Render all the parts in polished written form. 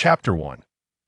Chapter 1.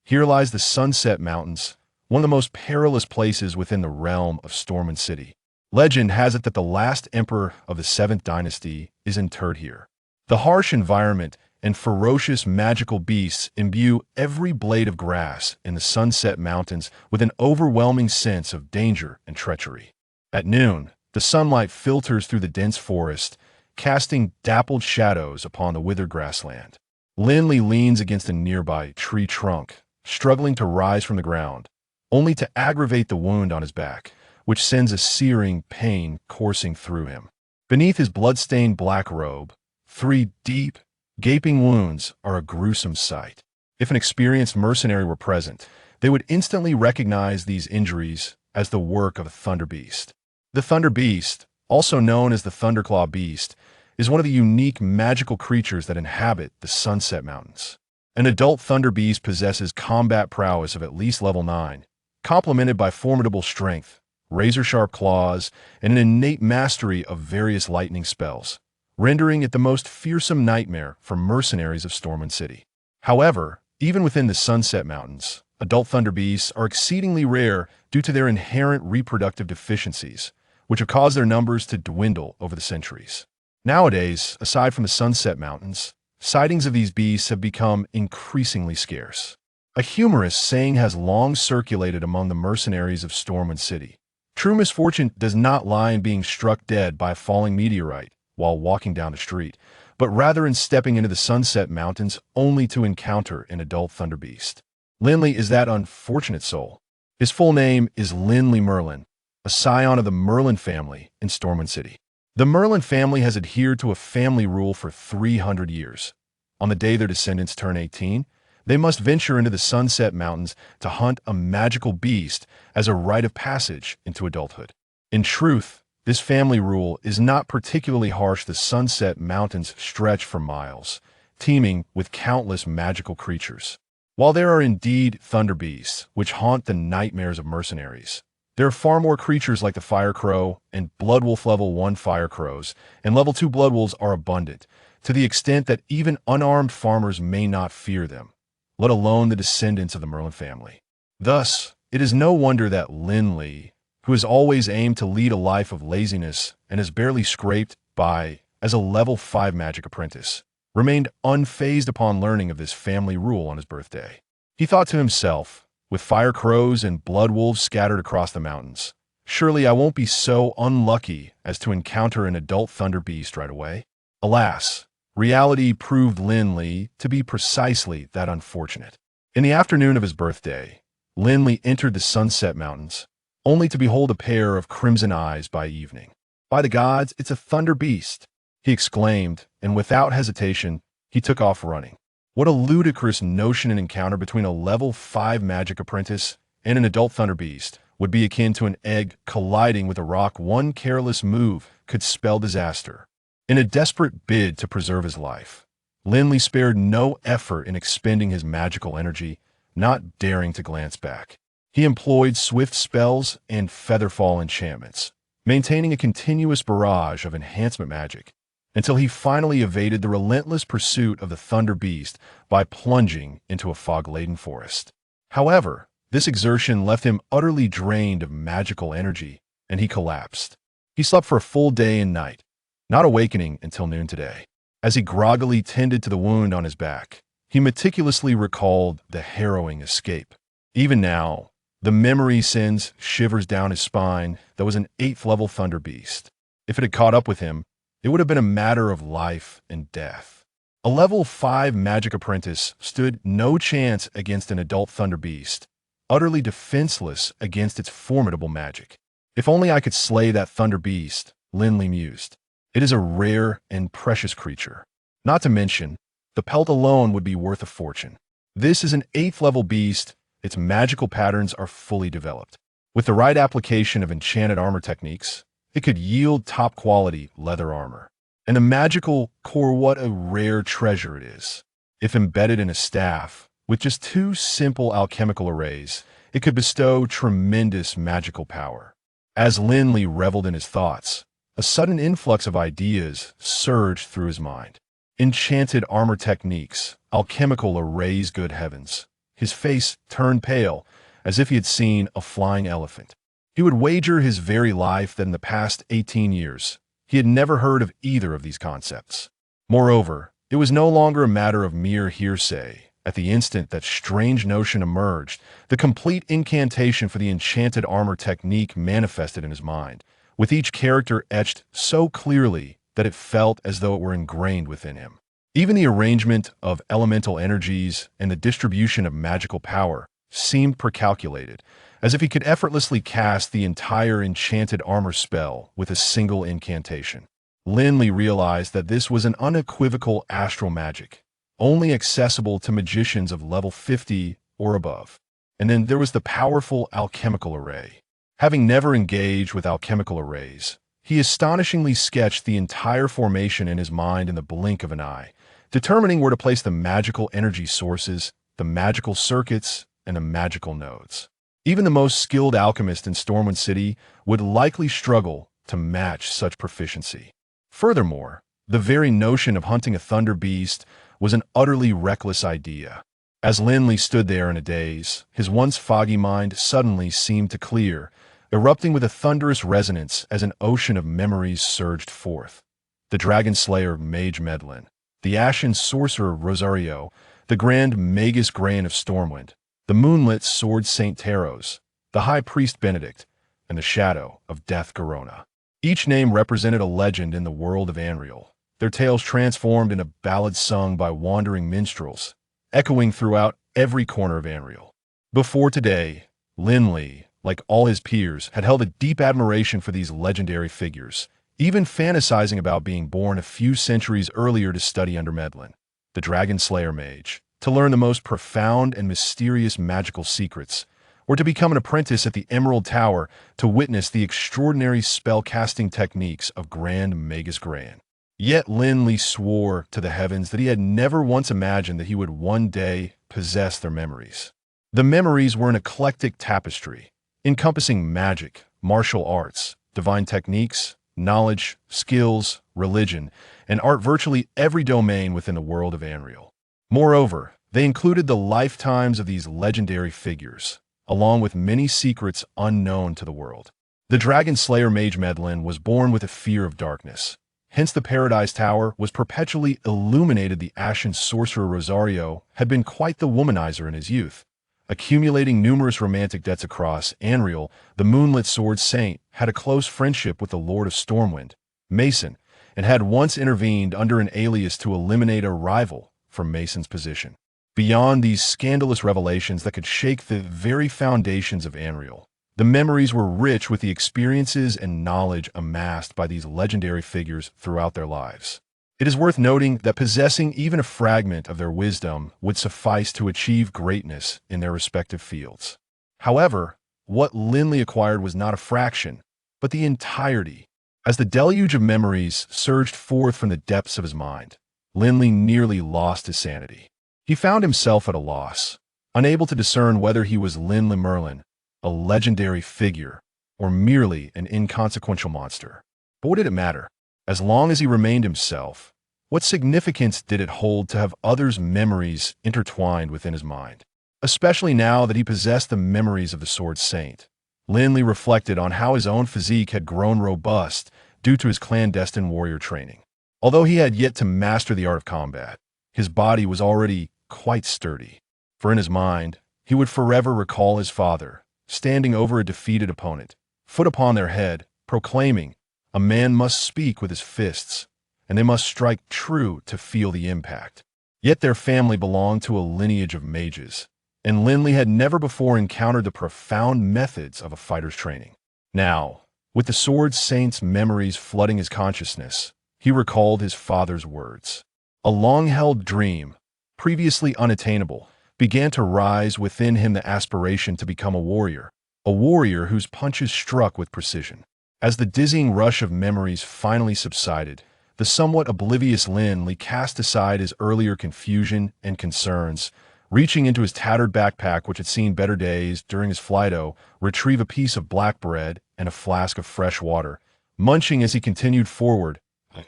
Here lies the Sunset Mountains, one of the most perilous places within the realm of Storm City. Legend has it that the last emperor of the 7th dynasty is interred here. The harsh environment and ferocious magical beasts imbue every blade of grass in the Sunset Mountains with an overwhelming sense of danger and treachery. At noon, the sunlight filters through the dense forest, casting dappled shadows upon the withered grassland. Lin Li leans against a nearby tree trunk, struggling to rise from the ground, only to aggravate the wound on his back, which sends a searing pain coursing through him. Beneath his blood-stained black robe, 3 deep, gaping wounds are a gruesome sight. If an experienced mercenary were present, they would instantly recognize these injuries as the work of a thunder beast. The thunder beast, also known as the thunderclaw beast, is one of the unique magical creatures that inhabit the Sunset Mountains. An adult thunder beast possesses combat prowess of at least level 9, complemented by formidable strength, razor-sharp claws, and an innate mastery of various lightning spells, rendering it the most fearsome nightmare for mercenaries of Storm City. However, even within the Sunset Mountains, adult thunder beasts are exceedingly rare due to their inherent reproductive deficiencies, which have caused their numbers to dwindle over the centuries. Nowadays, aside from the Sunset Mountains, sightings of these beasts have become increasingly scarce. A humorous saying has long circulated among the mercenaries of Storm City. True misfortune does not lie in being struck dead by a falling meteorite while walking down the street, but rather in stepping into the Sunset Mountains only to encounter an adult thunder beast. Lin Li is that unfortunate soul. His full name is Lin Li Merlin, a scion of the Merlin family in Storm City. The Merlin family has adhered to a family rule for 300 years. On the day their descendants turn 18, they must venture into the Sunset Mountains to hunt a magical beast as a rite of passage into adulthood. In truth, this family rule is not particularly harsh. The Sunset Mountains stretch for miles, teeming with countless magical creatures. While there are indeed thunder beasts, which haunt the nightmares of mercenaries, there are far more creatures like the Fire Crow and Bloodwolf level 1 Fire Crows, and level 2 Bloodwolves are abundant, to the extent that even unarmed farmers may not fear them, let alone the descendants of the Merlin family. Thus, it is no wonder that Lin Li, who has always aimed to lead a life of laziness and has barely scraped by as a level 5 magic apprentice, remained unfazed upon learning of this family rule on his birthday. He thought to himself, with Fire Crows and Blood Wolves scattered across the mountains, surely I won't be so unlucky as to encounter an adult thunder beast right away. Alas, reality proved Lin Li to be precisely that unfortunate. In the afternoon of his birthday, Lin Li entered the Sunset Mountains, only to behold a pair of crimson eyes by evening. "By the gods, it's a thunder beast!" he exclaimed, and without hesitation, he took off running. What a ludicrous notion an encounter between a level 5 magic apprentice and an adult thunder beast would be akin to an egg colliding with a rock. One careless move could spell disaster. In a desperate bid to preserve his life, Lin Li spared no effort in expending his magical energy, not daring to glance back. He employed swift spells and featherfall enchantments, maintaining a continuous barrage of enhancement magic, until he finally evaded the relentless pursuit of the thunder beast by plunging into a fog-laden forest. However, this exertion left him utterly drained of magical energy, and he collapsed. He slept for a full day and night, not awakening until noon today. As he groggily tended to the wound on his back, he meticulously recalled the harrowing escape. Even now, the memory sends shivers down his spine. That was an 8th level thunder beast. If it had caught up with him, it would have been a matter of life and death. A level 5 magic apprentice stood no chance against an adult thunder beast, utterly defenseless against its formidable magic. If only I could slay that thunder beast, Lin Li mused. It is a rare and precious creature. Not to mention, the pelt alone would be worth a fortune. This is an 8th level beast. Its magical patterns are fully developed. With the right application of enchanted armor techniques, it could yield top-quality leather armor. And the magical core, what a rare treasure it is. If embedded in a staff, with just 2 simple alchemical arrays, it could bestow tremendous magical power. As Lin Li reveled in his thoughts, a sudden influx of ideas surged through his mind. Enchanted armor techniques, alchemical arrays, good heavens. His face turned pale, as if he had seen a flying elephant. He would wager his very life that in the past 18 years, he had never heard of either of these concepts. Moreover, it was no longer a matter of mere hearsay. At the instant that strange notion emerged, the complete incantation for the enchanted armor technique manifested in his mind, with each character etched so clearly that it felt as though it were ingrained within him. Even the arrangement of elemental energies and the distribution of magical power seemed precalculated, as if he could effortlessly cast the entire enchanted armor spell with a single incantation. Lin Li realized that this was an unequivocal astral magic, only accessible to magicians of level 50 or above. And then there was the powerful alchemical array. Having never engaged with alchemical arrays, he astonishingly sketched the entire formation in his mind in the blink of an eye, determining where to place the magical energy sources, the magical circuits, and the magical nodes. Even the most skilled alchemist in Stormwind City would likely struggle to match such proficiency. Furthermore, the very notion of hunting a thunder beast was an utterly reckless idea. As Lin Li stood there in a daze, his once foggy mind suddenly seemed to clear, erupting with a thunderous resonance as an ocean of memories surged forth. The dragon slayer Mage Medlin, the ashen sorcerer Rosario, the grand Magus Grain of Stormwind, the moonlit sword Saint Taros, the high priest Benedict, and the shadow of Death Garona. Each name represented a legend in the world of Anriel, their tales transformed into ballads sung by wandering minstrels, echoing throughout every corner of Anriel. Before today, Lin Li, like all his peers, had held a deep admiration for these legendary figures, even fantasizing about being born a few centuries earlier to study under Medlin, the Dragon Slayer Mage, to learn the most profound and mysterious magical secrets, or to become an apprentice at the Emerald Tower to witness the extraordinary spell-casting techniques of Grand Magus Grain. Yet Lin Li swore to the heavens that he had never once imagined that he would one day possess their memories. The memories were an eclectic tapestry, encompassing magic, martial arts, divine techniques, knowledge, skills, religion, and art, virtually every domain within the world of Anriel. Moreover, they included the lifetimes of these legendary figures, along with many secrets unknown to the world. The Dragon Slayer Mage Medlin was born with a fear of darkness. Hence the Paradise Tower was perpetually illuminated. The ashen sorcerer Rosario had been quite the womanizer in his youth. Accumulating numerous romantic debts across Anriel, the moonlit sword saint had a close friendship with the Lord of Stormwind, Mason, and had once intervened under an alias to eliminate a rival from Mason's position. Beyond these scandalous revelations that could shake the very foundations of Anriel, the memories were rich with the experiences and knowledge amassed by these legendary figures throughout their lives. It is worth noting that possessing even a fragment of their wisdom would suffice to achieve greatness in their respective fields. However, what Lin Li acquired was not a fraction, but the entirety. As the deluge of memories surged forth from the depths of his mind, Lin Li nearly lost his sanity. He found himself at a loss, unable to discern whether he was Lin Li Merlin, a legendary figure, or merely an inconsequential monster. But what did it matter? As long as he remained himself, what significance did it hold to have others' memories intertwined within his mind? Especially now that he possessed the memories of the Sword Saint. Lin Li reflected on how his own physique had grown robust due to his clandestine warrior training. Although he had yet to master the art of combat, his body was already quite sturdy. For in his mind, he would forever recall his father, standing over a defeated opponent, foot upon their head, proclaiming, "A man must speak with his fists, and they must strike true to feel the impact." Yet their family belonged to a lineage of mages, and Lin Li had never before encountered the profound methods of a fighter's training. Now, with the Sword Saint's memories flooding his consciousness, he recalled his father's words. A long-held dream, previously unattainable, began to rise within him, the aspiration to become a warrior whose punches struck with precision. As the dizzying rush of memories finally subsided, the somewhat oblivious Lin Li cast aside his earlier confusion and concerns, reaching into his tattered backpack, which had seen better days, during his flighto, retrieve a piece of black bread and a flask of fresh water, munching as he continued forward,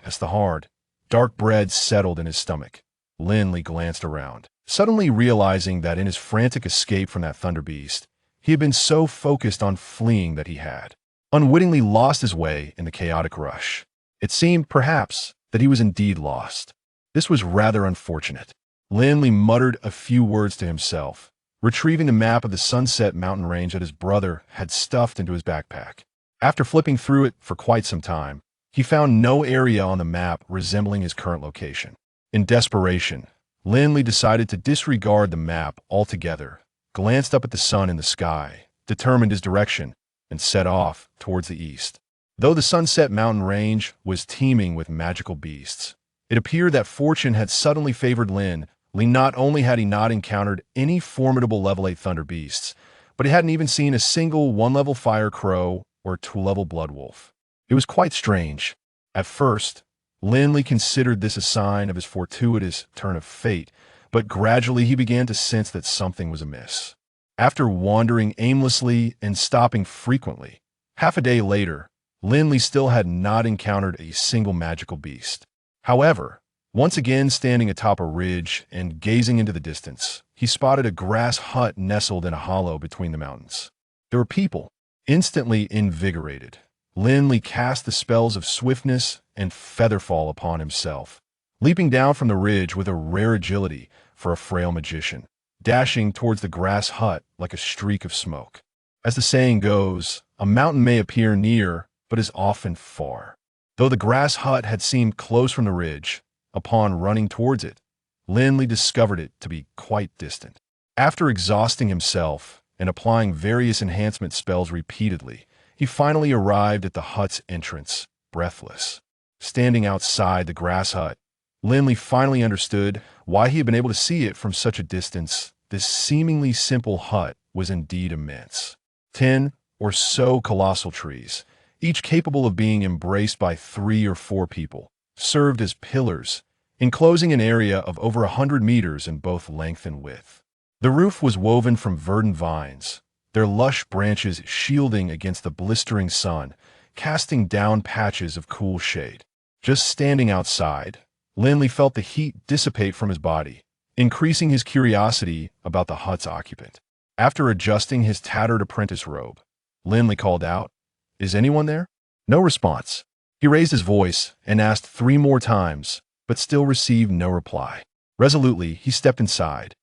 as the hard, dark bread settled in his stomach. Lin Li glanced around, suddenly realizing that in his frantic escape from that thunder beast, he had been so focused on fleeing that he had unwittingly lost his way in the chaotic rush. It seemed, perhaps, that he was indeed lost. This was rather unfortunate. Lin Li muttered a few words to himself, retrieving the map of the Sunset Mountain range that his brother had stuffed into his backpack. After flipping through it for quite some time, he found no area on the map resembling his current location. In desperation, Lin Li decided to disregard the map altogether, glanced up at the sun in the sky, determined his direction, and set off towards the east. Though the Sunset Mountain range was teeming with magical beasts, it appeared that fortune had suddenly favored Lin Li. Not only had he not encountered any formidable level 8 thunder beasts, but he hadn't even seen a single 1-level fire crow or 2-level blood wolf. It was quite strange. At first, Lin Li considered this a sign of his fortuitous turn of fate, but gradually he began to sense that something was amiss. After wandering aimlessly and stopping frequently, half a day later, Lin Li still had not encountered a single magical beast. However, once again standing atop a ridge and gazing into the distance, he spotted a grass hut nestled in a hollow between the mountains. There were people. Instantly invigorated, Lin Li cast the spells of swiftness and featherfall upon himself, leaping down from the ridge with a rare agility for a frail magician, dashing towards the grass hut like a streak of smoke. As the saying goes, a mountain may appear near, but is often far. Though the grass hut had seemed close from the ridge, upon running towards it, Lin Li discovered it to be quite distant. After exhausting himself and applying various enhancement spells repeatedly, he finally arrived at the hut's entrance, breathless. Standing outside the grass hut, Lin Li finally understood why he had been able to see it from such a distance. This seemingly simple hut was indeed immense. 10 or so colossal trees, each capable of being embraced by 3 or 4 people, served as pillars, enclosing an area of over 100 meters in both length and width. The roof was woven from verdant vines, their lush branches shielding against the blistering sun, casting down patches of cool shade. Just standing outside, Lin Li felt the heat dissipate from his body, increasing his curiosity about the hut's occupant. After adjusting his tattered apprentice robe, Lin Li called out, "Is anyone there?" No response. He raised his voice and asked 3 more times, but still received no reply. Resolutely, he stepped inside.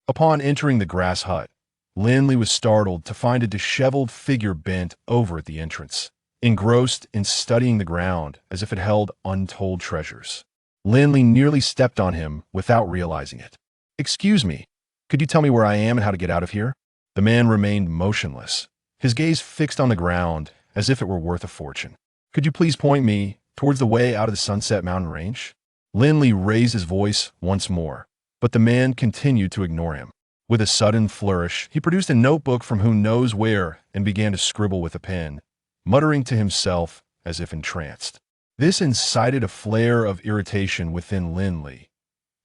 Upon entering the grass hut, Lin Li was startled to find a disheveled figure bent over at the entrance, engrossed in studying the ground as if it held untold treasures. Lin Li nearly stepped on him without realizing it. "Excuse me, could you tell me where I am and how to get out of here?" The man remained motionless, his gaze fixed on the ground as if it were worth a fortune. "Could you please point me towards the way out of the Sunset Mountain range?" Lin Li raised his voice once more, but the man continued to ignore him. With a sudden flourish, he produced a notebook from who knows where and began to scribble with a pen, muttering to himself as if entranced. This incited a flare of irritation within Lin Li.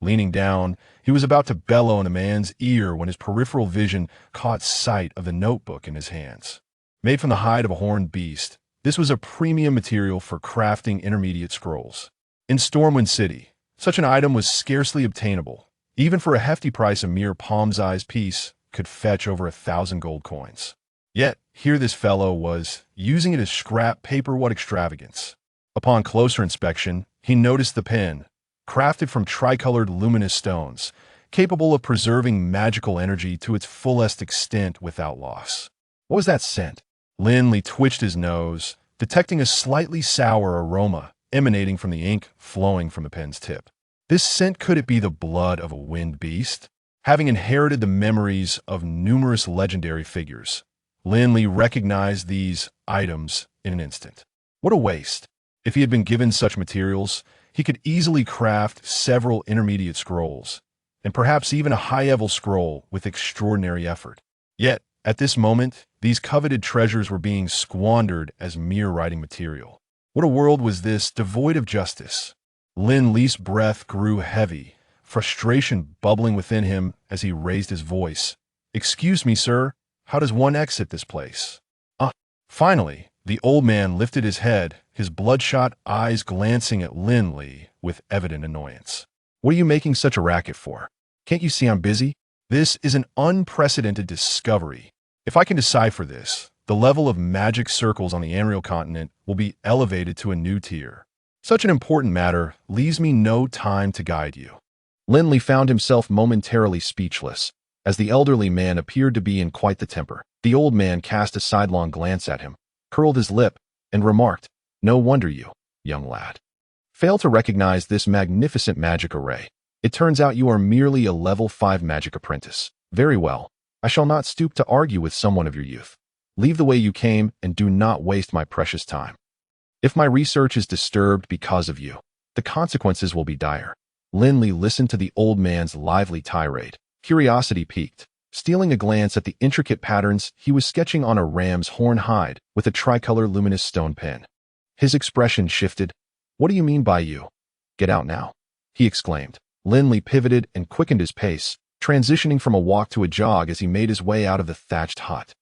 Leaning down, he was about to bellow in the man's ear when his peripheral vision caught sight of the notebook in his hands. Made from the hide of a horned beast, this was a premium material for crafting intermediate scrolls. In Stormwind City, such an item was scarcely obtainable. Even for a hefty price, a mere palm-sized piece could fetch over 1,000 gold coins. Yet, here this fellow was, using it as scrap paper. What extravagance! Upon closer inspection, he noticed the pen, crafted from tricolored luminous stones, capable of preserving magical energy to its fullest extent without loss. What was that scent? Lin Li twitched his nose, detecting a slightly sour aroma emanating from the ink flowing from the pen's tip. This scent, could it be the blood of a wind beast? Having inherited the memories of numerous legendary figures, Lin Li recognized these items in an instant. What a waste! If he had been given such materials, he could easily craft several intermediate scrolls, and perhaps even a high-level scroll with extraordinary effort. Yet, at this moment, these coveted treasures were being squandered as mere writing material. What a world was this, devoid of justice! Lin Li's breath grew heavy, frustration bubbling within him as he raised his voice. "Excuse me, sir, how does one exit this place?" Finally, the old man lifted his head, his bloodshot eyes glancing at Lin Li with evident annoyance. What are you making such a racket for? Can't you see I'm busy? This is an unprecedented discovery. If I can decipher this, the level of magic circles on the Amriel continent will be elevated to a new tier. Such an important matter leaves me no time to guide you. Lin Li found himself momentarily speechless, as the elderly man appeared to be in quite the temper. The old man cast a sidelong glance at him, curled his lip, and remarked, "No wonder you, young lad, fail to recognize this magnificent magic array. It turns out you are merely a level 5 magic apprentice. Very well, I shall not stoop to argue with someone of your youth. Leave the way you came and do not waste my precious time. If my research is disturbed because of you, the consequences will be dire." Lin Li listened to the old man's lively tirade, curiosity piqued, stealing a glance at the intricate patterns he was sketching on a ram's horn hide with a tricolor luminous stone pen. His expression shifted. "What do you mean by you? Get out now," he exclaimed. Lin Li pivoted and quickened his pace, transitioning from a walk to a jog as he made his way out of the thatched hut.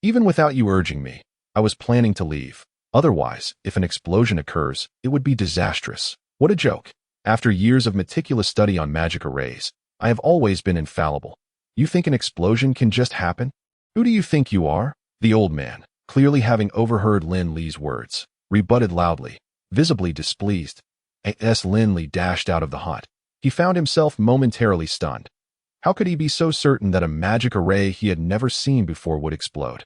"Even without you urging me, I was planning to leave. Otherwise, if an explosion occurs, it would be disastrous. What a joke. After years of meticulous study on magic arrays, I have always been infallible. You think an explosion can just happen? Who do you think you are?" The old man, clearly having overheard Lin Li's words, rebutted loudly, visibly displeased. As Lin Li dashed out of the hut, he found himself momentarily stunned. How could he be so certain that a magic array he had never seen before would explode?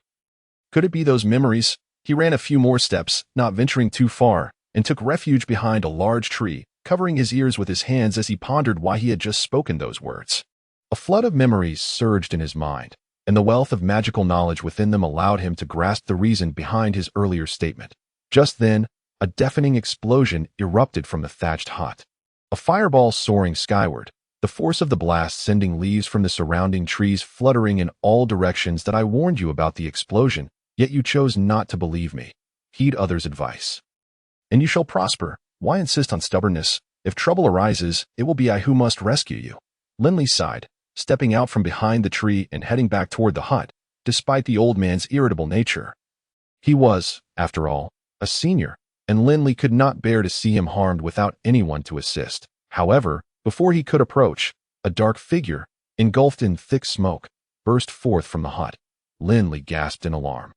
Could it be those memories? He ran a few more steps, not venturing too far, and took refuge behind a large tree, covering his ears with his hands as he pondered why he had just spoken those words. A flood of memories surged in his mind, and the wealth of magical knowledge within them allowed him to grasp the reason behind his earlier statement. Just then, a deafening explosion erupted from the thatched hut. A fireball soaring skyward, the force of the blast sending leaves from the surrounding trees fluttering in all directions. "That I warned you about the explosion, yet you chose not to believe me. Heed others' advice, and you shall prosper. Why insist on stubbornness? If trouble arises, it will be I who must rescue you." Lin Li sighed, stepping out from behind the tree and heading back toward the hut, despite the old man's irritable nature. He was, after all, a senior, and Lin Li could not bear to see him harmed without anyone to assist. However, before he could approach, a dark figure, engulfed in thick smoke, burst forth from the hut. Lin Li gasped in alarm.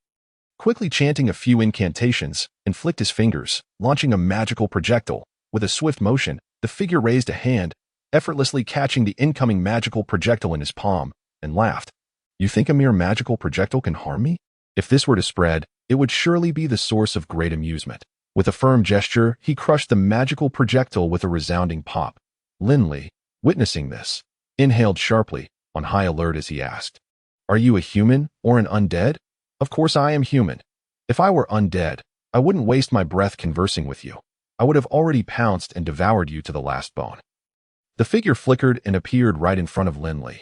Quickly chanting a few incantations, and flicked his fingers, launching a magical projectile. With a swift motion, the figure raised a hand, effortlessly catching the incoming magical projectile in his palm, and laughed. "You think a mere magical projectile can harm me? If this were to spread, it would surely be the source of great amusement." With a firm gesture, he crushed the magical projectile with a resounding pop. Lin Li, witnessing this, inhaled sharply, on high alert as he asked, "Are you a human or an undead?" "Of course I am human. If I were undead, I wouldn't waste my breath conversing with you. I would have already pounced and devoured you to the last bone." The figure flickered and appeared right in front of Lin Li.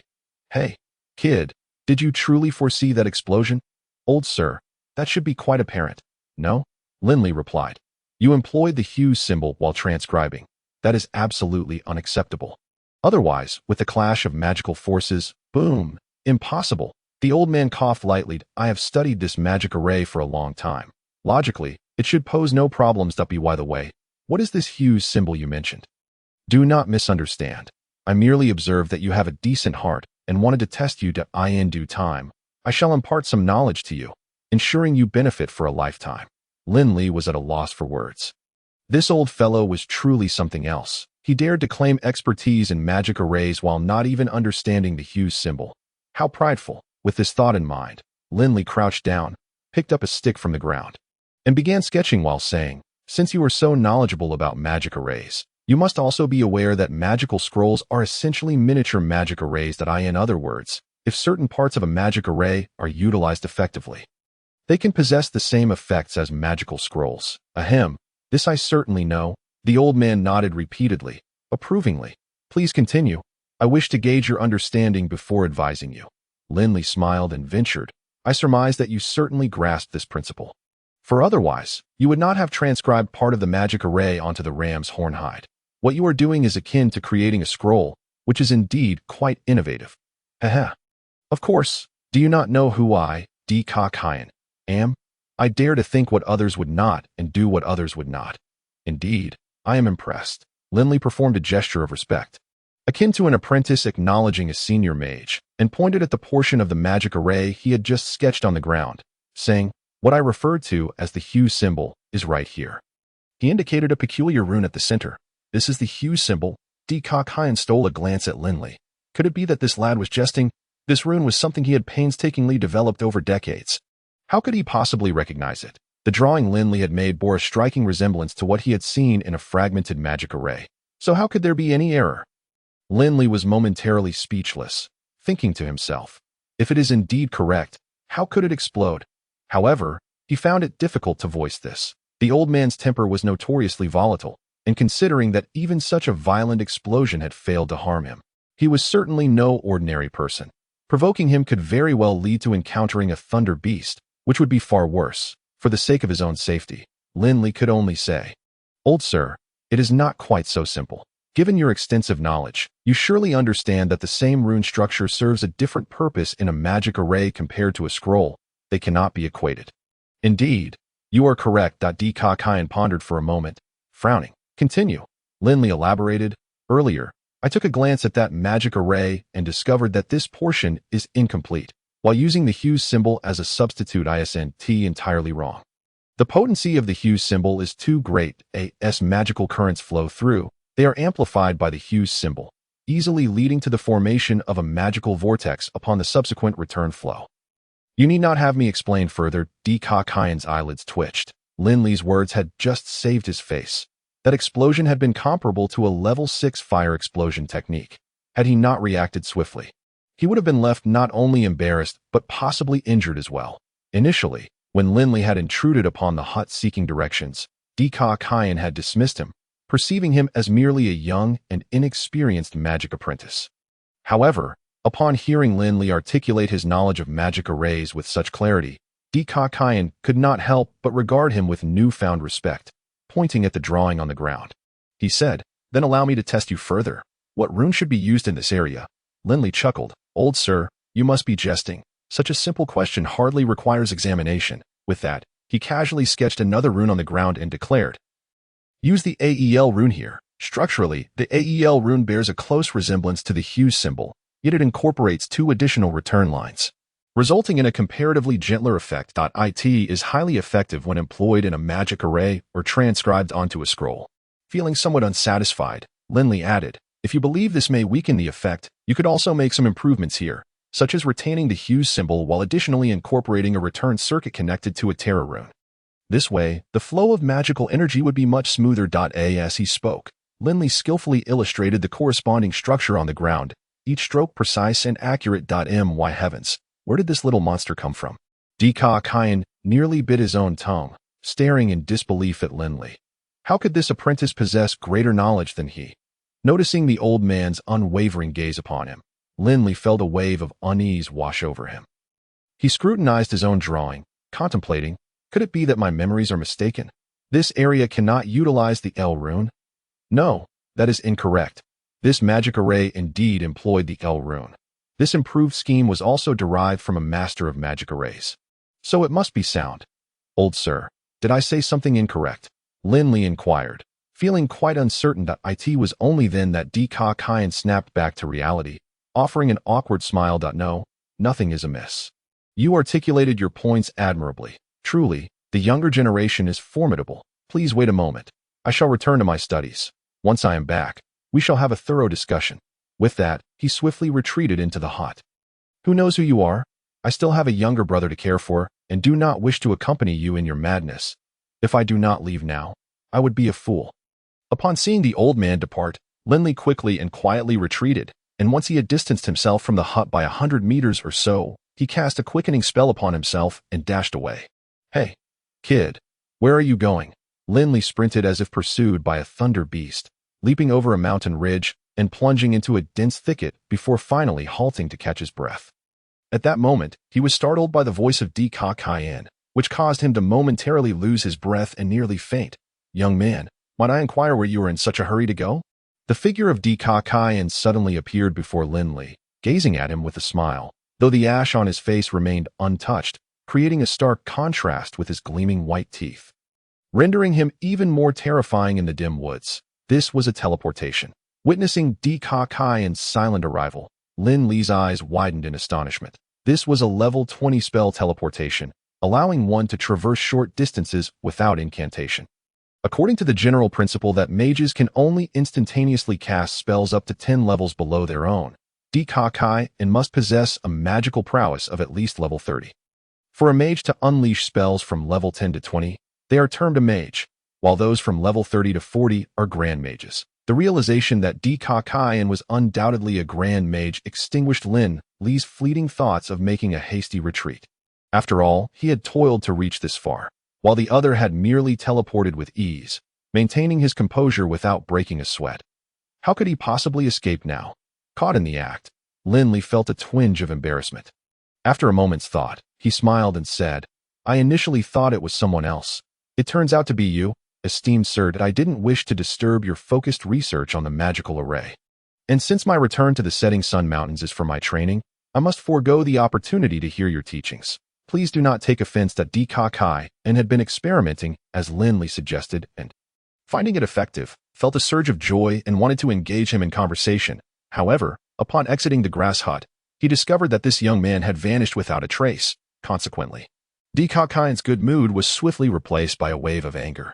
"Hey, kid, did you truly foresee that explosion?" "Old sir, that should be quite apparent." "No," Lin Li replied. "You employed the Hughes symbol while transcribing. That is absolutely unacceptable. Otherwise, with the clash of magical forces, boom, impossible." The old man coughed lightly. "I have studied this magic array for a long time. Logically, it should pose no problems. By the way, what is this Hughes symbol you mentioned? Do not misunderstand. I merely observed that you have a decent heart and wanted to test you. In due time, I shall impart some knowledge to you, ensuring you benefit for a lifetime." Lin Li was at a loss for words. This old fellow was truly something else. He dared to claim expertise in magic arrays while not even understanding the Hughes symbol. How prideful! With this thought in mind, Lin Li crouched down, picked up a stick from the ground, and began sketching while saying, "Since you are so knowledgeable about magic arrays, you must also be aware that magical scrolls are essentially miniature magic arrays. In other words, if certain parts of a magic array are utilized effectively, they can possess the same effects as magical scrolls." "Ahem, this I certainly know." The old man nodded repeatedly, approvingly. "Please continue. I wish to gauge your understanding before advising you." Lin Li smiled and ventured, "I surmise that you certainly grasped this principle. For otherwise, you would not have transcribed part of the magic array onto the ram's horn hide. What you are doing is akin to creating a scroll, which is indeed quite innovative." "Haha. Of course, do you not know who I, D. Kakayan, am? I dare to think what others would not and do what others would not. Indeed, I am impressed." Lin Li performed a gesture of respect. akin to an apprentice acknowledging a senior mage, and pointed at the portion of the magic array he had just sketched on the ground, saying, "What I referred to as the hue symbol is right here." He indicated a peculiar rune at the center. "This is the hue symbol." Hyan stole a glance at Lin Li. Could it be that this lad was jesting? This rune was something he had painstakingly developed over decades. How could he possibly recognize it? The drawing Lin Li had made bore a striking resemblance to what he had seen in a fragmented magic array. So how could there be any error? Lin Li was momentarily speechless, thinking to himself, if it is indeed correct, how could it explode? However, he found it difficult to voice this. The old man's temper was notoriously volatile, and considering that even such a violent explosion had failed to harm him, he was certainly no ordinary person. Provoking him could very well lead to encountering a thunder beast, which would be far worse. For the sake of his own safety, Lin Li could only say, "Old sir, it is not quite so simple. Given your extensive knowledge, you surely understand that the same rune structure serves a different purpose in a magic array compared to a scroll. They cannot be equated." "Indeed, you are correct." Hyan pondered for a moment, frowning. "Continue." Lin Li elaborated. "Earlier, I took a glance at that magic array and discovered that this portion is incomplete. While using the hue symbol as a substitute, I isn't entirely wrong. The potency of the hue symbol is too great. As magical currents flow through, they are amplified by the hue symbol, easily leading to the formation of a magical vortex upon the subsequent return flow." "You need not have me explain further." Hyan's eyelids twitched. Lin Li's words had just saved his face. That explosion had been comparable to a level 6 fire explosion technique. Had he not reacted swiftly, he would have been left not only embarrassed, but possibly injured as well. Initially, when Lin Li had intruded upon the hut seeking directions, Hyan had dismissed him, perceiving him as merely a young and inexperienced magic apprentice. However, upon hearing Lin Li articulate his knowledge of magic arrays with such clarity, Hyan could not help but regard him with newfound respect. Pointing at the drawing on the ground, he said, "Then allow me to test you further. What rune should be used in this area?" Lin Li chuckled. "Old sir, you must be jesting. Such a simple question hardly requires examination." With that, he casually sketched another rune on the ground and declared, "Use the Ael rune here." Structurally, the Ael rune bears a close resemblance to the hue symbol, yet it incorporates 2 additional return lines, resulting in a comparatively gentler effect. It is highly effective when employed in a magic array or transcribed onto a scroll. Feeling somewhat unsatisfied, Lin Li added, "If you believe this may weaken the effect, you could also make some improvements here, such as retaining the hue symbol while additionally incorporating a return circuit connected to a terra rune. This way, the flow of magical energy would be much smoother." As he spoke, Lin Li skillfully illustrated the corresponding structure on the ground, each stroke precise and accurate. My heavens, where did this little monster come from? Hyan nearly bit his own tongue, staring in disbelief at Lin Li. How could this apprentice possess greater knowledge than he? Noticing the old man's unwavering gaze upon him, Lin Li felt a wave of unease wash over him. He scrutinized his own drawing, contemplating, could it be that my memories are mistaken? This area cannot utilize the L rune? No, that is incorrect. This magic array indeed employed the L rune. This improved scheme was also derived from a master of magic arrays. So it must be sound. "Old sir, did I say something incorrect?" Lin Li inquired, feeling quite uncertain. It was only then that Hyan snapped back to reality, offering an awkward smile. "No, nothing is amiss. You articulated your points admirably. Truly, the younger generation is formidable. Please wait a moment. I shall return to my studies. Once I am back, we shall have a thorough discussion." With that, he swiftly retreated into the hut. "Who knows who you are? I still have a younger brother to care for, and do not wish to accompany you in your madness. If I do not leave now, I would be a fool." Upon seeing the old man depart, Lin Li quickly and quietly retreated, and once he had distanced himself from the hut by 100 meters or so, he cast a quickening spell upon himself and dashed away. "Hey, kid, where are you going?" Lin Li sprinted as if pursued by a thunder beast, leaping over a mountain ridge and plunging into a dense thicket before finally halting to catch his breath. At that moment, he was startled by the voice of Hyan, which caused him to momentarily lose his breath and nearly faint. "Young man, might I inquire where you are in such a hurry to go?" The figure of Hyan suddenly appeared before Lin Li, gazing at him with a smile, though the ash on his face remained untouched, creating a stark contrast with his gleaming white teeth, rendering him even more terrifying in the dim woods. This was a teleportation. Witnessing Di Kayan's silent arrival, Lin Li's eyes widened in astonishment. This was a level 20 spell teleportation, allowing one to traverse short distances without incantation. According to the general principle that mages can only instantaneously cast spells up to 10 levels below their own, Di Kayan must possess a magical prowess of at least level 30. For a mage to unleash spells from level 10 to 20, they are termed a mage, while those from level 30 to 40 are grand mages. The realization that Di Kayan was undoubtedly a grand mage extinguished Lin Li's fleeting thoughts of making a hasty retreat. After all, he had toiled to reach this far, while the other had merely teleported with ease, maintaining his composure without breaking a sweat. How could he possibly escape now? Caught in the act, Lin Li felt a twinge of embarrassment. After a moment's thought, he smiled and said, "I initially thought it was someone else. It turns out to be you, esteemed sir, that I didn't wish to disturb your focused research on the magical array. And since my return to the setting sun mountains is for my training, I must forego the opportunity to hear your teachings. Please do not take offense that Di Kayan had been experimenting, as Lin Li suggested, and, finding it effective, felt a surge of joy and wanted to engage him in conversation. However, upon exiting the grass hut, he discovered that this young man had vanished without a trace. Consequently, Di Kayan's good mood was swiftly replaced by a wave of anger.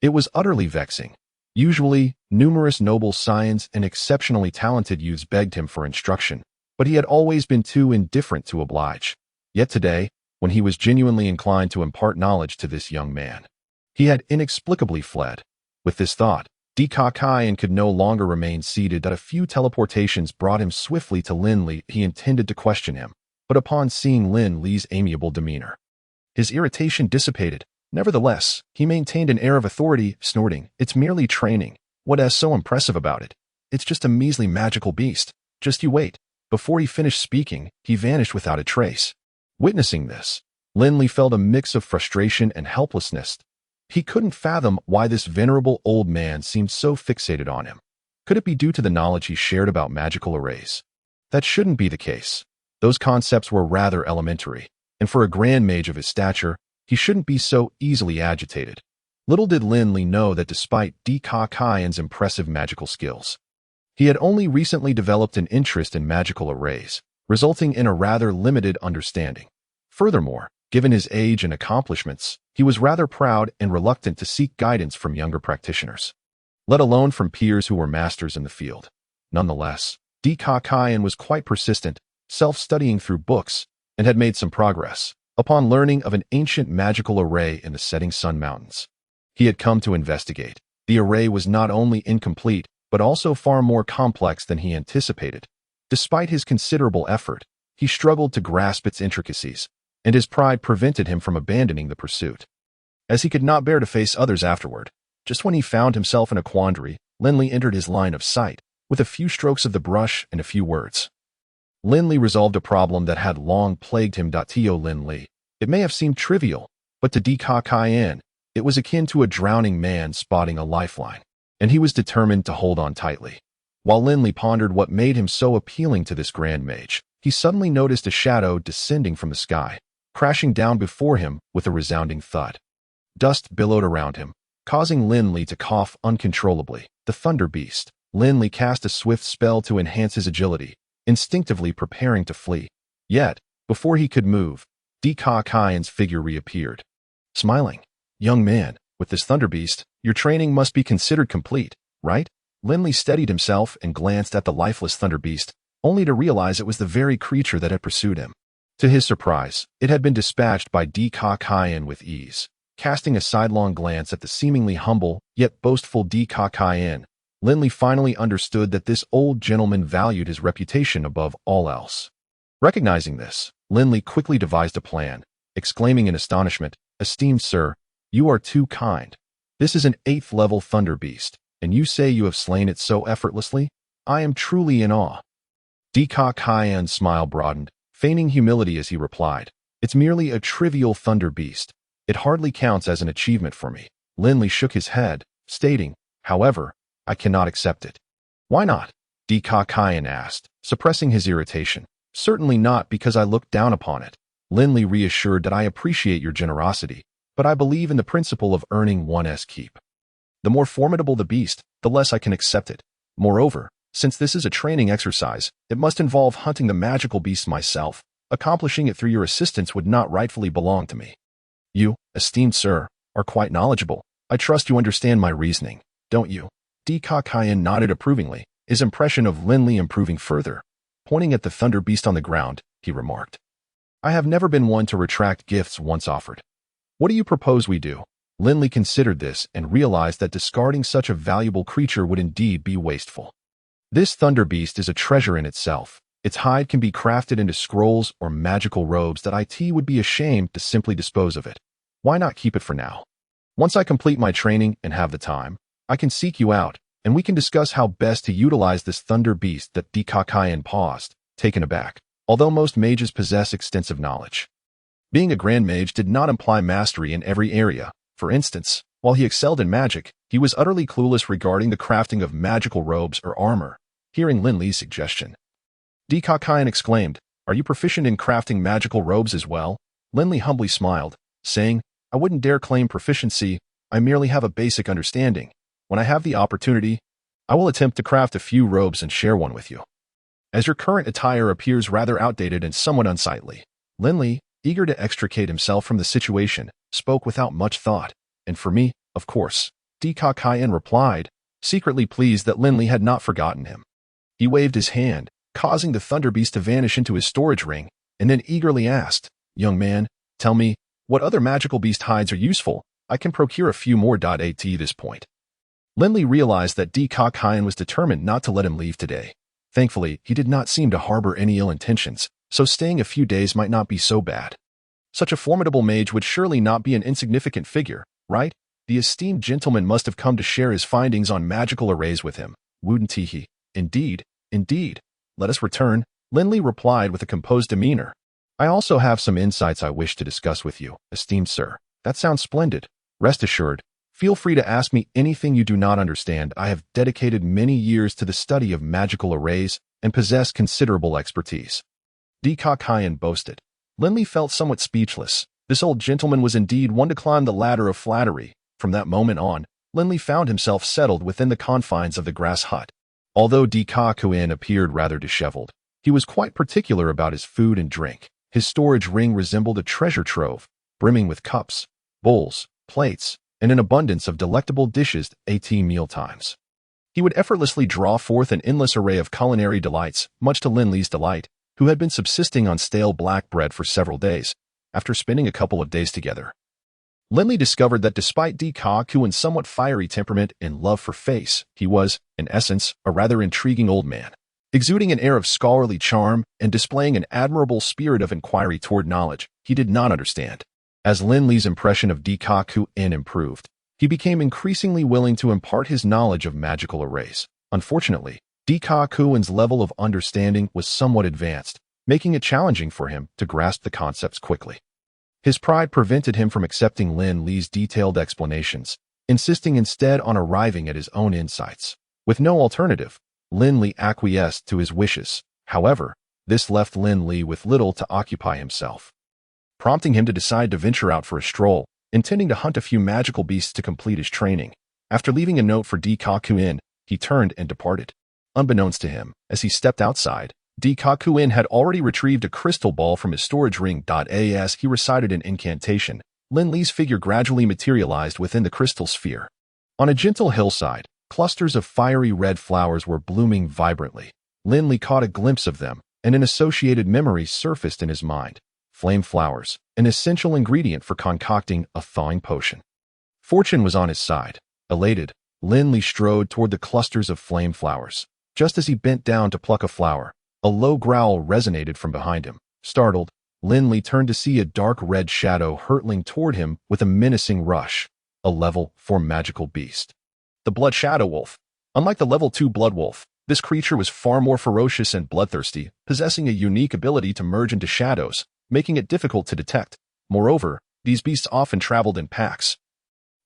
It was utterly vexing. Usually, numerous noble scions and exceptionally talented youths begged him for instruction, but he had always been too indifferent to oblige. Yet today, when he was genuinely inclined to impart knowledge to this young man, he had inexplicably fled. With this thought, Di Kayan could no longer remain seated. That a few teleportations brought him swiftly to Lin Li. He intended to question him, but upon seeing Lin Li's amiable demeanor, his irritation dissipated. Nevertheless, he maintained an air of authority, snorting, "It's merely training. What is so impressive about it? It's just a measly magical beast. Just you wait." Before he finished speaking, he vanished without a trace. Witnessing this, Lin Li felt a mix of frustration and helplessness. He couldn't fathom why this venerable old man seemed so fixated on him. Could it be due to the knowledge he shared about magical arrays? That shouldn't be the case. Those concepts were rather elementary, and for a grand mage of his stature, he shouldn't be so easily agitated. Little did Lin Li know that despite Di Kayan's impressive magical skills, he had only recently developed an interest in magical arrays, resulting in a rather limited understanding. Furthermore, given his age and accomplishments, he was rather proud and reluctant to seek guidance from younger practitioners, let alone from peers who were masters in the field. Nonetheless, Di Kayan was quite persistent, self-studying through books, and had made some progress. Upon learning of an ancient magical array in the setting sun mountains, he had come to investigate. The array was not only incomplete, but also far more complex than he anticipated. Despite his considerable effort, he struggled to grasp its intricacies, and his pride prevented him from abandoning the pursuit, as he could not bear to face others afterward. Just when he found himself in a quandary, Lin Li entered his line of sight, with a few strokes of the brush and a few words. Lin Li resolved a problem that had long plagued him. To Lin Li, it may have seemed trivial, but to Di Kayan, it was akin to a drowning man spotting a lifeline, and he was determined to hold on tightly. While Lin Li pondered what made him so appealing to this grand mage, he suddenly noticed a shadow descending from the sky, crashing down before him with a resounding thud. Dust billowed around him, causing Lin Li to cough uncontrollably. The thunder beast. Lin Li cast a swift spell to enhance his agility, instinctively preparing to flee. Yet, before he could move, Di Kayan's figure reappeared. Smiling, "Young man, with this thunder beast, your training must be considered complete, right?" Lin Li steadied himself and glanced at the lifeless thunder beast, only to realize it was the very creature that had pursued him. To his surprise, it had been dispatched by Di Kayan with ease. Casting a sidelong glance at the seemingly humble, yet boastful Di Kayan, Lin Li finally understood that this old gentleman valued his reputation above all else. Recognizing this, Lin Li quickly devised a plan, exclaiming in astonishment, "Esteemed sir, you are too kind. This is an 8th level thunder beast, and you say you have slain it so effortlessly? I am truly in awe." Di Kayan's smile broadened, feigning humility as he replied, "It's merely a trivial thunder beast. It hardly counts as an achievement for me." Lin Li shook his head, stating, "However, I cannot accept it." "Why not?" Di Kayan asked, suppressing his irritation. "Certainly not because I look down upon it." Lin Li reassured that, "I appreciate your generosity, but I believe in the principle of earning one's keep. The more formidable the beast, the less I can accept it." Moreover, since this is a training exercise, it must involve hunting the magical beast myself. Accomplishing it through your assistance would not rightfully belong to me. You, esteemed sir, are quite knowledgeable. I trust you understand my reasoning, don't you? Di Kakayan nodded approvingly, his impression of Lin Li improving further. Pointing at the thunder beast on the ground, he remarked, I have never been one to retract gifts once offered. What do you propose we do? Lin Li considered this and realized that discarding such a valuable creature would indeed be wasteful. This thunder beast is a treasure in itself. Its hide can be crafted into scrolls or magical robes that IT would be ashamed to simply dispose of it. Why not keep it for now? Once I complete my training and have the time, I can seek you out, and we can discuss how best to utilize this thunder beast. That Di Kakayan paused, taken aback. Although most mages possess extensive knowledge, being a grand mage did not imply mastery in every area. For instance, while he excelled in magic, he was utterly clueless regarding the crafting of magical robes or armor. Hearing Lin Li's suggestion, Di Kakayan exclaimed, Are you proficient in crafting magical robes as well? Lin Li humbly smiled, saying, I wouldn't dare claim proficiency, I merely have a basic understanding. When I have the opportunity, I will attempt to craft a few robes and share one with you. As your current attire appears rather outdated and somewhat unsightly, Lin Li, eager to extricate himself from the situation, spoke without much thought. And for me, of course, Di Kakayan replied, secretly pleased that Lin Li had not forgotten him. He waved his hand, causing the thunder beast to vanish into his storage ring, and then eagerly asked, Young man, tell me, what other magical beast hides are useful? I can procure a few more. At this point, Lin Li realized that Di Kakayan was determined not to let him leave today. Thankfully, he did not seem to harbor any ill intentions, so staying a few days might not be so bad. Such a formidable mage would surely not be an insignificant figure, right? The esteemed gentleman must have come to share his findings on magical arrays with him, wouldn't he? Indeed, indeed. Let us return, Lin Li replied with a composed demeanor. I also have some insights I wish to discuss with you, esteemed sir. That sounds splendid. Rest assured, feel free to ask me anything you do not understand. I have dedicated many years to the study of magical arrays and possess considerable expertise. Di Kakayan boasted. Lin Li felt somewhat speechless. This old gentleman was indeed one to climb the ladder of flattery. From that moment on, Lin Li found himself settled within the confines of the grass hut. Although Di Kakayan appeared rather disheveled, he was quite particular about his food and drink. His storage ring resembled a treasure trove, brimming with cups, bowls, plates, and an abundance of delectable dishes at mealtimes. He would effortlessly draw forth an endless array of culinary delights, much to Lin Li's delight, who had been subsisting on stale black bread for several days. After spending a couple of days together, Lin Li discovered that despite Di Kakayan's somewhat fiery temperament and love for face, he was, in essence, a rather intriguing old man, exuding an air of scholarly charm and displaying an admirable spirit of inquiry toward knowledge he did not understand. As Lin Li's impression of Di Kakayan improved, he became increasingly willing to impart his knowledge of magical arrays. Unfortunately, Di Kakayan's level of understanding was somewhat advanced, making it challenging for him to grasp the concepts quickly. His pride prevented him from accepting Lin Li's detailed explanations, insisting instead on arriving at his own insights. With no alternative, Lin Li acquiesced to his wishes. However, this left Lin Li with little to occupy himself, prompting him to decide to venture out for a stroll, intending to hunt a few magical beasts to complete his training. After leaving a note for Di Kakayan, he turned and departed. Unbeknownst to him, as he stepped outside, Di Kakayan had already retrieved a crystal ball from his storage ring. As he recited an incantation, Lin Li's figure gradually materialized within the crystal sphere. On a gentle hillside, clusters of fiery red flowers were blooming vibrantly. Lin Li caught a glimpse of them, and an associated memory surfaced in his mind. Flame flowers, an essential ingredient for concocting a thawing potion. Fortune was on his side. Elated, Lin Li strode toward the clusters of flame flowers. Just as he bent down to pluck a flower, a low growl resonated from behind him. Startled, Lin Li turned to see a dark red shadow hurtling toward him with a menacing rush. A level 4 magical beast. The Blood Shadow Wolf. Unlike the level 2 Blood Wolf, this creature was far more ferocious and bloodthirsty, possessing a unique ability to merge into shadows, making it difficult to detect. Moreover, these beasts often traveled in packs.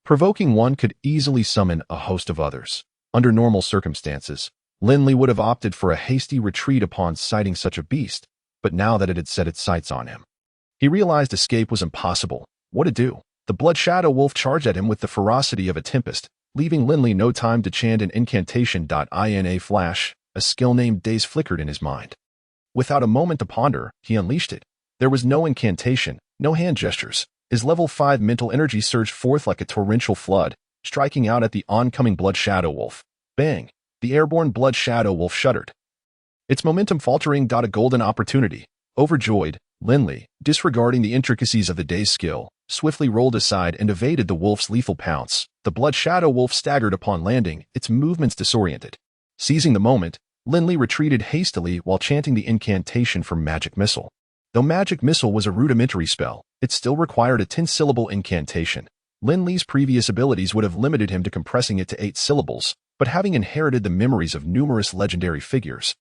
Provoking one could easily summon a host of others. Under normal circumstances, Lin Li would have opted for a hasty retreat upon sighting such a beast, but now that it had set its sights on him, he realized escape was impossible. What to do? The Blood Shadow Wolf charged at him with the ferocity of a tempest, leaving Lin Li no time to chant an incantation. In a flash, a skill named Daze flickered in his mind. Without a moment to ponder, he unleashed it. There was no incantation, no hand gestures. His level 5 mental energy surged forth like a torrential flood, striking out at the oncoming Blood Shadow Wolf. Bang! The airborne Blood Shadow Wolf shuddered, its momentum faltering. A golden opportunity. Overjoyed, Lin Li, disregarding the intricacies of the Daze skill, swiftly rolled aside and evaded the wolf's lethal pounce. The Blood Shadow Wolf staggered upon landing, its movements disoriented. Seizing the moment, Lin Li retreated hastily while chanting the incantation for Magic Missile. Though Magic Missile was a rudimentary spell, it still required a 10-syllable incantation. Lin Li's previous abilities would have limited him to compressing it to 8 syllables, but having inherited the memories of numerous legendary figures,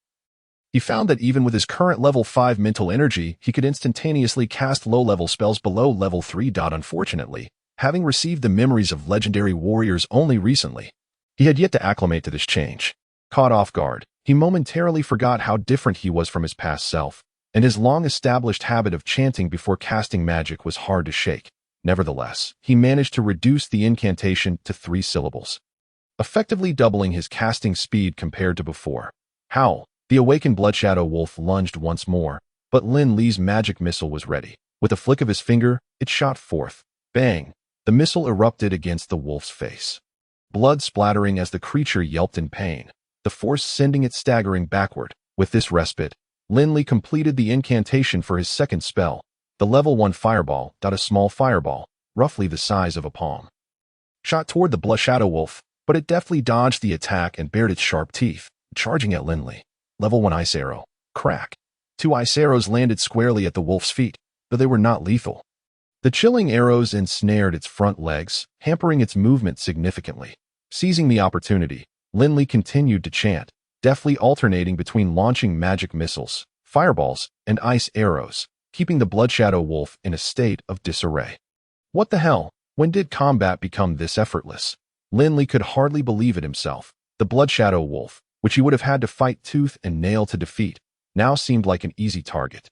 he found that even with his current level 5 mental energy, he could instantaneously cast low-level spells below level 3. Unfortunately, having received the memories of legendary warriors only recently, he had yet to acclimate to this change. Caught off guard, he momentarily forgot how different he was from his past self, and his long-established habit of chanting before casting magic was hard to shake. Nevertheless, he managed to reduce the incantation to 3 syllables, effectively doubling his casting speed compared to before. Howl! The awakened Blood Shadow Wolf lunged once more, but Lin Li's magic missile was ready. With a flick of his finger, it shot forth. Bang! The missile erupted against the wolf's face, blood splattering as the creature yelped in pain, the force sending it staggering backward. With this respite, Lin Li completed the incantation for his second spell, the level 1 fireball. A small fireball, roughly the size of a palm, shot toward the Blood Shadow Wolf, but it deftly dodged the attack and bared its sharp teeth, charging at Lin Li. Level 1 ice arrow. Crack. 2 ice arrows landed squarely at the wolf's feet, though they were not lethal. The chilling arrows ensnared its front legs, hampering its movement significantly. Seizing the opportunity, Lin Li continued to chant, deftly alternating between launching magic missiles, fireballs, and ice arrows, keeping the Blood Shadow Wolf in a state of disarray. What the hell? When did combat become this effortless? Lin Li could hardly believe it himself. The Blood Shadow Wolf, which he would have had to fight tooth and nail to defeat, now seemed like an easy target,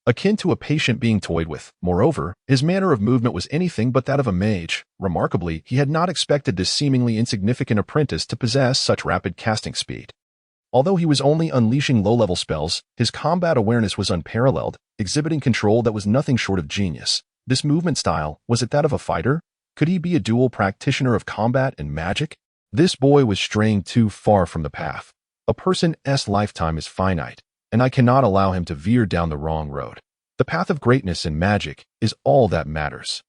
akin to a patient being toyed with. Moreover, his manner of movement was anything but that of a mage. Remarkably, he had not expected this seemingly insignificant apprentice to possess such rapid casting speed. Although he was only unleashing low-level spells, his combat awareness was unparalleled, exhibiting control that was nothing short of genius. This movement style, was it that of a fighter? Could he be a dual practitioner of combat and magic? This boy was straying too far from the path. A person's lifetime is finite, and I cannot allow him to veer down the wrong road. The path of greatness and magic is all that matters.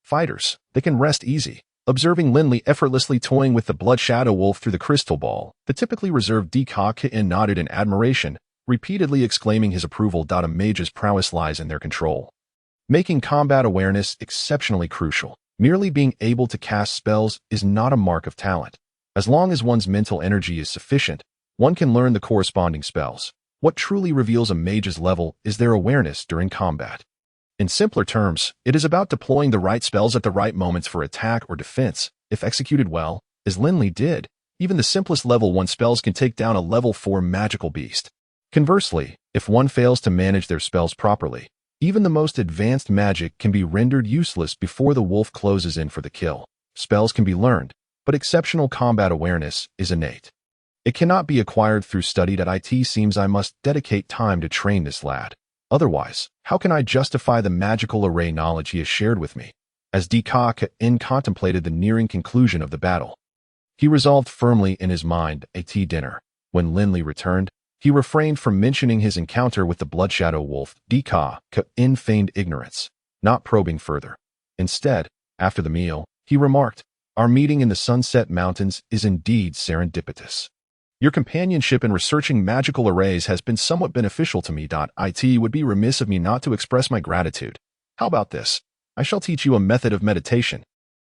Fighters, they can rest easy. Observing Lin Li effortlessly toying with the Blood Shadow Wolf through the crystal ball, the typically reserved Dika nodded in admiration, repeatedly exclaiming his approval. A mage's prowess lies in their control, making combat awareness exceptionally crucial. Merely being able to cast spells is not a mark of talent. As long as one's mental energy is sufficient, one can learn the corresponding spells. What truly reveals a mage's level is their awareness during combat. In simpler terms, it is about deploying the right spells at the right moments for attack or defense. If executed well, as Lin Li did, even the simplest level 1 spells can take down a level 4 magical beast. Conversely, if one fails to manage their spells properly, even the most advanced magic can be rendered useless before the wolf closes in for the kill. Spells can be learned, but exceptional combat awareness is innate. It cannot be acquired through study. It seems I must dedicate time to train this lad. Otherwise, how can I justify the magical array knowledge he has shared with me? As Dika contemplated the nearing conclusion of the battle, he resolved firmly in his mind a tea dinner. When Lin Li returned, he refrained from mentioning his encounter with the Blood Shadow Wolf. Dika feigned ignorance, not probing further. Instead, after the meal, he remarked, "Our meeting in the Sunset Mountains is indeed serendipitous. Your companionship in researching magical arrays has been somewhat beneficial to me. It would be remiss of me not to express my gratitude. How about this? I shall teach you a method of meditation."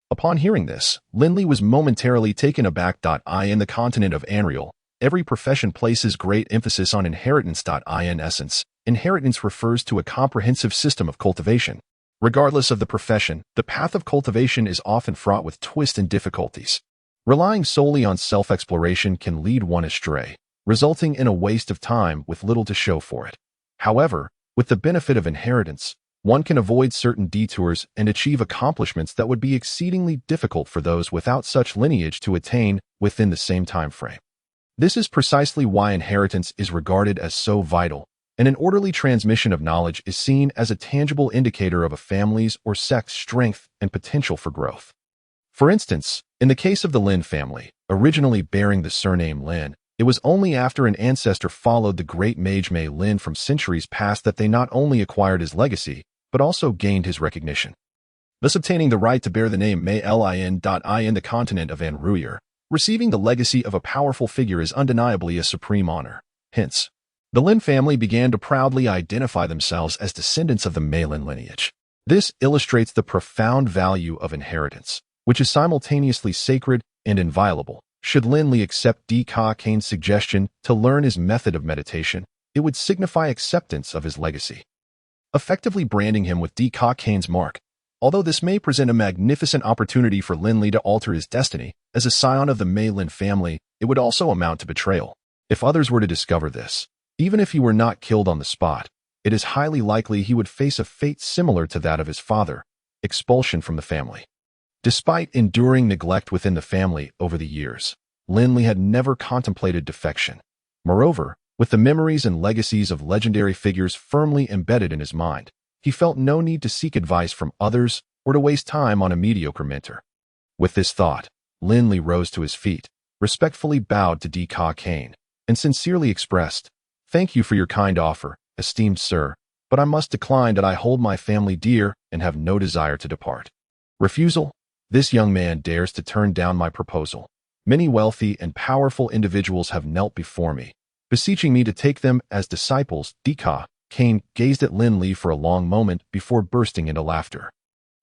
Upon hearing this, Lin Li was momentarily taken aback. In the continent of Anriel, every profession places great emphasis on inheritance. In essence, inheritance refers to a comprehensive system of cultivation. Regardless of the profession, the path of cultivation is often fraught with twists and difficulties. Relying solely on self-exploration can lead one astray, resulting in a waste of time with little to show for it. However, with the benefit of inheritance, one can avoid certain detours and achieve accomplishments that would be exceedingly difficult for those without such lineage to attain within the same time frame. This is precisely why inheritance is regarded as so vital, and an orderly transmission of knowledge is seen as a tangible indicator of a family's or sect's strength and potential for growth. For instance, in the case of the Lin family, originally bearing the surname Lin, it was only after an ancestor followed the great mage Mei Lin from centuries past that they not only acquired his legacy, but also gained his recognition, thus obtaining the right to bear the name Mei Lin in the continent of Anruyer. Receiving the legacy of a powerful figure is undeniably a supreme honor. Hence, the Lin family began to proudly identify themselves as descendants of the Mei Lin lineage. This illustrates the profound value of inheritance, which is simultaneously sacred and inviolable. Should Lin Li accept Di-Ka Kane's suggestion to learn his method of meditation, it would signify acceptance of his legacy, effectively branding him with Di-Ka Kane's mark. Although this may present a magnificent opportunity for Lin Li to alter his destiny, as a scion of the Mei Lin family, it would also amount to betrayal. If others were to discover this, even if he were not killed on the spot, it is highly likely he would face a fate similar to that of his father, expulsion from the family. Despite enduring neglect within the family over the years, Lin Li had never contemplated defection. Moreover, with the memories and legacies of legendary figures firmly embedded in his mind, he felt no need to seek advice from others or to waste time on a mediocre mentor. With this thought, Lin Li rose to his feet, respectfully bowed to Di-Ka Kane, and sincerely expressed, "Thank you for your kind offer, esteemed sir, but I must decline that I hold my family dear and have no desire to depart." Refusal? This young man dares to turn down my proposal. Many wealthy and powerful individuals have knelt before me, beseeching me to take them as disciples. Di-Ka Kane gazed at Lin Li for a long moment before bursting into laughter.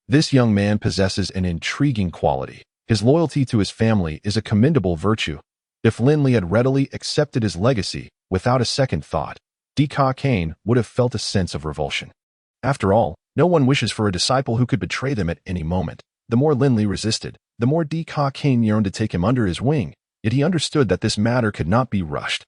This young man possesses an intriguing quality. His loyalty to his family is a commendable virtue. If Lin Li had readily accepted his legacy without a second thought, Di-Ka Kane would have felt a sense of revulsion. After all, no one wishes for a disciple who could betray them at any moment. The more Lin Li resisted, the more Di-Ka Kane yearned to take him under his wing, yet he understood that this matter could not be rushed.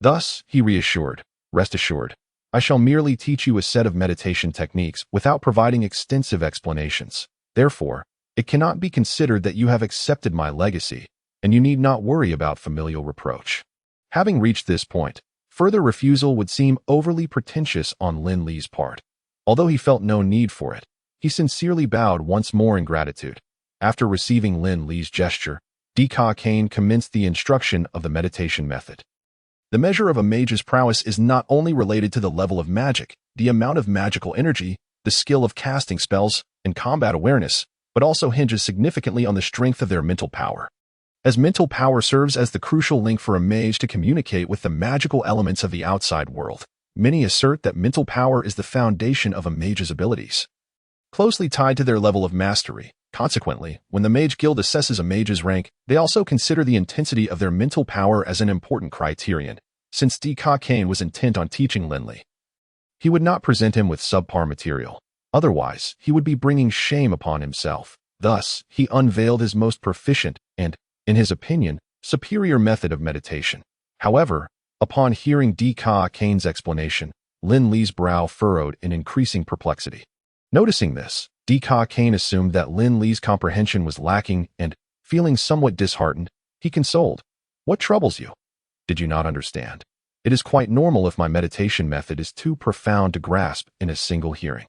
Thus, he reassured, "Rest assured, I shall merely teach you a set of meditation techniques without providing extensive explanations. Therefore, it cannot be considered that you have accepted my legacy, and you need not worry about familial reproach." Having reached this point, further refusal would seem overly pretentious on Lin Li's part. Although he felt no need for it, he sincerely bowed once more in gratitude. After receiving Lin Li's gesture, Di-Ka Kane commenced the instruction of the meditation method. The measure of a mage's prowess is not only related to the level of magic, the amount of magical energy, the skill of casting spells, and combat awareness, but also hinges significantly on the strength of their mental power. As mental power serves as the crucial link for a mage to communicate with the magical elements of the outside world, many assert that mental power is the foundation of a mage's abilities, closely tied to their level of mastery. Consequently, when the Mage Guild assesses a mage's rank, they also consider the intensity of their mental power as an important criterion. Since Di-Ka Kane was intent on teaching Lin Li, he would not present him with subpar material. Otherwise, he would be bringing shame upon himself. Thus, he unveiled his most proficient and, in his opinion, superior method of meditation. However, upon hearing Di-Ka Kane's explanation, Lin Li's brow furrowed in increasing perplexity. Noticing this, Di-Ka Kane assumed that Lin Li's comprehension was lacking and, feeling somewhat disheartened, he consoled, "What troubles you? Did you not understand? It is quite normal if my meditation method is too profound to grasp in a single hearing.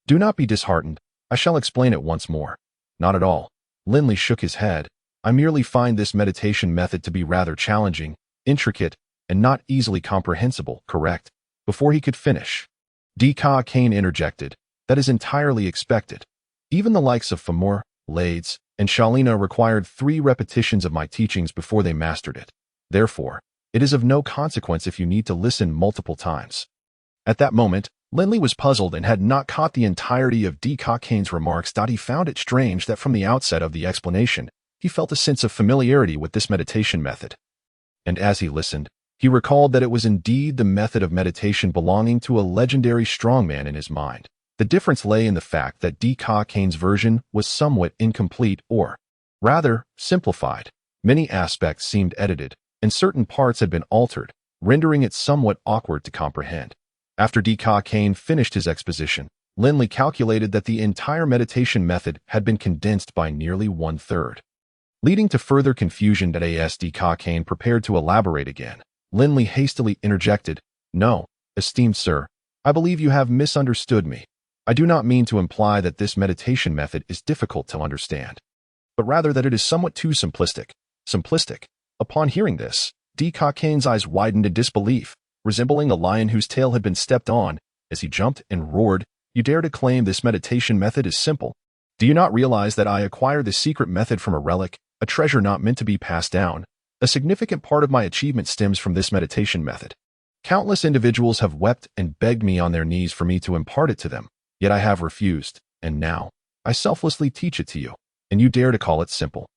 Do not be disheartened. I shall explain it once more." "Not at all." Lin Li shook his head. "I merely find this meditation method to be rather challenging, intricate, and not easily comprehensible." "Correct." Before he could finish, Di-Ka Kane interjected, "That is entirely expected. Even the likes of Famor, Lades, and Shalina required 3 repetitions of my teachings before they mastered it. Therefore, it is of no consequence if you need to listen multiple times." At that moment, Lin Li was puzzled and had not caught the entirety of Di-Ka Kane's remarks. He found it strange that from the outset of the explanation, he felt a sense of familiarity with this meditation method. And as he listened, he recalled that it was indeed the method of meditation belonging to a legendary strongman in his mind. The difference lay in the fact that Di-Ka Kane's version was somewhat incomplete or, rather, simplified. Many aspects seemed edited, and certain parts had been altered, rendering it somewhat awkward to comprehend. After Di-Ka Kane finished his exposition, Lin Li calculated that the entire meditation method had been condensed by nearly one-third, leading to further confusion. That ASD Kane prepared to elaborate again. Lin Li hastily interjected, "No, esteemed sir, I believe you have misunderstood me. I do not mean to imply that this meditation method is difficult to understand, but rather that it is somewhat too simplistic." Simplistic? Upon hearing this, Kane's eyes widened in disbelief, resembling a lion whose tail had been stepped on, as he jumped and roared, "You dare to claim this meditation method is simple? Do you not realize that I acquired this secret method from a relic, a treasure not meant to be passed down? A significant part of my achievement stems from this meditation method. Countless individuals have wept and begged me on their knees for me to impart it to them, yet I have refused, and now I selflessly teach it to you, and you dare to call it simple."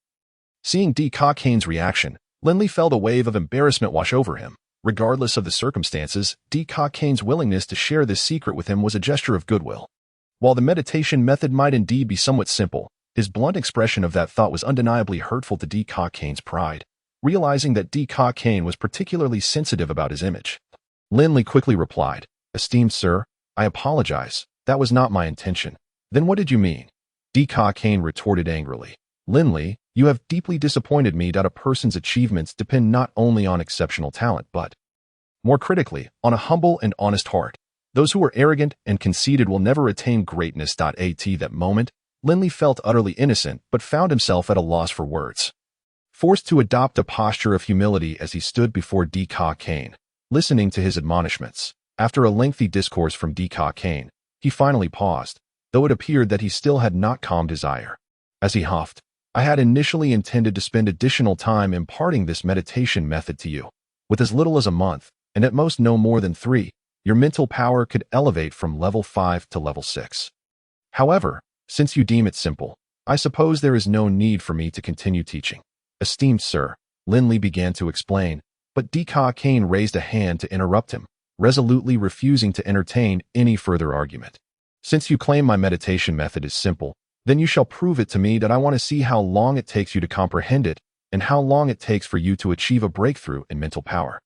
Seeing Kane's reaction, Lin Li felt a wave of embarrassment wash over him. Regardless of the circumstances, Kane's willingness to share this secret with him was a gesture of goodwill. While the meditation method might indeed be somewhat simple, his blunt expression of that thought was undeniably hurtful to Kane's pride. Realizing that Kane was particularly sensitive about his image, Lin Li quickly replied, "Esteemed sir, I apologize. That was not my intention." "Then what did you mean?" Kane retorted angrily. "Lin Li, you have deeply disappointed me that a person's achievements depend not only on exceptional talent but, more critically, on a humble and honest heart. Those who are arrogant and conceited will never attain greatness." At that moment, Lin Li felt utterly innocent but found himself at a loss for words. Forced to adopt a posture of humility as he stood before Kane, listening to his admonishments. After a lengthy discourse from Kane, he finally paused, though it appeared that he still had not calmed his ire. As he huffed, "I had initially intended to spend additional time imparting this meditation method to you. With as little as a month, and at most no more than 3, your mental power could elevate from level 5 to level 6. However, since you deem it simple, I suppose there is no need for me to continue teaching." "Esteemed sir," Lin Li began to explain, but Kane raised a hand to interrupt him, resolutely refusing to entertain any further argument. "Since you claim my meditation method is simple, then you shall prove it to me. That I want to see how long it takes you to comprehend it, and how long it takes for you to achieve a breakthrough in mental power."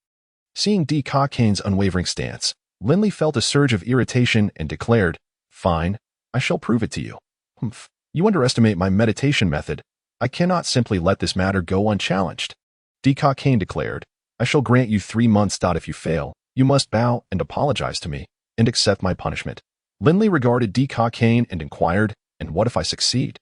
Seeing Kane's unwavering stance, Lin Li felt a surge of irritation and declared, "Fine, I shall prove it to you." "Humph, you underestimate my meditation method. I cannot simply let this matter go unchallenged." Kane declared, "I shall grant you 3 months. If you fail, you must bow and apologize to me, and accept my punishment." Lin Li regarded Kane and inquired, "And what if I succeed?"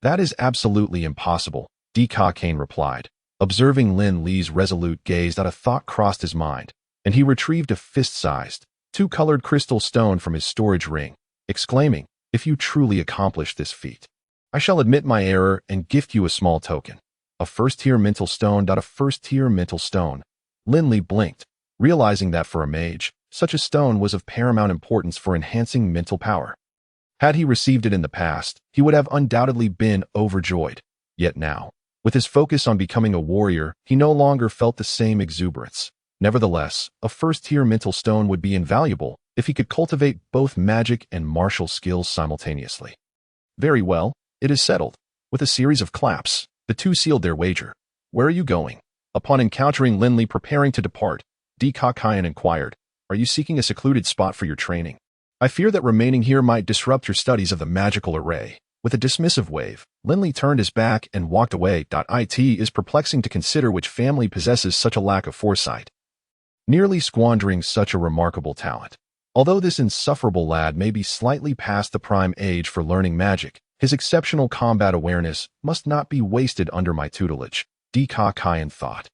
"That is absolutely impossible," Kane replied. Observing Lin Li's resolute gaze, that a thought crossed his mind, and he retrieved a fist-sized, 2-colored crystal stone from his storage ring, exclaiming, "If you truly accomplish this feat, I shall admit my error and gift you a small token. A first-tier mental stone." A first-tier mental stone. Lin Li blinked, realizing that for a mage, such a stone was of paramount importance for enhancing mental power. Had he received it in the past, he would have undoubtedly been overjoyed. Yet now, with his focus on becoming a warrior, he no longer felt the same exuberance. Nevertheless, a first-tier mental stone would be invaluable if he could cultivate both magic and martial skills simultaneously. "Very well, it is settled." With a series of claps, the two sealed their wager. "Where are you going?" Upon encountering Lin Li preparing to depart, Kane inquired, "Are you seeking a secluded spot for your training? I fear that remaining here might disrupt your studies of the magical array." With a dismissive wave, Lin Li turned his back and walked away. It is perplexing to consider which family possesses such a lack of foresight, nearly squandering such a remarkable talent. Although this insufferable lad may be slightly past the prime age for learning magic, his exceptional combat awareness must not be wasted under my tutelage, Kane thought.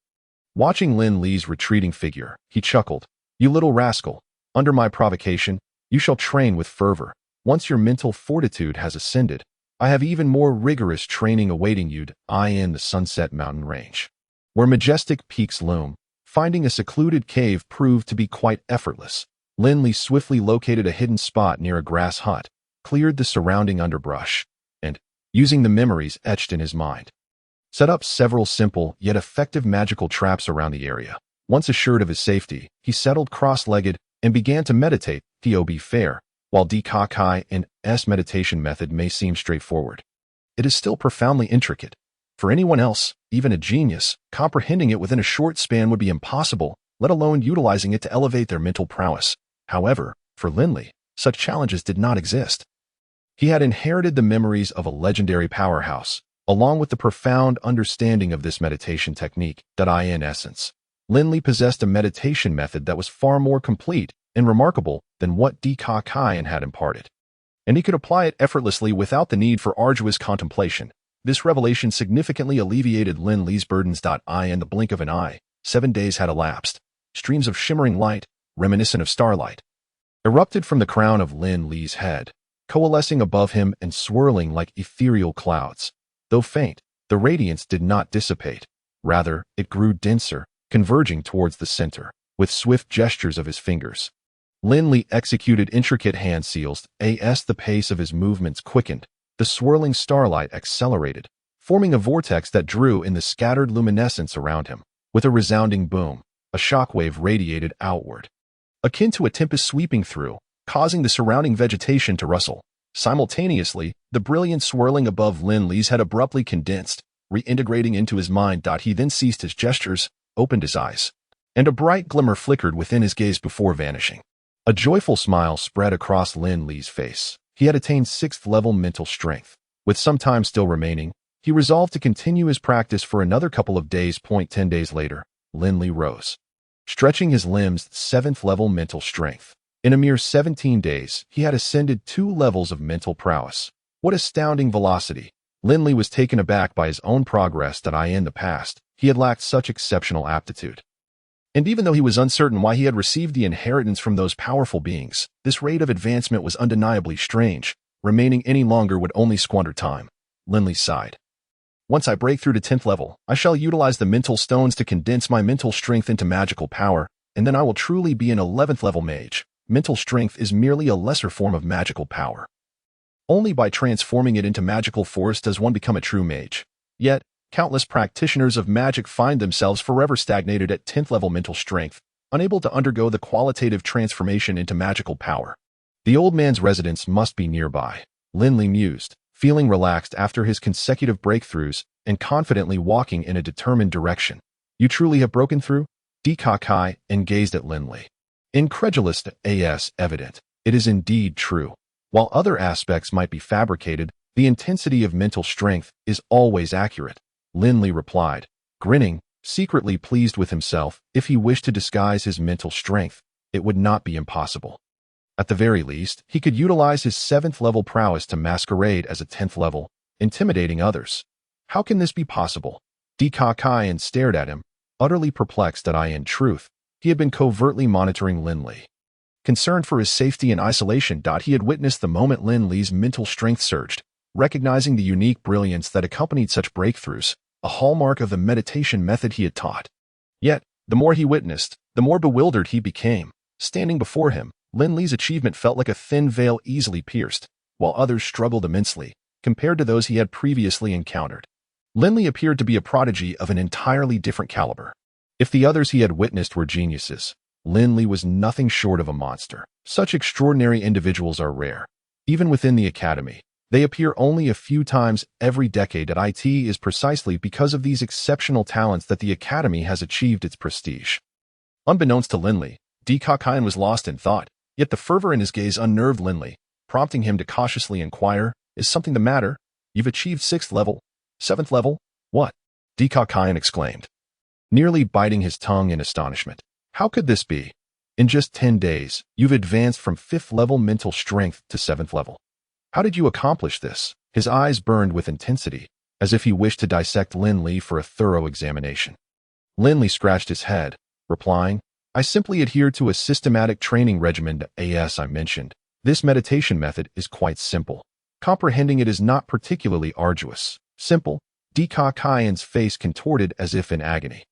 Watching Lin Li's retreating figure, he chuckled, "You little rascal, under my provocation, you shall train with fervor. Once your mental fortitude has ascended, I have even more rigorous training awaiting you." In the Sunset Mountain Range, where majestic peaks loom, finding a secluded cave proved to be quite effortless. Lin Li swiftly located a hidden spot near a grass hut, cleared the surrounding underbrush, and, using the memories etched in his mind, set up several simple yet effective magical traps around the area. Once assured of his safety, he settled cross-legged and began to meditate. To be fair, while Kane's meditation method may seem straightforward, it is still profoundly intricate. For anyone else, even a genius, comprehending it within a short span would be impossible, let alone utilizing it to elevate their mental prowess. However, for Lin Li, Such challenges did not exist. He had inherited the memories of a legendary powerhouse, along with the profound understanding of this meditation technique. In essence, Lin Li possessed a meditation method that was far more complete and remarkable than what Kaien had imparted. And he could apply it effortlessly without the need for arduous contemplation. This revelation significantly alleviated Lin Li's burdens. In the blink of an eye, 7 days had elapsed. Streams of shimmering light, reminiscent of starlight, erupted from the crown of Lin Li's head, coalescing above him and swirling like ethereal clouds. Though faint, the radiance did not dissipate. Rather, it grew denser, converging towards the center. With swift gestures of his fingers, Lin Li executed intricate hand seals. The pace of his movements quickened. The swirling starlight accelerated, forming a vortex that drew in the scattered luminescence around him. With a resounding boom, a shockwave radiated outward, akin to a tempest sweeping through, causing the surrounding vegetation to rustle. Simultaneously, the brilliance swirling above Lin Li's head abruptly condensed, reintegrating into his mind. He then ceased his gestures, opened his eyes, and a bright glimmer flickered within his gaze before vanishing. A joyful smile spread across Lin Li's face. He had attained 6th level mental strength. With some time still remaining, he resolved to continue his practice for another couple of days. 10 days later, Lin Li rose, stretching his limbs. 7th level mental strength. In a mere 17 days, he had ascended 2 levels of mental prowess. What astounding velocity! Lin Li was taken aback by his own progress. In the past, he had lacked such exceptional aptitude. And even though he was uncertain why he had received the inheritance from those powerful beings, this rate of advancement was undeniably strange. Remaining any longer would only squander time. Lin Li sighed. Once I break through to 10th level, I shall utilize the mental stones to condense my mental strength into magical power, and then I will truly be an 11th level mage. Mental strength is merely a lesser form of magical power. Only by transforming it into magical force does one become a true mage. Yet, countless practitioners of magic find themselves forever stagnated at 10th level mental strength, unable to undergo the qualitative transformation into magical power. The old man's residence must be nearby, Lin Li mused, feeling relaxed after his consecutive breakthroughs and confidently walking in a determined direction. You truly have broken through? Kai gazed at Lin Li. Incredulous. Evident. It is indeed true. While other aspects might be fabricated, the intensity of mental strength is always accurate, Lin Li replied, grinning, secretly pleased with himself. If he wished to disguise his mental strength, it would not be impossible. At the very least, he could utilize his 7th level prowess to masquerade as a 10th level, intimidating others. How can this be possible? Kaien stared at him, utterly perplexed. In truth, he had been covertly monitoring Lin Li. Concerned for his safety and isolation, he had witnessed the moment Lin Li's mental strength surged, recognizing the unique brilliance that accompanied such breakthroughs, a hallmark of the meditation method he had taught. Yet, the more he witnessed, the more bewildered he became. Standing before him, Lin Li's achievement felt like a thin veil easily pierced, while others struggled immensely, compared to those he had previously encountered. Lin Li appeared to be a prodigy of an entirely different caliber. If the others he had witnessed were geniuses, Lin Li was nothing short of a monster. Such extraordinary individuals are rare. Even within the academy, they appear only a few times every decade. It is precisely because of these exceptional talents that the academy has achieved its prestige. Unbeknownst to Lin Li, Kaien was lost in thought, yet the fervor in his gaze unnerved Lin Li, prompting him to cautiously inquire, "Is something the matter? You've achieved 6th level? 7th level? What?" Kaien exclaimed, nearly biting his tongue in astonishment. How could this be? In just 10 days, you've advanced from 5th level mental strength to 7th level. How did you accomplish this? His eyes burned with intensity, as if he wished to dissect Lin Li for a thorough examination. Lin Li scratched his head, replying, "I simply adhere to a systematic training regimen. As I mentioned, this meditation method is quite simple. Comprehending it is not particularly arduous." Simple? Kaien's face contorted as if in agony.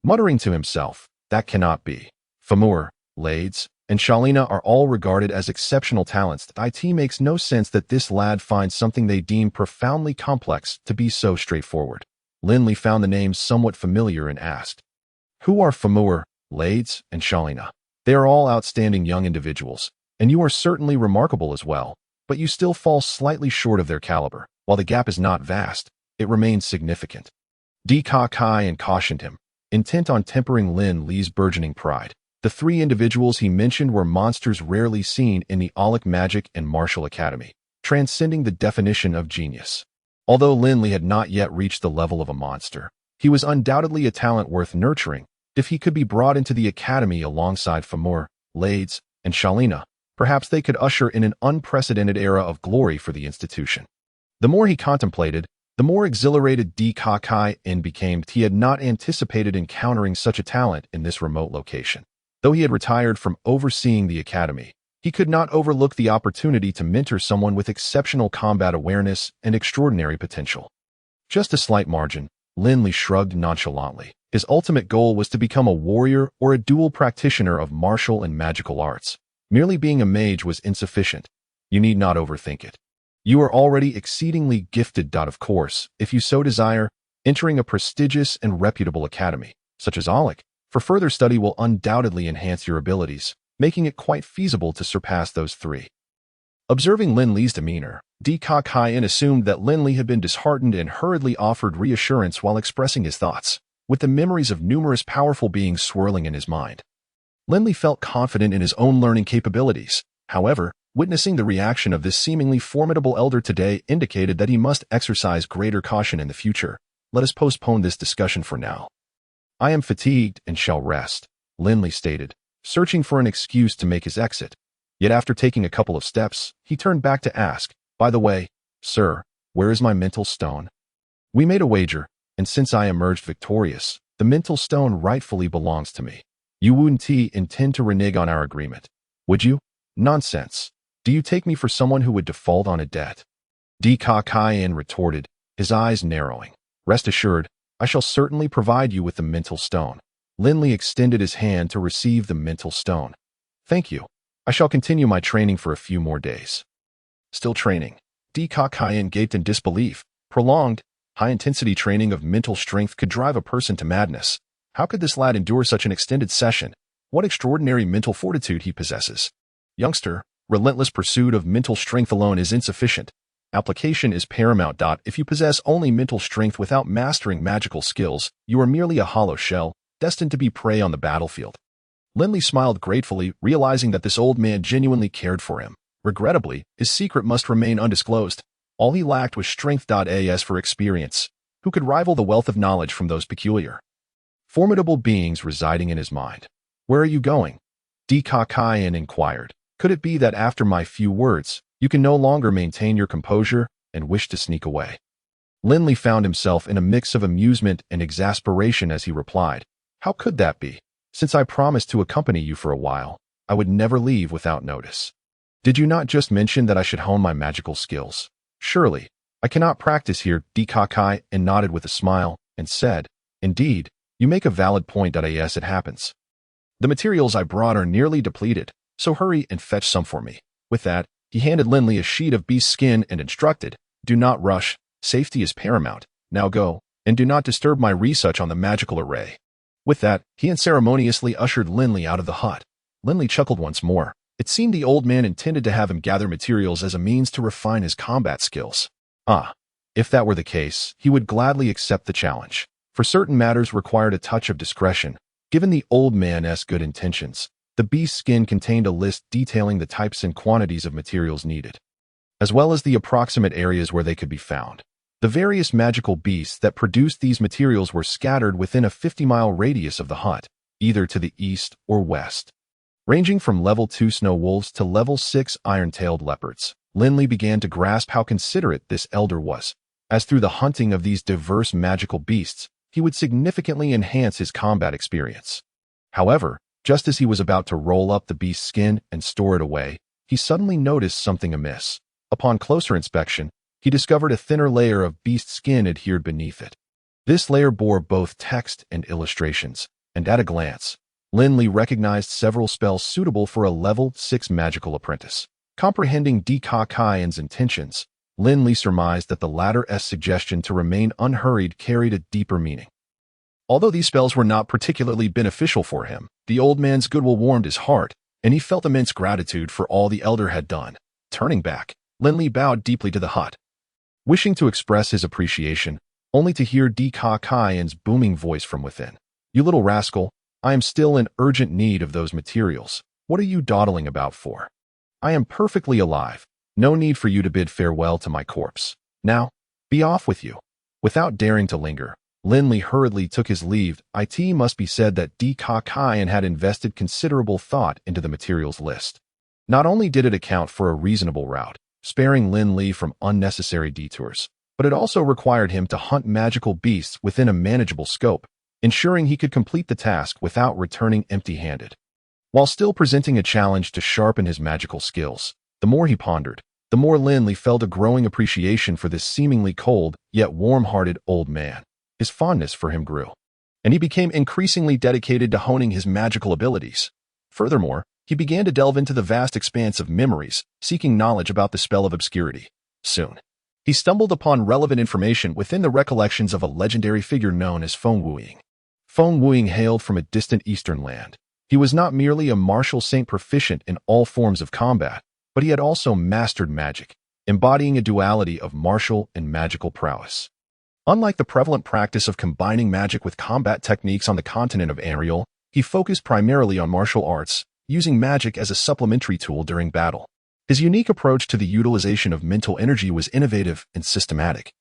Muttering to himself, "That cannot be. Famur, Lades, and Shalina are all regarded as exceptional talents. It makes no sense that this lad finds something they deem profoundly complex to be so straightforward." Lin Li found the names somewhat familiar and asked, "Who are Famur, Lades, and Shalina?" "They are all outstanding young individuals, and you are certainly remarkable as well, but you still fall slightly short of their caliber. While the gap is not vast, it remains significant." Kaien cautioned him, intent on tempering Lin Li's burgeoning pride. The three individuals he mentioned were monsters rarely seen in the Aulic Magic and Martial Academy, transcending the definition of genius. Although Lin Li had not yet reached the level of a monster, he was undoubtedly a talent worth nurturing. If he could be brought into the academy alongside Famor, Lades, and Shalina, perhaps they could usher in an unprecedented era of glory for the institution. The more he contemplated, the more exhilarated Kai became. He had not anticipated encountering such a talent in this remote location. Though he had retired from overseeing the academy, he could not overlook the opportunity to mentor someone with exceptional combat awareness and extraordinary potential. Just a slight margin, Lin Li shrugged nonchalantly. His ultimate goal was to become a warrior or a dual practitioner of martial and magical arts. Merely being a mage was insufficient. You need not overthink it. You are already exceedingly gifted. Of course, if you so desire, entering a prestigious and reputable academy, such as Aulic, for further study will undoubtedly enhance your abilities, making it quite feasible to surpass those three. Observing Lin Li's demeanor, Kai assumed that Lin Li had been disheartened and hurriedly offered reassurance while expressing his thoughts, with the memories of numerous powerful beings swirling in his mind. Lin Li felt confident in his own learning capabilities. However, witnessing the reaction of this seemingly formidable elder today indicated that he must exercise greater caution in the future. Let us postpone this discussion for now. I am fatigued and shall rest, Lin Li stated, searching for an excuse to make his exit. Yet after taking a couple of steps, he turned back to ask, by the way, sir, where is my mental stone? We made a wager, and since I emerged victorious, the mental stone rightfully belongs to me. You wouldn't intend to renege on our agreement, would you? Nonsense. Do you take me for someone who would default on a debt? Kai retorted, his eyes narrowing. Rest assured, I shall certainly provide you with the mental stone. Lin Li extended his hand to receive the mental stone. Thank you. I shall continue my training for a few more days. Still training. Kai gaped in disbelief. Prolonged, high-intensity training of mental strength could drive a person to madness. How could this lad endure such an extended session? What extraordinary mental fortitude he possesses. Youngster, relentless pursuit of mental strength alone is insufficient. Application is paramount. If you possess only mental strength without mastering magical skills, you are merely a hollow shell, destined to be prey on the battlefield. Lin Li smiled gratefully, realizing that this old man genuinely cared for him. Regrettably, his secret must remain undisclosed. All he lacked was strength. As for experience, who could rival the wealth of knowledge from those peculiar, formidable beings residing in his mind? Where are you going? Kai inquired. Could it be that after my few words, you can no longer maintain your composure and wish to sneak away? Lin Li found himself in a mix of amusement and exasperation as he replied, how could that be? Since I promised to accompany you for a while, I would never leave without notice. Did you not just mention that I should hone my magical skills? Surely, I cannot practice here. Kai nodded with a smile and said, indeed, you make a valid point. Yes, it happens. The materials I brought are nearly depleted, so hurry and fetch some for me. With that, he handed Lin Li a sheet of beast skin and instructed, do not rush, safety is paramount. Now go, and do not disturb my research on the magical array. With that, he unceremoniously ushered Lin Li out of the hut. Lin Li chuckled once more. It seemed the old man intended to have him gather materials as a means to refine his combat skills. If that were the case, he would gladly accept the challenge. For certain matters required a touch of discretion. Given the old man's good intentions, the beast skin contained a list detailing the types and quantities of materials needed, as well as the approximate areas where they could be found. The various magical beasts that produced these materials were scattered within a 50-mile radius of the hut, either to the east or west. Ranging from level 2 snow wolves to level 6 iron-tailed leopards, Lin Li began to grasp how considerate this elder was, as through the hunting of these diverse magical beasts, he would significantly enhance his combat experience. However, just as he was about to roll up the beast's skin and store it away, he suddenly noticed something amiss. Upon closer inspection, he discovered a thinner layer of beast skin adhered beneath it. This layer bore both text and illustrations, and at a glance, Lin Li recognized several spells suitable for a level 6 magical apprentice. Comprehending Kai's intentions, Lin Li surmised that the latter's suggestion to remain unhurried carried a deeper meaning. Although these spells were not particularly beneficial for him, the old man's goodwill warmed his heart, and he felt immense gratitude for all the elder had done. Turning back, Lin Li bowed deeply to the hut, wishing to express his appreciation, only to hear Kai's booming voice from within. You little rascal, I am still in urgent need of those materials. What are you dawdling about for? I am perfectly alive. No need for you to bid farewell to my corpse. Now, be off with you." Without daring to linger, Lin Li hurriedly took his leave. It must be said that Di Ka Kai had invested considerable thought into the materials list. Not only did it account for a reasonable route, sparing Lin Li from unnecessary detours, but it also required him to hunt magical beasts within a manageable scope, ensuring he could complete the task without returning empty-handed. While still presenting a challenge to sharpen his magical skills, the more he pondered, the more Lin Li felt a growing appreciation for this seemingly cold, yet warm-hearted old man. His fondness for him grew, and he became increasingly dedicated to honing his magical abilities. Furthermore, he began to delve into the vast expanse of memories, seeking knowledge about the spell of obscurity. Soon, he stumbled upon relevant information within the recollections of a legendary figure known as Feng Wuying. Feng Wuying hailed from a distant eastern land. He was not merely a martial saint proficient in all forms of combat, but he had also mastered magic, embodying a duality of martial and magical prowess. Unlike the prevalent practice of combining magic with combat techniques on the continent of Ariel, he focused primarily on martial arts, using magic as a supplementary tool during battle. His unique approach to the utilization of mental energy was innovative and systematic,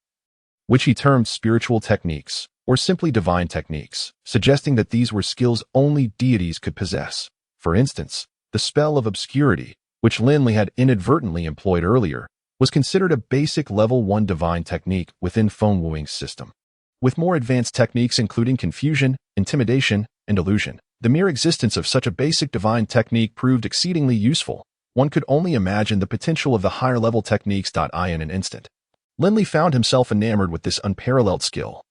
which he termed spiritual techniques, or simply divine techniques, suggesting that these were skills only deities could possess. For instance, the spell of obscurity, which Lin Li had inadvertently employed earlier, was considered a basic level 1 divine technique within Feng Wuying's system. With more advanced techniques including confusion, intimidation, and illusion, the mere existence of such a basic divine technique proved exceedingly useful. One could only imagine the potential of the higher-level techniques. In an instant, Lin Li found himself enamored with this unparalleled skill.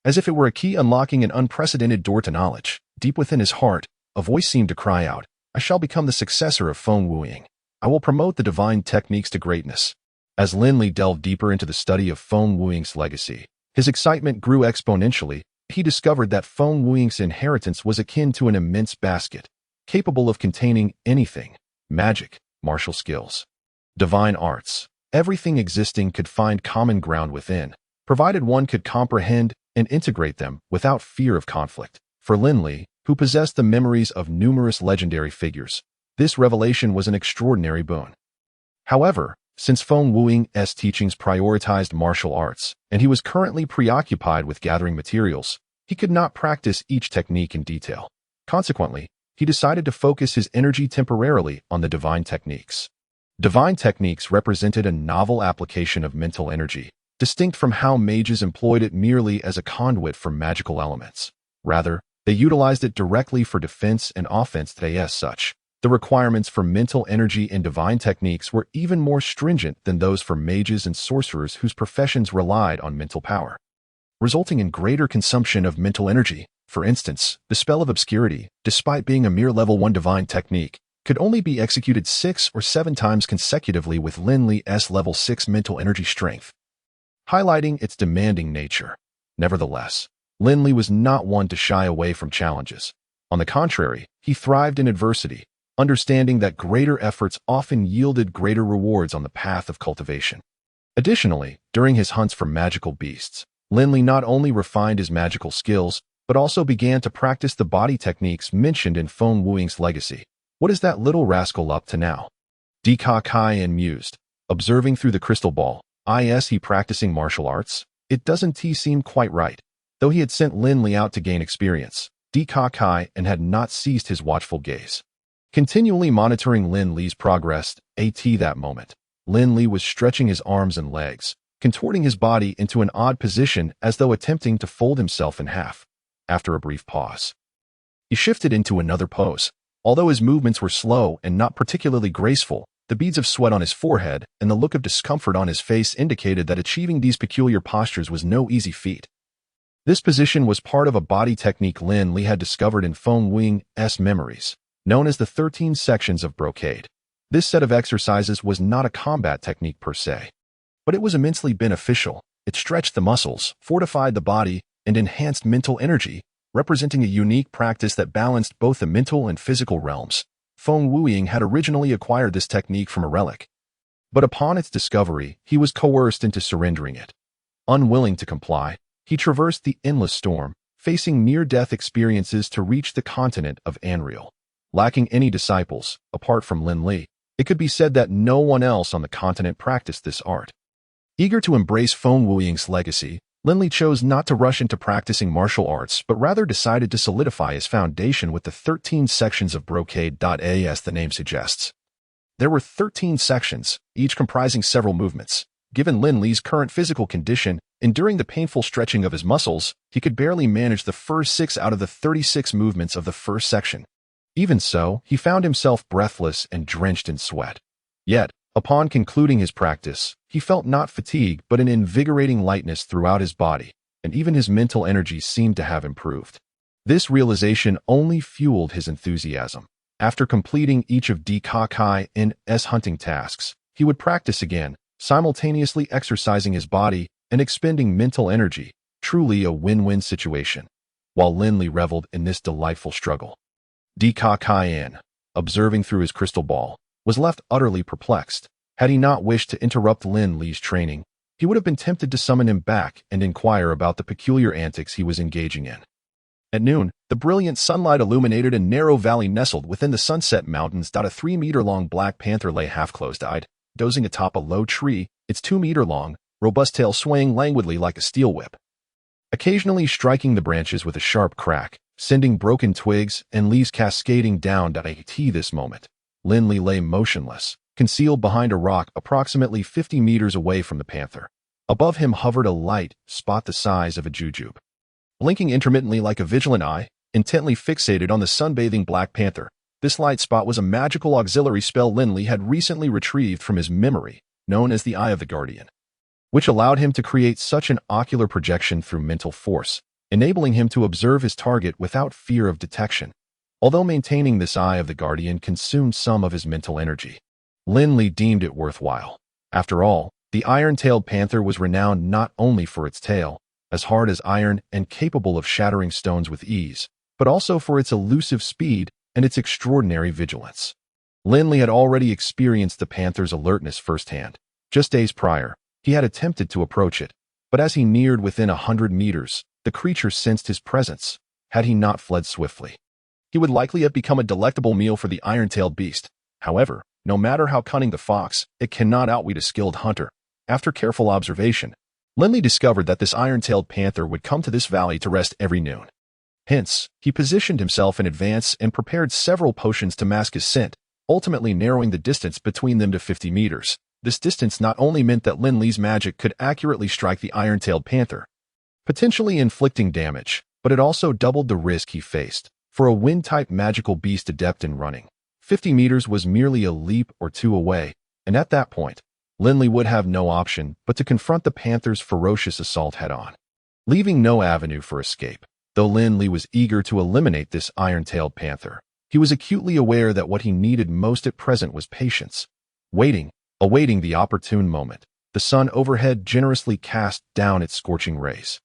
As if it were a key unlocking an unprecedented door to knowledge, deep within his heart, a voice seemed to cry out, "I shall become the successor of Feng Wuying. I will promote the divine techniques to greatness." As Lin Li delved deeper into the study of Feng Wuying's legacy, his excitement grew exponentially. He discovered that Feng Wuying's inheritance was akin to an immense basket, capable of containing anything: magic, martial skills, divine arts. Everything existing could find common ground within, provided one could comprehend and integrate them without fear of conflict. For Lin Li, who possessed the memories of numerous legendary figures, this revelation was an extraordinary boon. However, since Feng Wuying's teachings prioritized martial arts, and he was currently preoccupied with gathering materials, he could not practice each technique in detail. Consequently, he decided to focus his energy temporarily on the divine techniques. Divine techniques represented a novel application of mental energy, distinct from how mages employed it merely as a conduit for magical elements. Rather, they utilized it directly for defense and offense. As such, the requirements for mental energy in divine techniques were even more stringent than those for mages and sorcerers whose professions relied on mental power, resulting in greater consumption of mental energy. For instance, the spell of obscurity, despite being a mere level 1 divine technique, could only be executed 6 or 7 times consecutively with Lin Li's level 6 mental energy strength, highlighting its demanding nature. Nevertheless, Lin Li was not one to shy away from challenges. On the contrary, he thrived in adversity, understanding that greater efforts often yielded greater rewards on the path of cultivation. Additionally, during his hunts for magical beasts, Lin Li not only refined his magical skills, but also began to practice the body techniques mentioned in Feng Wuying's legacy. What is that little rascal up to now? Di Ka Kai mused, observing through the crystal ball. Is he practicing martial arts? It doesn't seem quite right. Though he had sent Lin Li out to gain experience, Di Ka Kai had not ceased his watchful gaze, continually monitoring Lin Li's progress. That moment, Lin Li was stretching his arms and legs, contorting his body into an odd position as though attempting to fold himself in half. After a brief pause, he shifted into another pose. Although his movements were slow and not particularly graceful, the beads of sweat on his forehead and the look of discomfort on his face indicated that achieving these peculiar postures was no easy feat. This position was part of a body technique Lin Li had discovered in Feng Wuying's memories, known as the 13 sections of brocade. This set of exercises was not a combat technique per se, but it was immensely beneficial. It stretched the muscles, fortified the body, and enhanced mental energy, representing a unique practice that balanced both the mental and physical realms. Feng Wuying had originally acquired this technique from a relic, but upon its discovery, he was coerced into surrendering it. Unwilling to comply, he traversed the endless storm, facing near-death experiences to reach the continent of Anriel. Lacking any disciples, apart from Lin Li, it could be said that no one else on the continent practiced this art. Eager to embrace Feng Wuying's legacy, Lin Li chose not to rush into practicing martial arts but rather decided to solidify his foundation with the 13 sections of brocade. As the name suggests. There were 13 sections, each comprising several movements. Given Lin Li's current physical condition, enduring the painful stretching of his muscles, he could barely manage the first 6 out of the 36 movements of the first section. Even so, he found himself breathless and drenched in sweat. Yet, upon concluding his practice, he felt not fatigue but an invigorating lightness throughout his body, and even his mental energy seemed to have improved. This realization only fueled his enthusiasm. After completing each of D Ka Kai N's hunting tasks, he would practice again, simultaneously exercising his body and expending mental energy, truly a win-win situation. While Lin Li reveled in this delightful struggle, D Ka Kai N, observing through his crystal ball, was left utterly perplexed. Had he not wished to interrupt Lin Li's training, he would have been tempted to summon him back and inquire about the peculiar antics he was engaging in. At noon, the brilliant sunlight illuminated a narrow valley nestled within the Sunset Mountains. A 3-meter-long black panther lay half closed-eyed, dozing atop a low tree, its 2-meter-long, robust tail swaying languidly like a steel whip, occasionally striking the branches with a sharp crack, sending broken twigs and leaves cascading down. At this moment, Lin Li lay motionless, concealed behind a rock approximately 50 meters away from the panther. Above him hovered a light spot the size of a jujube, blinking intermittently like a vigilant eye, intently fixated on the sunbathing black panther. This light spot was a magical auxiliary spell Lin Li had recently retrieved from his memory, known as the Eye of the Guardian, which allowed him to create such an ocular projection through mental force, enabling him to observe his target without fear of detection. Although maintaining this Eye of the Guardian consumed some of his mental energy, Lin Li deemed it worthwhile. After all, the iron-tailed panther was renowned not only for its tail, as hard as iron and capable of shattering stones with ease, but also for its elusive speed and its extraordinary vigilance. Lin Li had already experienced the panther's alertness firsthand. Just days prior, he had attempted to approach it, but as he neared within 100 meters, the creature sensed his presence. Had he not fled swiftly, he would likely have become a delectable meal for the iron-tailed beast. However, no matter how cunning the fox, it cannot outwit a skilled hunter. After careful observation, Lin Li discovered that this iron-tailed panther would come to this valley to rest every noon. Hence, he positioned himself in advance and prepared several potions to mask his scent, ultimately narrowing the distance between them to 50 meters. This distance not only meant that Lin Li's magic could accurately strike the iron-tailed panther, potentially inflicting damage, but it also doubled the risk he faced. For a wind-type magical beast adept in running, 50 meters was merely a leap or two away, and at that point, Lin Li would have no option but to confront the panther's ferocious assault head-on, leaving no avenue for escape. Though Lin Li was eager to eliminate this iron-tailed panther, he was acutely aware that what he needed most at present was patience. Awaiting the opportune moment, the sun overhead generously cast down its scorching rays.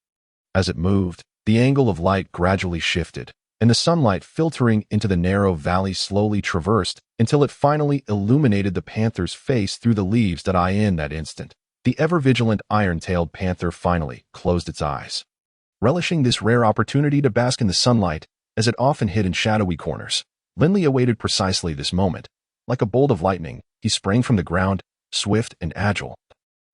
As it moved, the angle of light gradually shifted, and the sunlight filtering into the narrow valley slowly traversed until it finally illuminated the panther's face through the leaves. In that instant, the ever-vigilant iron-tailed panther finally closed its eyes, relishing this rare opportunity to bask in the sunlight, as it often hid in shadowy corners. Lin Li awaited precisely this moment. Like a bolt of lightning, he sprang from the ground, swift and agile,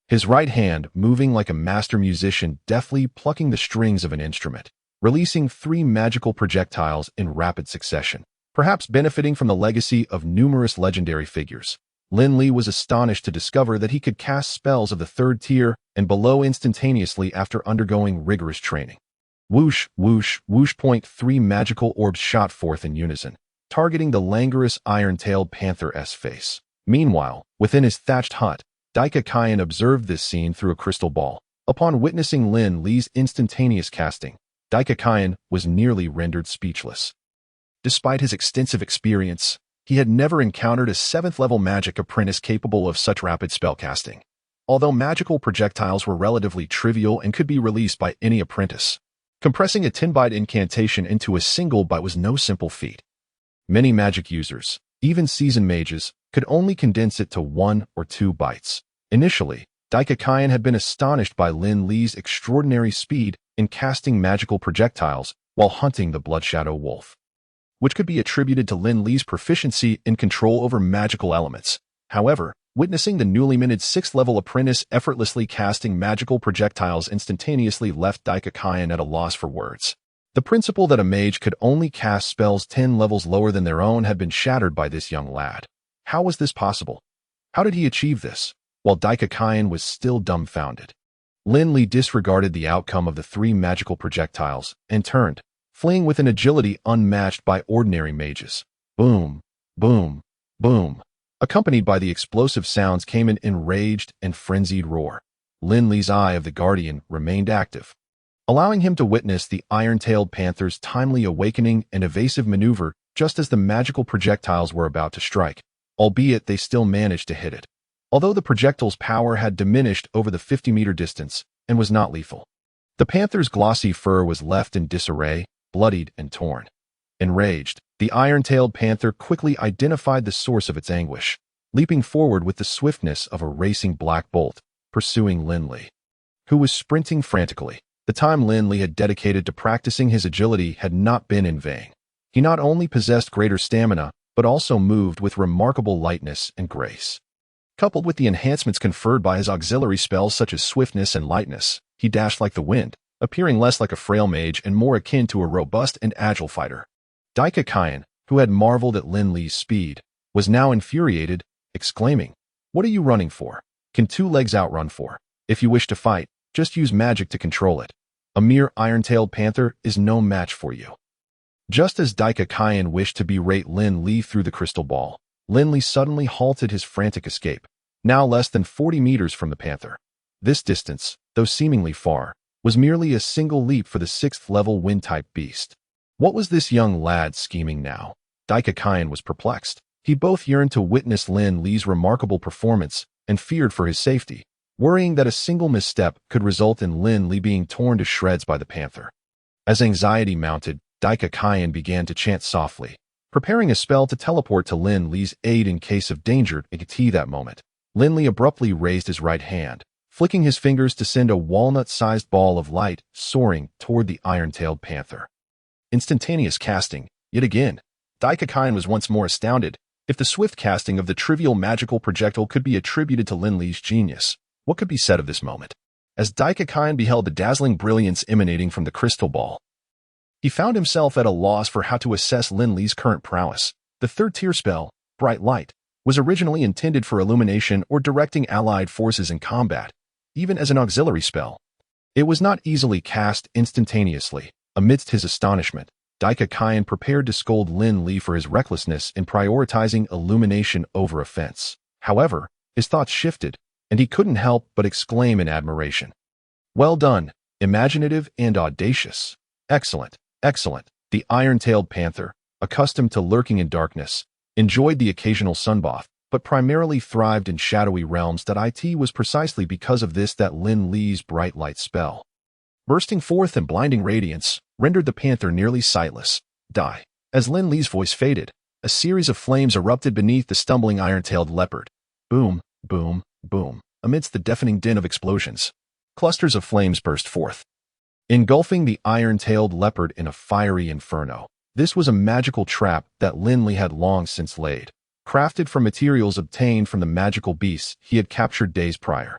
his right hand moving like a master musician deftly plucking the strings of an instrument, releasing 3 magical projectiles in rapid succession. Perhaps benefiting from the legacy of numerous legendary figures, Lin Li was astonished to discover that he could cast spells of the 3rd tier and below instantaneously after undergoing rigorous training. Whoosh, whoosh, whoosh. 3 magical orbs shot forth in unison, targeting the languorous iron-tailed panther's face. Meanwhile, within his thatched hut, Daika Kyan observed this scene through a crystal ball. Upon witnessing Lin Li's instantaneous casting, Daika Kyan was nearly rendered speechless. Despite his extensive experience, he had never encountered a 7th-level magic apprentice capable of such rapid spellcasting. Although magical projectiles were relatively trivial and could be released by any apprentice, compressing a 10-byte incantation into a single byte was no simple feat. Many magic users, even seasoned mages, could only condense it to 1 or 2 bytes. Initially, Daikakayan had been astonished by Lin Li's extraordinary speed in casting magical projectiles while hunting the Blood Shadow Wolf, which could be attributed to Lin Li's proficiency in control over magical elements. However, witnessing the newly minted 6th-level apprentice effortlessly casting magical projectiles instantaneously left Daikakayan at a loss for words. The principle that a mage could only cast spells 10 levels lower than their own had been shattered by this young lad. How was this possible? How did he achieve this? While Daikakayan was still dumbfounded, Lin Li disregarded the outcome of the 3 magical projectiles and turned, fleeing with an agility unmatched by ordinary mages. Boom, boom, boom. Accompanied by the explosive sounds came an enraged and frenzied roar. Lin Li's eye of the Guardian remained active, allowing him to witness the iron-tailed panther's timely awakening and evasive maneuver just as the magical projectiles were about to strike, albeit they still managed to hit it. Although the projectile's power had diminished over the 50-meter distance and was not lethal, the panther's glossy fur was left in disarray, bloodied and torn. Enraged, the iron-tailed panther quickly identified the source of its anguish, leaping forward with the swiftness of a racing black bolt, pursuing Lin Li, who was sprinting frantically. The time Lin Li had dedicated to practicing his agility had not been in vain. He not only possessed greater stamina, but also moved with remarkable lightness and grace. Coupled with the enhancements conferred by his auxiliary spells such as swiftness and lightness, he dashed like the wind, appearing less like a frail mage and more akin to a robust and agile fighter. Daikakayan, who had marveled at Lin Li's speed, was now infuriated, exclaiming, "What are you running for? Can 2 legs outrun 4? If you wish to fight, just use magic to control it. A mere iron-tailed panther is no match for you." Just as Daikakayan wished to berate Lin Li through the crystal ball, Lin Li suddenly halted his frantic escape, now less than 40 meters from the panther. This distance, though seemingly far, was merely a single leap for the 6th-level wind-type beast. What was this young lad scheming now? Daikakayan was perplexed. He both yearned to witness Lin Li's remarkable performance and feared for his safety, worrying that a single misstep could result in Lin Li being torn to shreds by the panther. As anxiety mounted, Daikakayan began to chant softly, preparing a spell to teleport to Lin Li's aid in case of danger. At that moment, Lin Li abruptly raised his right hand, flicking his fingers to send a walnut-sized ball of light soaring toward the iron-tailed panther. Instantaneous casting, yet again. Daikakayan was once more astounded. If the swift casting of the trivial magical projectile could be attributed to Lin Li's genius, what could be said of this moment? As Daikakayan beheld the dazzling brilliance emanating from the crystal ball, he found himself at a loss for how to assess Lin Li's current prowess. The 3rd-tier spell, Bright Light, was originally intended for illumination or directing allied forces in combat, even as an auxiliary spell. It was not easily cast instantaneously. Amidst his astonishment, Daikakayan prepared to scold Lin Li for his recklessness in prioritizing illumination over offense. However, his thoughts shifted, and he couldn't help but exclaim in admiration. "Well done, imaginative and audacious. Excellent, excellent." The iron-tailed panther, accustomed to lurking in darkness, enjoyed the occasional sunbath, but primarily thrived in shadowy realms. It was precisely because of this that Lin Li's bright light spell, bursting forth in blinding radiance, rendered the panther nearly sightless. Die. As Lin Li's voice faded, a series of flames erupted beneath the stumbling iron-tailed leopard. Boom, boom, boom. Amidst the deafening din of explosions, clusters of flames burst forth, engulfing the iron-tailed leopard in a fiery inferno. This was a magical trap that Lin Li had long since laid, crafted from materials obtained from the magical beasts he had captured days prior.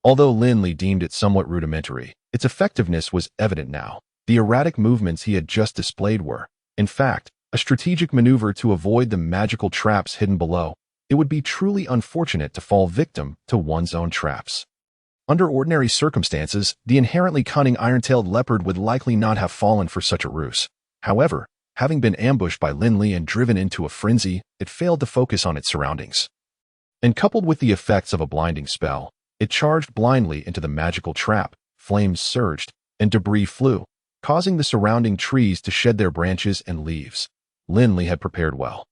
Although Lin Li deemed it somewhat rudimentary, its effectiveness was evident now. The erratic movements he had just displayed were, in fact, a strategic maneuver to avoid the magical traps hidden below. It would be truly unfortunate to fall victim to one's own traps. Under ordinary circumstances, the inherently cunning iron-tailed leopard would likely not have fallen for such a ruse. However, having been ambushed by Lin Li and driven into a frenzy, it failed to focus on its surroundings. And coupled with the effects of a blinding spell, it charged blindly into the magical trap. Flames surged, and debris flew, causing the surrounding trees to shed their branches and leaves. Lin Li had prepared well.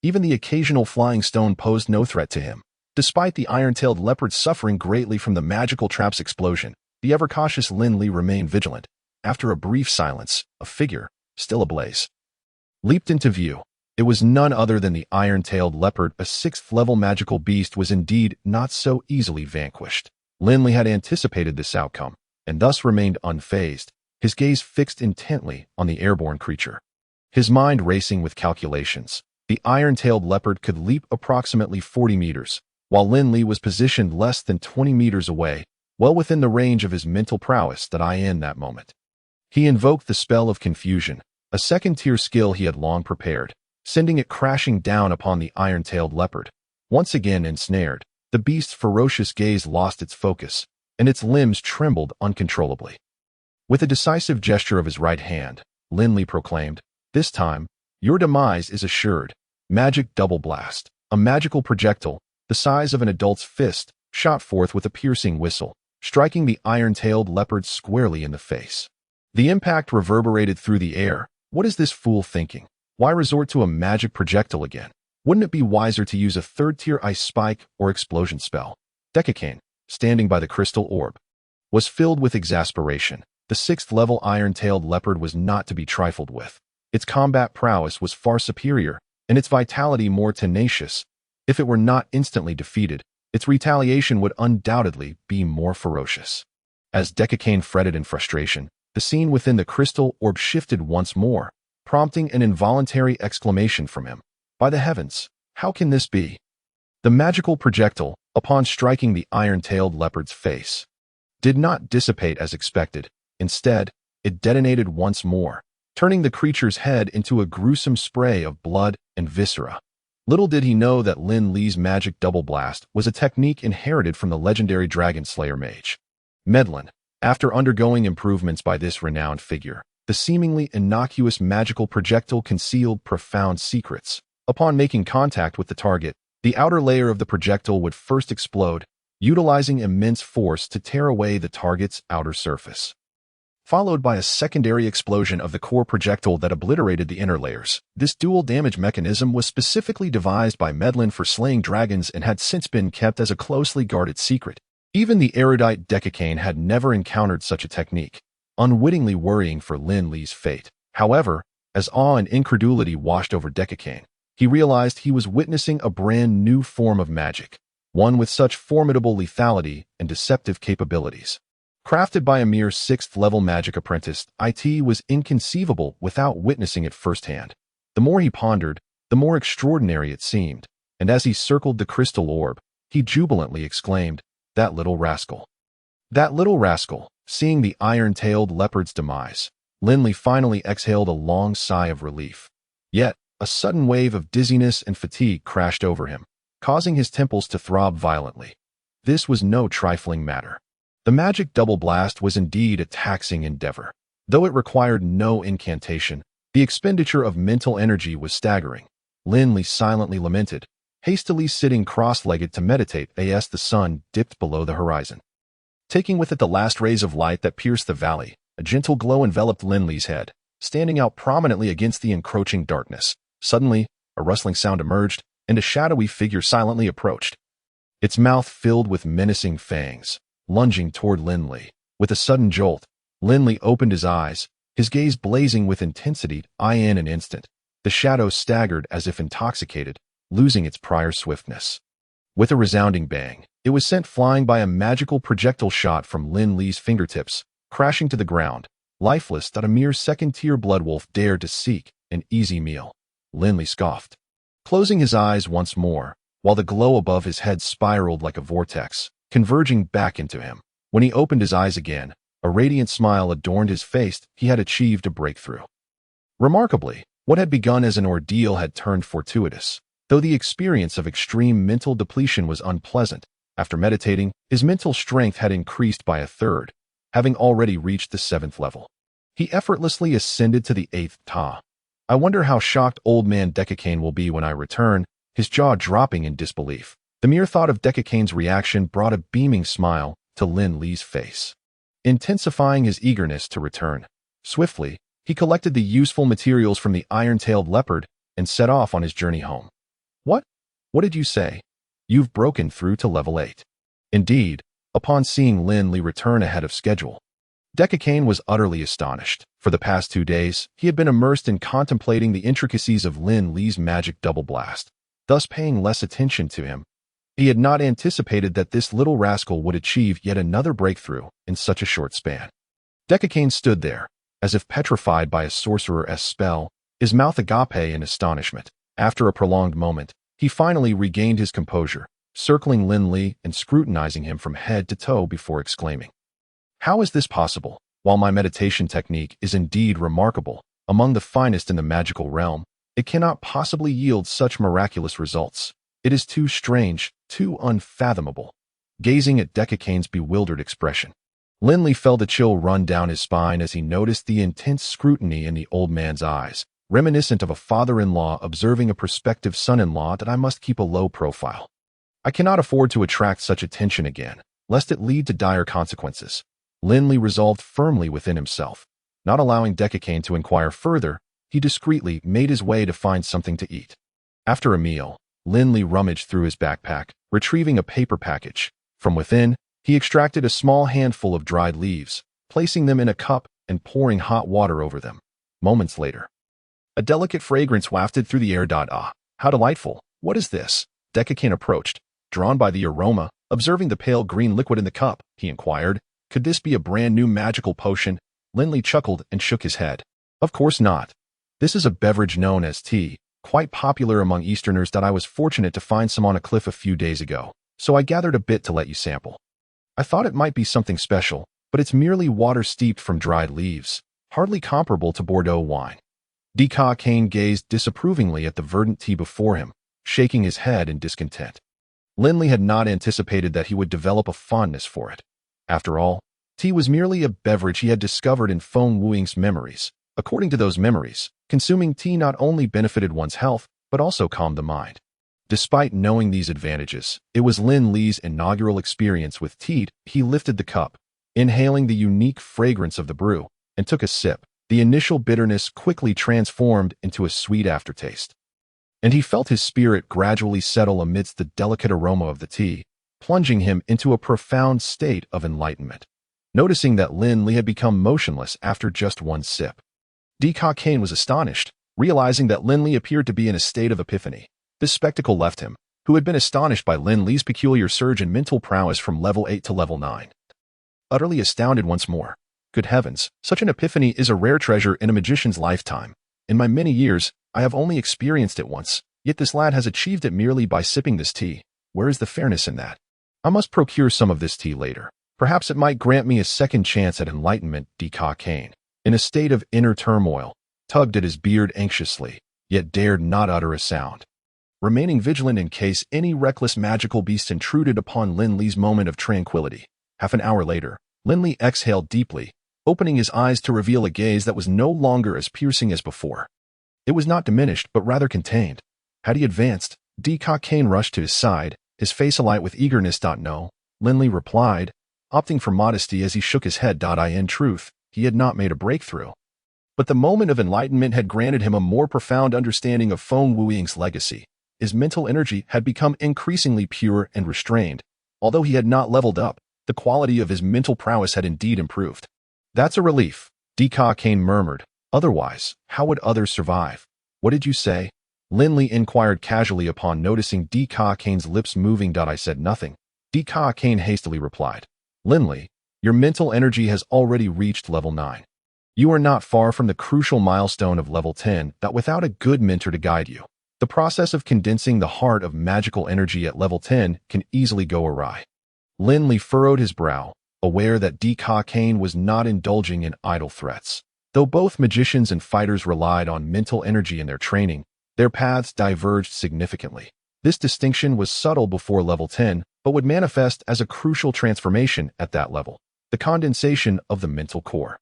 Even the occasional flying stone posed no threat to him. Despite the iron-tailed leopard suffering greatly from the magical trap's explosion, the ever-cautious Lin Li remained vigilant. After a brief silence, a figure, still ablaze, leaped into view. It was none other than the iron-tailed leopard. A 6th-level magical beast was indeed not so easily vanquished. Lin Li had anticipated this outcome, and thus remained unfazed, his gaze fixed intently on the airborne creature. His mind racing with calculations. The iron-tailed leopard could leap approximately 40 meters, while Lin Li was positioned less than 20 meters away, well within the range of his mental prowess in that moment. He invoked the spell of confusion, a second-tier skill he had long prepared, sending it crashing down upon the iron-tailed leopard. Once again ensnared, the beast's ferocious gaze lost its focus, and its limbs trembled uncontrollably. With a decisive gesture of his right hand, Lin Li proclaimed, "This time, your demise is assured." Magic double blast, a magical projectile, the size of an adult's fist, shot forth with a piercing whistle, striking the iron-tailed leopard squarely in the face. The impact reverberated through the air. What is this fool thinking? Why resort to a magic projectile again? Wouldn't it be wiser to use a third-tier ice spike or explosion spell? Dekakane, standing by the crystal orb, was filled with exasperation. The sixth-level iron-tailed leopard was not to be trifled with. Its combat prowess was far superior, and its vitality more tenacious. If it were not instantly defeated, its retaliation would undoubtedly be more ferocious. As Dekakane fretted in frustration, the scene within the crystal orb shifted once more, prompting an involuntary exclamation from him. By the heavens, how can this be? The magical projectile, upon striking the iron-tailed leopard's face, did not dissipate as expected. Instead, it detonated once more, turning the creature's head into a gruesome spray of blood and viscera. Little did he know that Lin Li's magic double blast was a technique inherited from the legendary dragon slayer mage Medlin. After undergoing improvements by this renowned figure, the seemingly innocuous magical projectile concealed profound secrets. Upon making contact with the target, the outer layer of the projectile would first explode, utilizing immense force to tear away the target's outer surface, followed by a secondary explosion of the core projectile that obliterated the inner layers. This dual damage mechanism was specifically devised by Medlin for slaying dragons and had since been kept as a closely guarded secret. Even the erudite Dekakane had never encountered such a technique, unwittingly worrying for Lin Li's fate. However, as awe and incredulity washed over Dekakane, he realized he was witnessing a brand new form of magic, one with such formidable lethality and deceptive capabilities. Crafted by a mere sixth-level magic apprentice, it was inconceivable without witnessing it firsthand. The more he pondered, the more extraordinary it seemed, and as he circled the crystal orb, he jubilantly exclaimed, "That little rascal! That little rascal!" Seeing the iron-tailed leopard's demise, Lin Li finally exhaled a long sigh of relief. Yet, a sudden wave of dizziness and fatigue crashed over him, causing his temples to throb violently. This was no trifling matter. The magic double blast was indeed a taxing endeavor. Though it required no incantation, the expenditure of mental energy was staggering. Lin Li silently lamented, hastily sitting cross-legged to meditate as the sun dipped below the horizon. Taking with it the last rays of light that pierced the valley, a gentle glow enveloped Lin Li's head, standing out prominently against the encroaching darkness. Suddenly, a rustling sound emerged, and a shadowy figure silently approached, its mouth filled with menacing fangs, lunging toward Lin Li. With a sudden jolt, Lin Li opened his eyes, his gaze blazing with intensity. In an instant, the shadow staggered as if intoxicated, losing its prior swiftness. With a resounding bang, it was sent flying by a magical projectile shot from Lin Li's fingertips, crashing to the ground, lifeless that a mere second-tier bloodwolf dared to seek an easy meal. Lin Li scoffed, closing his eyes once more, while the glow above his head spiraled like a vortex, converging back into him. When he opened his eyes again, a radiant smile adorned his face. He had achieved a breakthrough. Remarkably, what had begun as an ordeal had turned fortuitous. Though the experience of extreme mental depletion was unpleasant, after meditating, his mental strength had increased by a third, having already reached the 7th level. He effortlessly ascended to the 8th ta. I wonder how shocked old man Dekakane will be when I return, his jaw dropping in disbelief. The mere thought of Dekakane's reaction brought a beaming smile to Lin Li's face, intensifying his eagerness to return. Swiftly, he collected the useful materials from the iron-tailed leopard and set off on his journey home. What? What did you say? You've broken through to level 8. Indeed, upon seeing Lin Li return ahead of schedule, Dekakane was utterly astonished. For the past 2 days, he had been immersed in contemplating the intricacies of Lin Li's magic double blast, thus paying less attention to him. He had not anticipated that this little rascal would achieve yet another breakthrough in such a short span. Decacane stood there, as if petrified by a sorcerer's spell, his mouth agape in astonishment. After a prolonged moment, he finally regained his composure, circling Lin Li and scrutinizing him from head to toe before exclaiming, "How is this possible? While my meditation technique is indeed remarkable, among the finest in the magical realm, it cannot possibly yield such miraculous results. It is too strange, too unfathomable." Gazing at Decacane's bewildered expression, Lin Li felt a chill run down his spine as he noticed the intense scrutiny in the old man's eyes, reminiscent of a father-in-law observing a prospective son-in-law. "That I must keep a low profile. I cannot afford to attract such attention again, lest it lead to dire consequences," Lin Li resolved firmly within himself. Not allowing Decacane to inquire further, he discreetly made his way to find something to eat. After a meal, Lin Li rummaged through his backpack, retrieving a paper package. From within, he extracted a small handful of dried leaves, placing them in a cup and pouring hot water over them. Moments later, a delicate fragrance wafted through the air. "Ah, how delightful! What is this?" Decacane approached, drawn by the aroma. Observing the pale green liquid in the cup, he inquired, "Could this be a brand new magical potion?" Lin Li chuckled and shook his head. "Of course not. This is a beverage known as tea, quite popular among Easterners. That I was fortunate to find some on a cliff a few days ago, so I gathered a bit to let you sample. I thought it might be something special, but it's merely water steeped from dried leaves, hardly comparable to Bordeaux wine." Decacane gazed disapprovingly at the verdant tea before him, shaking his head in discontent. Lin Li had not anticipated that he would develop a fondness for it. After all, tea was merely a beverage he had discovered in Feng Wuing's memories. According to those memories, consuming tea not only benefited one's health, but also calmed the mind. Despite knowing these advantages, it was Lin Li's inaugural experience with tea. He lifted the cup, inhaling the unique fragrance of the brew, and took a sip. The initial bitterness quickly transformed into a sweet aftertaste, and he felt his spirit gradually settle amidst the delicate aroma of the tea, plunging him into a profound state of enlightenment. Noticing that Lin Li had become motionless after just one sip, Decacane was astonished, realizing that Lin Li appeared to be in a state of epiphany. This spectacle left him, who had been astonished by Lin Li's peculiar surge in mental prowess from level 8 to level 9. Utterly astounded once more. Good heavens, such an epiphany is a rare treasure in a magician's lifetime. In my many years, I have only experienced it once, yet this lad has achieved it merely by sipping this tea. Where is the fairness in that? I must procure some of this tea later. Perhaps it might grant me a second chance at enlightenment. Decacane, in a state of inner turmoil, tugged at his beard anxiously, yet dared not utter a sound, remaining vigilant in case any reckless magical beast intruded upon Lin Li's moment of tranquility. Half an hour later, Lin Li exhaled deeply, opening his eyes to reveal a gaze that was no longer as piercing as before. It was not diminished, but rather contained. Had he advanced, Decacane rushed to his side, his face alight with eagerness. "No," Lin Li replied, opting for modesty as he shook his head. In truth, he had not made a breakthrough, but the moment of enlightenment had granted him a more profound understanding of Feng Wuing's legacy. His mental energy had become increasingly pure and restrained. Although he had not leveled up, the quality of his mental prowess had indeed improved. "That's a relief," Decacane murmured. "Otherwise, how would others survive?" "What did you say?" Lin Li inquired casually upon noticing Decacane's lips moving. "I said nothing," Decacane hastily replied. "Lin Li, your mental energy has already reached level 9. You are not far from the crucial milestone of level 10. Without a good mentor to guide you, the process of condensing the heart of magical energy at level 10 can easily go awry." Lin Li furrowed his brow, aware that Decacane was not indulging in idle threats. Though both magicians and fighters relied on mental energy in their training, their paths diverged significantly. This distinction was subtle before level 10, but would manifest as a crucial transformation at that level: the condensation of the mental core.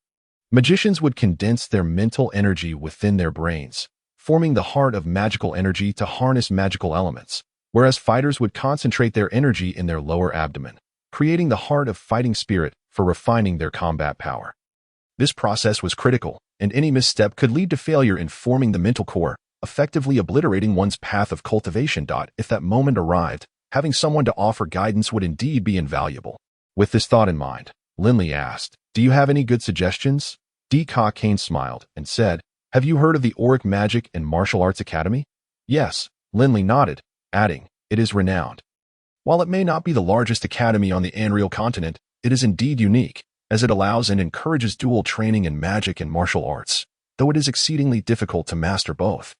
Magicians would condense their mental energy within their brains, forming the heart of magical energy to harness magical elements, whereas fighters would concentrate their energy in their lower abdomen, creating the heart of fighting spirit for refining their combat power. This process was critical, and any misstep could lead to failure in forming the mental core, effectively obliterating one's path of cultivation. If that moment arrived, having someone to offer guidance would indeed be invaluable. With this thought in mind, Lin Li asked, "Do you have any good suggestions?" Decacane smiled and said, "Have you heard of the Auric Magic and Martial Arts Academy?" "Yes," Lin Li nodded, adding, "It is renowned." While it may not be the largest academy on the Anreal continent, it is indeed unique, as it allows and encourages dual training in magic and martial arts, though it is exceedingly difficult to master both.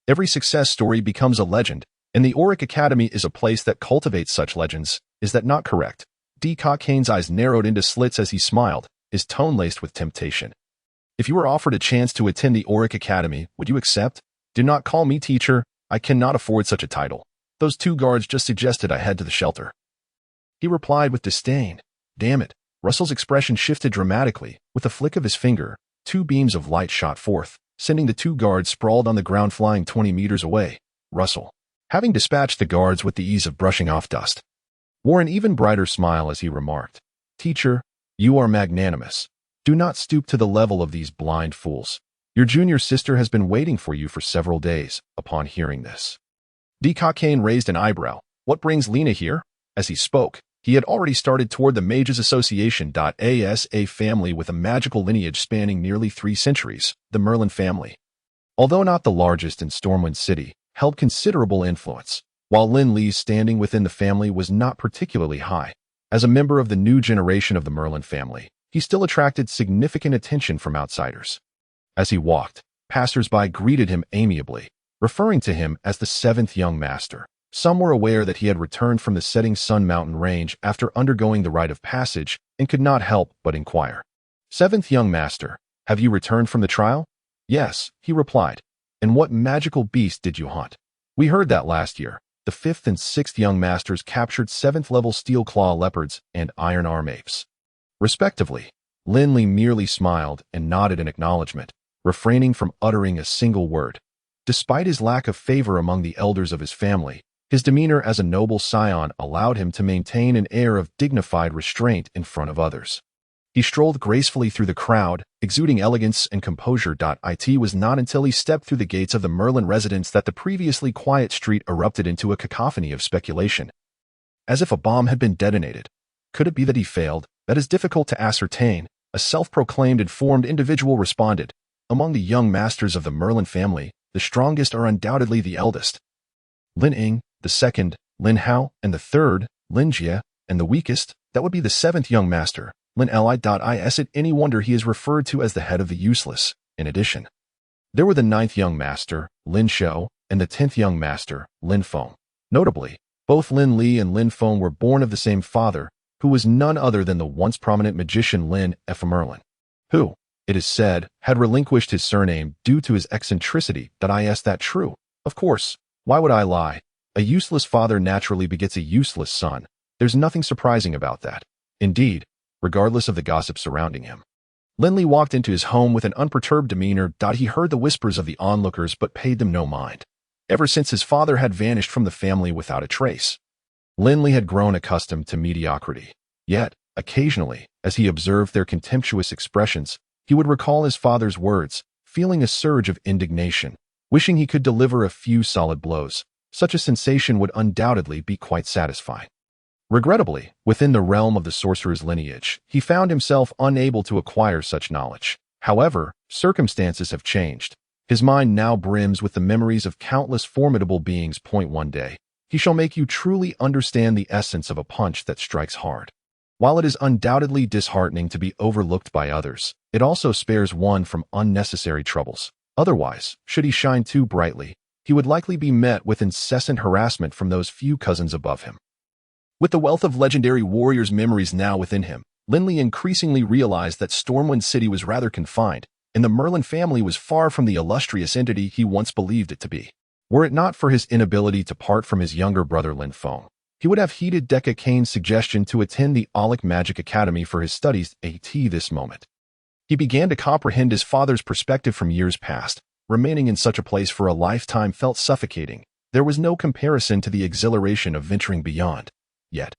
Every success story becomes a legend, and the Auric Academy is a place that cultivates such legends. Is that not correct? D. Cockaine's eyes narrowed into slits as he smiled, his tone laced with temptation. If you were offered a chance to attend the Auric Academy, would you accept? Do not call me teacher. I cannot afford such a title. Those two guards just suggested I head to the shelter. He replied with disdain. Damn it. Russell's expression shifted dramatically. With a flick of his finger, two beams of light shot forth, sending the two guards sprawled on the ground flying 20 meters away. Russell, having dispatched the guards with the ease of brushing off dust, wore an even brighter smile as he remarked, Teacher, you are magnanimous. Do not stoop to the level of these blind fools. Your junior sister has been waiting for you for several days. Upon hearing this, D. Cockane raised an eyebrow. What brings Lina here? As he spoke, he had already started toward the Mages Association. As a family with a magical lineage spanning nearly 3 centuries, the Merlin family, although not the largest in Stormwind City, held considerable influence, while Lin Li's standing within the family was not particularly high. As a member of the new generation of the Merlin family, he still attracted significant attention from outsiders. As he walked, passers-by greeted him amiably, referring to him as the 7th young master. Some were aware that he had returned from the Setting Sun Mountain range after undergoing the rite of passage and could not help but inquire. 7th young master, have you returned from the trial? Yes, he replied. And what magical beast did you hunt? We heard that last year, the 5th and 6th young masters captured 7th-level steel claw leopards and iron arm apes, respectively. Lin Li merely smiled and nodded in acknowledgement, refraining from uttering a single word. Despite his lack of favor among the elders of his family, his demeanor as a noble scion allowed him to maintain an air of dignified restraint in front of others. He strolled gracefully through the crowd, exuding elegance and composure. It was not until he stepped through the gates of the Merlin residence that the previously quiet street erupted into a cacophony of speculation, as if a bomb had been detonated. Could it be that he failed? That is difficult to ascertain, a self-proclaimed informed individual responded. Among the young masters of the Merlin family, the strongest are undoubtedly the eldest, Lin Ying, the 2nd, Lin Hao, and the 3rd, Lin Jie, and the weakest, that would be the 7th young master, Lin Li. Is it any wonder he is referred to as the head of the useless? In addition, there were the 9th young master, Lin Shou, and the 10th young master, Lin Feng. Notably, both Lin Li and Lin Feng were born of the same father, who was none other than the once prominent magician Lin F. Merlin, who, it is said, had relinquished his surname due to his eccentricity. Is that true? Of course. Why would I lie? A useless father naturally begets a useless son. There's nothing surprising about that. Indeed, regardless of the gossip surrounding him, Lin Li walked into his home with an unperturbed demeanor. He heard the whispers of the onlookers but paid them no mind. Ever since his father had vanished from the family without a trace, Lin Li had grown accustomed to mediocrity. Yet, occasionally, as he observed their contemptuous expressions, he would recall his father's words, feeling a surge of indignation, wishing he could deliver a few solid blows. Such a sensation would undoubtedly be quite satisfying. Regrettably, within the realm of the sorcerer's lineage, he found himself unable to acquire such knowledge. However, circumstances have changed. His mind now brims with the memories of countless formidable beings. One day, he shall make you truly understand the essence of a punch that strikes hard. While it is undoubtedly disheartening to be overlooked by others, it also spares one from unnecessary troubles. Otherwise, should he shine too brightly, he would likely be met with incessant harassment from those few cousins above him. With the wealth of legendary warriors' memories now within him, Lin Li increasingly realized that Stormwind City was rather confined, and the Merlin family was far from the illustrious entity he once believed it to be. Were it not for his inability to part from his younger brother Lin Feng, he would have heeded Deca Kane's suggestion to attend the Auric Magic Academy for his studies. This moment, he began to comprehend his father's perspective from years past. Remaining in such a place for a lifetime felt suffocating. There was no comparison to the exhilaration of venturing beyond. Yet,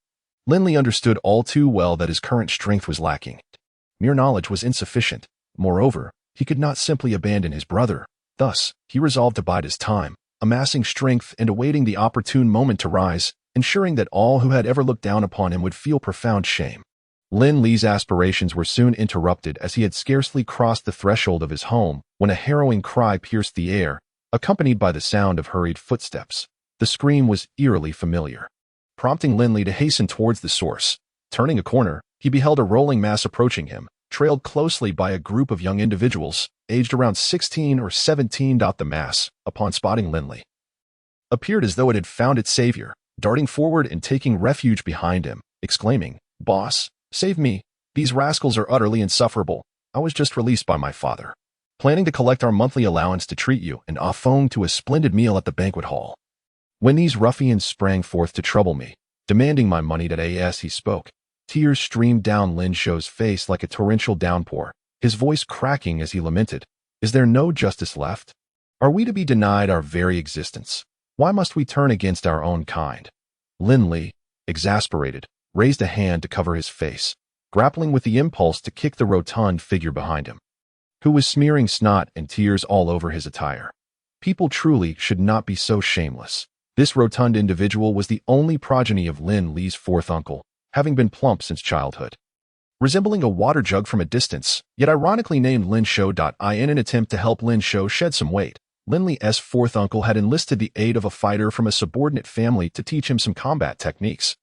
Lin Li understood all too well that his current strength was lacking. Mere knowledge was insufficient. Moreover, he could not simply abandon his brother. Thus, he resolved to bide his time, amassing strength and awaiting the opportune moment to rise, ensuring that all who had ever looked down upon him would feel profound shame. Lin Li's aspirations were soon interrupted as he had scarcely crossed the threshold of his home when a harrowing cry pierced the air, accompanied by the sound of hurried footsteps. The scream was eerily familiar. prompting Lin Li to hasten towards the source. Turning a corner, he beheld a rolling mass approaching him, trailed closely by a group of young individuals, aged around 16 or 17. The mass, upon spotting Lin Li, appeared as though it had found its savior, darting forward and taking refuge behind him, exclaiming, "Boss, save me. These rascals are utterly insufferable. I was just released by my father, planning to collect our monthly allowance to treat you and offong to a splendid meal at the banquet hall. When these ruffians sprang forth to trouble me, demanding my money as he spoke, tears streamed down Lin Shou's face like a torrential downpour, his voice cracking as he lamented, "Is there no justice left? Are we to be denied our very existence? Why must we turn against our own kind?" Lin Li, exasperated, raised a hand to cover his face, grappling with the impulse to kick the rotund figure behind him, who was smearing snot and tears all over his attire. People truly should not be so shameless. This rotund individual was the only progeny of Lin Li's fourth uncle, having been plump since childhood. Resembling a water jug from a distance, yet ironically named Lin Shou. In an attempt to help Lin Shou shed some weight, Lin Li's fourth uncle had enlisted the aid of a fighter from a subordinate family to teach him some combat techniques,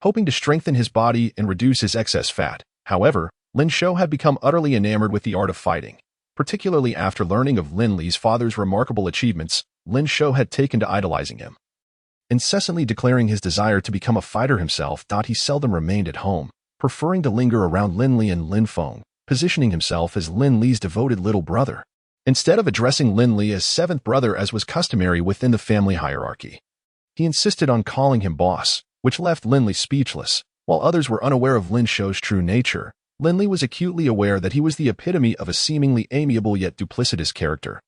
hoping to strengthen his body and reduce his excess fat. However, Lin Shou had become utterly enamored with the art of fighting. Particularly after learning of Lin Li's father's remarkable achievements, Lin Shou had taken to idolizing him, incessantly declaring his desire to become a fighter himself. He seldom remained at home, preferring to linger around Lin Li and Lin Feng, positioning himself as Lin Li's devoted little brother, instead of addressing Lin Li as seventh brother as was customary within the family hierarchy. He insisted on calling him boss, which left Lin Li speechless. While others were unaware of Lin Shou's true nature, Lin Li was acutely aware that he was the epitome of a seemingly amiable yet duplicitous character,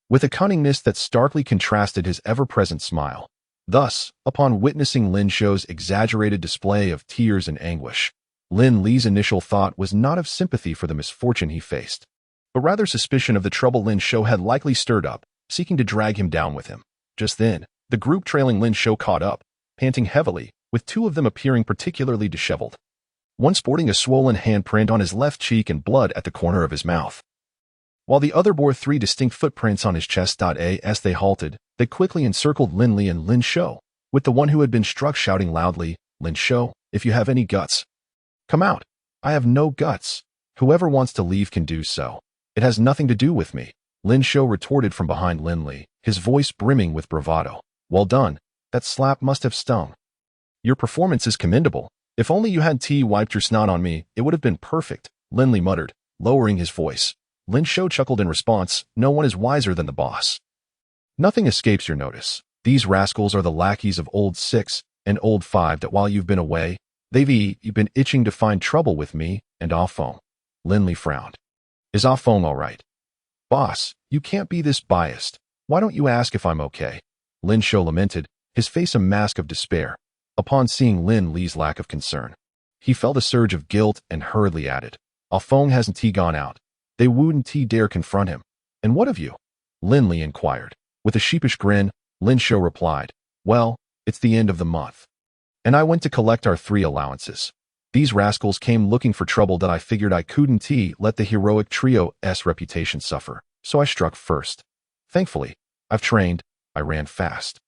with a cunningness that starkly contrasted his ever-present smile. Thus, upon witnessing Lin Shou's exaggerated display of tears and anguish, Lin Li's initial thought was not of sympathy for the misfortune he faced, but rather suspicion of the trouble Lin Shou had likely stirred up, seeking to drag him down with him. Just then, the group trailing Lin Shou caught up, panting heavily, with two of them appearing particularly disheveled, one sporting a swollen handprint on his left cheek and blood at the corner of his mouth, while the other bore 3 distinct footprints on his chest. As they halted, they quickly encircled Lin Li and Lin Shou, with the one who had been struck shouting loudly, "Lin Shou, if you have any guts, come out." "I have no guts. Whoever wants to leave can do so. It has nothing to do with me," Lin Shou retorted from behind Lin Li, his voice brimming with bravado. "Well done. That slap must have stung. Your performance is commendable. If only you had wiped your snot on me, it would have been perfect," Lin Li muttered, lowering his voice. Lin Shou chuckled in response, "No one is wiser than the boss. Nothing escapes your notice. These rascals are the lackeys of old 6 and old 5 that while you've been away, you've been itching to find trouble with me and Ah Feng." Lin Li frowned. "Is Ah Feng all right?" "Boss, you can't be this biased. Why don't you ask if I'm okay?" Lin Shou lamented, his face a mask of despair. Upon seeing Lin Li's lack of concern, he felt a surge of guilt and hurriedly added, "Ah Feng hasn't gone out. They wouldn't dare confront him." "And what of you?" Lin Li inquired. With a sheepish grin, Lin Shou replied, "Well, it's the end of the month, and I went to collect our 3 allowances. These rascals came looking for trouble that I figured I couldn't let the heroic trio's reputation suffer, so I struck first. Thankfully, I've trained, I ran fast.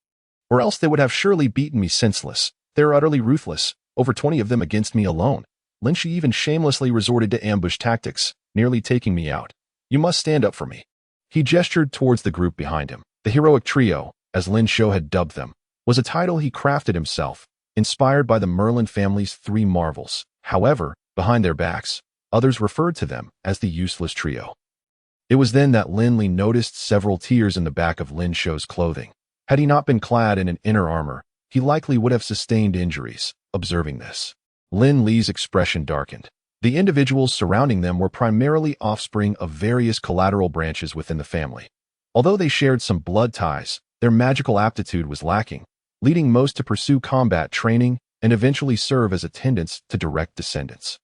Or else they would have surely beaten me senseless. They're utterly ruthless, over 20 of them against me alone. Lin Shi even shamelessly resorted to ambush tactics, nearly taking me out. You must stand up for me." He gestured towards the group behind him. The heroic trio, as Lin Shou had dubbed them, was a title he crafted himself, inspired by the Merlin family's 3 marvels. However, behind their backs, others referred to them as the useless trio. It was then that Lin Li noticed several tears in the back of Lin Shou's clothing. Had he not been clad in an inner armor, he likely would have sustained injuries. Observing this, Lin Li's expression darkened. The individuals surrounding them were primarily offspring of various collateral branches within the family. Although they shared some blood ties, their magical aptitude was lacking, leading most to pursue combat training and eventually serve as attendants to direct descendants.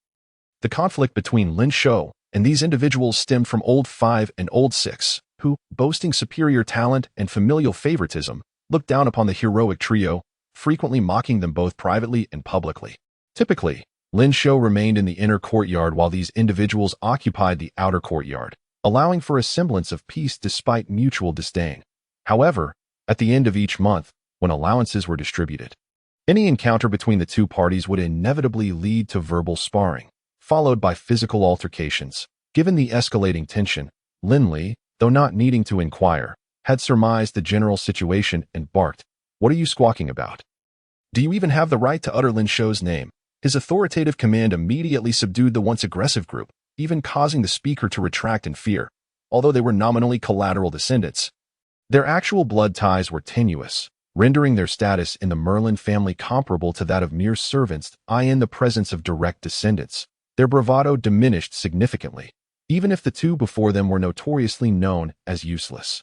The conflict between Lin Shou and these individuals stemmed from Old 5 and Old 6, who, boasting superior talent and familial favoritism, looked down upon the heroic trio, frequently mocking them both privately and publicly. Typically, Lin Shou remained in the inner courtyard while these individuals occupied the outer courtyard, allowing for a semblance of peace despite mutual disdain. However, at the end of each month, when allowances were distributed, Any encounter between the two parties would inevitably lead to verbal sparring, followed by physical altercations. Given the escalating tension, Lin Li, though not needing to inquire, had surmised the general situation and barked, "What are you squawking about? Do you even have the right to utter Lin Shou's name?" His authoritative command immediately subdued the once aggressive group, even causing the speaker to retract in fear. Although they were nominally collateral descendants, their actual blood ties were tenuous, rendering their status in the Merlin family comparable to that of mere servants, in the presence of direct descendants. Their bravado diminished significantly, even if the two before them were notoriously known as useless.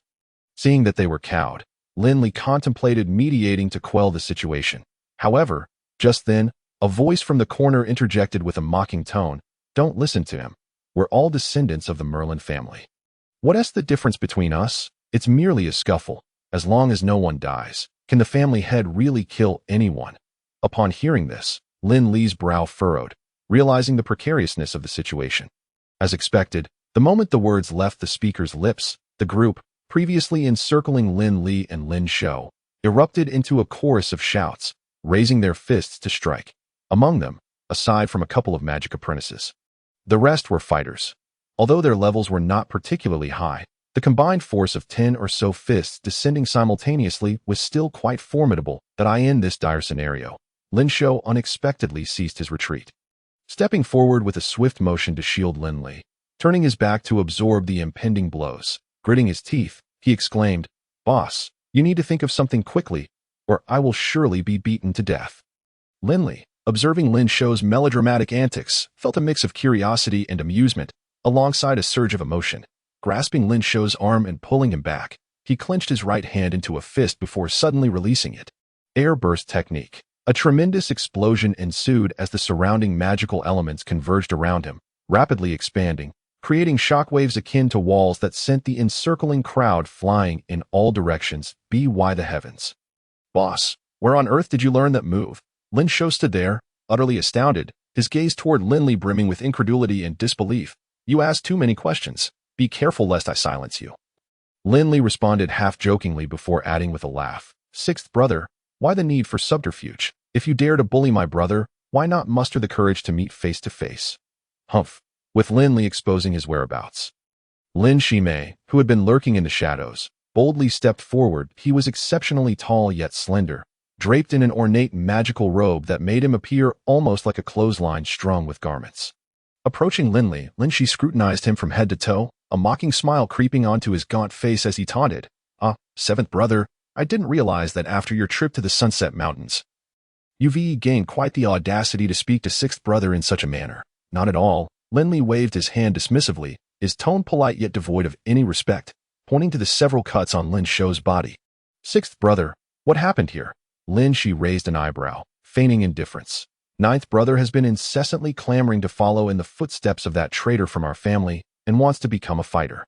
Seeing that they were cowed, Lin Li contemplated mediating to quell the situation. However, just then, a voice from the corner interjected with a mocking tone, "Don't listen to him. We're all descendants of the Merlin family. What's the difference between us? It's merely a scuffle. As long as no one dies, can the family head really kill anyone?" Upon hearing this, Lin Li's brow furrowed, realizing the precariousness of the situation. As expected, the moment the words left the speaker's lips, the group, previously encircling Lin Li and Lin Shou, erupted into a chorus of shouts, raising their fists to strike. Among them, aside from a couple of magic apprentices, the rest were fighters. Although their levels were not particularly high, the combined force of 10 or so fists descending simultaneously was still quite formidable. In this dire scenario, Lin Shou unexpectedly ceased his retreat, stepping forward with a swift motion to shield Lin Li. Turning his back to absorb the impending blows, gritting his teeth, he exclaimed, "Boss, you need to think of something quickly, or I will surely be beaten to death." Lin Li, observing Lin Shou's melodramatic antics, felt a mix of curiosity and amusement, alongside a surge of emotion. Grasping Lin Shou's arm and pulling him back, he clenched his right hand into a fist before suddenly releasing it. Air burst technique. A tremendous explosion ensued as the surrounding magical elements converged around him, rapidly expanding, creating shockwaves akin to walls that sent the encircling crowd flying in all directions. By the heavens. "Boss, where on earth did you learn that move?" Lin Shou stood there, utterly astounded, his gaze toward Lin Li brimming with incredulity and disbelief. "You ask too many questions. Be careful lest I silence you." Lin Li responded half-jokingly before adding with a laugh, "Sixth brother, why the need for subterfuge? If you dare to bully my brother, why not muster the courage to meet face to face?" Humph, with Lin Li exposing his whereabouts. Lin Shimei, who had been lurking in the shadows, boldly stepped forward. He was exceptionally tall yet slender, draped in an ornate magical robe that made him appear almost like a clothesline strung with garments. Approaching Lin Li, Lin Shi scrutinized him from head to toe, a mocking smile creeping onto his gaunt face as he taunted, "Seventh brother, I didn't realize that after your trip to the Sunset Mountains, you've gained quite the audacity to speak to sixth brother in such a manner." "Not at all." Lin Li waved his hand dismissively, his tone polite yet devoid of any respect, pointing to the several cuts on Lin Shou's body. "Sixth brother, what happened here?" Lin Shi raised an eyebrow, feigning indifference. "Ninth brother has been incessantly clamoring to follow in the footsteps of that traitor from our family and wants to become a fighter.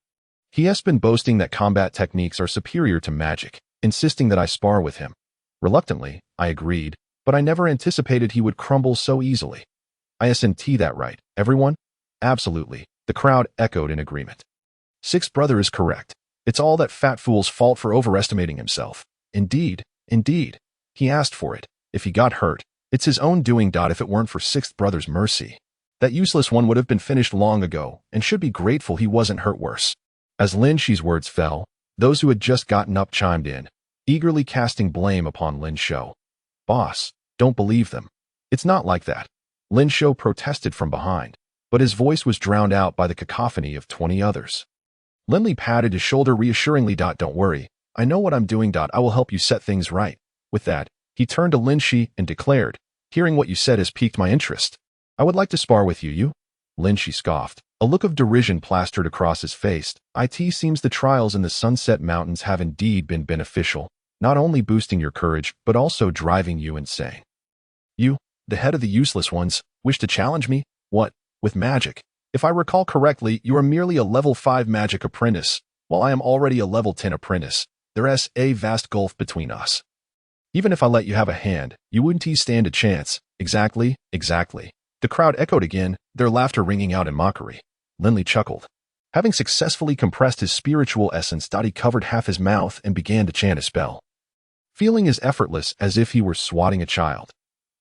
He has been boasting that combat techniques are superior to magic, insisting that I spar with him. Reluctantly, I agreed, but I never anticipated he would crumble so easily." "Isn't that right, everyone?" "Absolutely," the crowd echoed in agreement. "Sixth brother is correct. It's all that fat fool's fault for overestimating himself." Indeed. He asked for it. If he got hurt, it's his own doing. If it weren't for sixth brother's mercy, that useless one would have been finished long ago and should be grateful he wasn't hurt worse." As Lin Shi's words fell, those who had just gotten up chimed in, eagerly casting blame upon Lin Shou. "Boss, don't believe them. It's not like that." Lin Shou protested from behind, but his voice was drowned out by the cacophony of 20 others. Lin Li patted his shoulder reassuringly. "Don't worry. I know what I'm doing. I will help you set things right." With that, he turned to Lin Shi and declared, "Hearing what you said has piqued my interest. I would like to spar with you." Lin Shi scoffed. A look of derision plastered across his face. "It seems the trials in the Sunset Mountains have indeed been beneficial, not only boosting your courage, but also driving you insane. You, the head of the useless ones, wish to challenge me? What, with magic? If I recall correctly, you are merely a level 5 magic apprentice, while I am already a level 10 apprentice. There's a vast gulf between us. Even if I let you have a hand, you wouldn't stand a chance." Exactly. The crowd echoed again, their laughter ringing out in mockery. Lin Li chuckled. Having successfully compressed his spiritual essence, he covered half his mouth and began to chant a spell. feeling as effortless as if he were swatting a child.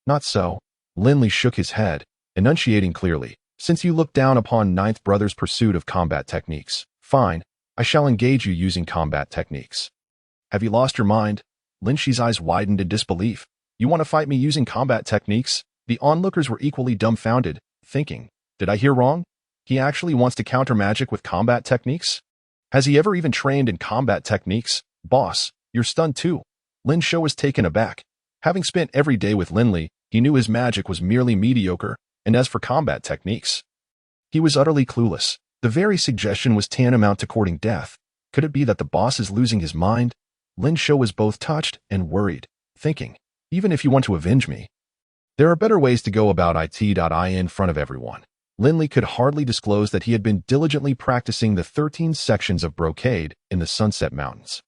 Not so. Lin Li shook his head, enunciating clearly. Since you look down upon ninth brother's pursuit of combat techniques, fine, I shall engage you using combat techniques. Have you lost your mind? Lin Shi's eyes widened in disbelief. You want to fight me using combat techniques? The onlookers were equally dumbfounded, thinking, did I hear wrong? He actually wants to counter magic with combat techniques? Has he ever even trained in combat techniques? Boss, you're stunned too. Lin Shou was taken aback. Having spent every day with Lin Li, he knew his magic was merely mediocre, and as for combat techniques, he was utterly clueless. The very suggestion was tantamount to courting death. Could it be that the boss is losing his mind? Lin Shou was both touched and worried, thinking, even if you want to avenge me, there are better ways to go about it. In front of everyone, Lin Li could hardly disclose that he had been diligently practicing the 13 sections of brocade in the Sunset Mountains.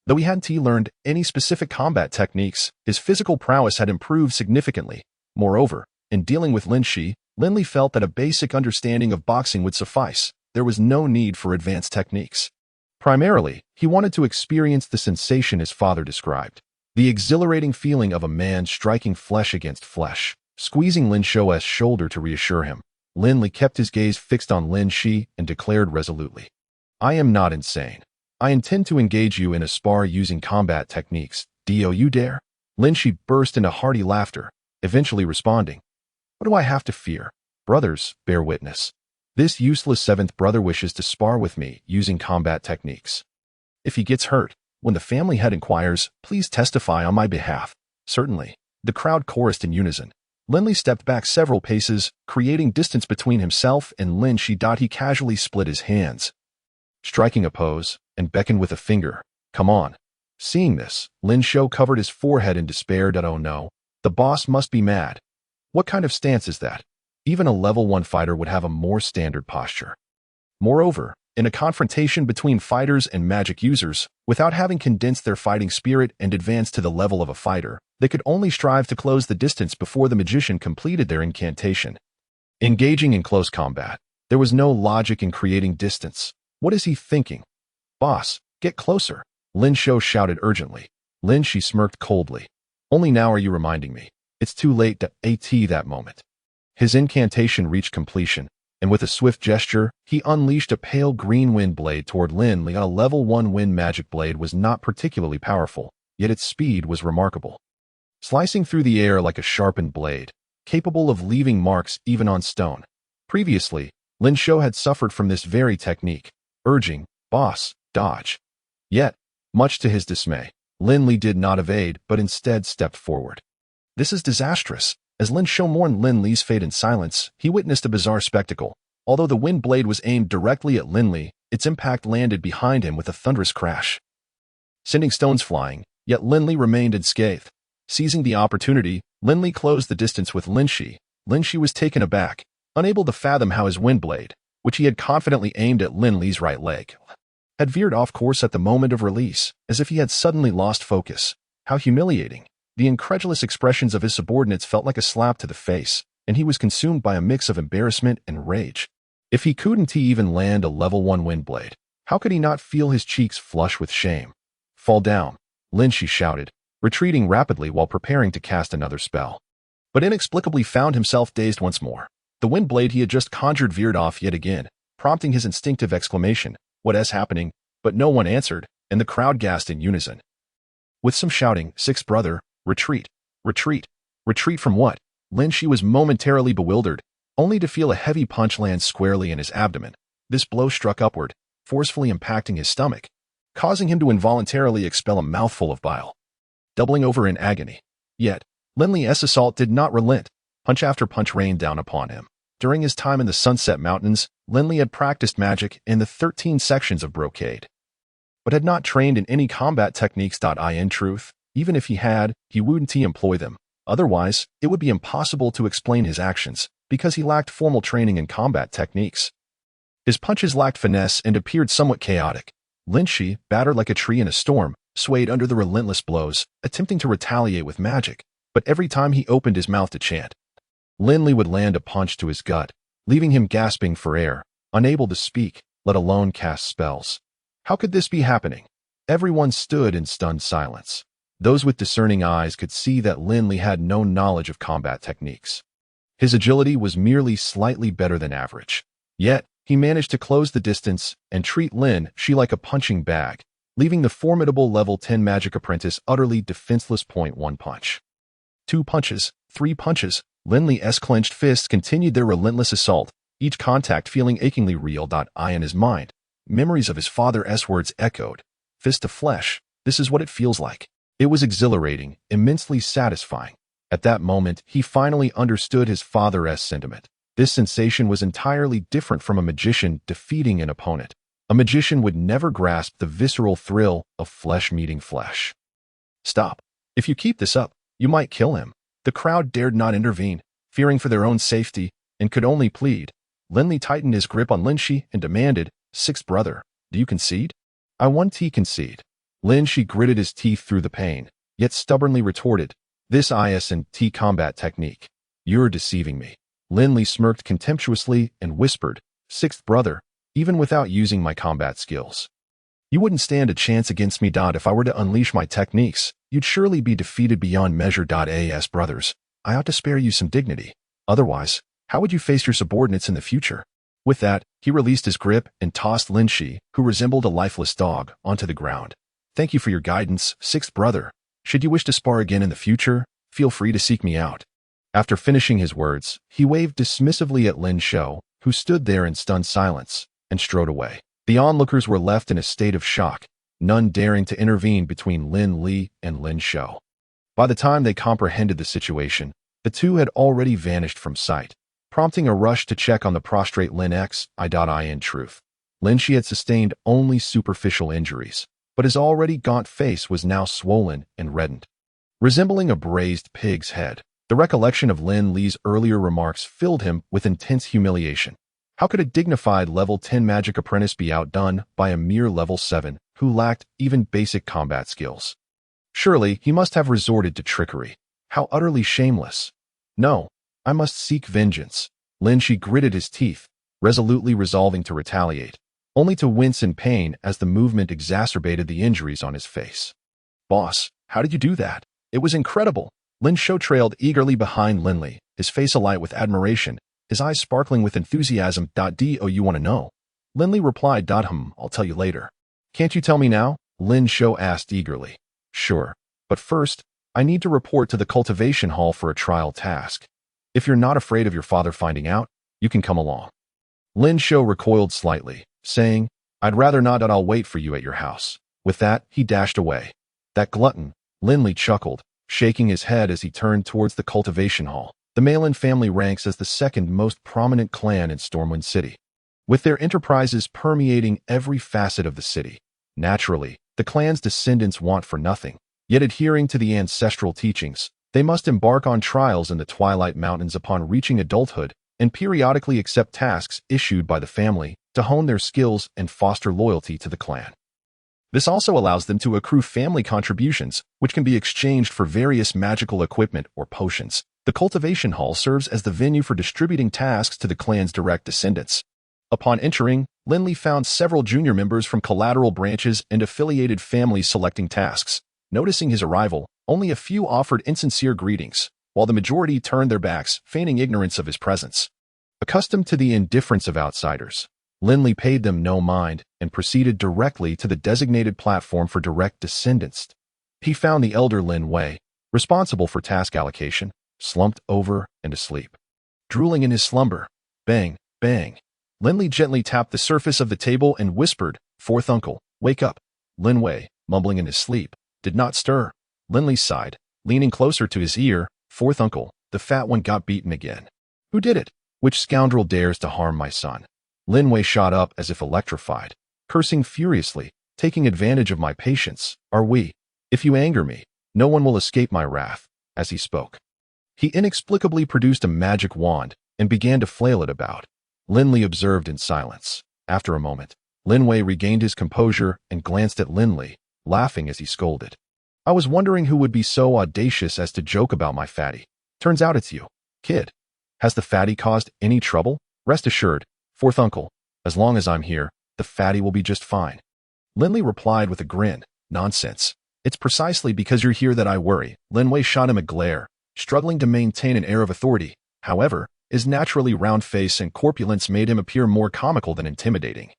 Though he hadn't learned any specific combat techniques, his physical prowess had improved significantly. Moreover, in dealing with Lin Shi, Lin Li felt that a basic understanding of boxing would suffice. There was no need for advanced techniques. Primarily, he wanted to experience the sensation his father described. The exhilarating feeling of a man striking flesh against flesh. Squeezing Lin Shou's shoulder to reassure him, Lin Li kept his gaze fixed on Lin Shi and declared resolutely, I am not insane. I intend to engage you in a spar using combat techniques. Do you dare? Lin Shi burst into hearty laughter, eventually responding, what do I have to fear? Brothers, bear witness. This useless seventh brother wishes to spar with me using combat techniques. If he gets hurt, when the family head inquires, please testify on my behalf. Certainly. The crowd chorused in unison. Lin Li stepped back several paces, creating distance between himself and Lin Shi. He casually split his hands, striking a pose, and beckoned with a finger. Come on. Seeing this, Lin Shou covered his forehead in despair. Oh no, the boss must be mad. What kind of stance is that? Even a level 1 fighter would have a more standard posture. Moreover, in a confrontation between fighters and magic users, without having condensed their fighting spirit and advanced to the level of a fighter, they could only strive to close the distance before the magician completed their incantation. Engaging in close combat, there was no logic in creating distance. What is he thinking? Boss, get closer, Lin Shou shouted urgently. Lin Shi smirked coldly. Only now are you reminding me. It's too late to at that moment. His incantation reached completion, and with a swift gesture, he unleashed a pale green wind blade toward Lin Li. A level 1 wind magic blade was not particularly powerful, yet its speed was remarkable. Slicing through the air like a sharpened blade, capable of leaving marks even on stone. Previously, Lin Shou had suffered from this very technique, urging, boss, dodge. Yet, much to his dismay, Lin Li did not evade but instead stepped forward. This is disastrous. As Lin Shou mourned Lin Li's fate in silence, he witnessed a bizarre spectacle. Although the wind blade was aimed directly at Lin Li, its impact landed behind him with a thunderous crash, sending stones flying, yet Lin Li remained unscathed. Seizing the opportunity, Lin Li closed the distance with Lin Shi. Lin Shi was taken aback, unable to fathom how his wind blade, which he had confidently aimed at Lin Li's right leg, had veered off course at the moment of release, as if he had suddenly lost focus. How humiliating. The incredulous expressions of his subordinates felt like a slap to the face, and he was consumed by a mix of embarrassment and rage. If he couldn't even land a level 1 wind blade, how could he not feel his cheeks flush with shame? Fall down, Lin Shi shouted, retreating rapidly while preparing to cast another spell. But inexplicably found himself dazed once more. The wind blade he had just conjured veered off yet again, prompting his instinctive exclamation, what is happening? But no one answered, and the crowd gasped in unison. With some shouting, sixth brother, retreat, retreat, retreat from what? Lin Shi was momentarily bewildered, only to feel a heavy punch land squarely in his abdomen. This blow struck upward, forcefully impacting his stomach, causing him to involuntarily expel a mouthful of bile. Doubling over in agony. Yet, Lin Li's assault did not relent. Punch after punch rained down upon him. During his time in the Sunset Mountains, Lin Li had practiced magic in the 13 sections of brocade, but had not trained in any combat techniques. In truth, even if he had, he wouldn't employ them. Otherwise, it would be impossible to explain his actions, because he lacked formal training in combat techniques. His punches lacked finesse and appeared somewhat chaotic. Lin Shi, battered like a tree in a storm, swayed under the relentless blows, attempting to retaliate with magic, but every time he opened his mouth to chant, Lin Li would land a punch to his gut, leaving him gasping for air, unable to speak, let alone cast spells. How could this be happening? Everyone stood in stunned silence. Those with discerning eyes could see that Lin Li had no knowledge of combat techniques. His agility was merely slightly better than average. Yet, he managed to close the distance and treat Lin Li like a punching bag, leaving the formidable level 10 magic apprentice utterly defenseless. 1 punch. 2 punches, 3 punches. Lin Li's clenched fists continued their relentless assault, each contact feeling achingly real. In his mind, memories of his father's words echoed. Fist to flesh, this is what it feels like. It was exhilarating, immensely satisfying. At that moment, he finally understood his father's sentiment. This sensation was entirely different from a magician defeating an opponent. A magician would never grasp the visceral thrill of flesh meeting flesh. Stop. If you keep this up, you might kill him. The crowd dared not intervene, fearing for their own safety, and could only plead. Lin Li tightened his grip on Lin Li and demanded, "Sixth brother, do you concede?" "I want to concede." Lin Li gritted his teeth through the pain, yet stubbornly retorted, "This isn't combat technique. You're deceiving me." Lin Li smirked contemptuously and whispered, "Sixth brother, even without using my combat skills, you wouldn't stand a chance against me. If I were to unleash my techniques, you'd surely be defeated beyond measure. As brothers, I ought to spare you some dignity. Otherwise, how would you face your subordinates in the future?" With that, he released his grip and tossed Lin Li, who resembled a lifeless dog, onto the ground. "Thank you for your guidance, sixth brother. Should you wish to spar again in the future, feel free to seek me out." After finishing his words, he waved dismissively at Lin Li, who stood there in stunned silence, and strode away. The onlookers were left in a state of shock, none daring to intervene between Lin Li and Lin Li. By the time they comprehended the situation, the two had already vanished from sight, prompting a rush to check on the prostrate Lin X. In truth, Lin Li had sustained only superficial injuries, but his already gaunt face was now swollen and reddened, resembling a braised pig's head. The recollection of Lin Li's earlier remarks filled him with intense humiliation. How could a dignified level 10 magic apprentice be outdone by a mere level 7 who lacked even basic combat skills? Surely he must have resorted to trickery. How utterly shameless. No, I must seek vengeance. Lin Li gritted his teeth, resolutely resolving to retaliate, only to wince in pain as the movement exacerbated the injuries on his face. "Boss, how did you do that? It was incredible." Lin Li trailed eagerly behind Lin Li, his face alight with admiration, his eyes sparkling with enthusiasm. "Do you want to know?" Lin Li replied, "I'll tell you later." "Can't you tell me now?" Lin Li asked eagerly. "Sure, but first, I need to report to the cultivation hall for a trial task. If you're not afraid of your father finding out, you can come along." Lin Li recoiled slightly, saying, "I'd rather not. I'll wait for you at your house." With that, he dashed away. "That glutton," Lin Li chuckled, shaking his head as he turned towards the cultivation hall. The Malin family ranks as the second most prominent clan in Stormwind City, with their enterprises permeating every facet of the city. Naturally, the clan's descendants want for nothing, yet adhering to the ancestral teachings, they must embark on trials in the Twilight Mountains upon reaching adulthood and periodically accept tasks issued by the family to hone their skills and foster loyalty to the clan. This also allows them to accrue family contributions, which can be exchanged for various magical equipment or potions. The cultivation hall serves as the venue for distributing tasks to the clan's direct descendants. Upon entering, Lin Li found several junior members from collateral branches and affiliated families selecting tasks. Noticing his arrival, only a few offered insincere greetings, while the majority turned their backs, feigning ignorance of his presence. Accustomed to the indifference of outsiders, Lin Li paid them no mind and proceeded directly to the designated platform for direct descendants. He found the elder Lin Wei, responsible for task allocation, slumped over and asleep. Drooling in his slumber. Bang, bang. Lin Li gently tapped the surface of the table and whispered, "Fourth uncle, wake up." Lin Wei, mumbling in his sleep, did not stir. Lin Li sighed, leaning closer to his ear. "Fourth uncle, the fat one got beaten again." "Who did it?" "Which scoundrel dares to harm my son?" Lin Wei shot up as if electrified, cursing furiously, taking advantage of my patience. "Are we? If you anger me, no one will escape my wrath." As he spoke, he inexplicably produced a magic wand and began to flail it about. Lin Li observed in silence. After a moment, Lin Wei regained his composure and glanced at Lin Li, laughing as he scolded. "I was wondering who would be so audacious as to joke about my fatty. Turns out it's you, kid. Has the fatty caused any trouble?" "Rest assured, fourth uncle, as long as I'm here, the fatty will be just fine." Lin Li replied with a grin. "Nonsense. It's precisely because you're here that I worry. Lin Wei shot him a glare, struggling to maintain an air of authority. However, his naturally round face and corpulence made him appear more comical than intimidating,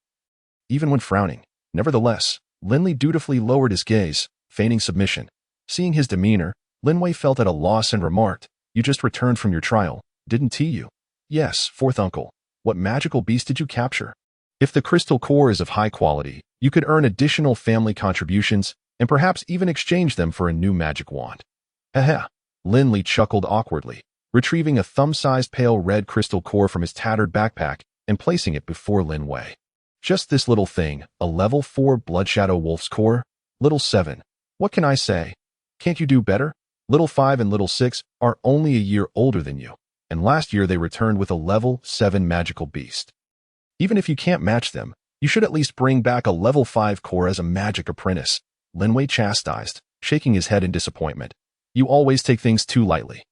even when frowning. Nevertheless, Lin Li dutifully lowered his gaze, feigning submission. Seeing his demeanor, Lin Wei felt at a loss and remarked, "You just returned from your trial, didn't you?" "Yes, fourth uncle. What magical beast did you capture?" "If the crystal core is of high quality, you could earn additional family contributions and perhaps even exchange them for a new magic wand." "Heh." Lin Li chuckled awkwardly, retrieving a thumb-sized pale red crystal core from his tattered backpack and placing it before Lin Wei. "Just this little thing, a level 4 Bloodshadow Wolf's core? Little 7. What can I say? Can't you do better? Little 5 and Little 6 are only a year older than you, and last year they returned with a level 7 magical beast. Even if you can't match them, you should at least bring back a level 5 core as a magic apprentice," Lin Wei chastised, shaking his head in disappointment. "You always take things too lightly.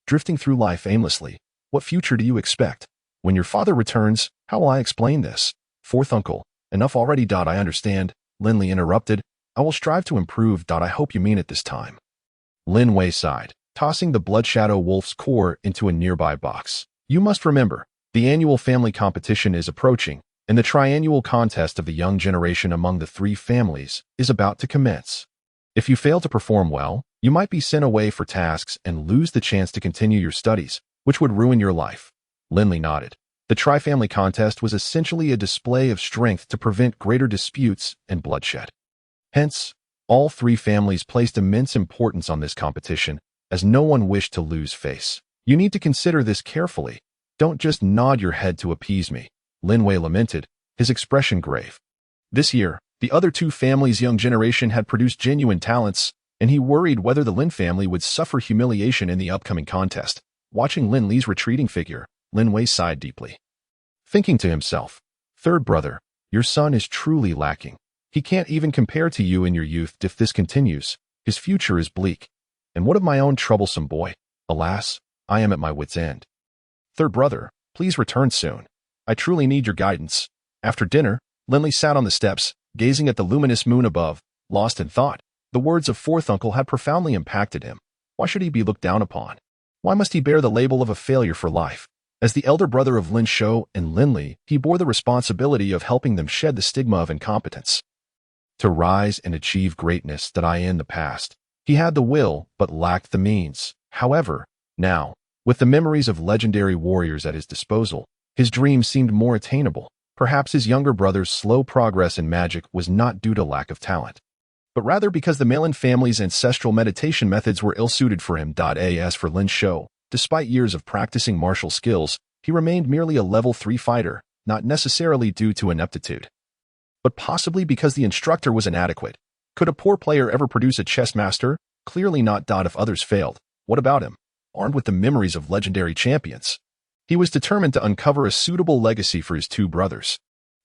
Drifting through life aimlessly, what future do you expect? When your father returns, how will I explain this?" "Fourth uncle, enough already. I understand," Lin Li interrupted. "I will strive to improve. I hope you mean it this time." Lin Wei sighed, tossing the Bloodshadow Wolf's core into a nearby box. "You must remember, the annual family competition is approaching, and the triannual contest of the young generation among the 3 families is about to commence. If you fail to perform well, you might be sent away for tasks and lose the chance to continue your studies, which would ruin your life." Lin Li nodded. The tri-family contest was essentially a display of strength to prevent greater disputes and bloodshed. Hence, all 3 families placed immense importance on this competition, as no one wished to lose face. "You need to consider this carefully. Don't just nod your head to appease me," Lin Wei lamented, his expression grave. This year, the other 2 families' young generation had produced genuine talents, and he worried whether the Lin family would suffer humiliation in the upcoming contest. Watching Lin Li's retreating figure, Lin Wei sighed deeply, thinking to himself, "Third brother, your son is truly lacking. He can't even compare to you in your youth. If this continues, his future is bleak. And what of my own troublesome boy? Alas, I am at my wit's end. Third brother, please return soon. I truly need your guidance." After dinner, Lin Li sat on the steps, gazing at the luminous moon above, lost in thought. The words of fourth uncle had profoundly impacted him. Why should he be looked down upon? Why must he bear the label of a failure for life? As the elder brother of Lin Shou and Lin Li, he bore the responsibility of helping them shed the stigma of incompetence. To rise and achieve greatness in the past, he had the will but lacked the means. However, now, with the memories of legendary warriors at his disposal, his dreams seemed more attainable. Perhaps his younger brother's slow progress in magic was not due to lack of talent, but rather because the Malin family's ancestral meditation methods were ill-suited for him. As for Lin Shou, despite years of practicing martial skills, he remained merely a level 3 fighter, not necessarily due to ineptitude, but possibly because the instructor was inadequate. Could a poor player ever produce a chess master? Clearly not. If others failed, what about him? Armed with the memories of legendary champions, he was determined to uncover a suitable legacy for his 2 brothers.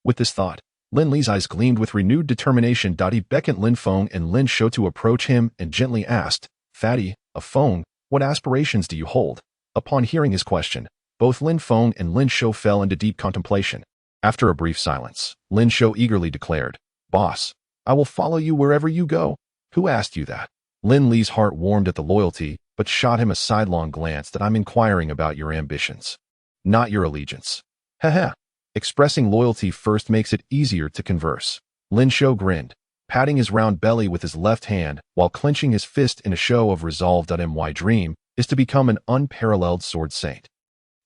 With this thought, Lin Li's eyes gleamed with renewed determination. He beckoned Lin Feng and Lin Shou to approach him and gently asked, "Fatty, Feng, what aspirations do you hold?" Upon hearing his question, both Lin Feng and Lin Shou fell into deep contemplation. After a brief silence, Lin Shou eagerly declared, "Boss, I will follow you wherever you go." "Who asked you that?" Lin Li's heart warmed at the loyalty, but shot him a sidelong glance. "I'm inquiring about your ambitions, not your allegiance." "Heh. Expressing loyalty first makes it easier to converse." Lin Shou grinned, patting his round belly with his left hand while clenching his fist in a show of resolve. My dream is to become an unparalleled sword saint,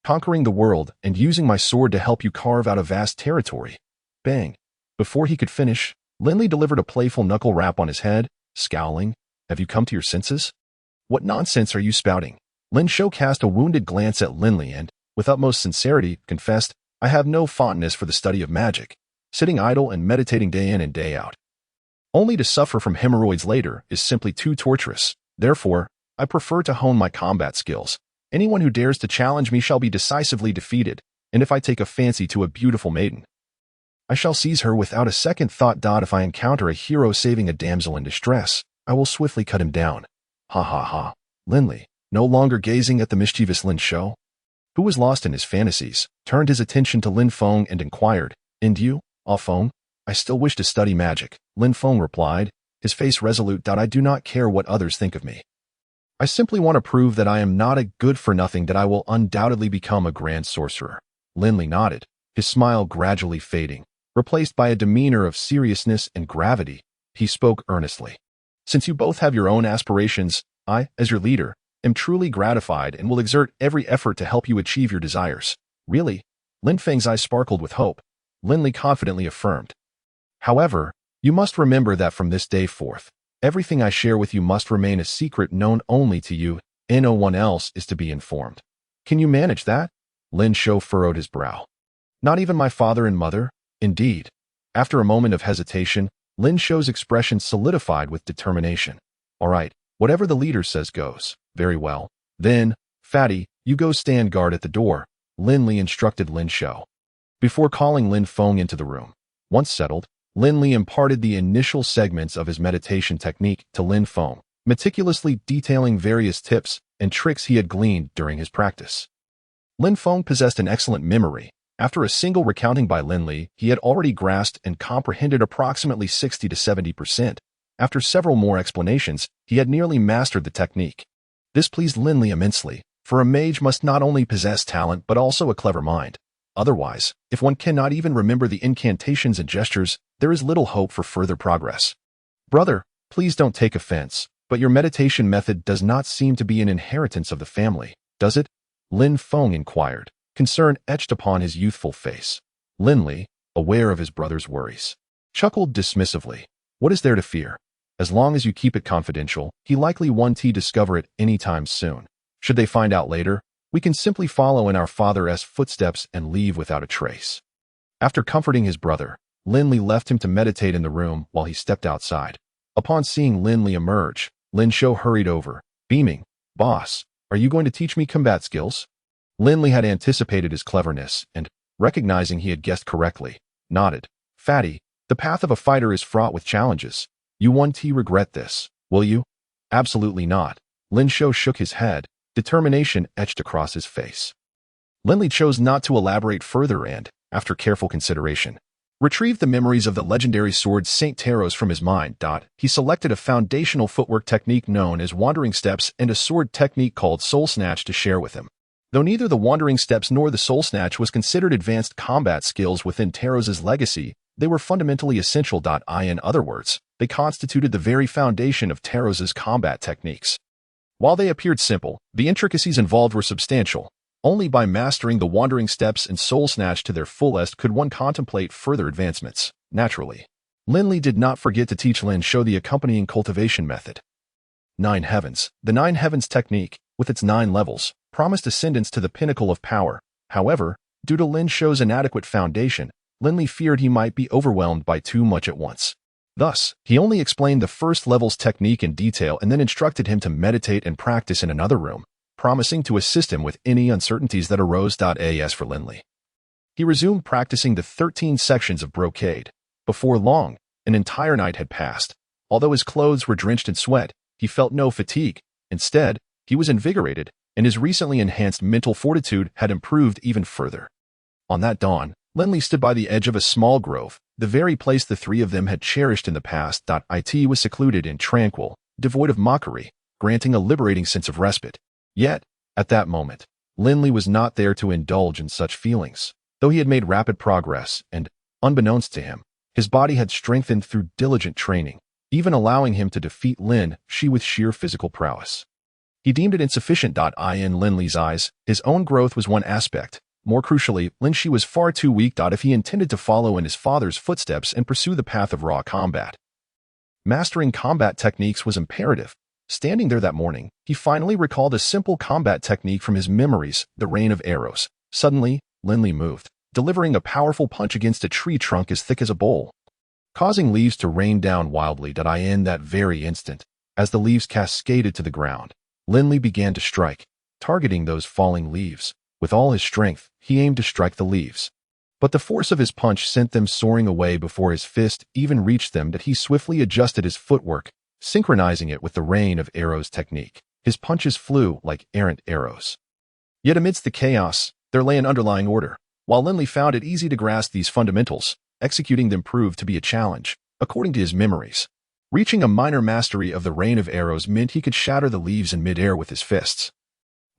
conquering the world and using my sword to help you carve out a vast territory. Bang. Before he could finish, Lin Li delivered a playful knuckle rap on his head, scowling. "Have you come to your senses? What nonsense are you spouting?" Lin Shou cast a wounded glance at Lin Li and, with utmost sincerity, confessed, "I have no fondness for the study of magic. Sitting idle and meditating day in and day out, only to suffer from hemorrhoids later, is simply too torturous. Therefore, I prefer to hone my combat skills. Anyone who dares to challenge me shall be decisively defeated, and if I take a fancy to a beautiful maiden, I shall seize her without a second thought. If I encounter a hero saving a damsel in distress, I will swiftly cut him down." Ha ha ha. Lin Li, no longer gazing at the mischievous Lin Shou, who was lost in his fantasies, turned his attention to Lin Feng and inquired, "And you, Feng?" "I still wish to study magic," Lin Feng replied, his face resolute. I do not care what others think of me. I simply want to prove that I am not a good-for-nothing, that I will undoubtedly become a grand sorcerer. Lin Li nodded, his smile gradually fading, replaced by a demeanor of seriousness and gravity. He spoke earnestly. Since you both have your own aspirations, I, as your leader, am truly gratified and will exert every effort to help you achieve your desires. Really? Lin Feng's eyes sparkled with hope. Lin Li confidently affirmed. However, you must remember that from this day forth, everything I share with you must remain a secret known only to you, and no one else is to be informed. Can you manage that? Lin Shou furrowed his brow. Not even my father and mother? Indeed. After a moment of hesitation, Lin Shou's expression solidified with determination. All right, whatever the leader says goes. Very well. Then, Fatty, you go stand guard at the door, Lin Li instructed Lin Shou. Before calling Lin Feng into the room. Once settled, Lin Li imparted the initial segments of his meditation technique to Lin Feng, meticulously detailing various tips and tricks he had gleaned during his practice. Lin Feng possessed an excellent memory. After a single recounting by Lin Li, he had already grasped and comprehended approximately 60 to 70%. After several more explanations, he had nearly mastered the technique. This pleased Lin Li immensely, for a mage must not only possess talent but also a clever mind. Otherwise, if one cannot even remember the incantations and gestures, there is little hope for further progress. Brother, please don't take offense, but your meditation method does not seem to be an inheritance of the family, does it? Lin Feng inquired, concern etched upon his youthful face. Lin Li, aware of his brother's worries, chuckled dismissively. What is there to fear? As long as you keep it confidential, he likely won't discover it anytime soon. Should they find out later, we can simply follow in our father's footsteps and leave without a trace. After comforting his brother, Lin Li left him to meditate in the room while he stepped outside. Upon seeing Lin Li emerge, Lin Shou hurried over, beaming. Boss, are you going to teach me combat skills? Lin Li had anticipated his cleverness and, recognizing he had guessed correctly, nodded. Fatty, the path of a fighter is fraught with challenges. You won't regret this, will you? Absolutely not. Lin Shou shook his head, determination etched across his face. Lin Li chose not to elaborate further and, after careful consideration, retrieved the memories of the legendary sword Saint Taros from his mind. He selected a foundational footwork technique known as wandering steps and a sword technique called soul snatch to share with him. Though neither the wandering steps nor the soul snatch was considered advanced combat skills within Taros's legacy, they were fundamentally essential. In other words, they constituted the very foundation of Taros's combat techniques. While they appeared simple, the intricacies involved were substantial. Only by mastering the wandering steps and soul snatch to their fullest could one contemplate further advancements. Naturally, Lin Li did not forget to teach Lin Shou the accompanying cultivation method. 9 Heavens. The 9 Heavens technique, with its 9 levels, promised ascendance to the pinnacle of power. However, due to Lin Shou's inadequate foundation, Lin Li feared he might be overwhelmed by too much at once. Thus, he only explained the first level's technique in detail and then instructed him to meditate and practice in another room, promising to assist him with any uncertainties that arose. As for Lin Li, he resumed practicing the 13 sections of brocade. Before long, an entire night had passed. Although his clothes were drenched in sweat, he felt no fatigue. Instead, he was invigorated, and his recently enhanced mental fortitude had improved even further. On that dawn, Lin Li stood by the edge of a small grove, the very place the three of them had cherished in the past. It was secluded and tranquil, devoid of mockery, granting a liberating sense of respite. Yet, at that moment, Lin Li was not there to indulge in such feelings. Though he had made rapid progress and, unbeknownst to him, his body had strengthened through diligent training, even allowing him to defeat Lin Shi with sheer physical prowess. He deemed it insufficient. In Lin Li's eyes, his own growth was one aspect. More crucially, Lin Shi was far too weak. If he intended to follow in his father's footsteps and pursue the path of raw combat, mastering combat techniques was imperative. Standing there that morning, he finally recalled a simple combat technique from his memories, the rain of arrows. Suddenly, Lin Li moved, delivering a powerful punch against a tree trunk as thick as a bowl, causing leaves to rain down wildly. In that very instant, as the leaves cascaded to the ground, Lin Li began to strike, targeting those falling leaves. With all his strength, he aimed to strike the leaves. But the force of his punch sent them soaring away before his fist even reached them. He swiftly adjusted his footwork, synchronizing it with the rain of arrows technique. His punches flew like errant arrows. Yet amidst the chaos, there lay an underlying order. While Lin Li found it easy to grasp these fundamentals, executing them proved to be a challenge, according to his memories. Reaching a minor mastery of the rain of arrows meant he could shatter the leaves in midair with his fists.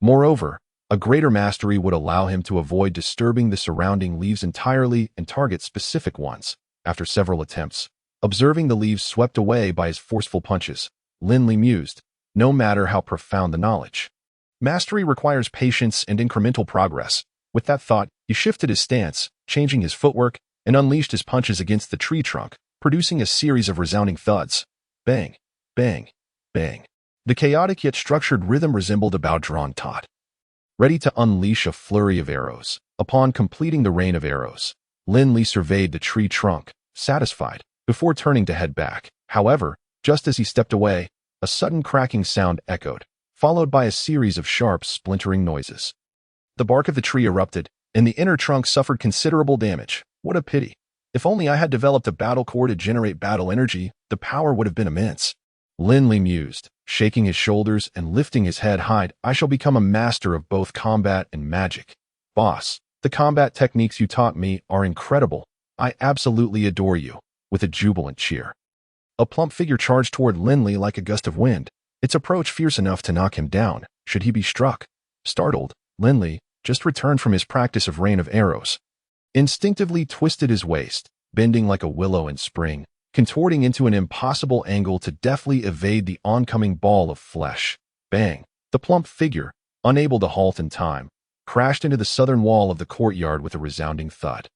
Moreover, a greater mastery would allow him to avoid disturbing the surrounding leaves entirely and target specific ones. After several attempts, observing the leaves swept away by his forceful punches, Lin Li mused, no matter how profound the knowledge. Mastery requires patience and incremental progress. With that thought, he shifted his stance, changing his footwork, and unleashed his punches against the tree trunk, producing a series of resounding thuds. Bang, bang, bang. The chaotic yet structured rhythm resembled a bow-drawn taut, ready to unleash a flurry of arrows. Upon completing the rain of arrows, Lin Li surveyed the tree trunk, satisfied, before turning to head back. However, just as he stepped away, a sudden cracking sound echoed, followed by a series of sharp, splintering noises. The bark of the tree erupted, and the inner trunk suffered considerable damage. What a pity. If only I had developed a battle core to generate battle energy, the power would have been immense. Lin Li mused, shaking his shoulders and lifting his head high. I shall become a master of both combat and magic. Boss, the combat techniques you taught me are incredible. I absolutely adore you. With a jubilant cheer, a plump figure charged toward Lin Li like a gust of wind, its approach fierce enough to knock him down, should he be struck. Startled, Lin Li, just returned from his practice of rain of arrows, instinctively twisted his waist, bending like a willow in spring, contorting into an impossible angle to deftly evade the oncoming ball of flesh. Bang! The plump figure, unable to halt in time, crashed into the southern wall of the courtyard with a resounding thud,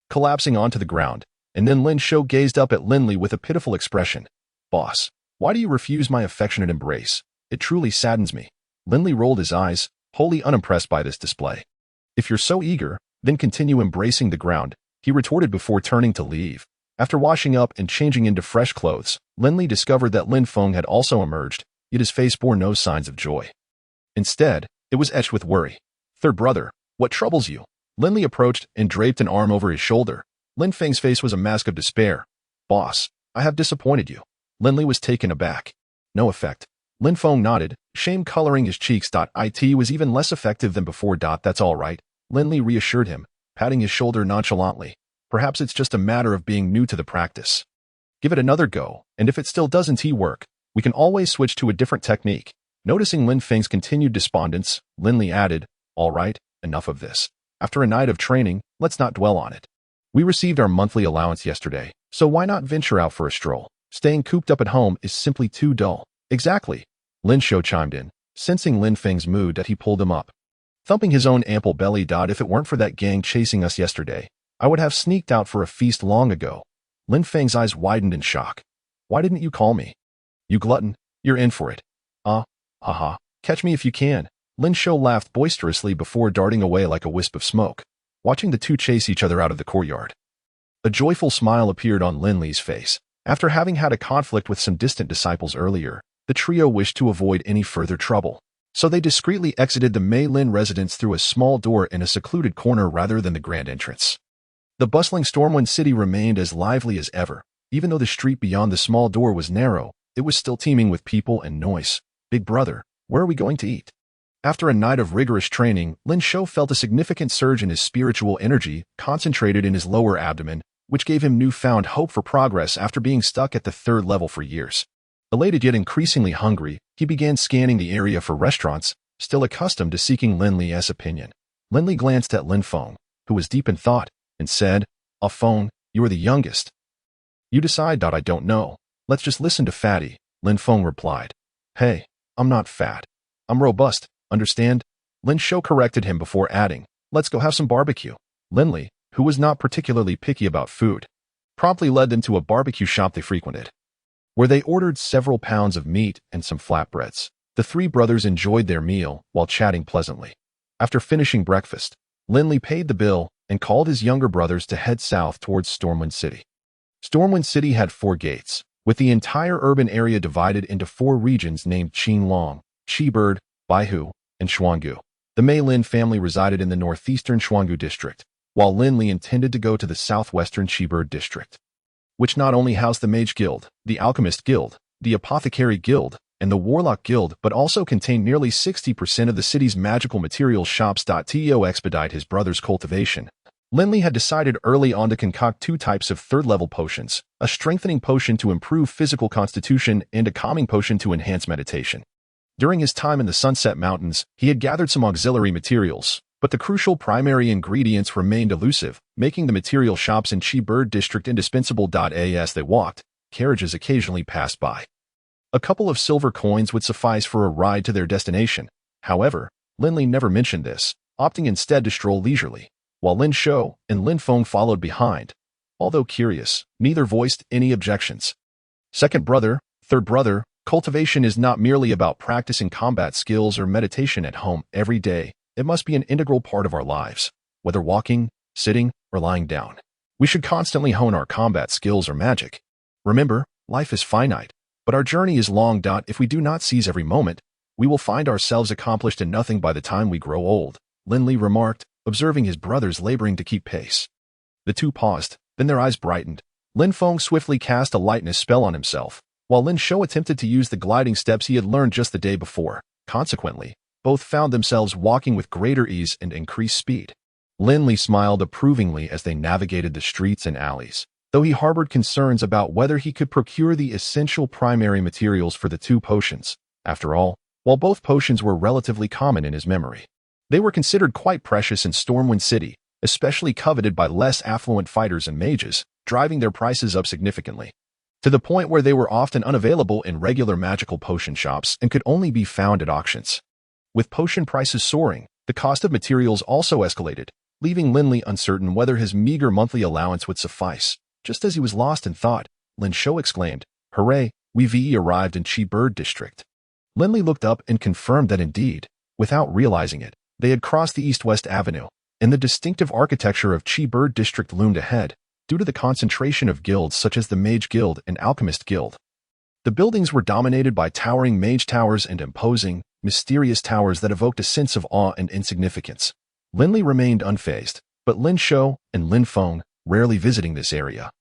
collapsing onto the ground. And then Lin Shou gazed up at Lin Li with a pitiful expression. Boss, why do you refuse my affectionate embrace? It truly saddens me. Lin Li rolled his eyes, wholly unimpressed by this display. If you're so eager, then continue embracing the ground, he retorted before turning to leave. After washing up and changing into fresh clothes, Lin Li discovered that Lin Feng had also emerged, yet his face bore no signs of joy. Instead, it was etched with worry. Third brother, what troubles you? Lin Li approached and draped an arm over his shoulder. Lin Feng's face was a mask of despair. Boss, I have disappointed you. Lin Li was taken aback. No effect. Lin Feng nodded, shame coloring his cheeks. It was even less effective than before. That's all right. Lin Li reassured him, patting his shoulder nonchalantly. Perhaps it's just a matter of being new to the practice. Give it another go, and if it still doesn't work, we can always switch to a different technique. Noticing Lin Feng's continued despondence, Lin Li added, all right, enough of this. After a night of training, let's not dwell on it. We received our monthly allowance yesterday, so why not venture out for a stroll? Staying cooped up at home is simply too dull. Exactly. Lin Shou chimed in, sensing Lin Feng's mood that he pulled him up. Thumping his own ample belly. If it weren't for that gang chasing us yesterday, I would have sneaked out for a feast long ago. Lin Feng's eyes widened in shock. Why didn't you call me? You glutton, you're in for it. Haha, catch me if you can. Lin Shou laughed boisterously before darting away like a wisp of smoke, watching the two chase each other out of the courtyard. A joyful smile appeared on Lin Li's face. After having had a conflict with some distant disciples earlier, the trio wished to avoid any further trouble, so they discreetly exited the Mei Lin residence through a small door in a secluded corner rather than the grand entrance. The bustling Stormwind City remained as lively as ever. Even though the street beyond the small door was narrow, it was still teeming with people and noise. Big brother, where are we going to eat? After a night of rigorous training, Lin Shou felt a significant surge in his spiritual energy, concentrated in his lower abdomen, which gave him newfound hope for progress after being stuck at the third level for years. Elated yet increasingly hungry, he began scanning the area for restaurants, still accustomed to seeking Lin Li's opinion. Lin Li glanced at Lin Feng, who was deep in thought, and said, Feng, you are the youngest. You decide. I don't know. Let's just listen to Fatty, Lin Feng replied. Hey, I'm not fat. I'm robust. Understand? Lin Shou corrected him before adding, let's go have some barbecue. Lin Li, who was not particularly picky about food, promptly led them to a barbecue shop they frequented, where they ordered several pounds of meat and some flatbreads. The three brothers enjoyed their meal while chatting pleasantly. After finishing breakfast, Lin Li paid the bill and called his younger brothers to head south towards Stormwind City. Stormwind City had 4 gates, with the entire urban area divided into 4 regions named Qinglong, Qibird, Baihu, and Xuangu. The Mei Lin family resided in the northeastern Xuangu district, while Lin Li intended to go to the southwestern Qibird district, which not only housed the Mage Guild, the Alchemist Guild, the Apothecary Guild, and the Warlock Guild, but also contained nearly 60% of the city's magical materials shops. To expedite his brother's cultivation, Lin Li had decided early on to concoct two types of third-level potions, a strengthening potion to improve physical constitution and a calming potion to enhance meditation. During his time in the Sunset Mountains, he had gathered some auxiliary materials, but the crucial primary ingredients remained elusive, making the material shops in Chi-Bird District indispensable. As they walked, carriages occasionally passed by. A couple of silver coins would suffice for a ride to their destination. However, Lin Li never mentioned this, opting instead to stroll leisurely, while Lin Shou and Lin Feng followed behind. Although curious, neither voiced any objections. Second brother, third brother, cultivation is not merely about practicing combat skills or meditation at home every day. It must be an integral part of our lives, whether walking, sitting, or lying down. We should constantly hone our combat skills or magic. Remember, life is finite, but our journey is long. If we do not seize every moment, we will find ourselves accomplished in nothing by the time we grow old, Lin Li remarked, observing his brothers laboring to keep pace. The two paused, then their eyes brightened. Lin Feng swiftly cast a lightness spell on himself, while Lin Shou attempted to use the gliding steps he had learned just the day before. Consequently, both found themselves walking with greater ease and increased speed. Lin Li smiled approvingly as they navigated the streets and alleys, though he harbored concerns about whether he could procure the essential primary materials for the two potions. After all, while both potions were relatively common in his memory, they were considered quite precious in Stormwind City, especially coveted by less affluent fighters and mages, driving their prices up significantly, to the point where they were often unavailable in regular magical potion shops and could only be found at auctions. With potion prices soaring, the cost of materials also escalated, leaving Lin Li uncertain whether his meager monthly allowance would suffice. Just as he was lost in thought, Lin Shou exclaimed, "Hooray, we've arrived in Chi-Bird District." Lin Li looked up and confirmed that indeed, without realizing it, they had crossed the east-west avenue, and the distinctive architecture of Chi-Bird District loomed ahead, due to the concentration of guilds such as the Mage Guild and Alchemist Guild. The buildings were dominated by towering mage towers and imposing, mysterious towers that evoked a sense of awe and insignificance. Lin Li remained unfazed, but Lin Shou and Lin Feng, rarely visiting this area,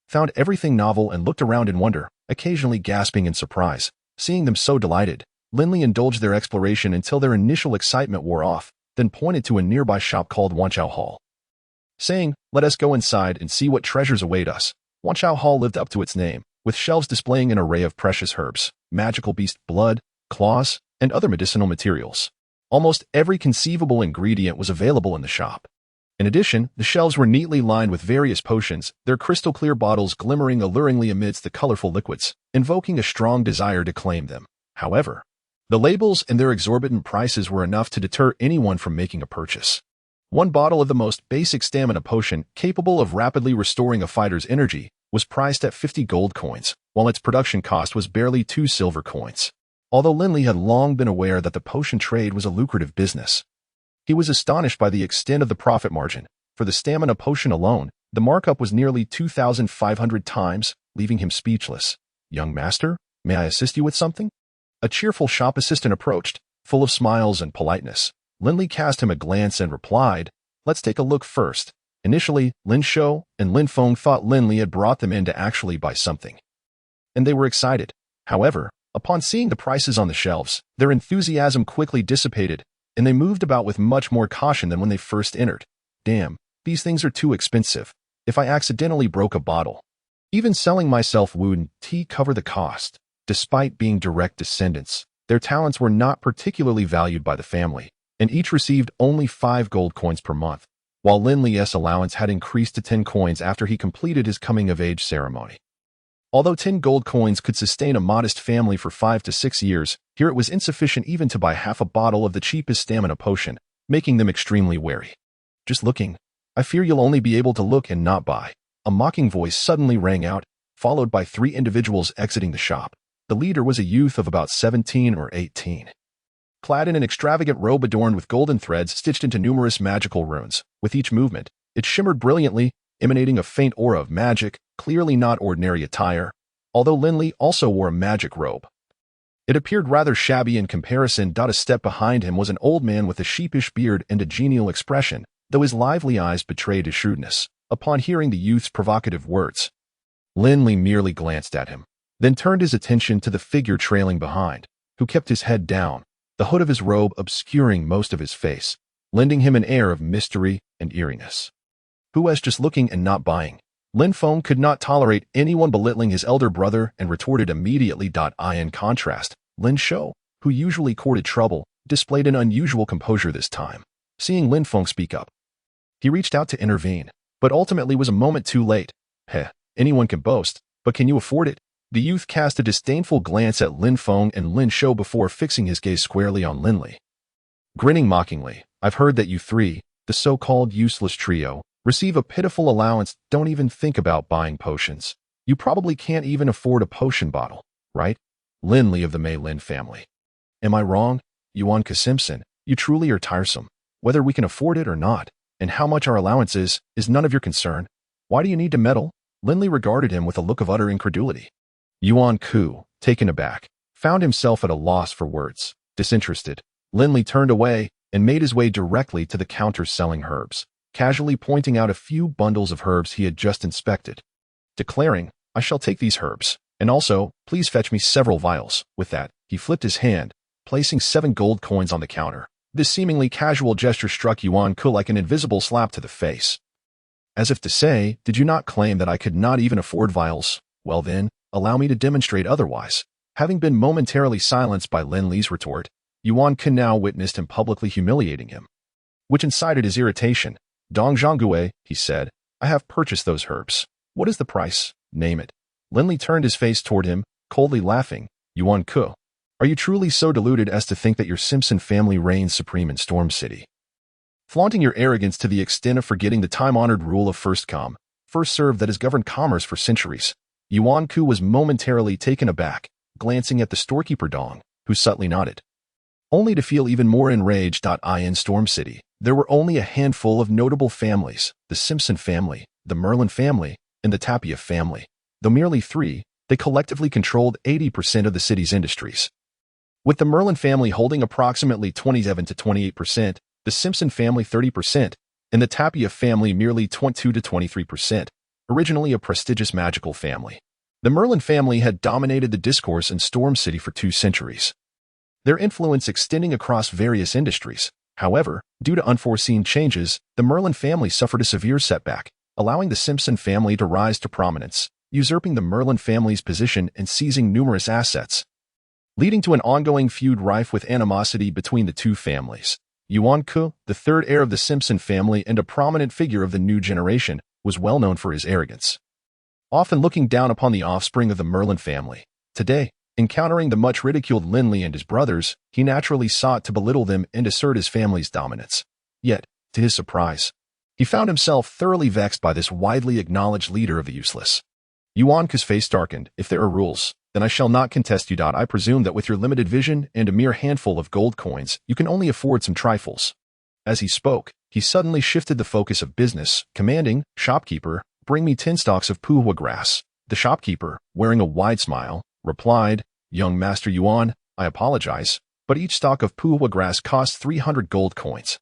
found everything novel and looked around in wonder, occasionally gasping in surprise. Seeing them so delighted, Lin Li indulged their exploration until their initial excitement wore off, then pointed to a nearby shop called Wanchao Hall, saying, "Let us go inside and see what treasures await us." Wanchao Hall lived up to its name, with shelves displaying an array of precious herbs, magical beast blood, claws, and other medicinal materials. Almost every conceivable ingredient was available in the shop. In addition, the shelves were neatly lined with various potions, their crystal-clear bottles glimmering alluringly amidst the colorful liquids, invoking a strong desire to claim them. However, the labels and their exorbitant prices were enough to deter anyone from making a purchase. One bottle of the most basic stamina potion, capable of rapidly restoring a fighter's energy, was priced at 50 gold coins, while its production cost was barely 2 silver coins. Although Lin Li had long been aware that the potion trade was a lucrative business, he was astonished by the extent of the profit margin. For the stamina potion alone, the markup was nearly 2,500 times, leaving him speechless. "Young master, may I assist you with something?" A cheerful shop assistant approached, full of smiles and politeness. Lin Li cast him a glance and replied, "Let's take a look first." Initially, Lin Shou and Lin Feng thought Lin Li had brought them in to actually buy something, and they were excited. However, upon seeing the prices on the shelves, their enthusiasm quickly dissipated, and they moved about with much more caution than when they first entered. "Damn, these things are too expensive. If I accidentally broke a bottle, even selling myself wouldn't cover the cost." Despite being direct descendants, their talents were not particularly valued by the family, and each received only 5 gold coins per month, while Lin Li's allowance had increased to 10 coins after he completed his coming-of-age ceremony. Although 10 gold coins could sustain a modest family for 5 to 6 years, here it was insufficient even to buy half a bottle of the cheapest stamina potion, making them extremely wary. "Just looking. I fear you'll only be able to look and not buy." A mocking voice suddenly rang out, followed by 3 individuals exiting the shop. The leader was a youth of about 17 or 18. Clad in an extravagant robe adorned with golden threads stitched into numerous magical runes. With each movement, it shimmered brilliantly, emanating a faint aura of magic, clearly not ordinary attire, although Lin Li also wore a magic robe. It appeared rather shabby in comparison. A step behind him was an old man with a sheepish beard and a genial expression, though his lively eyes betrayed his shrewdness. Upon hearing the youth's provocative words, Lin Li merely glanced at him, then turned his attention to the figure trailing behind, who kept his head down, the hood of his robe obscuring most of his face, lending him an air of mystery and eeriness. Who was just looking and not buying? Lin Feng could not tolerate anyone belittling his elder brother and retorted immediately. In contrast, Lin Shou, who usually courted trouble, displayed an unusual composure this time. Seeing Lin Feng speak up, he reached out to intervene, but ultimately was a moment too late. Heh, anyone can boast, but can you afford it? The youth cast a disdainful glance at Lin Feng and Lin Shou before fixing his gaze squarely on Lin Li. Grinning mockingly, I've heard that you three, the so-called useless trio, receive a pitiful allowance. Don't even think about buying potions. You probably can't even afford a potion bottle, right? Lin Li of the Mei Lin family. Am I wrong? Yuan Simpson, you truly are tiresome. Whether we can afford it or not, and how much our allowance is none of your concern. Why do you need to meddle? Lin Li regarded him with a look of utter incredulity. Yuan Ku, taken aback, found himself at a loss for words. Disinterested, Lin Li turned away and made his way directly to the counter selling herbs, casually pointing out a few bundles of herbs he had just inspected, declaring, I shall take these herbs, and also, please fetch me several vials. With that, he flipped his hand, placing 7 gold coins on the counter. This seemingly casual gesture struck Yuan Ku like an invisible slap to the face. As if to say, did you not claim that I could not even afford vials? Well then, allow me to demonstrate otherwise. Having been momentarily silenced by Lin Li's retort, Yuan Ku now witnessed him publicly humiliating him, which incited his irritation. Dong Zhonggue, he said, I have purchased those herbs. What is the price? Name it. Lin Li turned his face toward him, coldly laughing. Yuan Ku, are you truly so deluded as to think that your Simpson family reigns supreme in Storm City? Flaunting your arrogance to the extent of forgetting the time-honored rule of first come, first served that has governed commerce for centuries. Yuan Ku was momentarily taken aback, glancing at the storekeeper Dong, who subtly nodded, only to feel even more enraged. In Storm City, there were only a handful of notable families, the Simpson family, the Merlin family, and the Tapia family. Though merely 3, they collectively controlled 80% of the city's industries. With the Merlin family holding approximately 27 to 28%, the Simpson family 30%, and the Tapia family merely 22 to 23%, originally a prestigious magical family. The Merlin family had dominated the discourse in Storm City for 2 centuries, their influence extending across various industries. However, due to unforeseen changes, the Merlin family suffered a severe setback, allowing the Simpson family to rise to prominence, usurping the Merlin family's position and seizing numerous assets, leading to an ongoing feud rife with animosity between the 2 families. Yuan Ku, the 3rd heir of the Simpson family and a prominent figure of the new generation, was well known for his arrogance, often looking down upon the offspring of the Merlin family. Today, encountering the much ridiculed Lin Li and his brothers, he naturally sought to belittle them and assert his family's dominance. Yet, to his surprise, he found himself thoroughly vexed by this widely acknowledged leader of the useless. Yuan Ku's face darkened. If there are rules, then I shall not contest you. I presume that with your limited vision and a mere handful of gold coins, you can only afford some trifles. As he spoke, he suddenly shifted the focus of business, commanding, shopkeeper, bring me 10 stalks of puhua grass. The shopkeeper, wearing a wide smile, replied, young Master Yuan, I apologize, but each stalk of puhua grass costs 300 gold coins.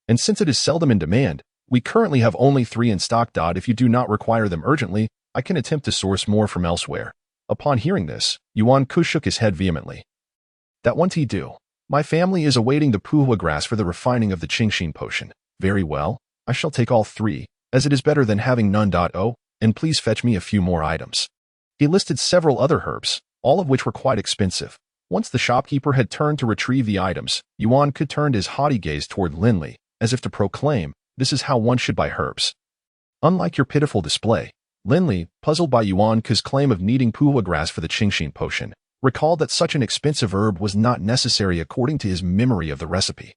And since it is seldom in demand, we currently have only 3 in stock. If you do not require them urgently, I can attempt to source more from elsewhere. Upon hearing this, Yuan Ku shook his head vehemently. That won't do. My family is awaiting the puhua grass for the refining of the Qingxin potion. Very well, I shall take all 3, as it is better than having none. Oh, and please fetch me a few more items. He listed several other herbs, all of which were quite expensive. Once the shopkeeper had turned to retrieve the items, Yuan Ku turned his haughty gaze toward Lin Li, as if to proclaim, this is how one should buy herbs. Unlike your pitiful display, Lin Li, puzzled by Yuan Ku's claim of needing puhua grass for the Qingxin potion, recalled that such an expensive herb was not necessary according to his memory of the recipe.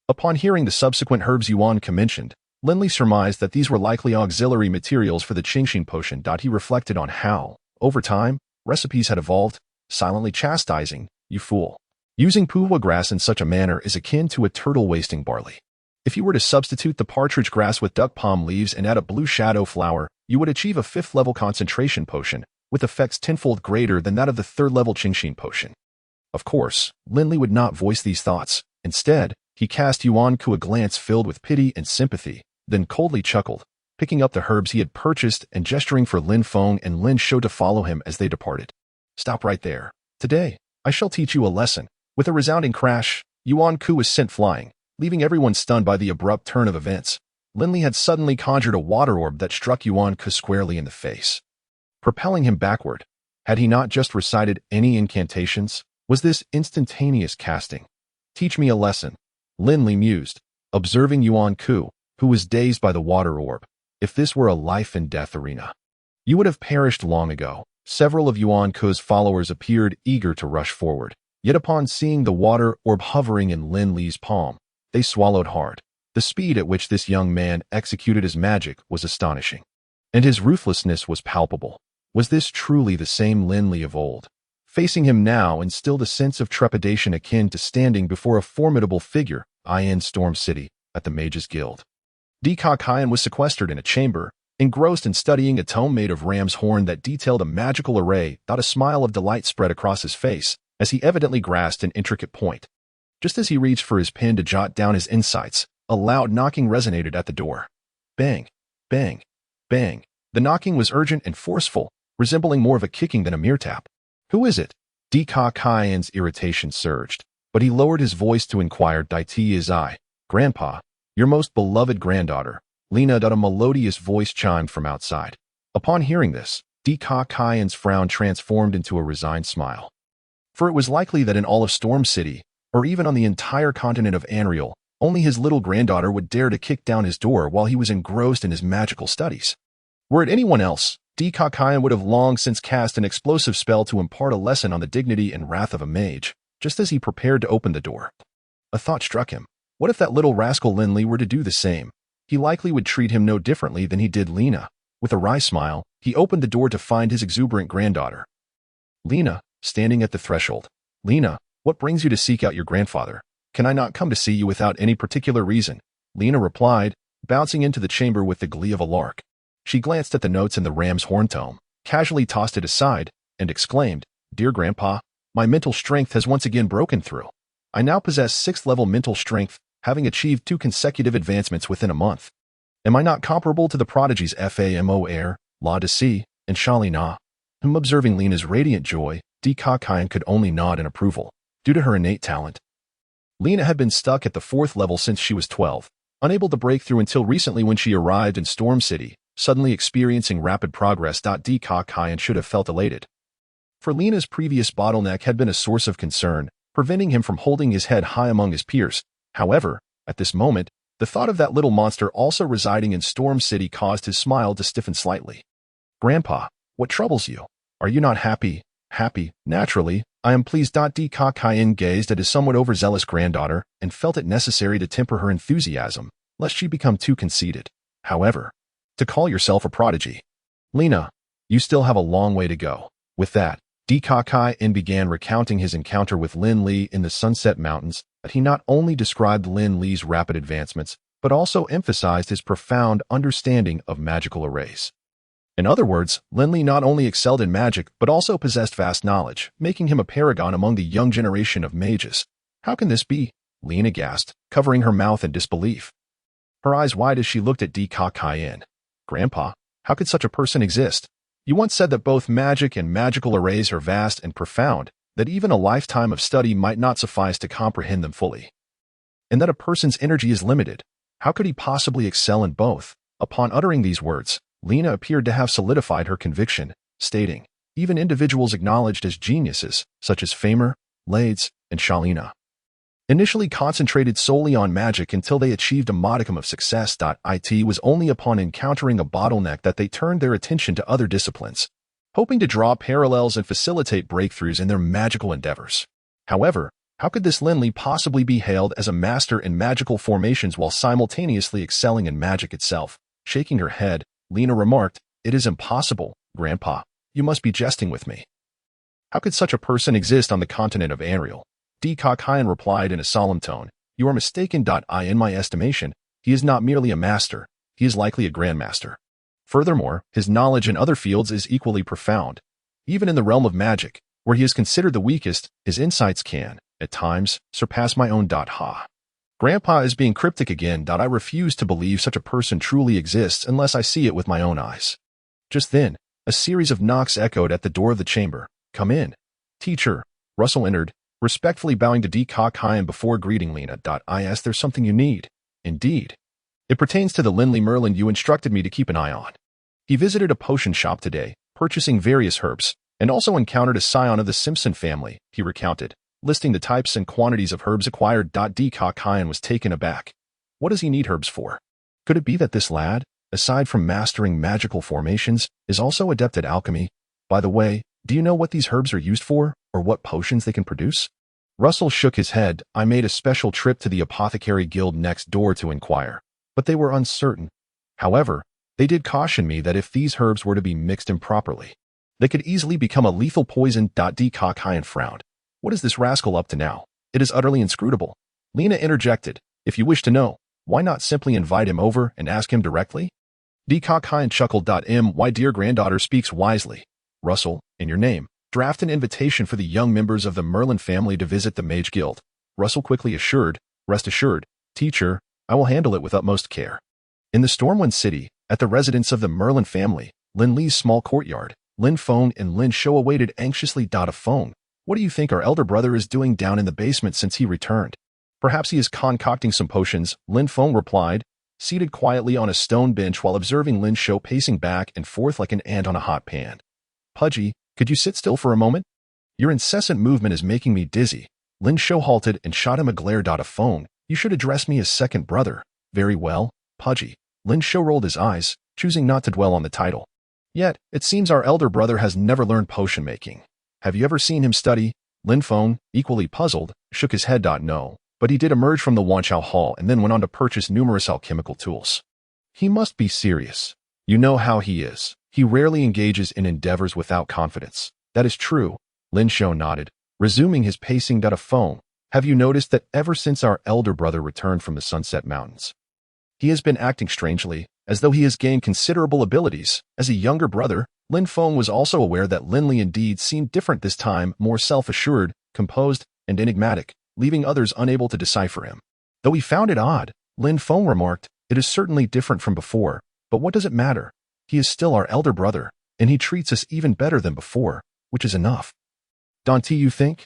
Upon hearing the subsequent herbs Yuan Ku mentioned, Lin Li surmised that these were likely auxiliary materials for the Qingxin potion. He reflected on how, over time, recipes had evolved, silently chastising, you fool. Using puhua grass in such a manner is akin to a turtle wasting barley. If you were to substitute the partridge grass with duck palm leaves and add a blue shadow flower, you would achieve a 5th-level concentration potion, with effects 10-fold greater than that of the 3rd-level Qingxin potion. Of course, Lin Li would not voice these thoughts. Instead, he cast Yuan Ku a glance filled with pity and sympathy, then coldly chuckled, picking up the herbs he had purchased and gesturing for Lin Feng and Lin Shou to follow him as they departed. Stop right there. Today, I shall teach you a lesson. With a resounding crash, Yuan Ku was sent flying, leaving everyone stunned by the abrupt turn of events. Lin Li had suddenly conjured a water orb that struck Yuan Ke squarely in the face, propelling him backward. Had he not just recited any incantations? Was this instantaneous casting? Teach me a lesson, Lin Li mused, observing Yuan Ke, who was dazed by the water orb. If this were a life-and-death arena, you would have perished long ago. Several of Yuan Ke's followers appeared eager to rush forward. Yet upon seeing the water orb hovering in Lin Li's palm, they swallowed hard. The speed at which this young man executed his magic was astonishing, and his ruthlessness was palpable. Was this truly the same Lin Li of old? Facing him now instilled a sense of trepidation akin to standing before a formidable figure in Storm City at the Mages Guild. Kaiyan was sequestered in a chamber, engrossed in studying a tome made of ram's horn that detailed a magical array. A smile of delight spread across his face as he evidently grasped an intricate point. Just as he reached for his pen to jot down his insights, a loud knocking resonated at the door. Bang, bang, bang. The knocking was urgent and forceful, resembling more of a kicking than a mere tap. Who is it? Kaiyan's irritation surged, but he lowered his voice to inquire. Is I, Grandpa, your most beloved granddaughter, Lina. A melodious voice chimed from outside. Upon hearing this, Kaiyan's frown transformed into a resigned smile. For it was likely that in all of Storm City, or even on the entire continent of Anriel, only his little granddaughter would dare to kick down his door while he was engrossed in his magical studies. Were it anyone else, Kaiyan would have long since cast an explosive spell to impart a lesson on the dignity and wrath of a mage, just as he prepared to open the door. A thought struck him. What if that little rascal Lin Li were to do the same? He likely would treat him no differently than he did Lina. With a wry smile, he opened the door to find his exuberant granddaughter, Lina, standing at the threshold. Lina, what brings you to seek out your grandfather? Can I not come to see you without any particular reason? Lina replied, bouncing into the chamber with the glee of a lark. She glanced at the notes in the ram's horn tome, casually tossed it aside, and exclaimed, Dear Grandpa, my mental strength has once again broken through. I now possess 6th level mental strength, having achieved 2 consecutive advancements within a month. Am I not comparable to the prodigies Famo Air, La Deci, and Shalina? Observing Lina's radiant joy, Kaiyan could only nod in approval. Due to her innate talent, Lina had been stuck at the 4th level since she was 12, unable to break through until recently when she arrived in Storm City, suddenly experiencing rapid progress. Kaiyan should have felt elated. For Lina's previous bottleneck had been a source of concern, preventing him from holding his head high among his peers. However, at this moment, the thought of that little monster also residing in Storm City caused his smile to stiffen slightly. Grandpa, what troubles you? Are you not happy? Happy, naturally, I am pleased. Kaiyan gazed at his somewhat overzealous granddaughter and felt it necessary to temper her enthusiasm, lest she become too conceited. However, to call yourself a prodigy, Lina, you still have a long way to go. With that, Kaiyan began recounting his encounter with Lin Li in the Sunset Mountains. That he not only described Lin Li's rapid advancements, but also emphasized his profound understanding of magical arrays. In other words, Lin Li not only excelled in magic, but also possessed vast knowledge, making him a paragon among the young generation of mages. How can this be? Lina gasped, covering her mouth in disbelief. Her eyes wide as she looked at Kaiyan. Grandpa, how could such a person exist? You once said that both magic and magical arrays are vast and profound, that even a lifetime of study might not suffice to comprehend them fully, and that a person's energy is limited. How could he possibly excel in both? Upon uttering these words, Lina appeared to have solidified her conviction, stating, even individuals acknowledged as geniuses, such as Famer, Lades, and Shalina, initially concentrated solely on magic until they achieved a modicum of success. It was only upon encountering a bottleneck that they turned their attention to other disciplines, hoping to draw parallels and facilitate breakthroughs in their magical endeavors. However, how could this Lin Li possibly be hailed as a master in magical formations while simultaneously excelling in magic itself? Shaking her head, Lina remarked, It is impossible, Grandpa. You must be jesting with me. How could such a person exist on the continent of Anriel? Kaiyan replied in a solemn tone, You are mistaken. In my estimation, he is not merely a master, he is likely a grandmaster. Furthermore, his knowledge in other fields is equally profound. Even in the realm of magic, where he is considered the weakest, his insights can, at times, surpass my own. Grandpa is being cryptic again. I refuse to believe such a person truly exists unless I see it with my own eyes. Just then, a series of knocks echoed at the door of the chamber. Come in. Teacher. Russell entered, respectfully bowing to Kaiyan before greeting Lina. There's something you need. Indeed. It pertains to the Lin Li Merlin you instructed me to keep an eye on. He visited a potion shop today, purchasing various herbs, and also encountered a scion of the Simpson family, he recounted, listing the types and quantities of herbs acquired. Kakayan was taken aback. What does he need herbs for? Could it be that this lad, aside from mastering magical formations, is also adept at alchemy? By the way, do you know what these herbs are used for, or what potions they can produce? Russell shook his head. I made a special trip to the apothecary guild next door to inquire, but they were uncertain. However, they did caution me that if these herbs were to be mixed improperly, they could easily become a lethal poison. Kakayan frowned. What is this rascal up to now? It is utterly inscrutable. Lena interjected. If you wish to know, why not simply invite him over and ask him directly? Kakayan chuckled. My dear granddaughter speaks wisely. Russell, in your name, draft an invitation for the young members of the Merlin family to visit the Mage Guild. Russell quickly assured, rest assured, teacher, I will handle it with utmost care. In the Stormwind City, at the residence of the Merlin family, Lin Li's small courtyard, Lin Feng and Lin Shou awaited anxiously. A phone. What do you think our elder brother is doing down in the basement since he returned? Perhaps he is concocting some potions, Lin Feng replied, seated quietly on a stone bench while observing Lin Shou pacing back and forth like an ant on a hot pan. Pudgy, could you sit still for a moment? Your incessant movement is making me dizzy. Lin Shou halted and shot him a glare. A phone. You should address me as second brother. Very well, Pudgy. Lin Shou rolled his eyes, choosing not to dwell on the title. Yet, it seems our elder brother has never learned potion making. Have you ever seen him study? Lin Feng, equally puzzled, shook his head. No, but he did emerge from the Wanchao Hall and then went on to purchase numerous alchemical tools. He must be serious. You know how he is. He rarely engages in endeavors without confidence. That is true. Lin Shou nodded, resuming his pacing. A phone. Have you noticed that ever since our elder brother returned from the Sunset Mountains, he has been acting strangely, as though he has gained considerable abilities. As a younger brother, Lin Feng was also aware that Lin Li indeed seemed different this time, more self-assured, composed, and enigmatic, leaving others unable to decipher him. Though he found it odd, Lin Feng remarked, it is certainly different from before, but what does it matter? He is still our elder brother, and he treats us even better than before, which is enough. Danti, you think?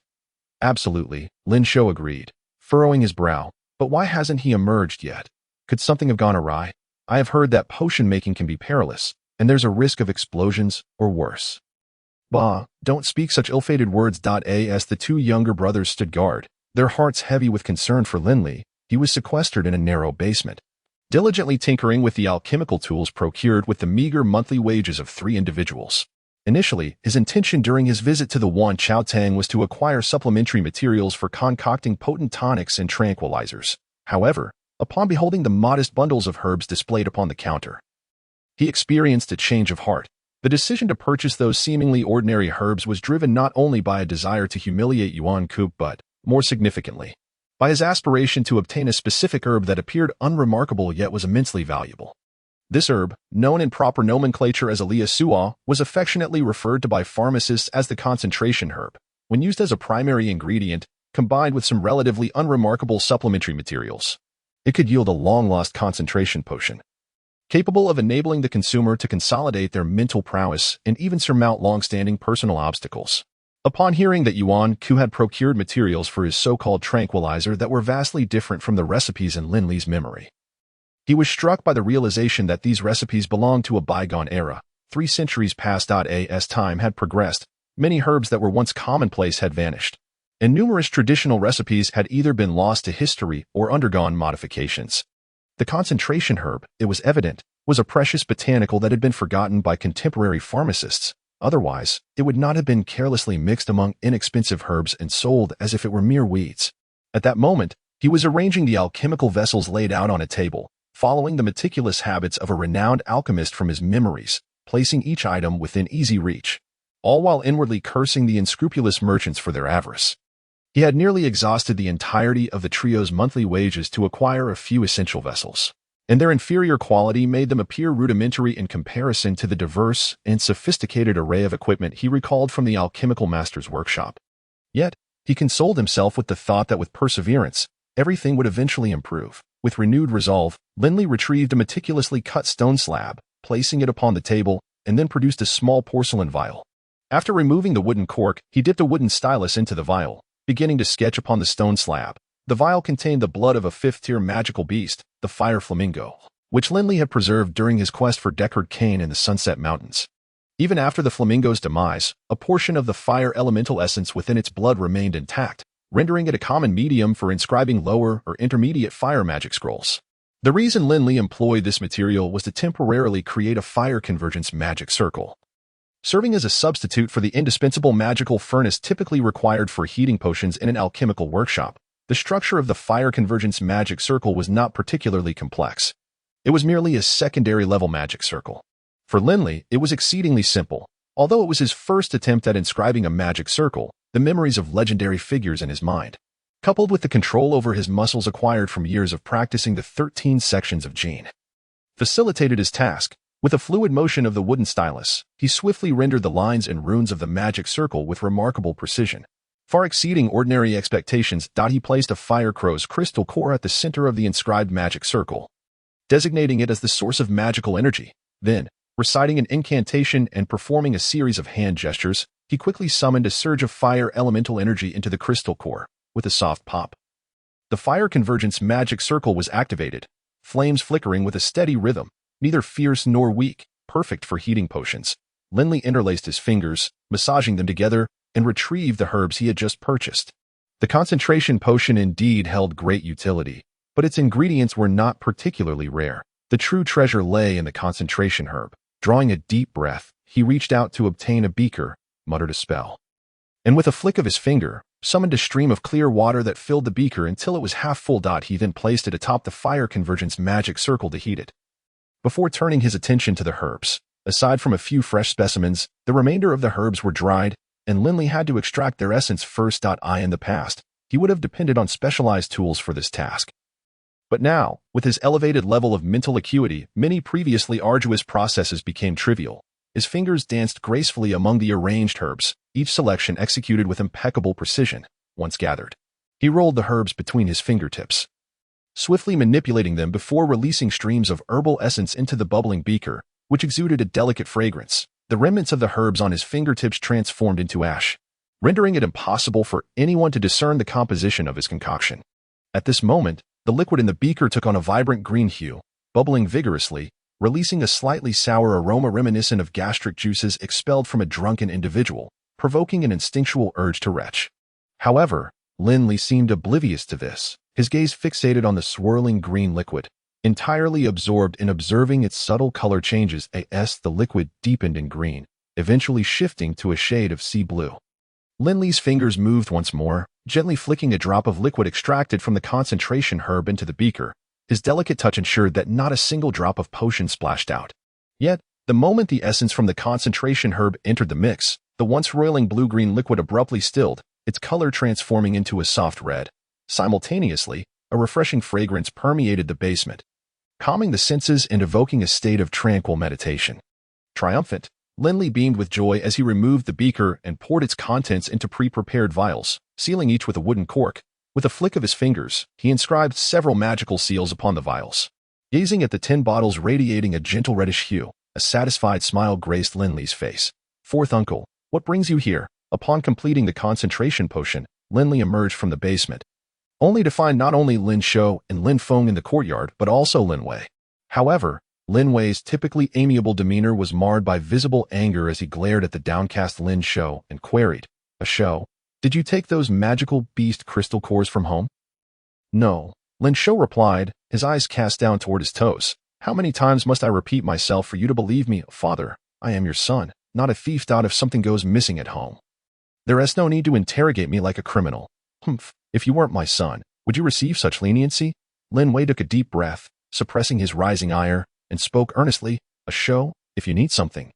Absolutely, Lin Shou agreed, furrowing his brow, but why hasn't he emerged yet? Could something have gone awry? I have heard that potion making can be perilous, and there's a risk of explosions or worse. Bah, don't speak such ill-fated words. As the two younger brothers stood guard, their hearts heavy with concern for Lin Li, he was sequestered in a narrow basement, diligently tinkering with the alchemical tools procured with the meager monthly wages of 3 individuals. Initially, his intention during his visit to the Wan Chao Tang was to acquire supplementary materials for concocting potent tonics and tranquilizers. However, upon beholding the modest bundles of herbs displayed upon the counter, he experienced a change of heart. The decision to purchase those seemingly ordinary herbs was driven not only by a desire to humiliate Yuan Ku but, more significantly, by his aspiration to obtain a specific herb that appeared unremarkable yet was immensely valuable. This herb, known in proper nomenclature as Alia Su'a, was affectionately referred to by pharmacists as the concentration herb. When used as a primary ingredient, combined with some relatively unremarkable supplementary materials, it could yield a long-lost concentration potion, capable of enabling the consumer to consolidate their mental prowess and even surmount long-standing personal obstacles. Upon hearing that Yuan Ku had procured materials for his so-called tranquilizer that were vastly different from the recipes in Lin Li's memory, he was struck by the realization that these recipes belonged to a bygone era. 3 centuries past. As time had progressed, many herbs that were once commonplace had vanished, and numerous traditional recipes had either been lost to history or undergone modifications. The concentration herb, it was evident, was a precious botanical that had been forgotten by contemporary pharmacists. Otherwise, it would not have been carelessly mixed among inexpensive herbs and sold as if it were mere weeds. At that moment, he was arranging the alchemical vessels laid out on a table, following the meticulous habits of a renowned alchemist from his memories, placing each item within easy reach, all while inwardly cursing the unscrupulous merchants for their avarice. He had nearly exhausted the entirety of the trio's monthly wages to acquire a few essential vessels, and their inferior quality made them appear rudimentary in comparison to the diverse and sophisticated array of equipment he recalled from the alchemical master's workshop. Yet, he consoled himself with the thought that with perseverance, everything would eventually improve. With renewed resolve, Lin Li retrieved a meticulously cut stone slab, placing it upon the table, and then produced a small porcelain vial. After removing the wooden cork, he dipped a wooden stylus into the vial, beginning to sketch upon the stone slab. The vial contained the blood of a fifth-tier magical beast, the fire flamingo, which Lin Li had preserved during his quest for Deckard Cain in the Sunset Mountains. Even after the flamingo's demise, a portion of the fire elemental essence within its blood remained intact, rendering it a common medium for inscribing lower or intermediate fire magic scrolls. The reason Lin Li employed this material was to temporarily create a fire convergence magic circle, serving as a substitute for the indispensable magical furnace typically required for heating potions in an alchemical workshop. The structure of the fire convergence magic circle was not particularly complex. It was merely a secondary-level magic circle. For Lin Li, it was exceedingly simple. Although it was his first attempt at inscribing a magic circle, the memories of legendary figures in his mind, coupled with the control over his muscles acquired from years of practicing the 13 sections of Jin, facilitated his task. With a fluid motion of the wooden stylus, he swiftly rendered the lines and runes of the magic circle with remarkable precision. Far exceeding ordinary expectations, he placed a fire crow's crystal core at the center of the inscribed magic circle, designating it as the source of magical energy. Then, reciting an incantation and performing a series of hand gestures, he quickly summoned a surge of fire elemental energy into the crystal core. With a soft pop, the fire convergence magic circle was activated, flames flickering with a steady rhythm, neither fierce nor weak, perfect for heating potions. Lin Li interlaced his fingers, massaging them together, and retrieved the herbs he had just purchased. The concentration potion indeed held great utility, but its ingredients were not particularly rare. The true treasure lay in the concentration herb. Drawing a deep breath, he reached out to obtain a beaker, muttered a spell, and with a flick of his finger, summoned a stream of clear water that filled the beaker until it was half full. He then placed it atop the fire convergence magic circle to heat it. Before turning his attention to the herbs, aside from a few fresh specimens, the remainder of the herbs were dried, and Lin Li had to extract their essence first. In the past, he would have depended on specialized tools for this task. But now, with his elevated level of mental acuity, many previously arduous processes became trivial. His fingers danced gracefully among the arranged herbs, each selection executed with impeccable precision. Once gathered, he rolled the herbs between his fingertips, swiftly manipulating them before releasing streams of herbal essence into the bubbling beaker, which exuded a delicate fragrance. The remnants of the herbs on his fingertips transformed into ash, rendering it impossible for anyone to discern the composition of his concoction. At this moment, the liquid in the beaker took on a vibrant green hue, bubbling vigorously, releasing a slightly sour aroma reminiscent of gastric juices expelled from a drunken individual, provoking an instinctual urge to retch. However, Lin Li seemed oblivious to this, his gaze fixated on the swirling green liquid, entirely absorbed in observing its subtle color changes. As the liquid deepened in green, eventually shifting to a shade of sea blue. Lin Li's fingers moved once more, gently flicking a drop of liquid extracted from the concentration herb into the beaker. His delicate touch ensured that not a single drop of potion splashed out. Yet, the moment the essence from the concentration herb entered the mix, the once roiling blue-green liquid abruptly stilled, its color transforming into a soft red. Simultaneously, a refreshing fragrance permeated the basement, calming the senses and evoking a state of tranquil meditation. Triumphant, Lin Li beamed with joy as he removed the beaker and poured its contents into pre-prepared vials, sealing each with a wooden cork. With a flick of his fingers, he inscribed several magical seals upon the vials. Gazing at the 10 bottles radiating a gentle reddish hue, a satisfied smile graced Lin Li's face. "Fourth uncle, what brings you here?" Upon completing the concentration potion, Lin Li emerged from the basement, only to find not only Lin Shou and Lin Feng in the courtyard, but also Lin Wei. However, Lin Wei's typically amiable demeanor was marred by visible anger as he glared at the downcast Lin Shou and queried, "A Shou, did you take those magical beast crystal cores from home?" "No," Lin Shou replied, his eyes cast down toward his toes. "How many times must I repeat myself for you to believe me? Father, I am your son, not a thief. If something goes missing at home, there is no need to interrogate me like a criminal. Humph, if you weren't my son, would you receive such leniency?" Lin Wei took a deep breath, suppressing his rising ire, and spoke earnestly, "A Shou, if you need something,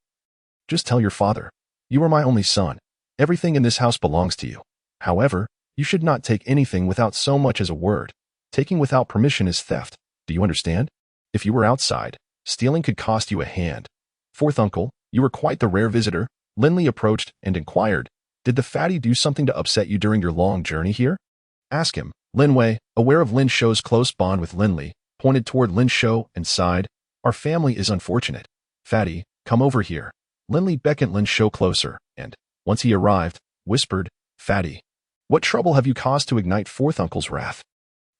just tell your father. You are my only son. Everything in this house belongs to you. However, you should not take anything without so much as a word. Taking without permission is theft. Do you understand? If you were outside, stealing could cost you a hand." "Fourth uncle, you are quite the rare visitor." Lin Li approached and inquired, "Did the fatty do something to upset you during your long journey here?" "Ask him." Lin Wei, aware of Lin Shou's close bond with Lin Li, pointed toward Lin Shou and sighed, "Our family is unfortunate. Fatty, come over here." Lin Li beckoned Lin Shou closer, and, once he arrived, whispered, "Fatty, what trouble have you caused to ignite fourth uncle's wrath?"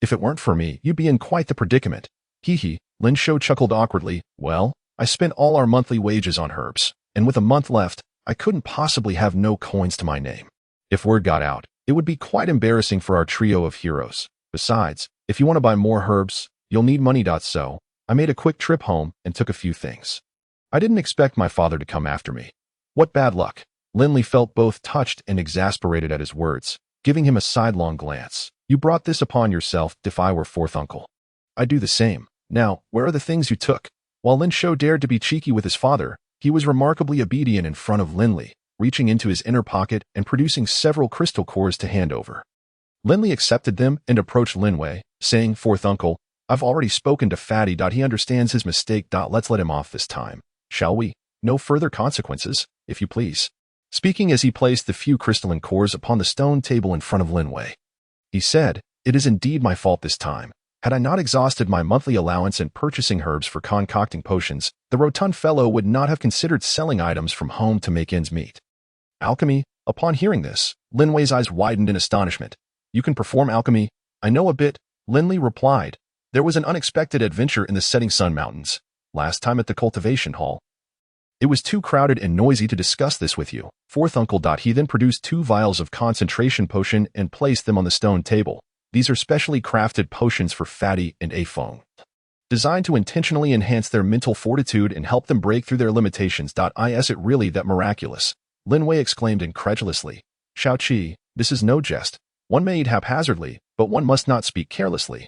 If it weren't for me, you'd be in quite the predicament. Hee hee, Lin Shou chuckled awkwardly. Well, I spent all our monthly wages on herbs, and with a month left, I couldn't possibly have no coins to my name. If word got out, it would be quite embarrassing for our trio of heroes. Besides, if you want to buy more herbs, you'll need money. So, I made a quick trip home and took a few things. I didn't expect my father to come after me. What bad luck. Lin Li felt both touched and exasperated at his words, giving him a sidelong glance. You brought this upon yourself. If I were fourth uncle, I'd do the same. Now, where are the things you took? While Lin Shou dared to be cheeky with his father, he was remarkably obedient in front of Lin Li, reaching into his inner pocket and producing several crystal cores to hand over. Lin Li accepted them and approached Lin Wei, saying, Fourth uncle, I've already spoken to Fatty. He understands his mistake. Let's let him off this time, shall we? No further consequences, if you please. Speaking as he placed the few crystalline cores upon the stone table in front of Lin Wei. He said, It is indeed my fault this time. Had I not exhausted my monthly allowance in purchasing herbs for concocting potions, the rotund fellow would not have considered selling items from home to make ends meet. Alchemy? Upon hearing this, Lin Wei's eyes widened in astonishment. You can perform alchemy? I know a bit, Lin Li replied. There was an unexpected adventure in the Setting Sun Mountains, last time at the cultivation hall. It was too crowded and noisy to discuss this with you. Fourth uncle. He then produced 2 vials of concentration potion and placed them on the stone table. These are specially crafted potions for Fatty and Afeng, designed to intentionally enhance their mental fortitude and help them break through their limitations. Is it really that miraculous? Lin Wei exclaimed incredulously. Shao Qi, this is no jest. One may eat haphazardly, but one must not speak carelessly.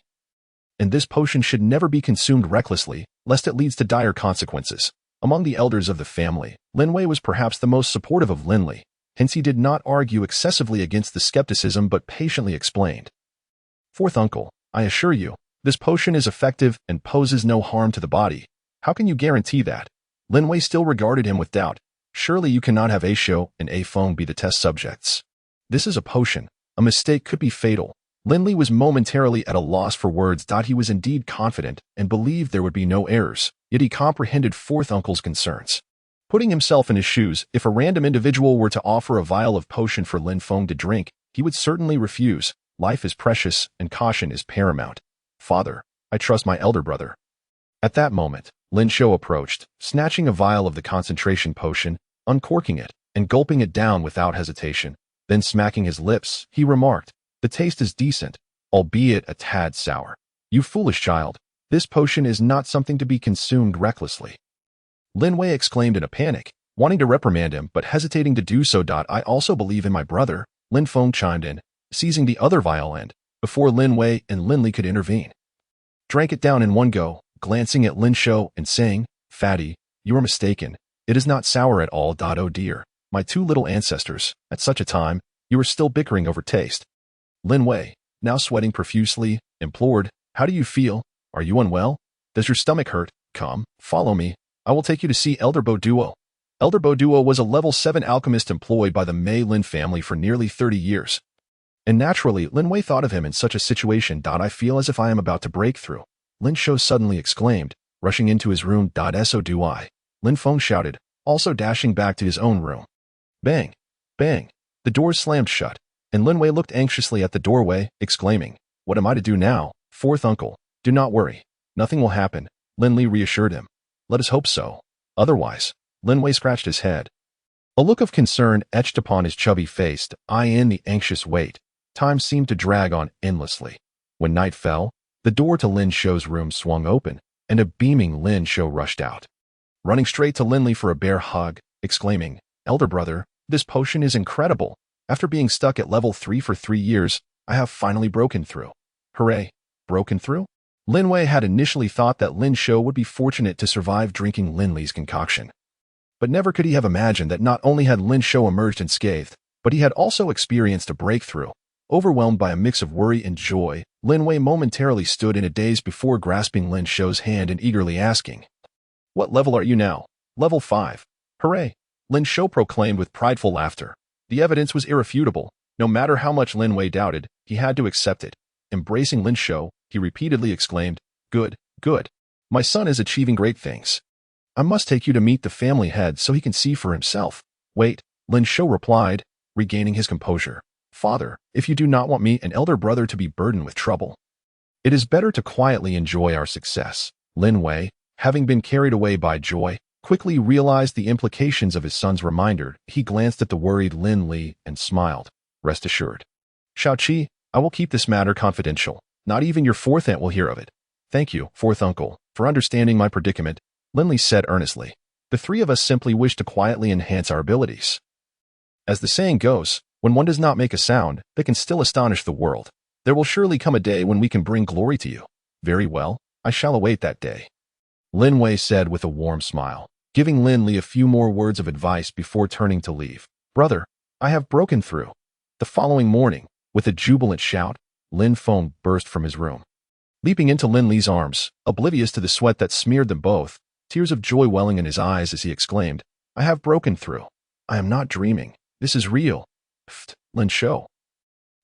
And this potion should never be consumed recklessly, lest it leads to dire consequences. Among the elders of the family, Lin Wei was perhaps the most supportive of Lin Li. Hence he did not argue excessively against the skepticism but patiently explained. Fourth uncle, I assure you, this potion is effective and poses no harm to the body. How can you guarantee that? Lin Wei still regarded him with doubt. Surely you cannot have Aisho and Afeng be the test subjects. This is a potion. A mistake could be fatal. Lin Li was momentarily at a loss for words. He was indeed confident and believed there would be no errors, yet he comprehended fourth uncle's concerns. Putting himself in his shoes, if a random individual were to offer a vial of potion for Lin Feng to drink, he would certainly refuse. Life is precious and caution is paramount. Father, I trust my elder brother. At that moment, Lin Shou approached, snatching a vial of the concentration potion, uncorking it, and gulping it down without hesitation. Then smacking his lips, he remarked, The taste is decent, albeit a tad sour. You foolish child, this potion is not something to be consumed recklessly. Lin Wei exclaimed in a panic, wanting to reprimand him but hesitating to do so. I also believe in my brother, Lin Feng chimed in, seizing the other vial end, before Lin Wei and Lin Li could intervene. Drank it down in one go, glancing at Lin Shou and saying, Fatty, you are mistaken. It is not sour at all. Oh dear, my 2 little ancestors, at such a time, you are still bickering over taste. Lin Wei, now sweating profusely, implored, How do you feel? Are you unwell? Does your stomach hurt? Come, follow me. I will take you to see Elder Bo Duo. Elder Bo Duo was a level 7 alchemist employed by the Mei Lin family for nearly 30 years. And naturally, Lin Wei thought of him in such a situation. I feel as if I am about to break through. Lin Shou suddenly exclaimed, rushing into his room. So do I. Lin Feng shouted, also dashing back to his own room. Bang! Bang! The doors slammed shut, and Lin Wei looked anxiously at the doorway, exclaiming, What am I to do now? Fourth uncle, do not worry. Nothing will happen, Lin Li reassured him. Let us hope so. Otherwise, Lin Wei scratched his head. A look of concern etched upon his chubby face. In the anxious wait, time seemed to drag on endlessly. When night fell, the door to Lin Shou's room swung open, and a beaming Lin Shou rushed out, running straight to Lin Li for a bear hug, exclaiming, Elder brother, this potion is incredible. After being stuck at level 3 for 3 years, I have finally broken through. Hooray! Broken through? Lin Wei had initially thought that Lin Shou would be fortunate to survive drinking Lin Li's concoction. But never could he have imagined that not only had Lin Shou emerged unscathed, but he had also experienced a breakthrough. Overwhelmed by a mix of worry and joy, Lin Wei momentarily stood in a daze before grasping Lin Shou's hand and eagerly asking, What level are you now? Level 5. Hooray! Lin Shou proclaimed with prideful laughter. The evidence was irrefutable. No matter how much Lin Wei doubted, he had to accept it. Embracing Lin Shou, he repeatedly exclaimed, Good, good. My son is achieving great things. I must take you to meet the family head so he can see for himself. Wait, Lin Shou replied, regaining his composure. Father, if you do not want me and elder brother to be burdened with trouble, It is better to quietly enjoy our success. Lin Wei, having been carried away by joy, quickly realized the implications of his son's reminder. He glanced at the worried Lin Li and smiled. Rest assured. Shaoqi, I will keep this matter confidential. Not even your fourth aunt will hear of it. Thank you, fourth uncle, for understanding my predicament, Lin Li said earnestly. The three of us simply wish to quietly enhance our abilities. As the saying goes, when one does not make a sound, they can still astonish the world. There will surely come a day when we can bring glory to you. Very well, I shall await that day. Lin Wei said with a warm smile, giving Lin Li a few more words of advice before turning to leave. Brother, I have broken through. The following morning, with a jubilant shout, Lin Feng burst from his room. Leaping into Lin Li's arms, oblivious to the sweat that smeared them both, tears of joy welling in his eyes as he exclaimed, I have broken through. I am not dreaming. This is real. Pfft, Lin Shou,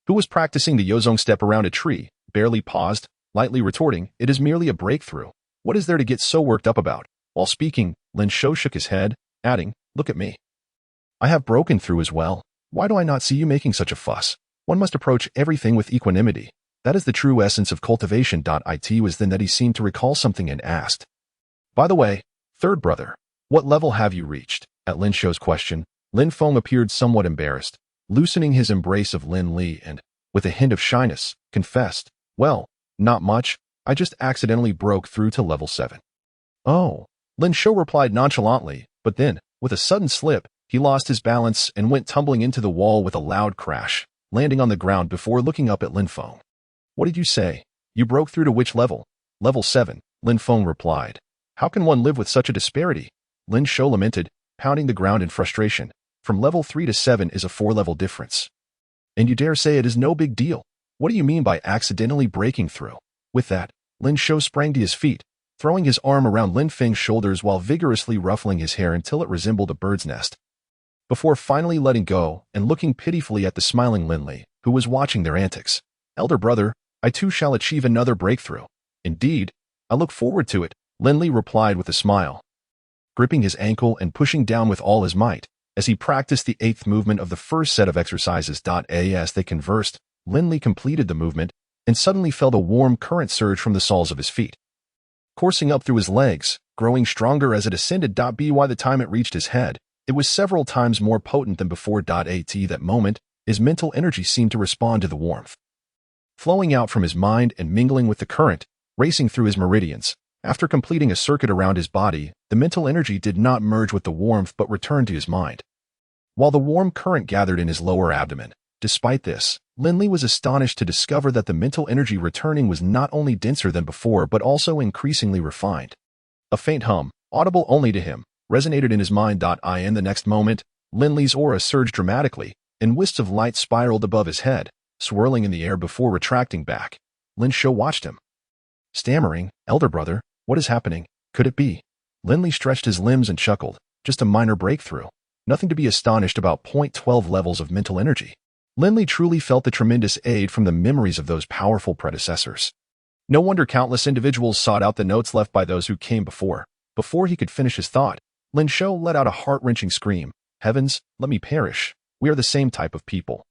who was practicing the Yozong step around a tree, barely paused, lightly retorting, it is merely a breakthrough. What is there to get so worked up about? While speaking, Lin Shou shook his head, adding, look at me. I have broken through as well. Why do I not see you making such a fuss? One must approach everything with equanimity. That is the true essence of cultivation. It was then that he seemed to recall something and asked, by the way, third brother, what level have you reached? At Lin Shou's question, Lin Feng appeared somewhat embarrassed, loosening his embrace of Lin Li and, with a hint of shyness, confessed, well, not much, I just accidentally broke through to level 7. Oh, Lin Shou replied nonchalantly, but then, with a sudden slip, he lost his balance and went tumbling into the wall with a loud crash, landing on the ground before looking up at Lin Feng. What did you say? You broke through to which level? Level 7, Lin Feng replied. How can one live with such a disparity? Lin Shou lamented, pounding the ground in frustration. From level 3 to 7 is a 4-level difference. And you dare say it is no big deal? What do you mean by accidentally breaking through? With that, Lin Shou sprang to his feet, throwing his arm around Lin Feng's shoulders while vigorously ruffling his hair until it resembled a bird's nest. Before finally letting go and looking pitifully at the smiling Lin Li, who was watching their antics. Elder brother, I too shall achieve another breakthrough. Indeed, I look forward to it, Lin Li replied with a smile, gripping his ankle and pushing down with all his might, as he practiced the 8th movement of the first set of exercises. As they conversed, Lin Li completed the movement and suddenly felt a warm current surge from the soles of his feet, coursing up through his legs, growing stronger as it ascended. By the time it reached his head, it was several times more potent than before. At that moment, his mental energy seemed to respond to the warmth, flowing out from his mind and mingling with the current, racing through his meridians. After completing a circuit around his body, the mental energy did not merge with the warmth but returned to his mind, while the warm current gathered in his lower abdomen. Despite this, Lin Li was astonished to discover that the mental energy returning was not only denser than before but also increasingly refined. A faint hum, audible only to him, resonated in his mind. In the next moment, Lin Li's aura surged dramatically, and wisps of light spiraled above his head, swirling in the air before retracting back. Lin Shou watched him, stammering, elder brother, what is happening? Could it be? Lin Li stretched his limbs and chuckled. Just a minor breakthrough. Nothing to be astonished about. 12 levels of mental energy. Lin Li truly felt the tremendous aid from the memories of those powerful predecessors. No wonder countless individuals sought out the notes left by those who came before. Before he could finish his thought, Lin Shou let out a heart-wrenching scream. Heavens, let me perish. We are the same type of people.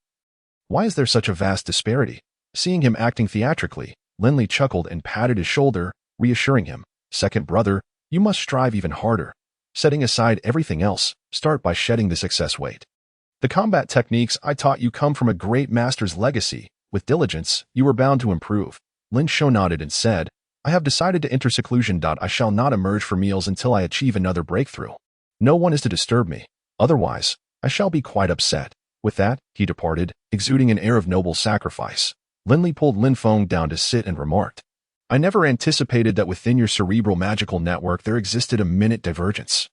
Why is there such a vast disparity? Seeing him acting theatrically, Lin Li chuckled and patted his shoulder, reassuring him. Second brother, you must strive even harder. Setting aside everything else, start by shedding this excess weight. The combat techniques I taught you come from a great master's legacy. With diligence, you are bound to improve. Lin Shou nodded and said, I have decided to enter seclusion. I shall not emerge for meals until I achieve another breakthrough. No one is to disturb me. Otherwise, I shall be quite upset. With that, he departed, exuding an air of noble sacrifice. Lin Li pulled Lin Feng down to sit and remarked, I never anticipated that within your cerebral magical network there existed a minute divergence,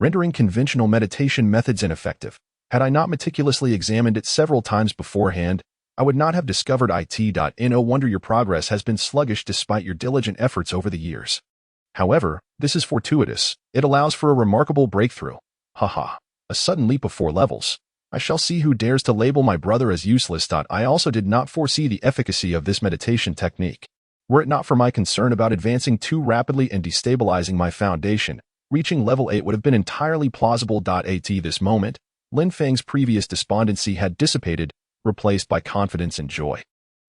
rendering conventional meditation methods ineffective. Had I not meticulously examined it several times beforehand, I would not have discovered it. No wonder your progress has been sluggish despite your diligent efforts over the years. However, this is fortuitous. It allows for a remarkable breakthrough. Haha, a sudden leap of 4 levels. I shall see who dares to label my brother as useless. I also did not foresee the efficacy of this meditation technique. Were it not for my concern about advancing too rapidly and destabilizing my foundation, reaching level 8 would have been entirely plausible. At this moment, Lin Feng's previous despondency had dissipated, replaced by confidence and joy.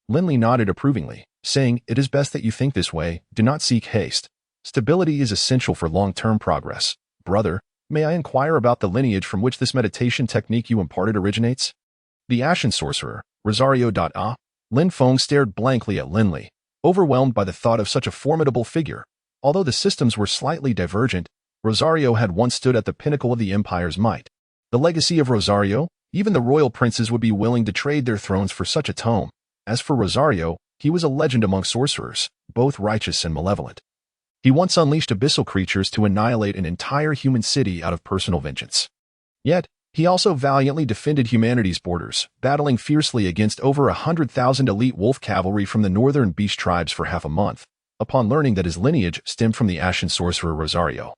Lin Li nodded approvingly, saying, "It is best that you think this way, do not seek haste. Stability is essential for long-term progress. Brother, may I inquire about the lineage from which this meditation technique you imparted originates?" The Ashen Sorcerer, Rosario. Lin Feng stared blankly at Lin Li, overwhelmed by the thought of such a formidable figure. Although the systems were slightly divergent, Rosario had once stood at the pinnacle of the empire's might. The legacy of Rosario, even the royal princes would be willing to trade their thrones for such a tome. As for Rosario, he was a legend among sorcerers, both righteous and malevolent. He once unleashed abyssal creatures to annihilate an entire human city out of personal vengeance. Yet, he also valiantly defended humanity's borders, battling fiercely against over 100,000 elite wolf cavalry from the northern beast tribes for half a month, upon learning that his lineage stemmed from the Ashen Sorcerer Rosario.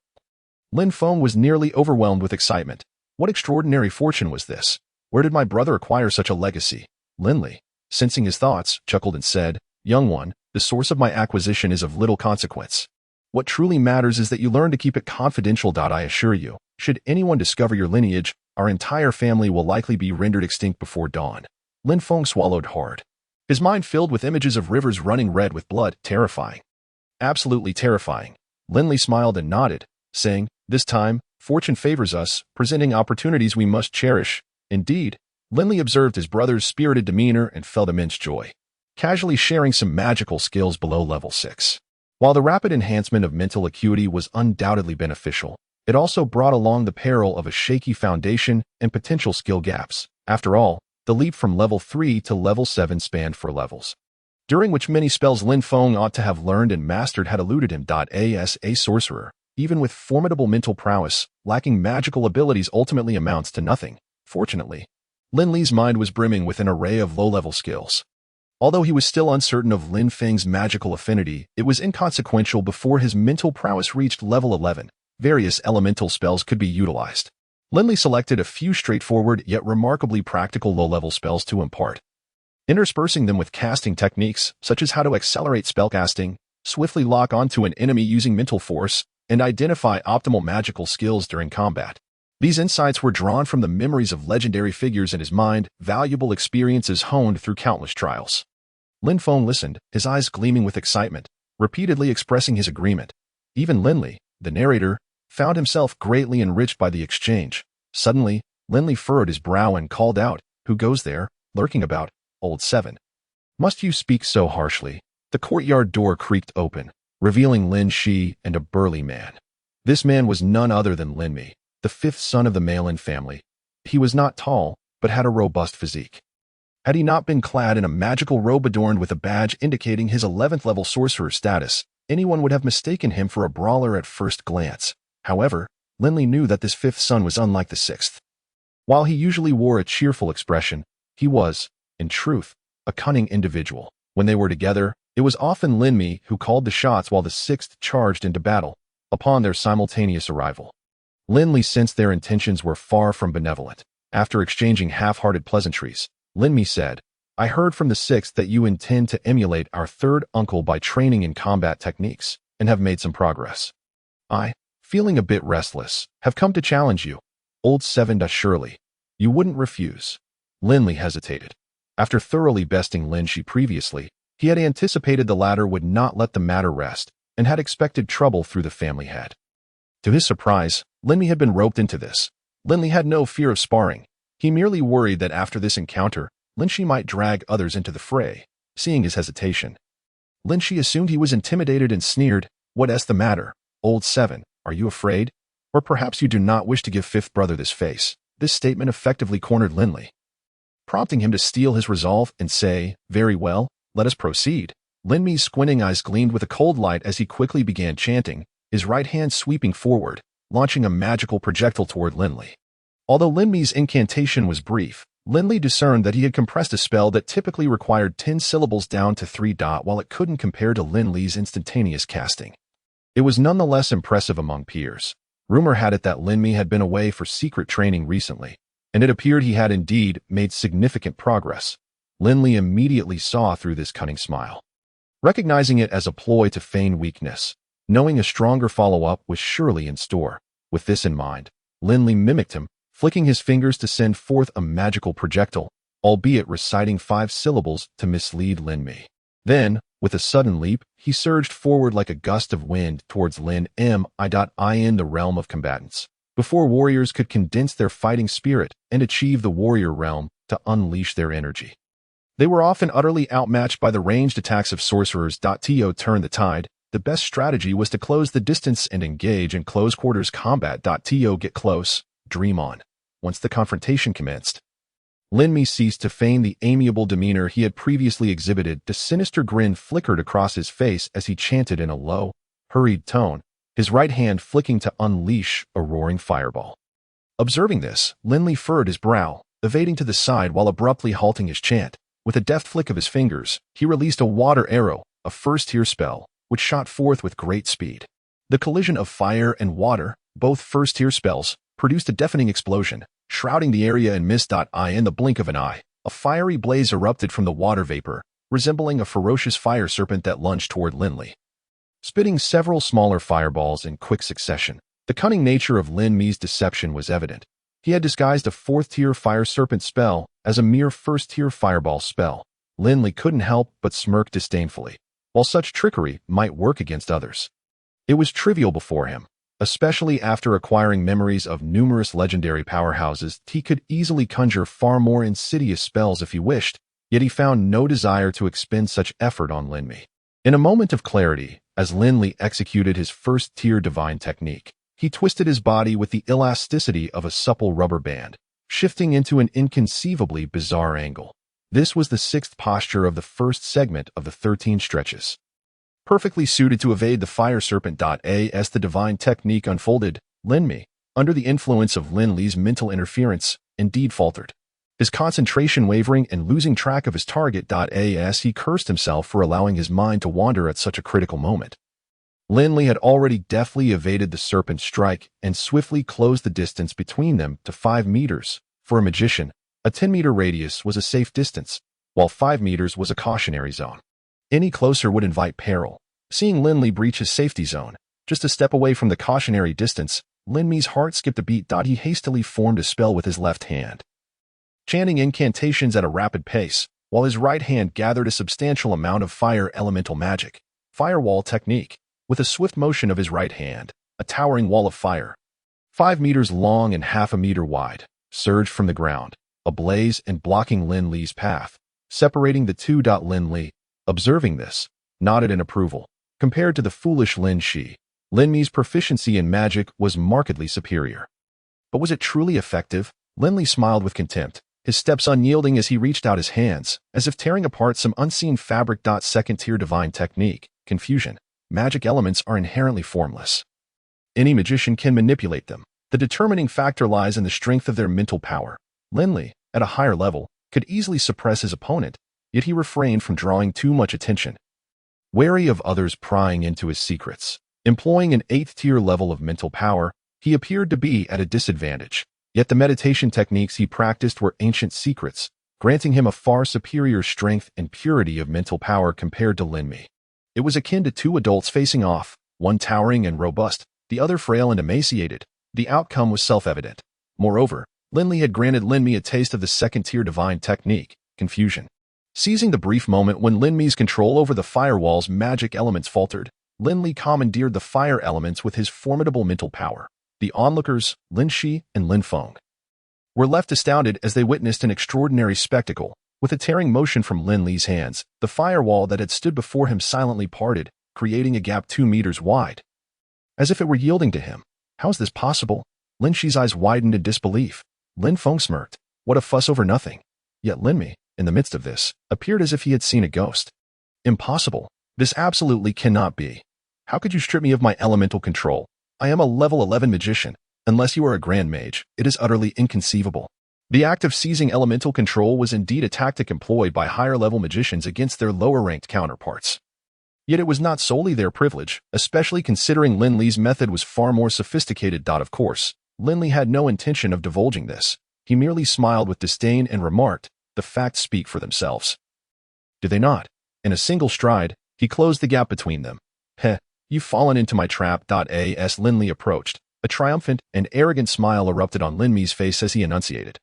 Lin Feng was nearly overwhelmed with excitement. What extraordinary fortune was this? Where did my brother acquire such a legacy? Lin Li, sensing his thoughts, chuckled and said, "Young one, the source of my acquisition is of little consequence. What truly matters is that you learn to keep it confidential. I assure you, should anyone discover your lineage, our entire family will likely be rendered extinct before dawn." Lin Feng swallowed hard. His mind filled with images of rivers running red with blood, terrifying. Absolutely terrifying. Lin Li smiled and nodded, saying, "This time, fortune favors us, presenting opportunities we must cherish." Indeed, Lin Li observed his brother's spirited demeanor and felt immense joy, casually sharing some magical skills below level 6. While the rapid enhancement of mental acuity was undoubtedly beneficial, it also brought along the peril of a shaky foundation and potential skill gaps. After all, the leap from level 3 to level 7 spanned 4 levels, during which many spells Lin Feng ought to have learned and mastered had eluded him. As a sorcerer, even with formidable mental prowess, lacking magical abilities ultimately amounts to nothing. Fortunately, Lin Li's mind was brimming with an array of low-level skills. Although he was still uncertain of Lin Feng's magical affinity, it was inconsequential. Before his mental prowess reached level 11, various elemental spells could be utilized. Lin Li selected a few straightforward yet remarkably practical low-level spells to impart, interspersing them with casting techniques such as how to accelerate spellcasting, swiftly lock onto an enemy using mental force, and identify optimal magical skills during combat. These insights were drawn from the memories of legendary figures in his mind, valuable experiences honed through countless trials. Lin Feng listened, his eyes gleaming with excitement, repeatedly expressing his agreement. Even Lin Li, the narrator, found himself greatly enriched by the exchange. Suddenly, Lin Li furrowed his brow and called out, "Who goes there, lurking about, old 7? Must you speak so harshly?" The courtyard door creaked open, revealing Lin Shi and a burly man. This man was none other than Lin Mi, the 5th son of the Malin family. He was not tall, but had a robust physique. Had he not been clad in a magical robe adorned with a badge indicating his 11th level sorcerer status, anyone would have mistaken him for a brawler at first glance. However, Lin Li knew that this 5th son was unlike the 6th. While he usually wore a cheerful expression, he was, in truth, a cunning individual. When they were together, it was often Lin Mi who called the shots while the 6th charged into battle. Upon their simultaneous arrival, Lin Li sensed their intentions were far from benevolent. After exchanging half-hearted pleasantries, Lin Mi said, "I heard from the 6th that you intend to emulate our 3rd uncle by training in combat techniques, and have made some progress. I, feeling a bit restless, have come to challenge you. Old 7. Surely, you wouldn't refuse." Lin Li hesitated. After thoroughly besting Lin Shi previously, he had anticipated the latter would not let the matter rest, and had expected trouble through the family head. To his surprise, Lin Mi had been roped into this. Lin Li had no fear of sparring. He merely worried that after this encounter, Lin Shi might drag others into the fray. Seeing his hesitation, Lin Shi assumed he was intimidated and sneered, "What's the matter, old 7? Are you afraid? Or perhaps you do not wish to give 5th brother this face?" This statement effectively cornered Lin Li, prompting him to steel his resolve and say, "Very well, let us proceed." Lin Mi's squinting eyes gleamed with a cold light as he quickly began chanting, his right hand sweeping forward, launching a magical projectile toward Lin Li. Although Lin Mi's incantation was brief, Lin Li discerned that he had compressed a spell that typically required 10 syllables down to 3. While it couldn't compare to Lin Li's instantaneous casting, it was nonetheless impressive among peers. Rumor had it that Lin Mi had been away for secret training recently, and it appeared he had indeed made significant progress. Lin Li immediately saw through this cunning smile, recognizing it as a ploy to feign weakness, knowing a stronger follow-up was surely in store. With this in mind, Lin Li mimicked him, flicking his fingers to send forth a magical projectile, albeit reciting 5 syllables to mislead Lin Mi. Then, with a sudden leap, he surged forward like a gust of wind towards Lin Li in the realm of combatants. Before warriors could condense their fighting spirit and achieve the warrior realm to unleash their energy, they were often utterly outmatched by the ranged attacks of sorcerers. To turn the tide, the best strategy was to close the distance and engage in close quarters combat. To get close, dream on. Once the confrontation commenced, Lin Li ceased to feign the amiable demeanor he had previously exhibited. The sinister grin flickered across his face as he chanted in a low, hurried tone, his right hand flicking to unleash a roaring fireball. Observing this, Lin Li furrowed his brow, evading to the side while abruptly halting his chant. With a deft flick of his fingers, he released a water arrow, a first-tier spell, which shot forth with great speed. The collision of fire and water, both first-tier spells, produced a deafening explosion, shrouding the area in mist. In the blink of an eye, a fiery blaze erupted from the water vapor, resembling a ferocious fire serpent that lunged toward Lin Li, spitting several smaller fireballs in quick succession. The cunning nature of Lin Li's deception was evident. He had disguised a fourth-tier fire serpent spell as a mere first-tier fireball spell. Lin Li couldn't help but smirk disdainfully. While such trickery might work against others, it was trivial before him. Especially after acquiring memories of numerous legendary powerhouses, he could easily conjure far more insidious spells if he wished, yet he found no desire to expend such effort on Lin Li. In a moment of clarity, as Lin Li executed his first-tier divine technique, he twisted his body with the elasticity of a supple rubber band, shifting into an inconceivably bizarre angle. This was the sixth posture of the first segment of the 13 stretches. Perfectly suited to evade the fire serpent. As the divine technique unfolded, Lin Li, under the influence of Lin Li's mental interference, indeed faltered. His concentration wavering and losing track of his target. As he cursed himself for allowing his mind to wander at such a critical moment. Lin Li had already deftly evaded the serpent strike and swiftly closed the distance between them to 5 meters. For a magician, a 10-meter radius was a safe distance, while 5 meters was a cautionary zone. Any closer would invite peril. Seeing Lin Li breach his safety zone, just a step away from the cautionary distance, Lin Li's heart skipped a beat. He hastily formed a spell with his left hand, chanting incantations at a rapid pace, while his right hand gathered a substantial amount of fire elemental magic. Firewall technique. With a swift motion of his right hand, a towering wall of fire, 5 meters long and half a meter wide, surged from the ground, ablaze and blocking Lin Li's path, separating the two. Lin Li, observing this, nodded in approval. Compared to the foolish Lin Shi, Lin Li's proficiency in magic was markedly superior. But was it truly effective? Lin Li smiled with contempt, his steps unyielding as he reached out his hands, as if tearing apart some unseen fabric. Second-tier divine technique, confusion. Magic elements are inherently formless. Any magician can manipulate them. The determining factor lies in the strength of their mental power. Lin Li, at a higher level, could easily suppress his opponent, yet he refrained from drawing too much attention, wary of others prying into his secrets. Employing an 8th-tier level of mental power, he appeared to be at a disadvantage. Yet the meditation techniques he practiced were ancient secrets, granting him a far superior strength and purity of mental power compared to Lin Li. It was akin to two adults facing off, one towering and robust, the other frail and emaciated. The outcome was self-evident. Moreover, Lin Li had granted Lin Li a taste of the second-tier divine technique, confusion. Seizing the brief moment when Lin Li's control over the firewall's magic elements faltered, Lin Li commandeered the fire elements with his formidable mental power. The onlookers, Lin Shi and Lin Feng, were left astounded as they witnessed an extraordinary spectacle. With a tearing motion from Lin Li's hands, the firewall that had stood before him silently parted, creating a gap 2 meters wide, as if it were yielding to him. How is this possible? Lin Shi's eyes widened in disbelief. Lin Feng smirked. What a fuss over nothing. Yet Lin Li, in the midst of this, appeared as if he had seen a ghost. Impossible. This absolutely cannot be. How could you strip me of my elemental control? I am a level 11 magician. Unless you are a grand mage, it is utterly inconceivable. The act of seizing elemental control was indeed a tactic employed by higher-level magicians against their lower-ranked counterparts. Yet it was not solely their privilege, especially considering Lin Li's method was far more sophisticated. Of course, Lin Li had no intention of divulging this. He merely smiled with disdain and remarked, "The facts speak for themselves." Do they not? In a single stride, he closed the gap between them. Heh, you've fallen into my trap. As Lin Li approached, a triumphant and arrogant smile erupted on Lin Li's face as he enunciated.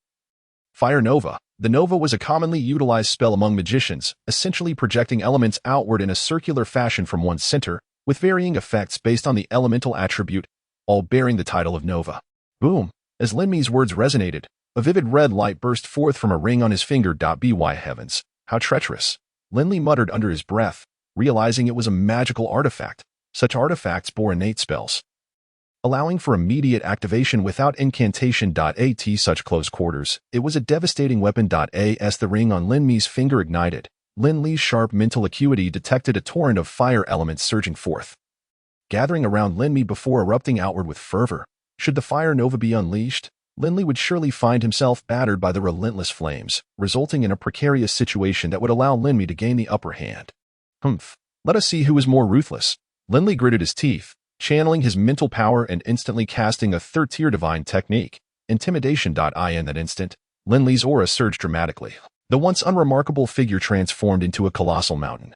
Fire Nova, The Nova was a commonly utilized spell among magicians, essentially projecting elements outward in a circular fashion from one's center, with varying effects based on the elemental attribute, all bearing the title of Nova. Boom! As Lin Li's words resonated, a vivid red light burst forth from a ring on his finger. By heavens, how treacherous! Lin Li muttered under his breath, realizing it was a magical artifact. Such artifacts bore innate spells, allowing for immediate activation without incantation. At such close quarters, it was a devastating weapon. As the ring on Lin Li's finger ignited, Lin Li's sharp mental acuity detected a torrent of fire elements surging forth, gathering around Lin Li before erupting outward with fervor. Should the fire nova be unleashed, Lin Li would surely find himself battered by the relentless flames, resulting in a precarious situation that would allow Lin Li to gain the upper hand. Let us see who is more ruthless. Lin Li gritted his teeth, channeling his mental power and instantly casting a third-tier divine technique, intimidation. In that instant, Lin Li's aura surged dramatically. The once unremarkable figure transformed into a colossal mountain,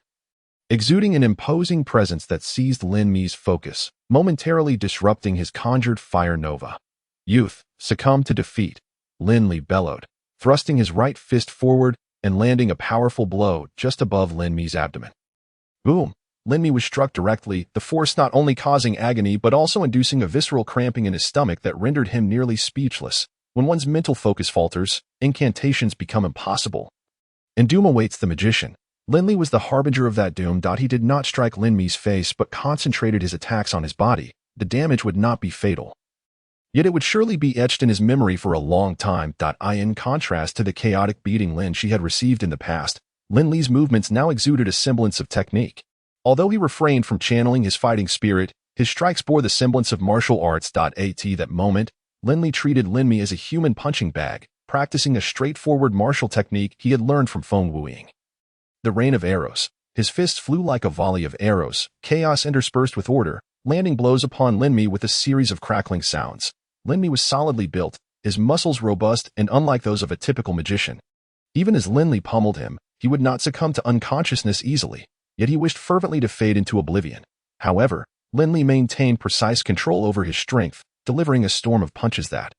exuding an imposing presence that seized Lin Li's focus, momentarily disrupting his conjured fire nova. Youth, succumb to defeat, Lin Li bellowed, thrusting his right fist forward and landing a powerful blow just above Lin Li's abdomen. Boom! Lin Li was struck directly, the force not only causing agony but also inducing a visceral cramping in his stomach that rendered him nearly speechless. When one's mental focus falters, incantations become impossible, and doom awaits the magician. Lin Li was the harbinger of that doom. He did not strike Lin Li's face but concentrated his attacks on his body. The damage would not be fatal, yet it would surely be etched in his memory for a long time. In contrast to the chaotic beating Lin Li had received in the past, Lin Li's movements now exuded a semblance of technique. Although he refrained from channeling his fighting spirit, his strikes bore the semblance of martial arts. At that moment, Lin Li treated Lin Li as a human punching bag, practicing a straightforward martial technique he had learned from Feng Wuing. The rain of arrows. His fists flew like a volley of arrows, chaos interspersed with order, landing blows upon Lin Li with a series of crackling sounds. Lin Li was solidly built, his muscles robust and unlike those of a typical magician. Even as Lin Li pummeled him, he would not succumb to unconsciousness easily, yet he wished fervently to fade into oblivion. However, Lin Li maintained precise control over his strength, delivering a storm of punches that,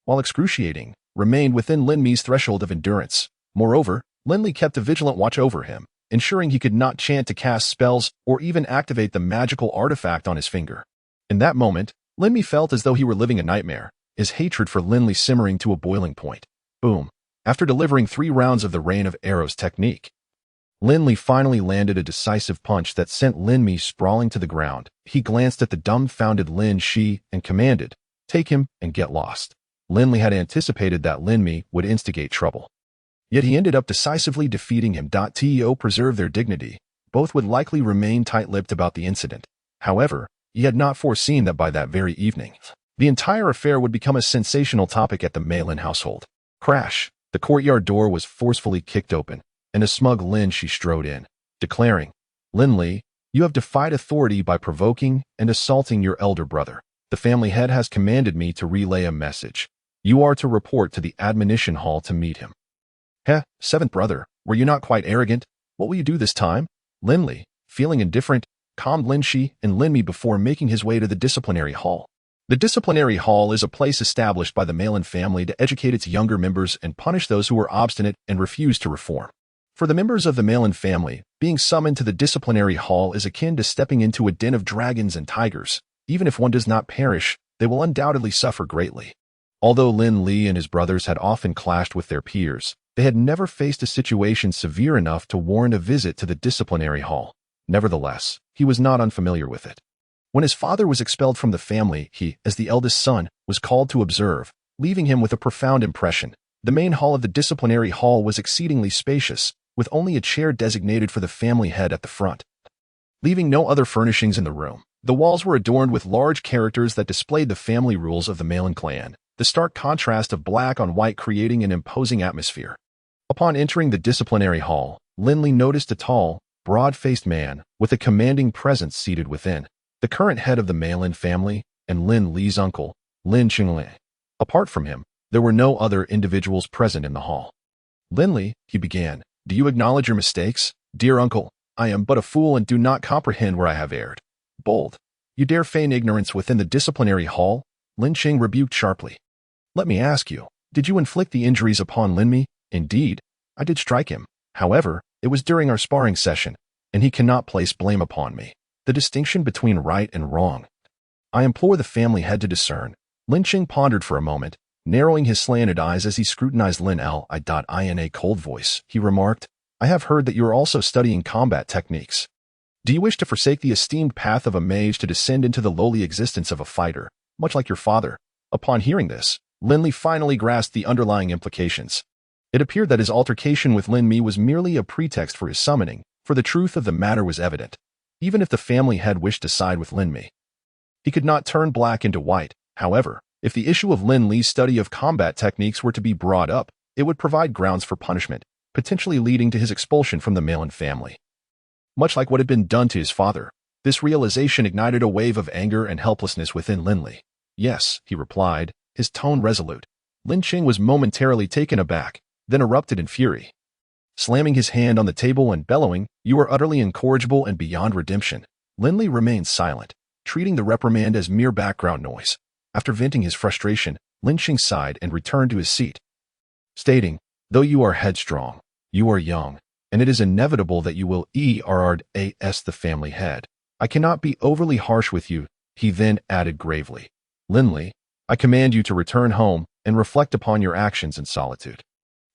while excruciating, remained within Lin Li's threshold of endurance. Moreover, Lin Li kept a vigilant watch over him, ensuring he could not chant to cast spells or even activate the magical artifact on his finger. In that moment, Lin Li felt as though he were living a nightmare, his hatred for Lin Li simmering to a boiling point. Boom! After delivering 3 rounds of the rain of arrows technique, Lin Li finally landed a decisive punch that sent Lin Li sprawling to the ground. He glanced at the dumbfounded Lin Shi and commanded, "Take him and get lost." Lin Li had anticipated that Lin Li would instigate trouble, yet he ended up decisively defeating him. To preserve their dignity, both would likely remain tight-lipped about the incident. However, he had not foreseen that by that very evening, the entire affair would become a sensational topic at the Mei Lin household. Crash! The courtyard door was forcefully kicked open, and a smug Lin Shi strode in, declaring, "Lin Li, you have defied authority by provoking and assaulting your elder brother. The family head has commanded me to relay a message. You are to report to the admonition hall to meet him." Seventh brother, were you not quite arrogant? What will you do this time? Lin Li, feeling indifferent, calmed Lin Shi and Lin Mi before making his way to the disciplinary hall. The disciplinary hall is a place established by the Mei Lin family to educate its younger members and punish those who are obstinate and refuse to reform. For the members of the Mei Lin family, being summoned to the disciplinary hall is akin to stepping into a den of dragons and tigers. Even if one does not perish, they will undoubtedly suffer greatly. Although Lin Li and his brothers had often clashed with their peers, they had never faced a situation severe enough to warrant a visit to the disciplinary hall. Nevertheless, he was not unfamiliar with it. When his father was expelled from the family, he, as the eldest son, was called to observe, leaving him with a profound impression. The main hall of the disciplinary hall was exceedingly spacious, with only a chair designated for the family head at the front, leaving no other furnishings in the room. The walls were adorned with large characters that displayed the family rules of the Mei Lin clan, the stark contrast of black on white creating an imposing atmosphere. Upon entering the disciplinary hall, Lin Li noticed a tall, broad-faced man with a commanding presence seated within, the current head of the Mei Lin family and Lin Li's uncle, Lin Qinglei. Apart from him, there were no other individuals present in the hall. "Lin Li," he began, "do you acknowledge your mistakes? Dear uncle, I am but a fool and do not comprehend where I have erred." "Bold! You dare feign ignorance within the disciplinary hall?" Lin Qing rebuked sharply. "Let me ask you, did you inflict the injuries upon Lin Mi?" Indeed, I did strike him. However, it was during our sparring session, and he cannot place blame upon me. The distinction between right and wrong. I implore the family head to discern. Lin Qing pondered for a moment, narrowing his slanted eyes as he scrutinized Lin Li. In a cold voice, he remarked, I have heard that you are also studying combat techniques. Do you wish to forsake the esteemed path of a mage to descend into the lowly existence of a fighter, much like your father? Upon hearing this, Lin Li finally grasped the underlying implications. It appeared that his altercation with Lin Mi was merely a pretext for his summoning, for the truth of the matter was evident. Even if the family head wished to side with Lin Mi, he could not turn black into white. However, if the issue of Lin Li's study of combat techniques were to be brought up, it would provide grounds for punishment, potentially leading to his expulsion from the Malin family. Much like what had been done to his father, this realization ignited a wave of anger and helplessness within Lin Li. Yes, he replied, his tone resolute. Lin Qing was momentarily taken aback, then erupted in fury. Slamming his hand on the table and bellowing, you are utterly incorrigible and beyond redemption. Lin Li remained silent, treating the reprimand as mere background noise. After venting his frustration, Lin Qing sighed and returned to his seat, stating, though you are headstrong, you are young, and it is inevitable that you will erras the family head. I cannot be overly harsh with you, he then added gravely. Lin Li, I command you to return home and reflect upon your actions in solitude.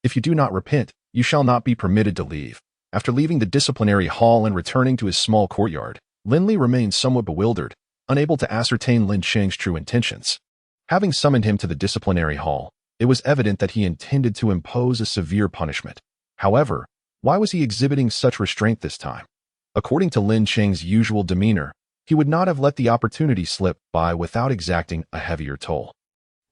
If you do not repent, you shall not be permitted to leave. After leaving the disciplinary hall and returning to his small courtyard, Lin Li remained somewhat bewildered, unable to ascertain Lin Qing's true intentions. Having summoned him to the disciplinary hall, it was evident that he intended to impose a severe punishment. However, why was he exhibiting such restraint this time? According to Lin Qing's usual demeanor, he would not have let the opportunity slip by without exacting a heavier toll.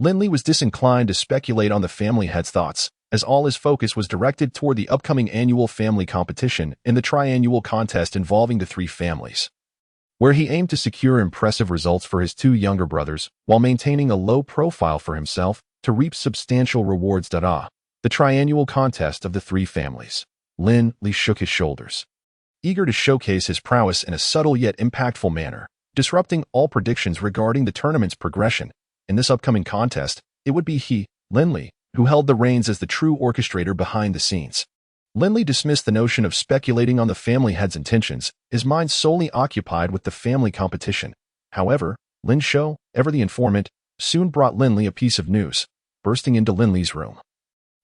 Lin Li was disinclined to speculate on the family head's thoughts, as all his focus was directed toward the upcoming annual family competition in the triannual contest involving the three families, where he aimed to secure impressive results for his two younger brothers while maintaining a low profile for himself to reap substantial rewards. The triannual contest of the three families. Lin Li shook his shoulders, eager to showcase his prowess in a subtle yet impactful manner, disrupting all predictions regarding the tournament's progression. In this upcoming contest, it would be he, Lin Li, who held the reins as the true orchestrator behind the scenes. Lin Li dismissed the notion of speculating on the family head's intentions, his mind solely occupied with the family competition. However, Lin Shou, ever the informant, soon brought Lin Li a piece of news. Bursting into Lin Li's room,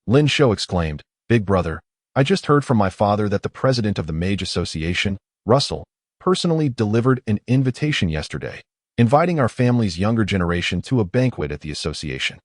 Lin Shou exclaimed, Big brother, I just heard from my father that the president of the Mage Association, Russell, personally delivered an invitation yesterday, inviting our family's younger generation to a banquet at the association.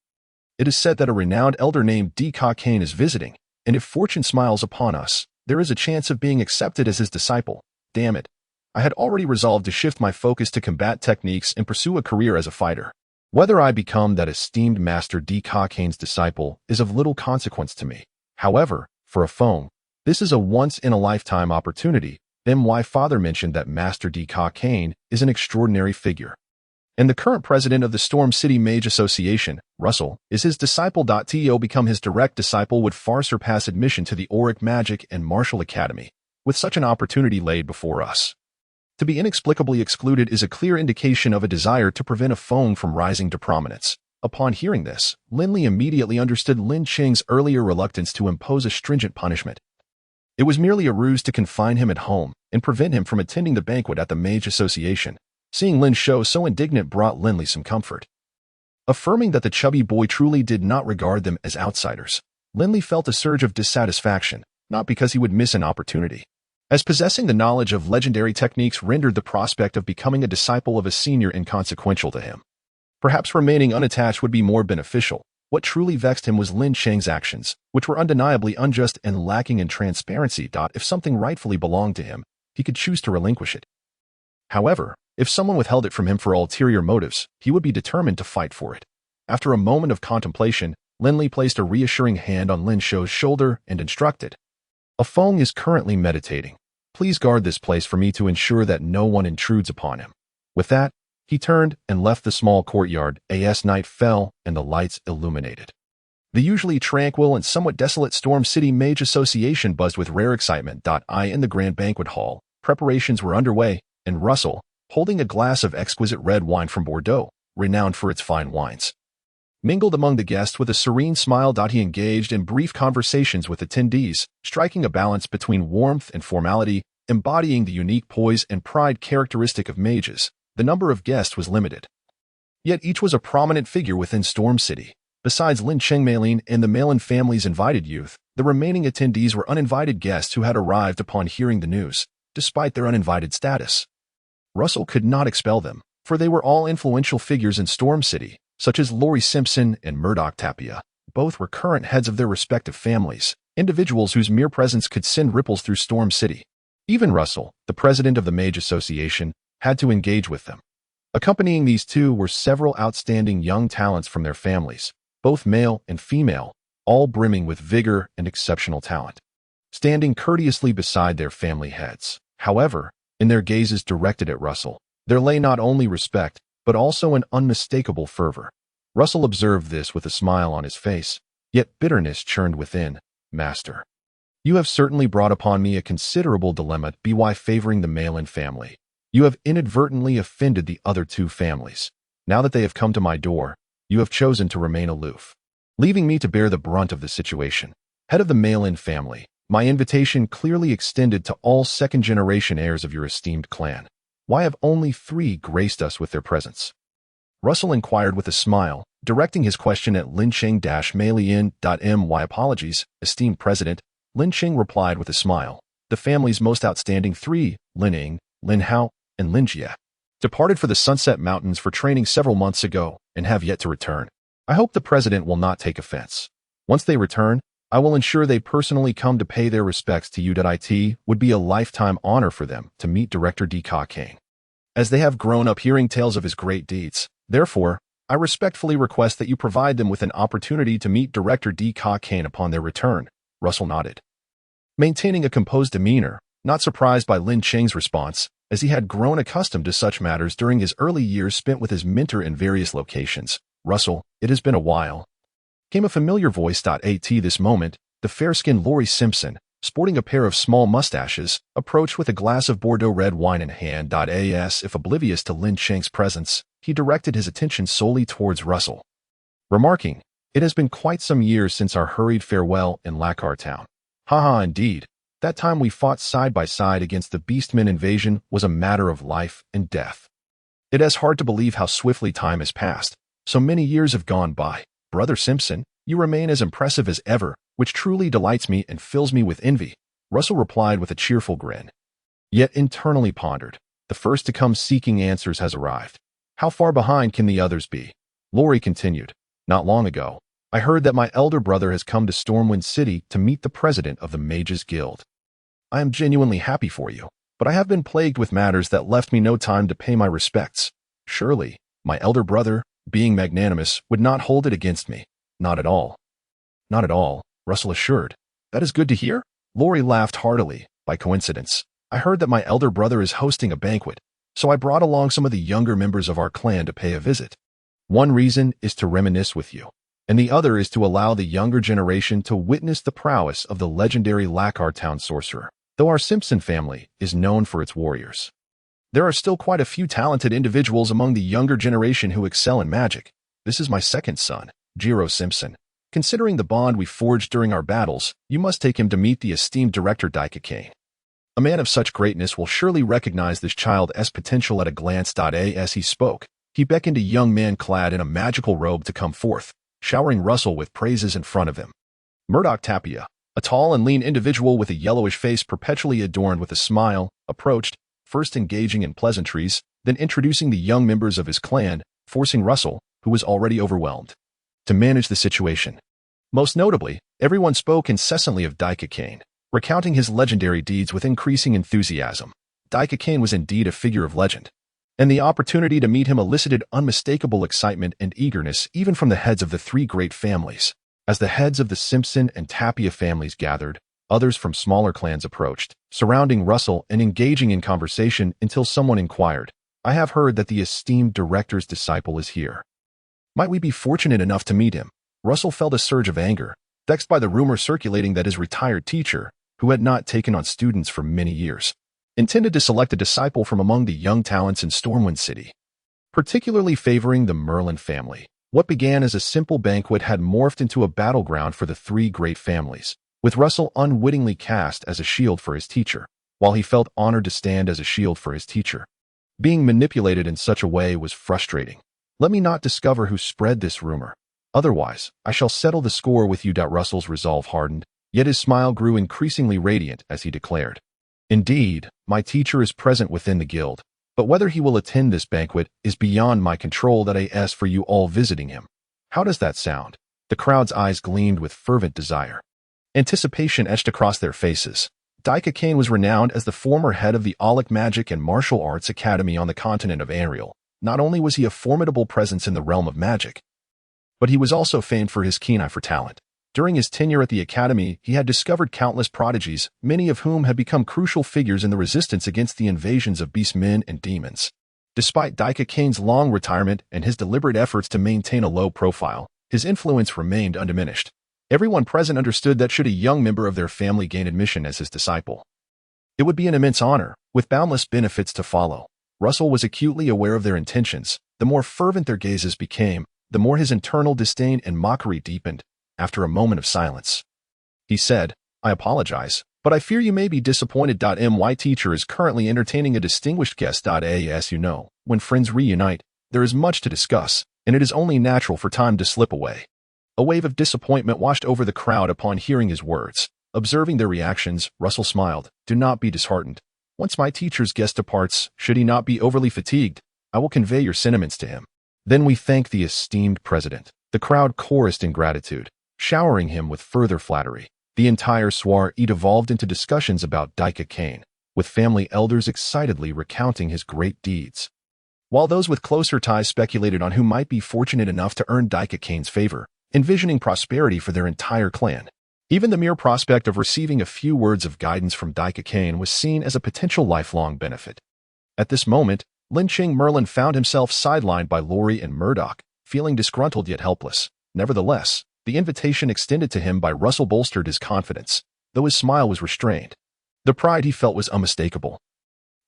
It is said that a renowned elder named Kane is visiting, and if fortune smiles upon us, there is a chance of being accepted as his disciple. Damn it. I had already resolved to shift my focus to combat techniques and pursue a career as a fighter. Whether I become that esteemed master Kane's disciple is of little consequence to me. However, for a Feng, this is a once-in-a-lifetime opportunity. Then my father mentioned that Master Kane is an extraordinary figure, and the current president of the Storm City Mage Association, Russell, is his disciple. To become his direct disciple would far surpass admission to the Auric Magic and Martial Academy, with such an opportunity laid before us. To be inexplicably excluded is a clear indication of a desire to prevent a Feng from rising to prominence. Upon hearing this, Lin Li immediately understood Lin Qing's earlier reluctance to impose a stringent punishment. It was merely a ruse to confine him at home and prevent him from attending the banquet at the Mage Association. Seeing Lin Shou so indignant brought Lin Li some comfort. Affirming that the chubby boy truly did not regard them as outsiders, Lin Li felt a surge of dissatisfaction, not because he would miss an opportunity, as possessing the knowledge of legendary techniques rendered the prospect of becoming a disciple of a senior inconsequential to him. Perhaps remaining unattached would be more beneficial. What truly vexed him was Lin Qing's actions, which were undeniably unjust and lacking in transparency. If something rightfully belonged to him, he could choose to relinquish it. However, if someone withheld it from him for ulterior motives, he would be determined to fight for it. After a moment of contemplation, Lin Li placed a reassuring hand on Lin Shou's shoulder and instructed, A Feng is currently meditating. Please guard this place for me to ensure that no one intrudes upon him. With that, he turned and left the small courtyard as night fell and the lights illuminated. The usually tranquil and somewhat desolate Storm City Mage Association buzzed with rare excitement. In the grand banquet hall, preparations were underway, and Russell, holding a glass of exquisite red wine from Bordeaux, renowned for its fine wines, mingled among the guests with a serene smile. He engaged in brief conversations with attendees, striking a balance between warmth and formality, embodying the unique poise and pride characteristic of mages. The number of guests was limited, yet each was a prominent figure within Storm City. Besides Lin Li and the Malin family's invited youth, the remaining attendees were uninvited guests who had arrived upon hearing the news, despite their uninvited status. Russell could not expel them, for they were all influential figures in Storm City, such as Lori Simpson and Murdoch Tapia. Both were current heads of their respective families, individuals whose mere presence could send ripples through Storm City. Even Russell, the president of the Mage Association, had to engage with them. Accompanying these two were several outstanding young talents from their families, both male and female, all brimming with vigor and exceptional talent, standing courteously beside their family heads. However, in their gazes directed at Russell, there lay not only respect, but also an unmistakable fervor. Russell observed this with a smile on his face, yet bitterness churned within. Master, you have certainly brought upon me a considerable dilemma by favoring the Malin family. You have inadvertently offended the other two families. Now that they have come to my door, you have chosen to remain aloof, leaving me to bear the brunt of the situation. Head of the Malin family, my invitation clearly extended to all second-generation heirs of your esteemed clan. Why have only 3 graced us with their presence? Russell inquired with a smile, directing his question at Lin Cheng-Mei-Lin.My apologies, esteemed president. Lin Cheng replied with a smile. The family's most outstanding 3, Lin Ying, Lin Hao, and Lin Jie, departed for the Sunset Mountains for training several months ago and have yet to return. I hope the president will not take offense. Once they return, I will ensure they personally come to pay their respects to you. It would be a lifetime honor for them to meet Director Ka Kane, as they have grown up hearing tales of his great deeds. Therefore, I respectfully request that you provide them with an opportunity to meet Director Ka Kane upon their return. Russell nodded, maintaining a composed demeanor, not surprised by Lin Cheng's response, as he had grown accustomed to such matters during his early years spent with his mentor in various locations. Russell, it has been a while. Came a familiar voice. At this moment, the fair-skinned Lori Simpson, sporting a pair of small mustaches, approached with a glass of Bordeaux red wine in hand. As if oblivious to Lin Cheng's presence, he directed his attention solely towards Russell, remarking, "It has been quite some years since our hurried farewell in Lakar Town. Haha, indeed. That time we fought side by side against the Beastmen invasion was a matter of life and death. It is hard to believe how swiftly time has passed. So many years have gone by. Brother Simpson, you remain as impressive as ever, which truly delights me and fills me with envy." Russell replied with a cheerful grin, yet internally pondered. The first to come seeking answers has arrived. How far behind can the others be? Lori continued, "Not long ago, I heard that my elder brother has come to Stormwind City to meet the president of the Mages Guild. I am genuinely happy for you, but I have been plagued with matters that left me no time to pay my respects. Surely, my elder brother, being magnanimous, would not hold it against me. Not at all." "Not at all," Russell assured. "That is good to hear." Lori laughed heartily. "By coincidence, I heard that my elder brother is hosting a banquet, so I brought along some of the younger members of our clan to pay a visit. One reason is to reminisce with you, and the other is to allow the younger generation to witness the prowess of the legendary Lakar Town sorcerer. Though our Simpson family is known for its warriors, there are still quite a few talented individuals among the younger generation who excel in magic. This is my second son, Jiro Simpson. Considering the bond we forged during our battles, you must take him to meet the esteemed Director Ka Kane. A man of such greatness will surely recognize this child's potential at a glance." As he spoke, he beckoned a young man clad in a magical robe to come forth, showering Russell with praises in front of him. Murdoch Tapia, a tall and lean individual with a yellowish face perpetually adorned with a smile, approached, first engaging in pleasantries, then introducing the young members of his clan, forcing Russell, who was already overwhelmed, to manage the situation. Most notably, everyone spoke incessantly of Ka Kane, recounting his legendary deeds with increasing enthusiasm. Ka Kane was indeed a figure of legend, and the opportunity to meet him elicited unmistakable excitement and eagerness even from the heads of the 3 great families. As the heads of the Simpson and Tapia families gathered, others from smaller clans approached, surrounding Russell and engaging in conversation until someone inquired, "I have heard that the esteemed director's disciple is here. Might we be fortunate enough to meet him?" Russell felt a surge of anger, vexed by the rumor circulating that his retired teacher, who had not taken on students for many years, intended to select a disciple from among the young talents in Stormwind City, particularly favoring the Merlin family. What began as a simple banquet had morphed into a battleground for the three great families, with Russell unwittingly cast as a shield for his teacher, while he felt honored to stand as a shield for his teacher. Being manipulated in such a way was frustrating. Let me not discover who spread this rumor. Otherwise, I shall settle the score with you. Russell's resolve hardened, yet his smile grew increasingly radiant as he declared, "Indeed, my teacher is present within the guild, but whether he will attend this banquet is beyond my control. That is for you all visiting him. How does that sound?" The crowd's eyes gleamed with fervent desire. Anticipation etched across their faces. Daikakane was renowned as the former head of the Aulic Magic and Martial Arts Academy on the continent of Ariel. Not only was he a formidable presence in the realm of magic, but he was also famed for his keen eye for talent. During his tenure at the academy, he had discovered countless prodigies, many of whom had become crucial figures in the resistance against the invasions of beast men and demons. Despite Daikakane's long retirement and his deliberate efforts to maintain a low profile, his influence remained undiminished. Everyone present understood that should a young member of their family gain admission as his disciple, it would be an immense honor, with boundless benefits to follow. Russell was acutely aware of their intentions. The more fervent their gazes became, the more his internal disdain and mockery deepened. After a moment of silence, he said, "I apologize, but I fear you may be disappointed. My teacher is currently entertaining a distinguished guest. As you know, when friends reunite, there is much to discuss, and it is only natural for time to slip away." A wave of disappointment washed over the crowd upon hearing his words. Observing their reactions, Russell smiled. "Do not be disheartened. Once my teacher's guest departs, should he not be overly fatigued, I will convey your sentiments to him. Then we thank the esteemed president." The crowd chorused in gratitude, showering him with further flattery. The entire soiree devolved into discussions about Daikakane, with family elders excitedly recounting his great deeds, while those with closer ties speculated on who might be fortunate enough to earn Daikakane's favor, envisioning prosperity for their entire clan. Even the mere prospect of receiving a few words of guidance from Daikakane was seen as a potential lifelong benefit. At this moment, Lin Merlin found himself sidelined by Lori and Murdoch, feeling disgruntled yet helpless. Nevertheless, the invitation extended to him by Russell bolstered his confidence, though his smile was restrained. The pride he felt was unmistakable,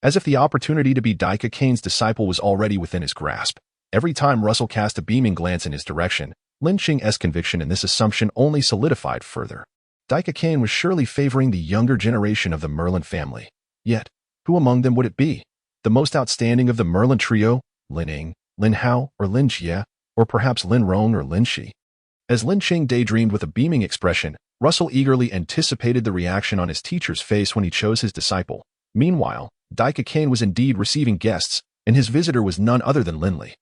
as if the opportunity to be Daikakane's disciple was already within his grasp. Every time Russell cast a beaming glance in his direction, Lin Qing's conviction in this assumption only solidified further. Daikakane was surely favoring the younger generation of the Merlin family. Yet, who among them would it be? The most outstanding of the Merlin trio? Lin Ying, Lin Hao, or Lin Jie, or perhaps Lin Rong or Lin Shi? As Lin Qing daydreamed with a beaming expression, Russell eagerly anticipated the reaction on his teacher's face when he chose his disciple. Meanwhile, Daikakane was indeed receiving guests, and his visitor was none other than Lin Li,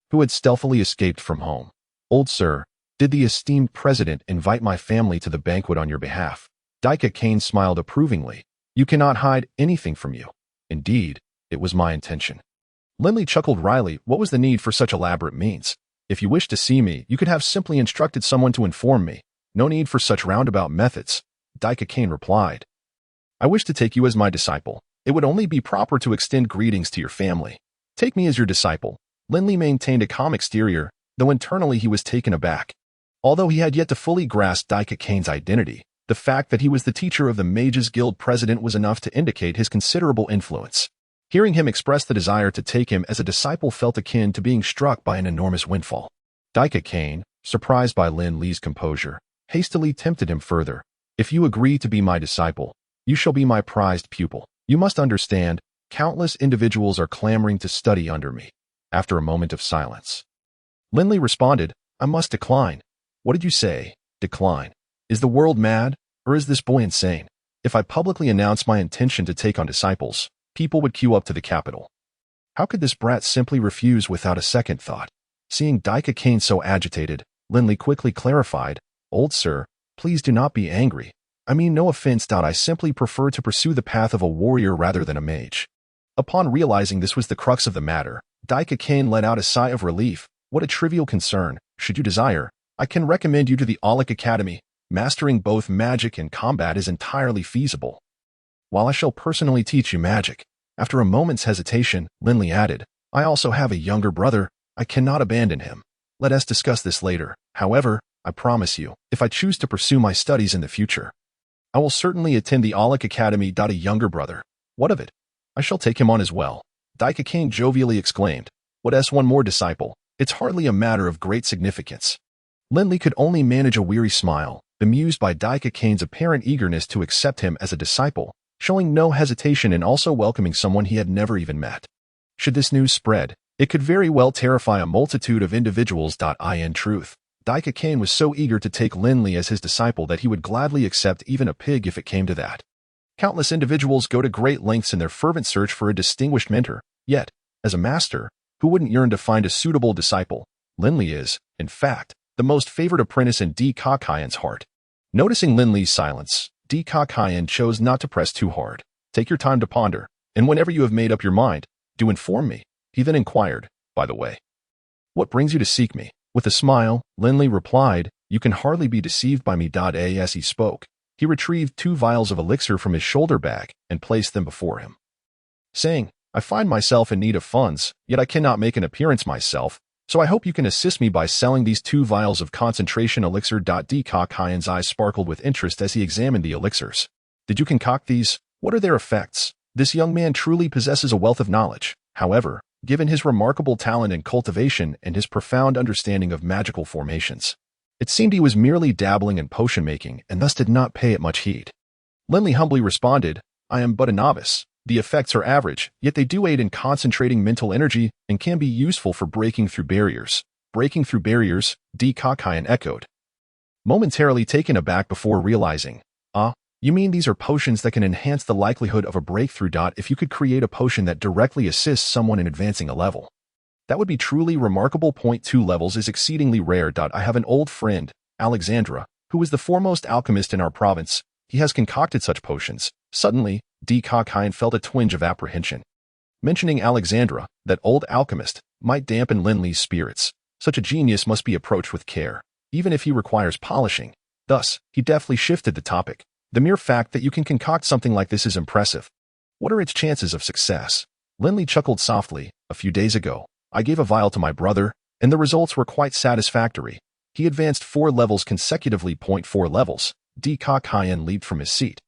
who had stealthily escaped from home. "Old sir, did the esteemed president invite my family to the banquet on your behalf?" Daikakane smiled approvingly. "You cannot hide anything from you." "Indeed, it was my intention." Lin Li chuckled wryly. "What was the need for such elaborate means? If you wished to see me, you could have simply instructed someone to inform me. No need for such roundabout methods." Daikakane replied, "I wish to take you as my disciple. It would only be proper to extend greetings to your family. Take me as your disciple." Lin Li maintained a calm exterior, though internally he was taken aback. Although he had yet to fully grasp Daikakane's identity, the fact that he was the teacher of the Mages Guild president was enough to indicate his considerable influence. Hearing him express the desire to take him as a disciple felt akin to being struck by an enormous windfall. Daikakane, surprised by Lin Li's composure, hastily tempted him further. "If you agree to be my disciple, you shall be my prized pupil. You must understand, countless individuals are clamoring to study under me." After a moment of silence, Lin Li responded, "I must decline." "What did you say? Decline? Is the world mad, or is this boy insane? If I publicly announce my intention to take on disciples, people would queue up to the capital. How could this brat simply refuse without a second thought?" Seeing Daikakane so agitated, Lin Li quickly clarified, "Old sir, please do not be angry. I mean no offense. I simply prefer to pursue the path of a warrior rather than a mage." Upon realizing this was the crux of the matter, Daikakane let out a sigh of relief. "What a trivial concern. Should you desire, I can recommend you to the Aulic Academy. Mastering both magic and combat is entirely feasible, while I shall personally teach you magic." After a moment's hesitation, Lin Li added, "I also have a younger brother. I cannot abandon him. Let us discuss this later. However, I promise you, if I choose to pursue my studies in the future, I will certainly attend the Aulic Academy. A younger brother? What of it? I shall take him on as well." Daikakane jovially exclaimed, "What one more disciple? It's hardly a matter of great significance. Lin Li could only manage a weary smile, bemused by Daika Kane's apparent eagerness to accept him as a disciple, showing no hesitation in also welcoming someone he had never even met. Should this news spread, it could very well terrify a multitude of individuals. In truth, Daika Kane was so eager to take Lin Li as his disciple that he would gladly accept even a pig if it came to that. Countless individuals go to great lengths in their fervent search for a distinguished mentor, yet, as a master, who wouldn't yearn to find a suitable disciple? Lin Li is, in fact, the most favored apprentice in Di Kakayan's heart. Noticing Lin Li's silence, Di Kakayan chose not to press too hard. Take your time to ponder, and whenever you have made up your mind, do inform me. He then inquired, by the way. What brings you to seek me? With a smile, Lin Li replied, you can hardly be deceived by me. As he spoke, he retrieved 2 vials of elixir from his shoulder bag and placed them before him, saying, I find myself in need of funds, yet I cannot make an appearance myself, so I hope you can assist me by selling these 2 vials of concentration elixir. Di Kakayan's eyes sparkled with interest as he examined the elixirs. Did you concoct these? What are their effects? This young man truly possesses a wealth of knowledge. However, given his remarkable talent in cultivation and his profound understanding of magical formations, it seemed he was merely dabbling in potion making and thus did not pay it much heed. Lin Li humbly responded, I am but a novice. The effects are average, yet they do aid in concentrating mental energy and can be useful for breaking through barriers. Breaking through barriers, Di Kakayan echoed, momentarily taken aback before realizing, you mean these are potions that can enhance the likelihood of a breakthrough. If you could create a potion that directly assists someone in advancing a level, that would be truly remarkable. 2 levels is exceedingly rare. I have an old friend, Alexandra, who is the foremost alchemist in our province. He has concocted such potions. Suddenly, Di Kakayan felt a twinge of apprehension. Mentioning Alexandra, that old alchemist, might dampen Lin Li's spirits. Such a genius must be approached with care, even if he requires polishing. Thus, he deftly shifted the topic. The mere fact that you can concoct something like this is impressive. What are its chances of success? Lin Li chuckled softly. A few days ago, I gave a vial to my brother, and the results were quite satisfactory. He advanced 4 levels consecutively. 4 levels. Di Kakayan leaped from his seat,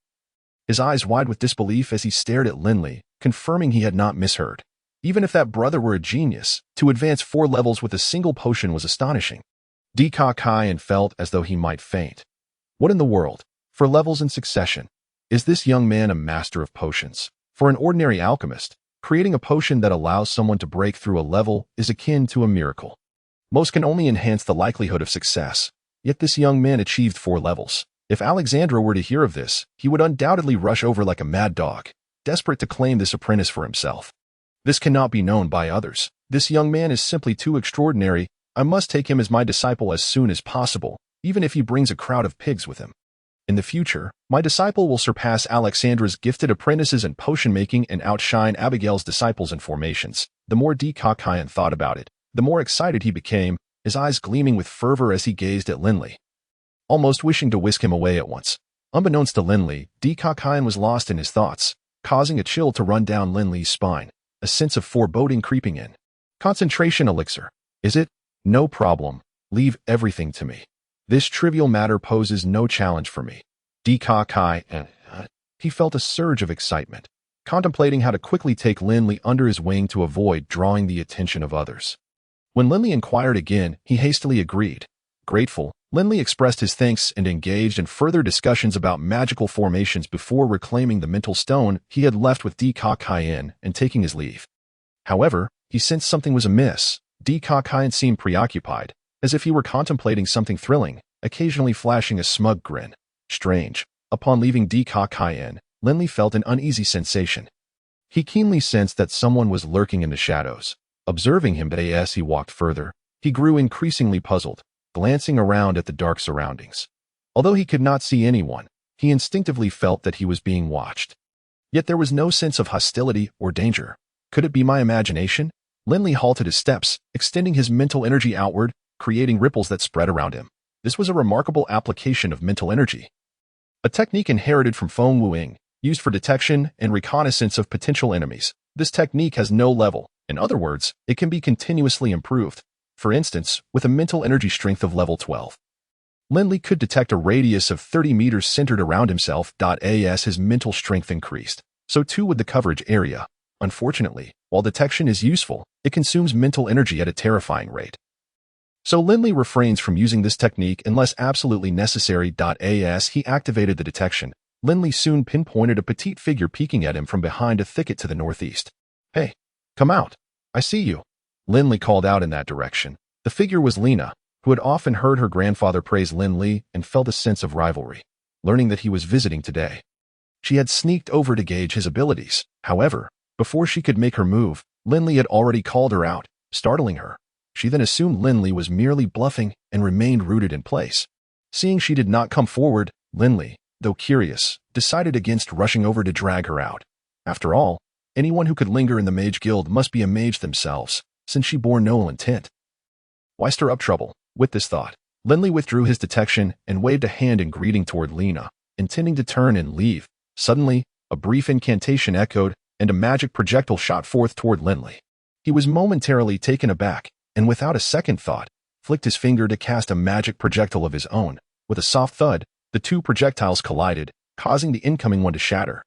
his eyes wide with disbelief as he stared at Lin Li, confirming he had not misheard. Even if that brother were a genius, to advance 4 levels with a single potion was astonishing. Di Kakayan felt as though he might faint. What in the world? 4 levels in succession. Is this young man a master of potions? For an ordinary alchemist, creating a potion that allows someone to break through a level is akin to a miracle. Most can only enhance the likelihood of success. Yet this young man achieved 4 levels. If Alexandra were to hear of this, he would undoubtedly rush over like a mad dog, desperate to claim this apprentice for himself. This cannot be known by others. This young man is simply too extraordinary. I must take him as my disciple as soon as possible, even if he brings a crowd of pigs with him. In the future, my disciple will surpass Alexandra's gifted apprentices in potion making and outshine Abigail's disciples in formations. The more Di Kakayan thought about it, the more excited he became, his eyes gleaming with fervor as he gazed at Lin Li, almost wishing to whisk him away at once. Unbeknownst to Lin Li, Di Kakayan was lost in his thoughts, causing a chill to run down Lin Li's spine, a sense of foreboding creeping in. Concentration elixir. Is it? No problem. Leave everything to me. This trivial matter poses no challenge for me. Di Kakayan. He felt a surge of excitement, contemplating how to quickly take Lin Li under his wing to avoid drawing the attention of others. When Lin Li inquired again, he hastily agreed. Grateful, Lin Li expressed his thanks and engaged in further discussions about magical formations before reclaiming the mental stone he had left with Di Kakayan and taking his leave. However, he sensed something was amiss. Di Kakayan seemed preoccupied, as if he were contemplating something thrilling, occasionally flashing a smug grin. Strange. Upon leaving Di Kakayan, Lin Li felt an uneasy sensation. He keenly sensed that someone was lurking in the shadows. Observing him as he walked further, he grew increasingly puzzled, glancing around at the dark surroundings. Although he could not see anyone, he instinctively felt that he was being watched. Yet there was no sense of hostility or danger. Could it be my imagination? Lin Li halted his steps, extending his mental energy outward, creating ripples that spread around him. This was a remarkable application of mental energy, a technique inherited from Feng Wuing, used for detection and reconnaissance of potential enemies. This technique has no level. In other words, it can be continuously improved. For instance, with a mental energy strength of level 12. Lin Li could detect a radius of 30 meters centered around himself. As his mental strength increased, so too would the coverage area. Unfortunately, While detection is useful, it consumes mental energy at a terrifying rate. So Lin Li refrains from using this technique unless absolutely necessary. As he activated the detection, Lin Li soon pinpointed a petite figure peeking at him from behind a thicket to the northeast. "Hey, come out. I see you," Lin Li called out in that direction. The figure was Lina, who had often heard her grandfather praise Lin Li and felt a sense of rivalry, learning that he was visiting today. She had sneaked over to gauge his abilities. However, before she could make her move, Lin Li had already called her out, startling her. She then assumed Lin Li was merely bluffing and remained rooted in place. Seeing she did not come forward, Lin Li, though curious, decided against rushing over to drag her out. After all, anyone who could linger in the Mage Guild must be a mage themselves, since she bore no ill intent. Why stir up trouble? With this thought, Lin Li withdrew his detection and waved a hand in greeting toward Lina, intending to turn and leave. Suddenly, a brief incantation echoed, and a magic projectile shot forth toward Lin Li. He was momentarily taken aback, and without a second thought, flicked his finger to cast a magic projectile of his own. With a soft thud, the two projectiles collided, causing the incoming one to shatter.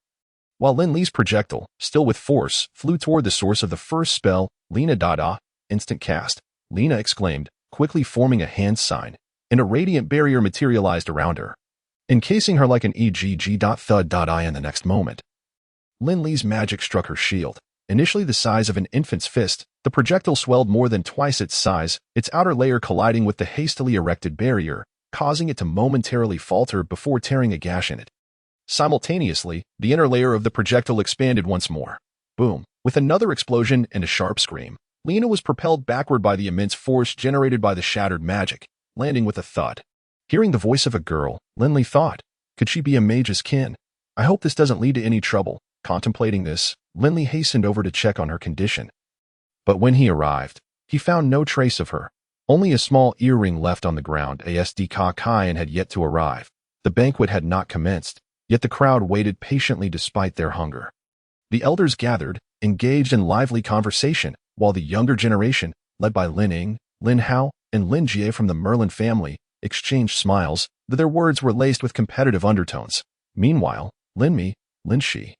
While Lin Li's projectile, still with force, flew toward the source of the first spell, Lina Dada, instant cast, Lina exclaimed, quickly forming a hand sign, and a radiant barrier materialized around her, encasing her like an egg.thud.I in the next moment. Lin Li's magic struck her shield. Initially the size of an infant's fist, the projectile swelled more than twice its size, its outer layer colliding with the hastily erected barrier, causing it to momentarily falter before tearing a gash in it. Simultaneously, the inner layer of the projectile expanded once more. Boom! With another explosion and a sharp scream, Lina was propelled backward by the immense force generated by the shattered magic, landing with a thud. Hearing the voice of a girl, Lin Li thought, could she be a mage's kin? I hope this doesn't lead to any trouble. Contemplating this, Lin Li hastened over to check on her condition. But when he arrived, he found no trace of her. Only a small earring left on the ground. Kayan had yet to arrive. The banquet had not commenced, yet the crowd waited patiently despite their hunger. The elders gathered, engaged in lively conversation, while the younger generation, led by Lin Ying, Lin Hao, and Lin Jie from the Merlin family, exchanged smiles, though their words were laced with competitive undertones. Meanwhile, Lin Mi, Lin Shi,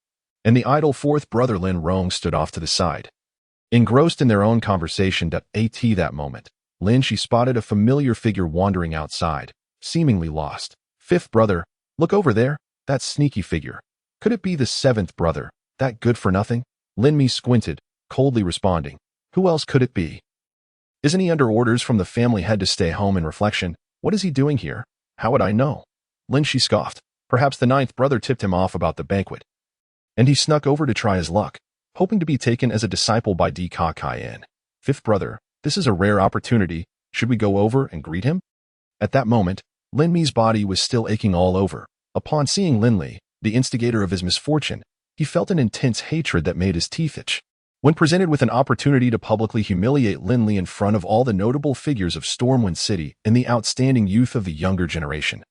and the idle fourth brother Lin Rong stood off to the side. Engrossed in their own conversation at that moment, Lin Shi spotted a familiar figure wandering outside, seemingly lost. Fifth brother, look over there, that sneaky figure. Could it be the seventh brother, that good-for-nothing? Lin Mi squinted, coldly responding. Who else could it be? Isn't he under orders from the family head to stay home? In reflection, what is he doing here? How would I know? Lin Shi scoffed. Perhaps the ninth brother tipped him off about the banquet, and he snuck over to try his luck, hoping to be taken as a disciple by Kayan. Fifth brother, this is a rare opportunity. Should we go over and greet him? At that moment, Lin Mi's body was still aching all over. Upon seeing Lin Li, the instigator of his misfortune, he felt an intense hatred that made his teeth itch. When presented with an opportunity to publicly humiliate Lin Li in front of all the notable figures of Stormwind City and the outstanding youth of the younger generation,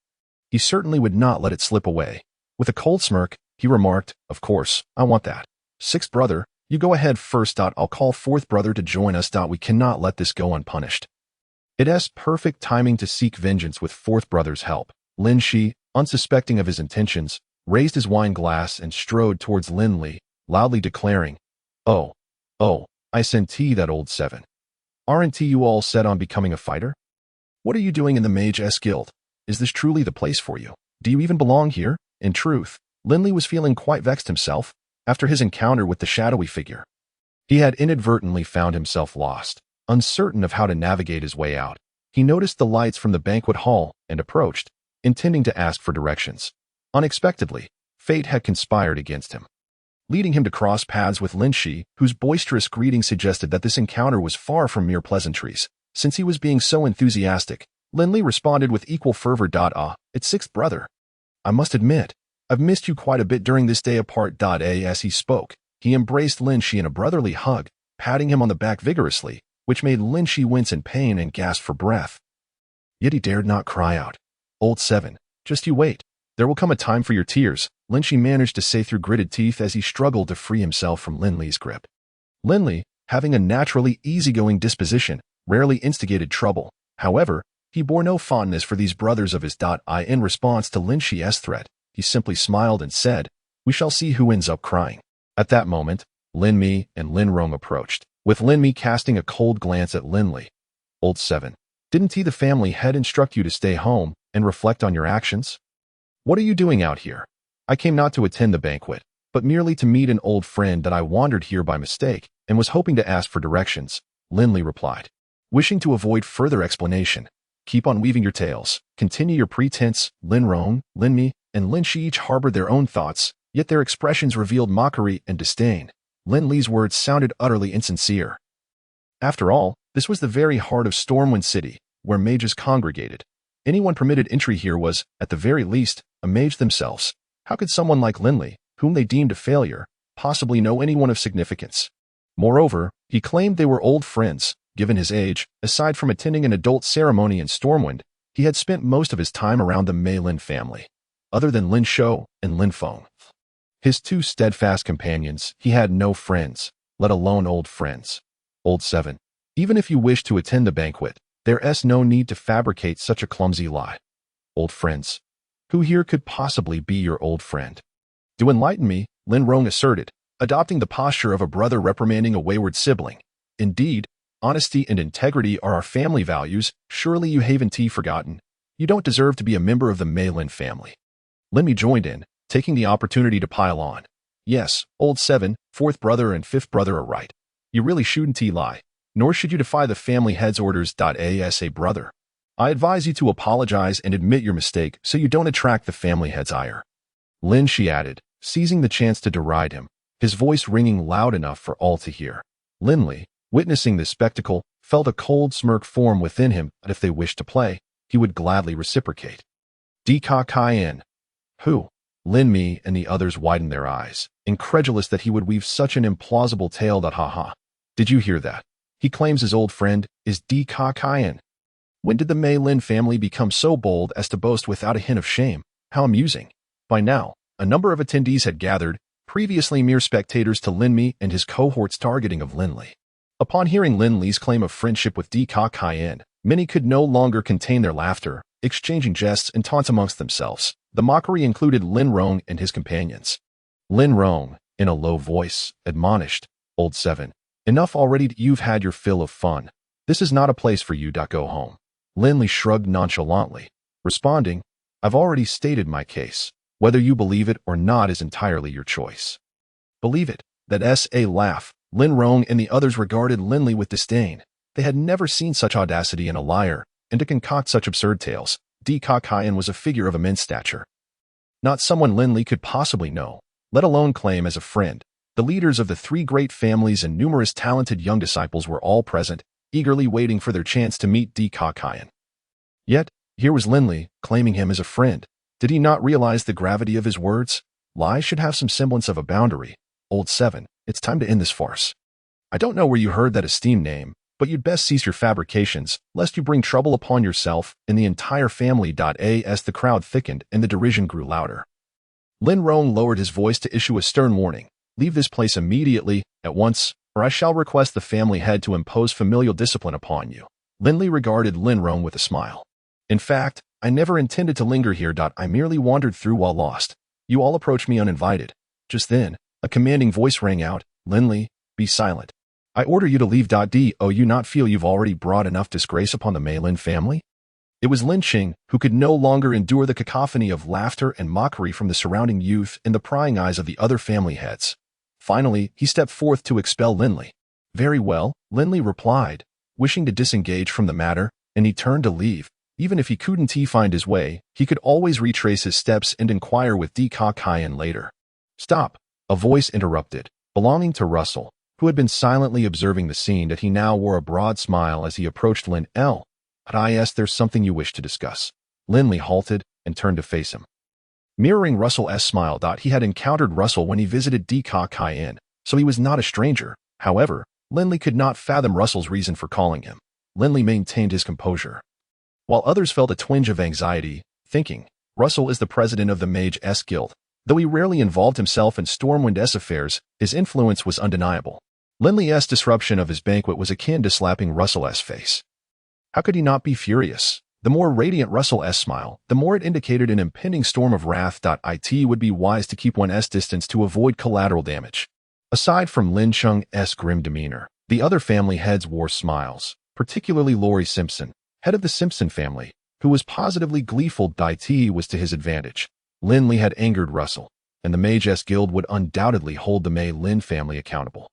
he certainly would not let it slip away. With a cold smirk, he remarked, of course, I want that. Sixth brother, you go ahead first. I'll call fourth brother to join us. We cannot let this go unpunished. It's perfect timing to seek vengeance with fourth brother's help. Lin Shi, unsuspecting of his intentions, raised his wine glass and strode towards Lin Li, loudly declaring, Oh, I sent that old seven. Aren't you all set on becoming a fighter? What are you doing in the Mage Guild? Is this truly the place for you? Do you even belong here? In truth, Lin Li was feeling quite vexed himself after his encounter with the shadowy figure. He had inadvertently found himself lost, uncertain of how to navigate his way out. He noticed the lights from the banquet hall and approached, intending to ask for directions. Unexpectedly, fate had conspired against him, leading him to cross paths with Lin Shi, whose boisterous greeting suggested that this encounter was far from mere pleasantries. Since he was being so enthusiastic, Lin Li responded with equal fervor. It's sixth brother. I must admit, I've missed you quite a bit during this day apart. As he spoke, he embraced Lin Shi in a brotherly hug, patting him on the back vigorously, which made Lin Shi wince in pain and gasp for breath. Yet he dared not cry out. Old seven, just you wait. There will come a time for your tears, Lin Shi managed to say through gritted teeth as he struggled to free himself from Lin Li's grip. Lin Li, having a naturally easygoing disposition, rarely instigated trouble. However, he bore no fondness for these brothers of his. In response to Lin Shi's threat, he simply smiled and said, We shall see who ends up crying. At that moment, Lin Mi and Lin Rong approached, with Lin Mi casting a cold glance at Lin Li. Old 7. Didn't he the family head instruct you to stay home and reflect on your actions? What are you doing out here? I came not to attend the banquet, but merely to meet an old friend that I wandered here by mistake and was hoping to ask for directions, Lin Li replied. Wishing to avoid further explanation, keep on weaving your tales, continue your pretense. Lin Rong, Lin Mi, and Lin Shi each harbored their own thoughts, yet their expressions revealed mockery and disdain. Lin Li's words sounded utterly insincere. After all, this was the very heart of Stormwind City, where mages congregated. Anyone permitted entry here was, at the very least, a mage themselves. How could someone like Lin Li, whom they deemed a failure, possibly know anyone of significance? Moreover, he claimed they were old friends. Given his age, aside from attending an adult ceremony in Stormwind, he had spent most of his time around the Mei Lin family. Other than Lin Shou and Lin Feng, his two steadfast companions, he had no friends, let alone old friends. Old 7. Even if you wish to attend the banquet, there's no need to fabricate such a clumsy lie. Old friends. Who here could possibly be your old friend? Do enlighten me, Lin Rong asserted, adopting the posture of a brother reprimanding a wayward sibling. Indeed, honesty and integrity are our family values. Surely you haven't forgotten. You don't deserve to be a member of the Mei Lin family. Lin Mi joined in, taking the opportunity to pile on. Yes, old 7, fourth brother and fifth brother are right. You really shouldn't lie, nor should you defy the family head's orders. As a brother, I advise you to apologize and admit your mistake so you don't attract the family head's ire. Lin Shi added, seizing the chance to deride him, his voice ringing loud enough for all to hear. Lin Li, witnessing this spectacle, felt a cold smirk form within him that if they wished to play, he would gladly reciprocate. Kai. Who? Lin Mi and the others widened their eyes, incredulous that he would weave such an implausible tale. Ha. Did you hear that? He claims his old friend is Kai. When did the Mei Lin family become so bold as to boast without a hint of shame? How amusing. By now, a number of attendees had gathered, previously mere spectators to Lin Mi and his cohort's targeting of Lin Li. Upon hearing Lin Li's claim of friendship with Kai, many could no longer contain their laughter, exchanging jests and taunts amongst themselves. The mockery included Lin Rong and his companions. Lin Rong, in a low voice, admonished, Old 7. Enough already. You've had your fill of fun. This is not a place for you. Go home. Lin Li shrugged nonchalantly, responding, I've already stated my case. Whether you believe it or not is entirely your choice. Believe it. That's a laugh. Lin Rong and the others regarded Lin Li with disdain. They had never seen such audacity in a liar, and to concoct such absurd tales. Kai was a figure of immense stature. Not someone Lin Li could possibly know, let alone claim as a friend. The leaders of the three great families and numerous talented young disciples were all present, eagerly waiting for their chance to meet Kai. Yet, here was Lin Li, claiming him as a friend. Did he not realize the gravity of his words? Lies should have some semblance of a boundary. Old 7, it's time to end this farce. I don't know where you heard that esteemed name, but you'd best cease your fabrications, lest you bring trouble upon yourself and the entire family. As the crowd thickened and the derision grew louder, Lin Rong lowered his voice to issue a stern warning. Leave this place immediately, at once, or I shall request the family head to impose familial discipline upon you. Lin Li regarded Lin Rong with a smile. In fact, I never intended to linger here. I merely wandered through while lost. You all approached me uninvited. Just then, a commanding voice rang out, Lin Li, be silent. I order you to leave. Do you not feel you've already brought enough disgrace upon the Mei Lin family? It was Lin Qing, who could no longer endure the cacophony of laughter and mockery from the surrounding youth and the prying eyes of the other family heads. Finally, he stepped forth to expel Lin Li. Very well, Lin Li replied, wishing to disengage from the matter, and he turned to leave. Even if he couldn't find his way, he could always retrace his steps and inquire with Kai later. Stop, a voice interrupted, belonging to Russell, who had been silently observing the scene. That he now wore a broad smile as he approached Lin Li. There's something you wish to discuss. Lin Li halted and turned to face him. Mirroring Russell's smile. He had encountered Russell when he visited Kai, so he was not a stranger. However, Lin Li could not fathom Russell's reason for calling him. Lin Li maintained his composure, while others felt a twinge of anxiety, thinking, Russell is the president of the Mage-S Guild. Though he rarely involved himself in Stormwind-S affairs, his influence was undeniable. Lin Li's disruption of his banquet was akin to slapping Russell's face. How could he not be furious? The more radiant Russell's smile, the more it indicated an impending storm of wrath. It would be wise to keep one's distance to avoid collateral damage. Aside from Lin Cheng's grim demeanor, the other family heads wore smiles, particularly Lori Simpson, head of the Simpson family, who was positively gleeful that tea was to his advantage. Lin Li had angered Russell, and the Mage Guild would undoubtedly hold the Mei Lin family accountable.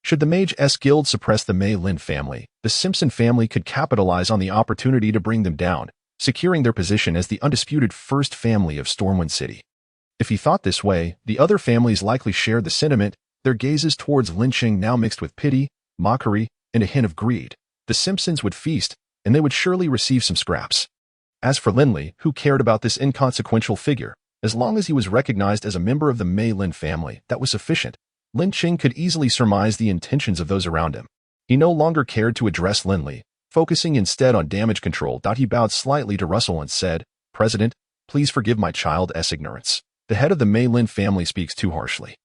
Should the Mage Guild suppress the Mei Lin family, the Simpson family could capitalize on the opportunity to bring them down, securing their position as the undisputed first family of Stormwind City. If he thought this way, the other families likely shared the sentiment, their gazes towards Lin Cheng now mixed with pity, mockery, and a hint of greed. The Simpsons would feast, and they would surely receive some scraps. As for Lin Li, who cared about this inconsequential figure? As long as he was recognized as a member of the Mei Lin family, that was sufficient. Lin Cheng could easily surmise the intentions of those around him. He no longer cared to address Lin Li, focusing instead on damage control. He bowed slightly to Russell and said, "President, please forgive my child's ignorance. The head of the Mei Lin family speaks too harshly.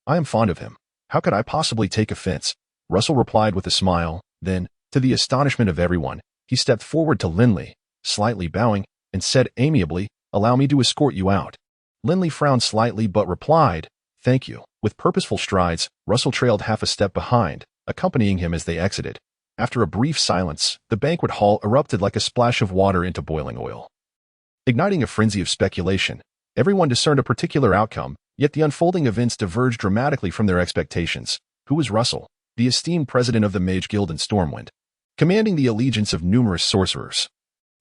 I am fond of him. How could I possibly take offense?" Russell replied with a smile. Then, to the astonishment of everyone, he stepped forward to Lin Li, slightly bowing, and said amiably, "Allow me to escort you out." Lin Li frowned slightly but replied, "Thank you." With purposeful strides, Russell trailed half a step behind, accompanying him as they exited. After a brief silence, the banquet hall erupted like a splash of water into boiling oil. Igniting a frenzy of speculation, everyone discerned a particular outcome, yet the unfolding events diverged dramatically from their expectations. Who was Russell, the esteemed president of the Mage Guild in Stormwind, commanding the allegiance of numerous sorcerers,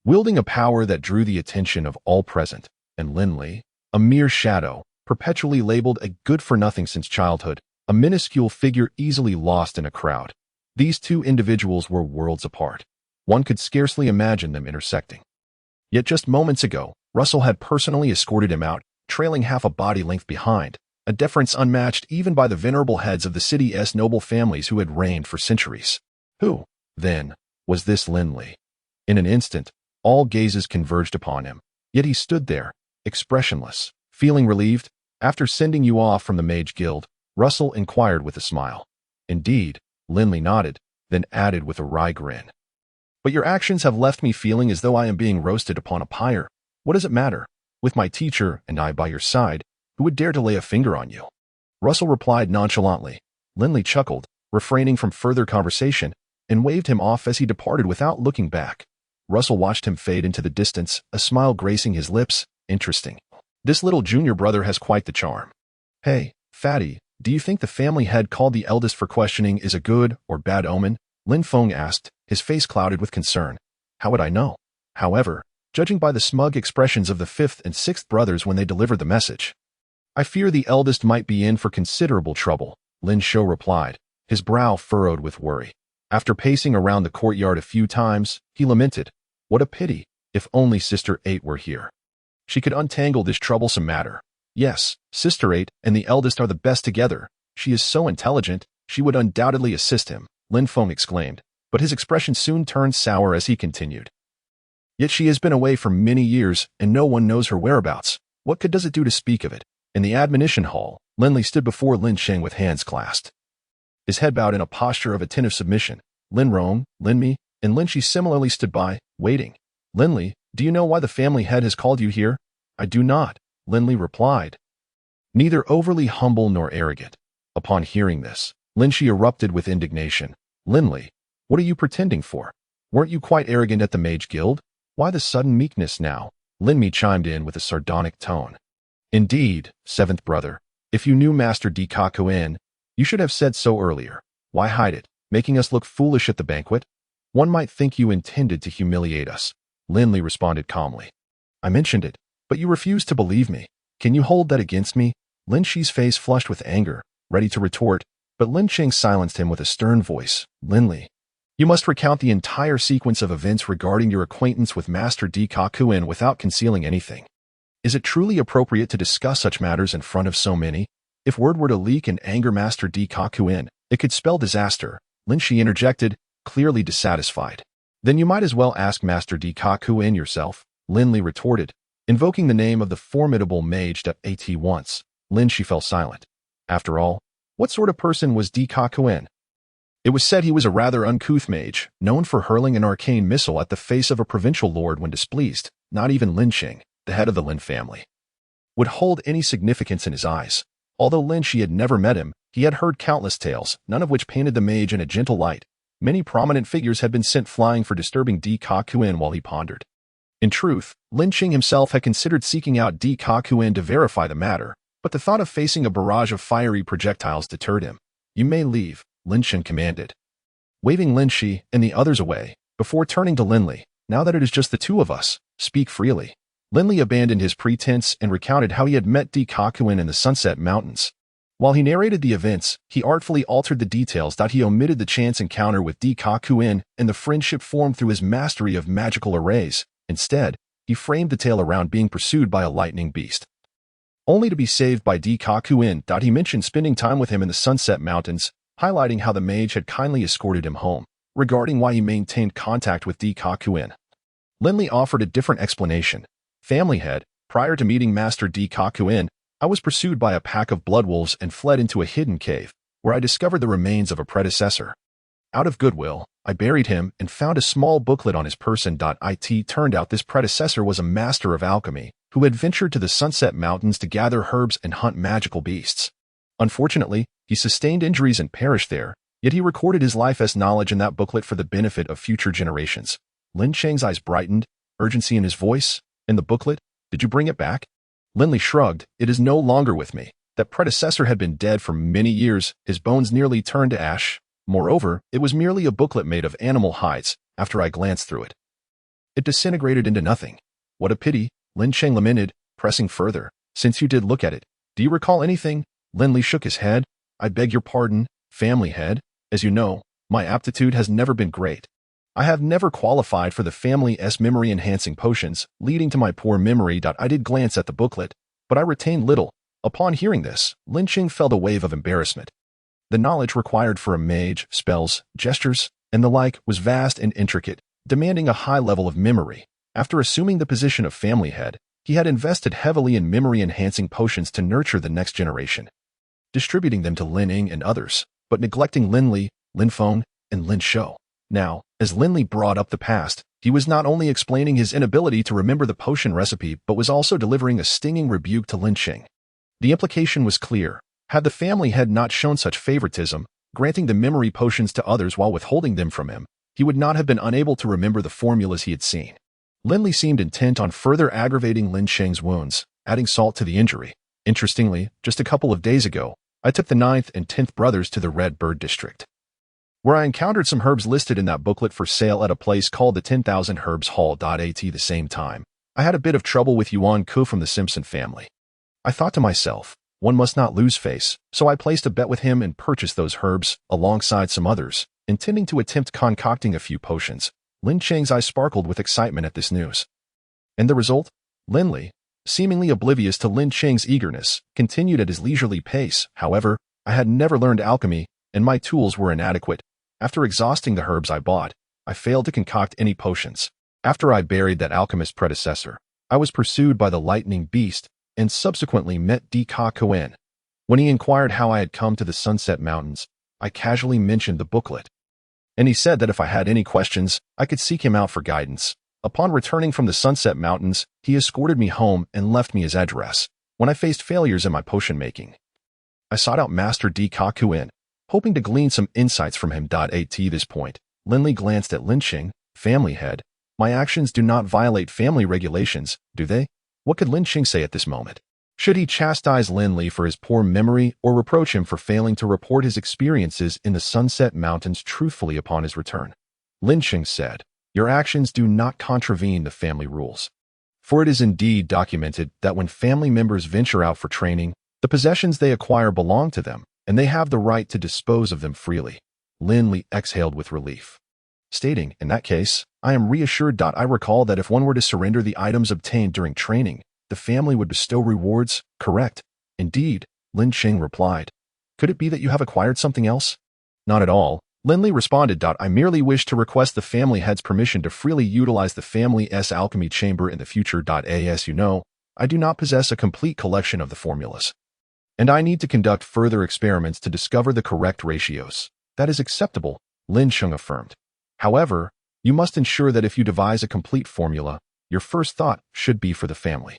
wielding a power that drew the attention of all present, and Lin Li, a mere shadow, perpetually labeled a good-for-nothing since childhood, a minuscule figure easily lost in a crowd. These two individuals were worlds apart. One could scarcely imagine them intersecting. Yet just moments ago, Russell had personally escorted him out, trailing half a body length behind, a deference unmatched even by the venerable heads of the city's noble families who had reigned for centuries. Who, then, was this Lin Li? In an instant, all gazes converged upon him, yet he stood there, expressionless. Feeling relieved, after sending you off from the Mage Guild, Russell inquired with a smile. Indeed, Lin Li nodded, then added with a wry grin. But your actions have left me feeling as though I am being roasted upon a pyre. What does it matter? With my teacher and I by your side, who would dare to lay a finger on you? Russell replied nonchalantly. Lin Li chuckled, refraining from further conversation, and waved him off as he departed without looking back. Russell watched him fade into the distance, a smile gracing his lips. Interesting. This little junior brother has quite the charm. Hey, fatty, do you think the family head called the eldest for questioning is a good or bad omen? Lin Feng asked, his face clouded with concern. How would I know? However, judging by the smug expressions of the fifth and sixth brothers when they delivered the message, I fear the eldest might be in for considerable trouble, Lin Shou replied, his brow furrowed with worry. After pacing around the courtyard a few times, he lamented, "What a pity, if only Sister 8 were here. She could untangle this troublesome matter. Yes, Sister 8 and the eldest are the best together. She is so intelligent, she would undoubtedly assist him," Lin Feng exclaimed, but his expression soon turned sour as he continued. "Yet she has been away for many years, and no one knows her whereabouts. What good does it do to speak of it?" In the admonition hall, Lin Li stood before Lin Cheng with hands clasped, his head bowed in a posture of attentive submission. Lin Rong, Lin Mi, and Lin Shi similarly stood by, waiting. "Lin Li, do you know why the family head has called you here?" "I do not," Lin Li replied, neither overly humble nor arrogant. Upon hearing this, Lin Shi erupted with indignation. "Lin Li, what are you pretending for? Weren't you quite arrogant at the Mage Guild? Why the sudden meekness now?" Lin Mi chimed in with a sardonic tone. "Indeed, seventh brother, if you knew Master Di Kakuen, you should have said so earlier. Why hide it, making us look foolish at the banquet? One might think you intended to humiliate us," Lin Li responded calmly. "I mentioned it, but you refused to believe me. Can you hold that against me?" Lin Shi's face flushed with anger, ready to retort, but Lin Cheng silenced him with a stern voice. "Lin Li, you must recount the entire sequence of events regarding your acquaintance with Master Di Kakuen without concealing anything. Is it truly appropriate to discuss such matters in front of so many? If word were to leak and anger Master Di Kakuen, it could spell disaster," Lin Shi interjected, clearly dissatisfied. "Then you might as well ask Master Di Kakuen yourself," Lin Li retorted, invoking the name of the formidable mage at once. Lin Shi fell silent. After all, what sort of person was Di Kakuen? It was said he was a rather uncouth mage, known for hurling an arcane missile at the face of a provincial lord when displeased. Not even Lin Cheng, the head of the Lin family, would hold any significance in his eyes. Although Lin Shi had never met him, He had heard countless tales, none of which painted the mage in a gentle light. Many prominent figures had been sent flying for disturbing Di Kakuin while he pondered. In truth, Lin Qing himself had considered seeking out Di Kakuin to verify the matter, but the thought of facing a barrage of fiery projectiles deterred him. "You may leave," Lin Qing commanded, waving Lin Shi and the others away, before turning to Lin Li. "Now that it is just the two of us, speak freely." Lin Li abandoned his pretense and recounted how he had met Di Kakuin in the Sunset Mountains. While he narrated the events, he artfully altered the details. He omitted the chance encounter with Di Kakuin and the friendship formed through his mastery of magical arrays. Instead, he framed the tale around being pursued by a lightning beast, only to be saved by Di Kakuin. He mentioned spending time with him in the Sunset Mountains, highlighting how the mage had kindly escorted him home. Regarding why he maintained contact with Di Kakuin, Lin Li offered a different explanation. "Family head, prior to meeting Master Di Kakuin, I was pursued by a pack of blood wolves and fled into a hidden cave, where I discovered the remains of a predecessor. Out of goodwill, I buried him and found a small booklet on his person. It turned out this predecessor was a master of alchemy, who had ventured to the Sunset Mountains to gather herbs and hunt magical beasts. Unfortunately, he sustained injuries and perished there, yet he recorded his life's knowledge in that booklet for the benefit of future generations." Lin Cheng's eyes brightened, urgency in his voice. "In the booklet, did you bring it back?" Lin Li shrugged. "It is no longer with me. That predecessor had been dead for many years, his bones nearly turned to ash. Moreover, it was merely a booklet made of animal hides. After I glanced through it, it disintegrated into nothing." "What a pity," Lin Cheng lamented, pressing further. "Since you did look at it, do you recall anything?" Lin Li shook his head. "I beg your pardon, family head. As you know, my aptitude has never been great. I have never qualified for the family's memory-enhancing potions, leading to my poor memory. I did glance at the booklet, but I retained little." Upon hearing this, Lin Qing felt a wave of embarrassment. The knowledge required for a mage, spells, gestures, and the like was vast and intricate, demanding a high level of memory. After assuming the position of family head, he had invested heavily in memory-enhancing potions to nurture the next generation, distributing them to Lin Ying and others, but neglecting Lin Li, Lin Feng, and Lin Shou. Now, as Lin Li brought up the past, he was not only explaining his inability to remember the potion recipe but was also delivering a stinging rebuke to Lin Qing. The implication was clear. Had the family head not shown such favoritism, granting the memory potions to others while withholding them from him, he would not have been unable to remember the formulas he had seen. Lin Li seemed intent on further aggravating Lin Cheng's wounds, adding salt to the injury. "Interestingly, just a couple of days ago, I took the 9th and 10th brothers to the Red Bird District, where I encountered some herbs listed in that booklet for sale at a place called the 10,000 Herbs Hall. At the same time, I had a bit of trouble with Yuan Ku from the Simpson family. I thought to myself, one must not lose face, so I placed a bet with him and purchased those herbs, alongside some others, intending to attempt concocting a few potions." Lin Cheng's eyes sparkled with excitement at this news. And the result? Lin Li, seemingly oblivious to Lin Cheng's eagerness, continued at his leisurely pace. "However, I had never learned alchemy, and my tools were inadequate. After exhausting the herbs I bought, I failed to concoct any potions. After I buried that alchemist predecessor, I was pursued by the lightning beast, and subsequently met Di Kakuin. When he inquired how I had come to the Sunset Mountains, I casually mentioned the booklet, and he said that if I had any questions, I could seek him out for guidance. Upon returning from the Sunset Mountains, he escorted me home and left me his address. When I faced failures in my potion making, I sought out Master Di Kakuin, hoping to glean some insights from him. At this point, Lin Li glanced at Lin Qing. "Family head, my actions do not violate family regulations, do they?" What could Lin Qing say at this moment? Should he chastise Lin Li for his poor memory or reproach him for failing to report his experiences in the Sunset Mountains truthfully upon his return? Lin Qing said, "Your actions do not contravene the family rules. For it is indeed documented that when family members venture out for training, the possessions they acquire belong to them, and they have the right to dispose of them freely." Lin Li exhaled with relief, stating, "In that case, I am reassured. I recall that if one were to surrender the items obtained during training, the family would bestow rewards, correct?" "Indeed," Lin Qing replied. "Could it be that you have acquired something else?" "Not at all," Lin Li responded. "I merely wish to request the family head's permission to freely utilize the family's alchemy chamber in the future. As you know, I do not possess a complete collection of the formulas, and I need to conduct further experiments to discover the correct ratios." "That is acceptable," Lin Qing affirmed. "However, you must ensure that if you devise a complete formula, your first thought should be for the family.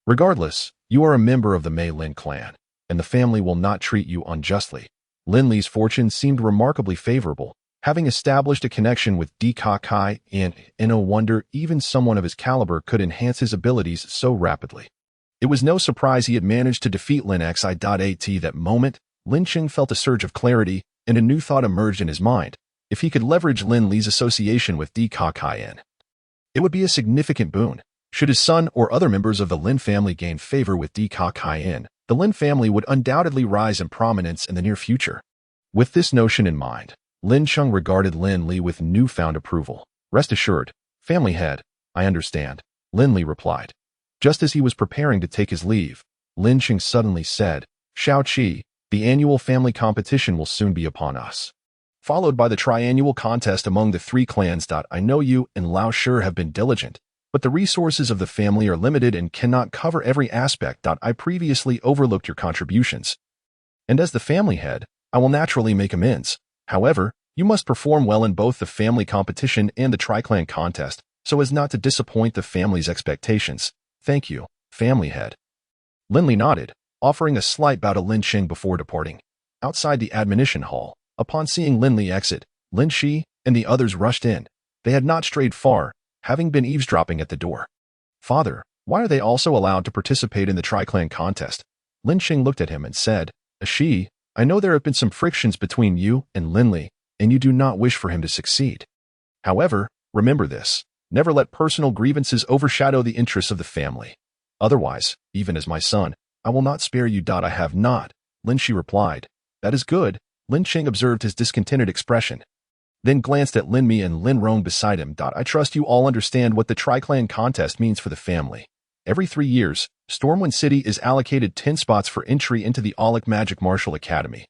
Regardless, you are a member of the Mei Lin clan, and the family will not treat you unjustly." Lin Li's fortune seemed remarkably favorable, having established a connection with Di Ka Kai, and no wonder even someone of his caliber could enhance his abilities so rapidly. It was no surprise he had managed to defeat Lin Xi. That moment, Lin Qing felt a surge of clarity, and a new thought emerged in his mind. If he could leverage Lin Li's association with Di Ka Kai, it would be a significant boon. Should his son or other members of the Lin family gain favor with Di Ka Kai, the Lin family would undoubtedly rise in prominence in the near future. With this notion in mind, Lin Qing regarded Lin Li with newfound approval. Rest assured, family head, I understand, Lin Li replied. Just as he was preparing to take his leave, Lin Qing suddenly said, Xiao Qi, the annual family competition will soon be upon us. Followed by the triannual contest among the three clans. I know you and Lao Shi have been diligent, but the resources of the family are limited and cannot cover every aspect. I previously overlooked your contributions. And as the family head, I will naturally make amends. However, you must perform well in both the family competition and the tri-clan contest, so as not to disappoint the family's expectations. Thank you, family head. Lin Li nodded, offering a slight bow to Lin Qing before departing. Outside the admonition hall, upon seeing Lin Li exit, Lin Shi and the others rushed in. They had not strayed far, having been eavesdropping at the door. Father, why are they also allowed to participate in the tri-clan contest? Lin Qing looked at him and said, Shi, I know there have been some frictions between you and Lin Li, and you do not wish for him to succeed. However, remember this. Never let personal grievances overshadow the interests of the family. Otherwise, even as my son, I will not spare you. I have not, Lin Shi replied. That is good. Lin Qing observed his discontented expression, then glanced at Lin Mi and Lin Rong beside him. I trust you all understand what the tri-clan contest means for the family. Every 3 years, Stormwind City is allocated 10 spots for entry into the Aulic Magic Martial Academy.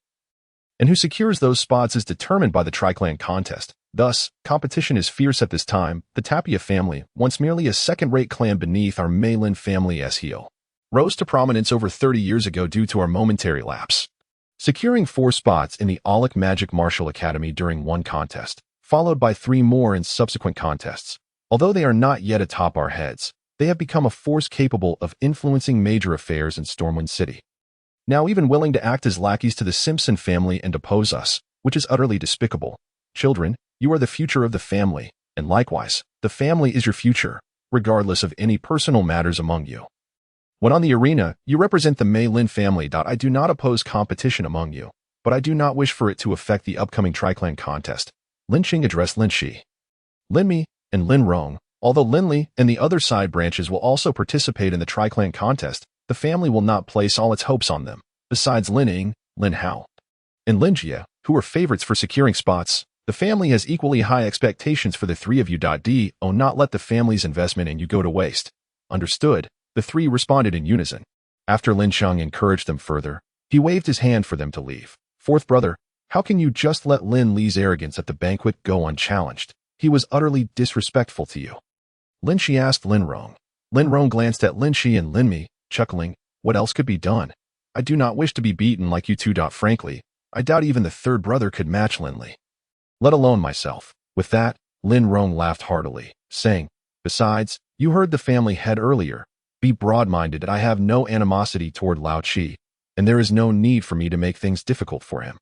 And who secures those spots is determined by the tri-clan contest. Thus, competition is fierce at this time. The Tapia family, once merely a second-rate clan beneath our Mei Lin family as heel, rose to prominence over 30 years ago due to our momentary lapse, securing 4 spots in the Aulic Magic Martial Academy during one contest, followed by 3 more in subsequent contests. Although they are not yet atop our heads, they have become a force capable of influencing major affairs in Stormwind City. Now even willing to act as lackeys to the Simpson family and oppose us, which is utterly despicable. Children, you are the future of the family, and likewise, the family is your future, regardless of any personal matters among you. When on the arena, you represent the Mei Lin family. I do not oppose competition among you, but I do not wish for it to affect the upcoming tri-clan contest. Lin Qing addressed Lin Shi, Lin Mi, and Lin Rong. Although Lin Li and the other side branches will also participate in the tri-clan contest, the family will not place all its hopes on them. Besides Lin Ying, Lin Hao, and Lin Jie, who are favorites for securing spots, the family has equally high expectations for the 3 of you. Do not let the family's investment in you go to waste. Understood, the 3 responded in unison. After Lin Qing encouraged them further, he waved his hand for them to leave. Fourth brother, how can you just let Lin Li's arrogance at the banquet go unchallenged? He was utterly disrespectful to you. Lin Shi asked Lin Rong. Lin Rong glanced at Lin Shi and Lin Mi, chuckling, what else could be done? I do not wish to be beaten like you two. Frankly, I doubt even the third brother could match Lin Li, let alone myself. With that, Lin Rong laughed heartily, saying, besides, you heard the family head earlier. Be broad-minded. I have no animosity toward Lao Qi, and there is no need for me to make things difficult for him.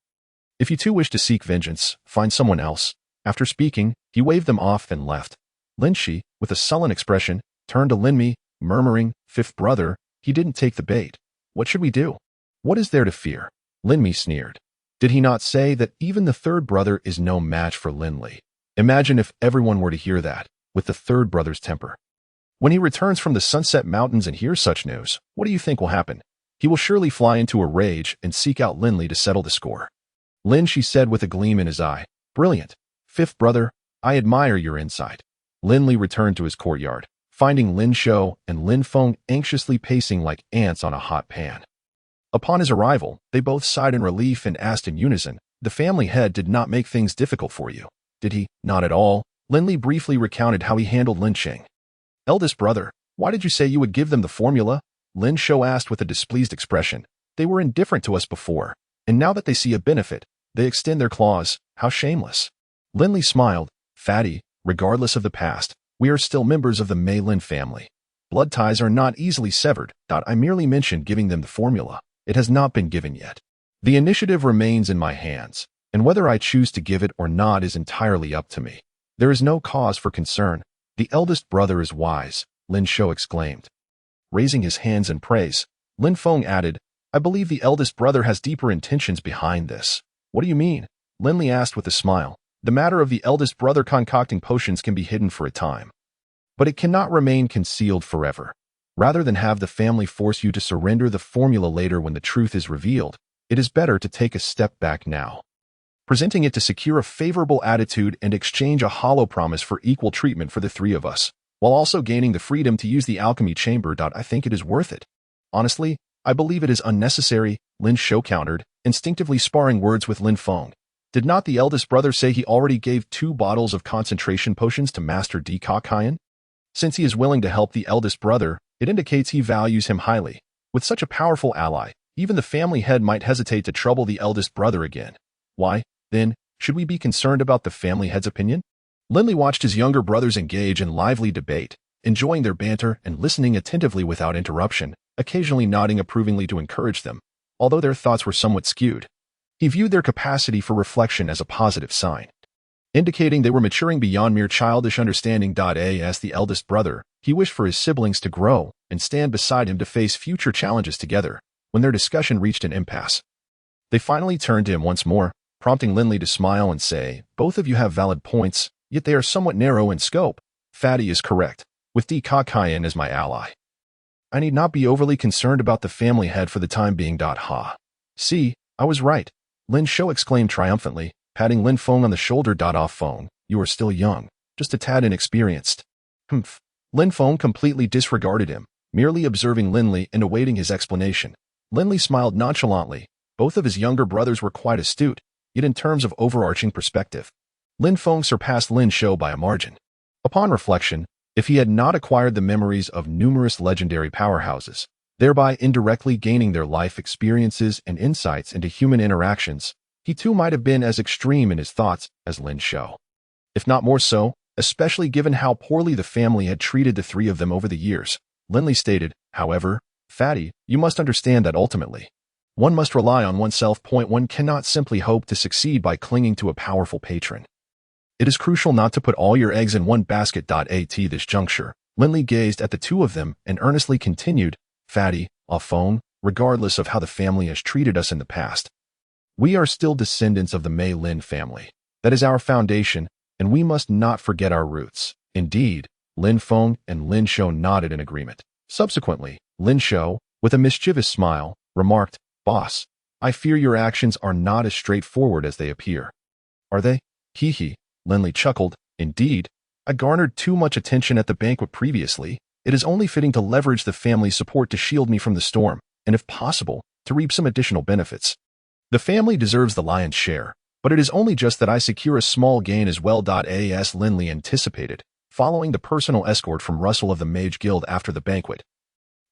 If you two wish to seek vengeance, find someone else. After speaking, he waved them off and left. Lin Shi, with a sullen expression, turned to Lin Mi, murmuring, fifth brother, he didn't take the bait. What should we do? What is there to fear? Lin Mi sneered. Did he not say that even the third brother is no match for Lin Li? Imagine if everyone were to hear that, with the third brother's temper. When he returns from the Sunset Mountains and hears such news, what do you think will happen? He will surely fly into a rage and seek out Lin Li to settle the score. Lin Shi said with a gleam in his eye, brilliant. Fifth brother, I admire your insight. Lin Li returned to his courtyard, finding Lin Shou and Lin Feng anxiously pacing like ants on a hot pan. Upon his arrival, they both sighed in relief and asked in unison, the family head did not make things difficult for you, did he? Not at all. Lin Li briefly recounted how he handled Lin Qing. Eldest brother, why did you say you would give them the formula? Lin Shou asked with a displeased expression. They were indifferent to us before, and now that they see a benefit, they extend their claws. How shameless. Lin Li smiled. Fatty, regardless of the past, we are still members of the Mei Lin family. Blood ties are not easily severed. I merely mentioned giving them the formula. It has not been given yet. The initiative remains in my hands, and whether I choose to give it or not is entirely up to me. There is no cause for concern. The eldest brother is wise, Lin Shou exclaimed. Raising his hands in praise, Lin Feng added, I believe the eldest brother has deeper intentions behind this. What do you mean? Lin Li asked with a smile. The matter of the eldest brother concocting potions can be hidden for a time, but it cannot remain concealed forever. Rather than have the family force you to surrender the formula later when the truth is revealed, it is better to take a step back now. Presenting it to secure a favorable attitude and exchange a hollow promise for equal treatment for the three of us, while also gaining the freedom to use the alchemy chamber. I think it is worth it. Honestly, I believe it is unnecessary, Lin Shou countered, instinctively sparring words with Lin Feng. Did not the eldest brother say he already gave 2 bottles of concentration potions to Master Dikakayan? Since he is willing to help the eldest brother, it indicates he values him highly. With such a powerful ally, even the family head might hesitate to trouble the eldest brother again. Why, then, should we be concerned about the family head's opinion? Lin Li watched his younger brothers engage in lively debate, enjoying their banter and listening attentively without interruption, occasionally nodding approvingly to encourage them, although their thoughts were somewhat skewed. He viewed their capacity for reflection as a positive sign, indicating they were maturing beyond mere childish understanding. As the eldest brother, he wished for his siblings to grow and stand beside him to face future challenges together. When their discussion reached an impasse, they finally turned to him once more, prompting Lin Li to smile and say, both of you have valid points, yet they are somewhat narrow in scope. Fatty is correct, with Dikakayan as my ally. I need not be overly concerned about the family head for the time being. Ha. See, I was right, Lin Shou exclaimed triumphantly, patting Lin Feng on the shoulder. Off Feng, you are still young, just a tad inexperienced. Humph. Lin Feng completely disregarded him, merely observing Lin Li and awaiting his explanation. Lin Li smiled nonchalantly. Both of his younger brothers were quite astute, yet in terms of overarching perspective, Lin Feng surpassed Lin Shou by a margin. Upon reflection, if he had not acquired the memories of numerous legendary powerhouses, thereby indirectly gaining their life experiences and insights into human interactions, he too might have been as extreme in his thoughts as Lin Shou. If not more so, especially given how poorly the family had treated the 3 of them over the years. Lin Li stated, however, Fatty, you must understand that ultimately, one must rely on oneself. One cannot simply hope to succeed by clinging to a powerful patron. It is crucial not to put all your eggs in one basket. At this juncture, Lin Li gazed at the 2 of them and earnestly continued, Fatty, Feng, regardless of how the family has treated us in the past, we are still descendants of the Mei Lin family. That is our foundation, and we must not forget our roots. Indeed, Lin Feng and Lin Shou nodded in agreement. Subsequently, Lin Shou, with a mischievous smile, remarked, Boss, I fear your actions are not as straightforward as they appear. Are they? Hee hee, Lin Li chuckled. Indeed, I garnered too much attention at the banquet previously. It is only fitting to leverage the family's support to shield me from the storm, and if possible, to reap some additional benefits. The family deserves the lion's share, but it is only just that I secure a small gain as well. As Lin Li anticipated, following the personal escort from Russell of the Mage Guild after the banquet,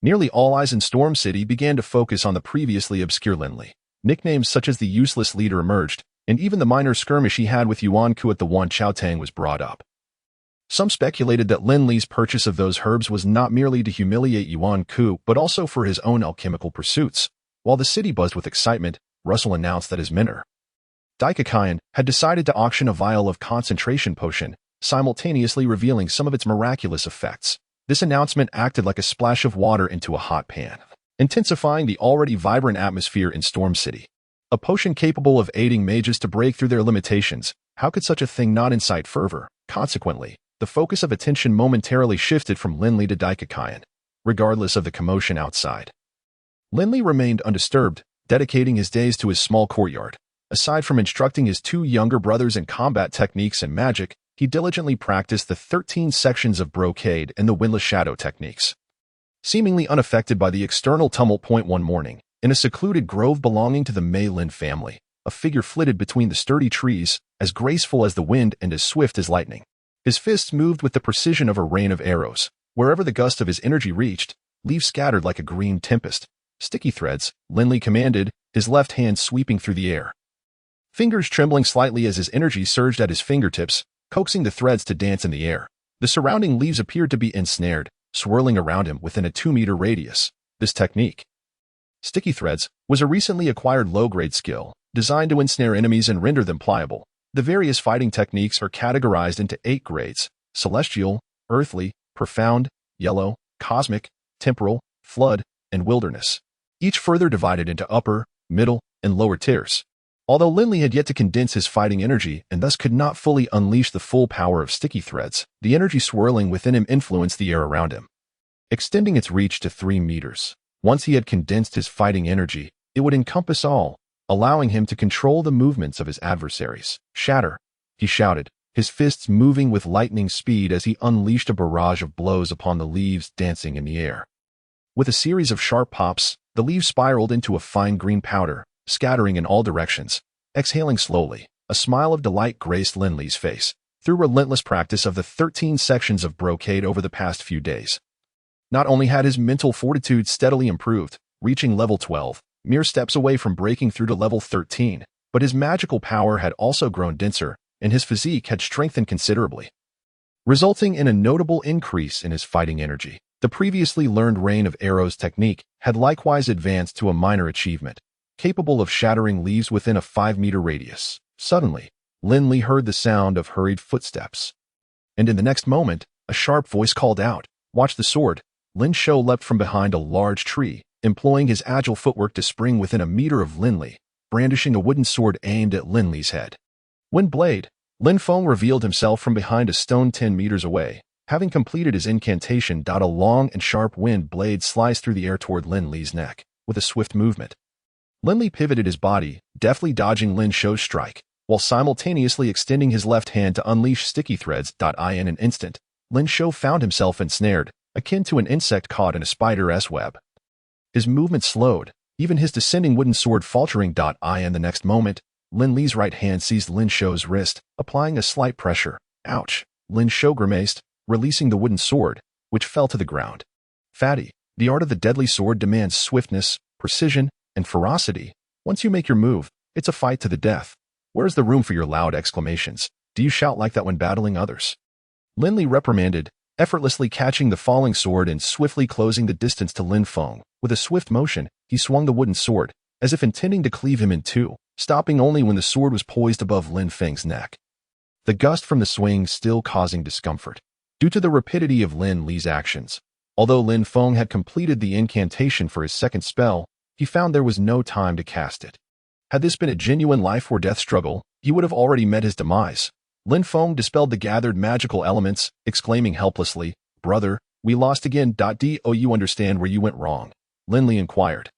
nearly all eyes in Storm City began to focus on the previously obscure Lin Li. Nicknames such as the Useless Leader emerged, and even the minor skirmish he had with Yuan Ku at the Wan Chao Tang was brought up. Some speculated that Lin Li's purchase of those herbs was not merely to humiliate Yuan Ku, but also for his own alchemical pursuits. While the city buzzed with excitement, Russell announced that his mentor, Dikakayan, had decided to auction a vial of concentration potion, simultaneously revealing some of its miraculous effects. This announcement acted like a splash of water into a hot pan, intensifying the already vibrant atmosphere in Storm City. A potion capable of aiding mages to break through their limitations, how could such a thing not incite fervor? Consequently, the focus of attention momentarily shifted from Lin Li to Dikakayan, regardless of the commotion outside. Lin Li remained undisturbed, dedicating his days to his small courtyard. Aside from instructing his 2 younger brothers in combat techniques and magic, he diligently practiced the 13 sections of brocade and the windless shadow techniques. Seemingly unaffected by the external tumult. One morning, in a secluded grove belonging to the Mei Lin family, a figure flitted between the sturdy trees, as graceful as the wind and as swift as lightning. His fists moved with the precision of a rain of arrows. Wherever the gust of his energy reached, leaves scattered like a green tempest. Sticky threads, Lin Li commanded, his left hand sweeping through the air, fingers trembling slightly as his energy surged at his fingertips, coaxing the threads to dance in the air. The surrounding leaves appeared to be ensnared, swirling around him within a 2-meter radius. This technique, Sticky threads was a recently acquired low-grade skill, designed to ensnare enemies and render them pliable. The various fighting techniques are categorized into 8 grades: celestial, earthly, profound, yellow, cosmic, temporal, flood, and wilderness, each further divided into upper, middle, and lower tiers. Although Lin Li had yet to condense his fighting energy and thus could not fully unleash the full power of sticky threads, the energy swirling within him influenced the air around him, extending its reach to 3 meters. Once he had condensed his fighting energy, it would encompass all, allowing him to control the movements of his adversaries. "Shatter!" he shouted, his fists moving with lightning speed as he unleashed a barrage of blows upon the leaves dancing in the air. With a series of sharp pops, the leaves spiraled into a fine green powder, scattering in all directions. Exhaling slowly, a smile of delight graced Lin Li's face, through relentless practice of the 13 sections of brocade over the past few days. Not only had his mental fortitude steadily improved, reaching level 12, mere steps away from breaking through to level 13, but his magical power had also grown denser, and his physique had strengthened considerably, resulting in a notable increase in his fighting energy. The previously learned Rain of Arrows technique had likewise advanced to a minor achievement, capable of shattering leaves within a 5-meter radius. Suddenly, Lin Li heard the sound of hurried footsteps, and in the next moment, a sharp voice called out, "Watch the sword!" Lin Shou leapt from behind a large tree, employing his agile footwork to spring within a meter of Lin Li, brandishing a wooden sword aimed at Lin Li's head. When Blade, Lin Feng revealed himself from behind a stone 10 meters away. Having completed his incantation, a long and sharp wind blade sliced through the air toward Lin Li's neck. With a swift movement, Lin Li pivoted his body, deftly dodging Lin Shou's strike, while simultaneously extending his left hand to unleash sticky threads. In an instant, Lin Shou found himself ensnared, akin to an insect caught in a spider's web. His movement slowed, even his descending wooden sword faltering. In the next moment, Lin Li's right hand seized Lin Shou's wrist, applying a slight pressure. "Ouch!" Lin Shou grimaced, releasing the wooden sword, which fell to the ground. "Fatty, the art of the deadly sword demands swiftness, precision, and ferocity. Once you make your move, it's a fight to the death. Where's the room for your loud exclamations? Do you shout like that when battling others?" Lin Li reprimanded, effortlessly catching the falling sword and swiftly closing the distance to Lin Feng. With a swift motion, he swung the wooden sword, as if intending to cleave him in two, stopping only when the sword was poised above Lin Feng's neck. The gust from the swing still causing discomfort, due to the rapidity of Lin Li's actions. Although Lin Feng had completed the incantation for his second spell, he found there was no time to cast it. Had this been a genuine life-or-death struggle, he would have already met his demise. Lin Feng dispelled the gathered magical elements, exclaiming helplessly, "Brother, we lost again. Do you understand where you went wrong?" Lin Li inquired.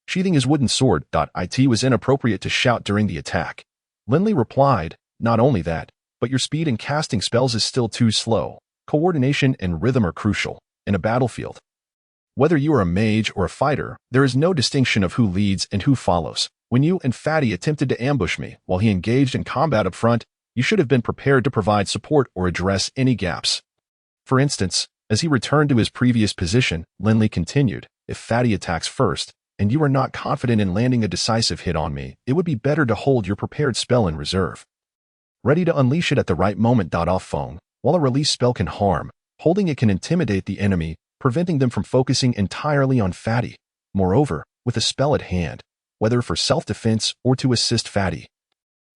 Sheathing his wooden sword, it was inappropriate to shout during the attack. Lin Li replied, "Not only that, but your speed in casting spells is still too slow. Coordination and rhythm are crucial in a battlefield. Whether you are a mage or a fighter, there is no distinction of who leads and who follows. When you and Fatty attempted to ambush me while he engaged in combat up front, you should have been prepared to provide support or address any gaps." For instance, as he returned to his previous position, Lin Li continued, "If Fatty attacks first, and you are not confident in landing a decisive hit on me, it would be better to hold your prepared spell in reserve, ready to unleash it at the right moment. Off Feng, while a release spell can harm, holding it can intimidate the enemy, preventing them from focusing entirely on Fatty. Moreover, with a spell at hand, whether for self-defense or to assist Fatty,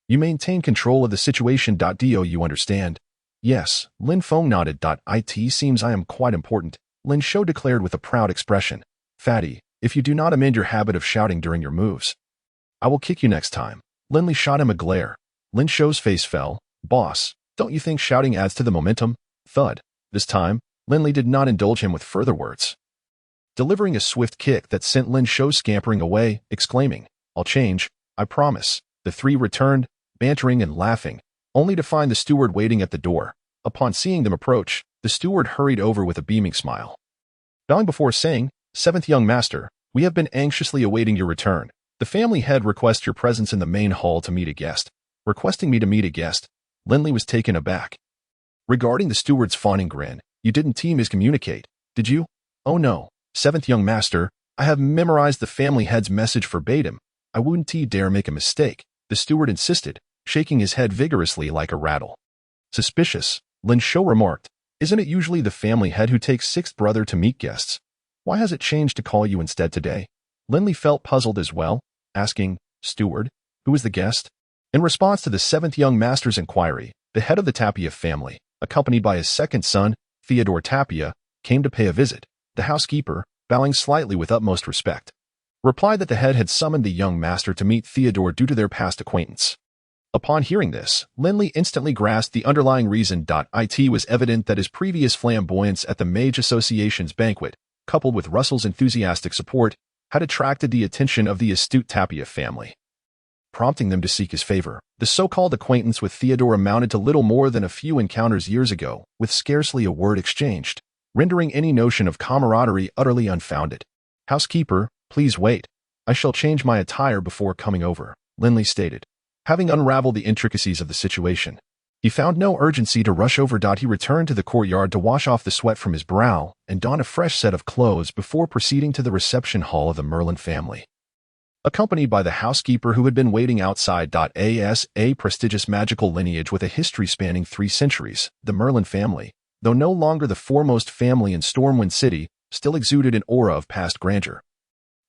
you maintain control of the situation. Do you understand?" "Yes," Lin Feng nodded. "It seems I am quite important," Lin Shou declared with a proud expression. "Fatty, if you do not amend your habit of shouting during your moves, I will kick you next time." Lin Li shot him a glare. Lin Shou's face fell. "Boss, don't you think shouting adds to the momentum?" Thud. This time, Lin Li did not indulge him with further words, delivering a swift kick that sent Lin Shou scampering away, exclaiming, "I'll change, I promise." The three returned, bantering and laughing, only to find the steward waiting at the door. Upon seeing them approach, the steward hurried over with a beaming smile, bowing before saying, "Seventh young master, we have been anxiously awaiting your return. The family head requests your presence in the main hall to meet a guest." Requesting me to meet a guest? Lin Li was taken aback. Regarding the steward's fawning grin, "You didn't miscommunicate, did you?" "Oh no, seventh young master, I have memorized the family head's message verbatim. I wouldn't dare make a mistake," the steward insisted, shaking his head vigorously like a rattle. "Suspicious," Lin Shou remarked. "Isn't it usually the family head who takes sixth brother to meet guests? Why has it changed to call you instead today?" Lin Li felt puzzled as well, asking, "Steward, who is the guest?" In response to the seventh young master's inquiry, the head of the Tapia family, accompanied by his second son, Theodore Tapia, came to pay a visit. The housekeeper, bowing slightly with utmost respect, replied that the head had summoned the young master to meet Theodore due to their past acquaintance. Upon hearing this, Lin Li instantly grasped the underlying reason. It was evident that his previous flamboyance at the Mage Association's banquet, coupled with Russell's enthusiastic support, had attracted the attention of the astute Tapia family, prompting them to seek his favor. The so-called acquaintance with Theodore amounted to little more than a few encounters years ago, with scarcely a word exchanged, rendering any notion of camaraderie utterly unfounded. "Housekeeper, please wait. I shall change my attire before coming over," Lin Li stated. Having unraveled the intricacies of the situation, he found no urgency to rush over. He returned to the courtyard to wash off the sweat from his brow and don a fresh set of clothes before proceeding to the reception hall of the Merlin family. Accompanied by the housekeeper who had been waiting outside. As a prestigious magical lineage with a history spanning 3 centuries, the Merlin family, though no longer the foremost family in Stormwind City, still exuded an aura of past grandeur,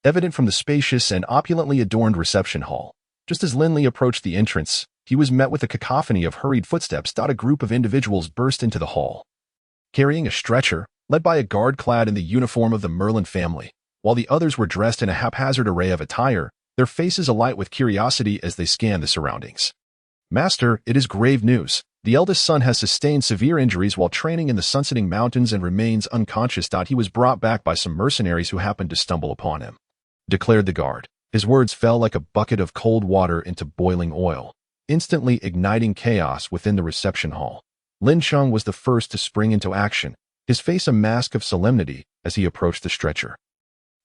evident from the spacious and opulently adorned reception hall. Just as Lin Li approached the entrance, he was met with a cacophony of hurried footsteps. A group of individuals burst into the hall, carrying a stretcher, led by a guard clad in the uniform of the Merlin family, while the others were dressed in a haphazard array of attire, their faces alight with curiosity as they scanned the surroundings. "Master, it is grave news. The eldest son has sustained severe injuries while training in the Sunsetting Mountains and remains unconscious. He was brought back by some mercenaries who happened to stumble upon him," declared the guard. His words fell like a bucket of cold water into boiling oil, instantly igniting chaos within the reception hall. Lin Cheng was the first to spring into action, his face a mask of solemnity as he approached the stretcher.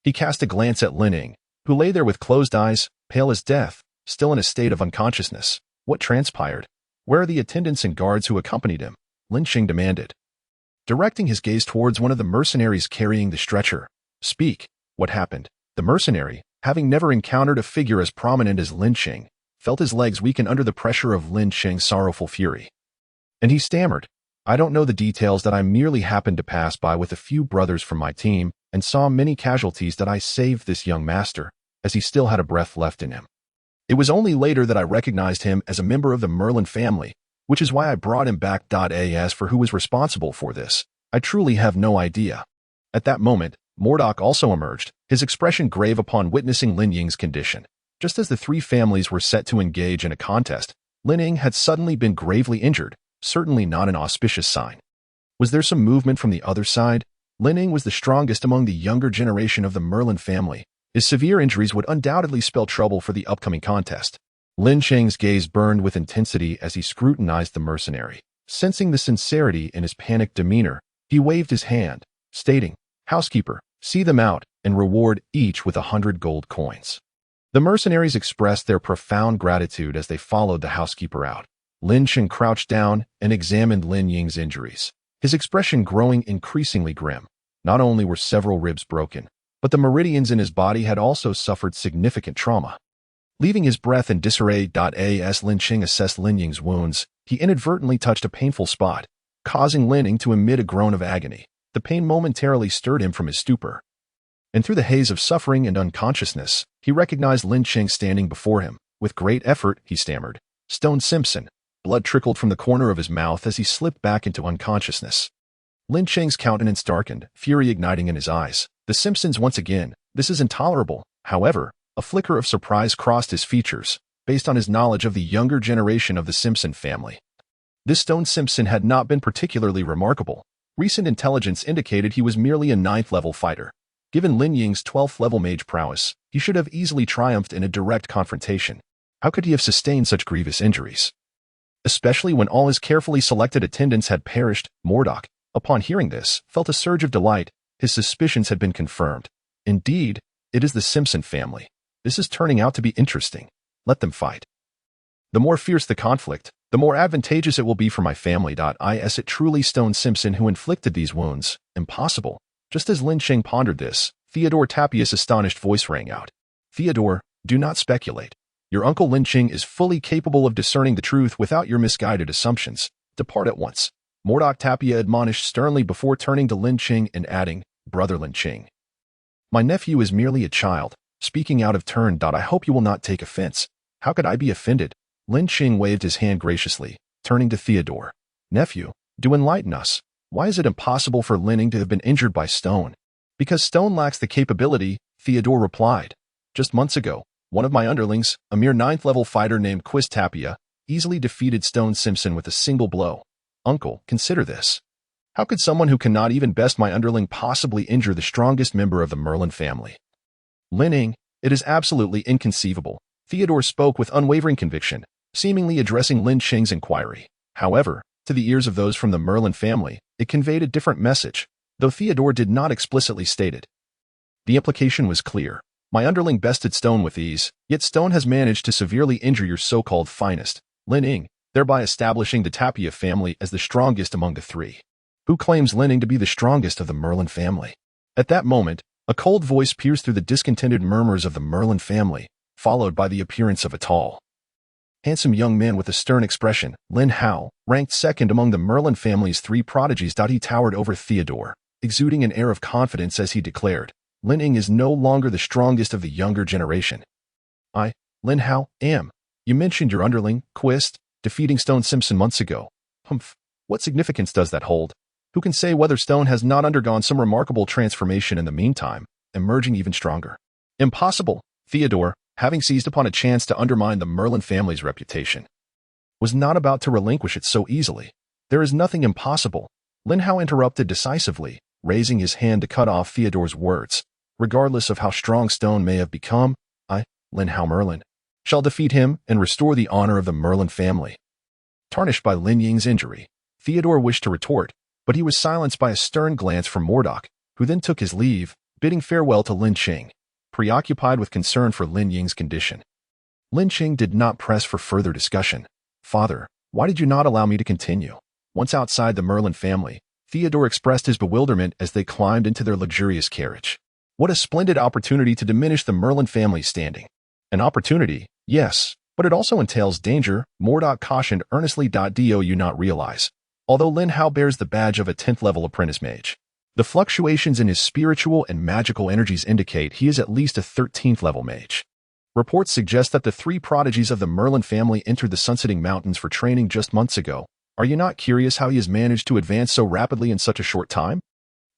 He cast a glance at Lin Ying, who lay there with closed eyes, pale as death, still in a state of unconsciousness. "What transpired? Where are the attendants and guards who accompanied him?" Lin Cheng demanded, directing his gaze towards one of the mercenaries carrying the stretcher. "Speak. What happened?" The mercenary, having never encountered a figure as prominent as Lin Cheng, felt his legs weaken under the pressure of Lin Cheng's sorrowful fury. And he stammered, "I don't know the details. That I merely happened to pass by with a few brothers from my team and saw many casualties. That I saved this young master, as he still had a breath left in him. It was only later that I recognized him as a member of the Merlin family, which is why I brought him back. As for who was responsible for this, I truly have no idea." At that moment, Mordok also emerged, his expression grave upon witnessing Lin Ying's condition. Just as the 3 families were set to engage in a contest, Lin Ying had suddenly been gravely injured, certainly not an auspicious sign. Was there some movement from the other side? Lin Ying was the strongest among the younger generation of the Merlin family. His severe injuries would undoubtedly spell trouble for the upcoming contest. Lin Cheng's gaze burned with intensity as he scrutinized the mercenary. Sensing the sincerity in his panicked demeanor, he waved his hand, stating, "Housekeeper, see them out and reward each with 100 gold coins." The mercenaries expressed their profound gratitude as they followed the housekeeper out. Lin Cheng crouched down and examined Lin Ying's injuries, his expression growing increasingly grim. Not only were several ribs broken, but the meridians in his body had also suffered significant trauma. Leaving his breath in disarray. As Lin Cheng assessed Lin Ying's wounds, he inadvertently touched a painful spot, causing Lin Ying to emit a groan of agony. The pain momentarily stirred him from his stupor, and through the haze of suffering and unconsciousness, he recognized Lin Cheng standing before him. With great effort, he stammered, "Stone Simpson." Blood trickled from the corner of his mouth as he slipped back into unconsciousness. Lin Cheng's countenance darkened, fury igniting in his eyes. "The Simpsons once again. This is intolerable." However, a flicker of surprise crossed his features, based on his knowledge of the younger generation of the Simpson family. This Stone Simpson had not been particularly remarkable. Recent intelligence indicated he was merely a 9th-level fighter. Given Lin Ying's 12th-level mage prowess, he should have easily triumphed in a direct confrontation. How could he have sustained such grievous injuries? Especially when all his carefully selected attendants had perished. Mordok, upon hearing this, felt a surge of delight. His suspicions had been confirmed. Indeed, it is the Simpson family. This is turning out to be interesting. Let them fight. The more fierce the conflict, the more advantageous it will be for my family. Is it truly Stone Simpson who inflicted these wounds? Impossible. Just as Lin Cheng pondered this, Theodore Tapia's astonished voice rang out. "Theodore, do not speculate. Your uncle Lin Cheng is fully capable of discerning the truth without your misguided assumptions. Depart at once." Mordok Tapia admonished sternly before turning to Lin Cheng and adding, "Brother Lin Cheng, my nephew is merely a child, speaking out of turn. I hope you will not take offense. How could I be offended? Lin Qing waved his hand graciously, turning to Theodore. Nephew, do enlighten us. Why is it impossible for Linning to have been injured by Stone? Because Stone lacks the capability, Theodore replied. Just months ago, one of my underlings, a mere 9th-level fighter named Quiz Tapia, easily defeated Stone Simpson with a single blow. Uncle, consider this. How could someone who cannot even best my underling possibly injure the strongest member of the Merlin family? Linning, it is absolutely inconceivable. Theodore spoke with unwavering conviction, seemingly addressing Lin Qing's inquiry. However, to the ears of those from the Merlin family, it conveyed a different message, though Theodore did not explicitly state it. The implication was clear. My underling bested Stone with ease, yet Stone has managed to severely injure your so-called finest, Linning, thereby establishing the Tapia family as the strongest among the three. Who claims Linning to be the strongest of the Merlin family? At that moment, a cold voice pierced through the discontented murmurs of the Merlin family, followed by the appearance of a tall, handsome young man with a stern expression. Lin Hao, ranked second among the Merlin family's 3 prodigies. He towered over Theodore, exuding an air of confidence as he declared, Linning is no longer the strongest of the younger generation. I, Lin Hao, am. You mentioned your underling, Quist, defeating Stone Simpson months ago. Humph. What significance does that hold? Who can say whether Stone has not undergone some remarkable transformation in the meantime, emerging even stronger? Impossible. Theodore, having seized upon a chance to undermine the Merlin family's reputation, was not about to relinquish it so easily. There is nothing impossible. Lin Hao interrupted decisively, raising his hand to cut off Theodore's words. Regardless of how strong Stone may have become, I, Lin Hao Merlin, shall defeat him and restore the honor of the Merlin family. Tarnished by Lin Ying's injury, Theodore wished to retort, but he was silenced by a stern glance from Mordok, who then took his leave, bidding farewell to Lin Qing, preoccupied with concern for Lin Ying's condition. Lin Qing did not press for further discussion. Father, why did you not allow me to continue? Once outside the Merlin family, Theodore expressed his bewilderment as they climbed into their luxurious carriage. What a splendid opportunity to diminish the Merlin family's standing. An opportunity, yes, but it also entails danger, Mordok cautioned earnestly. Do you not realize? Although Lin Hao bears the badge of a 10th-level apprentice mage, the fluctuations in his spiritual and magical energies indicate he is at least a 13th-level mage. Reports suggest that the 3 prodigies of the Merlin family entered the Sunsetting Mountains for training just months ago. Are you not curious how he has managed to advance so rapidly in such a short time?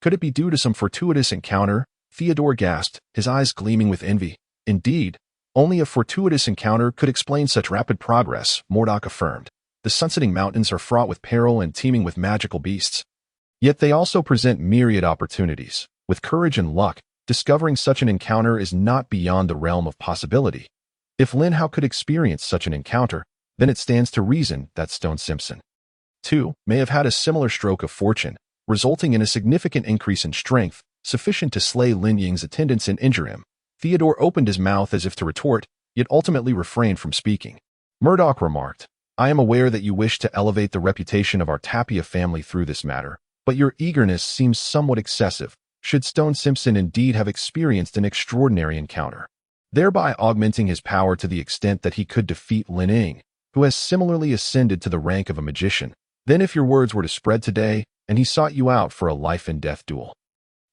Could it be due to some fortuitous encounter? Theodore gasped, his eyes gleaming with envy. Indeed, only a fortuitous encounter could explain such rapid progress, Mordok affirmed. The Sunsetting Mountains are fraught with peril and teeming with magical beasts. Yet they also present myriad opportunities. With courage and luck, discovering such an encounter is not beyond the realm of possibility. If Lin Hao could experience such an encounter, then it stands to reason that Stone Simpson, too, may have had a similar stroke of fortune, resulting in a significant increase in strength, sufficient to slay Lin Ying's attendants and injure him. Theodore opened his mouth as if to retort, yet ultimately refrained from speaking. Murdoch remarked, I am aware that you wish to elevate the reputation of our Tapia family through this matter, but your eagerness seems somewhat excessive, should Stone Simpson indeed have experienced an extraordinary encounter, thereby augmenting his power to the extent that he could defeat Lin Ying, who has similarly ascended to the rank of a magician. Then if your words were to spread today, and he sought you out for a life-and-death duel,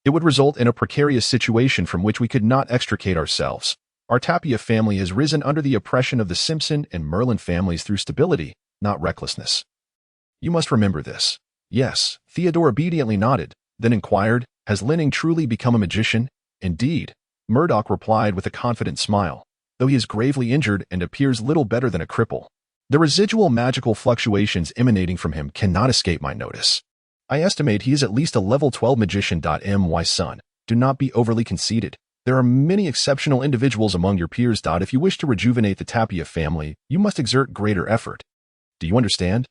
it would result in a precarious situation from which we could not extricate ourselves. Our Tapia family has risen under the oppression of the Simpson and Merlin families through stability, not recklessness. You must remember this. Yes, Theodore obediently nodded, then inquired, has Linning truly become a magician? Indeed, Murdoch replied with a confident smile, though he is gravely injured and appears little better than a cripple. The residual magical fluctuations emanating from him cannot escape my notice. I estimate he is at least a level 12 magician. My son, do not be overly conceited. There are many exceptional individuals among your peers. If you wish to rejuvenate the Tapia family, you must exert greater effort. Do you understand?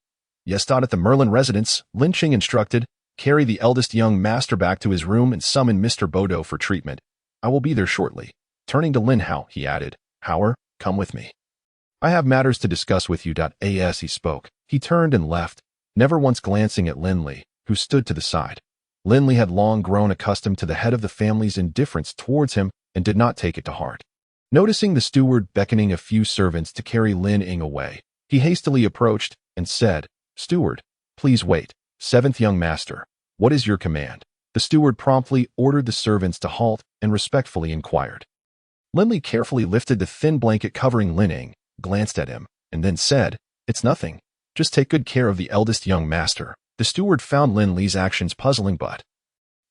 Yes. At the Merlin residence, Lin Qing instructed, carry the eldest young master back to his room and summon Mr. Bodo for treatment. I will be there shortly. Turning to Lin Hao, he added, Hauer, come with me. I have matters to discuss with you. As he spoke, he turned and left, never once glancing at Lin Li, who stood to the side. Lin Li had long grown accustomed to the head of the family's indifference towards him and did not take it to heart. Noticing the steward beckoning a few servants to carry Lin Ying away, he hastily approached and said, Steward, please wait. 7th young master, what is your command? The steward promptly ordered the servants to halt and respectfully inquired, Lin Li carefully lifted the thin blanket covering Lin, glanced at him, and then said, "It's nothing. Just take good care of the eldest young master." The steward found Lin Li's actions puzzling but,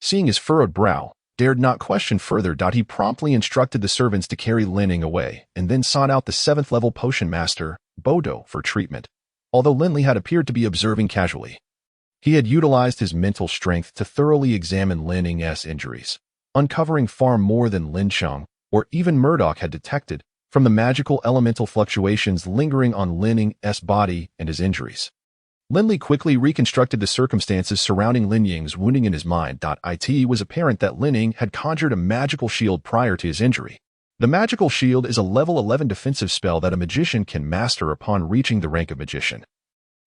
seeing his furrowed brow, dared not question further. He promptly instructed the servants to carry Lin away and then sought out the 7th-level potion master, Bodo, for treatment. Although Lin Li had appeared to be observing casually, he had utilized his mental strength to thoroughly examine Lin's injuries, uncovering far more than Lin Cheng or even Murdoch had detected from the magical elemental fluctuations lingering on Lin's body and his injuries. Lin Li quickly reconstructed the circumstances surrounding Lin Ying's wounding in his mind. It was apparent that Lin Ying had conjured a magical shield prior to his injury. The magical shield is a level 11 defensive spell that a magician can master upon reaching the rank of magician.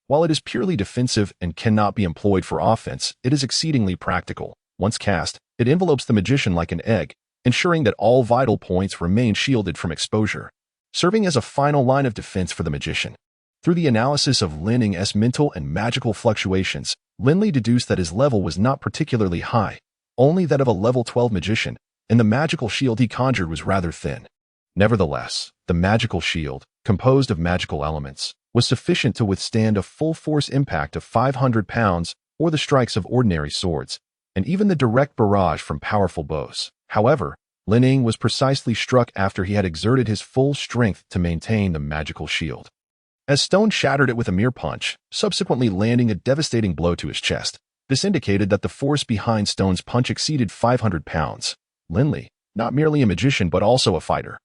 While it is purely defensive and cannot be employed for offense, it is exceedingly practical. Once cast, it envelopes the magician like an egg, ensuring that all vital points remain shielded from exposure, serving as a final line of defense for the magician. Through the analysis of Lin's mental and magical fluctuations, Lin Li deduced that his level was not particularly high, only that of a level 12 magician, and the magical shield he conjured was rather thin. Nevertheless, the magical shield, composed of magical elements, was sufficient to withstand a full-force impact of 500 pounds or the strikes of ordinary swords, and even the direct barrage from powerful bows. However, Lin Ying was precisely struck after he had exerted his full strength to maintain the magical shield, as Stone shattered it with a mere punch, subsequently landing a devastating blow to his chest. This indicated that the force behind Stone's punch exceeded 500 pounds. Lin Li, not merely a magician but also a fighter,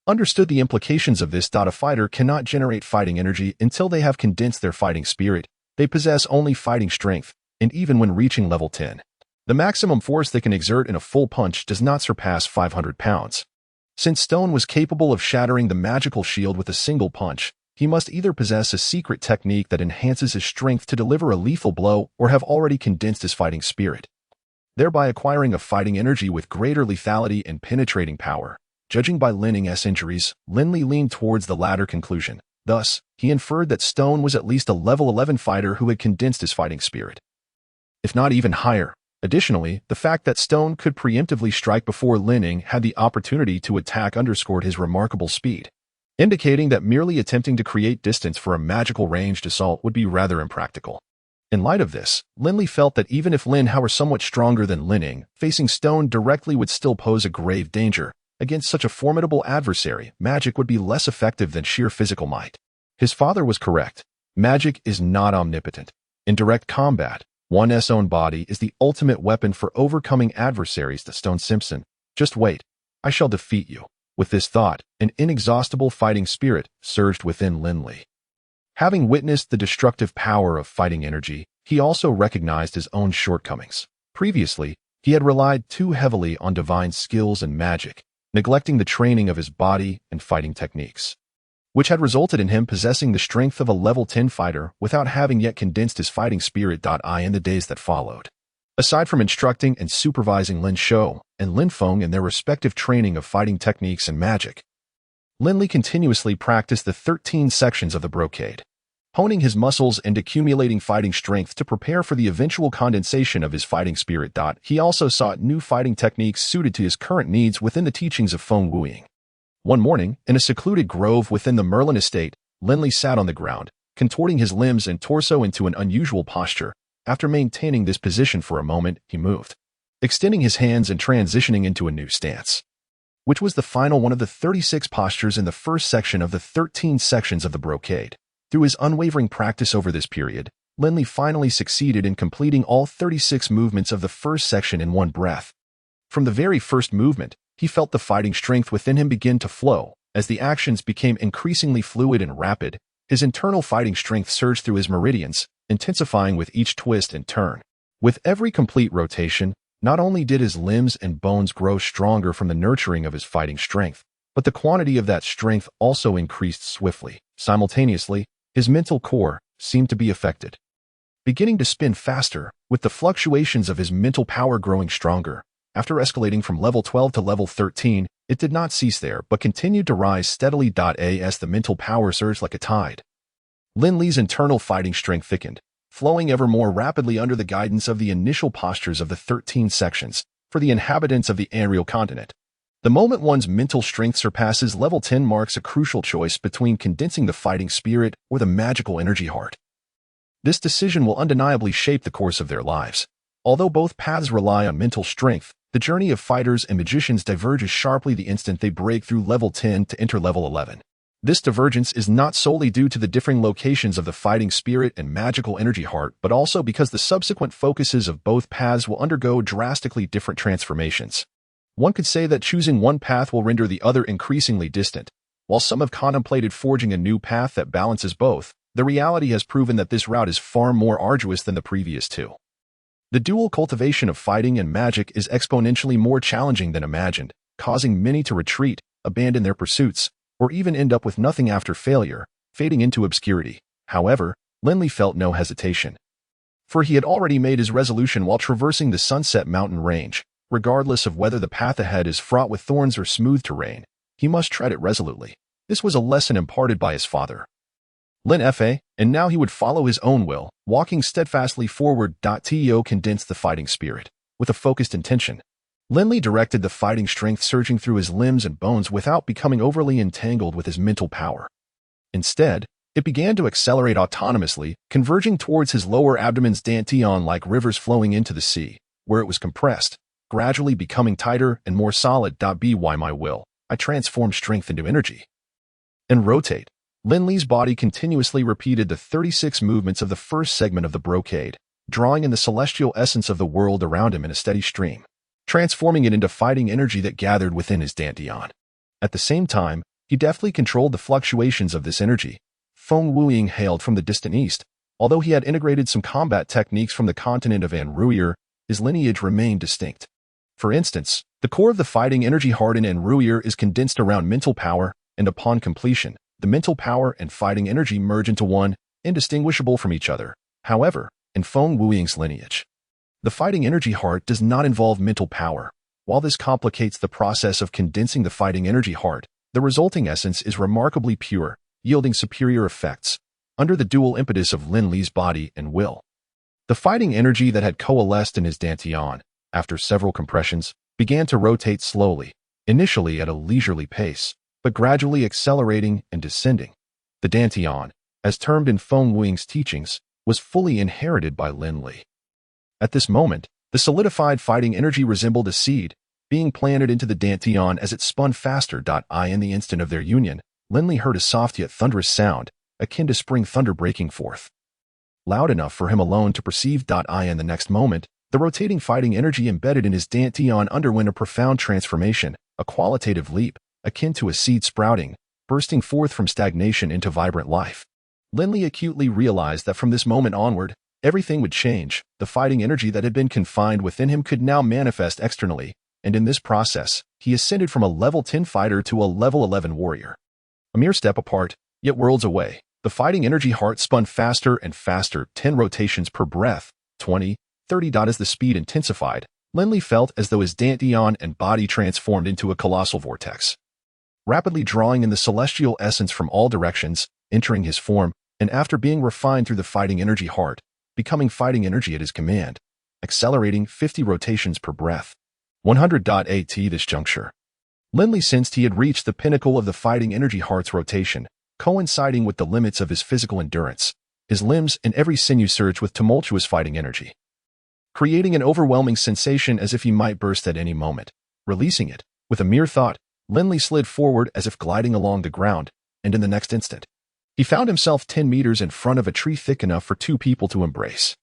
understood the implications of this. A fighter cannot generate fighting energy until they have condensed their fighting spirit. They possess only fighting strength, and even when reaching level 10, the maximum force they can exert in a full punch does not surpass 500 pounds. Since Stone was capable of shattering the magical shield with a single punch, he must either possess a secret technique that enhances his strength to deliver a lethal blow or have already condensed his fighting spirit, thereby acquiring a fighting energy with greater lethality and penetrating power. Judging by Lin's injuries, Lin Li leaned towards the latter conclusion. Thus, he inferred that Stone was at least a level 11 fighter who had condensed his fighting spirit, if not even higher. Additionally, the fact that Stone could preemptively strike before Lin had the opportunity to attack underscored his remarkable speed, indicating that merely attempting to create distance for a magical ranged assault would be rather impractical. In light of this, Lin Li felt that even if Lin were somewhat stronger than Lin, facing Stone directly would still pose a grave danger. Against such a formidable adversary, magic would be less effective than sheer physical might. His father was correct. Magic is not omnipotent. In direct combat, one's own body is the ultimate weapon for overcoming adversaries. The Stone Simpson. Just wait. I shall defeat you. With this thought, an inexhaustible fighting spirit surged within Lin Li. Having witnessed the destructive power of fighting energy, he also recognized his own shortcomings. Previously, he had relied too heavily on divine skills and magic, neglecting the training of his body and fighting techniques, which had resulted in him possessing the strength of a level 10 fighter without having yet condensed his fighting spirit. In the days that followed, aside from instructing and supervising Lin Shou and Lin Feng in their respective training of fighting techniques and magic, Lin Li continuously practiced the 13 sections of the brocade, honing his muscles and accumulating fighting strength to prepare for the eventual condensation of his fighting spirit. He also sought new fighting techniques suited to his current needs within the teachings of Feng Wuying. One morning, in a secluded grove within the Merlin estate, Lin Li sat on the ground, contorting his limbs and torso into an unusual posture. After maintaining this position for a moment, he moved, extending his hands and transitioning into a new stance, which was the final one of the 36 postures in the first section of the 13 sections of the brocade. Through his unwavering practice over this period, Lin Li finally succeeded in completing all 36 movements of the first section in one breath. From the very first movement, he felt the fighting strength within him begin to flow. As the actions became increasingly fluid and rapid, his internal fighting strength surged through his meridians, intensifying with each twist and turn. With every complete rotation, not only did his limbs and bones grow stronger from the nurturing of his fighting strength, but the quantity of that strength also increased swiftly. Simultaneously, his mental core seemed to be affected, beginning to spin faster, with the fluctuations of his mental power growing stronger. After escalating from level 12 to level 13, it did not cease there but continued to rise steadily. As the mental power surged like a tide, Lin Li's internal fighting strength thickened, flowing ever more rapidly under the guidance of the initial postures of the 13 sections. For the inhabitants of the Ariel continent, The moment one's mental strength surpasses level 10 marks a crucial choice between condensing the fighting spirit or the magical energy heart. This decision will undeniably shape the course of their lives. Although both paths rely on mental strength, the journey of fighters and magicians diverges sharply the instant they break through level 10 to enter level 11. This divergence is not solely due to the differing locations of the fighting spirit and magical energy heart, but also because the subsequent focuses of both paths will undergo drastically different transformations. One could say that choosing one path will render the other increasingly distant. While some have contemplated forging a new path that balances both, the reality has proven that this route is far more arduous than the previous two. The dual cultivation of fighting and magic is exponentially more challenging than imagined, causing many to retreat, abandon their pursuits, or even end up with nothing after failure, fading into obscurity. However, Lin Li felt no hesitation. For he had already made his resolution while traversing the Sunset Mountain range. Regardless of whether the path ahead is fraught with thorns or smooth terrain, he must tread it resolutely. This was a lesson imparted by his father, Lin Fa, and now he would follow his own will, walking steadfastly forward. To condense the fighting spirit. With a focused intention, Lin Li directed the fighting strength surging through his limbs and bones without becoming overly entangled with his mental power. Instead, it began to accelerate autonomously, converging towards his lower abdomen's dantian like rivers flowing into the sea, where it was compressed, gradually becoming tighter and more solid. By my will, I transform strength into energy. And rotate. Lin Li's body continuously repeated the 36 movements of the first segment of the brocade, drawing in the celestial essence of the world around him in a steady stream, transforming it into fighting energy that gathered within his dantian. At the same time, he deftly controlled the fluctuations of this energy. Feng Wuying hailed from the distant east. Although he had integrated some combat techniques from the continent of Anruyer, his lineage remained distinct. For instance, the core of the fighting energy heart in Anruyer is condensed around mental power, and upon completion, the mental power and fighting energy merge into one, indistinguishable from each other. However, in Feng Wuying's lineage, the fighting energy heart does not involve mental power. While this complicates the process of condensing the fighting energy heart, the resulting essence is remarkably pure, yielding superior effects. Under the dual impetus of Lin Li's body and will, the fighting energy that had coalesced in his dantian, after several compressions, began to rotate slowly, initially at a leisurely pace, but gradually accelerating and descending. The dantian, as termed in Feng Wuying's teachings, was fully inherited by Lin Li. At this moment, the solidified fighting energy resembled a seed, being planted into the dantian as it spun faster. In the instant of their union, Lin Li heard a soft yet thunderous sound, akin to spring thunder breaking forth. Loud enough for him alone to perceive. In the next moment, the rotating fighting energy embedded in his dantian underwent a profound transformation, a qualitative leap, akin to a seed sprouting, bursting forth from stagnation into vibrant life. Lin Li acutely realized that from this moment onward, everything would change. The fighting energy that had been confined within him could now manifest externally, and in this process, he ascended from a level 10 fighter to a level 11 warrior. A mere step apart, yet worlds away, the fighting energy heart spun faster and faster, 10 rotations per breath, 20, 30. As the speed intensified, Lin Li felt as though his dantian and body transformed into a colossal vortex, rapidly drawing in the celestial essence from all directions, entering his form, and after being refined through the fighting energy heart, becoming fighting energy at his command, accelerating 50 rotations per breath. 100. At this juncture, Lin Li sensed he had reached the pinnacle of the fighting energy heart's rotation, coinciding with the limits of his physical endurance. His limbs and every sinew surged with tumultuous fighting energy, creating an overwhelming sensation as if he might burst at any moment. Releasing it, with a mere thought, Lin Li slid forward as if gliding along the ground, and in the next instant, he found himself 10 meters in front of a tree thick enough for two people to embrace.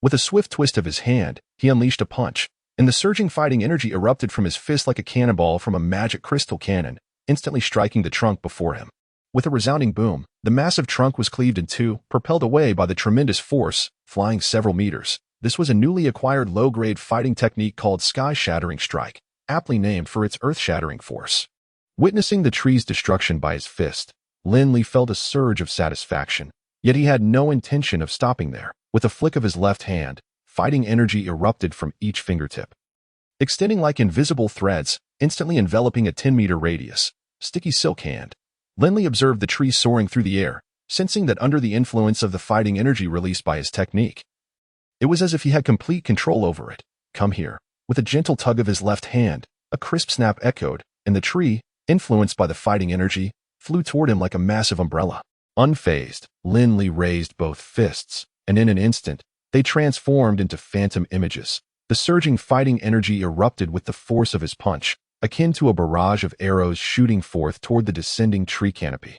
With a swift twist of his hand, he unleashed a punch, and the surging fighting energy erupted from his fist like a cannonball from a magic crystal cannon, instantly striking the trunk before him. With a resounding boom, the massive trunk was cleaved in two, propelled away by the tremendous force, flying several meters. This was a newly acquired low-grade fighting technique called Sky-Shattering Strike, aptly named for its earth-shattering force. Witnessing the tree's destruction by his fist, Lin Li felt a surge of satisfaction, yet he had no intention of stopping there. With a flick of his left hand, fighting energy erupted from each fingertip, extending like invisible threads, instantly enveloping a 10-meter radius. Sticky silk hand. Lin Li observed the tree soaring through the air, sensing that under the influence of the fighting energy released by his technique, it was as if he had complete control over it. Come here. With a gentle tug of his left hand, a crisp snap echoed, and the tree, influenced by the fighting energy, flew toward him like a massive umbrella. Unfazed, Lin Li raised both fists, and in an instant, they transformed into phantom images. The surging fighting energy erupted with the force of his punch, akin to a barrage of arrows shooting forth toward the descending tree canopy.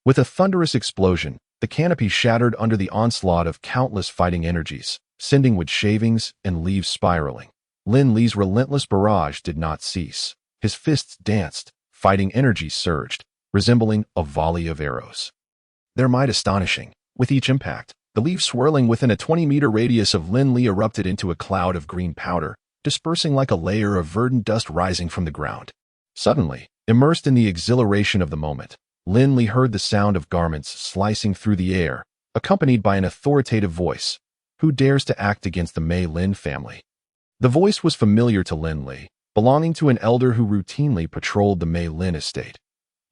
With a thunderous explosion, the canopy shattered under the onslaught of countless fighting energies, sending wood shavings and leaves spiraling. Lin Li's relentless barrage did not cease. His fists danced, fighting energy surged, resembling a volley of arrows. Their might astonishing. With each impact, the leaves swirling within a 20-meter radius of Lin Li erupted into a cloud of green powder, dispersing like a layer of verdant dust rising from the ground. Suddenly, immersed in the exhilaration of the moment, Lin Li heard the sound of garments slicing through the air, accompanied by an authoritative voice. Who dares to act against the Mei Lin family? The voice was familiar to Lin Li, belonging to an elder who routinely patrolled the Mei Lin estate.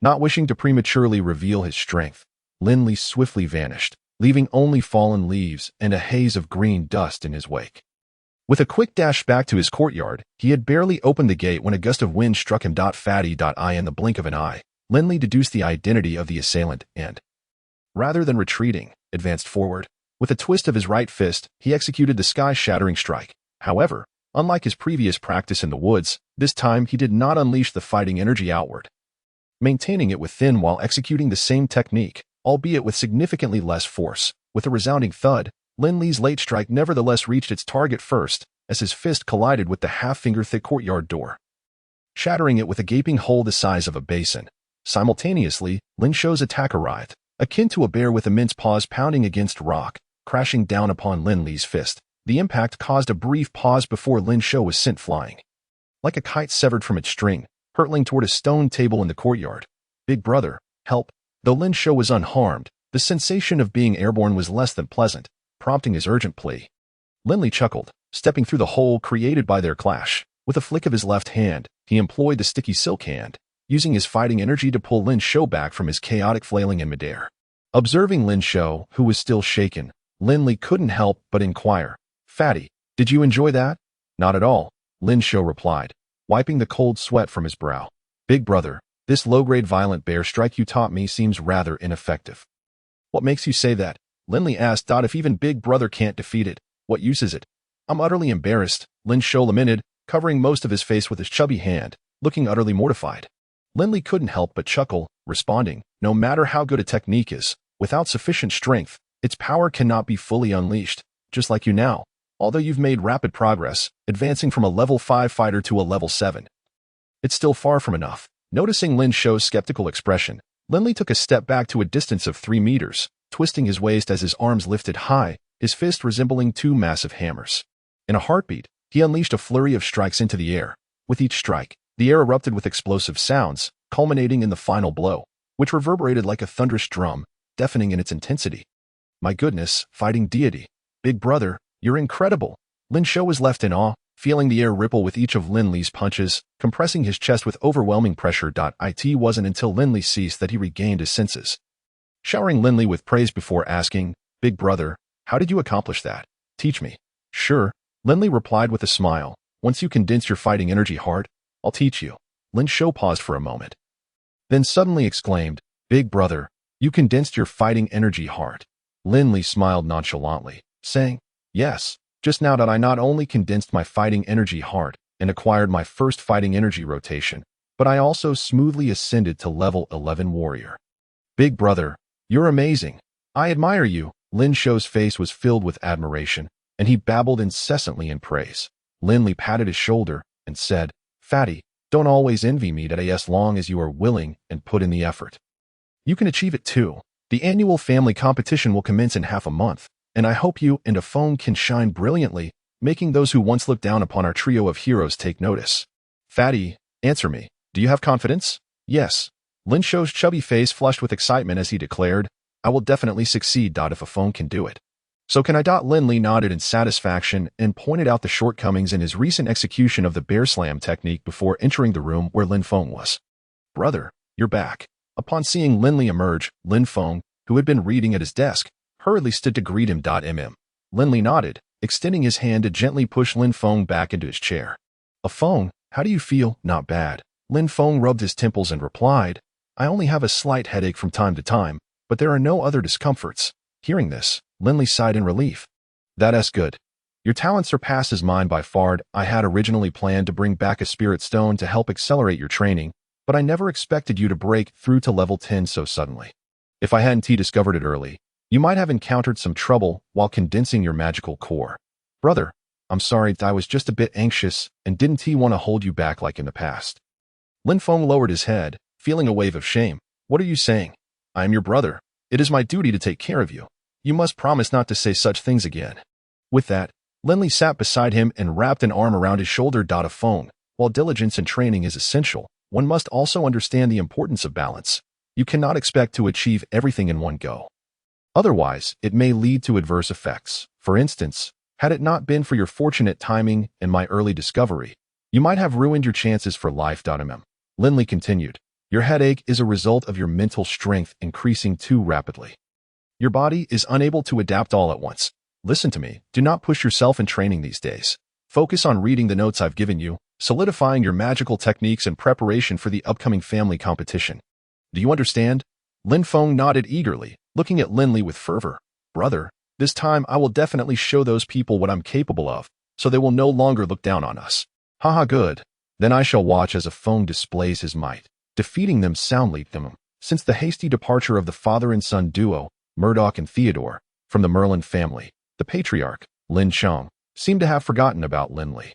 Not wishing to prematurely reveal his strength, Lin Li swiftly vanished, leaving only fallen leaves and a haze of green dust in his wake. With a quick dash back to his courtyard, he had barely opened the gate when a gust of wind struck him. Fatty. In the blink of an eye, Lin Li deduced the identity of the assailant and, rather than retreating, advanced forward. With a twist of his right fist, he executed the sky-shattering strike. However, unlike his previous practice in the woods, this time he did not unleash the fighting energy outward, maintaining it within while executing the same technique, albeit with significantly less force. With a resounding thud, Lin Li's late strike nevertheless reached its target first, as his fist collided with the half-finger-thick courtyard door, shattering it with a gaping hole the size of a basin. Simultaneously, Lin Shou's attack arrived, akin to a bear with immense paws pounding against rock, crashing down upon Lin Li's fist. The impact caused a brief pause before Lin Shou was sent flying, like a kite severed from its string, hurtling toward a stone table in the courtyard. Big brother, help! Though Lin Shou was unharmed, the sensation of being airborne was less than pleasant, prompting his urgent plea. Lin Li chuckled, stepping through the hole created by their clash. With a flick of his left hand, he employed the sticky silk hand, using his fighting energy to pull Lin Shou back from his chaotic flailing in midair. Observing Lin Shou, who was still shaken, Lin Li couldn't help but inquire, "Fatty, did you enjoy that?" "Not at all," Lin Shou replied, wiping the cold sweat from his brow. "Big brother, this low-grade violent bear strike you taught me seems rather ineffective." "What makes you say that?" Lin Li asked. "If even Big brother can't defeat it, what use is it?" "I'm utterly embarrassed," Lin Shou lamented, covering most of his face with his chubby hand, looking utterly mortified. Lin Li couldn't help but chuckle, responding, "No matter how good a technique is, without sufficient strength, its power cannot be fully unleashed, just like you now, although you've made rapid progress, advancing from a level 5 fighter to a level 7. It's still far from enough." Noticing Lin Shou's skeptical expression, Lin Li took a step back to a distance of 3 meters, twisting his waist as his arms lifted high, his fist resembling 2 massive hammers. In a heartbeat, he unleashed a flurry of strikes into the air. With each strike, the air erupted with explosive sounds, culminating in the final blow, which reverberated like a thunderous drum, deafening in its intensity. "My goodness, fighting deity. Big brother, you're incredible." Lin Shou was left in awe, feeling the air ripple with each of Lin Li's punches, compressing his chest with overwhelming pressure. It wasn't until Lin Li ceased that he regained his senses, showering Lin Li with praise before asking, "Big brother, how did you accomplish that? Teach me." "Sure," Lin Li replied with a smile. "Once you condense your fighting energy hard, I'll teach you." Lin Shou paused for a moment, then suddenly exclaimed, "Big brother, you condensed your fighting energy hard." Lin Li smiled nonchalantly, saying, "Yes, just now that I not only condensed my fighting energy hard and acquired my first fighting energy rotation, but I also smoothly ascended to level 11 warrior." "Big brother, you're amazing. I admire you." Lin Shou's face was filled with admiration, and he babbled incessantly in praise. Lin Li patted his shoulder and said, "Fatty, don't always envy me as long as you are willing and put in the effort. You can achieve it too. The annual family competition will commence in half a month, and I hope you and a phone can shine brilliantly, making those who once looked down upon our trio of heroes take notice." "Fatty, answer me. Do you have confidence?" "Yes." Lin Shou's chubby face flushed with excitement as he declared, "I will definitely succeed. If a phone can do it, so can I." Lin Li nodded in satisfaction and pointed out the shortcomings in his recent execution of the bear slam technique before entering the room where Lin Feng was. "Brother, you're back." Upon seeing Lin Li emerge, Lin Feng, who had been reading at his desk, hurriedly stood to greet him. Lin Li nodded, extending his hand to gently push Lin Feng back into his chair. "A Feng, how do you feel?" "Not bad." Lin Feng rubbed his temples and replied, I only have a slight headache from time to time, but there are no other discomforts. Hearing this, Lin Li sighed in relief. That's good. Your talent surpasses mine by far. I had originally planned to bring back a spirit stone to help accelerate your training, but I never expected you to break through to level 10 so suddenly. If I hadn't discovered it early, you might have encountered some trouble while condensing your magical core. Brother, I'm sorry, I was just a bit anxious and didn't want to hold you back like in the past. Lin Feng lowered his head, feeling a wave of shame. What are you saying? I am your brother. It is my duty to take care of you. You must promise not to say such things again. With that, Lin Li sat beside him and wrapped an arm around his shoulder. Feng, while diligence and training is essential, one must also understand the importance of balance. You cannot expect to achieve everything in one go. Otherwise, it may lead to adverse effects. For instance, had it not been for your fortunate timing and my early discovery, you might have ruined your chances for life. Lin Li continued, your headache is a result of your mental strength increasing too rapidly. Your body is unable to adapt all at once. Listen to me, do not push yourself in training these days. Focus on reading the notes I've given you, solidifying your magical techniques in preparation for the upcoming family competition. Do you understand? Lin Feng nodded eagerly, looking at Lin Li with fervor. Brother, this time I will definitely show those people what I'm capable of, so they will no longer look down on us. Haha, good. Then I shall watch as a Feng displays his might, defeating them soundly. Since the hasty departure of the father and son duo, Murdoch and Theodore, from the Merlin family, the patriarch, Lin Cheng, seemed to have forgotten about Lin Li.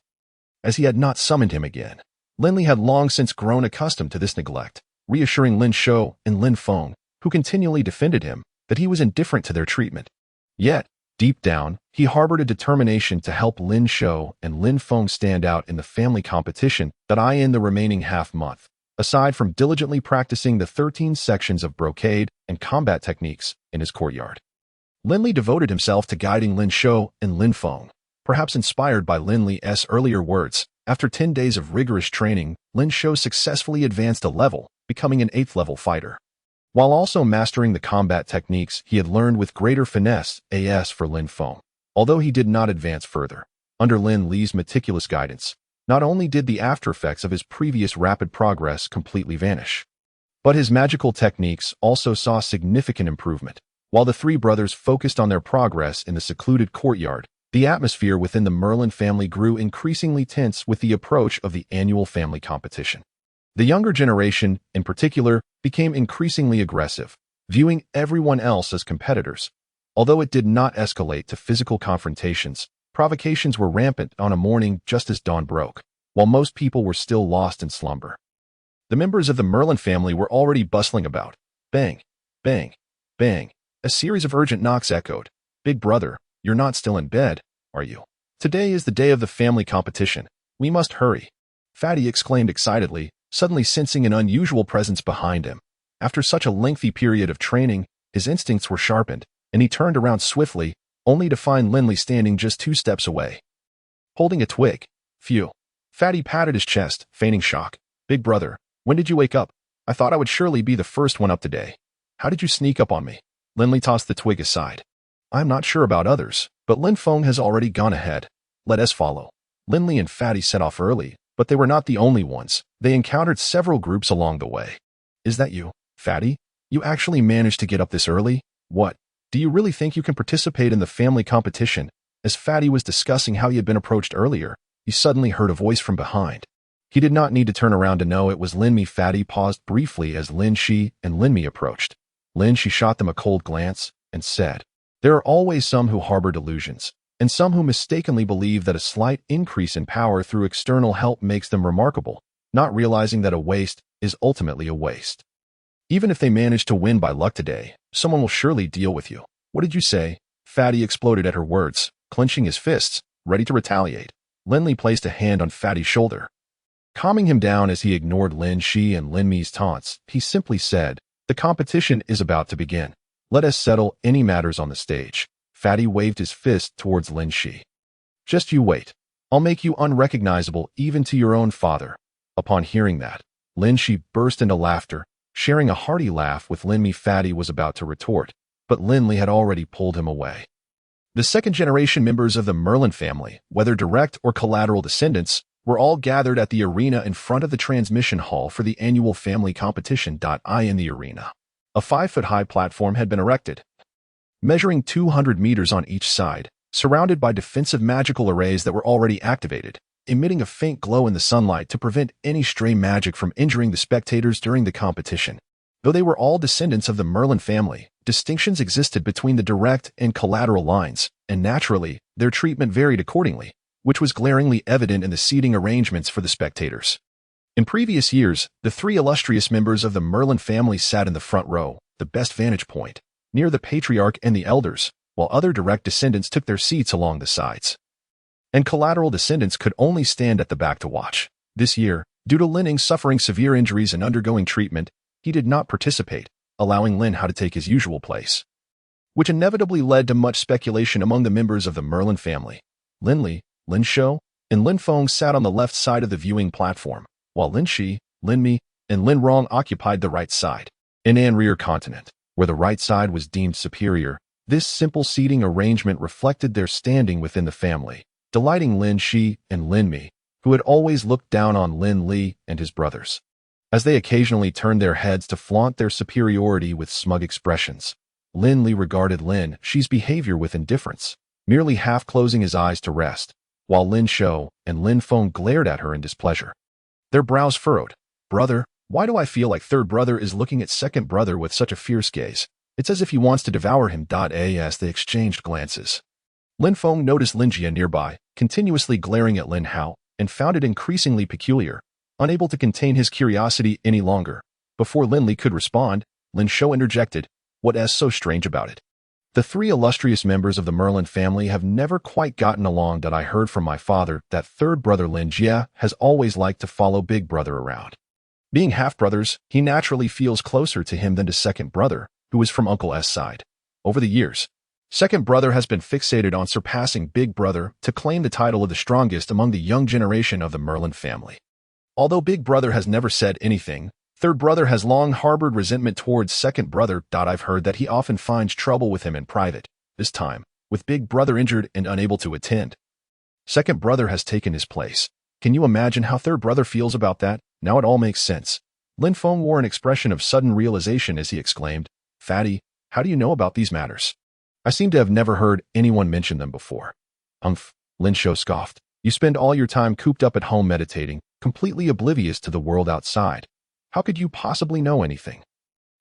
As he had not summoned him again, Lin Li had long since grown accustomed to this neglect, reassuring Lin Shou and Lin Feng, who continually defended him, that he was indifferent to their treatment. Yet, deep down, he harbored a determination to help Lin Shou and Lin Feng stand out in the family competition in the remaining half-month. Aside from diligently practicing the 13 sections of brocade and combat techniques in his courtyard, Lin Li devoted himself to guiding Lin Shou and Lin Feng. Perhaps inspired by Lin Li's earlier words, after 10 days of rigorous training, Lin Shou successfully advanced a level, becoming an 8th level fighter. While also mastering the combat techniques he had learned with greater finesse for Lin Feng. Although he did not advance further, under Lin Li's meticulous guidance, not only did the aftereffects of his previous rapid progress completely vanish, but his magical techniques also saw significant improvement. While the three brothers focused on their progress in the secluded courtyard, the atmosphere within the Merlin family grew increasingly tense with the approach of the annual family competition. The younger generation, in particular, became increasingly aggressive, viewing everyone else as competitors. Although it did not escalate to physical confrontations, provocations were rampant on a morning just as dawn broke, while most people were still lost in slumber. The members of the Merlin family were already bustling about. Bang, bang, bang. A series of urgent knocks echoed. Big brother, you're not still in bed, are you? Today is the day of the family competition. We must hurry. Fatty exclaimed excitedly, suddenly sensing an unusual presence behind him. After such a lengthy period of training, his instincts were sharpened, and he turned around swiftly, only to find Lin Li standing just 2 steps away, holding a twig. Phew. Fatty patted his chest, feigning shock. Big brother, when did you wake up? I thought I would surely be the first one up today. How did you sneak up on me? Lin Li tossed the twig aside. I'm not sure about others, but Lin Feng has already gone ahead. Let us follow. Lin Li and Fatty set off early, but they were not the only ones. They encountered several groups along the way. Is that you, Fatty? You actually managed to get up this early? What? Do you really think you can participate in the family competition? As Fatty was discussing how he had been approached earlier, he suddenly heard a voice from behind. He did not need to turn around to know it was Lin Mi. Fatty paused briefly as Lin Shi and Lin Mi approached. Lin Shi shot them a cold glance and said, there are always some who harbor delusions, and some who mistakenly believe that a slight increase in power through external help makes them remarkable, not realizing that a waste is ultimately a waste. Even if they manage to win by luck today, someone will surely deal with you. What did you say? Fatty exploded at her words, clenching his fists, ready to retaliate. Lin Li placed a hand on Fatty's shoulder. Calming him down as he ignored Lin Shi and Lin Mi's taunts, he simply said, the competition is about to begin. Let us settle any matters on the stage. Fatty waved his fist towards Lin Shi. Just you wait. I'll make you unrecognizable even to your own father. Upon hearing that, Lin Shi burst into laughter, sharing a hearty laugh with Lin Mi. Fatty was about to retort, but Lin Li had already pulled him away. The second-generation members of the Merlin family, whether direct or collateral descendants, were all gathered at the arena in front of the transmission hall for the annual family competition. In the arena, a 5-foot-high platform had been erected, measuring 200 meters on each side, surrounded by defensive magical arrays that were already activated, emitting a faint glow in the sunlight to prevent any stray magic from injuring the spectators during the competition. Though they were all descendants of the Merlin family, distinctions existed between the direct and collateral lines, and naturally, their treatment varied accordingly, which was glaringly evident in the seating arrangements for the spectators. In previous years, the 3 illustrious members of the Merlin family sat in the front row, the best vantage point, near the patriarch and the elders, while other direct descendants took their seats along the sides. And collateral descendants could only stand at the back to watch. This year, due to Lin suffering severe injuries and undergoing treatment, he did not participate, allowing Lin Hao to take his usual place, which inevitably led to much speculation among the members of the Merlin family. Lin Li, Lin Shou, and Lin Feng sat on the left side of the viewing platform, while Lin Shi, Lin Mi, and Lin Rong occupied the right side. In an rear continent, where the right side was deemed superior, this simple seating arrangement reflected their standing within the family, delighting Lin Shi and Lin Mi, who had always looked down on Lin Li and his brothers, as they occasionally turned their heads to flaunt their superiority with smug expressions. Lin Li regarded Lin Shi's behavior with indifference, merely half-closing his eyes to rest, while Lin Shou and Lin Feng glared at her in displeasure. Their brows furrowed. "Brother, why do I feel like third brother is looking at second brother with such a fierce gaze? It's as if he wants to devour him." As they exchanged glances, Lin Feng noticed Lin Jia nearby, continuously glaring at Lin Hao, and found it increasingly peculiar. Unable to contain his curiosity any longer, before Lin Li could respond, Lin Shou interjected, "What's so strange about it? The 3 illustrious members of the Merlin family have never quite gotten along. I heard from my father that third brother Lin Jia has always liked to follow big brother around. Being half-brothers, he naturally feels closer to him than to second brother, who is from Uncle S' side. Over the years, second brother has been fixated on surpassing big brother to claim the title of the strongest among the young generation of the Merlin family. Although big brother has never said anything, third brother has long harbored resentment towards second brother. I've heard that he often finds trouble with him in private. This time, with big brother injured and unable to attend, second brother has taken his place. Can you imagine how third brother feels about that? Now it all makes sense." Lin Feng wore an expression of sudden realization as he exclaimed, "Fatty, how do you know about these matters? I seem to have never heard anyone mention them before." "Umph," Lin Shou scoffed. "You spend all your time cooped up at home meditating, completely oblivious to the world outside. How could you possibly know anything?"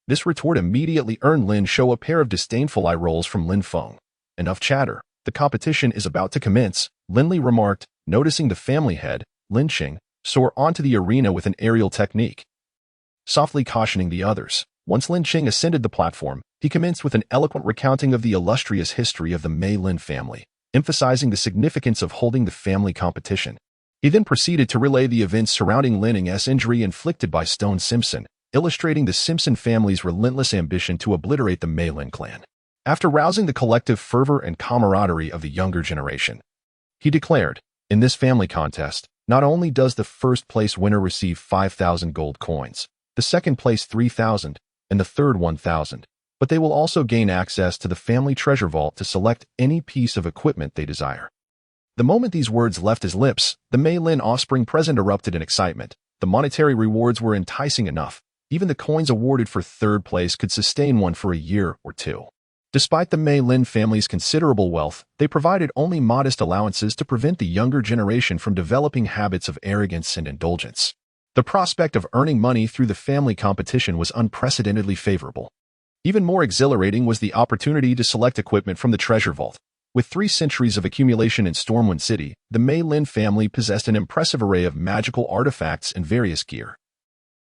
This retort immediately earned Lin Shou a pair of disdainful eye rolls from Lin Feng. "Enough chatter. The competition is about to commence," Lin Li remarked, noticing the family head, Lin Qing, soar onto the arena with an aerial technique, softly cautioning the others. Once Lin Qing ascended the platform, he commenced with an eloquent recounting of the illustrious history of the Mei Lin family, emphasizing the significance of holding the family competition. He then proceeded to relay the events surrounding Lin Ng's injury inflicted by Stone Simpson, illustrating the Simpson family's relentless ambition to obliterate the Mei Lin clan. After rousing the collective fervor and camaraderie of the younger generation, he declared, "In this family contest, not only does the first-place winner receive 5,000 gold coins, the second place 3,000, and the third 1,000, but they will also gain access to the family treasure vault to select any piece of equipment they desire." The moment these words left his lips, the Mei Lin offspring present erupted in excitement. The monetary rewards were enticing enough. Even the coins awarded for third place could sustain one for a year or two. Despite the Mei Lin family's considerable wealth, they provided only modest allowances to prevent the younger generation from developing habits of arrogance and indulgence. The prospect of earning money through the family competition was unprecedentedly favorable. Even more exhilarating was the opportunity to select equipment from the treasure vault. With 3 centuries of accumulation in Stormwind City, the Mei Lin family possessed an impressive array of magical artifacts and various gear.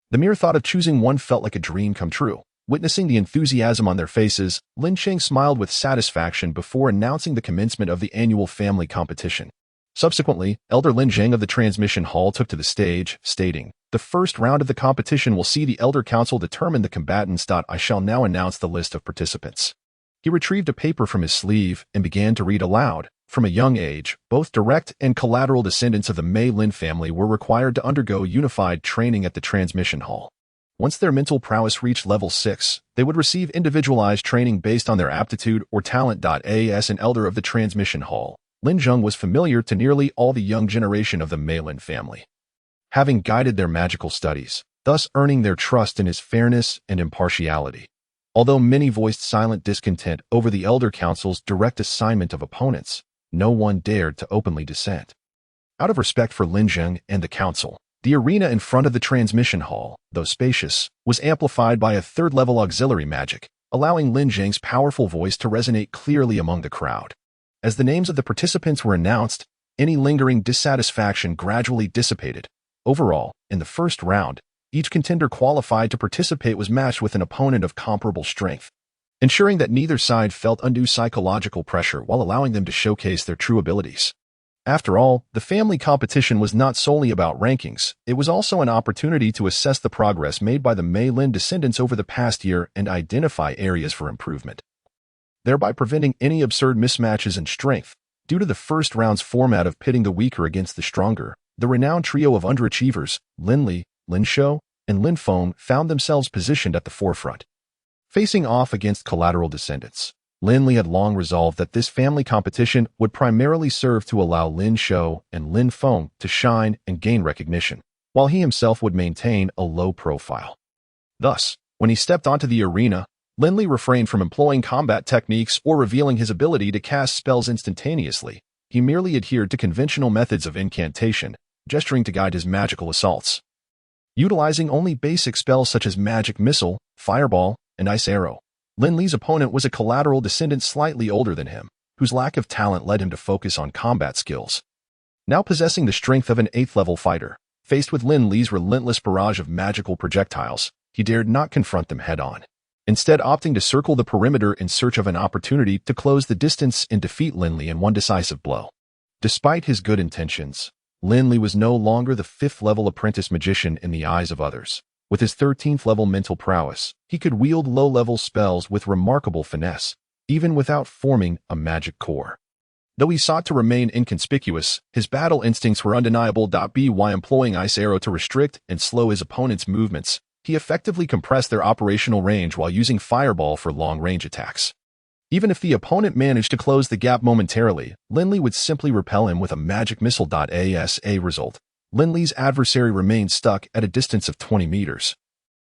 The mere thought of choosing one felt like a dream come true. Witnessing the enthusiasm on their faces, Lin Qing smiled with satisfaction before announcing the commencement of the annual family competition. Subsequently, Elder Lin Zheng of the transmission hall took to the stage, stating, "The first round of the competition will see the Elder Council determine the combatants. I shall now announce the list of participants." He retrieved a paper from his sleeve and began to read aloud. From a young age, both direct and collateral descendants of the Mei Lin family were required to undergo unified training at the transmission hall. Once their mental prowess reached level 6, they would receive individualized training based on their aptitude or talent. As an elder of the transmission hall, Lin Zheng was familiar to nearly all the young generation of the Mei Lin family, having guided their magical studies, thus earning their trust in his fairness and impartiality. Although many voiced silent discontent over the Elder Council's direct assignment of opponents, no one dared to openly dissent. Out of respect for Lin Zheng and the council, the arena in front of the transmission hall, though spacious, was amplified by a third-level auxiliary magic, allowing Lin Zheng's powerful voice to resonate clearly among the crowd. As the names of the participants were announced, any lingering dissatisfaction gradually dissipated. Overall, in the first round, each contender qualified to participate was matched with an opponent of comparable strength, ensuring that neither side felt undue psychological pressure while allowing them to showcase their true abilities. After all, the family competition was not solely about rankings, it was also an opportunity to assess the progress made by the Mei Lin descendants over the past year and identify areas for improvement, thereby preventing any absurd mismatches in strength. Due to the first round's format of pitting the weaker against the stronger, the renowned trio of underachievers, Lin Li, Lin Shou, and Lin Feng, found themselves positioned at the forefront, facing off against collateral descendants. Lin Li had long resolved that this family competition would primarily serve to allow Lin Shou and Lin Feng to shine and gain recognition, while he himself would maintain a low profile. Thus, when he stepped onto the arena, Lin Li refrained from employing combat techniques or revealing his ability to cast spells instantaneously. He merely adhered to conventional methods of incantation, gesturing to guide his magical assaults. Utilizing only basic spells such as magic missile, fireball, and ice arrow, Lin Li's opponent was a collateral descendant slightly older than him, whose lack of talent led him to focus on combat skills. Now possessing the strength of an 8th-level fighter, faced with Lin Li's relentless barrage of magical projectiles, he dared not confront them head-on, instead opting to circle the perimeter in search of an opportunity to close the distance and defeat Lin Li in one decisive blow. Despite his good intentions, Lin Li was no longer the 5th-level apprentice magician in the eyes of others. With his 13th-level mental prowess, he could wield low-level spells with remarkable finesse, even without forming a magic core. Though he sought to remain inconspicuous, his battle instincts were undeniable. By employing Ice Arrow to restrict and slow his opponent's movements, he effectively compressed their operational range while using Fireball for long-range attacks. Even if the opponent managed to close the gap momentarily, Lin Li would simply repel him with a magic missile. As a result, Lin Li's adversary remained stuck at a distance of 20 meters,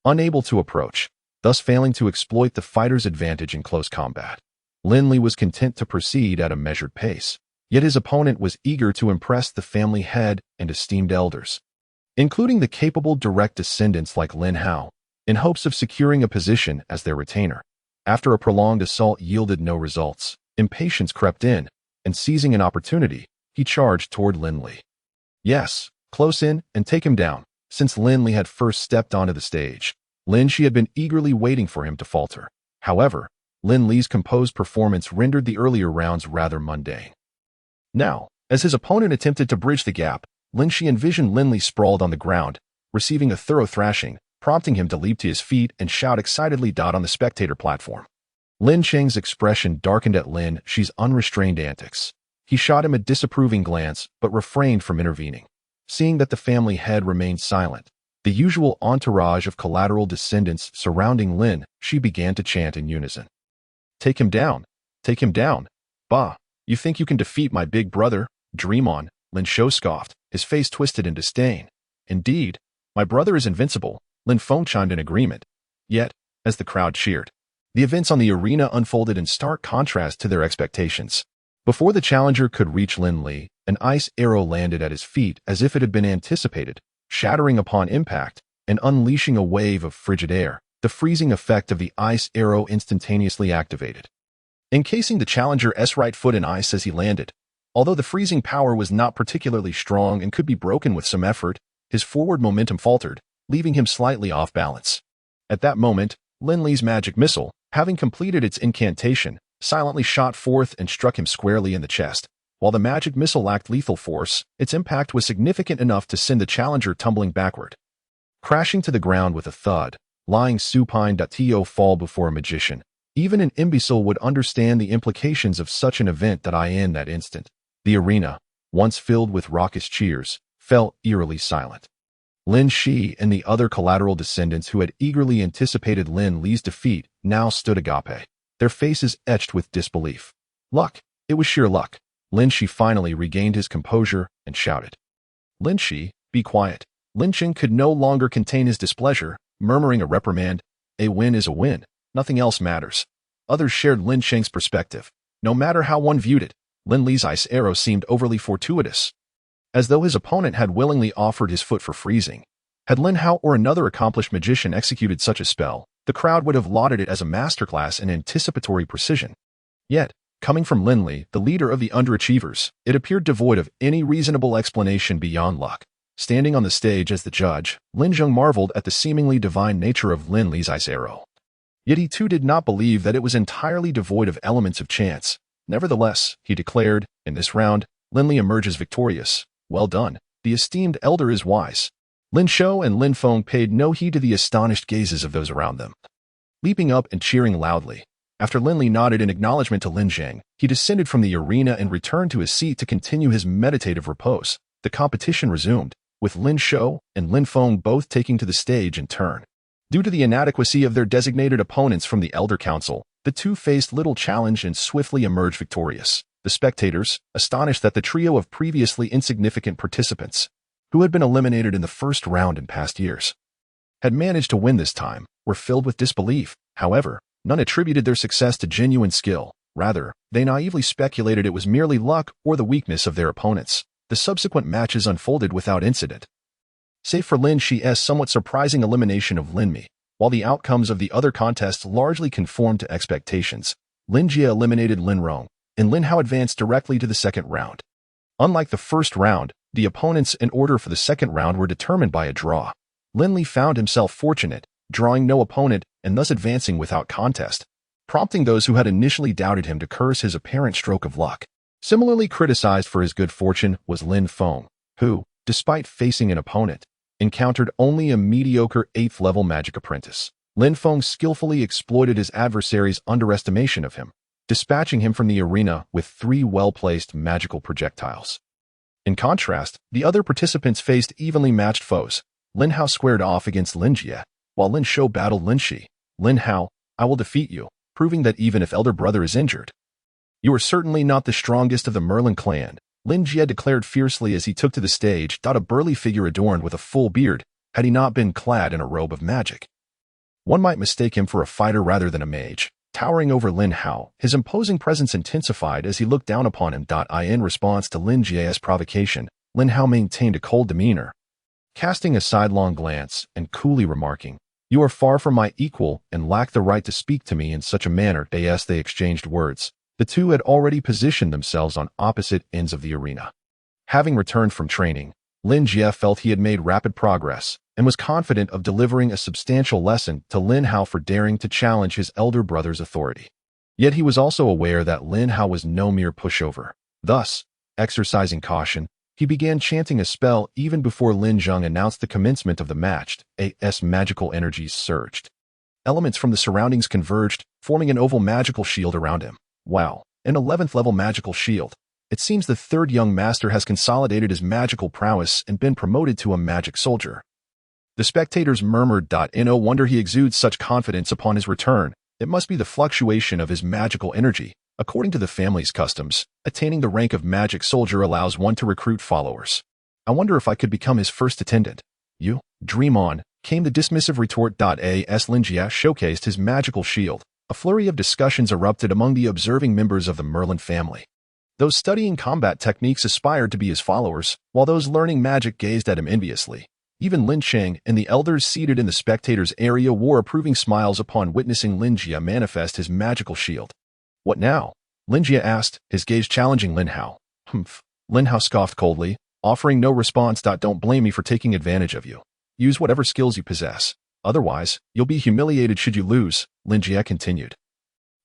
unable to approach, thus failing to exploit the fighter's advantage in close combat. Lin Li was content to proceed at a measured pace, yet his opponent was eager to impress the family head and esteemed elders, including the capable direct descendants like Lin Hao, in hopes of securing a position as their retainer. After a prolonged assault yielded no results, impatience crept in, and seizing an opportunity, he charged toward Lin Li. Yes, close in and take him down. Since Lin Li had first stepped onto the stage, Lin Shi had been eagerly waiting for him to falter. However, Lin Li's composed performance rendered the earlier rounds rather mundane. Now, as his opponent attempted to bridge the gap, Lin Shi envisioned Lin Li sprawled on the ground, receiving a thorough thrashing, prompting him to leap to his feet and shout excitedly. On the spectator platform, Lin Cheng's expression darkened at Lin Shi's unrestrained antics. He shot him a disapproving glance, but refrained from intervening. Seeing that the family head remained silent, the usual entourage of collateral descendants surrounding Lin Shi began to chant in unison. Take him down! Take him down! Bah! You think you can defeat my big brother? Dream on, Lin Shou scoffed, his face twisted in disdain. Indeed, my brother is invincible, Lin Feng chimed in agreement. Yet, as the crowd cheered, the events on the arena unfolded in stark contrast to their expectations. Before the challenger could reach Lin Li, an ice arrow landed at his feet as if it had been anticipated, shattering upon impact and unleashing a wave of frigid air. The freezing effect of the ice arrow instantaneously activated, encasing the challenger's right foot in ice as he landed. Although the freezing power was not particularly strong and could be broken with some effort, his forward momentum faltered, leaving him slightly off balance. At that moment, Lin Li's magic missile, having completed its incantation, silently shot forth and struck him squarely in the chest. While the magic missile lacked lethal force, its impact was significant enough to send the challenger tumbling backward, crashing to the ground with a thud. Lying supine. To fall before a magician. Even an imbecile would understand the implications of such an event. In that instant, the arena, once filled with raucous cheers, fell eerily silent. Lin Shi and the other collateral descendants who had eagerly anticipated Lin Li's defeat now stood agape, their faces etched with disbelief. Luck. It was sheer luck. Lin Shi finally regained his composure and shouted, "Lin Shi, be quiet." Lin Qing could no longer contain his displeasure, murmuring a reprimand. A win is a win. Nothing else matters. Others shared Lin Qing's perspective. No matter how one viewed it, Lin Li's ice arrow seemed overly fortuitous, as though his opponent had willingly offered his foot for freezing. Had Lin Hao or another accomplished magician executed such a spell, the crowd would have lauded it as a masterclass in anticipatory precision. Yet, coming from Lin Li, the leader of the underachievers, it appeared devoid of any reasonable explanation beyond luck. Standing on the stage as the judge, Lin Zheng marveled at the seemingly divine nature of Lin Li's ice arrow. Yet he too did not believe that it was entirely devoid of elements of chance. Nevertheless, he declared, in this round, Lin Li emerges victorious. Well done. The esteemed elder is wise. Lin Shou and Lin Feng paid no heed to the astonished gazes of those around them, leaping up and cheering loudly. After Lin Li nodded in acknowledgement to Lin Zheng, he descended from the arena and returned to his seat to continue his meditative repose. The competition resumed, with Lin Shou and Lin Feng both taking to the stage in turn. Due to the inadequacy of their designated opponents from the Elder Council, the two faced little challenge and swiftly emerged victorious. The spectators, astonished that the trio of previously insignificant participants, who had been eliminated in the first round in past years, had managed to win this time, were filled with disbelief. However, none attributed their success to genuine skill. Rather, they naively speculated it was merely luck or the weakness of their opponents. The subsequent matches unfolded without incident, save for Lin Shi's somewhat surprising elimination of Lin Mi. While the outcomes of the other contests largely conformed to expectations, Lin Jie eliminated Lin Rong, and Lin Hao advanced directly to the second round. Unlike the first round, the opponents in order for the second round were determined by a draw. Lin Li found himself fortunate, drawing no opponent and thus advancing without contest, prompting those who had initially doubted him to curse his apparent stroke of luck. Similarly criticized for his good fortune was Lin Feng, who, despite facing an opponent, encountered only a mediocre 8th level magic apprentice. Lin Feng skillfully exploited his adversary's underestimation of him, dispatching him from the arena with 3 well-placed magical projectiles. In contrast, the other participants faced evenly matched foes. Lin Hao squared off against Lin Jie, while Lin Shou battled Lin Shi. Lin Hao, I will defeat you, proving that even if elder brother is injured, you are certainly not the strongest of the Merlin clan, Lin Jie declared fiercely as he took to the stage. A burly figure adorned with a full beard, had he not been clad in a robe of magic. One might mistake him for a fighter rather than a mage. Towering over Lin Hao, his imposing presence intensified as he looked down upon him. In response to Lin Jie's provocation, Lin Hao maintained a cold demeanor, casting a sidelong glance and coolly remarking, "You are far from my equal and lack the right to speak to me in such a manner." As they exchanged words, the two had already positioned themselves on opposite ends of the arena. Having returned from training, Lin Jie felt he had made rapid progress and was confident of delivering a substantial lesson to Lin Hao for daring to challenge his elder brother's authority. Yet he was also aware that Lin Hao was no mere pushover. Thus, exercising caution, he began chanting a spell even before Lin Zheng announced the commencement of the match. As magical energies surged, elements from the surroundings converged, forming an oval magical shield around him. Wow, an 11th level magical shield. It seems the third young master has consolidated his magical prowess and been promoted to a magic soldier. The spectators murmured. No wonder he exudes such confidence upon his return. It must be the fluctuation of his magical energy. According to the family's customs, attaining the rank of magic soldier allows one to recruit followers. I wonder if I could become his first attendant. You, dream on, came the dismissive retort. As Lin Jie showcased his magical shield, a flurry of discussions erupted among the observing members of the Merlin family. Those studying combat techniques aspired to be his followers, while those learning magic gazed at him enviously. Even Lin Cheng and the elders seated in the spectators' area wore approving smiles upon witnessing Lin Jie manifest his magical shield. What now? Lin Jie asked, his gaze challenging Lin Hao. Humph. Lin Hao scoffed coldly, offering no response. Don't blame me for taking advantage of you. Use whatever skills you possess. Otherwise, you'll be humiliated should you lose, Lin Jie continued,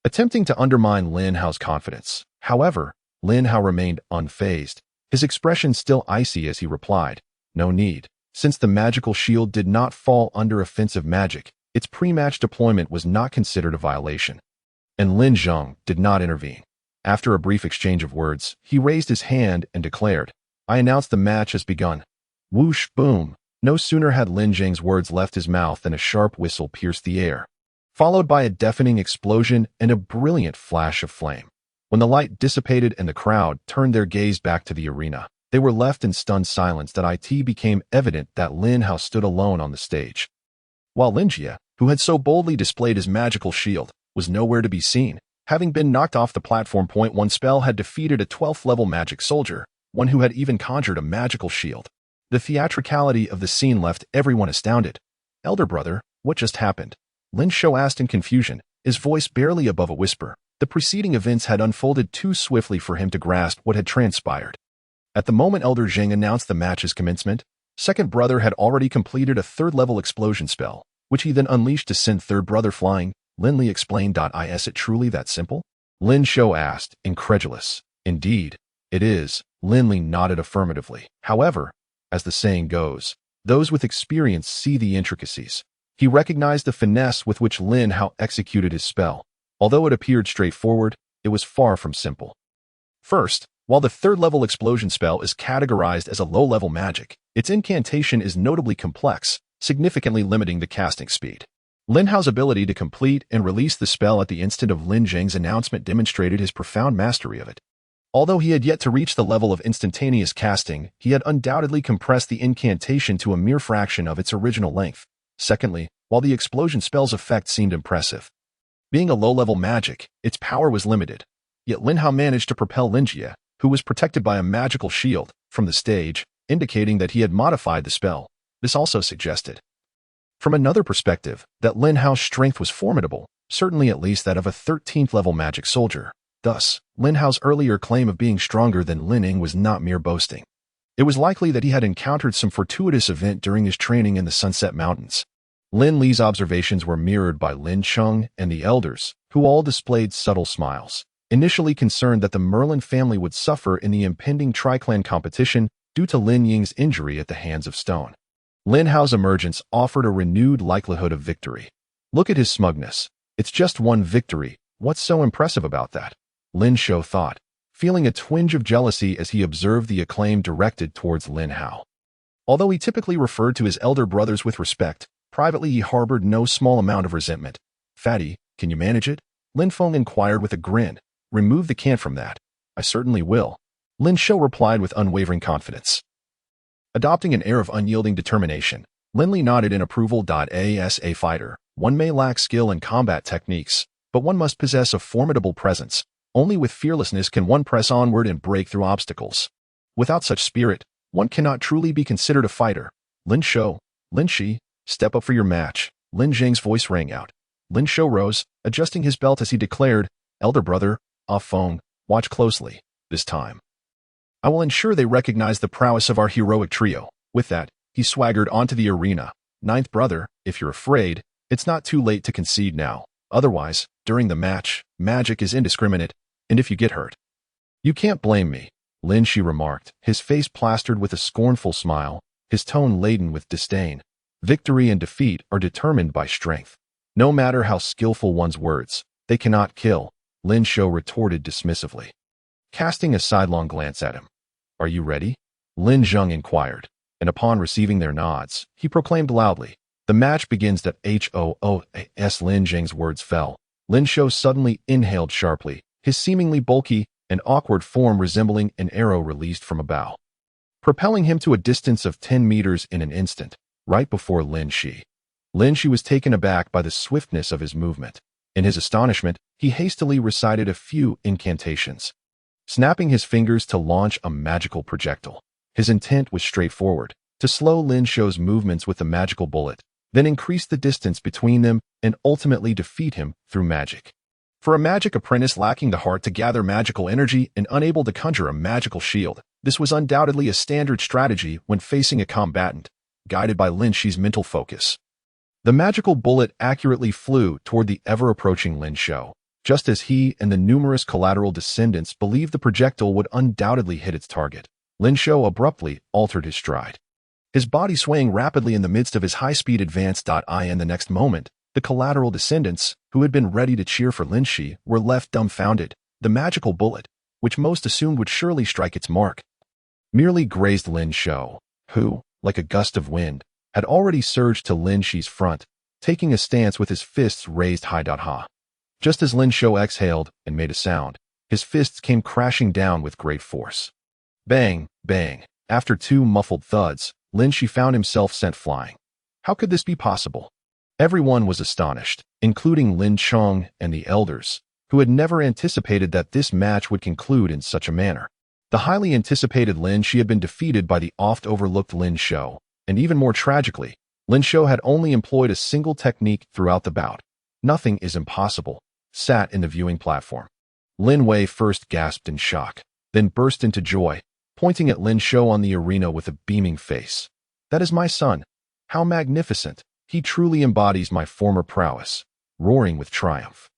attempting to undermine Lin Hao's confidence. However, Lin Hao remained unfazed, his expression still icy as he replied, "No need. Since the magical shield did not fall under offensive magic, its pre-match deployment was not considered a violation." And Lin Zheng did not intervene. After a brief exchange of words, he raised his hand and declared, "I announce the match has begun." Whoosh, boom. No sooner had Lin Zheng's words left his mouth than a sharp whistle pierced the air, followed by a deafening explosion and a brilliant flash of flame. When the light dissipated and the crowd turned their gaze back to the arena, they were left in stunned silence. It became evident that Lin Hao stood alone on the stage, while Lin Jie, who had so boldly displayed his magical shield, was nowhere to be seen, having been knocked off the platform. One spell had defeated a 12th level magic soldier, one who had even conjured a magical shield. The theatricality of the scene left everyone astounded. "Elder brother, what just happened?" Lin Shou asked in confusion, his voice barely above a whisper. The preceding events had unfolded too swiftly for him to grasp what had transpired. At the moment Elder Jing announced the match's commencement, second brother had already completed a 3rd level explosion spell, which he then unleashed to send third brother flying. Lin Li explained. Is it truly that simple? Lin Shou asked, incredulous. Indeed, it is. Lin Li nodded affirmatively. However, as the saying goes, those with experience see the intricacies. He recognized the finesse with which Lin Hao executed his spell. Although it appeared straightforward, it was far from simple. First, while the 3rd level explosion spell is categorized as a low-level magic, its incantation is notably complex, significantly limiting the casting speed. Lin Hao's ability to complete and release the spell at the instant of Lin Jing's announcement demonstrated his profound mastery of it. Although he had yet to reach the level of instantaneous casting, he had undoubtedly compressed the incantation to a mere fraction of its original length. Secondly, while the explosion spell's effect seemed impressive, being a low-level magic, its power was limited. Yet Lin Hao managed to propel Lin Jie, who was protected by a magical shield, from the stage, indicating that he had modified the spell. This also suggested, from another perspective, that Lin Hao's strength was formidable, certainly at least that of a 13th level magic soldier. Thus, Lin Hao's earlier claim of being stronger than Lin Ying was not mere boasting. It was likely that he had encountered some fortuitous event during his training in the Sunset Mountains. Lin Li's observations were mirrored by Lin Cheng and the elders, who all displayed subtle smiles, initially concerned that the Merlin family would suffer in the impending tri-clan competition due to Lin Ying's injury at the hands of Stone. Lin Hao's emergence offered a renewed likelihood of victory. Look at his smugness. It's just one victory. What's so impressive about that? Lin Shou thought, feeling a twinge of jealousy as he observed the acclaim directed towards Lin Hao. Although he typically referred to his elder brothers with respect, privately he harbored no small amount of resentment. "Fatty, can you manage it?" Lin Feng inquired with a grin. "Remove the can from that." "I certainly will," Lin Shou replied with unwavering confidence. Adopting an air of unyielding determination, Lin Li nodded in approval. As a fighter, one may lack skill in combat techniques, but one must possess a formidable presence. Only with fearlessness can one press onward and break through obstacles. Without such spirit, one cannot truly be considered a fighter. "Lin Shou, Lin Shi, step up for your match." Lin Jing's voice rang out. Lin Shou rose, adjusting his belt as he declared, "Elder brother, Ah Feng, watch closely. This time, I will ensure they recognize the prowess of our heroic trio." With that, he swaggered onto the arena. "Ninth brother, if you're afraid, it's not too late to concede now. Otherwise, during the match, magic is indiscriminate, and if you get hurt, you can't blame me," Lin Shi remarked, his face plastered with a scornful smile, his tone laden with disdain. "Victory and defeat are determined by strength. No matter how skillful one's words, they cannot kill," Lin Shou retorted dismissively, casting a sidelong glance at him. "Are you ready?" Lin Zheng inquired, and upon receiving their nods, he proclaimed loudly, "The match begins." As Lin Zheng's words fell, Lin Shou suddenly inhaled sharply, his seemingly bulky and awkward form resembling an arrow released from a bow, propelling him to a distance of 10 meters in an instant, right before Lin Shi. Lin Shi was taken aback by the swiftness of his movement. In his astonishment, he hastily recited a few incantations, snapping his fingers to launch a magical projectile. His intent was straightforward, to slow Lin Shou's movements with the magical bullet, then increase the distance between them and ultimately defeat him through magic. For a magic apprentice lacking the heart to gather magical energy and unable to conjure a magical shield, this was undoubtedly a standard strategy when facing a combatant, guided by Lin Shi's mental focus. The magical bullet accurately flew toward the ever-approaching Lin Shou, just as he and the numerous collateral descendants believed the projectile would undoubtedly hit its target. Lin Shou abruptly altered his stride, his body swaying rapidly in the midst of his high-speed advance. In the next moment, the collateral descendants, who had been ready to cheer for Lin Shi, were left dumbfounded. The magical bullet, which most assumed would surely strike its mark, merely grazed Lin Shou, who, like a gust of wind, had already surged to Lin Shi's front, taking a stance with his fists raised high. Ha! Just as Lin Shou exhaled and made a sound, His fists came crashing down with great force. Bang, bang. After two muffled thuds, Lin Li found himself sent flying. How could this be possible? Everyone was astonished, including Lin Chong and the elders, who had never anticipated that this match would conclude in such a manner. The highly anticipated Lin Li had been defeated by the oft-overlooked Lin Shou, and even more tragically, Lin Shou had only employed a single technique throughout the bout. Nothing is impossible. Sat in the viewing platform. Lin Wei first gasped in shock, then burst into joy, pointing at Lin Shou on the arena with a beaming face. That is my son. How magnificent. He truly embodies my former prowess. Roaring with triumph.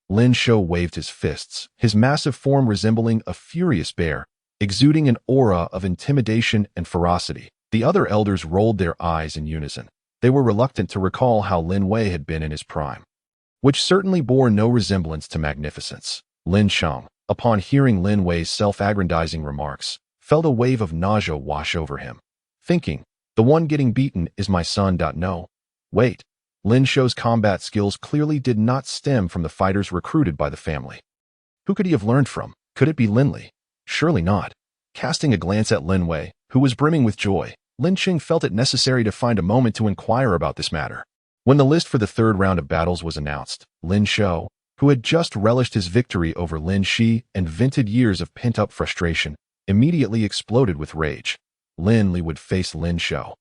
Lin Shou waved his fists, his massive form resembling a furious bear, exuding an aura of intimidation and ferocity. The other elders rolled their eyes in unison. They were reluctant to recall how Lin Wei had been in his prime, which certainly bore no resemblance to magnificence. Lin Chong, upon hearing Lin Wei's self-aggrandizing remarks, felt a wave of nausea wash over him, thinking, the one getting beaten is my son. No. Wait. Lin Shou's combat skills clearly did not stem from the fighters recruited by the family. Who could he have learned from? Could it be Lin Li? Surely not. Casting a glance at Lin Wei, who was brimming with joy, Lin Qing felt it necessary to find a moment to inquire about this matter. When the list for the third round of battles was announced, Lin Shou, who had just relished his victory over Lin Li and vented years of pent-up frustration, immediately exploded with rage. Lin Li would face Lin Shou.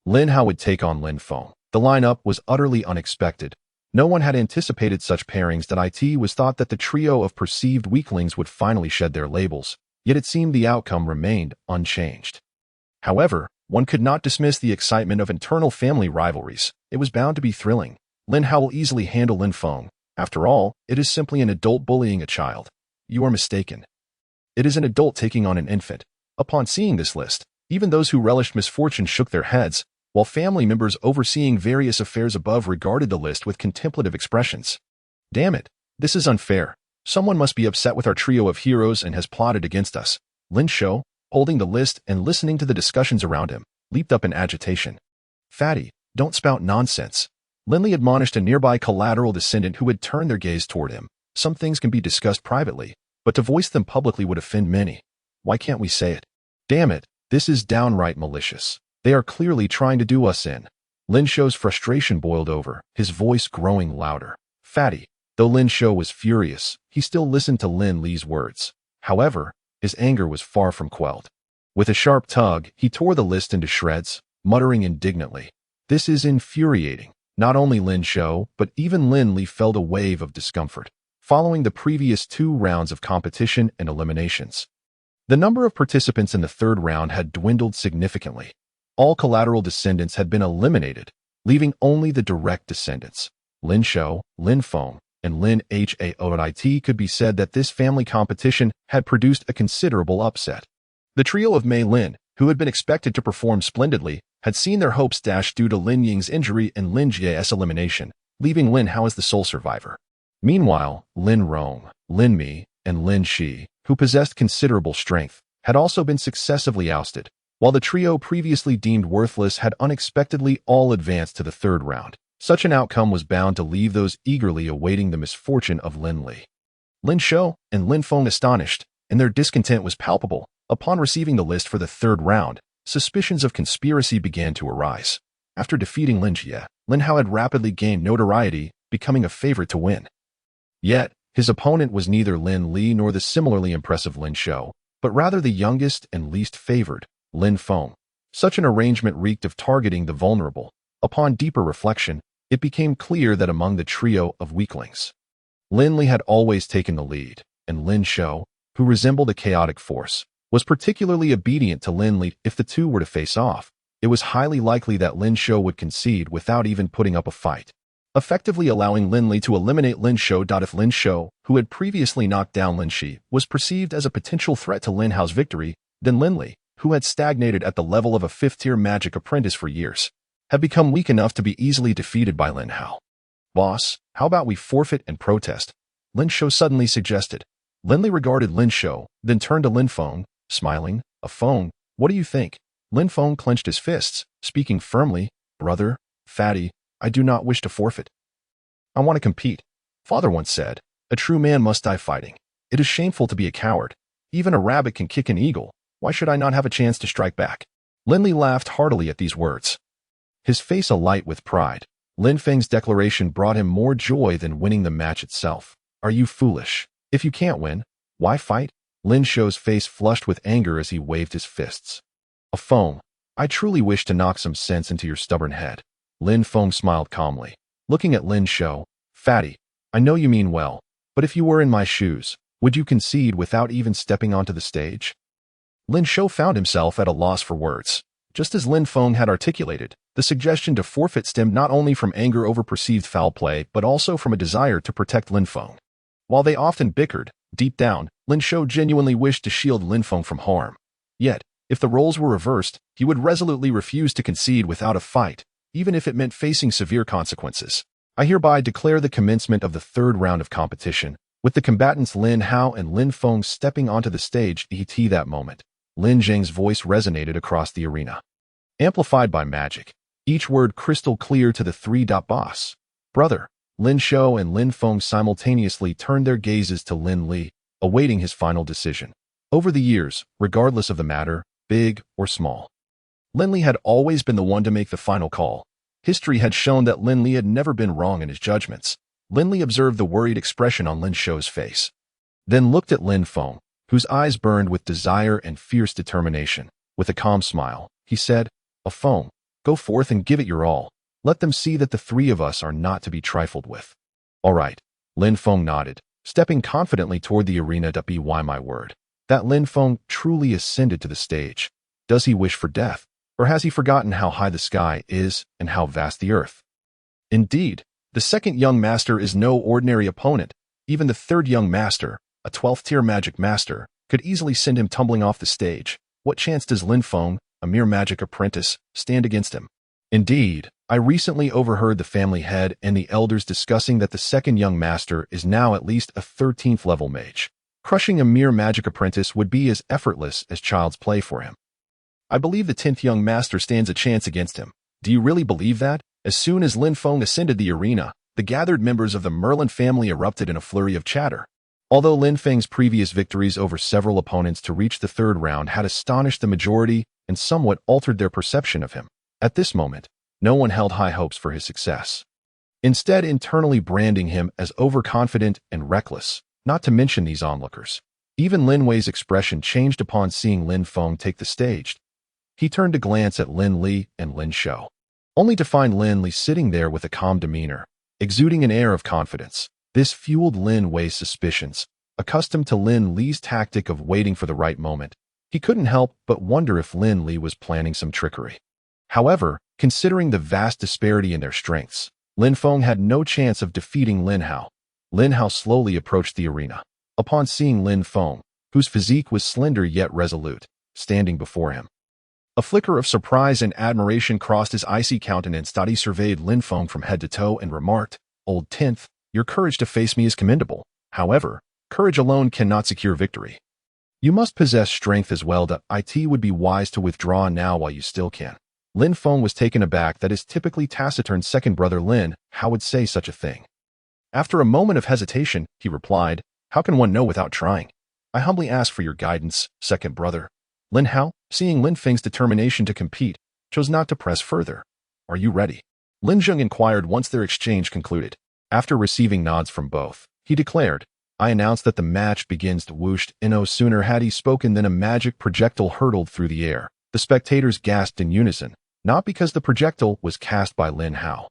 Lin Hao would take on Lin Feng. The lineup was utterly unexpected. No one had anticipated such pairings. It was thought that the trio of perceived weaklings would finally shed their labels, yet it seemed the outcome remained unchanged. However, one could not dismiss the excitement of internal family rivalries. It was bound to be thrilling. Lin Hao will easily handle Lin Feng. After all, it is simply an adult bullying a child. You are mistaken. It is an adult taking on an infant. Upon seeing this list, even those who relished misfortune shook their heads, while family members overseeing various affairs above regarded the list with contemplative expressions. Damn it, this is unfair. Someone must be upset with our trio of heroes and has plotted against us. Lin Shou, holding the list and listening to the discussions around him, leaped up in agitation. Fatty, don't spout nonsense. Lin Li admonished a nearby collateral descendant who had turned their gaze toward him. Some things can be discussed privately, but to voice them publicly would offend many. Why can't we say it? Damn it, this is downright malicious. They are clearly trying to do us in. Lin Shou's frustration boiled over, his voice growing louder. Fatty. Though Lin Shou was furious, he still listened to Lin Li's words. However, his anger was far from quelled. With a sharp tug, he tore the list into shreds, muttering indignantly. This is infuriating. Not only Lin Shou, but even Lin Li felt a wave of discomfort, following the previous 2 rounds of competition and eliminations. The number of participants in the third round had dwindled significantly. All collateral descendants had been eliminated, leaving only the direct descendants. Lin Shou, Lin Feng, and Lin Hao. It could be said that this family competition had produced a considerable upset. The trio of Mei Lin, who had been expected to perform splendidly, had seen their hopes dashed due to Lin Ying's injury and Lin Jie's elimination, leaving Lin Hao as the sole survivor. Meanwhile, Lin Rong, Lin Mi, and Lin Shi, who possessed considerable strength, had also been successively ousted, while the trio previously deemed worthless had unexpectedly all advanced to the third round. Such an outcome was bound to leave those eagerly awaiting the misfortune of Lin Li. Lin Shou and Lin Feng astonished, and their discontent was palpable. Upon receiving the list for the third round, suspicions of conspiracy began to arise. After defeating Lin Jie, Lin Hao had rapidly gained notoriety, becoming a favorite to win. Yet, his opponent was neither Lin Li nor the similarly impressive Lin Shou, but rather the youngest and least favored, Lin Feng. Such an arrangement reeked of targeting the vulnerable. Upon deeper reflection, it became clear that among the trio of weaklings, Lin Li had always taken the lead, and Lin Shou, who resembled a chaotic force, was particularly obedient to Lin Li. If the two were to face off, it was highly likely that Lin Shou would concede without even putting up a fight, effectively allowing Lin Li to eliminate Lin Shou. If Lin Shou, who had previously knocked down Lin Shi, was perceived as a potential threat to Lin Hao's victory, then Lin Li, who had stagnated at the level of a 5th-tier magic apprentice for years, had become weak enough to be easily defeated by Lin Hao. Boss, how about we forfeit and protest? Lin Shou suddenly suggested. Lin Li regarded Lin Shou, then turned to Lin Feng, smiling. A Feng, what do you think? Lin Feng clenched his fists, speaking firmly. Brother, Fatty, I do not wish to forfeit. I want to compete. Father once said, a true man must die fighting. It is shameful to be a coward. Even a rabbit can kick an eagle. Why should I not have a chance to strike back? Lin Li laughed heartily at these words, his face alight with pride. Lin Feng's declaration brought him more joy than winning the match itself. Are you foolish? If you can't win, why fight? Lin Shou's face flushed with anger as he waved his fists. A Feng, I truly wish to knock some sense into your stubborn head. Lin Feng smiled calmly, looking at Lin Shou. Fatty, I know you mean well, but if you were in my shoes, would you concede without even stepping onto the stage? Lin Shou found himself at a loss for words. Just as Lin Feng had articulated, the suggestion to forfeit stemmed not only from anger over perceived foul play but also from a desire to protect Lin Feng. While they often bickered, deep down, Lin Shou genuinely wished to shield Lin Feng from harm. Yet, if the roles were reversed, he would resolutely refuse to concede without a fight, even if it meant facing severe consequences. I hereby declare the commencement of the third round of competition, with the combatants Lin Hao and Lin Feng stepping onto the stage. At that moment, Lin Zheng's voice resonated across the arena. Amplified by magic, each word crystal clear to the three-boss. Brother, Lin Shou and Lin Feng simultaneously turned their gazes to Lin Li, awaiting his final decision. Over the years, regardless of the matter, big or small, Lin Li had always been the one to make the final call. History had shown that Lin Li had never been wrong in his judgments. Lin Li observed the worried expression on Lin Shou's face, then looked at Lin Feng, whose eyes burned with desire and fierce determination. With a calm smile, he said, A Feng, go forth and give it your all. Let them see that the three of us are not to be trifled with. All right. Lin Feng nodded, stepping confidently toward the arena. Be my word. That Lin Feng truly ascended to the stage. Does he wish for death? Or has he forgotten how high the sky is and how vast the earth? Indeed, the second young master is no ordinary opponent. Even the third young master, a 12th-tier magic master, could easily send him tumbling off the stage. What chance does Lin Feng, a mere magic apprentice, stand against him? Indeed, I recently overheard the family head and the elders discussing that the second young master is now at least a 13th level mage. Crushing a mere magic apprentice would be as effortless as child's play for him. I believe the 10th young master stands a chance against him. Do you really believe that? As soon as Lin Feng ascended the arena, the gathered members of the Merlin family erupted in a flurry of chatter. Although Lin Feng's previous victories over several opponents to reach the third round had astonished the majority and somewhat altered their perception of him, at this moment, no one held high hopes for his success. Instead, internally branding him as overconfident and reckless, not to mention these onlookers. Even Lin Wei's expression changed upon seeing Lin Feng take the stage. He turned to glance at Lin Li and Lin Shou, only to find Lin Li sitting there with a calm demeanor, exuding an air of confidence. This fueled Lin Wei's suspicions. Accustomed to Lin Li's tactic of waiting for the right moment, he couldn't help but wonder if Lin Li was planning some trickery. However, considering the vast disparity in their strengths, Lin Feng had no chance of defeating Lin Hao. Lin Hao slowly approached the arena. Upon seeing Lin Feng, whose physique was slender yet resolute, standing before him, a flicker of surprise and admiration crossed his icy countenance. He surveyed Lin Feng from head to toe and remarked, Old 10th, your courage to face me is commendable. However, courage alone cannot secure victory. You must possess strength as well. It would be wise to withdraw now while you still can. Lin Feng was taken aback that his typically taciturn second brother Lin Hao would say such a thing. After a moment of hesitation, he replied, How can one know without trying? I humbly ask for your guidance, second brother. Lin Hao, seeing Lin Feng's determination to compete, chose not to press further. Are you ready? Lin Zheng inquired once their exchange concluded. After receiving nods from both, he declared, I announce that the match begins. Whooshed. No sooner had he spoken than a magic projectile hurtled through the air. The spectators gasped in unison, not because the projectile was cast by Lin Hao,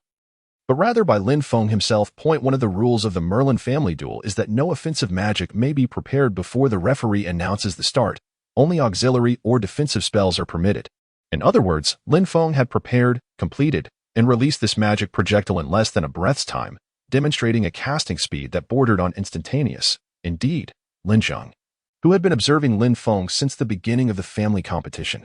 but rather by Lin Feng himself. One of the rules of the Merlin family duel is that no offensive magic may be prepared before the referee announces the start. Only auxiliary or defensive spells are permitted. In other words, Lin Feng had prepared, completed, and released this magic projectile in less than a breath's time, demonstrating a casting speed that bordered on instantaneous. Indeed, Lin Zheng, who had been observing Lin Feng since the beginning of the family competition,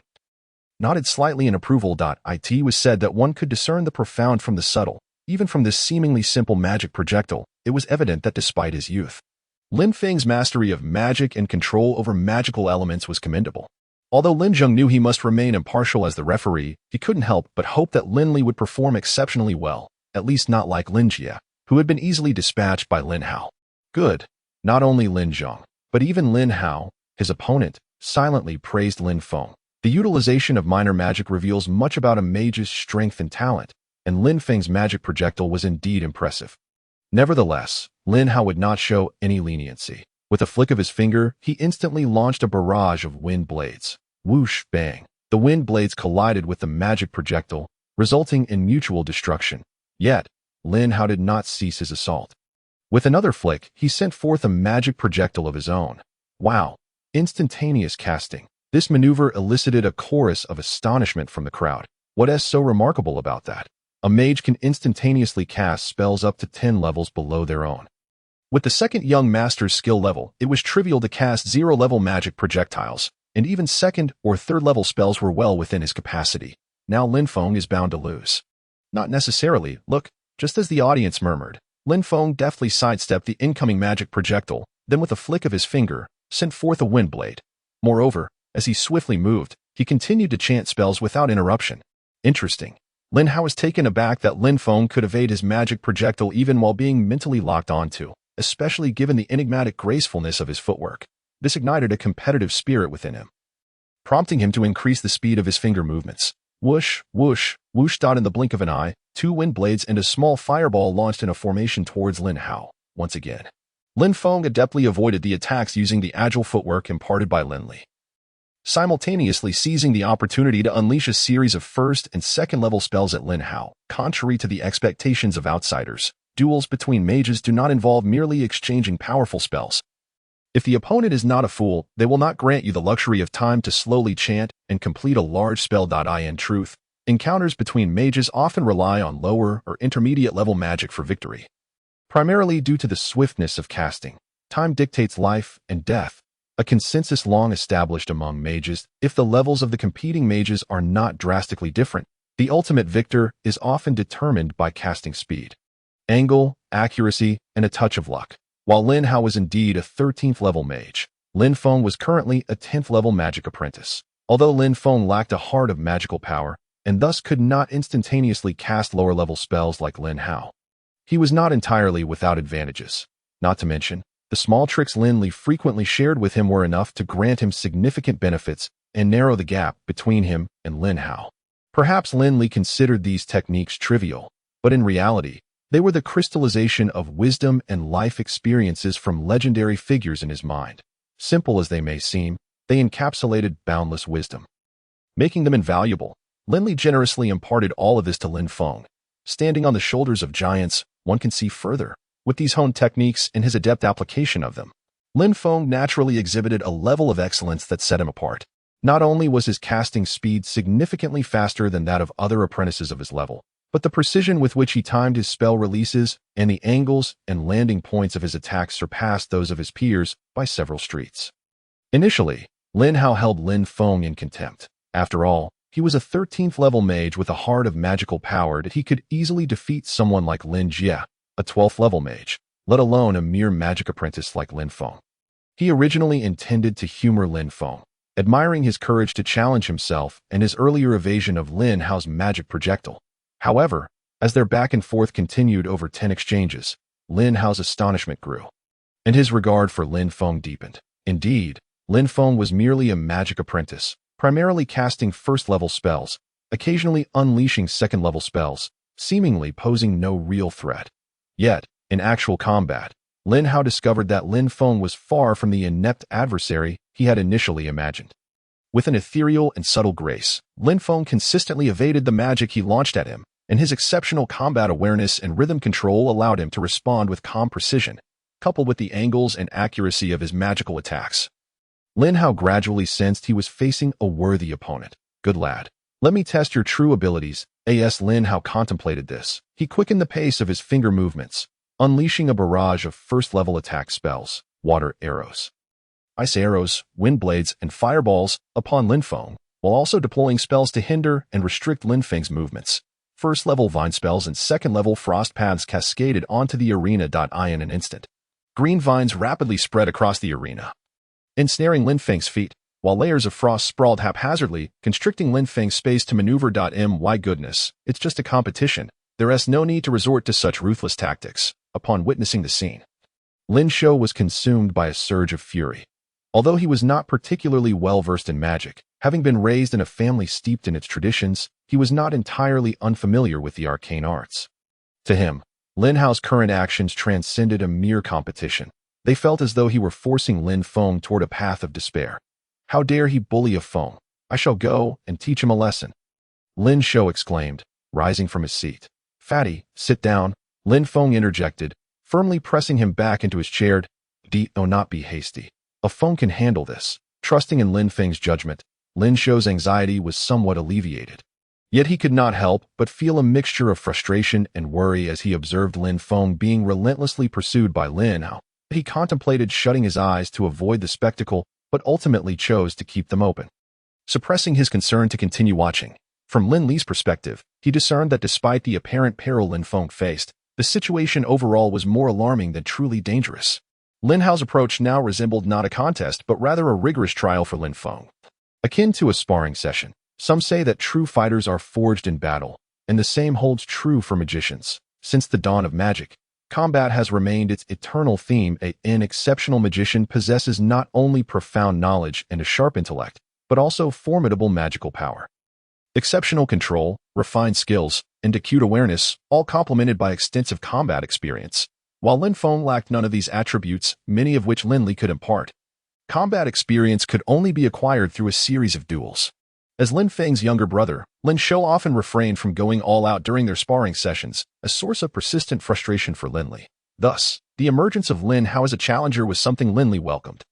nodded slightly in approval. It was said that one could discern the profound from the subtle. Even from this seemingly simple magic projectile, it was evident that despite his youth, Lin Feng's mastery of magic and control over magical elements was commendable. Although Lin Zheng knew he must remain impartial as the referee, he couldn't help but hope that Lin Li would perform exceptionally well, at least not like Lin Jie, who had been easily dispatched by Lin Hao. Good. Not only Lin Zheng, But even Lin Hao, his opponent, silently praised Lin Feng. The utilization of minor magic reveals much about a mage's strength and talent, and Lin Feng's magic projectile was indeed impressive. Nevertheless, Lin Hao would not show any leniency. With a flick of his finger, he instantly launched a barrage of wind blades. Whoosh, bang. The wind blades collided with the magic projectile, resulting in mutual destruction. Yet, Lin Hao did not cease his assault. With another flick, he sent forth a magic projectile of his own. Wow! Instantaneous casting. This maneuver elicited a chorus of astonishment from the crowd. What is so remarkable about that? A mage can instantaneously cast spells up to 10 levels below their own. With the second young master's skill level, it was trivial to cast 0-level magic projectiles, and even second or third level spells were well within his capacity. Now Lin Feng is bound to lose. Not necessarily. Look, just as the audience murmured, Lin Feng deftly sidestepped the incoming magic projectile, then with a flick of his finger, sent forth a wind blade. Moreover, as he swiftly moved, he continued to chant spells without interruption. Interesting. Lin Hao was taken aback that Lin Feng could evade his magic projectile even while being mentally locked onto, especially given the enigmatic gracefulness of his footwork. This ignited a competitive spirit within him, prompting him to increase the speed of his finger movements. Whoosh, whoosh, whoosh. In the blink of an eye, 2 wind blades and a small fireball launched in a formation towards Lin Hao. Once again, Lin Feng adeptly avoided the attacks using the agile footwork imparted by Lin Li, simultaneously seizing the opportunity to unleash a series of first and second level spells at Lin Hao. Contrary to the expectations of outsiders, duels between mages do not involve merely exchanging powerful spells. If the opponent is not a fool, they will not grant you the luxury of time to slowly chant and complete a large spell. In truth, encounters between mages often rely on lower or intermediate level magic for victory. Primarily due to the swiftness of casting, time dictates life and death, a consensus long established among mages. If the levels of the competing mages are not drastically different, the ultimate victor is often determined by casting speed, angle, accuracy, and a touch of luck. While Lin Hao was indeed a 13th level mage, Lin Feng was currently a 10th level magic apprentice. Although Lin Feng lacked a heart of magical power, and thus could not instantaneously cast lower level spells like Lin Hao, he was not entirely without advantages. Not to mention, the small tricks Lin Li frequently shared with him were enough to grant him significant benefits and narrow the gap between him and Lin Hao. Perhaps Lin Li considered these techniques trivial, but in reality, they were the crystallization of wisdom and life experiences from legendary figures in his mind. Simple as they may seem, they encapsulated boundless wisdom, making them invaluable. Lin Li generously imparted all of this to Lin Feng. Standing on the shoulders of giants, one can see further. With these honed techniques and his adept application of them, Lin Feng naturally exhibited a level of excellence that set him apart. Not only was his casting speed significantly faster than that of other apprentices of his level, but the precision with which he timed his spell releases and the angles and landing points of his attacks surpassed those of his peers by several streets. Initially, Lin Hao held Lin Feng in contempt. After all, he was a 13th level mage with a heart of magical power that he could easily defeat someone like Lin Jie, a 12th level mage, let alone a mere magic apprentice like Lin Feng. He originally intended to humor Lin Feng, admiring his courage to challenge himself and his earlier evasion of Lin Hao's magic projectile. However, as their back and forth continued over 10 exchanges, Lin Hao's astonishment grew, and his regard for Lin Feng deepened. Indeed, Lin Feng was merely a magic apprentice, primarily casting first-level spells, occasionally unleashing second-level spells, seemingly posing no real threat. Yet, in actual combat, Lin Hao discovered that Lin Feng was far from the inept adversary he had initially imagined. With an ethereal and subtle grace, Lin Feng consistently evaded the magic he launched at him, and his exceptional combat awareness and rhythm control allowed him to respond with calm precision, coupled with the angles and accuracy of his magical attacks. Lin Hao gradually sensed he was facing a worthy opponent. Good lad. Let me test your true abilities. As Lin Hao contemplated this, he quickened the pace of his finger movements, unleashing a barrage of first-level attack spells, water arrows, ice arrows, wind blades, and fireballs upon Lin Feng, while also deploying spells to hinder and restrict Lin Feng's movements. First-level vine spells and second-level frost paths cascaded onto the arena. In an instant, green vines rapidly spread across the arena, ensnaring Lin Feng's feet, while layers of frost sprawled haphazardly, constricting Lin Feng's space to maneuver. My goodness, it's just a competition. There's no need to resort to such ruthless tactics. Upon witnessing the scene, Lin Shou was consumed by a surge of fury. Although he was not particularly well-versed in magic, having been raised in a family steeped in its traditions, he was not entirely unfamiliar with the arcane arts. To him, Lin Hao's current actions transcended a mere competition. They felt as though he were forcing Lin Feng toward a path of despair. How dare he bully a Feng? I shall go and teach him a lesson. Lin Shou exclaimed, rising from his seat. Fatty, sit down, Lin Feng interjected, firmly pressing him back into his chair. Do not be hasty. A Feng can handle this. Trusting in Lin Feng's judgment, Lin Shou's anxiety was somewhat alleviated. Yet he could not help but feel a mixture of frustration and worry as he observed Lin Feng being relentlessly pursued by Lin Hao. He contemplated shutting his eyes to avoid the spectacle, but ultimately chose to keep them open. Suppressing his concern to continue watching, from Lin Li's perspective, he discerned that despite the apparent peril Lin Feng faced, the situation overall was more alarming than truly dangerous. Lin Hao's approach now resembled not a contest but rather a rigorous trial for Lin Feng. Akin to a sparring session, some say that true fighters are forged in battle, and the same holds true for magicians. Since the dawn of magic, combat has remained its eternal theme. An exceptional magician possesses not only profound knowledge and a sharp intellect, but also formidable magical power. Exceptional control, refined skills, and acute awareness, all complemented by extensive combat experience. While Lin Feng lacked none of these attributes, many of which Lin Li could impart, combat experience could only be acquired through a series of duels. As Lin Feng's younger brother, Lin Shou often refrained from going all out during their sparring sessions, a source of persistent frustration for Lin Li. Thus, the emergence of Lin Hao as a challenger was something Lin Li welcomed.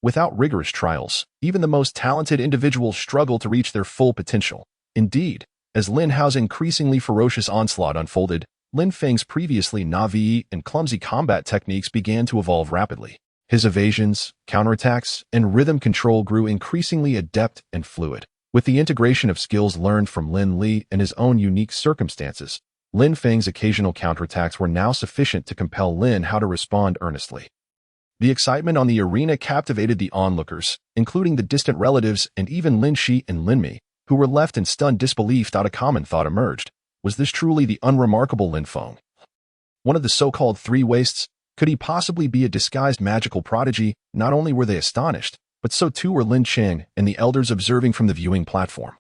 Without rigorous trials, even the most talented individuals struggle to reach their full potential. Indeed, as Lin Hao's increasingly ferocious onslaught unfolded, Lin Feng's previously naive and clumsy combat techniques began to evolve rapidly. His evasions, counterattacks, and rhythm control grew increasingly adept and fluid. With the integration of skills learned from Lin Li and his own unique circumstances, Lin Feng's occasional counterattacks were now sufficient to compel Lin Hao to respond earnestly. The excitement on the arena captivated the onlookers, including the distant relatives and even Lin Shi and Lin Mi, who were left in stunned disbelief. A common thought emerged. Was this truly the unremarkable Lin Feng? One of the so-called three wastes? Could he possibly be a disguised magical prodigy? Not only were they astonished, but so too were Lin Cheng and the elders observing from the viewing platform.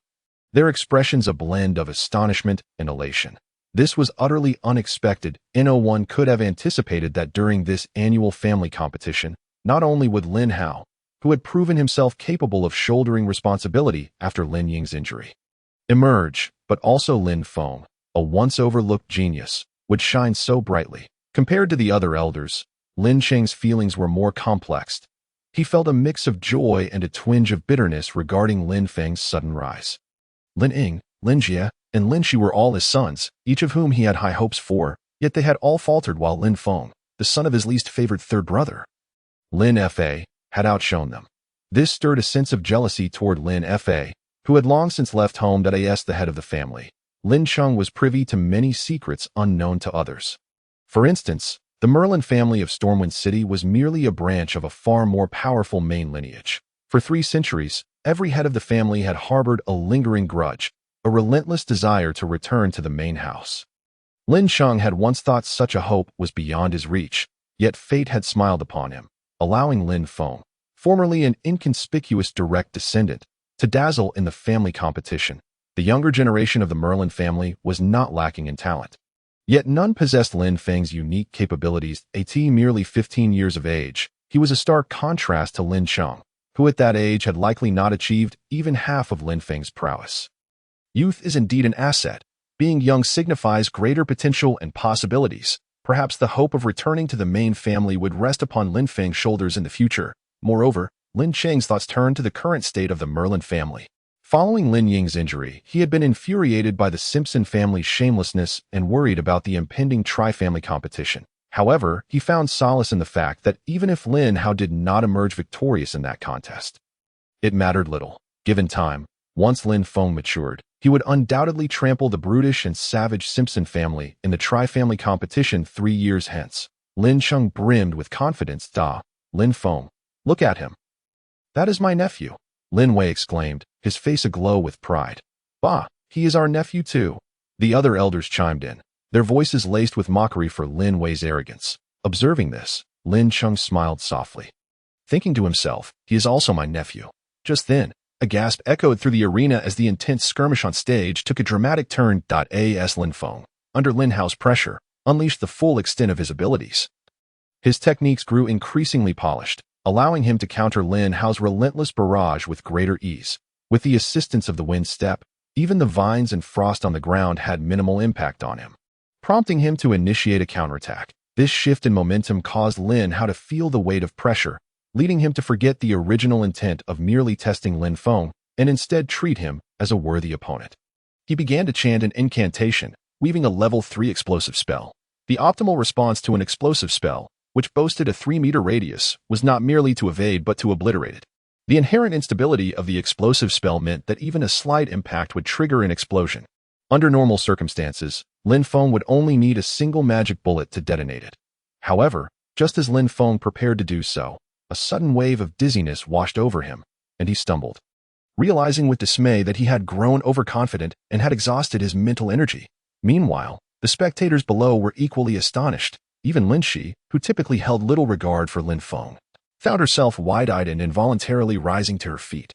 Their expressions a blend of astonishment and elation. This was utterly unexpected. No one could have anticipated that during this annual family competition, not only would Lin Hao, who had proven himself capable of shouldering responsibility after Lin Ying's injury, emerge, but also Lin Feng, a once-overlooked genius, would shine so brightly. Compared to the other elders, Lin Cheng's feelings were more complex. He felt a mix of joy and a twinge of bitterness regarding Lin Feng's sudden rise. Lin Ying, Lin Jie, and Lin Shi were all his sons, each of whom he had high hopes for, yet they had all faltered while Lin Feng, the son of his least favored third brother, Lin Fa, had outshone them. This stirred a sense of jealousy toward Lin Fa, who had long since left home. As the head of the family, Lin Cheng was privy to many secrets unknown to others. For instance, the Merlin family of Stormwind City was merely a branch of a far more powerful main lineage. For 3 centuries, every head of the family had harbored a lingering grudge, a relentless desire to return to the main house. Lin Cheng had once thought such a hope was beyond his reach, yet fate had smiled upon him, allowing Lin Feng, formerly an inconspicuous direct descendant, to dazzle in the family competition. The younger generation of the Merlin family was not lacking in talent. Yet none possessed Lin Feng's unique capabilities. At merely 15 years of age, he was a stark contrast to Lin Cheng, who at that age had likely not achieved even half of Lin Feng's prowess. Youth is indeed an asset. Being young signifies greater potential and possibilities. Perhaps the hope of returning to the main family would rest upon Lin Feng's shoulders in the future. Moreover, Lin Cheng's thoughts turned to the current state of the Merlin family. Following Lin Ying's injury, he had been infuriated by the Simpson family's shamelessness and worried about the impending tri-family competition. However, he found solace in the fact that even if Lin Hao did not emerge victorious in that contest, it mattered little. Given time, once Lin Feng matured, he would undoubtedly trample the brutish and savage Simpson family in the tri-family competition 3 years hence. Lin Cheng brimmed with confidence. Lin Feng, look at him. That is my nephew, Lin Wei exclaimed, his face aglow with pride. Bah, he is our nephew too. The other elders chimed in, their voices laced with mockery for Lin Wei's arrogance. Observing this, Lin Chung smiled softly, thinking to himself, he is also my nephew. Just then, a gasp echoed through the arena as the intense skirmish on stage took a dramatic turn. As Lin Feng, under Lin Hao's pressure, unleashed the full extent of his abilities. His techniques grew increasingly polished, allowing him to counter Lin Hao's relentless barrage with greater ease. With the assistance of the wind step, even the vines and frost on the ground had minimal impact on him, prompting him to initiate a counterattack. This shift in momentum caused Lin Hao to feel the weight of pressure, leading him to forget the original intent of merely testing Lin Feng and instead treat him as a worthy opponent. He began to chant an incantation, weaving a level 3 explosive spell. The optimal response to an explosive spell, which boasted a 3-meter radius, was not merely to evade but to obliterate it. The inherent instability of the explosive spell meant that even a slight impact would trigger an explosion. Under normal circumstances, Lin Feng would only need a single magic bullet to detonate it. However, just as Lin Feng prepared to do so, a sudden wave of dizziness washed over him, and he stumbled, realizing with dismay that he had grown overconfident and had exhausted his mental energy. Meanwhile, the spectators below were equally astonished. Even Lin Shi, who typically held little regard for Lin Feng, found herself wide-eyed and involuntarily rising to her feet,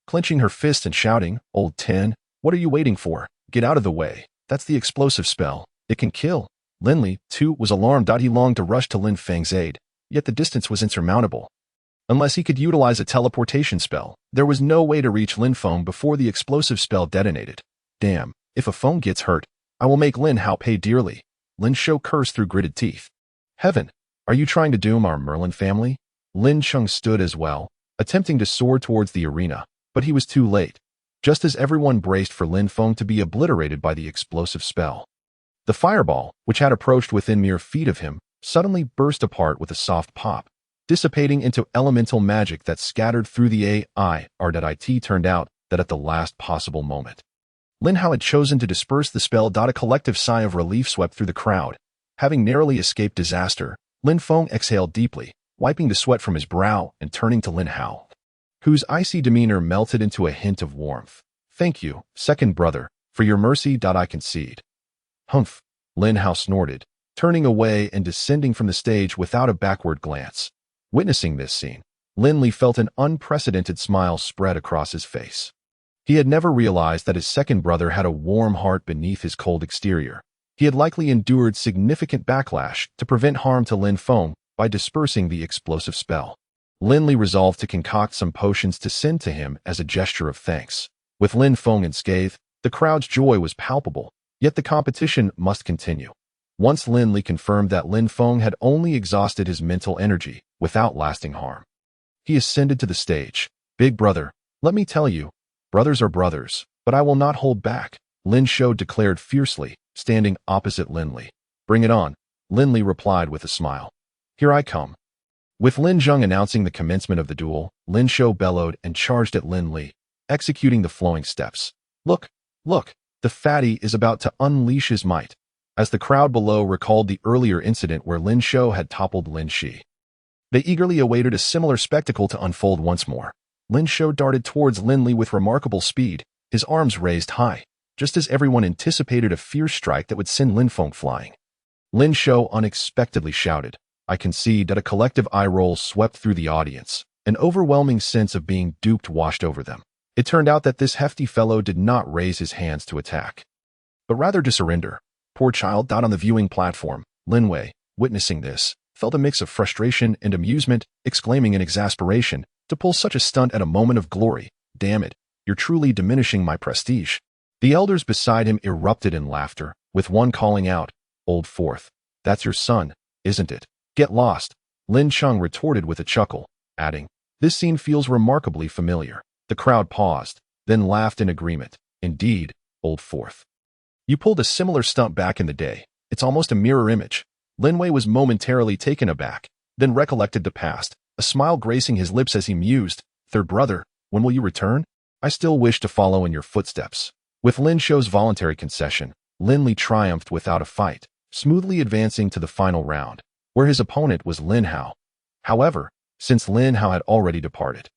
clenching her fist and shouting, "Old Ten, what are you waiting for? Get out of the way. That's the explosive spell. It can kill." Lin Li, too, was alarmed. He longed to rush to Lin Feng's aid, yet the distance was insurmountable. Unless he could utilize a teleportation spell, there was no way to reach Lin Feng before the explosive spell detonated. Damn, if a Feng gets hurt, I will make Lin Hao pay dearly. Lin Shou cursed through gritted teeth. Heaven, are you trying to doom our Merlin family? Lin Chung stood as well, attempting to soar towards the arena, but he was too late, just as everyone braced for Lin Feng to be obliterated by the explosive spell. The fireball, which had approached within mere feet of him, suddenly burst apart with a soft pop, dissipating into elemental magic that scattered through the air. It turned out that at the last possible moment, Lin Hao had chosen to disperse the spell. A collective sigh of relief swept through the crowd. Having narrowly escaped disaster, Lin Feng exhaled deeply, wiping the sweat from his brow and turning to Lin Hao, whose icy demeanor melted into a hint of warmth. "Thank you, second brother, for your mercy. I concede." "Humph," Lin Hao snorted, turning away and descending from the stage without a backward glance. Witnessing this scene, Lin Li felt an unprecedented smile spread across his face. He had never realized that his second brother had a warm heart beneath his cold exterior. He had likely endured significant backlash to prevent harm to Lin Feng by dispersing the explosive spell. Lin Li resolved to concoct some potions to send to him as a gesture of thanks. With Lin Feng unscathed, the crowd's joy was palpable, yet the competition must continue. Once Lin Li confirmed that Lin Feng had only exhausted his mental energy without lasting harm, he ascended to the stage. "Big brother, let me tell you, brothers are brothers, but I will not hold back," Lin Shou declared fiercely, standing opposite Lin Li. "Bring it on," Lin Li replied with a smile. "Here I come." With Lin Zheng announcing the commencement of the duel, Lin Shou bellowed and charged at Lin Li, executing the flowing steps. Look, the fatty is about to unleash his might." As the crowd below recalled the earlier incident where Lin Shou had toppled Lin Shi, they eagerly awaited a similar spectacle to unfold once more. Lin Shou darted towards Lin Li with remarkable speed, his arms raised high, just as everyone anticipated a fierce strike that would send Lin Feng flying. Lin Shou unexpectedly shouted, "I concede." That a collective eye roll swept through the audience. An overwhelming sense of being duped washed over them. It turned out that this hefty fellow did not raise his hands to attack, but rather to surrender. Poor child. On the viewing platform, Lin Wei, witnessing this, felt a mix of frustration and amusement, exclaiming in exasperation, "To pull such a stunt at a moment of glory. Damn it, you're truly diminishing my prestige." The elders beside him erupted in laughter, with one calling out, "Old Fourth, that's your son, isn't it? Get lost." Lin Chung retorted with a chuckle, adding, "This scene feels remarkably familiar." The crowd paused, then laughed in agreement. "Indeed, Old Fourth. You pulled a similar stunt back in the day. It's almost a mirror image." Lin Wei was momentarily taken aback, then recollected the past, a smile gracing his lips as he mused, "Third brother, when will you return? I still wish to follow in your footsteps." With Lin Shou's voluntary concession, Lin Li triumphed without a fight, smoothly advancing to the final round, where his opponent was Lin Hao. However, since Lin Hao had already departed,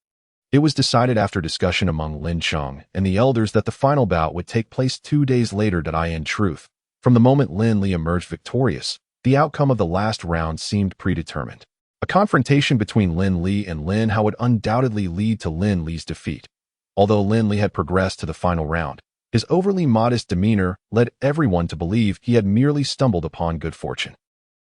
it was decided after discussion among Lin Chung and the elders that the final bout would take place 2 days later. In truth, from the moment Lin Li emerged victorious, the outcome of the last round seemed predetermined. A confrontation between Lin Li and Lin Hao would undoubtedly lead to Lin Li's defeat. Although Lin Li had progressed to the final round, his overly modest demeanor led everyone to believe he had merely stumbled upon good fortune.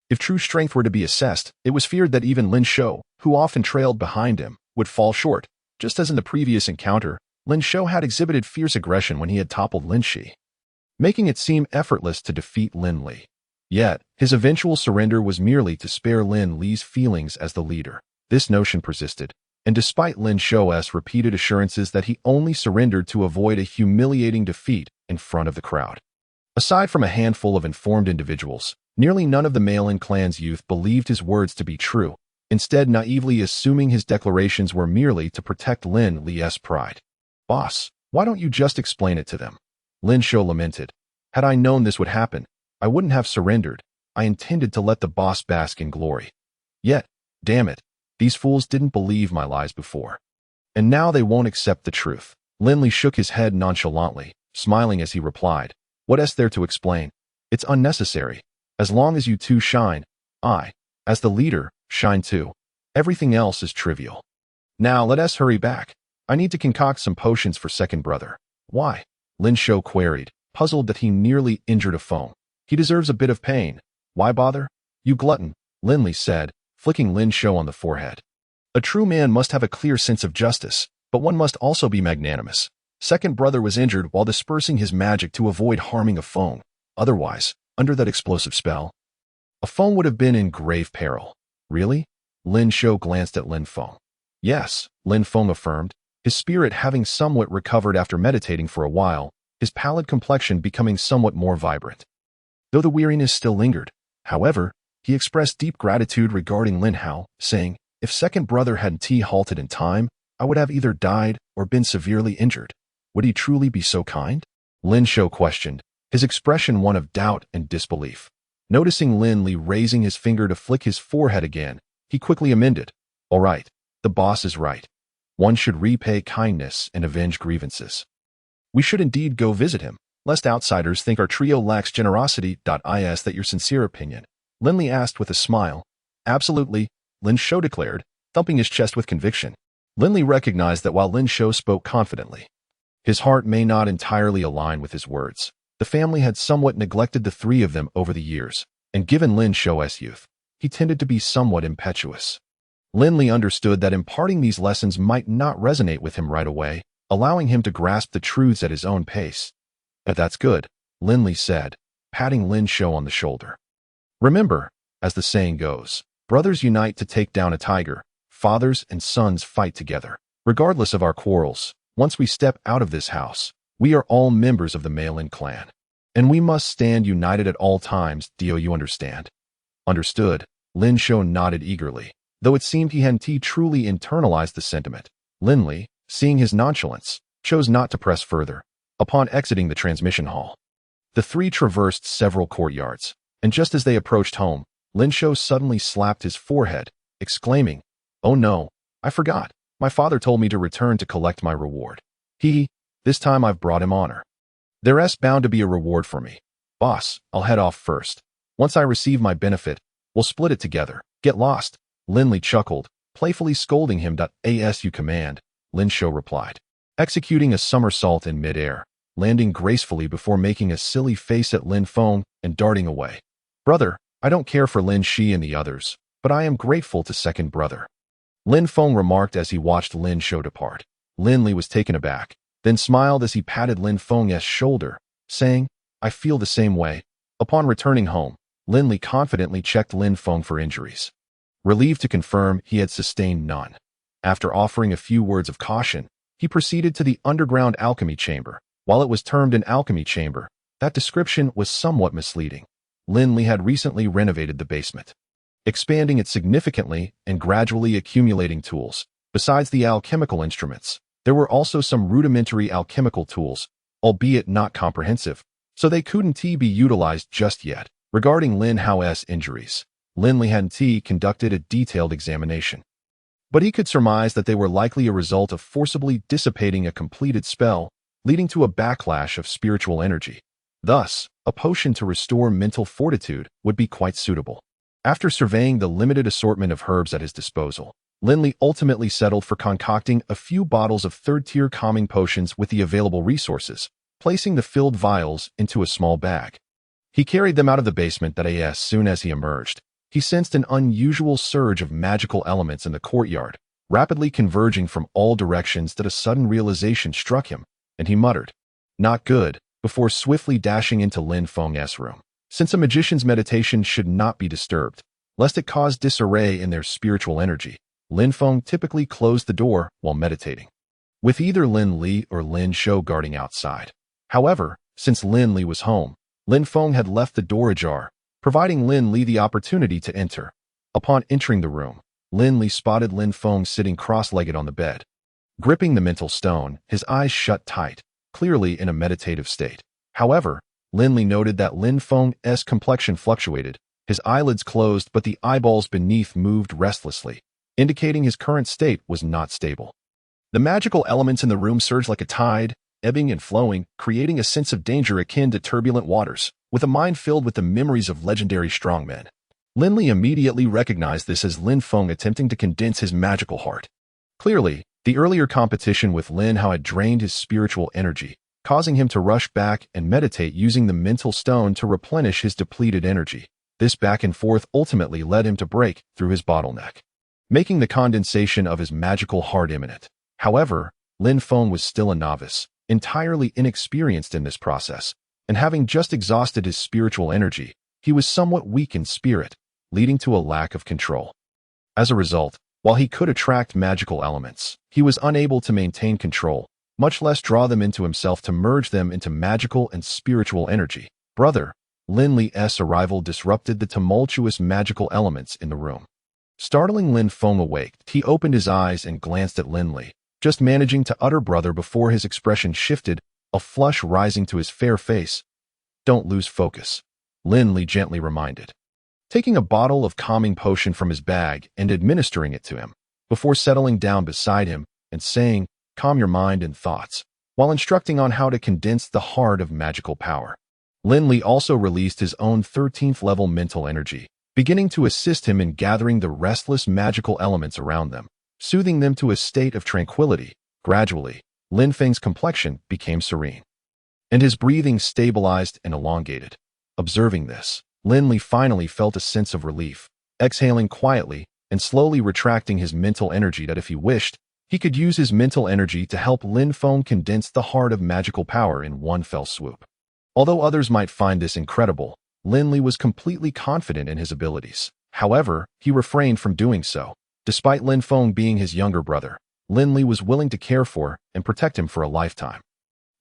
If true strength were to be assessed, it was feared that even Lin Shou, who often trailed behind him, would fall short. Just as in the previous encounter, Lin Shou had exhibited fierce aggression when he had toppled Lin Shi, making it seem effortless to defeat Lin Li. Yet, his eventual surrender was merely to spare Lin Li's feelings as the leader. This notion persisted, and despite Lin Shou's repeated assurances that he only surrendered to avoid a humiliating defeat in front of the crowd. Aside from a handful of informed individuals, nearly none of the Maolin clan's youth believed his words to be true, instead naively assuming his declarations were merely to protect Lin Li's pride. "Boss, why don't you just explain it to them?" Lin Shou lamented. "Had I known this would happen, I wouldn't have surrendered. I intended to let the boss bask in glory. Yet, damn it, these fools didn't believe my lies before. And now they won't accept the truth." Lin Li shook his head nonchalantly, smiling as he replied, "What is there to explain? It's unnecessary. As long as you two shine, I, as the leader, shine too. Everything else is trivial. Now let us hurry back. I need to concoct some potions for second brother." "Why?" Lin Shou queried, puzzled that he nearly injured a foe. "He deserves a bit of pain. Why bother?" "You glutton," Lin Li said, flicking Lin Shou on the forehead. "A true man must have a clear sense of justice, but one must also be magnanimous. Second brother was injured while dispersing his magic to avoid harming a foe. Otherwise, under that explosive spell, a foe would have been in grave peril." "Really?" Lin Shou glanced at Lin Feng. "Yes," Lin Feng affirmed, his spirit having somewhat recovered after meditating for a while, his pallid complexion becoming somewhat more vibrant. Though the weariness still lingered, however, he expressed deep gratitude regarding Lin Hao, saying, "If second brother hadn't halted in time, I would have either died or been severely injured. Would he truly be so kind?" Lin Shou questioned, his expression one of doubt and disbelief. Noticing Lin Li raising his finger to flick his forehead again, he quickly amended, "All right, the boss is right. One should repay kindness and avenge grievances. We should indeed go visit him, lest outsiders think our trio lacks generosity. Is that your sincere opinion?" Lin Li asked with a smile. "Absolutely," Lin Shou declared, thumping his chest with conviction. Lin Li recognized that while Lin Shou spoke confidently, his heart may not entirely align with his words. The family had somewhat neglected the three of them over the years, and given Lin Shou's youth, he tended to be somewhat impetuous. Lin Li understood that imparting these lessons might not resonate with him right away, allowing him to grasp the truths at his own pace. "That's good," Lin Li said, patting Lin Shou on the shoulder. "Remember, as the saying goes, brothers unite to take down a tiger, fathers and sons fight together. Regardless of our quarrels, once we step out of this house, we are all members of the Maolin clan. And we must stand united at all times. Do you understand?" "Understood," Lin Shou nodded eagerly, though it seemed he hadn't truly internalized the sentiment. Lin Li, seeing his nonchalance, chose not to press further. Upon exiting the transmission hall, the three traversed several courtyards, and just as they approached home, Lin Shou suddenly slapped his forehead, exclaiming, "Oh no, I forgot. My father told me to return to collect my reward. This time I've brought him honor. There's bound to be a reward for me. Boss, I'll head off first. Once I receive my benefit, we'll split it together. Get lost." Lin Li chuckled, playfully scolding him. "As you command," Lin Shou replied, executing a somersault in midair, landing gracefully before making a silly face at Lin Feng and darting away. "Brother, I don't care for Lin Shi and the others, but I am grateful to second brother," Lin Feng remarked as he watched Lin Shou depart. Lin Li was taken aback, then smiled as he patted Lin Feng's shoulder, saying, "I feel the same way." Upon returning home, Lin Li confidently checked Lin Feng for injuries. Relieved to confirm he had sustained none. After offering a few words of caution, he proceeded to the underground alchemy chamber. While it was termed an alchemy chamber, that description was somewhat misleading. Lin Li had recently renovated the basement, expanding it significantly and gradually accumulating tools. Besides the alchemical instruments, there were also some rudimentary alchemical tools, albeit not comprehensive, so they couldn't be utilized just yet. Regarding Lin Hao's injuries, Lin Li hadn't conducted a detailed examination, but he could surmise that they were likely a result of forcibly dissipating a completed spell, leading to a backlash of spiritual energy. Thus, a potion to restore mental fortitude would be quite suitable. After surveying the limited assortment of herbs at his disposal, Lin Li ultimately settled for concocting a few bottles of third-tier calming potions with the available resources, placing the filled vials into a small bag. He carried them out of the basement as soon as he emerged. He sensed an unusual surge of magical elements in the courtyard, rapidly converging from all directions. That a sudden realization struck him, and he muttered, "Not good," before swiftly dashing into Lin Feng's room. Since a magician's meditation should not be disturbed, lest it cause disarray in their spiritual energy, Lin Feng typically closed the door while meditating, with either Lin Li or Lin Shou guarding outside. However, since Lin Li was home, Lin Feng had left the door ajar, providing Lin Li the opportunity to enter. Upon entering the room, Lin Li spotted Lin Feng sitting cross-legged on the bed. Gripping the mental stone, his eyes shut tight, clearly in a meditative state. However, Lin Li noted that Lin Feng's complexion fluctuated. His eyelids closed, but the eyeballs beneath moved restlessly, indicating his current state was not stable. The magical elements in the room surged like a tide, ebbing and flowing, creating a sense of danger akin to turbulent waters. With a mind filled with the memories of legendary strongmen, Lin Li immediately recognized this as Lin Feng attempting to condense his magical heart. Clearly, the earlier competition with Lin Hao had drained his spiritual energy, causing him to rush back and meditate using the mental stone to replenish his depleted energy. This back and forth ultimately led him to break through his bottleneck, making the condensation of his magical heart imminent. However, Lin Feng was still a novice, entirely inexperienced in this process, and having just exhausted his spiritual energy, he was somewhat weak in spirit, leading to a lack of control. As a result, while he could attract magical elements, he was unable to maintain control, much less draw them into himself to merge them into magical and spiritual energy. Brother, Lin Li's arrival disrupted the tumultuous magical elements in the room. Startling Lin Feng awake, he opened his eyes and glanced at Lin Li, just managing to utter brother before his expression shifted, a flush rising to his fair face. "Don't lose focus," Lin Li gently reminded, taking a bottle of calming potion from his bag and administering it to him, before settling down beside him and saying, "Calm your mind and thoughts," while instructing on how to condense the heart of magical power. Lin Li also released his own 13th level mental energy, beginning to assist him in gathering the restless magical elements around them, soothing them to a state of tranquility. Gradually, Lin Feng's complexion became serene, and his breathing stabilized and elongated. Observing this, Lin Li finally felt a sense of relief, exhaling quietly and slowly retracting his mental energy that if he wished, he could use his mental energy to help Lin Feng condense the heart of magical power in one fell swoop. Although others might find this incredible, Lin Li was completely confident in his abilities. However, he refrained from doing so. Despite Lin Feng being his younger brother, Lin Li was willing to care for and protect him for a lifetime.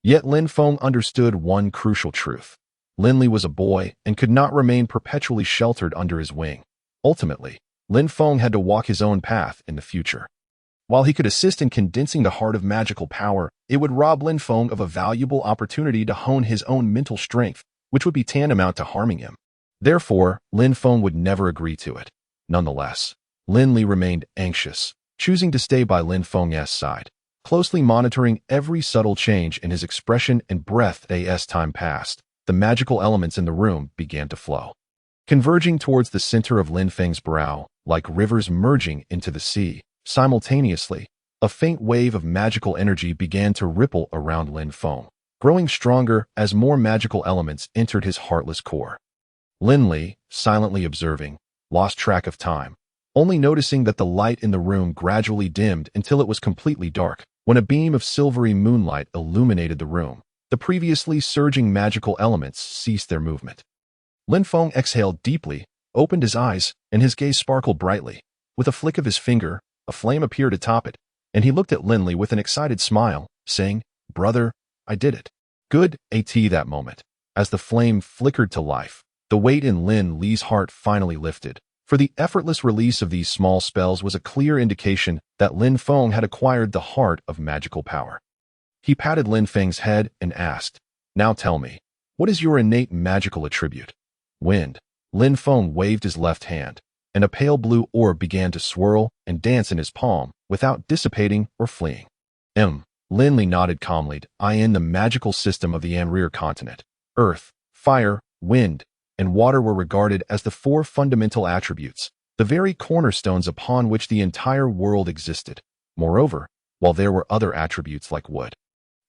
Yet Lin Feng understood one crucial truth. Lin Li was a boy and could not remain perpetually sheltered under his wing. Ultimately, Lin Feng had to walk his own path in the future. While he could assist in condensing the heart of magical power, it would rob Lin Feng of a valuable opportunity to hone his own mental strength, which would be tantamount to harming him. Therefore, Lin Feng would never agree to it. Nonetheless, Lin Li remained anxious, choosing to stay by Lin Feng's side, closely monitoring every subtle change in his expression and breath. As time passed, the magical elements in the room began to flow, converging towards the center of Lin Feng's brow, like rivers merging into the sea. Simultaneously, a faint wave of magical energy began to ripple around Lin Feng, growing stronger as more magical elements entered his heartless core. Lin Li, silently observing, lost track of time, only noticing that the light in the room gradually dimmed until it was completely dark. When a beam of silvery moonlight illuminated the room, the previously surging magical elements ceased their movement. Lin Feng exhaled deeply, opened his eyes, and his gaze sparkled brightly. With a flick of his finger, a flame appeared atop it, and he looked at Lin Li with an excited smile, saying, "Brother, I did it." Good, that moment. As the flame flickered to life, the weight in Lin Li's heart finally lifted, for the effortless release of these small spells was a clear indication that Lin Feng had acquired the heart of magical power. He patted Lin Feng's head and asked, "Now tell me, what is your innate magical attribute?" "Wind." Lin Feng waved his left hand, and a pale blue orb began to swirl and dance in his palm, without dissipating or fleeing. Lin Li nodded calmly. "I in the magical system of the Anrir continent. Earth, fire, wind, and water were regarded as the four fundamental attributes, the very cornerstones upon which the entire world existed. Moreover, while there were other attributes like wood,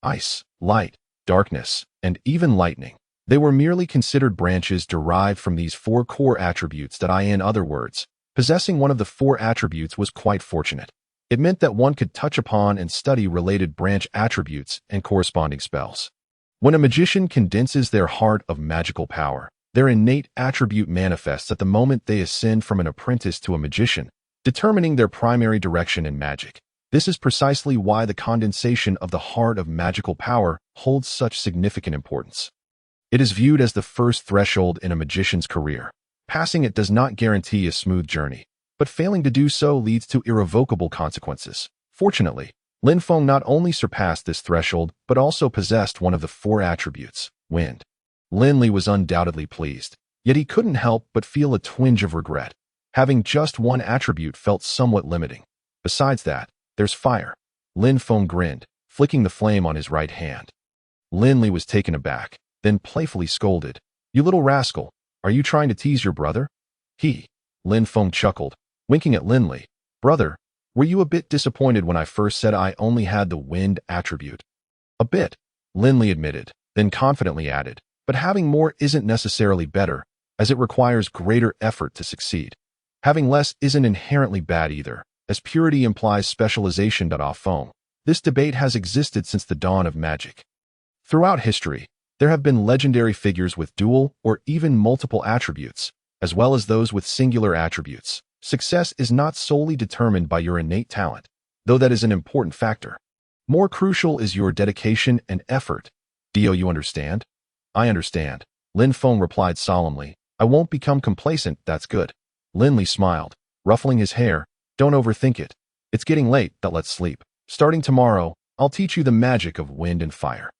ice, light, darkness, and even lightning, they were merely considered branches derived from these four core attributes that in other words, possessing one of the four attributes was quite fortunate. It meant that one could touch upon and study related branch attributes and corresponding spells. When a magician condenses their heart of magical power, their innate attribute manifests at the moment they ascend from an apprentice to a magician, determining their primary direction in magic. This is precisely why the condensation of the heart of magical power holds such significant importance. It is viewed as the first threshold in a magician's career. Passing it does not guarantee a smooth journey, but failing to do so leads to irrevocable consequences. Fortunately, Lin Feng not only surpassed this threshold, but also possessed one of the four attributes, wind. Lin Li was undoubtedly pleased, yet he couldn't help but feel a twinge of regret. Having just one attribute felt somewhat limiting. Besides that, there's fire. Lin Feng grinned, flicking the flame on his right hand. Lin Li was taken aback, then playfully scolded. "You little rascal, are you trying to tease your brother?" Lin Feng chuckled, winking at Lin Li. "Brother, were you a bit disappointed when I first said I only had the wind attribute?" "A bit," Lin Li admitted, then confidently added, "but having more isn't necessarily better, as it requires greater effort to succeed. Having less isn't inherently bad either, as purity implies specialization. Feng. This debate has existed since the dawn of magic. Throughout history, there have been legendary figures with dual or even multiple attributes, as well as those with singular attributes. Success is not solely determined by your innate talent, though that is an important factor. More crucial is your dedication and effort. Do you understand?" "I understand," Lin Feng replied solemnly. "I won't become complacent, that's good." Lin Li smiled, ruffling his hair. "Don't overthink it. It's getting late, let's sleep. Starting tomorrow, I'll teach you the magic of wind and fire."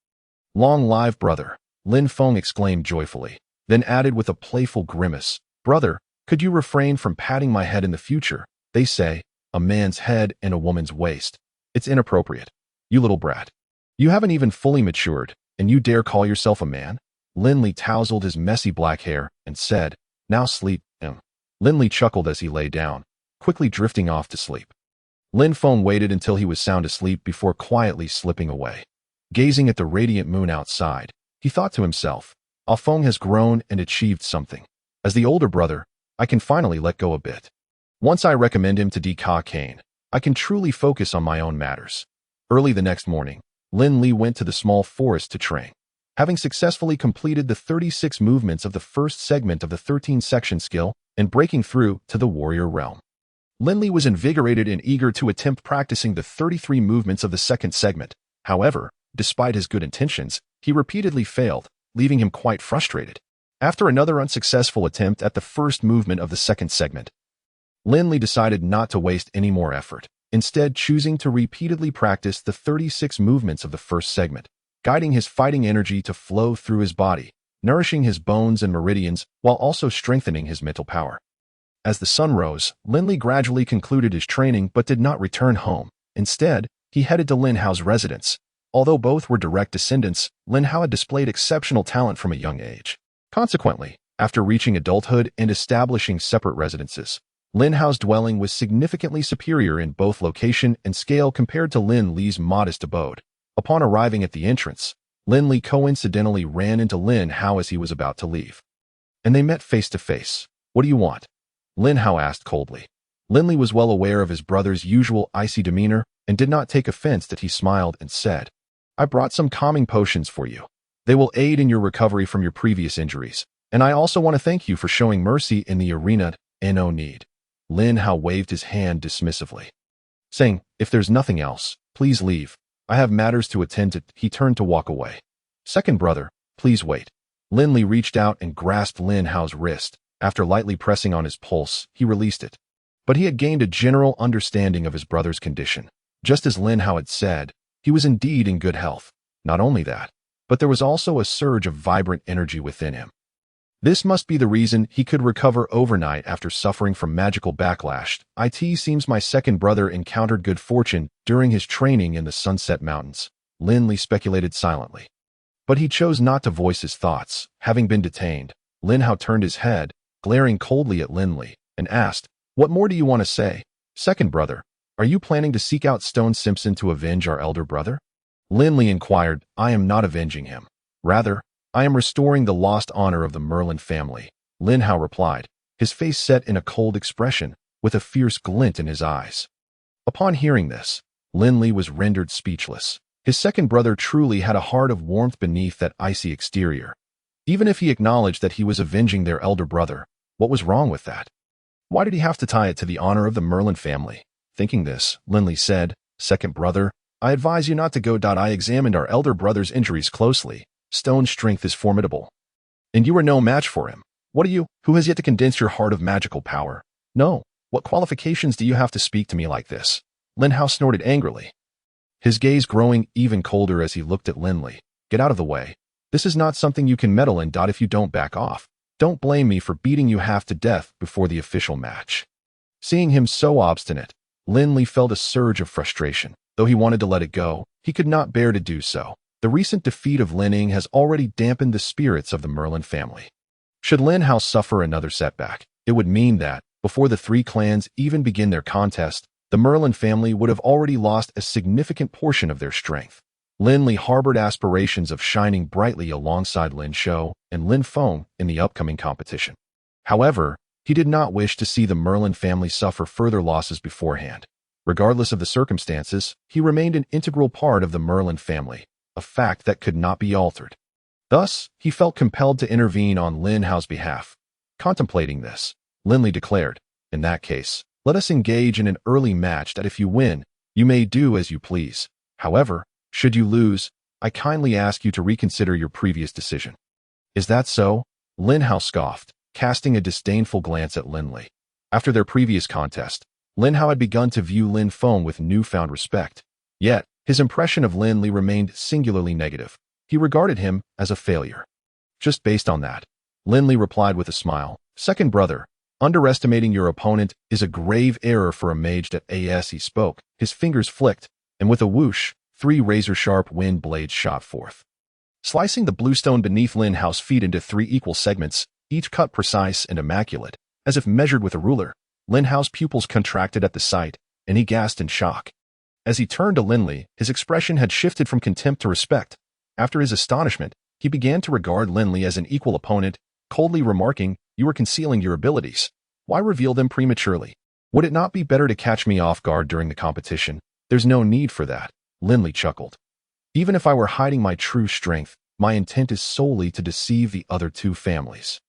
"Long live brother," Lin Feng exclaimed joyfully, then added with a playful grimace, "Brother, could you refrain from patting my head in the future? They say, a man's head and a woman's waist. It's inappropriate. You little brat. You haven't even fully matured, and you dare call yourself a man?" Lin Li tousled his messy black hair and said, "Now sleep." Lin Li chuckled as he lay down, quickly drifting off to sleep. Lin Feng waited until he was sound asleep before quietly slipping away. Gazing at the radiant moon outside, he thought to himself, Feng has grown and achieved something. As the older brother, I can finally let go a bit. Once I recommend him to Dika Kane, I can truly focus on my own matters. Early the next morning, Lin Li went to the small forest to train. Having successfully completed the 36 movements of the first segment of the 13-section skill and breaking through to the warrior realm, Lin Li was invigorated and eager to attempt practicing the 33 movements of the second segment. However, despite his good intentions, he repeatedly failed, leaving him quite frustrated. After another unsuccessful attempt at the first movement of the second segment, Lin Li decided not to waste any more effort, instead choosing to repeatedly practice the 36 movements of the first segment, guiding his fighting energy to flow through his body, nourishing his bones and meridians while also strengthening his mental power. As the sun rose, Lin Li gradually concluded his training but did not return home. Instead, he headed to Lin Hao's residence. Although both were direct descendants, Lin Hao had displayed exceptional talent from a young age. Consequently, after reaching adulthood and establishing separate residences, Lin Hao's dwelling was significantly superior in both location and scale compared to Lin Li's modest abode. Upon arriving at the entrance, Lin Li coincidentally ran into Lin Hao as he was about to leave, and they met face to face. "What do you want?" Lin Hao asked coldly. Lin Li was well aware of his brother's usual icy demeanor and did not take offense that he smiled and said, "I brought some calming potions for you. They will aid in your recovery from your previous injuries, and I also want to thank you for showing mercy in the arena. No need." Lin Hao waved his hand dismissively, saying, "If there's nothing else, please leave. I have matters to attend to." He turned to walk away. "Second brother, please wait." Lin Li reached out and grasped Lin Hao's wrist. After lightly pressing on his pulse, he released it. But he had gained a general understanding of his brother's condition. Just as Lin Hao had said, he was indeed in good health. Not only that, but there was also a surge of vibrant energy within him. This must be the reason he could recover overnight after suffering from magical backlash. It seems my second brother encountered good fortune during his training in the Sunset Mountains, Lin Li speculated silently. But he chose not to voice his thoughts, having been detained. Lin Hao turned his head, glaring coldly at Lin Li, and asked, "What more do you want to say? Second brother, are you planning to seek out Stone Simpson to avenge our elder brother?" Lin Li inquired, "I am not avenging him. Rather, I am restoring the lost honor of the Merlin family," Lin Hao replied, his face set in a cold expression, with a fierce glint in his eyes. Upon hearing this, Lin Li was rendered speechless. His second brother truly had a heart of warmth beneath that icy exterior. Even if he acknowledged that he was avenging their elder brother, what was wrong with that? Why did he have to tie it to the honor of the Merlin family? Thinking this, Lin Li said, "Second brother, I advise you not to go. I examined our elder brother's injuries closely. Stone's strength is formidable. And you are no match for him. What are you, who has yet to condense your heart of magical power? No, what qualifications do you have to speak to me like this?" Lin Hao snorted angrily, his gaze growing even colder as he looked at Lin Li. "Get out of the way. This is not something you can meddle in. If you don't back off, don't blame me for beating you half to death before the official match." Seeing him so obstinate, Lin Li felt a surge of frustration. Though he wanted to let it go, he could not bear to do so. The recent defeat of Lin Ying has already dampened the spirits of the Merlin family. Should Lin Hao suffer another setback, it would mean that, before the three clans even begin their contest, the Merlin family would have already lost a significant portion of their strength. Lin Li harbored aspirations of shining brightly alongside Lin Shou and Lin Feng in the upcoming competition. However, he did not wish to see the Merlin family suffer further losses beforehand. Regardless of the circumstances, he remained an integral part of the Merlin family, a fact that could not be altered. Thus, he felt compelled to intervene on Lin Hao's behalf. Contemplating this, Lin Li declared, "In that case, let us engage in an early match that if you win, you may do as you please. However, should you lose, I kindly ask you to reconsider your previous decision." "Is that so?" Lin Hao scoffed, casting a disdainful glance at Lin Li. After their previous contest, Lin Hao had begun to view Lin Feng with newfound respect. Yet, his impression of Lin Li remained singularly negative. He regarded him as a failure. Just based on that, Lin Li replied with a smile, "Second brother, underestimating your opponent is a grave error for a mage." As he spoke, his fingers flicked, and with a whoosh, 3 razor-sharp wind blades shot forth, slicing the bluestone beneath Lin Hao's feet into 3 equal segments, each cut precise and immaculate, as if measured with a ruler. Lin Hao's pupils contracted at the sight, and he gasped in shock. As he turned to Lin Li, his expression had shifted from contempt to respect. After his astonishment, he began to regard Lin Li as an equal opponent, coldly remarking, "You are concealing your abilities. Why reveal them prematurely? Would it not be better to catch me off guard during the competition?" "There's no need for that," Lin Li chuckled. "Even if I were hiding my true strength, my intent is solely to deceive the other 2 families,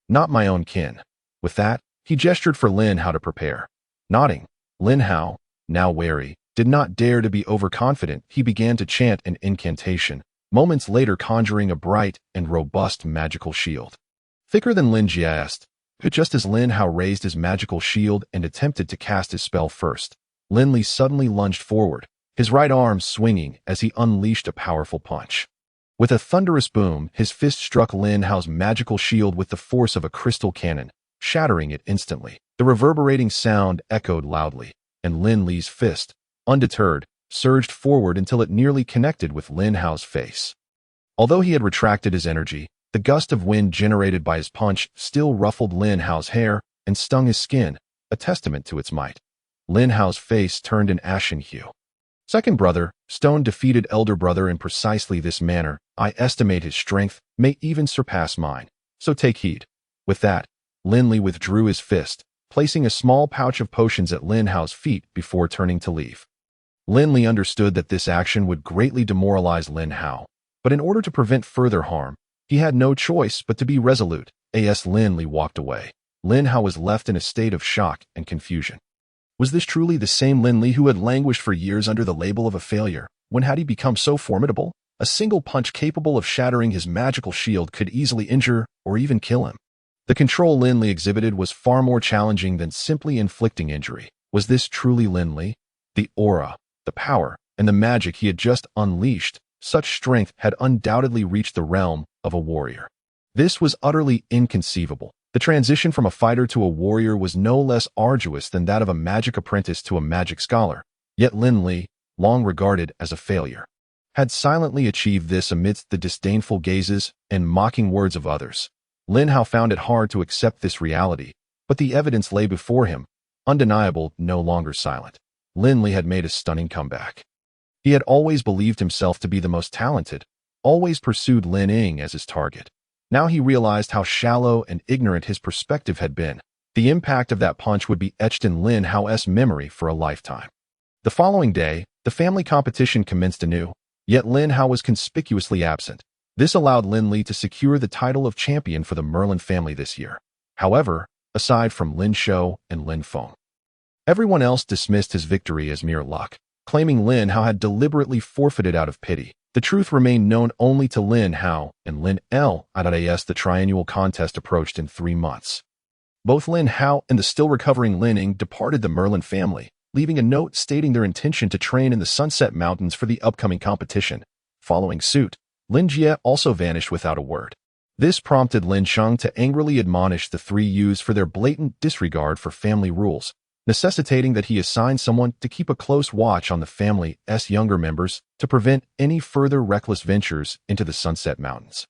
not my own kin." With that, he gestured for Lin Hao to prepare. Nodding, Lin Hao, now wary, did not dare to be overconfident. He began to chant an incantation, moments later conjuring a bright and robust magical shield, thicker than Lin Jia's. But just as Lin Hao raised his magical shield and attempted to cast his spell first, Lin Li suddenly lunged forward, his right arm swinging as he unleashed a powerful punch. With a thunderous boom, his fist struck Lin Hao's magical shield with the force of a crystal cannon, shattering it instantly. The reverberating sound echoed loudly, and Lin Li's fist, undeterred, surged forward until it nearly connected with Lin Hao's face. Although he had retracted his energy, the gust of wind generated by his punch still ruffled Lin Hao's hair and stung his skin, a testament to its might. Lin Hao's face turned an ashen hue. "Second brother, Stone defeated elder brother in precisely this manner. I estimate his strength may even surpass mine, so take heed." With that, Lin Li withdrew his fist, placing a small pouch of potions at Lin Hao's feet before turning to leave. Lin Li understood that this action would greatly demoralize Lin Hao, but in order to prevent further harm, he had no choice but to be resolute. As Lin Li walked away, Lin Hao was left in a state of shock and confusion. Was this truly the same Lin Li who had languished for years under the label of a failure? When had he become so formidable? A single punch capable of shattering his magical shield could easily injure or even kill him. The control Lin Li exhibited was far more challenging than simply inflicting injury. Was this truly Lin Li? The aura, the power, and the magic he had just unleashed, such strength had undoubtedly reached the realm of a warrior. This was utterly inconceivable. The transition from a fighter to a warrior was no less arduous than that of a magic apprentice to a magic scholar. Yet Lin Li, long regarded as a failure, had silently achieved this amidst the disdainful gazes and mocking words of others. Lin Hao found it hard to accept this reality, but the evidence lay before him, undeniable, no longer silent. Lin Li had made a stunning comeback. He had always believed himself to be the most talented, always pursued Lin Ying as his target. Now he realized how shallow and ignorant his perspective had been. The impact of that punch would be etched in Lin Hao's memory for a lifetime. The following day, the family competition commenced anew, yet Lin Hao was conspicuously absent. This allowed Lin Li to secure the title of champion for the Merlin family this year. However, aside from Lin Shou and Lin Feng, everyone else dismissed his victory as mere luck, claiming Lin Hao had deliberately forfeited out of pity. The truth remained known only to Lin Hao and Lin L. As the triennial contest approached in 3 months. Both Lin Hao and the still recovering Lin Ying departed the Merlin family, leaving a note stating their intention to train in the Sunset Mountains for the upcoming competition. Following suit, Lin Jie also vanished without a word. This prompted Lin Sheng to angrily admonish the 3 youths for their blatant disregard for family rules, necessitating that he assign someone to keep a close watch on the family's younger members to prevent any further reckless ventures into the Sunset Mountains.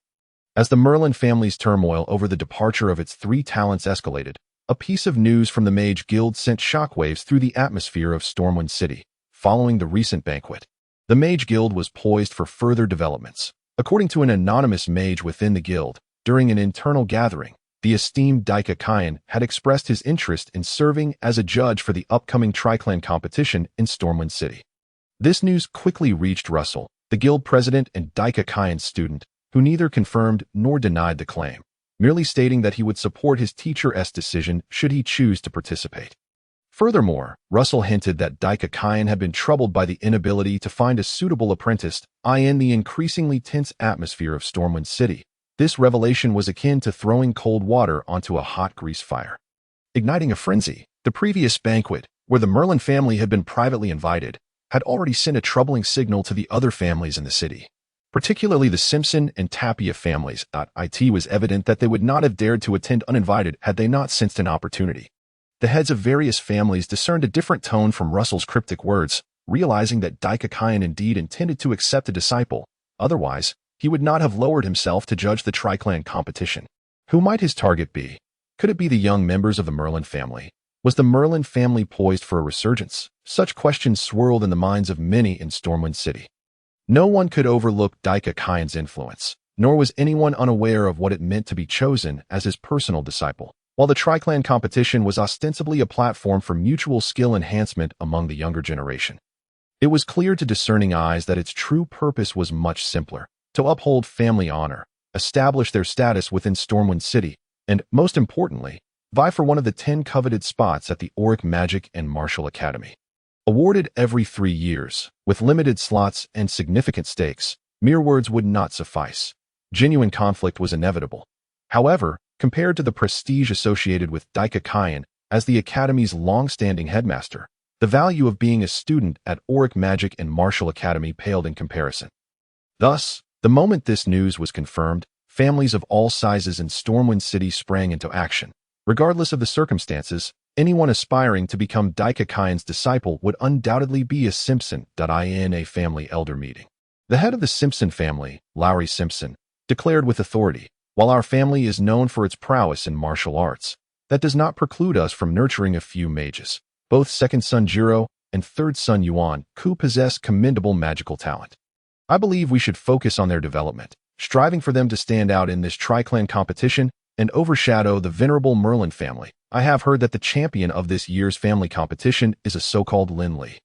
As the Merlin family's turmoil over the departure of its 3 talents escalated, a piece of news from the Mage Guild sent shockwaves through the atmosphere of Stormwind City. Following the recent banquet, the Mage Guild was poised for further developments. According to an anonymous mage within the guild, during an internal gathering, the esteemed Daika Kyan had expressed his interest in serving as a judge for the upcoming Triclan competition in Stormwind City. This news quickly reached Russell, the guild president and Daika Kyan's student, who neither confirmed nor denied the claim, merely stating that he would support his teacher's decision should he choose to participate. Furthermore, Russell hinted that Daika Kyan had been troubled by the inability to find a suitable apprentice in the increasingly tense atmosphere of Stormwind City. This revelation was akin to throwing cold water onto a hot grease fire, igniting a frenzy. The previous banquet, where the Merlin family had been privately invited, had already sent a troubling signal to the other families in the city, particularly the Simpson and Tapia families. It was evident that they would not have dared to attend uninvited had they not sensed an opportunity. The heads of various families discerned a different tone from Russell's cryptic words, realizing that Daika Kyan indeed intended to accept a disciple. Otherwise, he would not have lowered himself to judge the Triclan competition. Who might his target be? Could it be the young members of the Merlin family? Was the Merlin family poised for a resurgence? Such questions swirled in the minds of many in Stormwind City. No one could overlook Daika Kyan's influence, nor was anyone unaware of what it meant to be chosen as his personal disciple. While the Triclan competition was ostensibly a platform for mutual skill enhancement among the younger generation, it was clear to discerning eyes that its true purpose was much simpler: to uphold family honor, establish their status within Stormwind City, and, most importantly, vie for one of the 10 coveted spots at the Auric Magic and Martial Academy. Awarded every 3 years, with limited slots and significant stakes, mere words would not suffice. Genuine conflict was inevitable. However, compared to the prestige associated with Daika Kyan as the Academy's long-standing headmaster, the value of being a student at Auric Magic and Martial Academy paled in comparison. Thus, the moment this news was confirmed, families of all sizes in Stormwind City sprang into action. Regardless of the circumstances, anyone aspiring to become Daika Kyan's disciple would undoubtedly be a Simpson. In a family elder meeting, the head of the Simpson family, Lowry Simpson, declared with authority, "While our family is known for its prowess in martial arts, that does not preclude us from nurturing a few mages. Both second son Jiro and third son Yuan who possess commendable magical talent. I believe we should focus on their development, striving for them to stand out in this Triclan competition and overshadow the venerable Merlin family. I have heard that the champion of this year's family competition is a so-called Lin Li.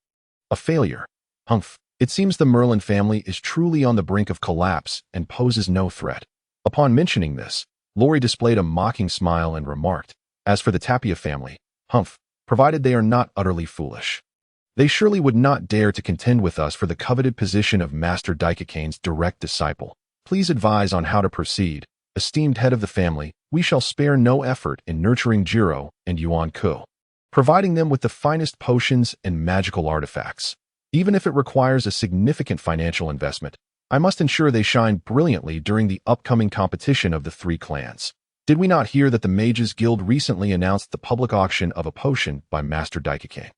A failure. Humph. It seems the Merlin family is truly on the brink of collapse and poses no threat." Upon mentioning this, Lori displayed a mocking smile and remarked, "As for the Tapia family, humph, provided they are not utterly foolish. They surely would not dare to contend with us for the coveted position of Master Daika Kyan's direct disciple. Please advise on how to proceed. Esteemed head of the family, we shall spare no effort in nurturing Jiro and Yuan Ku, providing them with the finest potions and magical artifacts. Even if it requires a significant financial investment, I must ensure they shine brilliantly during the upcoming competition of the 3 clans. Did we not hear that the Mages Guild recently announced the public auction of a potion by Master Daika Kyan,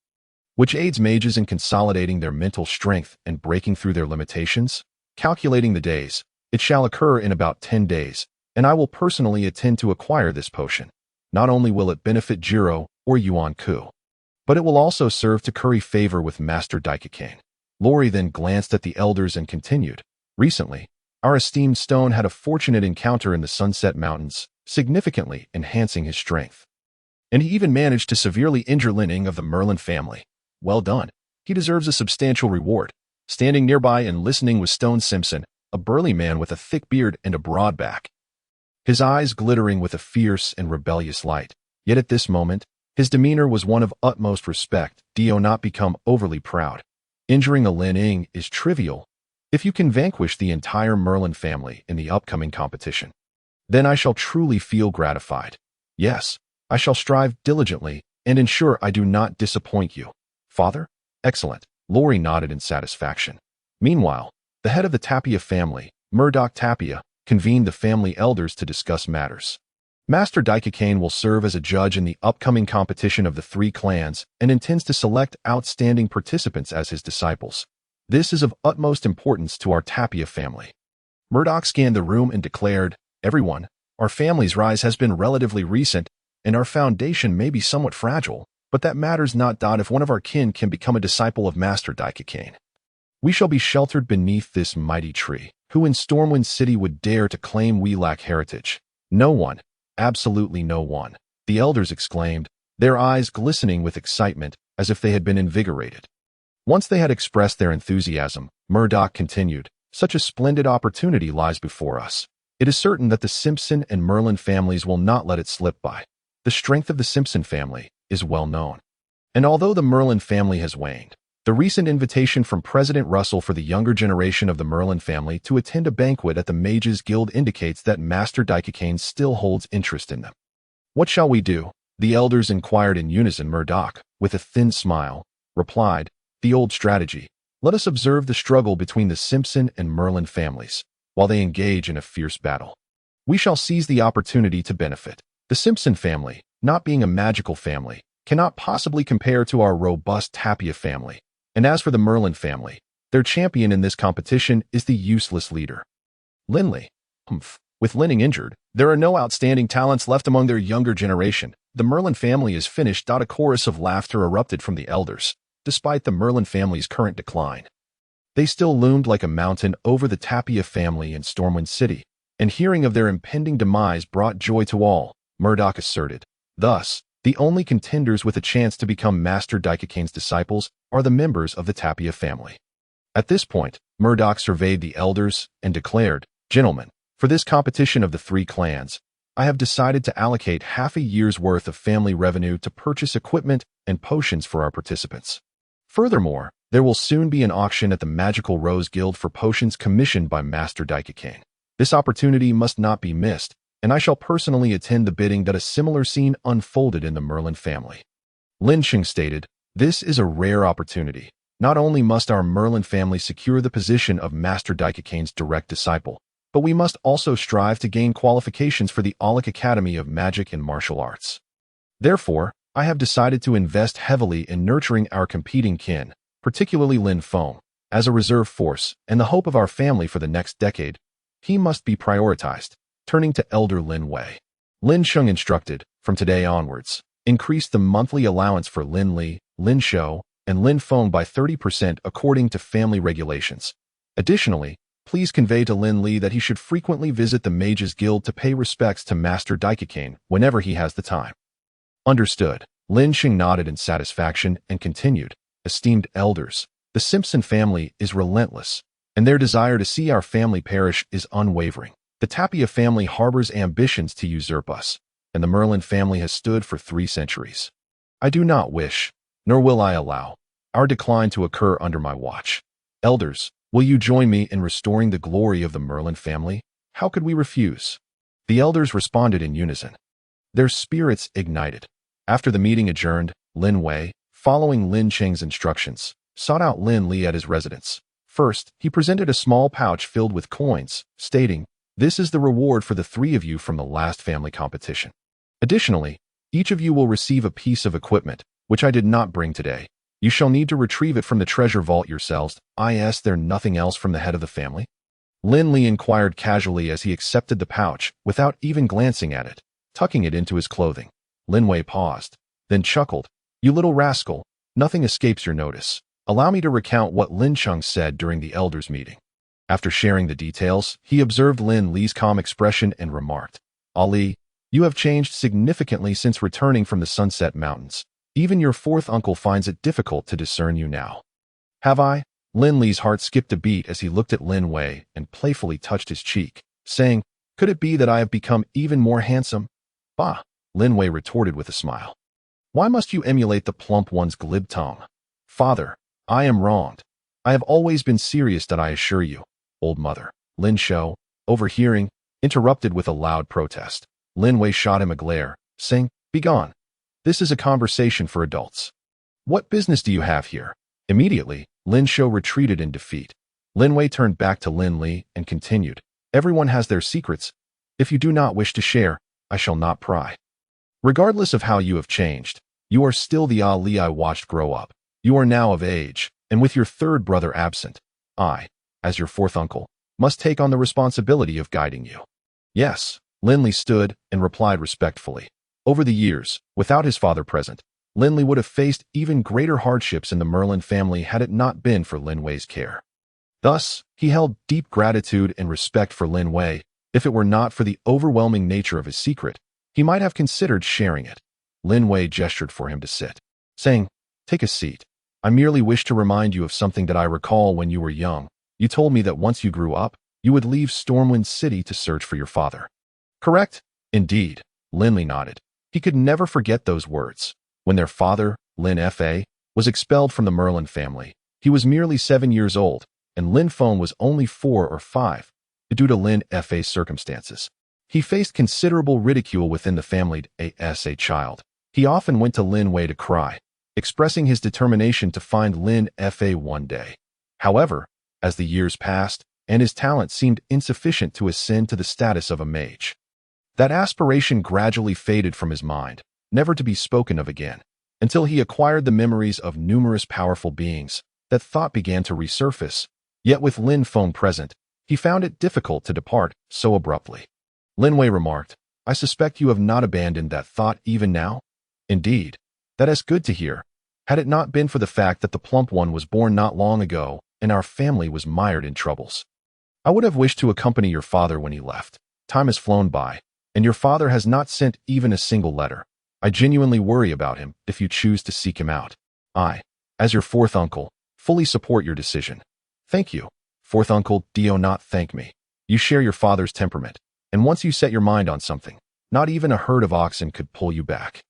which aids mages in consolidating their mental strength and breaking through their limitations? Calculating the days, it shall occur in about 10 days, and I will personally attend to acquire this potion. Not only will it benefit Jiro or Yuan Ku, but it will also serve to curry favor with Master Daikakane. Lori then glanced at the elders and continued, recently, our esteemed stone had a fortunate encounter in the Sunset Mountains, significantly enhancing his strength. And he even managed to severely injure Lin Li of the Merlin family. Well done. He deserves a substantial reward. Standing nearby and listening was Stone Simpson, a burly man with a thick beard and a broad back, his eyes glittering with a fierce and rebellious light. Yet at this moment, his demeanor was one of utmost respect. Do not become overly proud. Injuring a Lin Li is trivial if you can vanquish the entire Merlin family in the upcoming competition. Then I shall truly feel gratified. Yes, I shall strive diligently and ensure I do not disappoint you. Father? Excellent. Lori nodded in satisfaction. Meanwhile, the head of the Tapia family, Murdoch Tapia, convened the family elders to discuss matters. Master Daikakane will serve as a judge in the upcoming competition of the three clans and intends to select outstanding participants as his disciples. This is of utmost importance to our Tapia family. Murdoch scanned the room and declared, everyone, our family's rise has been relatively recent, and our foundation may be somewhat fragile, but that matters not. If one of our kin can become a disciple of Master Daikakane, we shall be sheltered beneath this mighty tree. Who in Stormwind City would dare to claim we lack heritage? No one. Absolutely no one. The elders exclaimed, their eyes glistening with excitement as if they had been invigorated. Once they had expressed their enthusiasm, Murdoch continued, such a splendid opportunity lies before us. It is certain that the Simpson and Merlin families will not let it slip by. The strength of the Simpson family is well known. And although the Merlin family has waned, the recent invitation from President Russell for the younger generation of the Merlin family to attend a banquet at the Mages Guild indicates that Master Daikakane still holds interest in them. What shall we do? The elders inquired in unison. Murdoch, with a thin smile, replied, the old strategy. Let us observe the struggle between the Simpson and Merlin families, while they engage in a fierce battle. We shall seize the opportunity to benefit. The Simpson family, not being a magical family, cannot possibly compare to our robust Tapia family. And as for the Merlin family, their champion in this competition is the useless leader, Lin Li. With Lin Li injured, there are no outstanding talents left among their younger generation. The Merlin family is finished. A chorus of laughter erupted from the elders. Despite the Merlin family's current decline, they still loomed like a mountain over the Tapia family in Stormwind City, and hearing of their impending demise brought joy to all, Murdoch asserted. Thus, the only contenders with a chance to become Master Daikakane's disciples are the members of the Tapia family. At this point, Murdoch surveyed the elders and declared, gentlemen, for this competition of the three clans, I have decided to allocate half a year's worth of family revenue to purchase equipment and potions for our participants. Furthermore, there will soon be an auction at the Magical Rose Guild for potions commissioned by Master Daikakane. This opportunity must not be missed, and I shall personally attend the bidding. That a similar scene unfolded in the Merlin family. Lin Li stated, this is a rare opportunity. Not only must our Merlin family secure the position of Master Daikakane's direct disciple, but we must also strive to gain qualifications for the Aulic Academy of Magic and Martial Arts. Therefore, I have decided to invest heavily in nurturing our competing kin, particularly Lin Feng, as a reserve force and the hope of our family for the next decade. He must be prioritized. Turning to Elder Lin Wei, Lin Sheng instructed, from today onwards, increase the monthly allowance for Lin Li, Lin Shou, and Lin Feng by 30% according to family regulations. Additionally, please convey to Lin Li that he should frequently visit the Mages Guild to pay respects to Master Daikakane whenever he has the time. Understood. Lin Sheng nodded in satisfaction and continued, esteemed elders, the Simpson family is relentless, and their desire to see our family perish is unwavering. The Tapia family harbors ambitions to usurp us, and the Merlin family has stood for 3 centuries. I do not wish, nor will I allow, our decline to occur under my watch. Elders, will you join me in restoring the glory of the Merlin family? How could we refuse? The elders responded in unison. Their spirits ignited. After the meeting adjourned, Lin Wei, following Lin Cheng's instructions, sought out Lin Li at his residence. First, he presented a small pouch filled with coins, stating, this is the reward for the 3 of you from the last family competition. Additionally, each of you will receive a piece of equipment, which I did not bring today. You shall need to retrieve it from the treasure vault yourselves. Is there nothing else from the head of the family? Lin Li inquired casually as he accepted the pouch without even glancing at it, tucking it into his clothing. Lin Wei paused, then chuckled. You little rascal, nothing escapes your notice. Allow me to recount what Lin Cheng said during the elders' meeting. After sharing the details, he observed Lin Li's calm expression and remarked, Ali, you have changed significantly since returning from the Sunset Mountains. Even your fourth uncle finds it difficult to discern you now. Have I? Lin Li's heart skipped a beat as he looked at Lin Wei and playfully touched his cheek, saying, could it be that I have become even more handsome? Bah, Lin Wei retorted with a smile. Why must you emulate the plump one's glib tongue? Father, I am wronged. I have always been serious that I assure you. Old mother, Lin Shou, overhearing, interrupted with a loud protest. Lin Wei shot him a glare, saying, begone. This is a conversation for adults. What business do you have here? Immediately, Lin Shou retreated in defeat. Lin Wei turned back to Lin Li and continued, everyone has their secrets. If you do not wish to share, I shall not pry. Regardless of how you have changed, you are still the Ali I watched grow up. You are now of age, and with your third brother absent, I, as your fourth uncle, must take on the responsibility of guiding you. Yes, Lin Li stood and replied respectfully. Over the years, without his father present, Lin Li would have faced even greater hardships in the Merlin family had it not been for Lin Wei's care. Thus, he held deep gratitude and respect for Lin Wei. If it were not for the overwhelming nature of his secret, he might have considered sharing it. Lin Wei gestured for him to sit, saying, take a seat. I merely wish to remind you of something that I recall when you were young. You told me that once you grew up, you would leave Stormwind City to search for your father. Correct? Indeed, Lin Li nodded. He could never forget those words. When their father, Lin Fa, was expelled from the Merlin family, he was merely 7 years old, and Lin Feng was only 4 or 5, due to Lin Fa's circumstances. He faced considerable ridicule within the family as a child. He often went to Lin Wei to cry, expressing his determination to find Lin Fa one day. However, as the years passed, and his talent seemed insufficient to ascend to the status of a mage, that aspiration gradually faded from his mind, never to be spoken of again. Until he acquired the memories of numerous powerful beings, that thought began to resurface. Yet with Lin Feng present, he found it difficult to depart so abruptly. Lin Wei remarked, I suspect you have not abandoned that thought even now? Indeed, that is good to hear. Had it not been for the fact that the plump one was born not long ago, and our family was mired in troubles, I would have wished to accompany your father when he left. Time has flown by, and your father has not sent even a single letter. I genuinely worry about him if you choose to seek him out. I, as your fourth uncle, fully support your decision. Thank you. Fourth uncle, do not thank me. You share your father's temperament, and once you set your mind on something, not even a herd of oxen could pull you back.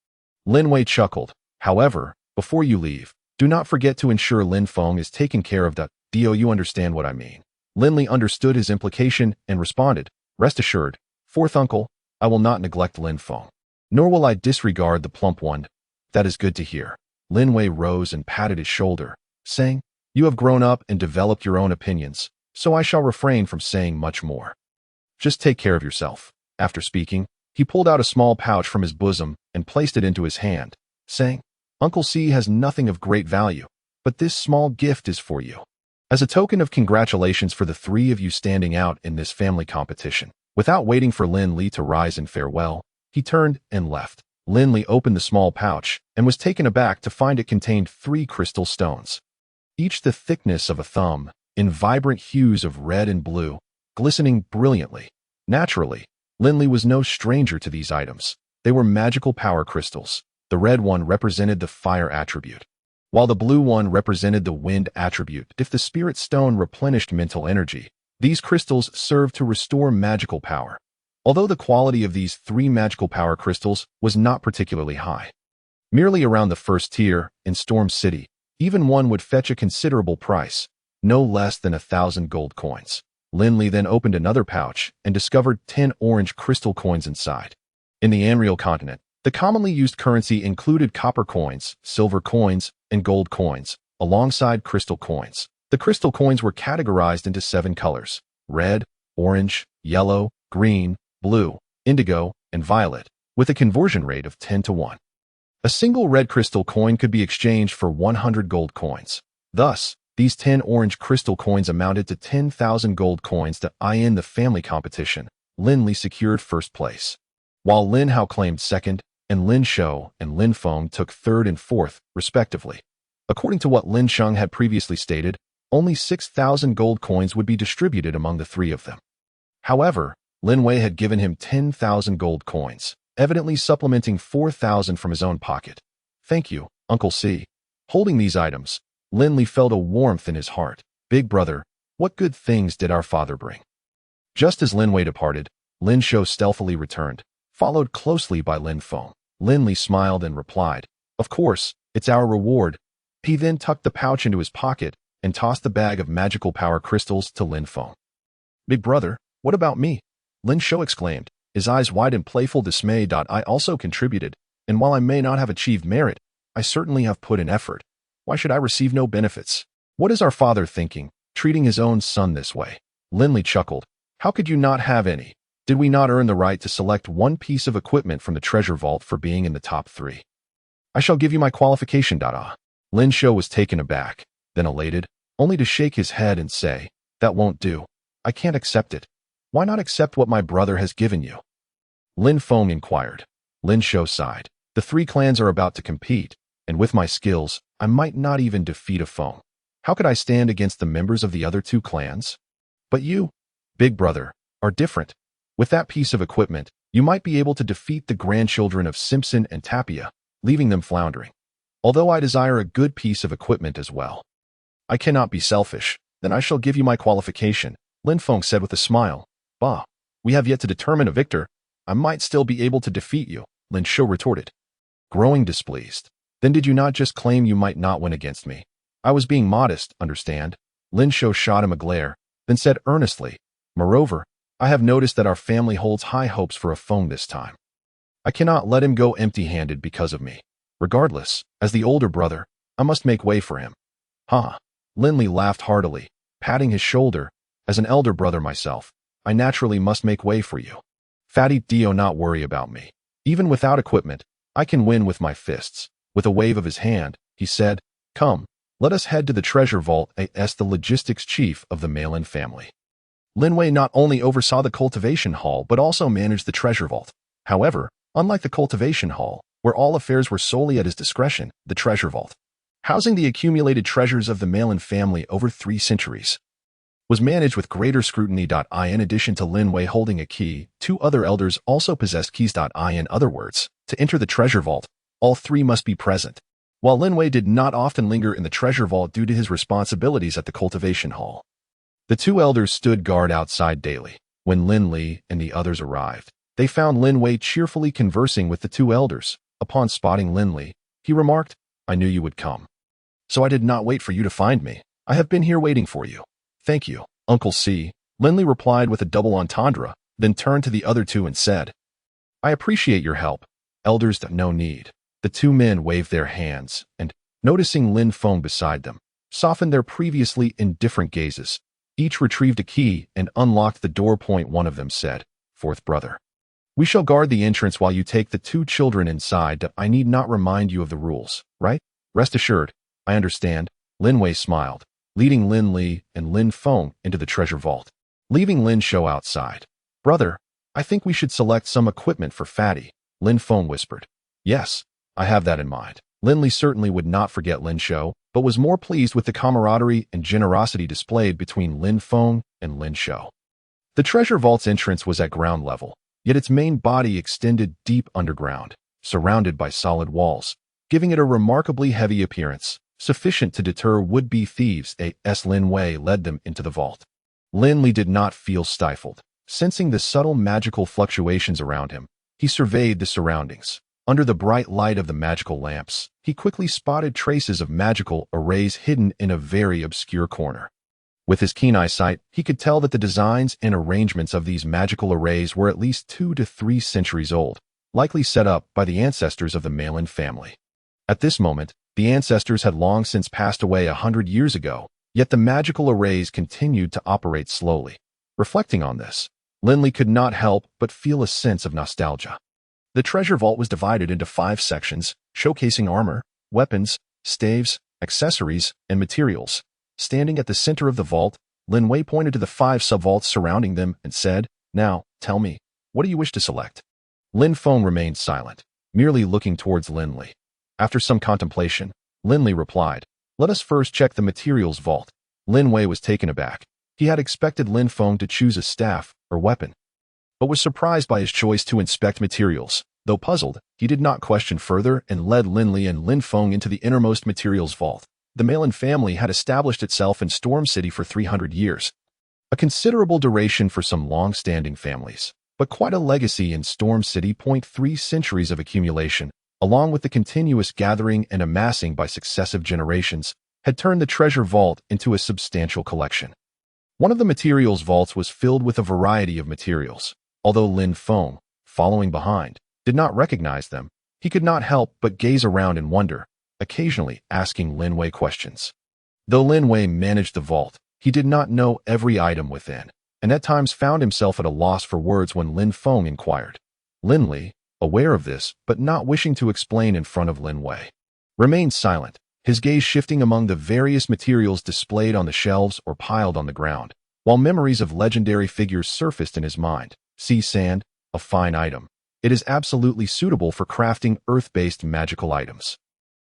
Lin Wei chuckled. However, before you leave, do not forget to ensure Lin Feng is taken care of. You understand what I mean. Lin Li understood his implication and responded, rest assured, fourth uncle, I will not neglect Lin Feng. Nor will I disregard the plump one. That is good to hear. Lin Wei rose and patted his shoulder, saying, you have grown up and developed your own opinions, so I shall refrain from saying much more. Just take care of yourself. After speaking, he pulled out a small pouch from his bosom and placed it into his hand, saying, Uncle C has nothing of great value, but this small gift is for you. As a token of congratulations for the three of you standing out in this family competition. Without waiting for Lin Li to rise in farewell, he turned and left. Lin Li opened the small pouch and was taken aback to find it contained 3 crystal stones, each the thickness of a thumb, in vibrant hues of red and blue, glistening brilliantly. Naturally, Lin Li was no stranger to these items. They were magical power crystals. The red one represented the fire attribute, while the blue one represented the wind attribute. If the spirit stone replenished mental energy, these crystals served to restore magical power. Although the quality of these 3 magical power crystals was not particularly high, merely around the first tier in Storm City, even one would fetch a considerable price, no less than 1,000 gold coins. Lin Li then opened another pouch and discovered 10 orange crystal coins inside. In the Anreal continent, the commonly used currency included copper coins, silver coins, and gold coins, alongside crystal coins. The crystal coins were categorized into 7 colors: red, orange, yellow, green, blue, indigo, and violet, with a conversion rate of 10-1. A single red crystal coin could be exchanged for 100 gold coins. Thus, These 10 orange crystal coins amounted to 10,000 gold coins to in the family competition. Lin Li secured first place, while Lin Hao claimed second, and Lin Shou and Lin Feng took third and fourth, respectively. According to what Lin Sheng had previously stated, only 6,000 gold coins would be distributed among the three of them. However, Lin Wei had given him 10,000 gold coins, evidently supplementing 4,000 from his own pocket. Thank you, Uncle C. Holding these items, Lin Li felt a warmth in his heart. Big brother, what good things did our father bring? Just as Lin Wei departed, Lin Shou stealthily returned, followed closely by Lin Feng. Lin Li smiled and replied, "Of course, it's our reward." He then tucked the pouch into his pocket and tossed the bag of magical power crystals to Lin Feng. "Big brother, what about me?" Lin Shou exclaimed, his eyes wide in playful dismay. "I also contributed, and while I may not have achieved merit, I certainly have put in effort. Why should I receive no benefits? What is our father thinking, treating his own son this way?" Lin Li chuckled. "How could you not have any? Did we not earn the right to select one piece of equipment from the treasure vault for being in the top 3? I shall give you my qualification. Lin Shou was taken aback, then elated, only to shake his head and say, "That won't do. I can't accept it. Why not accept what my brother has given you?" Lin Feng inquired. Lin Shou sighed. "The 3 clans are about to compete, and with my skills, I might not even defeat a Feng. How could I stand against the members of the other 2 clans? But you, big brother, are different. With that piece of equipment, you might be able to defeat the grandchildren of Simpson and Tapia, leaving them floundering. Although I desire a good piece of equipment as well. I cannot be selfish, then I shall give you my qualification," Lin Feng said with a smile. "Bah, we have yet to determine a victor. I might still be able to defeat you," Lin Shou retorted, growing displeased. "Then did you not just claim you might not win against me? I was being modest, understand?" Lin Shou shot him a glare, then said earnestly, "Moreover, I have noticed that our family holds high hopes for a Feng this time. I cannot let him go empty-handed because of me. Regardless, as the older brother, I must make way for him." "Huh." Lin Li laughed heartily, patting his shoulder. "As an elder brother myself, I naturally must make way for you. Fatty Dio, not worry about me. Even without equipment, I can win with my fists." With a wave of his hand, he said, "Come, let us head to the treasure vault." As the logistics chief of the Malin family, Lin Wei not only oversaw the cultivation hall but also managed the treasure vault. However, unlike the cultivation hall, where all affairs were solely at his discretion, the treasure vault, housing the accumulated treasures of the Malin family over 3 centuries, was managed with greater scrutiny. In addition to Lin Wei holding a key, 2 other elders also possessed keys. In other words, to enter the treasure vault, all 3 must be present. While Lin Wei did not often linger in the treasure vault due to his responsibilities at the cultivation hall, the 2 elders stood guard outside daily. When Lin Li and the others arrived, they found Lin Wei cheerfully conversing with the 2 elders. Upon spotting Lin Li, he remarked, "I knew you would come. So I did not wait for you to find me. I have been here waiting for you." "Thank you, Uncle C." Lin Li replied with a double entendre, then turned to the other 2 and said, "I appreciate your help. Elders, no need." The 2 men waved their hands and, noticing Lin Feng beside them, softened their previously indifferent gazes. Each retrieved a key and unlocked the door. One of them said, "Fourth brother, we shall guard the entrance while you take the 2 children inside. I need not remind you of the rules, right? Rest assured, I understand." Lin Wei smiled, leading Lin Li and Lin Feng into the treasure vault, leaving Lin Shou outside. "Brother, I think we should select some equipment for Fatty," Lin Feng whispered. "Yes, I have that in mind." Lin Li certainly would not forget Lin Shou, but was more pleased with the camaraderie and generosity displayed between Lin Feng and Lin Shou. The treasure vault's entrance was at ground level, yet its main body extended deep underground, surrounded by solid walls, giving it a remarkably heavy appearance, sufficient to deter would-be thieves. As Lin Wei led them into the vault, Lin Li did not feel stifled. Sensing the subtle magical fluctuations around him, he surveyed the surroundings. Under the bright light of the magical lamps, he quickly spotted traces of magical arrays hidden in a very obscure corner. With his keen eyesight, he could tell that the designs and arrangements of these magical arrays were at least 2 to 3 centuries old, likely set up by the ancestors of the Malin family. At this moment, the ancestors had long since passed away 100 years ago, yet the magical arrays continued to operate slowly. Reflecting on this, Lin Li could not help but feel a sense of nostalgia. The treasure vault was divided into 5 sections, showcasing armor, weapons, staves, accessories, and materials. Standing at the center of the vault, Lin Wei pointed to the 5 sub-vaults surrounding them and said, "Now, tell me, what do you wish to select?" Lin Feng remained silent, merely looking towards Lin Li. After some contemplation, Lin Li replied, "Let us first check the materials vault." Lin Wei was taken aback. He had expected Lin Feng to choose a staff or weapon, but was surprised by his choice to inspect materials. Though puzzled, he did not question further and led Lin Li and Lin Feng into the innermost materials vault. The Malin family had established itself in Storm City for 300 years, a considerable duration for some long-standing families, but quite a legacy in Storm City. 3 centuries of accumulation, along with the continuous gathering and amassing by successive generations, had turned the treasure vault into a substantial collection. One of the materials vaults was filled with a variety of materials. Although Lin Feng, following behind, did not recognize them, he could not help but gaze around in wonder, occasionally asking Lin Wei questions. Though Lin Wei managed the vault, he did not know every item within, and at times found himself at a loss for words when Lin Feng inquired. Lin Li, aware of this but not wishing to explain in front of Lin Wei, remained silent, his gaze shifting among the various materials displayed on the shelves or piled on the ground, while memories of legendary figures surfaced in his mind. Sea sand, a fine item. It is absolutely suitable for crafting earth-based magical items.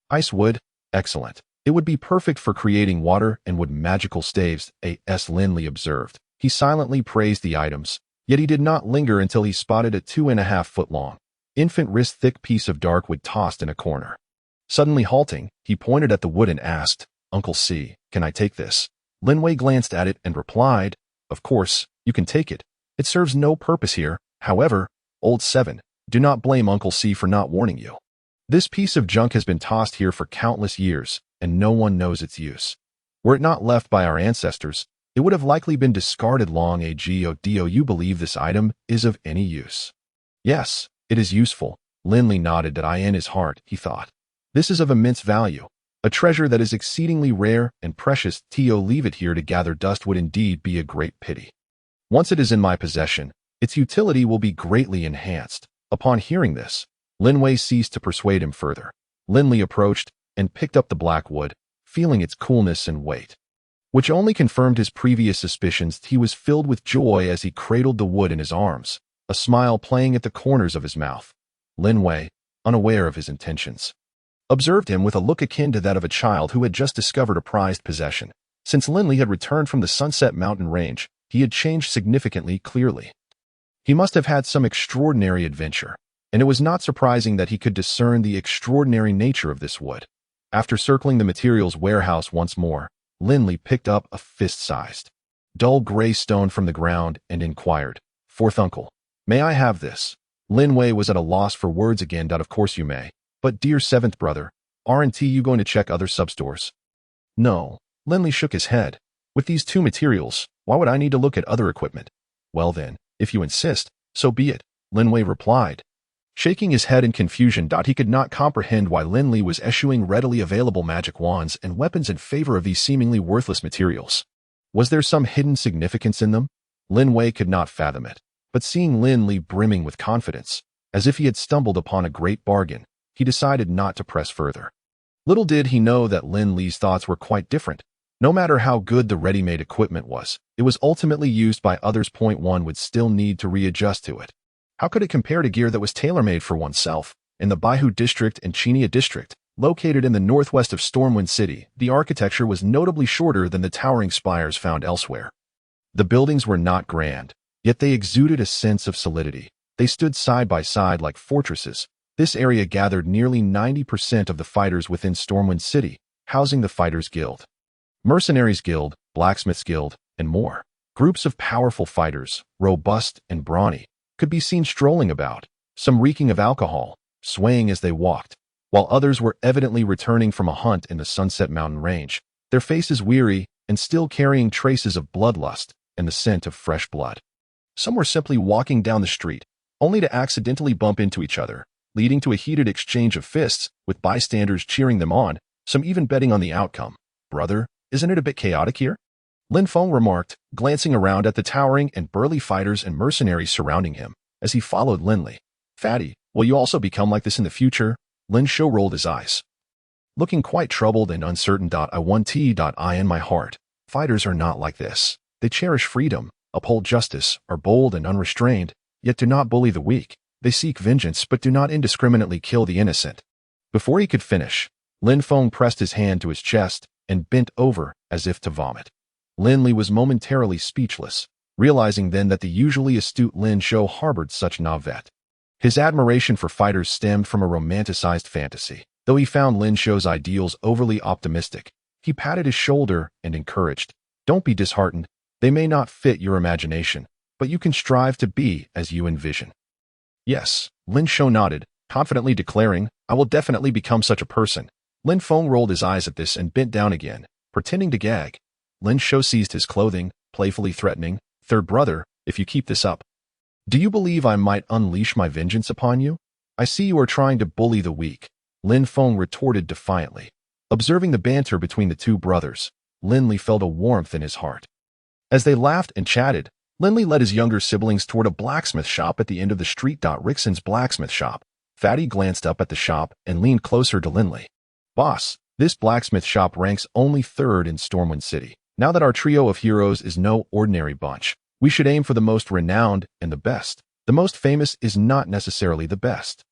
Ice wood, excellent. It would be perfect for creating water and wood magical staves, as Lin Li observed. He silently praised the items, yet he did not linger until he spotted a 2.5-foot-long, infant wrist-thick piece of dark wood tossed in a corner. Suddenly halting, he pointed at the wood and asked, "Uncle C, can I take this?" Lin Wei glanced at it and replied, "Of course, you can take it. It serves no purpose here. However, Old 7, do not blame Uncle C for not warning you. This piece of junk has been tossed here for countless years, and no one knows its use. Were it not left by our ancestors, it would have likely been discarded long ago. Do you believe this item is of any use?" "Yes, it is useful." Lin Li nodded that in his heart, he thought. "This is of immense value, a treasure that is exceedingly rare and precious. To leave it here to gather dust would indeed be a great pity. Once it is in my possession, its utility will be greatly enhanced." Upon hearing this, Lin Wei ceased to persuade him further. Lin Li approached and picked up the black wood, feeling its coolness and weight, which only confirmed his previous suspicions. He was filled with joy as he cradled the wood in his arms, a smile playing at the corners of his mouth. Lin Wei, unaware of his intentions, observed him with a look akin to that of a child who had just discovered a prized possession. Since Lin Li had returned from the Sunset Mountain Range, he had changed significantly. Clearly, he must have had some extraordinary adventure, and it was not surprising that he could discern the extraordinary nature of this wood. After circling the materials warehouse once more, Lin Li picked up a fist-sized, dull gray stone from the ground and inquired, "Fourth uncle, may I have this?" Lin Wei was at a loss for words again. "Of course you may. But dear 7th brother, aren't you going to check other substores?" "No." Lin Li shook his head. "With these 2 materials, why would I need to look at other equipment?" "Well then, if you insist, so be it," Lin Wei replied, shaking his head in confusion. He could not comprehend why Lin Li was eschewing readily available magic wands and weapons in favor of these seemingly worthless materials. Was there some hidden significance in them? Lin Wei could not fathom it, but seeing Lin Li brimming with confidence, as if he had stumbled upon a great bargain, he decided not to press further. Little did he know that Lin Li's thoughts were quite different. No matter how good the ready-made equipment was, it was ultimately used by others. One would still need to readjust to it. How could it compare to gear that was tailor-made for oneself? In the Baihu district and Chinia district, located in the northwest of Stormwind City, the architecture was notably shorter than the towering spires found elsewhere. The buildings were not grand, yet they exuded a sense of solidity. They stood side by side like fortresses. This area gathered nearly 90% of the fighters within Stormwind City, housing the Fighters Guild, Mercenaries Guild, Blacksmiths Guild, and more. Groups of powerful fighters, robust and brawny, could be seen strolling about, some reeking of alcohol, swaying as they walked, while others were evidently returning from a hunt in the Sunset Mountain Range, their faces weary and still carrying traces of bloodlust and the scent of fresh blood. Some were simply walking down the street, only to accidentally bump into each other, leading to a heated exchange of fists, with bystanders cheering them on, some even betting on the outcome. "Brother, isn't it a bit chaotic here?" Lin Feng remarked, glancing around at the towering and burly fighters and mercenaries surrounding him, as he followed Lin Li. "Fatty, will you also become like this in the future?" Lin Shou rolled his eyes. looking quite troubled and uncertain. I in my heart. Fighters are not like this. They cherish freedom, uphold justice, are bold and unrestrained, yet do not bully the weak. They seek vengeance but do not indiscriminately kill the innocent. Before he could finish, Lin Feng pressed his hand to his chest and bent over as if to vomit. Lin Li was momentarily speechless, realizing then that the usually astute Lin Shou harbored such navet. His admiration for fighters stemmed from a romanticized fantasy. Though he found Lin Shou's ideals overly optimistic, he patted his shoulder and encouraged, "Don't be disheartened. They may not fit your imagination, but you can strive to be as you envision." "Yes," Lin Shou nodded, confidently declaring, "I will definitely become such a person." Lin Feng rolled his eyes at this and bent down again, pretending to gag. Lin Shou seized his clothing, playfully threatening, "Third brother, if you keep this up, do you believe I might unleash my vengeance upon you? I see you are trying to bully the weak." Lin Feng retorted defiantly. Observing the banter between the two brothers, Lin Li felt a warmth in his heart. As they laughed and chatted, Lin Li led his younger siblings toward a blacksmith shop at the end of the street. Rickson's blacksmith shop. Fatty glanced up at the shop and leaned closer to Lin Li. "Boss, this blacksmith shop ranks only third in Stormwind City. Now that our trio of heroes is no ordinary bunch, we should aim for the most renowned and the best. The most famous is not necessarily the best."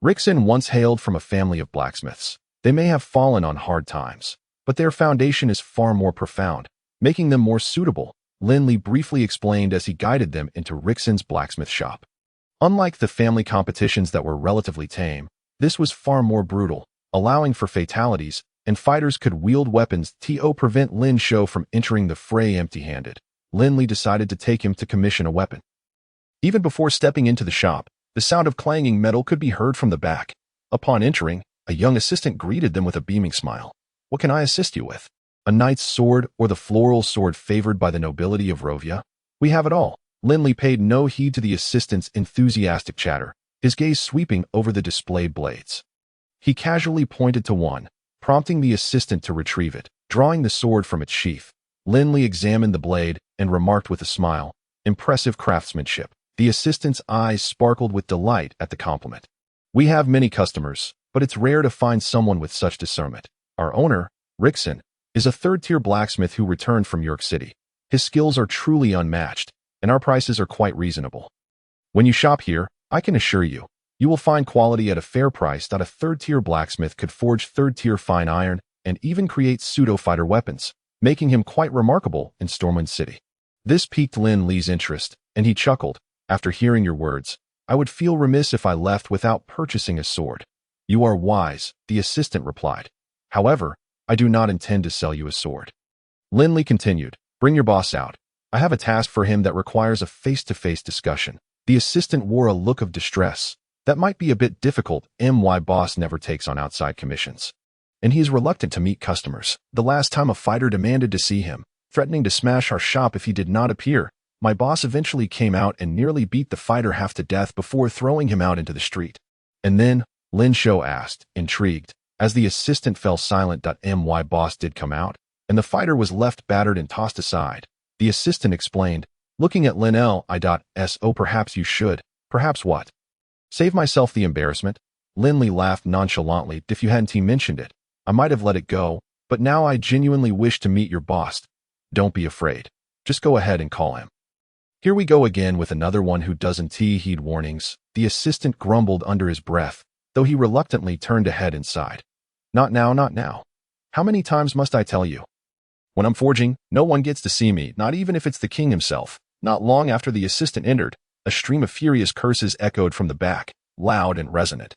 Rickson once hailed from a family of blacksmiths. They may have fallen on hard times, but their foundation is far more profound, making them more suitable, Lin Li briefly explained as he guided them into Rickson's blacksmith shop. Unlike the family competitions that were relatively tame, this was far more brutal, allowing for fatalities, and fighters could wield weapons to prevent Lin Shou from entering the fray empty-handed. Lin Li decided to take him to commission a weapon. Even before stepping into the shop, the sound of clanging metal could be heard from the back. Upon entering, a young assistant greeted them with a beaming smile. "What can I assist you with? A knight's sword or the floral sword favored by the nobility of Rovia? We have it all." Lin Li paid no heed to the assistant's enthusiastic chatter, his gaze sweeping over the displayed blades. He casually pointed to one, prompting the assistant to retrieve it. Drawing the sword from its sheath, Lin Li examined the blade and remarked with a smile, "Impressive craftsmanship." The assistant's eyes sparkled with delight at the compliment. "We have many customers, but it's rare to find someone with such discernment. Our owner, Rickson, is a third-tier blacksmith who returned from York City. His skills are truly unmatched, and our prices are quite reasonable. When you shop here, I can assure you, you will find quality at a fair price. A third-tier blacksmith could forge third-tier fine iron and even create pseudo-fighter weapons, making him quite remarkable in Stormwind City." This piqued Lin Li's interest, and he chuckled. "After hearing your words, I would feel remiss if I left without purchasing a sword." "You are wise," the assistant replied. "However, I do not intend to sell you a sword." Lin Li continued, "Bring your boss out. I have a task for him that requires a face-to-face discussion." The assistant wore a look of distress. "That might be a bit difficult. My boss never takes on outside commissions, and he is reluctant to meet customers. The last time a fighter demanded to see him, threatening to smash our shop if he did not appear, my boss eventually came out and nearly beat the fighter half to death before throwing him out into the street." "And then?" Lin Shou asked, intrigued. As the assistant fell silent, "My boss did come out, and the fighter was left battered and tossed aside." The assistant explained, looking at Lin Li. Perhaps you should." "Perhaps what?" "Save myself the embarrassment." Lin Li laughed nonchalantly. "If you hadn't mentioned it, I might have let it go, but now I genuinely wish to meet your boss. Don't be afraid. Just go ahead and call him." "Here we go again with another one who doesn't heed warnings," the assistant grumbled under his breath, though he reluctantly turned to head inside. "Not now, not now. How many times must I tell you? When I'm forging, no one gets to see me, not even if it's the king himself." Not long after the assistant entered, a stream of furious curses echoed from the back, loud and resonant,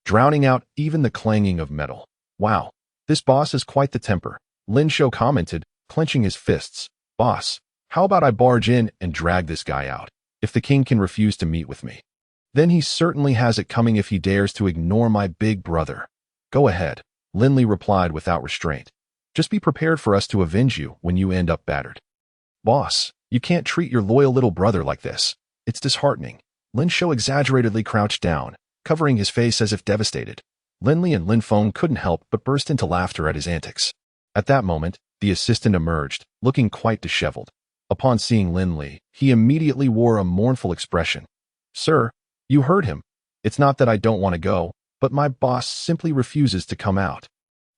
drowning out even the clanging of metal. "Wow, this boss has quite the temper," Lin Shou commented, clenching his fists. "Boss, how about I barge in and drag this guy out? If the king can refuse to meet with me, then he certainly has it coming if he dares to ignore my big brother." "Go ahead," Lin Li replied without restraint. "Just be prepared for us to avenge you when you end up battered." "Boss, you can't treat your loyal little brother like this. It's disheartening." Lin Shou exaggeratedly crouched down, covering his face as if devastated. Lin Li and Lin Feng couldn't help but burst into laughter at his antics. At that moment, the assistant emerged, looking quite disheveled. Upon seeing Lin Li, he immediately wore a mournful expression. "Sir, you heard him. It's not that I don't want to go, but my boss simply refuses to come out."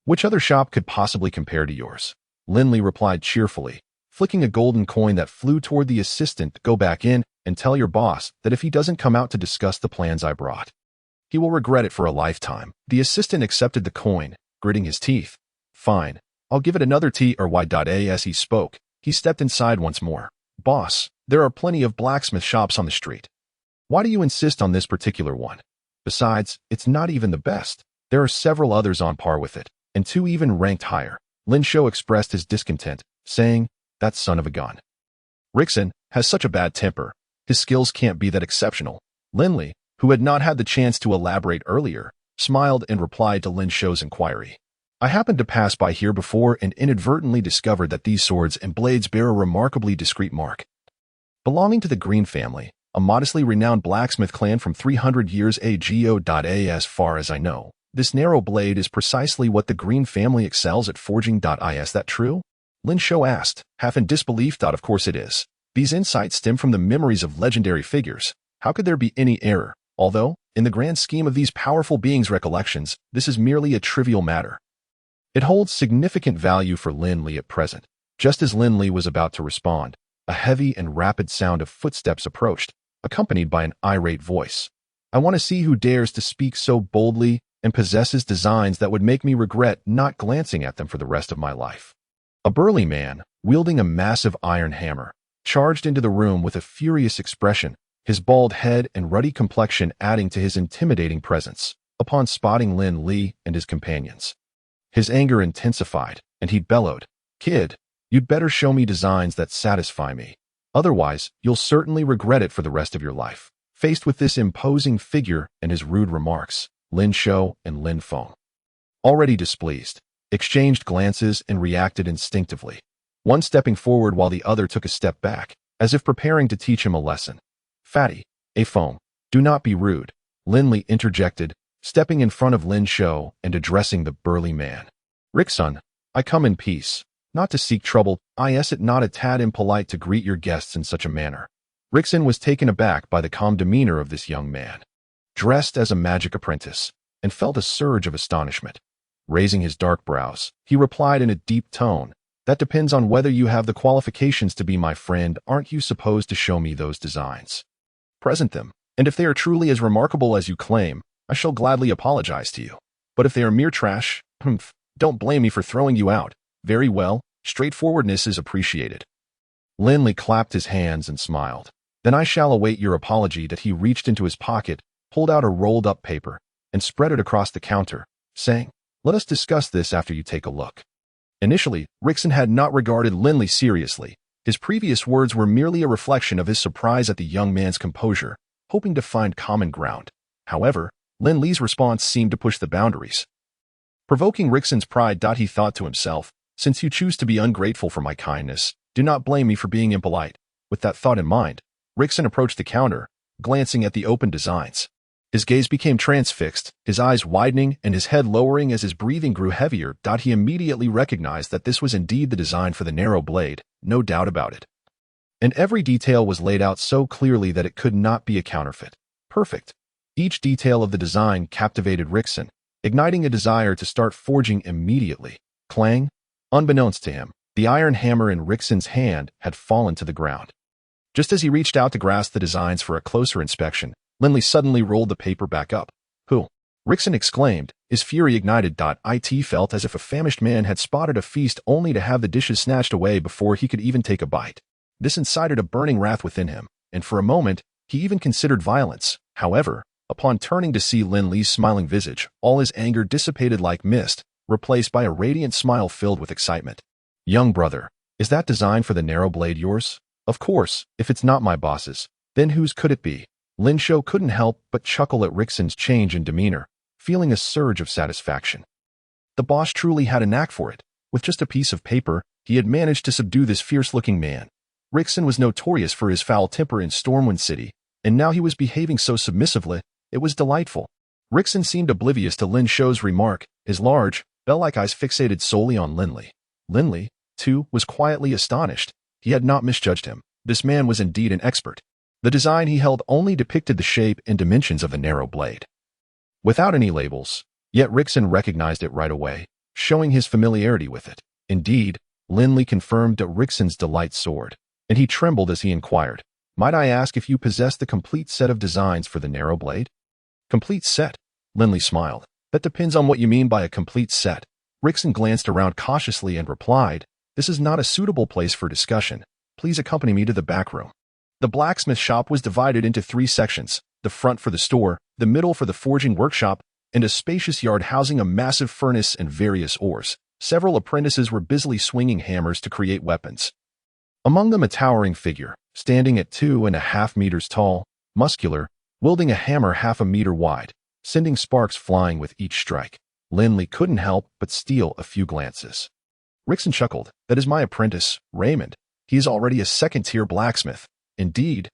Which other shop could possibly compare to yours? Lin Li replied cheerfully, flicking a golden coin that flew toward the assistant. Go back in and tell your boss that if he doesn't come out to discuss the plans I brought, he will regret it for a lifetime. The assistant accepted the coin, gritting his teeth. Fine, I'll give it another T or Y. As he spoke, he stepped inside once more. Boss, there are plenty of blacksmith shops on the street. Why do you insist on this particular one? Besides, it's not even the best. There are several others on par with it, and two even ranked higher. Lin Shou expressed his discontent, saying, that son of a gun. Rickson has such a bad temper. His skills can't be that exceptional. Lin Li, who had not had the chance to elaborate earlier, smiled and replied to Lin Shou's inquiry. I happened to pass by here before and inadvertently discovered that these swords and blades bear a remarkably discreet mark. Belonging to the Green family, a modestly renowned blacksmith clan from 300 years ago. As far as I know, this narrow blade is precisely what the Green family excels at forging. Is that true? Lin Shou asked, half in disbelief. Of course it is. These insights stem from the memories of legendary figures. How could there be any error? Although, in the grand scheme of these powerful beings' recollections, this is merely a trivial matter. It holds significant value for Lin Li at present. Just as Lin Li was about to respond, a heavy and rapid sound of footsteps approached, accompanied by an irate voice. I want to see who dares to speak so boldly and possesses designs that would make me regret not glancing at them for the rest of my life. A burly man, wielding a massive iron hammer, charged into the room with a furious expression, his bald head and ruddy complexion adding to his intimidating presence, upon spotting Lin Li and his companions. His anger intensified, and he bellowed, Kid, you'd better show me designs that satisfy me. Otherwise, you'll certainly regret it for the rest of your life. Faced with this imposing figure and his rude remarks, Lin Shou and Lin Feng, already displeased, exchanged glances and reacted instinctively, one stepping forward while the other took a step back, as if preparing to teach him a lesson. Fatty, Feng, do not be rude, Lin Li interjected, stepping in front of Lin Shou and addressing the burly man. Rickson, I come in peace, not to seek trouble. Is it not a tad impolite to greet your guests in such a manner? Rickson was taken aback by the calm demeanor of this young man, dressed as a magic apprentice, and felt a surge of astonishment. Raising his dark brows, he replied in a deep tone, That depends on whether you have the qualifications to be my friend. Aren't you supposed to show me those designs? Present them, and if they are truly as remarkable as you claim, I shall gladly apologize to you. But if they are mere trash, don't blame me for throwing you out. Very well, straightforwardness is appreciated. Lin Li clapped his hands and smiled. Then I shall await your apology. That he reached into his pocket, pulled out a rolled-up paper, and spread it across the counter, saying, Let us discuss this after you take a look. Initially, Rickson had not regarded Lin Li seriously. His previous words were merely a reflection of his surprise at the young man's composure, hoping to find common ground. However, Lin Li's response seemed to push the boundaries, provoking Rickson's pride. He thought to himself, Since you choose to be ungrateful for my kindness, do not blame me for being impolite. With that thought in mind, Rickson approached the counter, glancing at the open designs. His gaze became transfixed, his eyes widening and his head lowering as his breathing grew heavier. He immediately recognized that this was indeed the design for the narrow blade, no doubt about it. And every detail was laid out so clearly that it could not be a counterfeit. Perfect. Each detail of the design captivated Rickson, igniting a desire to start forging immediately. Clang! Unbeknownst to him, the iron hammer in Rickson's hand had fallen to the ground. Just as he reached out to grasp the designs for a closer inspection, Lin Li suddenly rolled the paper back up. Who? Rickson exclaimed, his fury ignited. It felt as if a famished man had spotted a feast only to have the dishes snatched away before he could even take a bite. This incited a burning wrath within him, and for a moment, he even considered violence. However, upon turning to see Lin Li's smiling visage, all his anger dissipated like mist, replaced by a radiant smile filled with excitement. Young brother, is that design for the narrow blade yours? Of course, if it's not my boss's, then whose could it be? Lin Shou couldn't help but chuckle at Rickson's change in demeanor, feeling a surge of satisfaction. The boss truly had a knack for it. With just a piece of paper, he had managed to subdue this fierce-looking man. Rickson was notorious for his foul temper in Stormwind City, and now he was behaving so submissively, it was delightful. Rickson seemed oblivious to Lin Shou's remark, his large, bell-like eyes fixated solely on Lin Li. Lin Li, too, was quietly astonished. He had not misjudged him. This man was indeed an expert. The design he held only depicted the shape and dimensions of the narrow blade, without any labels, yet Rickson recognized it right away. showing his familiarity with it. Indeed, Lin Li confirmed Rixon's delight sword, and he trembled as he inquired, "Might I ask if you possess the complete set of designs for the narrow blade?" "Complete set?" Lin Li smiled. "That depends on what you mean by a complete set." Rixon glanced around cautiously and replied, "This is not a suitable place for discussion. Please accompany me to the back room." The blacksmith shop was divided into 3 sections, the front for the store, the middle for the forging workshop, and a spacious yard housing a massive furnace and various ores. Several apprentices were busily swinging hammers to create weapons. Among them a towering figure, standing at 2.5 meters tall, muscular, wielding a hammer 1/2 meter wide, sending sparks flying with each strike. Lin Li couldn't help but steal a few glances. Rixon chuckled. "That is my apprentice, Raymond. He is already a second-tier blacksmith." Indeed,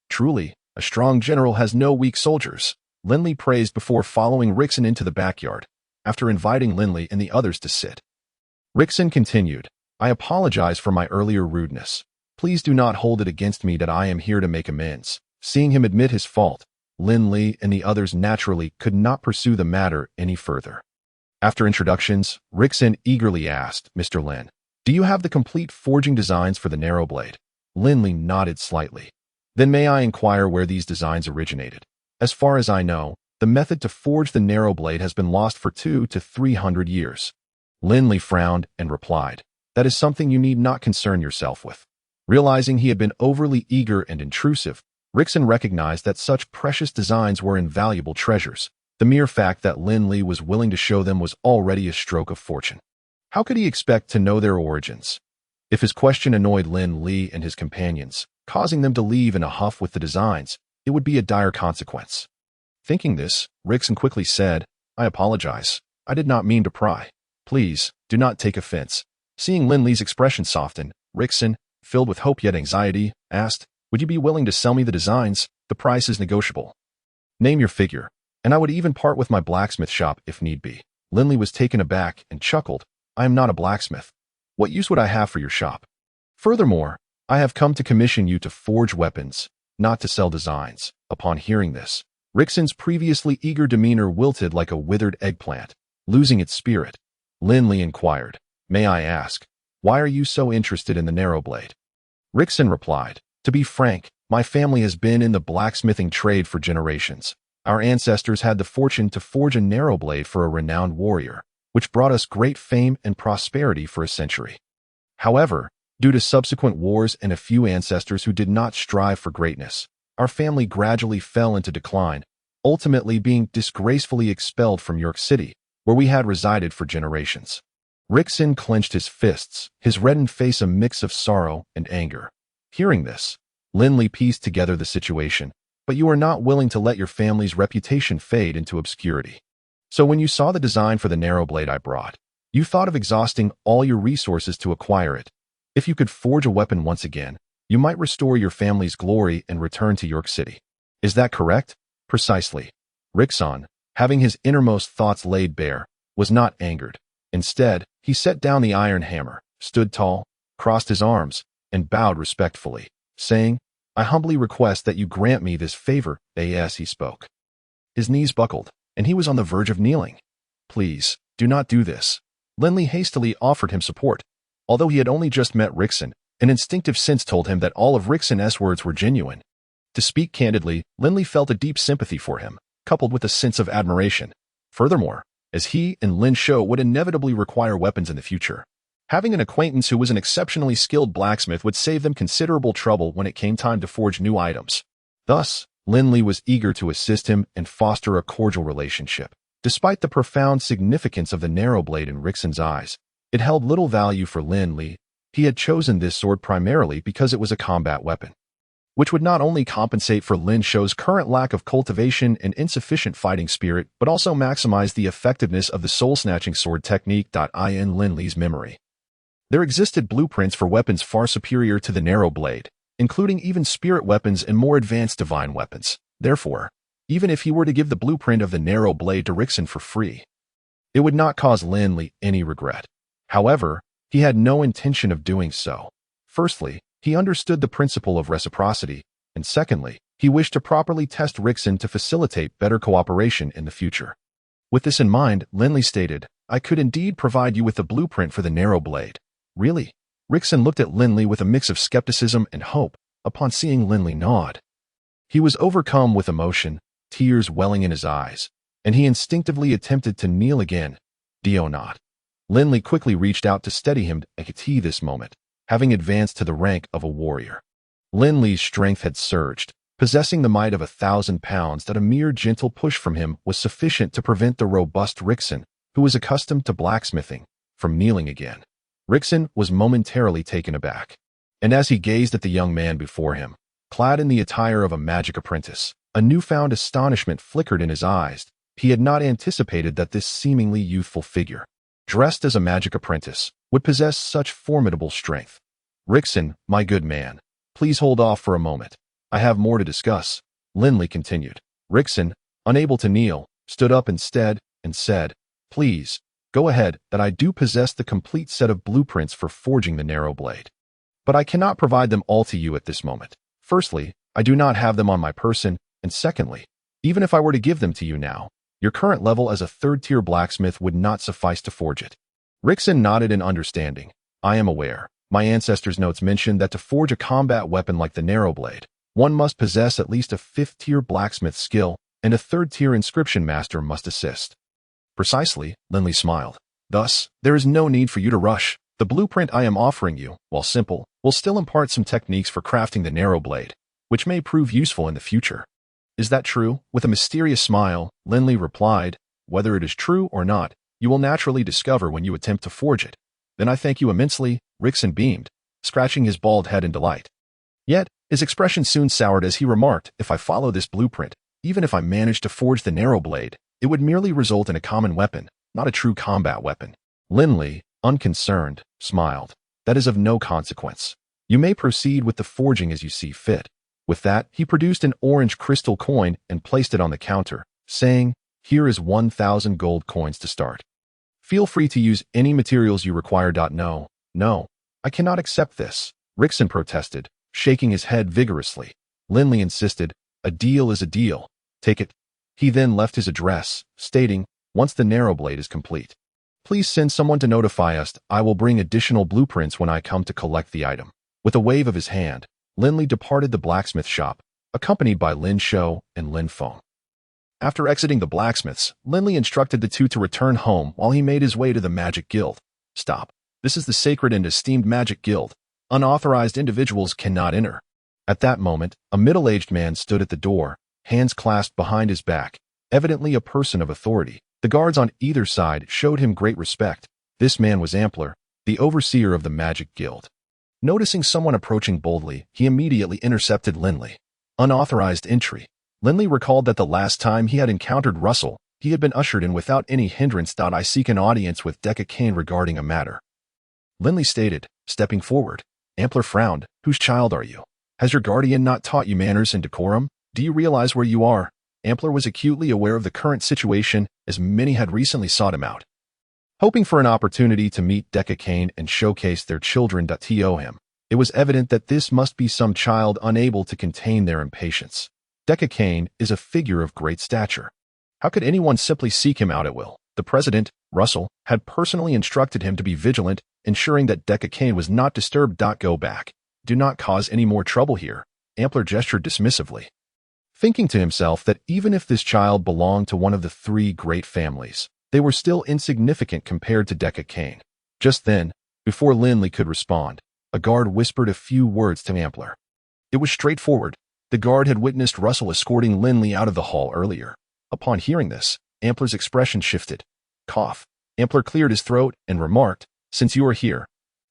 truly, a strong general has no weak soldiers," Lin Li praised before following Rixon into the backyard, after inviting Lin Li and the others to sit. Rixon continued, "I apologize for my earlier rudeness. Please do not hold it against me that I am here to make amends." Seeing him admit his fault, Lin Li and the others naturally could not pursue the matter any further. After introductions, Rixon eagerly asked, "Mr. Lin, do you have the complete forging designs for the narrow blade?" Lin Li nodded slightly. "Then may I inquire where these designs originated?" "As far as I know, the method to forge the narrow blade has been lost for 200 to 300 years. Lin Li frowned and replied, "That is something you need not concern yourself with." Realizing he had been overly eager and intrusive, Rixon recognized that such precious designs were invaluable treasures. The mere fact that Lin Li was willing to show them was already a stroke of fortune. How could he expect to know their origins? If his question annoyed Lin Li and his companions, causing them to leave in a huff with the designs, it would be a dire consequence. Thinking this, Rixon quickly said, "I apologize. I did not mean to pry. Please, do not take offense." Seeing Lin Li's expression soften, Rixon, filled with hope yet anxiety, asked, "Would you be willing to sell me the designs? The price is negotiable. Name your figure, and I would even part with my blacksmith shop if need be." Lin Li was taken aback and chuckled, "I am not a blacksmith. What use would I have for your shop? Furthermore, I have come to commission you to forge weapons, not to sell designs." Upon hearing this, Rixon's previously eager demeanor wilted like a withered eggplant, losing its spirit. Lin Li inquired, "May I ask, why are you so interested in the narrow blade?" Rixon replied, "To be frank, my family has been in the blacksmithing trade for generations. Our ancestors had the fortune to forge a narrow blade for a renowned warrior, which brought us great fame and prosperity for a century. However, due to subsequent wars and a few ancestors who did not strive for greatness, our family gradually fell into decline, ultimately being disgracefully expelled from York City, where we had resided for generations." Rixon clenched his fists, his reddened face a mix of sorrow and anger. Hearing this, Lin Li pieced together the situation, "But you are not willing to let your family's reputation fade into obscurity. So when you saw the design for the narrow blade I brought, you thought of exhausting all your resources to acquire it. If you could forge a weapon once again, you might restore your family's glory and return to York City. Is that correct?" "Precisely." Rixon, having his innermost thoughts laid bare, was not angered. Instead, he set down the iron hammer, stood tall, crossed his arms, and bowed respectfully, saying, "I humbly request that you grant me this favor." As he spoke, his knees buckled, and he was on the verge of kneeling. "Please, do not do this." Lin Li hastily offered him support. Although he had only just met Rixon, an instinctive sense told him that all of Rixon's words were genuine. To speak candidly, Lin Li felt a deep sympathy for him, coupled with a sense of admiration. Furthermore, as he and Lin Shou would inevitably require weapons in the future, having an acquaintance who was an exceptionally skilled blacksmith would save them considerable trouble when it came time to forge new items. Thus, Lin Li was eager to assist him and foster a cordial relationship. Despite the profound significance of the narrow blade in Rixon's eyes, it held little value for Lin Li. He had chosen this sword primarily because it was a combat weapon, which would not only compensate for Lin Shou's current lack of cultivation and insufficient fighting spirit, but also maximize the effectiveness of the soul-snatching sword technique. In Lin Li's memory, there existed blueprints for weapons far superior to the narrow blade, including even spirit weapons and more advanced divine weapons. Therefore, even if he were to give the blueprint of the narrow blade to Rixon for free, it would not cause Lin Li any regret. However, he had no intention of doing so. Firstly, he understood the principle of reciprocity, and secondly, he wished to properly test Rixon to facilitate better cooperation in the future. With this in mind, Lin Li stated, I could indeed provide you with the blueprint for the narrow blade. Really? Rickson looked at Lin Li with a mix of skepticism and hope upon seeing Lin Li nod. He was overcome with emotion, tears welling in his eyes, and he instinctively attempted to kneel again. Dio not. Lin Li quickly reached out to steady him at this moment, having advanced to the rank of a warrior. Lin Li's strength had surged, possessing the might of 1,000 pounds that a mere gentle push from him was sufficient to prevent the robust Rickson, who was accustomed to blacksmithing, from kneeling again. Rickson was momentarily taken aback, and as he gazed at the young man before him, clad in the attire of a magic apprentice, a newfound astonishment flickered in his eyes. He had not anticipated that this seemingly youthful figure, dressed as a magic apprentice, would possess such formidable strength. Rickson, my good man, please hold off for a moment. I have more to discuss, Lin Li continued. Rickson, unable to kneel, stood up instead and said, please, go ahead, that I do possess the complete set of blueprints for forging the narrow blade. But I cannot provide them all to you at this moment. Firstly, I do not have them on my person, and secondly, even if I were to give them to you now, your current level as a third-tier blacksmith would not suffice to forge it. Rickson nodded in understanding. I am aware. My ancestors' notes mention that to forge a combat weapon like the narrow blade, one must possess at least a 5th-tier blacksmith skill, and a 3rd-tier inscription master must assist. Precisely, Lin Li smiled. Thus, there is no need for you to rush. The blueprint I am offering you, while simple, will still impart some techniques for crafting the narrow blade, which may prove useful in the future. Is that true? With a mysterious smile, Lin Li replied, whether it is true or not, you will naturally discover when you attempt to forge it. Then I thank you immensely, Rickson beamed, scratching his bald head in delight. Yet, his expression soon soured as he remarked, if I follow this blueprint, even if I manage to forge the narrow blade, it would merely result in a common weapon, not a true combat weapon. Lin Li, unconcerned, smiled. That is of no consequence. You may proceed with the forging as you see fit. With that, he produced an orange crystal coin and placed it on the counter, saying, here is 1,000 gold coins to start. Feel free to use any materials you require. No, I cannot accept this, Rickson protested, shaking his head vigorously. Lin Li insisted, a deal is a deal. Take it. He then left his address, stating, once the narrow blade is complete, please send someone to notify us. I will bring additional blueprints when I come to collect the item. With a wave of his hand, Lin Li departed the blacksmith shop, accompanied by Lin Shou and Lin Feng. After exiting the blacksmiths, Lin Li instructed the two to return home while he made his way to the Magic Guild. Stop. This is the sacred and esteemed Magic Guild. Unauthorized individuals cannot enter. At that moment, a middle-aged man stood at the door, hands clasped behind his back, evidently a person of authority. The guards on either side showed him great respect. This man was Ampler, the overseer of the Magic Guild. Noticing someone approaching boldly, he immediately intercepted Lin Li. Unauthorized entry. Lin Li recalled that the last time he had encountered Russell, he had been ushered in without any hindrance. I seek an audience with Deca Kane regarding a matter, Lin Li stated, stepping forward. Ampler frowned. Whose child are you? Has your guardian not taught you manners and decorum? Do you realize where you are? Ampler was acutely aware of the current situation, as many had recently sought him out, hoping for an opportunity to meet Deca Kane and showcase their children to him. It was evident that this must be some child unable to contain their impatience. Deca Kane is a figure of great stature. How could anyone simply seek him out at will? The president, Russell, had personally instructed him to be vigilant, ensuring that Deca Kane was not disturbed. Go back. Do not cause any more trouble here. Ampler gestured dismissively, thinking to himself that even if this child belonged to one of the three great families, they were still insignificant compared to Deca Kane. Just then, before Lin Li could respond, a guard whispered a few words to Ampler. It was straightforward. The guard had witnessed Russell escorting Lin Li out of the hall earlier. Upon hearing this, Ampler's expression shifted. Cough. Ampler cleared his throat and remarked, since you are here,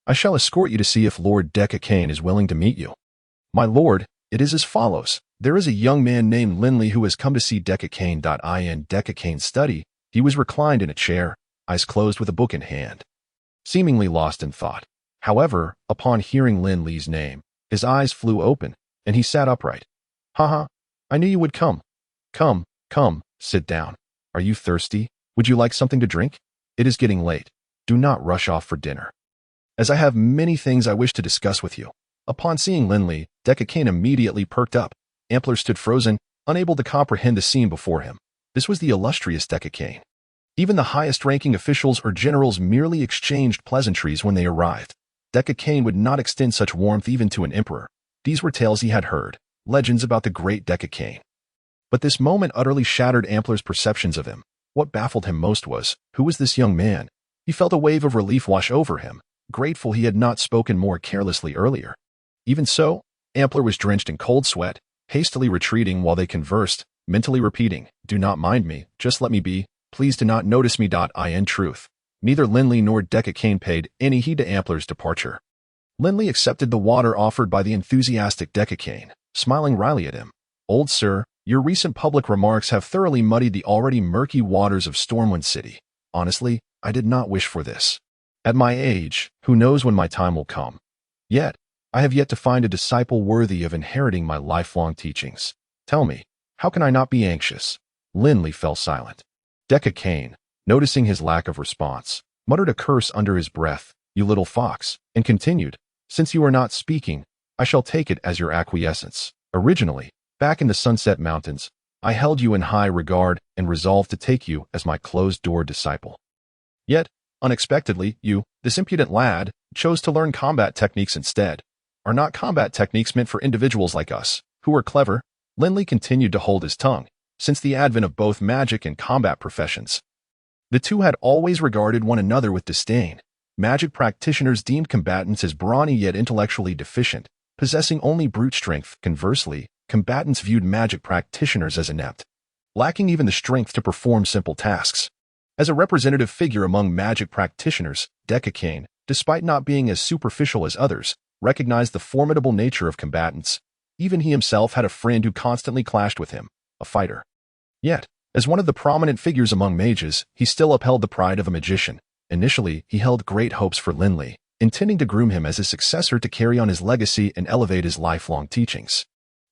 I shall escort you to see if Lord Deca Kane is willing to meet you. My lord, it is as follows. There is a young man named Lin Li who has come to see Deca Kane. In Deca Kane's study, he was reclined in a chair, eyes closed with a book in hand, seemingly lost in thought. However, upon hearing Lin Li's name, his eyes flew open, and he sat upright. Haha, I knew you would come. Come, sit down. Are you thirsty? Would you like something to drink? It is getting late. Do not rush off for dinner, as I have many things I wish to discuss with you. Upon seeing Lin Li, Deca Kane immediately perked up. Ampler stood frozen, unable to comprehend the scene before him. This was the illustrious Deca Kane. Even the highest-ranking officials or generals merely exchanged pleasantries when they arrived. Decca would not extend such warmth even to an emperor. These were tales he had heard, legends about the great Decca. But this moment utterly shattered Ampler's perceptions of him. What baffled him most was, who was this young man? He felt a wave of relief wash over him, grateful he had not spoken more carelessly earlier. Even so, Ampler was drenched in cold sweat, hastily retreating while they conversed, mentally repeating, "Do not mind me, just let me be. Please do not notice me." In truth, neither Lin Li nor Decca paid any heed to Ampler's departure. Lin Li accepted the water offered by the enthusiastic Decca, smiling wryly at him. "Old sir, your recent public remarks have thoroughly muddied the already murky waters of Stormwind City. Honestly, I did not wish for this. At my age, who knows when my time will come? Yet, I have yet to find a disciple worthy of inheriting my lifelong teachings. Tell me, how can I not be anxious?" Lin Li fell silent. Decca, noticing his lack of response, muttered a curse under his breath, "You little fox," and continued, "Since you are not speaking, I shall take it as your acquiescence. Originally, back in the Sunset Mountains, I held you in high regard and resolved to take you as my closed-door disciple. Yet, unexpectedly, you, this impudent lad, chose to learn combat techniques instead. Are not combat techniques meant for individuals like us, who are clever?" Lin Li continued to hold his tongue. Since the advent of both magic and combat professions, the two had always regarded one another with disdain. Magic practitioners deemed combatants as brawny yet intellectually deficient, possessing only brute strength. Conversely, combatants viewed magic practitioners as inept, lacking even the strength to perform simple tasks. As a representative figure among magic practitioners, Decca, despite not being as superficial as others, recognized the formidable nature of combatants. Even he himself had a friend who constantly clashed with him, a fighter. Yet, as one of the prominent figures among mages, he still upheld the pride of a magician. Initially, he held great hopes for Lin Li, intending to groom him as his successor to carry on his legacy and elevate his lifelong teachings.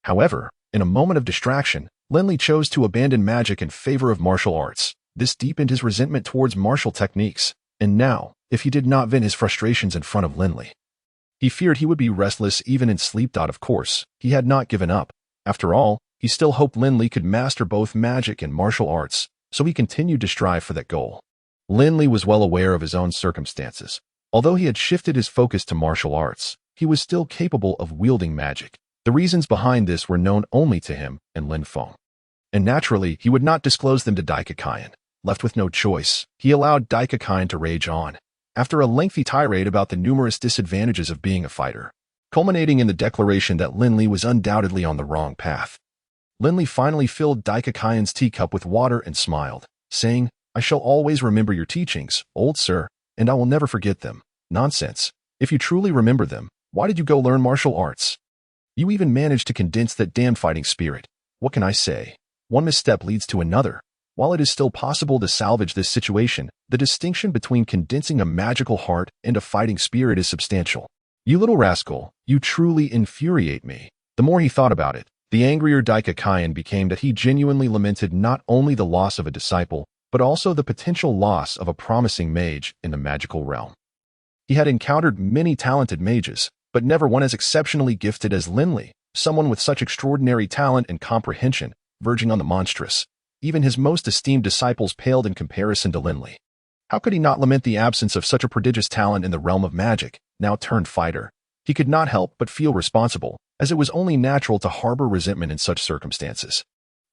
However, in a moment of distraction, Lin Li chose to abandon magic in favor of martial arts. This deepened his resentment towards martial techniques, and now, if he did not vent his frustrations in front of Lin Li, he feared he would be restless even in sleep. Of course, he had not given up. After all, he still hoped Lin Li could master both magic and martial arts, so he continued to strive for that goal. Lin Li was well aware of his own circumstances. Although he had shifted his focus to martial arts, he was still capable of wielding magic. The reasons behind this were known only to him and Lin Feng. And naturally, he would not disclose them to Decca. Left with no choice, he allowed Decca to rage on. After a lengthy tirade about the numerous disadvantages of being a fighter, culminating in the declaration that Lin Li was undoubtedly on the wrong path, Lin Li finally filled Decca's teacup with water and smiled, saying, "I shall always remember your teachings, old sir, and I will never forget them." "Nonsense. If you truly remember them, why did you go learn martial arts? You even managed to condense that damn fighting spirit. What can I say? One misstep leads to another. While it is still possible to salvage this situation, the distinction between condensing a magical heart and a fighting spirit is substantial. You little rascal, you truly infuriate me." The more he thought about it, the angrier Decca became that he genuinely lamented not only the loss of a disciple, but also the potential loss of a promising mage in the magical realm. He had encountered many talented mages, but never one as exceptionally gifted as Lin Li, someone with such extraordinary talent and comprehension, verging on the monstrous. Even his most esteemed disciples paled in comparison to Lin Li. How could he not lament the absence of such a prodigious talent in the realm of magic, now turned fighter? He could not help but feel responsible, as it was only natural to harbor resentment in such circumstances.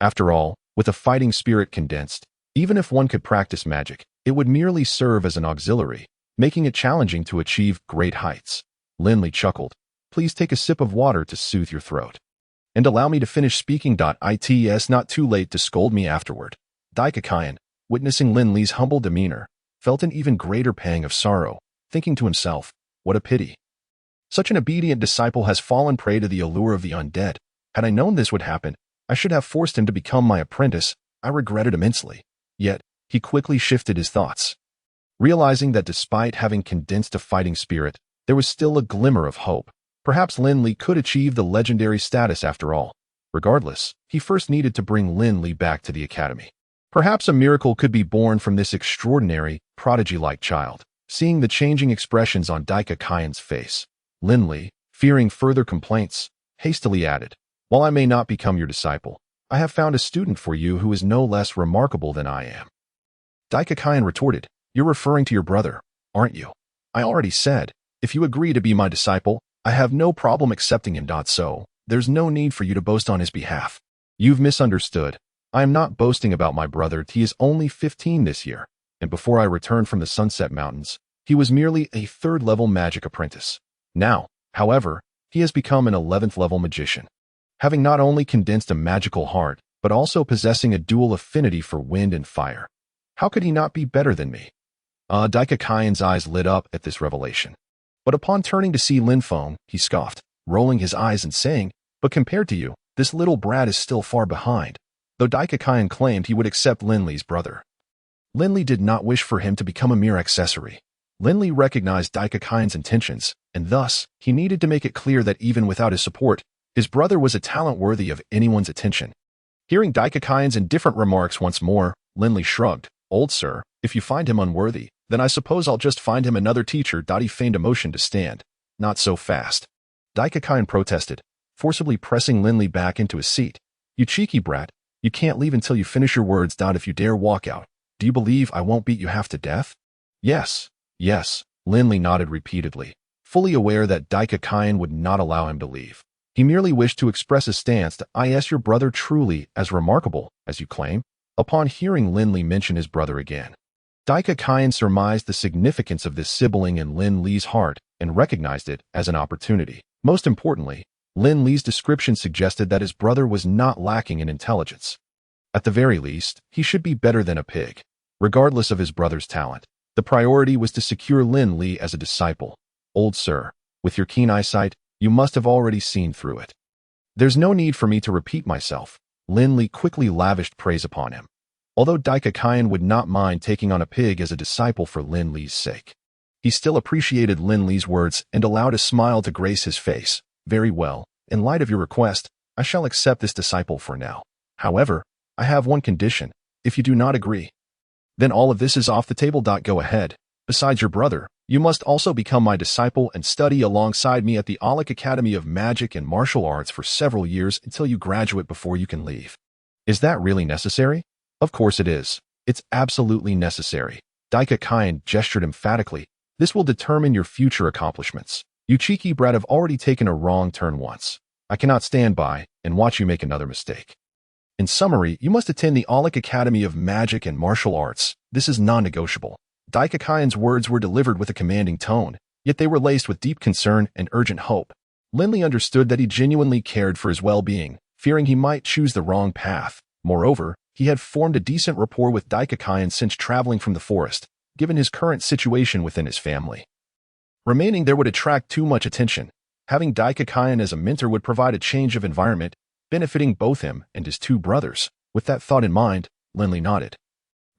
After all, with a fighting spirit condensed, even if one could practice magic, it would merely serve as an auxiliary, making it challenging to achieve great heights. Lin Li chuckled. "Please take a sip of water to soothe your throat. And allow me to finish speaking. It's not too late to scold me afterward." Decca, witnessing Lin Li's humble demeanor, felt an even greater pang of sorrow, thinking to himself, "What a pity. Such an obedient disciple has fallen prey to the allure of the undead. Had I known this would happen, I should have forced him to become my apprentice." I regretted immensely. Yet, he quickly shifted his thoughts, realizing that despite having condensed a fighting spirit, there was still a glimmer of hope. Perhaps Lin Li could achieve the legendary status after all. Regardless, he first needed to bring Lin Li back to the academy. Perhaps a miracle could be born from this extraordinary, prodigy-like child. Seeing the changing expressions on Decca's face, Lin Li, fearing further complaints, hastily added, "While I may not become your disciple, I have found a student for you who is no less remarkable than I am." Daikakayan retorted, "You're referring to your brother, aren't you? I already said, if you agree to be my disciple, I have no problem accepting him. So, there's no need for you to boast on his behalf. You've misunderstood. I am not boasting about my brother. He is only 15 this year, and before I returned from the Sunset Mountains, he was merely a third-level magic apprentice. Now, however, he has become an 11th-level magician, having not only condensed a magical heart, but also possessing a dual affinity for wind and fire. How could he not be better than me?" Daikakayan's eyes lit up at this revelation. But upon turning to see Lin Feng, he scoffed, rolling his eyes and saying, "But compared to you, this little brat is still far behind," though Daikakayan claimed he would accept Lin Li's brother. Lin Li did not wish for him to become a mere accessory. Lin Li recognized Daikakayan's intentions, and thus, he needed to make it clear that even without his support, his brother was a talent worthy of anyone's attention. Hearing Daikakayan's indifferent remarks once more, Lin Li shrugged, "Old sir, if you find him unworthy, then I suppose I'll just find him another teacher." He feigned emotion to stand. "Not so fast." Daikakayan protested, forcibly pressing Lin Li back into his seat. "You cheeky brat, you can't leave until you finish your words. If you dare walk out, do you believe I won't beat you half to death?" "Yes, yes," Lin Li nodded repeatedly, fully aware that Daikakayan would not allow him to leave. He merely wished to express his stance to "Is your brother truly as remarkable as you claim?" Upon hearing Lin Li mention his brother again, Daikakayan surmised the significance of this sibling in Lin Li's heart and recognized it as an opportunity. Most importantly, Lin Li's description suggested that his brother was not lacking in intelligence. At the very least, he should be better than a pig. Regardless of his brother's talent, the priority was to secure Lin Li as a disciple. "Old sir, with your keen eyesight, you must have already seen through it. There's no need for me to repeat myself." Lin Li quickly lavished praise upon him. Although Daikakayan would not mind taking on a pig as a disciple for Lin Li's sake, he still appreciated Lin Li's words and allowed a smile to grace his face. "Very well, in light of your request, I shall accept this disciple for now. However, I have one condition. If you do not agree, then all of this is off the table. Go ahead. Besides your brother, you must also become my disciple and study alongside me at the Aulic Academy of Magic and Martial Arts for several years until you graduate before you can leave." "Is that really necessary?" "Of course it is. It's absolutely necessary." Daikakayan gestured emphatically. "This will determine your future accomplishments. You cheeky brat have already taken a wrong turn once. I cannot stand by and watch you make another mistake. In summary, you must attend the Aulic Academy of Magic and Martial Arts. This is non-negotiable." Daikakayan's words were delivered with a commanding tone, yet they were laced with deep concern and urgent hope. Lin Li understood that he genuinely cared for his well-being, fearing he might choose the wrong path. Moreover, he had formed a decent rapport with Daikakayan since traveling from the forest, given his current situation within his family. Remaining there would attract too much attention. Having Daikakayan as a mentor would provide a change of environment, benefiting both him and his two brothers. With that thought in mind, Lin Li nodded.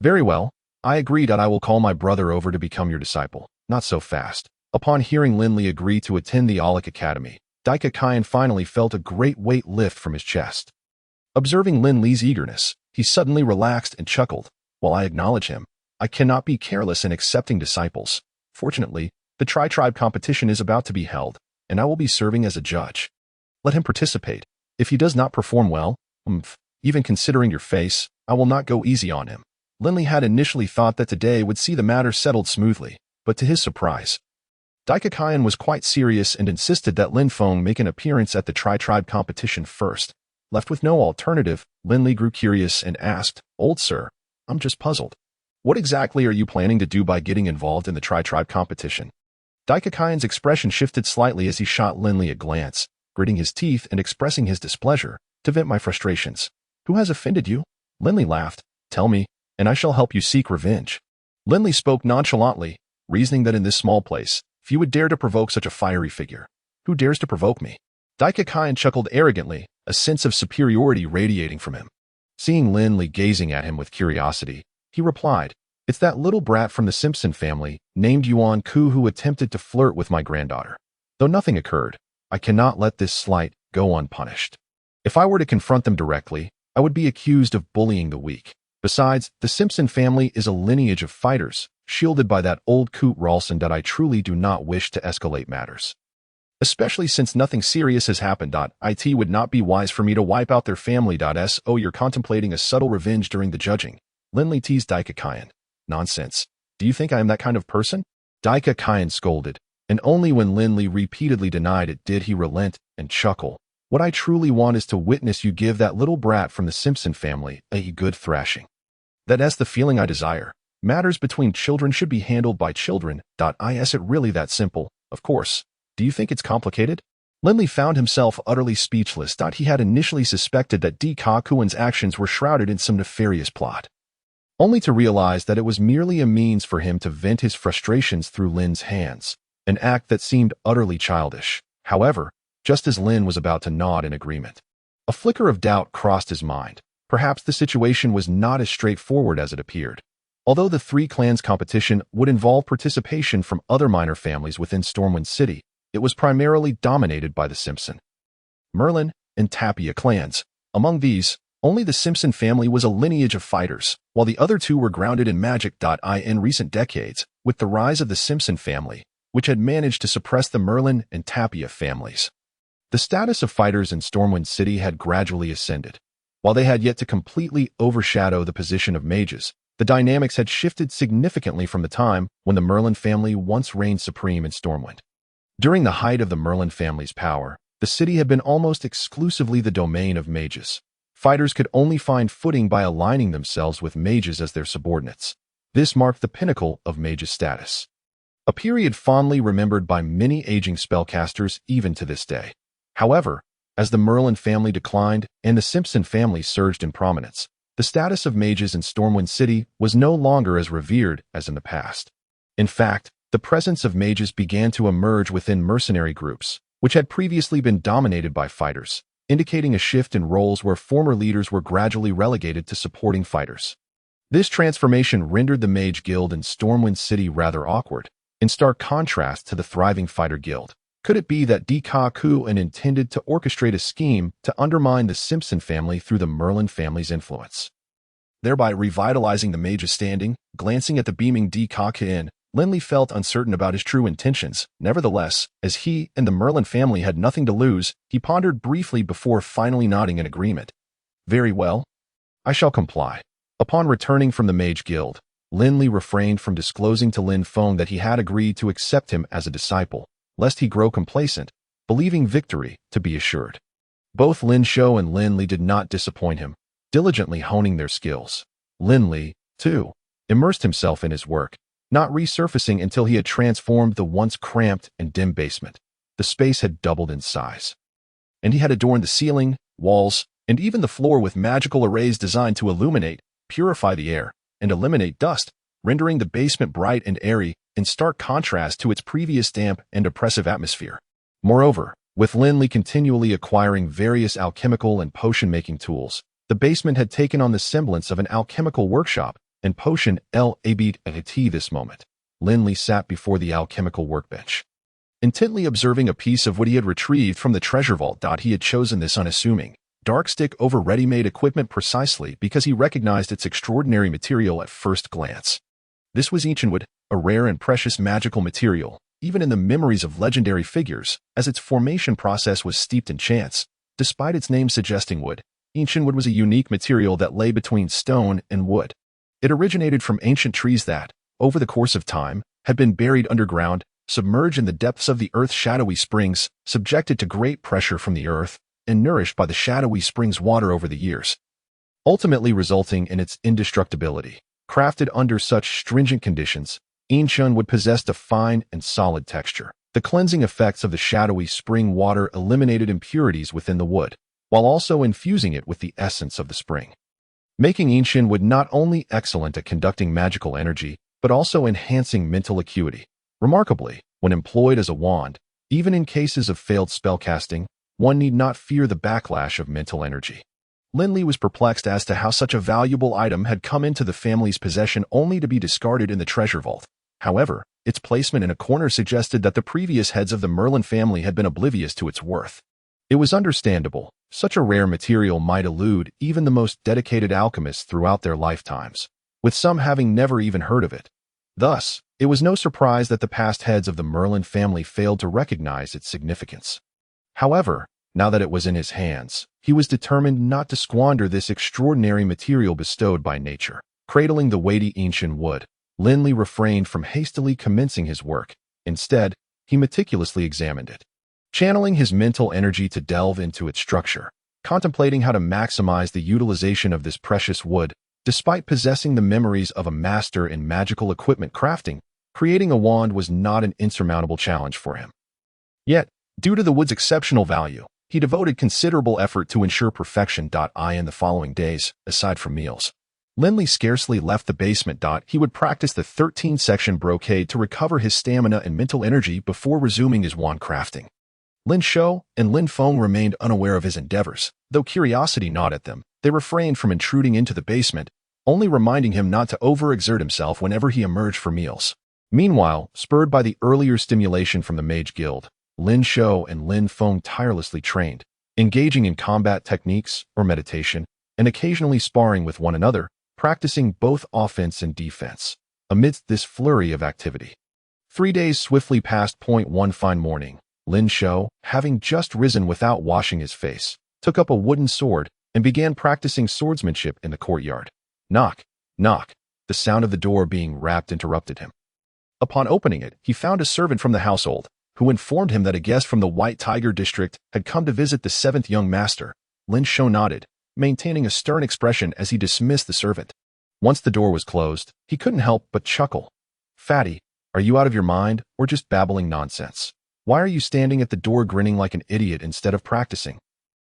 "Very well, I agree that I will call my brother over to become your disciple." "Not so fast." Upon hearing Lin Li agree to attend the Aulic Academy, Daikakayan finally felt a great weight lift from his chest. Observing Lin Li's eagerness, he suddenly relaxed and chuckled. "While I acknowledge him, I cannot be careless in accepting disciples. Fortunately, the tri-tribe competition is about to be held, and I will be serving as a judge. Let him participate. If he does not perform well, even considering your face, I will not go easy on him." Lin Li had initially thought that today would see the matter settled smoothly, but to his surprise, Daikakayan was quite serious and insisted that Lin Feng make an appearance at the tri-tribe competition first. Left with no alternative, Lin Li grew curious and asked, "Old sir, I'm just puzzled. What exactly are you planning to do by getting involved in the tri-tribe competition?" Daikakayan's expression shifted slightly as he shot Lin Li a glance, gritting his teeth and expressing his displeasure. "To vent my frustrations. Who has offended you?" Lin Li laughed. "Tell me, and I shall help you seek revenge." Lin Li spoke nonchalantly, reasoning that in this small place, few would dare to provoke such a fiery figure. "Who dares to provoke me?" Daikakayan chuckled arrogantly, a sense of superiority radiating from him. Seeing Lin Li gazing at him with curiosity, he replied, "It's that little brat from the Simpson family, named Yuan Ku, who attempted to flirt with my granddaughter. Though nothing occurred, I cannot let this slight go unpunished. If I were to confront them directly, I would be accused of bullying the weak. Besides, the Simpson family is a lineage of fighters, shielded by that old coot Ralston, that I truly do not wish to escalate matters. Especially since nothing serious has happened. It would not be wise for me to wipe out their family. So you're contemplating a subtle revenge during the judging." Lin Li teased Daikakayan. Nonsense. Do you think I am that kind of person? Daika Kyan scolded, and only when Lin Li repeatedly denied it did he relent and chuckle. What I truly want is to witness you give that little brat from the Simpson family a good thrashing. That's the feeling I desire. Matters between children should be handled by children. Is it really that simple? Of course. Do you think it's complicated? Lin Li found himself utterly speechless. He had initially suspected that Di Kakuan's actions were shrouded in some nefarious plot, only to realize that it was merely a means for him to vent his frustrations through Lin's hands, an act that seemed utterly childish. However, just as Lin was about to nod in agreement, a flicker of doubt crossed his mind. Perhaps the situation was not as straightforward as it appeared. Although the three clans' competition would involve participation from other minor families within Stormwind City, it was primarily dominated by the Simpson, Merlin, and Tapia clans. Among these, only the Simpson family was a lineage of fighters, while the other two were grounded in magic. In recent decades, with the rise of the Simpson family, which had managed to suppress the Merlin and Tapia families, the status of fighters in Stormwind City had gradually ascended. While they had yet to completely overshadow the position of mages, the dynamics had shifted significantly from the time when the Merlin family once reigned supreme in Stormwind. During the height of the Merlin family's power, the city had been almost exclusively the domain of mages. Fighters could only find footing by aligning themselves with mages as their subordinates. This marked the pinnacle of mage's status, a period fondly remembered by many aging spellcasters even to this day. However, as the Merlin family declined and the Simpson family surged in prominence, the status of mages in Stormwind City was no longer as revered as in the past. In fact, the presence of mages began to emerge within mercenary groups, which had previously been dominated by fighters, indicating a shift in roles where former leaders were gradually relegated to supporting fighters. This transformation rendered the Mage Guild in Stormwind City rather awkward, in stark contrast to the thriving Fighter Guild. Could it be that Di Kakuan intended to orchestrate a scheme to undermine the Simpson family through the Merlin family's influence, thereby revitalizing the mage's standing? Glancing at the beaming Di Kakuan, Lin Li felt uncertain about his true intentions. Nevertheless, as he and the Merlin family had nothing to lose, he pondered briefly before finally nodding in agreement. Very well. I shall comply. Upon returning from the Mage Guild, Lin Li refrained from disclosing to Lin Feng that he had agreed to accept him as a disciple, lest he grow complacent, believing victory to be assured. Both Lin Shou and Lin Li did not disappoint him, diligently honing their skills. Lin Li, too, immersed himself in his work, not resurfacing until he had transformed the once cramped and dim basement. The space had doubled in size, and he had adorned the ceiling, walls, and even the floor with magical arrays designed to illuminate, purify the air, and eliminate dust, rendering the basement bright and airy, in stark contrast to its previous damp and oppressive atmosphere. Moreover, with Lin Li continually acquiring various alchemical and potion-making tools, the basement had taken on the semblance of an alchemical workshop, and potion LABT. This moment, Lin Li sat before the alchemical workbench, intently observing a piece of what he had retrieved from the treasure vault. He had chosen this unassuming, dark stick over ready-made equipment precisely because he recognized its extraordinary material at first glance. This was ancient, a rare and precious magical material, even in the memories of legendary figures, as its formation process was steeped in chance. Despite its name suggesting wood, ancient wood was a unique material that lay between stone and wood. It originated from ancient trees that, over the course of time, had been buried underground, submerged in the depths of the earth's shadowy springs, subjected to great pressure from the earth, and nourished by the shadowy springs' water over the years, ultimately resulting in its indestructibility. Crafted under such stringent conditions, ancient wood possessed a fine and solid texture. The cleansing effects of the shadowy spring water eliminated impurities within the wood, while also infusing it with the essence of the spring, making ancient wood not only excellent at conducting magical energy, but also enhancing mental acuity. Remarkably, when employed as a wand, even in cases of failed spellcasting, one need not fear the backlash of mental energy. Lin Li was perplexed as to how such a valuable item had come into the family's possession only to be discarded in the treasure vault. However, its placement in a corner suggested that the previous heads of the Merlin family had been oblivious to its worth. It was understandable. Such a rare material might elude even the most dedicated alchemists throughout their lifetimes, with some having never even heard of it. Thus, it was no surprise that the past heads of the Merlin family failed to recognize its significance. However, now that it was in his hands, he was determined not to squander this extraordinary material bestowed by nature. Cradling the weighty ancient wood, Lin Li refrained from hastily commencing his work. Instead, he meticulously examined it, channeling his mental energy to delve into its structure, contemplating how to maximize the utilization of this precious wood. Despite possessing the memories of a master in magical equipment crafting, creating a wand was not an insurmountable challenge for him. Yet, due to the wood's exceptional value, he devoted considerable effort to ensure perfection. In the following days, aside from meals, Lin Li scarcely left the basement. He would practice the 13-section brocade to recover his stamina and mental energy before resuming his wand crafting. Lin Shou and Lin Feng remained unaware of his endeavors. Though curiosity gnawed at them, they refrained from intruding into the basement, only reminding him not to overexert himself whenever he emerged for meals. Meanwhile, spurred by the earlier stimulation from the Mage Guild, Lin Shou and Lin Feng tirelessly trained, engaging in combat techniques or meditation, and occasionally sparring with one another, practicing both offense and defense. Amidst this flurry of activity, 3 days swiftly passed. One fine morning, Lin Shou, having just risen without washing his face, took up a wooden sword and began practicing swordsmanship in the courtyard. Knock, knock. The sound of the door being rapped interrupted him. Upon opening it, he found a servant from the household, who informed him that a guest from the White Tiger district had come to visit the 7th young master. Lin Shou nodded, maintaining a stern expression as he dismissed the servant. Once the door was closed, he couldn't help but chuckle. Fatty, are you out of your mind or just babbling nonsense? Why are you standing at the door grinning like an idiot instead of practicing?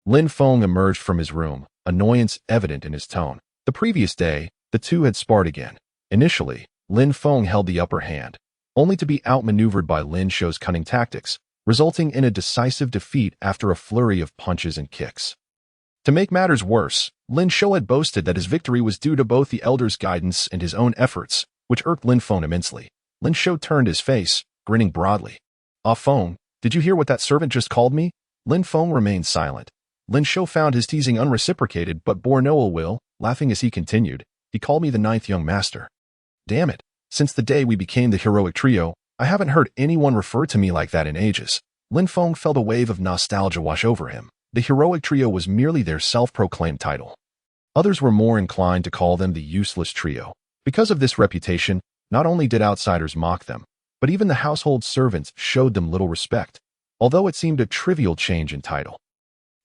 Lin Feng emerged from his room, annoyance evident in his tone. The previous day, the two had sparred again. Initially, Lin Feng held the upper hand, only to be outmaneuvered by Lin Shou's cunning tactics, resulting in a decisive defeat after a flurry of punches and kicks. To make matters worse, Lin Shou had boasted that his victory was due to both the elder's guidance and his own efforts, which irked Lin Feng immensely. Lin Shou turned his face, grinning broadly. Ah Feng, did you hear what that servant just called me? Lin Feng remained silent. Lin Shou found his teasing unreciprocated but bore no ill will, laughing as he continued. He called me the 9th young master. Damn it. Since the day we became the heroic trio, I haven't heard anyone refer to me like that in ages. Lin Feng felt a wave of nostalgia wash over him. The heroic trio was merely their self-proclaimed title. Others were more inclined to call them the useless trio. Because of this reputation, not only did outsiders mock them, but even the household servants showed them little respect, although it seemed a trivial change in title.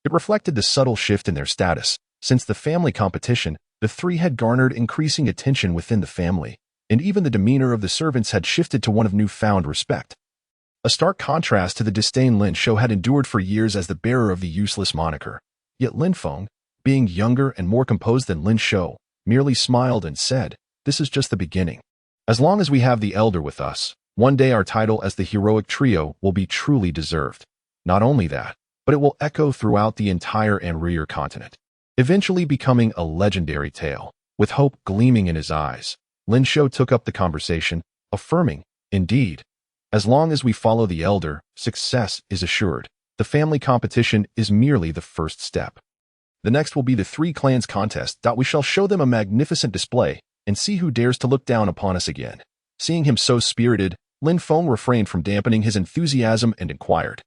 It reflected the subtle shift in their status. Since the family competition, the three had garnered increasing attention within the family, and even the demeanor of the servants had shifted to one of newfound respect. A stark contrast to the disdain Lin Shou had endured for years as the bearer of the useless moniker. Yet Lin Feng, being younger and more composed than Lin Shou, merely smiled and said, "This is just the beginning. As long as we have the elder with us, one day our title as the heroic trio will be truly deserved. Not only that, but it will echo throughout the entire Anrier continent, eventually becoming a legendary tale." With hope gleaming in his eyes, Lin Shou took up the conversation, affirming, "Indeed, as long as we follow the elder, success is assured. The family competition is merely the first step. The next will be the 3 clans contest. We shall show them a magnificent display and see who dares to look down upon us again." Seeing him so spirited, Lin Feng refrained from dampening his enthusiasm and inquired,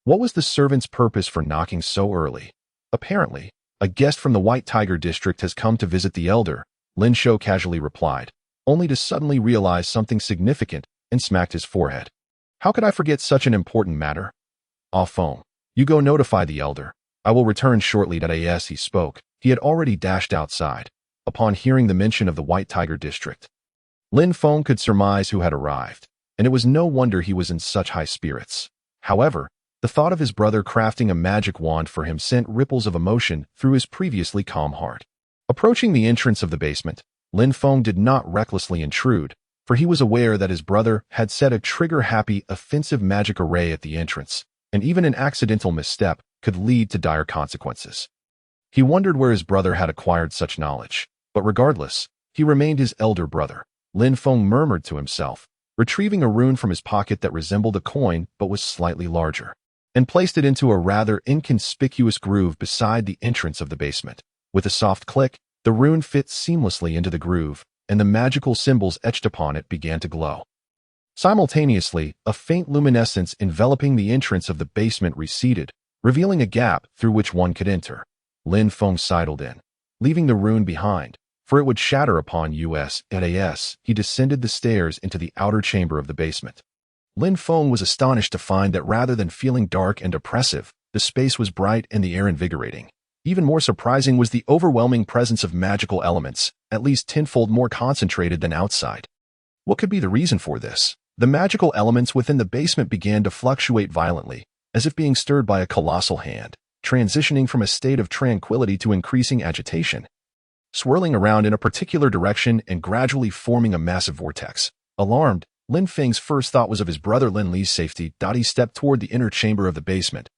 what was the servant's purpose for knocking so early? "Apparently, a guest from the White Tiger district has come to visit the elder," Lin Shou casually replied, only to suddenly realize something significant and smacked his forehead. "How could I forget such an important matter? Ah Feng, you go notify the elder. I will return shortly." As he spoke, he had already dashed outside. Upon hearing the mention of the White Tiger district, Lin Feng could surmise who had arrived, and it was no wonder he was in such high spirits. However, the thought of his brother crafting a magic wand for him sent ripples of emotion through his previously calm heart. Approaching the entrance of the basement, Lin Feng did not recklessly intrude, for he was aware that his brother had set a trigger-happy, offensive magic array at the entrance, and even an accidental misstep could lead to dire consequences. He wondered where his brother had acquired such knowledge, but regardless, he remained his elder brother. Lin Feng murmured to himself, retrieving a rune from his pocket that resembled a coin but was slightly larger, and placed it into a rather inconspicuous groove beside the entrance of the basement. With a soft click, the rune fit seamlessly into the groove, and the magical symbols etched upon it began to glow. Simultaneously, a faint luminescence enveloping the entrance of the basement receded, revealing a gap through which one could enter. Lin Feng sidled in, leaving the rune behind, for it would shatter upon us and as he descended the stairs into the outer chamber of the basement. Lin Feng was astonished to find that rather than feeling dark and oppressive, the space was bright and the air invigorating. Even more surprising was the overwhelming presence of magical elements, at least tenfold more concentrated than outside. What could be the reason for this? The magical elements within the basement began to fluctuate violently, as if being stirred by a colossal hand, transitioning from a state of tranquility to increasing agitation, swirling around in a particular direction and gradually forming a massive vortex. Alarmed, Lin Feng's first thought was of his brother Lin Li's safety. He stepped toward the inner chamber of the basement,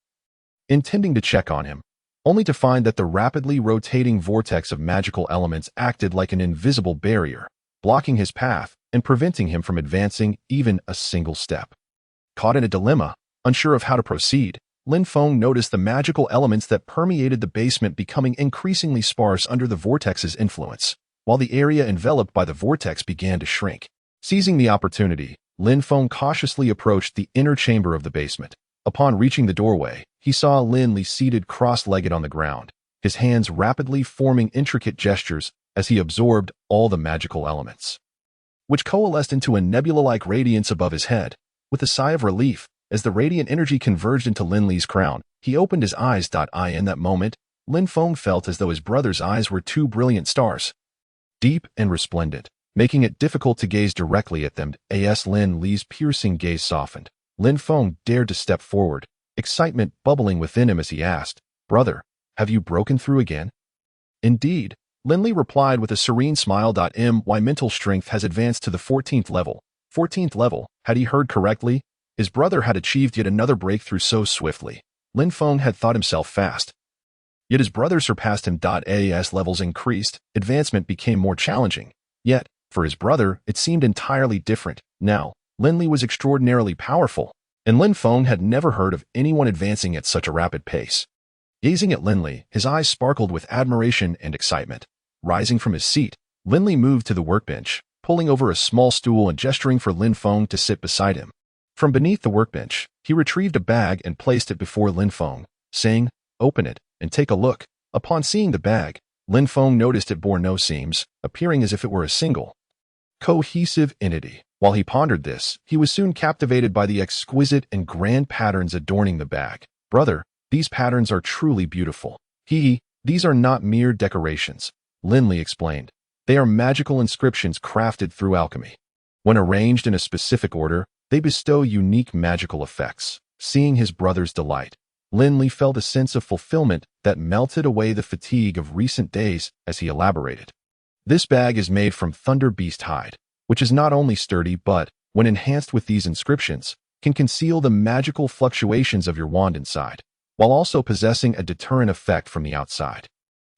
intending to check on him, only to find that the rapidly rotating vortex of magical elements acted like an invisible barrier, blocking his path and preventing him from advancing even a single step. Caught in a dilemma, unsure of how to proceed, Lin Feng noticed the magical elements that permeated the basement becoming increasingly sparse under the vortex's influence, while the area enveloped by the vortex began to shrink. Seizing the opportunity, Lin Feng cautiously approached the inner chamber of the basement. Upon reaching the doorway, he saw Lin Li seated cross-legged on the ground, his hands rapidly forming intricate gestures as he absorbed all the magical elements, which coalesced into a nebula-like radiance above his head. With a sigh of relief, as the radiant energy converged into Lin Li's crown, he opened his eyes. In that moment, Lin Feng felt as though his brother's eyes were two brilliant stars, deep and resplendent, making it difficult to gaze directly at them. As Lin Li's piercing gaze softened, Lin Feng dared to step forward, excitement bubbling within him as he asked, "Brother, have you broken through again?" "Indeed," Lin Li replied with a serene smile. My mental strength has advanced to the 14th level. 14th level, had he heard correctly? His brother had achieved yet another breakthrough so swiftly. Lin Feng had thought himself fast, yet his brother surpassed him. As levels increased, advancement became more challenging. Yet, for his brother, it seemed entirely different. Now, Lin Li was extraordinarily powerful, and Lin Feng had never heard of anyone advancing at such a rapid pace. Gazing at Lin Li, his eyes sparkled with admiration and excitement. Rising from his seat, Lin Li moved to the workbench, pulling over a small stool and gesturing for Lin Feng to sit beside him. From beneath the workbench, he retrieved a bag and placed it before Lin Feng, saying, "Open it and take a look." Upon seeing the bag, Lin Feng noticed it bore no seams, appearing as if it were a single, cohesive entity. While he pondered this, he was soon captivated by the exquisite and grand patterns adorning the bag. "Brother, these patterns are truly beautiful." These are not mere decorations," Lin Li explained. "They are magical inscriptions crafted through alchemy. When arranged in a specific order, they bestow unique magical effects." Seeing his brother's delight, Lin Li felt a sense of fulfillment that melted away the fatigue of recent days as he elaborated. "This bag is made from thunder beast hide, which is not only sturdy but, when enhanced with these inscriptions, can conceal the magical fluctuations of your wand inside, while also possessing a deterrent effect from the outside."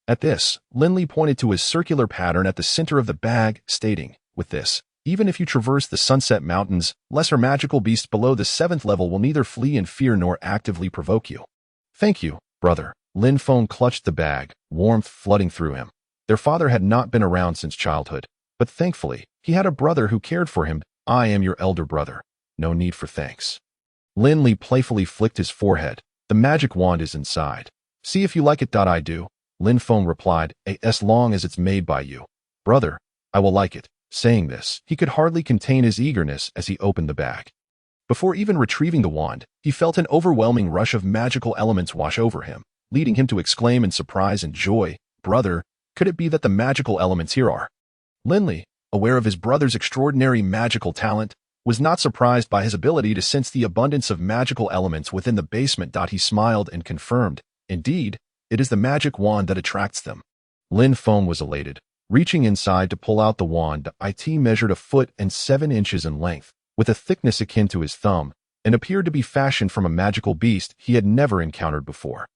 At this, Lin Li pointed to his circular pattern at the center of the bag, stating, "With this, even if you traverse the Sunset Mountains, lesser magical beasts below the 7th level will neither flee in fear nor actively provoke you." "Thank you, brother." Lin Feng clutched the bag, warmth flooding through him. Their father had not been around since childhood, but thankfully, he had a brother who cared for him. "I am your elder brother. No need for thanks." Lin Li playfully flicked his forehead. "The magic wand is inside. See if you like it." "I do," Lin Feng replied, "as long as it's made by you." "Brother, I will like it." Saying this, he could hardly contain his eagerness as he opened the bag. Before even retrieving the wand, he felt an overwhelming rush of magical elements wash over him, leading him to exclaim in surprise and joy, "Brother, could it be that the magical elements here are?" Lin Li, aware of his brother's extraordinary magical talent, was not surprised by his ability to sense the abundance of magical elements within the basement. He smiled and confirmed, "Indeed, it is the magic wand that attracts them." Lin Feng was elated. Reaching inside to pull out the wand, it measured 1.7 feet in length, with a thickness akin to his thumb, and appeared to be fashioned from a magical beast he had never encountered before.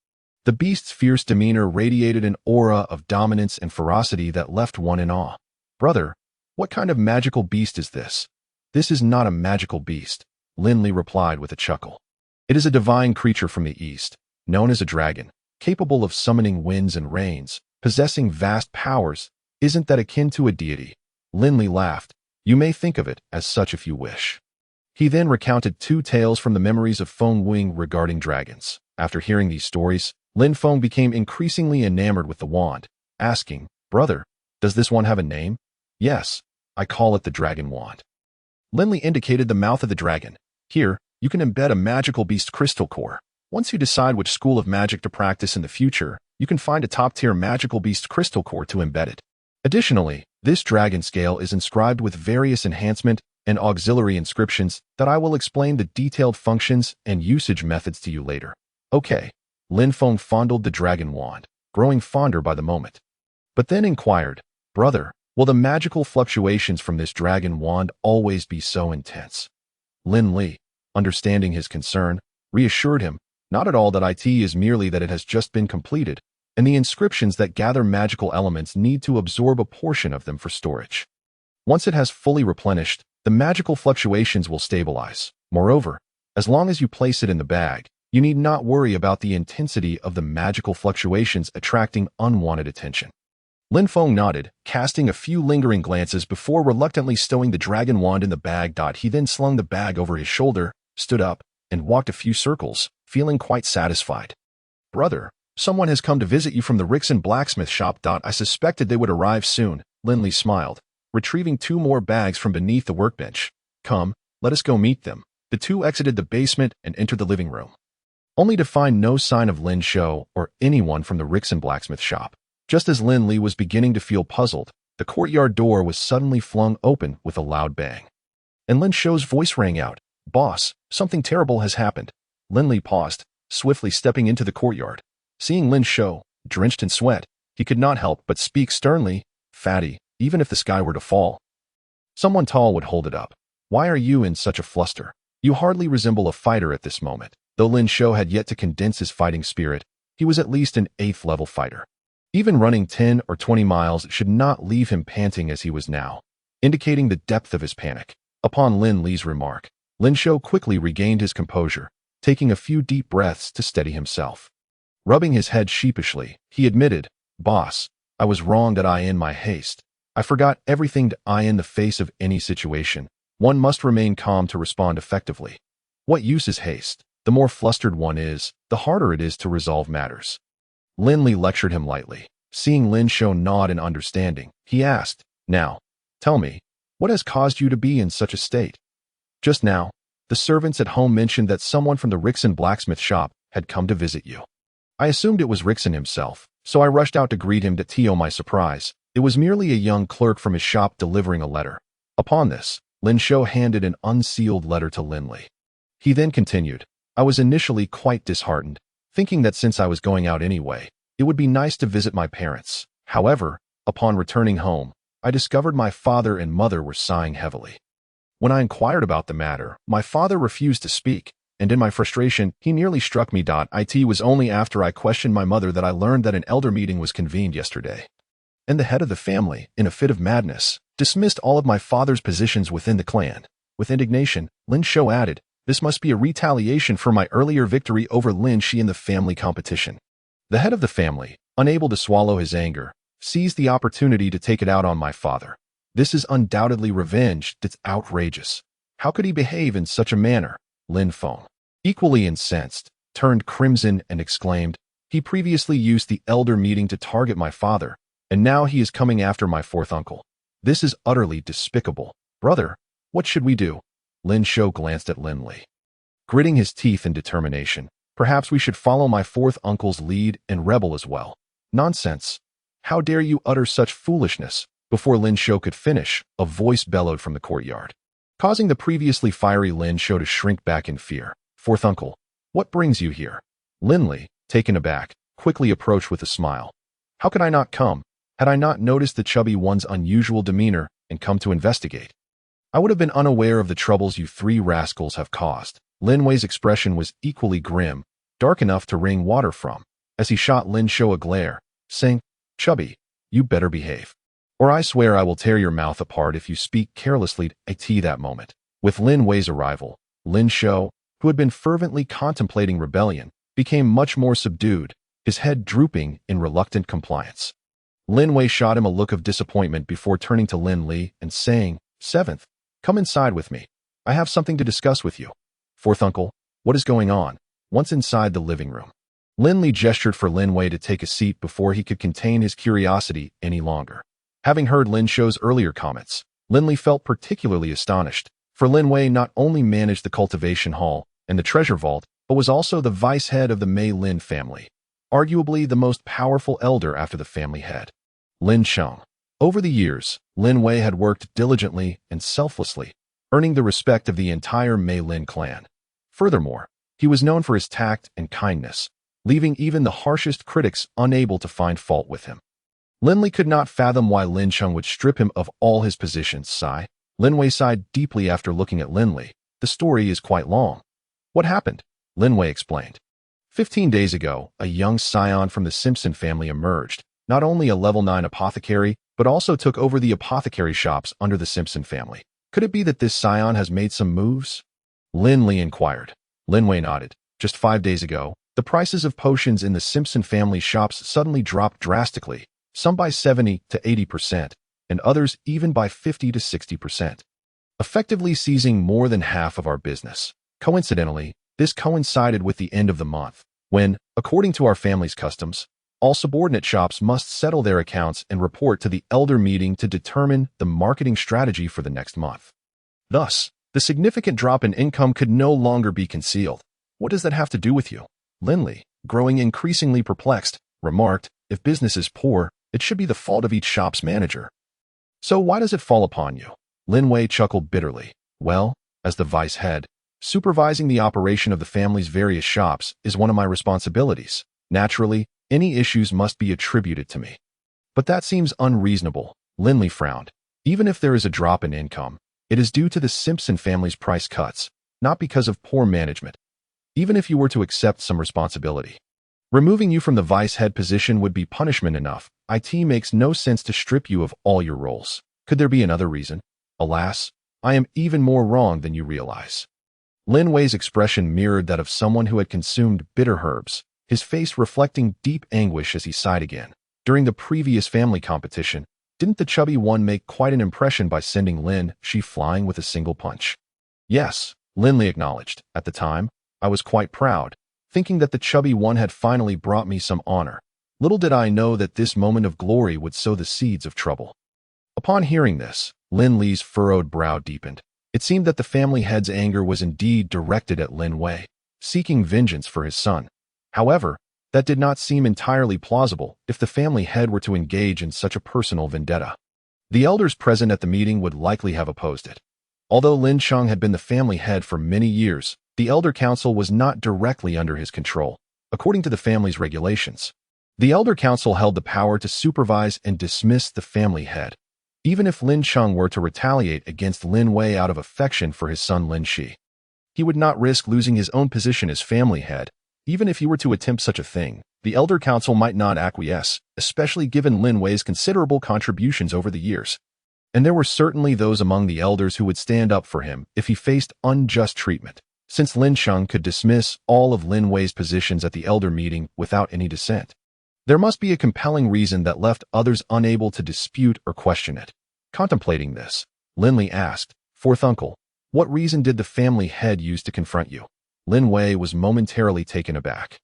The beast's fierce demeanor radiated an aura of dominance and ferocity that left one in awe. "Brother, what kind of magical beast is this?" "This is not a magical beast," Lin Li replied with a chuckle. "It is a divine creature from the east, known as a dragon, capable of summoning winds and rains, possessing vast powers. Isn't that akin to a deity?" Lin Li laughed. "You may think of it as such if you wish." He then recounted 2 tales from the memories of Feng Wing regarding dragons. After hearing these stories, Lin Feng became increasingly enamored with the wand, asking, "Brother, Does this one have a name? Yes, I call it the dragon wand. Lin Li indicated the mouth of the dragon. Here, you can embed a magical beast crystal core. Once you decide which school of magic to practice in the future, you can find a top-tier magical beast crystal core to embed it. Additionally, this dragon scale is inscribed with various enhancement and auxiliary inscriptions that I will explain the detailed functions and usage methods to you later. Okay, Lin Feng fondled the dragon wand, growing fonder by the moment. But then inquired, "Brother, will the magical fluctuations from this dragon wand always be so intense?" Lin Li, understanding his concern, reassured him, "Not at all, that it is merely that it has just been completed, and the inscriptions that gather magical elements need to absorb a portion of them for storage. Once it has fully replenished, the magical fluctuations will stabilize. Moreover, as long as you place it in the bag, you need not worry about the intensity of the magical fluctuations attracting unwanted attention." Lin Feng nodded, casting a few lingering glances before reluctantly stowing the dragon wand in the bag. He then slung the bag over his shoulder, stood up, and walked a few circles, feeling quite satisfied. "Brother, someone has come to visit you from the Rixon blacksmith shop. I suspected they would arrive soon," Lin Li smiled, retrieving 2 more bags from beneath the workbench. "Come, let us go meet them." The two exited the basement and entered the living room, only to find no sign of Lin Shou or anyone from the Rixon blacksmith shop. Just as Lin Li was beginning to feel puzzled, the courtyard door was suddenly flung open with a loud bang. And Lin Shou's voice rang out, "Boss, something terrible has happened." Lin Li paused, swiftly stepping into the courtyard. Seeing Lin Shou, drenched in sweat, he could not help but speak sternly, "Fatty, even if the sky were to fall, someone tall would hold it up. Why are you in such a fluster? You hardly resemble a fighter at this moment." Though Lin Shou had yet to condense his fighting spirit, he was at least an 8th-level fighter. Even running 10 or 20 miles should not leave him panting as he was now, indicating the depth of his panic. Upon Lin Li's remark, Lin Shou quickly regained his composure, taking a few deep breaths to steady himself. Rubbing his head sheepishly, he admitted, "Boss, I was wrong in my haste. I forgot everything in the face of any situation. One must remain calm to respond effectively. What use is haste? The more flustered one is, the harder it is to resolve matters." Lin Li lectured him lightly. Seeing Lin Shou nod in understanding, he asked, "Now, tell me, what has caused you to be in such a state?" "Just now, the servants at home mentioned that someone from the Rixon blacksmith shop had come to visit you. I assumed it was Rixon himself, so I rushed out to greet him. To my surprise, it was merely a young clerk from his shop delivering a letter." Upon this, Lin Shou handed an unsealed letter to Lin Li. He then continued, "I was initially quite disheartened, thinking that since I was going out anyway, it would be nice to visit my parents. However, upon returning home, I discovered my father and mother were sighing heavily. When I inquired about the matter, my father refused to speak, and in my frustration, he nearly struck me. It was only after I questioned my mother that I learned that an elder meeting was convened yesterday, and the head of the family, in a fit of madness, dismissed all of my father's positions within the clan." With indignation, Lin Shou added, "This must be a retaliation for my earlier victory over Lin Shi in the family competition." The head of the family, unable to swallow his anger, seized the opportunity to take it out on my father. "This is undoubtedly revenge. That's outrageous. How could he behave in such a manner?" Lin Feng, equally incensed, turned crimson and exclaimed, "He previously used the elder meeting to target my father, and now he is coming after my 4th uncle. This is utterly despicable. Brother, what should we do?" Lin Shou glanced at Lin Li, gritting his teeth in determination. "Perhaps we should follow my 4th uncle's lead and rebel as well." "Nonsense! How dare you utter such foolishness?" Before Lin Shou could finish, a voice bellowed from the courtyard, causing the previously fiery Lin Shou to shrink back in fear. "4th uncle, what brings you here?" Lin Li, taken aback, quickly approached with a smile. "How could I not come? Had I not noticed the chubby one's unusual demeanor and come to investigate? I would have been unaware of the troubles you 3 rascals have caused." Lin Wei's expression was equally grim, dark enough to wring water from, as he shot Lin Shou a glare, saying, "Chubby, you better behave, or I swear I will tear your mouth apart if you speak carelessly." At that moment, with Lin Wei's arrival, Lin Shou, who had been fervently contemplating rebellion, became much more subdued, his head drooping in reluctant compliance. Lin Wei shot him a look of disappointment before turning to Lin Li and saying, "7th, come inside with me. I have something to discuss with you." "4th uncle, what is going on?" Once inside the living room, Lin Li gestured for Lin Wei to take a seat before he could contain his curiosity any longer. Having heard Lin Shou's earlier comments, Lin Li felt particularly astonished, for Lin Wei not only managed the cultivation hall and the treasure vault, but was also the vice head of the Mei Lin family, arguably the most powerful elder after the family head, Lin Sheng. Over the years, Lin Wei had worked diligently and selflessly, earning the respect of the entire Mei Lin clan. Furthermore, he was known for his tact and kindness, leaving even the harshest critics unable to find fault with him. Lin Li could not fathom why Lin Sheng would strip him of all his positions. Sigh. Lin Wei sighed deeply after looking at Lin Li. The story is quite long. What happened? Lin Wei explained. 15 days ago, a young scion from the Simpson family emerged, not only a level 9 apothecary, but also took over the apothecary shops under the Simpson family. Could it be that this scion has made some moves? Lin Li inquired. Lin Wei nodded. Just 5 days ago, the prices of potions in the Simpson family shops suddenly dropped drastically, some by 70 to 80%, and others even by 50 to 60%, effectively seizing more than half of our business. Coincidentally, this coincided with the end of the month, when, according to our family's customs, all subordinate shops must settle their accounts and report to the elder meeting to determine the marketing strategy for the next month. Thus, the significant drop in income could no longer be concealed. What does that have to do with you? Lin Li, growing increasingly perplexed, remarked, if business is poor, it should be the fault of each shop's manager. So why does it fall upon you? Lin Wei chuckled bitterly. Well, as the vice head, supervising the operation of the family's various shops is one of my responsibilities. Naturally, any issues must be attributed to me. But that seems unreasonable. Lin Li frowned. Even if there is a drop in income, it is due to the Simpson family's price cuts, not because of poor management. Even if you were to accept some responsibility, removing you from the vice head position would be punishment enough. It makes no sense to strip you of all your roles. Could there be another reason? Alas, I am even more wrong than you realize. Lin Wei's expression mirrored that of someone who had consumed bitter herbs, his face reflecting deep anguish as he sighed again. During the previous family competition, didn't the chubby one make quite an impression by sending Lin Shi flying with a single punch? Yes, Lin Li acknowledged. At the time, I was quite proud, thinking that the chubby one had finally brought me some honor. Little did I know that this moment of glory would sow the seeds of trouble. Upon hearing this, Lin Li's furrowed brow deepened. It seemed that the family head's anger was indeed directed at Lin Wei, seeking vengeance for his son. However, that did not seem entirely plausible if the family head were to engage in such a personal vendetta. The elders present at the meeting would likely have opposed it. Although Lin Sheng had been the family head for many years, the elder council was not directly under his control. According to the family's regulations, the elder council held the power to supervise and dismiss the family head, even if Lin Sheng were to retaliate against Lin Wei out of affection for his son Lin Shi. He would not risk losing his own position as family head. Even if he were to attempt such a thing, the elder council might not acquiesce, especially given Lin Wei's considerable contributions over the years. And there were certainly those among the elders who would stand up for him if he faced unjust treatment, since Lin Sheng could dismiss all of Lin Wei's positions at the elder meeting without any dissent. There must be a compelling reason that left others unable to dispute or question it. Contemplating this, Lin Li asked, Fourth uncle, what reason did the family head use to confront you? Lin Wei was momentarily taken aback,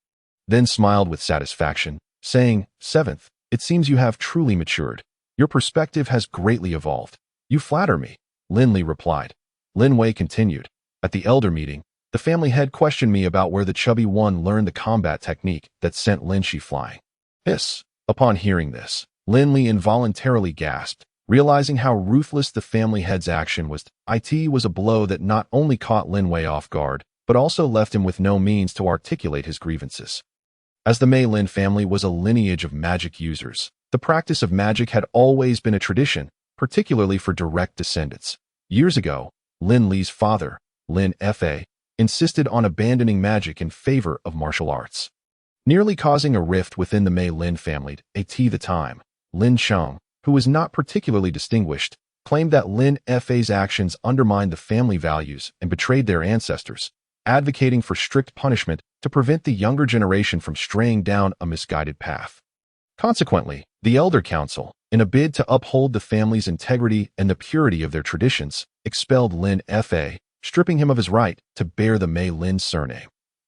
then smiled with satisfaction, saying, Seventh, it seems you have truly matured. Your perspective has greatly evolved. You flatter me, Lin Li replied. Lin Wei continued, at the elder meeting, the family head questioned me about where the chubby one learned the combat technique that sent Lin Shi flying. Hiss. Upon hearing this, Lin Li involuntarily gasped, realizing how ruthless the family head's action was. It was a blow that not only caught Lin Wei off guard, but also left him with no means to articulate his grievances. As the Mei Lin family was a lineage of magic users, the practice of magic had always been a tradition, particularly for direct descendants. Years ago, Lin Li's father, Lin Fa, insisted on abandoning magic in favor of martial arts, nearly causing a rift within the Mei Lin family. At the time, Lin Sheng, who was not particularly distinguished, claimed that Lin Fa's actions undermined the family values and betrayed their ancestors, advocating for strict punishment to prevent the younger generation from straying down a misguided path. Consequently, the Elder Council, in a bid to uphold the family's integrity and the purity of their traditions, expelled Lin Fa, stripping him of his right to bear the Mei Lin surname.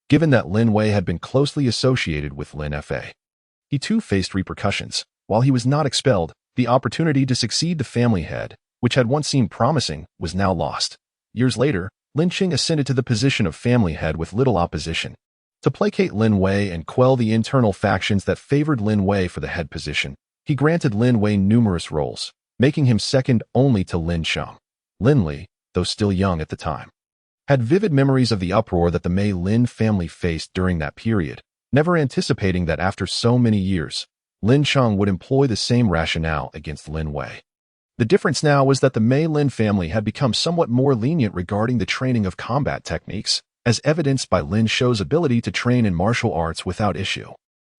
Given that Lin Wei had been closely associated with Lin Fa, he too faced repercussions. While he was not expelled, The opportunity to succeed the family head, which had once seemed promising, was now lost. Years later, Lin Qing ascended to the position of family head with little opposition. To placate Lin Wei and quell the internal factions that favored Lin Wei for the head position, he granted Lin Wei numerous roles, making him second only to Lin Sheng. Lin Li, though still young at the time, had vivid memories of the uproar that the Mei Lin family faced during that period, never anticipating that after so many years, Lin Sheng would employ the same rationale against Lin Wei. The difference now was that the Mei Lin family had become somewhat more lenient regarding the training of combat techniques, as evidenced by Lin Shou's ability to train in martial arts without issue.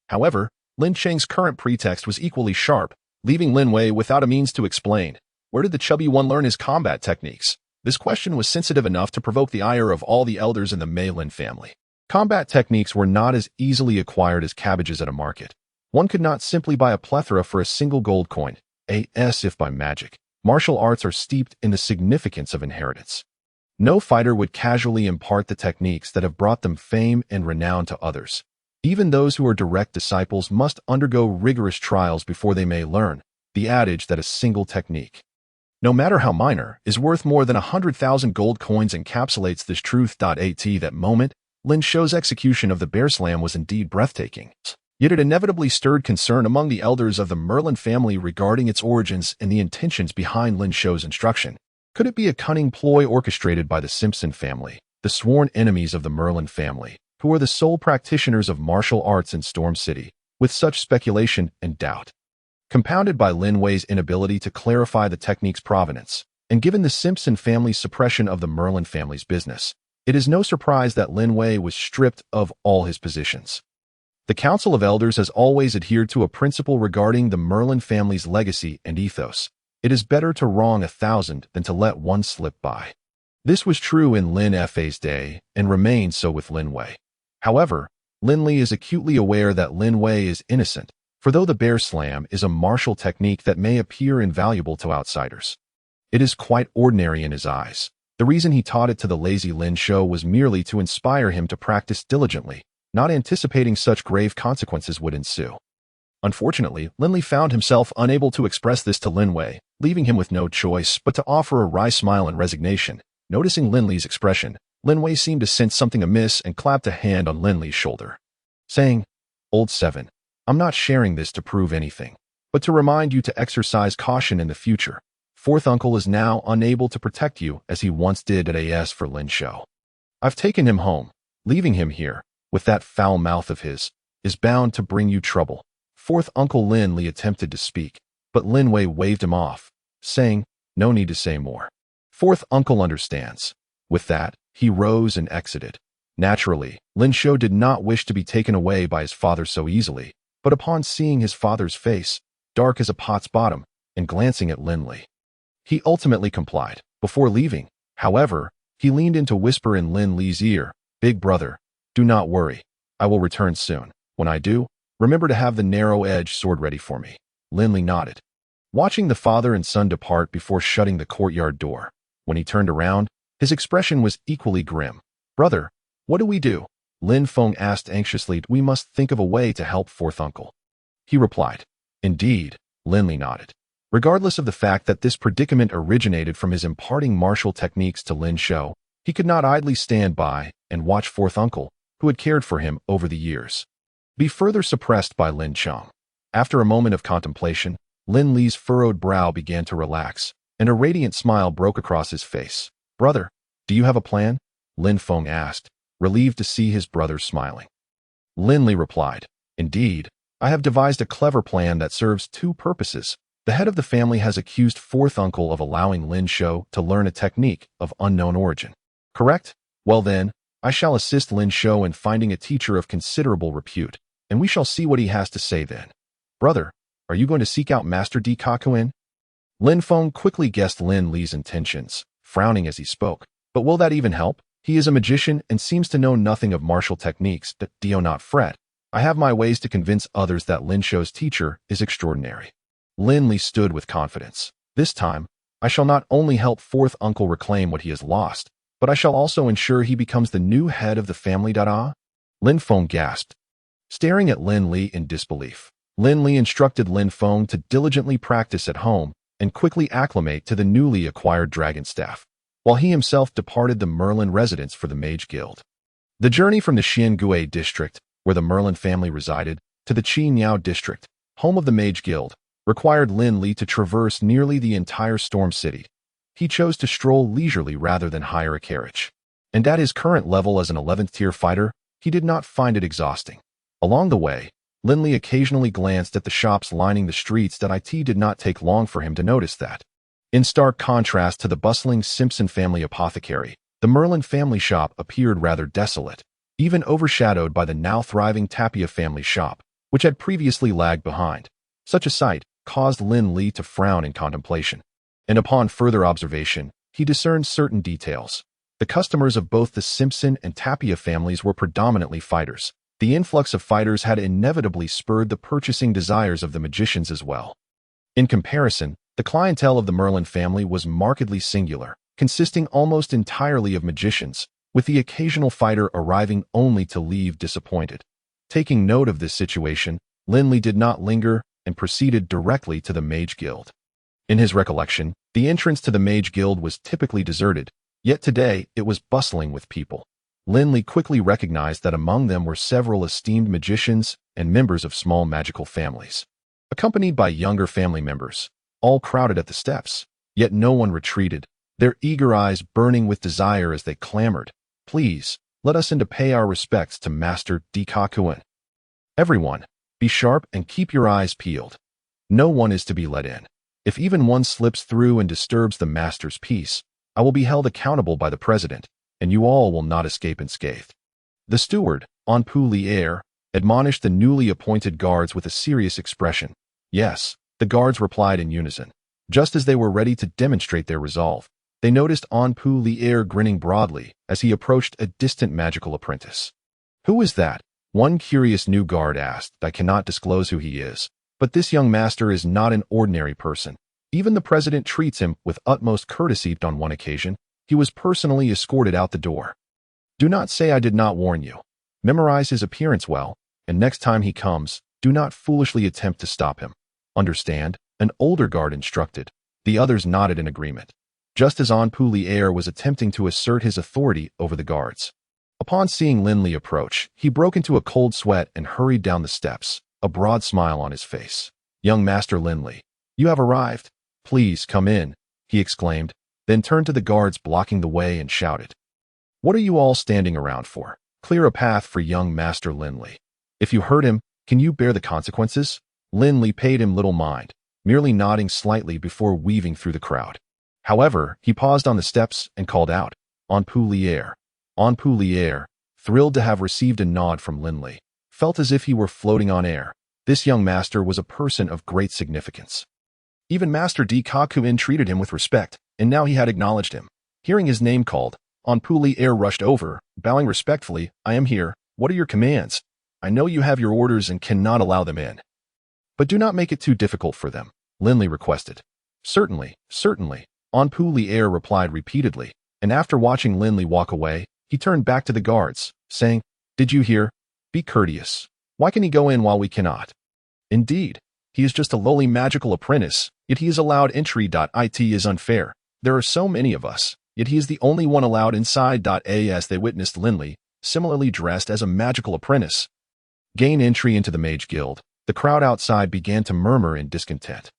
However, Lin Qing's current pretext was equally sharp, leaving Lin Wei without a means to explain. Where did the chubby one learn his combat techniques? This question was sensitive enough to provoke the ire of all the elders in the Mei Lin family. Combat techniques were not as easily acquired as cabbages at a market. One could not simply buy a plethora for a single gold coin, as if by magic. Martial arts are steeped in the significance of inheritance. No fighter would casually impart the techniques that have brought them fame and renown to others. Even those who are direct disciples must undergo rigorous trials before they may learn the adage that a single technique, no matter how minor, is worth more than 100,000 gold coins encapsulates this truth. At that moment, Lin Shou's execution of the bear slam was indeed breathtaking. Yet it inevitably stirred concern among the elders of the Merlin family regarding its origins and the intentions behind Lin Shou's instruction. Could it be a cunning ploy orchestrated by the Simpson family, the sworn enemies of the Merlin family, who are the sole practitioners of martial arts in Storm City, with such speculation and doubt? Compounded by Lin Wei's inability to clarify the technique's provenance, and given the Simpson family's suppression of the Merlin family's business, it is no surprise that Lin Wei was stripped of all his positions. The Council of Elders has always adhered to a principle regarding the Merlin family's legacy and ethos. It is better to wrong 1,000 than to let one slip by. This was true in Lin Fei's day and remains so with Lin Wei. However, Lin Li is acutely aware that Lin Wei is innocent, for though the bear slam is a martial technique that may appear invaluable to outsiders, it is quite ordinary in his eyes. The reason he taught it to the lazy Lin Shou was merely to inspire him to practice diligently, not anticipating such grave consequences would ensue. Unfortunately, Lin Li found himself unable to express this to Lin Wei, leaving him with no choice but to offer a wry smile in resignation. Noticing Lin Li's expression, Lin Wei seemed to sense something amiss and clapped a hand on Lin Li's shoulder, saying, "Old Seven, I'm not sharing this to prove anything, but to remind you to exercise caution in the future. Fourth uncle is now unable to protect you as he once did at AS for Lin Shou. I've taken him home. Leaving him here, with that foul mouth of his, is bound to bring you trouble." Fourth uncle Lin Li attempted to speak, but Lin Wei waved him off, saying, "No need to say more. Fourth uncle understands." With that, he rose and exited. Naturally, Lin Shou did not wish to be taken away by his father so easily, but upon seeing his father's face, dark as a pot's bottom, and glancing at Lin Li, he ultimately complied. Before leaving, however, he leaned in to whisper in Lin Li's ear, "Big brother, do not worry. I will return soon. When I do, remember to have the narrow-edged sword ready for me." Lin Li nodded, watching the father and son depart before shutting the courtyard door. When he turned around, his expression was equally grim. "Brother, what do we do?" Lin Feng asked anxiously. "We must think of a way to help fourth uncle," he replied. "Indeed," Lin Li nodded. Regardless of the fact that this predicament originated from his imparting martial techniques to Lin Shou, he could not idly stand by and watch fourth uncle, who had cared for him over the years, be further suppressed by Lin Cheng. After a moment of contemplation, Lin Li's furrowed brow began to relax, and a radiant smile broke across his face. "Brother, do you have a plan?" Lin Feng asked, relieved to see his brother smiling. Lin Li replied, "Indeed, I have devised a clever plan that serves two purposes. The head of the family has accused fourth uncle of allowing Lin Shou to learn a technique of unknown origin. Correct? Well then, I shall assist Lin Shou in finding a teacher of considerable repute, and we shall see what he has to say then. Brother, are you going to seek out Master Di Kakuin?" Lin Feng quickly guessed Lin Li's intentions, frowning as he spoke. "But will that even help? He is a magician and seems to know nothing of martial techniques. Do not fret. I have my ways to convince others that Lin Shou's teacher is extraordinary." Lin Li stood with confidence. "This time, I shall not only help fourth uncle reclaim what he has lost, but I shall also ensure he becomes the new head of the family." Lin Feng gasped, staring at Lin Li in disbelief. Lin Li instructed Lin Feng to diligently practice at home and quickly acclimate to the newly acquired dragon staff, while he himself departed the Merlin residence for the Mage Guild. The journey from the Xiangui district, where the Merlin family resided, to the Qiniao district, home of the Mage Guild, required Lin Li to traverse nearly the entire Storm City. He chose to stroll leisurely rather than hire a carriage. And at his current level as an 11th tier fighter, he did not find it exhausting. Along the way, Lin Li occasionally glanced at the shops lining the streets that it did not take long for him to notice that. In stark contrast to the bustling Simpson family apothecary, the Merlin family shop appeared rather desolate, even overshadowed by the now thriving Tapia family shop, which had previously lagged behind. Such a sight caused Lin Li to frown in contemplation. And upon further observation, he discerned certain details. The customers of both the Simpson and Tapia families were predominantly fighters. The influx of fighters had inevitably spurred the purchasing desires of the magicians as well. In comparison, the clientele of the Merlin family was markedly singular, consisting almost entirely of magicians, with the occasional fighter arriving only to leave disappointed. Taking note of this situation, Lin Li did not linger and proceeded directly to the Mage Guild. In his recollection, the entrance to the Mage Guild was typically deserted, yet today it was bustling with people. Lin Li quickly recognized that among them were several esteemed magicians and members of small magical families. Accompanied by younger family members, all crowded at the steps, yet no one retreated, their eager eyes burning with desire as they clamored, "Please, let us in to pay our respects to Master Dikakuen. Everyone, be sharp and keep your eyes peeled. No one is to be let in. If even one slips through and disturbs the Master's peace, I will be held accountable by the President, and you all will not escape unscathed." The steward, Anpu Lier, admonished the newly appointed guards with a serious expression. Yes, the guards replied in unison. Just as they were ready to demonstrate their resolve, they noticed Anpu Lier grinning broadly as he approached a distant magical apprentice. "Who is that?" one curious new guard asked. "I cannot disclose who he is, but this young master is not an ordinary person. Even the president treats him with utmost courtesy. On one occasion, he was personally escorted out the door. Do not say I did not warn you. Memorize his appearance well, and next time he comes, do not foolishly attempt to stop him. Understand?" An older guard instructed. The others nodded in agreement, just as Anpu Lier was attempting to assert his authority over the guards. Upon seeing Lin Li approach, he broke into a cold sweat and hurried down the steps, a broad smile on his face. "Young Master Lin Li, you have arrived. Please come in," he exclaimed, then turned to the guards blocking the way and shouted, "What are you all standing around for? Clear a path for young Master Lin Li. If you hurt him, can you bear the consequences?" Lin Li paid him little mind, merely nodding slightly before weaving through the crowd. However, he paused on the steps and called out, "Anpu Lier." Anpu Lier, thrilled to have received a nod from Lin Li, felt as if he were floating on air. This young master was a person of great significance. Even Master Dikakuen treated him with respect, and now he had acknowledged him. Hearing his name called, Anpu Lier rushed over, bowing respectfully. "I am here. What are your commands? I know you have your orders and cannot allow them in. But do not make it too difficult for them," Lin Li requested. Certainly, certainly," Anpu Lier replied repeatedly, and after watching Lin Li walk away, he turned back to the guards, saying, "Did you hear? Be courteous. Why can he go in while we cannot? Indeed, he is just a lowly magical apprentice, yet he is allowed entry. It is unfair. There are so many of us, yet he is the only one allowed inside. As they witnessed Lin Li, similarly dressed as a magical apprentice, gain entry into the Mage Guild, the crowd outside began to murmur in discontent.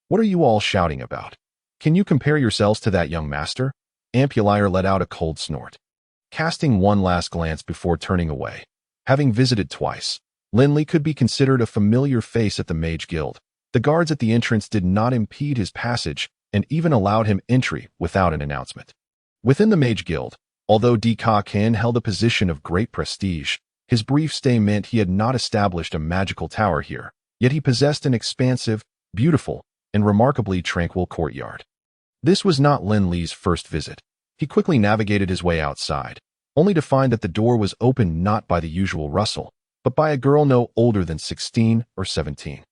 "What are you all shouting about? Can you compare yourselves to that young master?" Ampulier let out a cold snort. Casting one last glance before turning away, having visited twice, Lin Li could be considered a familiar face at the Mage Guild. The guards at the entrance did not impede his passage and even allowed him entry without an announcement. Within the Mage Guild, although Dikakuen held a position of great prestige, his brief stay meant he had not established a magical tower here, yet he possessed an expansive, beautiful, and remarkably tranquil courtyard. This was not Lin Li's first visit. He quickly navigated his way outside, only to find that the door was opened not by the usual rustle, but by a girl no older than 16 or 17.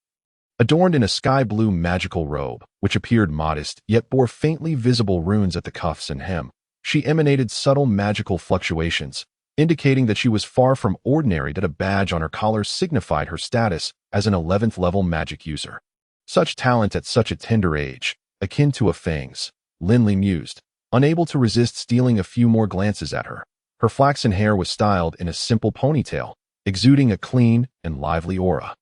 Adorned in a sky-blue magical robe, which appeared modest yet bore faintly visible runes at the cuffs and hem, she emanated subtle magical fluctuations, indicating that she was far from ordinary, that a badge on her collar signified her status as an 11th level magic user. Such talent at such a tender age, akin to a Fang's, Lin Li mused, unable to resist stealing a few more glances at her. Her flaxen hair was styled in a simple ponytail, exuding a clean and lively aura,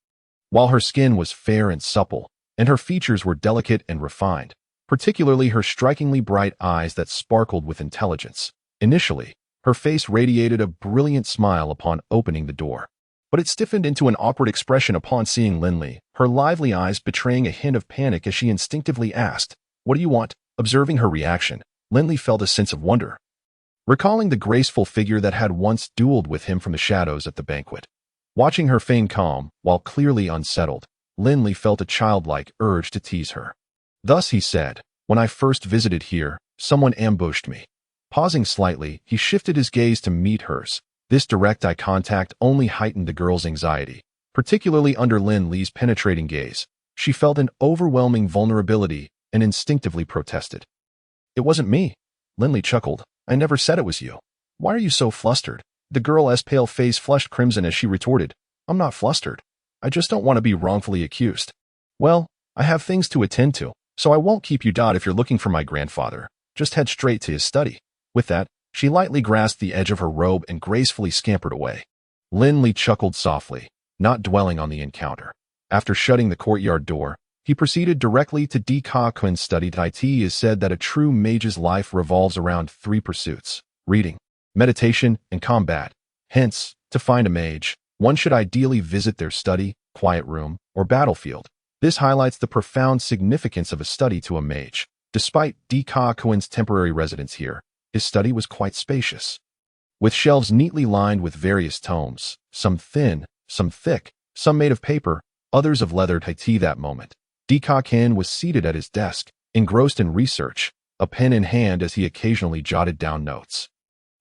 while her skin was fair and supple, and her features were delicate and refined, particularly her strikingly bright eyes that sparkled with intelligence. Initially, her face radiated a brilliant smile upon opening the door, but it stiffened into an awkward expression upon seeing Lin Li, her lively eyes betraying a hint of panic as she instinctively asked, "What do you want?" Observing her reaction, Lin Li felt a sense of wonder, recalling the graceful figure that had once dueled with him from the shadows at the banquet. Watching her feign calm, while clearly unsettled, Lin Li felt a childlike urge to tease her. Thus he said, "When I first visited here, someone ambushed me." Pausing slightly, he shifted his gaze to meet hers. This direct eye contact only heightened the girl's anxiety, particularly under Lin Li's penetrating gaze. She felt an overwhelming vulnerability and instinctively protested. "It wasn't me." Lin Li chuckled. "I never said it was you. Why are you so flustered?" The girl's pale face flushed crimson as she retorted, "I'm not flustered. I just don't want to be wrongfully accused." "Well, I have things to attend to, so I won't keep you. If you're looking for my grandfather, just head straight to his study." With that, she lightly grasped the edge of her robe and gracefully scampered away. Lin Li chuckled softly, not dwelling on the encounter. After shutting the courtyard door, he proceeded directly to Qian's study. It is said that a true mage's life revolves around 3 pursuits: reading, meditation, and combat. Hence, to find a mage, one should ideally visit their study, quiet room, or battlefield. This highlights the profound significance of a study to a mage. Despite Qian's temporary residence here, his study was quite spacious, with shelves neatly lined with various tomes, some thin, some thick, some made of paper, others of leather. That moment, Qian was seated at his desk, engrossed in research, a pen in hand as he occasionally jotted down notes.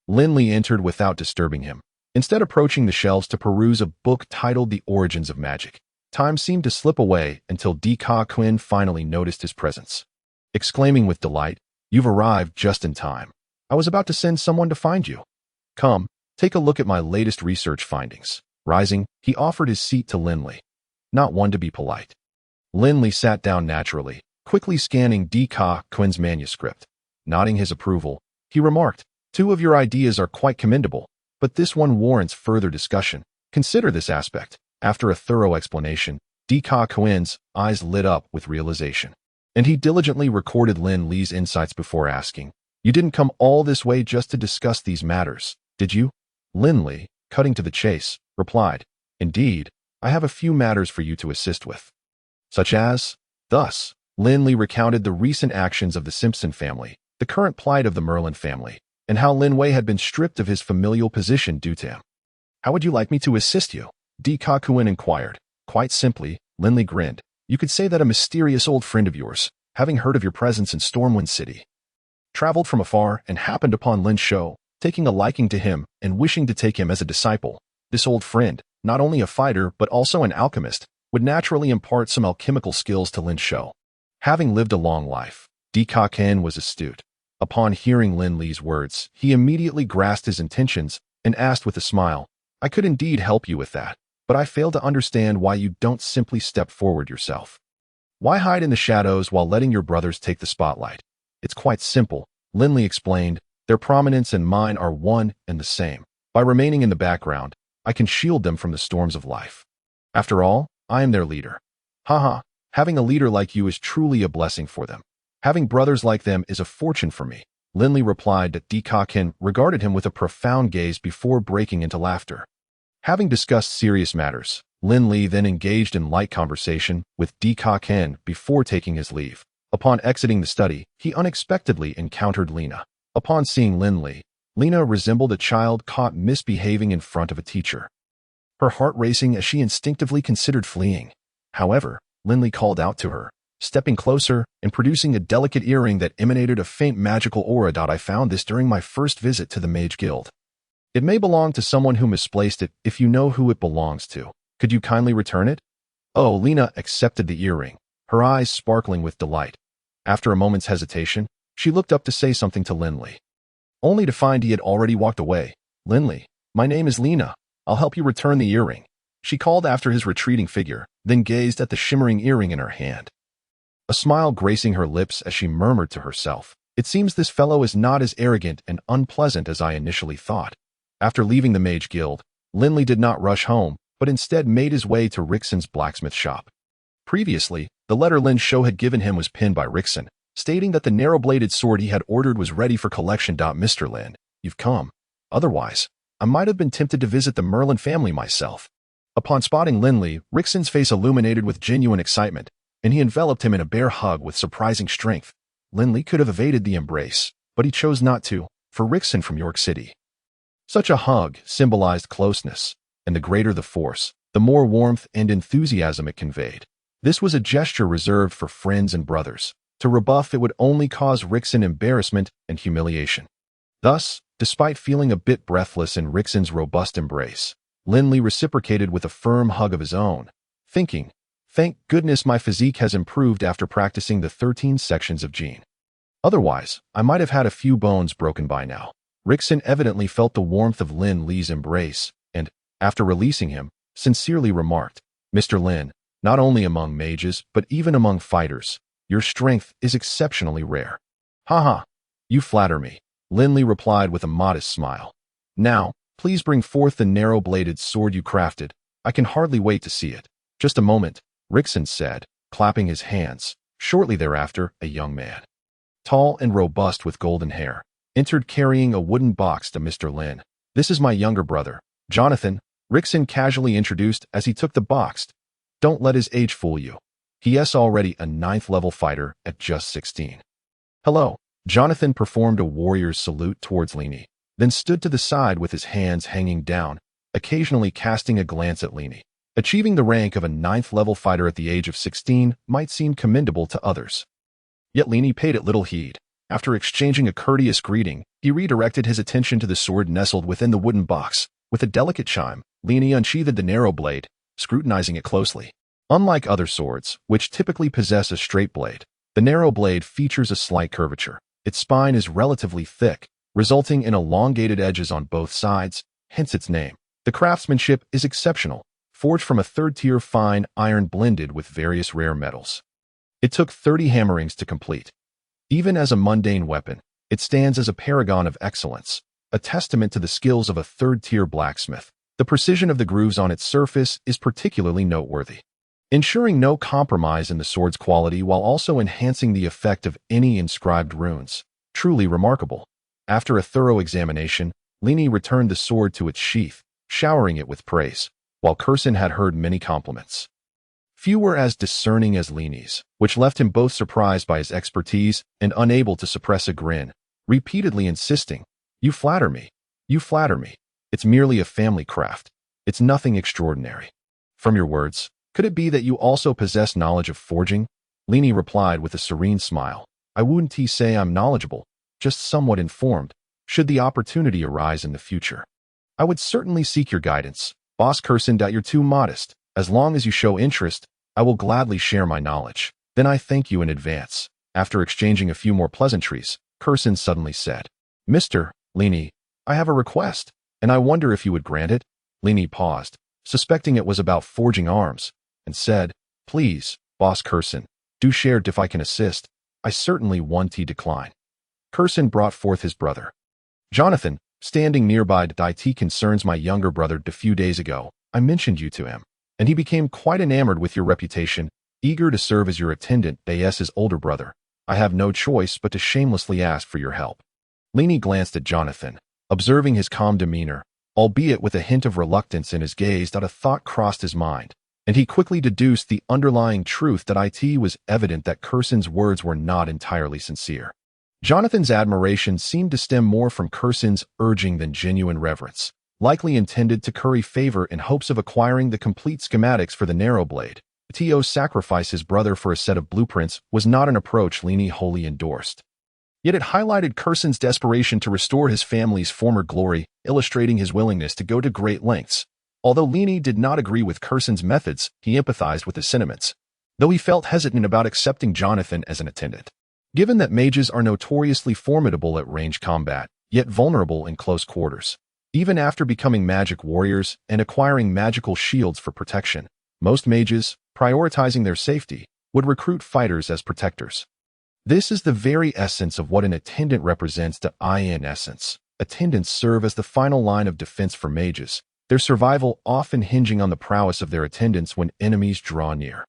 Lin Li entered without disturbing him. Instead, approaching the shelves to peruse a book titled The Origins of Magic. Time seemed to slip away until Qian finally noticed his presence. Exclaiming with delight, "You've arrived just in time. I was about to send someone to find you. Come, take a look at my latest research findings." Rising, he offered his seat to Lin Li, not one to be polite. Lin Li sat down naturally, quickly scanning Qian's manuscript. Nodding his approval, he remarked, "2 of your ideas are quite commendable, but this one warrants further discussion. Consider this aspect." After a thorough explanation, Qian's eyes lit up with realization, and he diligently recorded Lin Li's insights before asking, "You didn't come all this way just to discuss these matters, did you?" Lin Li, cutting to the chase, replied, "Indeed, I have a few matters for you to assist with." "Such as?" Thus, Lin Li recounted the recent actions of the Simpson family, the current plight of the Merlin family, and how Lin Wei had been stripped of his familial position due to him. "How would you like me to assist you?" Qian inquired. "Quite simply," Lin Li grinned. "You could say that a mysterious old friend of yours, having heard of your presence in Stormwind City, traveled from afar and happened upon Lin Shou, taking a liking to him and wishing to take him as a disciple. This old friend, not only a fighter but also an alchemist, would naturally impart some alchemical skills to Lin Shou. Having lived a long life, Qian was astute. Upon hearing Lin Li's words, he immediately grasped his intentions and asked with a smile, "I could indeed help you with that, but I fail to understand why you don't simply step forward yourself. Why hide in the shadows while letting your brothers take the spotlight?" "It's quite simple," Lin Li explained. "Their prominence and mine are one and the same. By remaining in the background, I can shield them from the storms of life. After all, I am their leader." "Haha, having a leader like you is truly a blessing for them. Having brothers like them is a fortune for me," Lin Li replied. That Qian regarded him with a profound gaze before breaking into laughter. Having discussed serious matters, Lin Li then engaged in light conversation with Qian before taking his leave. Upon exiting the study, he unexpectedly encountered Lina. Upon seeing Lin Li, Lina resembled a child caught misbehaving in front of a teacher, her heart racing as she instinctively considered fleeing. However, Lin Li called out to her, stepping closer and producing a delicate earring that emanated a faint magical aura. "I found this during my first visit to the Mage Guild. It may belong to someone who misplaced it. If you know who it belongs to, could you kindly return it?" Oh, Lina accepted the earring, her eyes sparkling with delight. After a moment's hesitation, she looked up to say something to Lin Li, only to find he had already walked away. "Lin Li, My name is Lina. I'll help you return the earring, she called after his retreating figure, then gazed at the shimmering earring in her hand. A smile gracing her lips as she murmured to herself, "It seems this fellow is not as arrogant and unpleasant as I initially thought." After leaving the Mage Guild, Lin Li did not rush home, but instead made his way to Rixon's blacksmith shop. Previously, the letter Lin Shou had given him was pinned by Rixon, stating that the narrow-bladed sword he had ordered was ready for collection. "Mr. Lin, you've come. Otherwise, I might have been tempted to visit the Merlin family myself." Upon spotting Lin Li, Rixon's face illuminated with genuine excitement, and he enveloped him in a bear hug with surprising strength. Lin Li could have evaded the embrace, but he chose not to, for Rixon from York City. Such a hug symbolized closeness, and the greater the force, the more warmth and enthusiasm it conveyed. This was a gesture reserved for friends and brothers. To rebuff it would only cause Rixon embarrassment and humiliation. Thus, despite feeling a bit breathless in Rixon's robust embrace, Lin Li reciprocated with a firm hug of his own, thinking, "Thank goodness my physique has improved after practicing the 13 sections of Jin. Otherwise, I might have had a few bones broken by now." Rixon evidently felt the warmth of Lin Li's embrace, and, after releasing him, sincerely remarked, "Mr. Lin, not only among mages, but even among fighters, your strength is exceptionally rare." "Haha, you flatter me," Lin Li replied with a modest smile. "Now, please bring forth the narrow-bladed sword you crafted. I can hardly wait to see it." "Just a moment," Rixon said, clapping his hands. Shortly thereafter, a young man, tall and robust with golden hair, entered carrying a wooden box to Mr. Lin. "This is my younger brother, Jonathan," Rixon casually introduced as he took the box. "Don't let his age fool you. He is already a 9th-level fighter at just 16. "Hello." Jonathan performed a warrior's salute towards Lin Li, then stood to the side with his hands hanging down, occasionally casting a glance at Lin Li. Achieving the rank of a 9th-level fighter at the age of 16 might seem commendable to others. Yet Lin Li paid it little heed. After exchanging a courteous greeting, he redirected his attention to the sword nestled within the wooden box. With a delicate chime, Lin Li unsheathed the narrow blade, scrutinizing it closely. Unlike other swords, which typically possess a straight blade, the narrow blade features a slight curvature. Its spine is relatively thick, resulting in elongated edges on both sides, hence its name. The craftsmanship is exceptional, forged from a third-tier fine iron blended with various rare metals. It took 30 hammerings to complete. Even as a mundane weapon, it stands as a paragon of excellence, a testament to the skills of a third-tier blacksmith. The precision of the grooves on its surface is particularly noteworthy, ensuring no compromise in the sword's quality while also enhancing the effect of any inscribed runes. Truly remarkable. After a thorough examination, Lin Li returned the sword to its sheath, showering it with praise, while Curson had heard many compliments. Few were as discerning as Lin Li's, which left him both surprised by his expertise and unable to suppress a grin, repeatedly insisting, "You flatter me. You flatter me. It's merely a family craft. It's nothing extraordinary." "From your words, could it be that you also possess knowledge of forging?" Lin Li replied with a serene smile. "I wouldn't say I'm knowledgeable, just somewhat informed, should the opportunity arise in the future. I would certainly seek your guidance. Boss Curson, you're too modest. As long as you show interest, I will gladly share my knowledge. Then I thank you in advance." After exchanging a few more pleasantries, Curson suddenly said, "Mr. Lin Li, I have a request, and I wonder if you would grant it." Lin Li paused, suspecting it was about forging arms, and said, "Please, Boss Curson, do share if I can assist. I certainly won't decline." Curson brought forth his brother, Jonathan, standing nearby. "It concerns my younger brother. A few days ago, I mentioned you to him, and he became quite enamored with your reputation, eager to serve as your attendant. His older brother. I have no choice but to shamelessly ask for your help." Lin Li glanced at Jonathan, observing his calm demeanor, albeit with a hint of reluctance in his gaze. A thought crossed his mind, and he quickly deduced the underlying truth. It was evident that Curson's words were not entirely sincere. Jonathan's admiration seemed to stem more from Curson's urging than genuine reverence, likely intended to curry favor in hopes of acquiring the complete schematics for the narrow blade. To sacrifice his brother for a set of blueprints was not an approach Lin Li wholly endorsed. Yet it highlighted Curson's desperation to restore his family's former glory, illustrating his willingness to go to great lengths. Although Lin Li did not agree with Curson's methods, he empathized with his sentiments, though he felt hesitant about accepting Jonathan as an attendant. Given that mages are notoriously formidable at range combat, yet vulnerable in close quarters, Even after becoming magic warriors and acquiring magical shields for protection, most mages, prioritizing their safety, would recruit fighters as protectors. This is the very essence of what an attendant represents to in essence. Attendants serve as the final line of defense for mages, their survival often hinging on the prowess of their attendants when enemies draw near.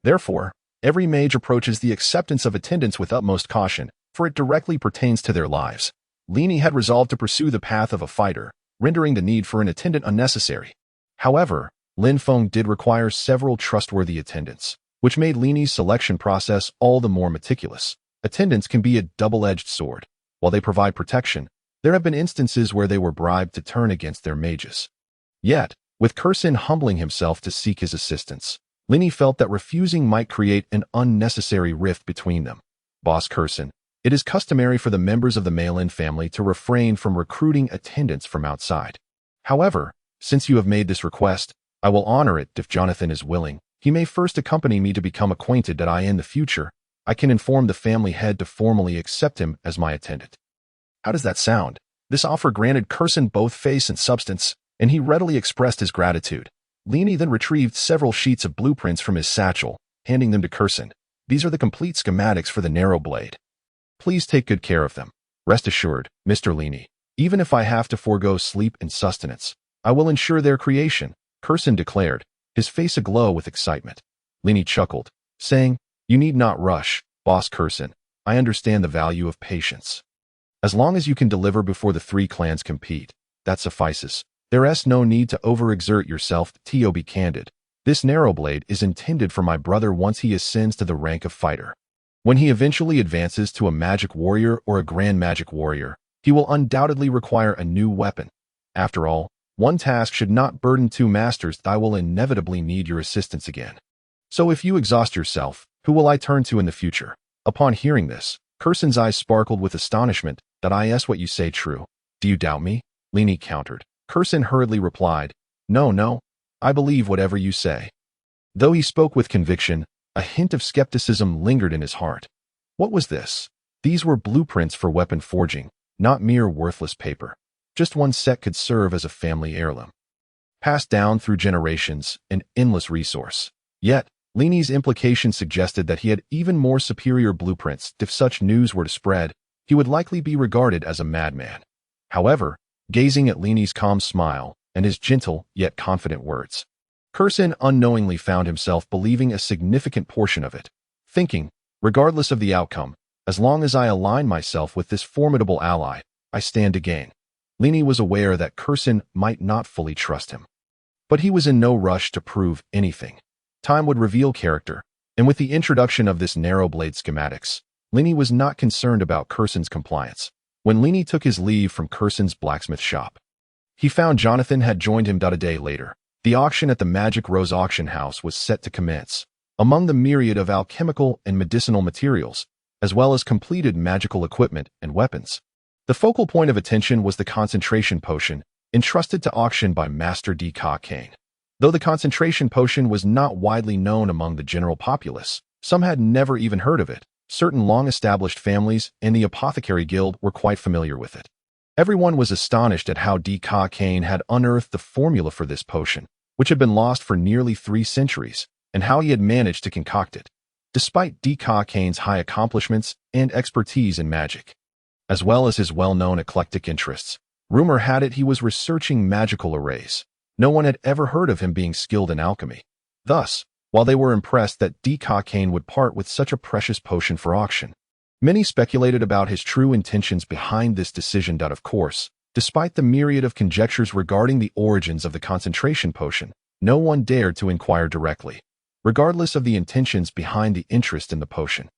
Therefore, every mage approaches the acceptance of attendants with utmost caution, for it directly pertains to their lives. Lin Li had resolved to pursue the path of a fighter, rendering the need for an attendant unnecessary. However, Lin Feng did require several trustworthy attendants, which made Lin Li's selection process all the more meticulous. Attendants can be a double-edged sword. While they provide protection, there have been instances where they were bribed to turn against their mages. Yet, with Kursin humbling himself to seek his assistance, Lin Li felt that refusing might create an unnecessary rift between them. Boss Kursin, it is customary for the members of the Lin family to refrain from recruiting attendants from outside. However, since you have made this request, I will honor it if Jonathan is willing. He may first accompany me to become acquainted that in the future, I can inform the family head to formally accept him as my attendant. How does that sound? This offer granted Kursin both face and substance, and he readily expressed his gratitude. Lin Li then retrieved several sheets of blueprints from his satchel, handing them to Kursin. These are the complete schematics for the narrow blade. Please take good care of them. Rest assured, Mr. Lin Li, even if I have to forego sleep and sustenance, I will ensure their creation, Kursin declared, his face aglow with excitement. Lin Li chuckled, saying, You need not rush, Boss Kursin. I understand the value of patience. As long as you can deliver before the three clans compete, that suffices. There's no need to overexert yourself. To be candid, this narrow blade is intended for my brother once he ascends to the rank of fighter. When he eventually advances to a magic warrior or a grand magic warrior, he will undoubtedly require a new weapon. After all, one task should not burden two masters. I will inevitably need your assistance again. So if you exhaust yourself, who will I turn to in the future? Upon hearing this, Kursin's eyes sparkled with astonishment. That is what you say true. Do you doubt me? Lin Li countered. Kursin hurriedly replied, No, I believe whatever you say. Though he spoke with conviction, a hint of skepticism lingered in his heart. What was this? These were blueprints for weapon forging, not mere worthless paper. Just one set could serve as a family heirloom, passed down through generations, an endless resource. Yet, Lin Li's implication suggested that he had even more superior blueprints. If such news were to spread, he would likely be regarded as a madman. However, gazing at Lin Li's calm smile and his gentle yet confident words, Kursin unknowingly found himself believing a significant portion of it, thinking, regardless of the outcome, as long as I align myself with this formidable ally, I stand to gain. Lin Li was aware that Kursin might not fully trust him, but he was in no rush to prove anything. Time would reveal character, and with the introduction of this narrow blade schematics, Lin Li was not concerned about Kursin's compliance. When Lin Li took his leave from Kursin's blacksmith shop, he found Jonathan had joined him. A day later, the auction at the Magic Rose auction house was set to commence. Among the myriad of alchemical and medicinal materials, as well as completed magical equipment and weapons, the focal point of attention was the concentration potion, entrusted to auction by Master Kane. Though the concentration potion was not widely known among the general populace, some had never even heard of it. Certain long-established families and the Apothecary Guild were quite familiar with it. Everyone was astonished at how Kane had unearthed the formula for this potion, which had been lost for nearly 3 centuries, and how he had managed to concoct it. Despite Kane's high accomplishments and expertise in magic, as well as his well-known eclectic interests, rumor had it he was researching magical arrays. No one had ever heard of him being skilled in alchemy. Thus, while they were impressed that Kane would part with such a precious potion for auction, many speculated about his true intentions behind this decision. Of course, despite the myriad of conjectures regarding the origins of the concentration potion, no one dared to inquire directly, regardless of the intentions behind the interest in the potion.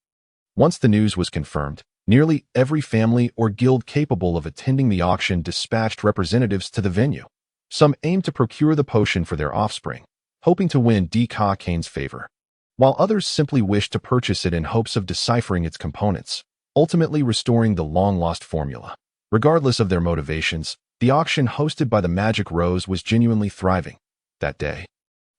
Once the news was confirmed, nearly every family or guild capable of attending the auction dispatched representatives to the venue. Some aimed to procure the potion for their offspring, hoping to win Kane's favor, while others simply wished to purchase it in hopes of deciphering its components, ultimately restoring the long-lost formula. Regardless of their motivations, the auction hosted by the Magic Rose was genuinely thriving. That day,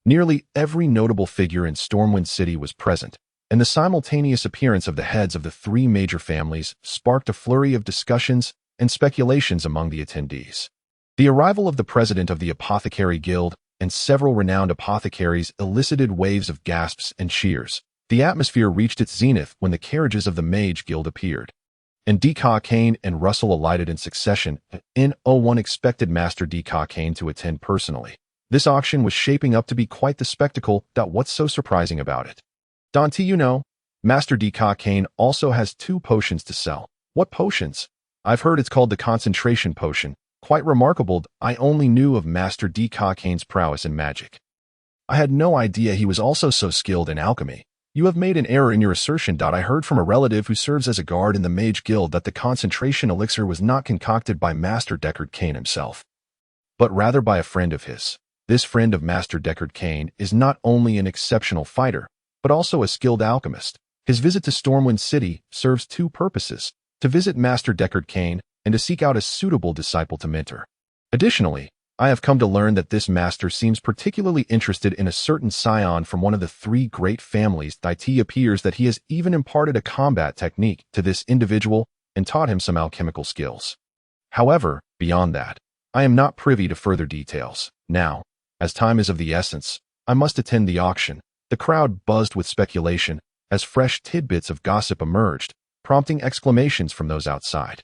nearly every notable figure in Stormwind City was present, and the simultaneous appearance of the heads of the 3 major families sparked a flurry of discussions and speculations among the attendees. The arrival of the president of the Apothecary Guild and several renowned apothecaries elicited waves of gasps and cheers. The atmosphere reached its zenith when the carriages of the Mage Guild appeared. And Deca Kane and Russell alighted in succession. One expected Master Deca Kane to attend personally. This auction was shaping up to be quite the spectacle. What's so surprising about it? Dante, Master Deca Kane also has 2 potions to sell. What potions? I've heard it's called the concentration potion. Quite remarkable. I only knew of Master Deca Kane's prowess in magic. I had no idea he was also so skilled in alchemy. You have made an error in your assertion. I heard from a relative who serves as a guard in the Mage Guild that the concentration elixir was not concocted by Master Deckard Cain himself, but rather by a friend of his. This friend of Master Deckard Cain is not only an exceptional fighter, but also a skilled alchemist. His visit to Stormwind City serves 2 purposes: to visit Master Deckard Cain and to seek out a suitable disciple to mentor. Additionally, I have come to learn that this master seems particularly interested in a certain scion from one of the 3 great families. It appears that he has even imparted a combat technique to this individual and taught him some alchemical skills. However, beyond that, I am not privy to further details. Now, as time is of the essence, I must attend the auction. The crowd buzzed with speculation as fresh tidbits of gossip emerged, prompting exclamations from those outside.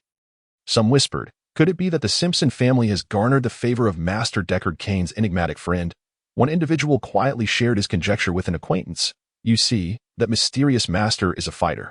Some whispered, could it be that the Simpson family has garnered the favor of Master Deckard Cain's enigmatic friend? One individual quietly shared his conjecture with an acquaintance. You see, that mysterious master is a fighter.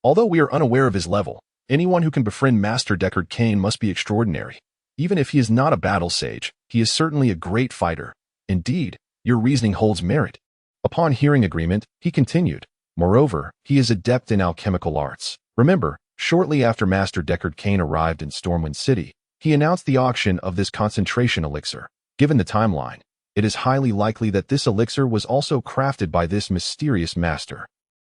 Although we are unaware of his level, anyone who can befriend Master Deckard Cain must be extraordinary. Even if he is not a battle sage, he is certainly a great fighter. Indeed, your reasoning holds merit. Upon hearing agreement, he continued. Moreover, he is adept in alchemical arts. Remember, shortly after Master Deckard Cain arrived in Stormwind City, he announced the auction of this concentration elixir. Given the timeline, it is highly likely that this elixir was also crafted by this mysterious master.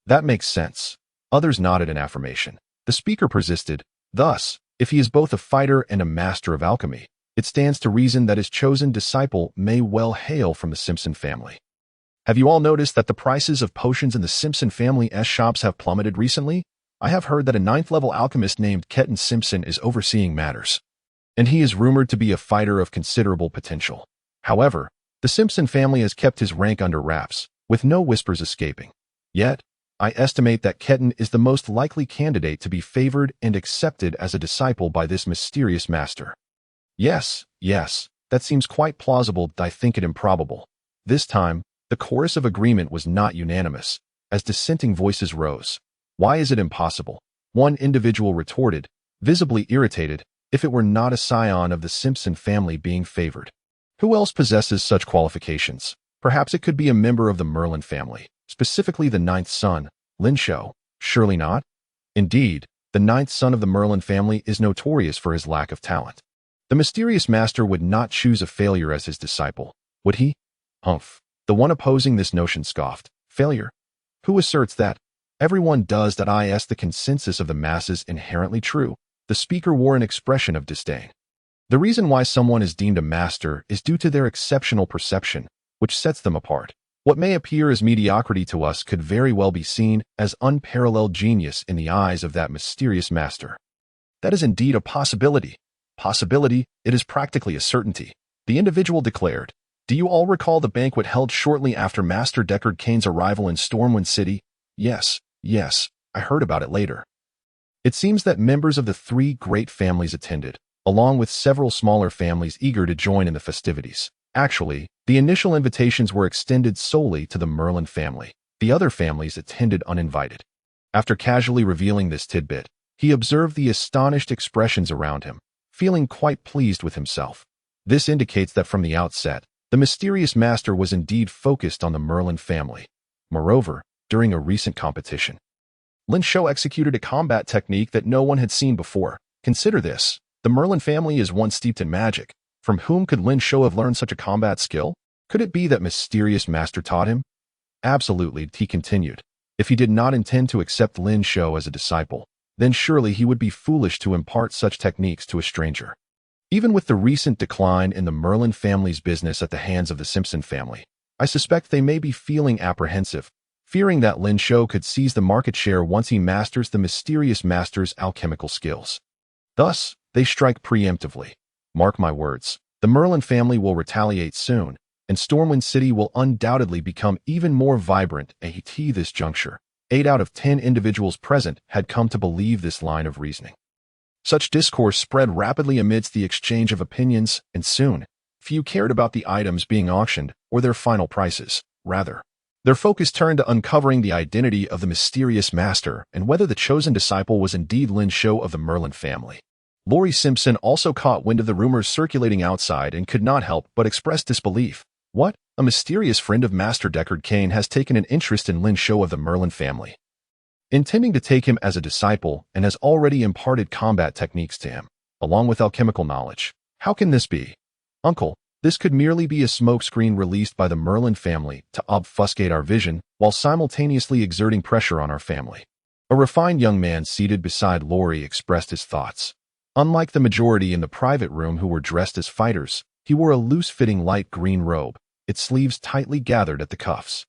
That makes sense. Others nodded in affirmation. The speaker persisted. Thus, if he is both a fighter and a master of alchemy, it stands to reason that his chosen disciple may well hail from the Simpson family. Have you all noticed that the prices of potions in the Simpson family's shops have plummeted recently? I have heard that a 9th-level alchemist named Kenton Simpson is overseeing matters, and he is rumored to be a fighter of considerable potential. However, the Simpson family has kept his rank under wraps, with no whispers escaping. Yet, I estimate that Kenton is the most likely candidate to be favored and accepted as a disciple by this mysterious master. Yes, that seems quite plausible. I think it improbable. This time, the chorus of agreement was not unanimous, as dissenting voices rose. Why is it impossible? One individual retorted, visibly irritated, if it were not a scion of the Simpson family being favored. Who else possesses such qualifications? Perhaps it could be a member of the Merlin family, specifically the 9th son, Lin Li. Surely not? Indeed, the 9th son of the Merlin family is notorious for his lack of talent. The mysterious master would not choose a failure as his disciple, would he? Humph. The one opposing this notion scoffed. Failure? Who asserts that? Everyone does that. Is the consensus of the masses inherently true? The speaker wore an expression of disdain. The reason why someone is deemed a master is due to their exceptional perception, which sets them apart. What may appear as mediocrity to us could very well be seen as unparalleled genius in the eyes of that mysterious master. That is indeed a possibility. Possibility, it is practically a certainty. The individual declared. Do you all recall the banquet held shortly after Master Deckard Cain's arrival in Stormwind City? Yes, I heard about it later. It seems that members of the 3 great families attended, along with several smaller families eager to join in the festivities. Actually, the initial invitations were extended solely to the Merlin family. The other families attended uninvited. After casually revealing this tidbit, he observed the astonished expressions around him, feeling quite pleased with himself. This indicates that from the outset, the mysterious master was indeed focused on the Merlin family. Moreover, during a recent competition, Lin Li executed a combat technique that no one had seen before. Consider this. The Merlin family is one steeped in magic. From whom could Lin Li have learned such a combat skill? Could it be that mysterious master taught him? Absolutely, he continued. If he did not intend to accept Lin Li as a disciple, then surely he would be foolish to impart such techniques to a stranger. Even with the recent decline in the Merlin family's business at the hands of the Simpson family, I suspect they may be feeling apprehensive, fearing that Lin Li could seize the market share once he masters the mysterious master's alchemical skills. Thus, they strike preemptively. Mark my words, The Merlin family will retaliate soon, and Stormwind City will undoubtedly become even more vibrant at this juncture. 8 out of 10 individuals present had come to believe this line of reasoning. Such discourse spread rapidly amidst the exchange of opinions, and soon, few cared about the items being auctioned or their final prices. Rather, their focus turned to uncovering the identity of the mysterious master and whether the chosen disciple was indeed Lin Li of the Merlin family. Lori Simpson also caught wind of the rumors circulating outside and could not help but express disbelief. What? A mysterious friend of Master Deckard Cain has taken an interest in Lin Li of the Merlin family, intending to take him as a disciple, and has already imparted combat techniques to him, along with alchemical knowledge. How can this be? Uncle, this could merely be a smokescreen released by the Merlin family to obfuscate our vision while simultaneously exerting pressure on our family. A refined young man seated beside Lori expressed his thoughts. Unlike the majority in the private room who were dressed as fighters, he wore a loose-fitting light green robe, its sleeves tightly gathered at the cuffs,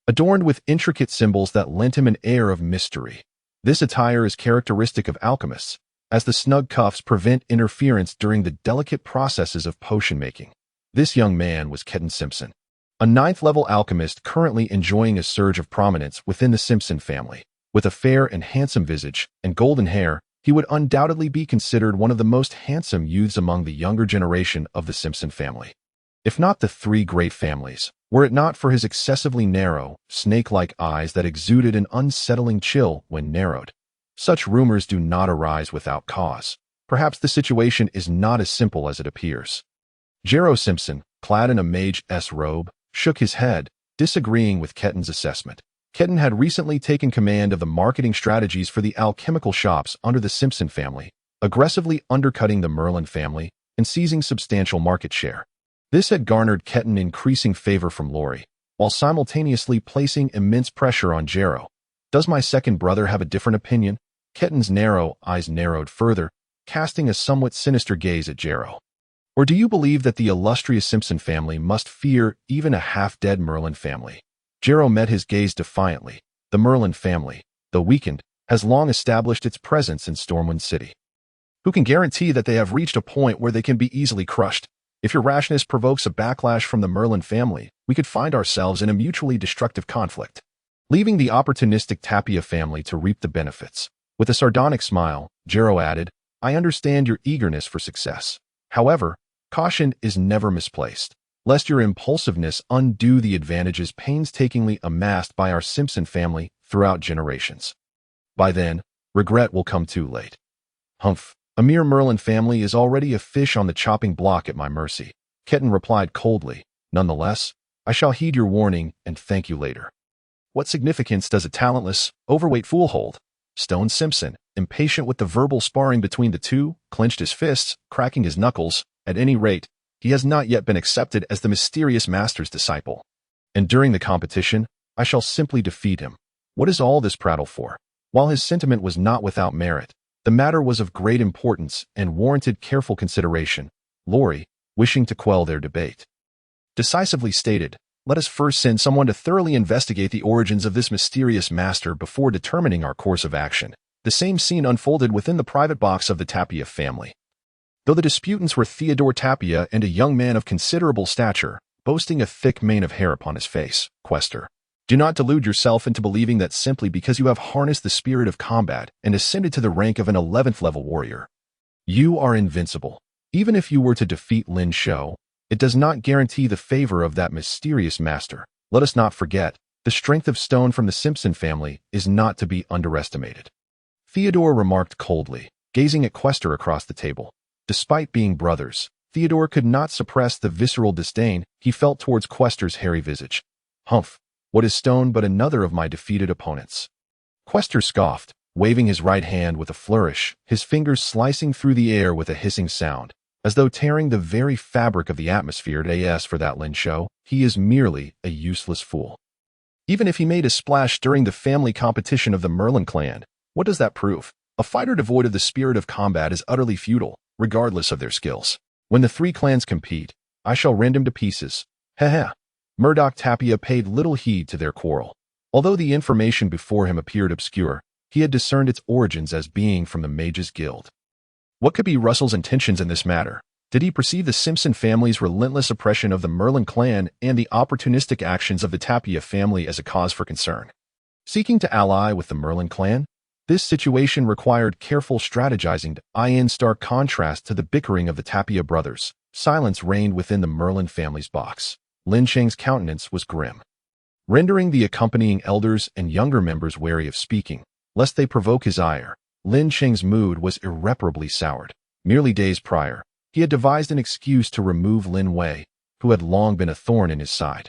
adorned with intricate symbols that lent him an air of mystery. This attire is characteristic of alchemists, as the snug cuffs prevent interference during the delicate processes of potion making. This young man was Keaton Simpson, a 9th-level alchemist currently enjoying a surge of prominence within the Simpson family. With a fair and handsome visage and golden hair, he would undoubtedly be considered one of the most handsome youths among the younger generation of the Simpson family, if not the 3 great families, were it not for his excessively narrow, snake-like eyes that exuded an unsettling chill when narrowed. Such rumors do not arise without cause. Perhaps the situation is not as simple as it appears. Jero Simpson, clad in a mage's robe, shook his head, disagreeing with Keaton's assessment. Keaton had recently taken command of the marketing strategies for the alchemical shops under the Simpson family, aggressively undercutting the Merlin family and seizing substantial market share. This had garnered Keaton increasing favor from Lori, while simultaneously placing immense pressure on Jero. Does my second brother have a different opinion? Keaton's narrow eyes narrowed further, casting a somewhat sinister gaze at Jero. Or do you believe that the illustrious Simpson family must fear even a half-dead Merlin family? Jero met his gaze defiantly. The Merlin family, though weakened, has long established its presence in Stormwind City. Who can guarantee that they have reached a point where they can be easily crushed? If your rashness provokes a backlash from the Merlin family, we could find ourselves in a mutually destructive conflict, leaving the opportunistic Tapia family to reap the benefits. With a sardonic smile, Jero added, I understand your eagerness for success. However, caution is never misplaced, lest your impulsiveness undo the advantages painstakingly amassed by our Simpson family throughout generations. By then, regret will come too late. Humph, a mere Merlin family is already a fish on the chopping block at my mercy. Keaton replied coldly. Nonetheless, I shall heed your warning and thank you later. What significance does a talentless, overweight fool hold? Stone Simpson, impatient with the verbal sparring between the two, clenched his fists, cracking his knuckles. At any rate, he has not yet been accepted as the mysterious master's disciple. And during the competition, I shall simply defeat him. What is all this prattle for? While his sentiment was not without merit, the matter was of great importance and warranted careful consideration. Lori, wishing to quell their debate, decisively stated, let us first send someone to thoroughly investigate the origins of this mysterious master before determining our course of action. The same scene unfolded within the private box of the Tapia family. Though the disputants were Theodore Tapia and a young man of considerable stature, boasting a thick mane of hair upon his face, Quester, do not delude yourself into believing that simply because you have harnessed the spirit of combat and ascended to the rank of an 11th-level warrior, you are invincible. Even if you were to defeat Lin Li, it does not guarantee the favor of that mysterious master. Let us not forget, the strength of stone from the Simpson family is not to be underestimated. Theodore remarked coldly, gazing at Quester across the table. Despite being brothers, Theodore could not suppress the visceral disdain he felt towards Quester's hairy visage. Humph, what is stone but another of my defeated opponents? Quester scoffed, waving his right hand with a flourish, his fingers slicing through the air with a hissing sound, as though tearing the very fabric of the atmosphere. As for that Lin Li, he is merely a useless fool. Even if he made a splash during the family competition of the Merlin clan, what does that prove? A fighter devoid of the spirit of combat is utterly futile, regardless of their skills. When the 3 clans compete, I shall rend him to pieces. Heh. Murdoch Tapia paid little heed to their quarrel. Although the information before him appeared obscure, he had discerned its origins as being from the Mages Guild. What could be Russell's intentions in this matter? Did he perceive the Simpson family's relentless oppression of the Merlin clan and the opportunistic actions of the Tapia family as a cause for concern? Seeking to ally with the Merlin clan, this situation required careful strategizing in stark contrast to the bickering of the Tapia brothers. Silence reigned within the Merlin family's box. Lin Cheng's countenance was grim, rendering the accompanying elders and younger members wary of speaking, lest they provoke his ire. Lin Cheng's mood was irreparably soured. Merely days prior, he had devised an excuse to remove Lin Wei, who had long been a thorn in his side.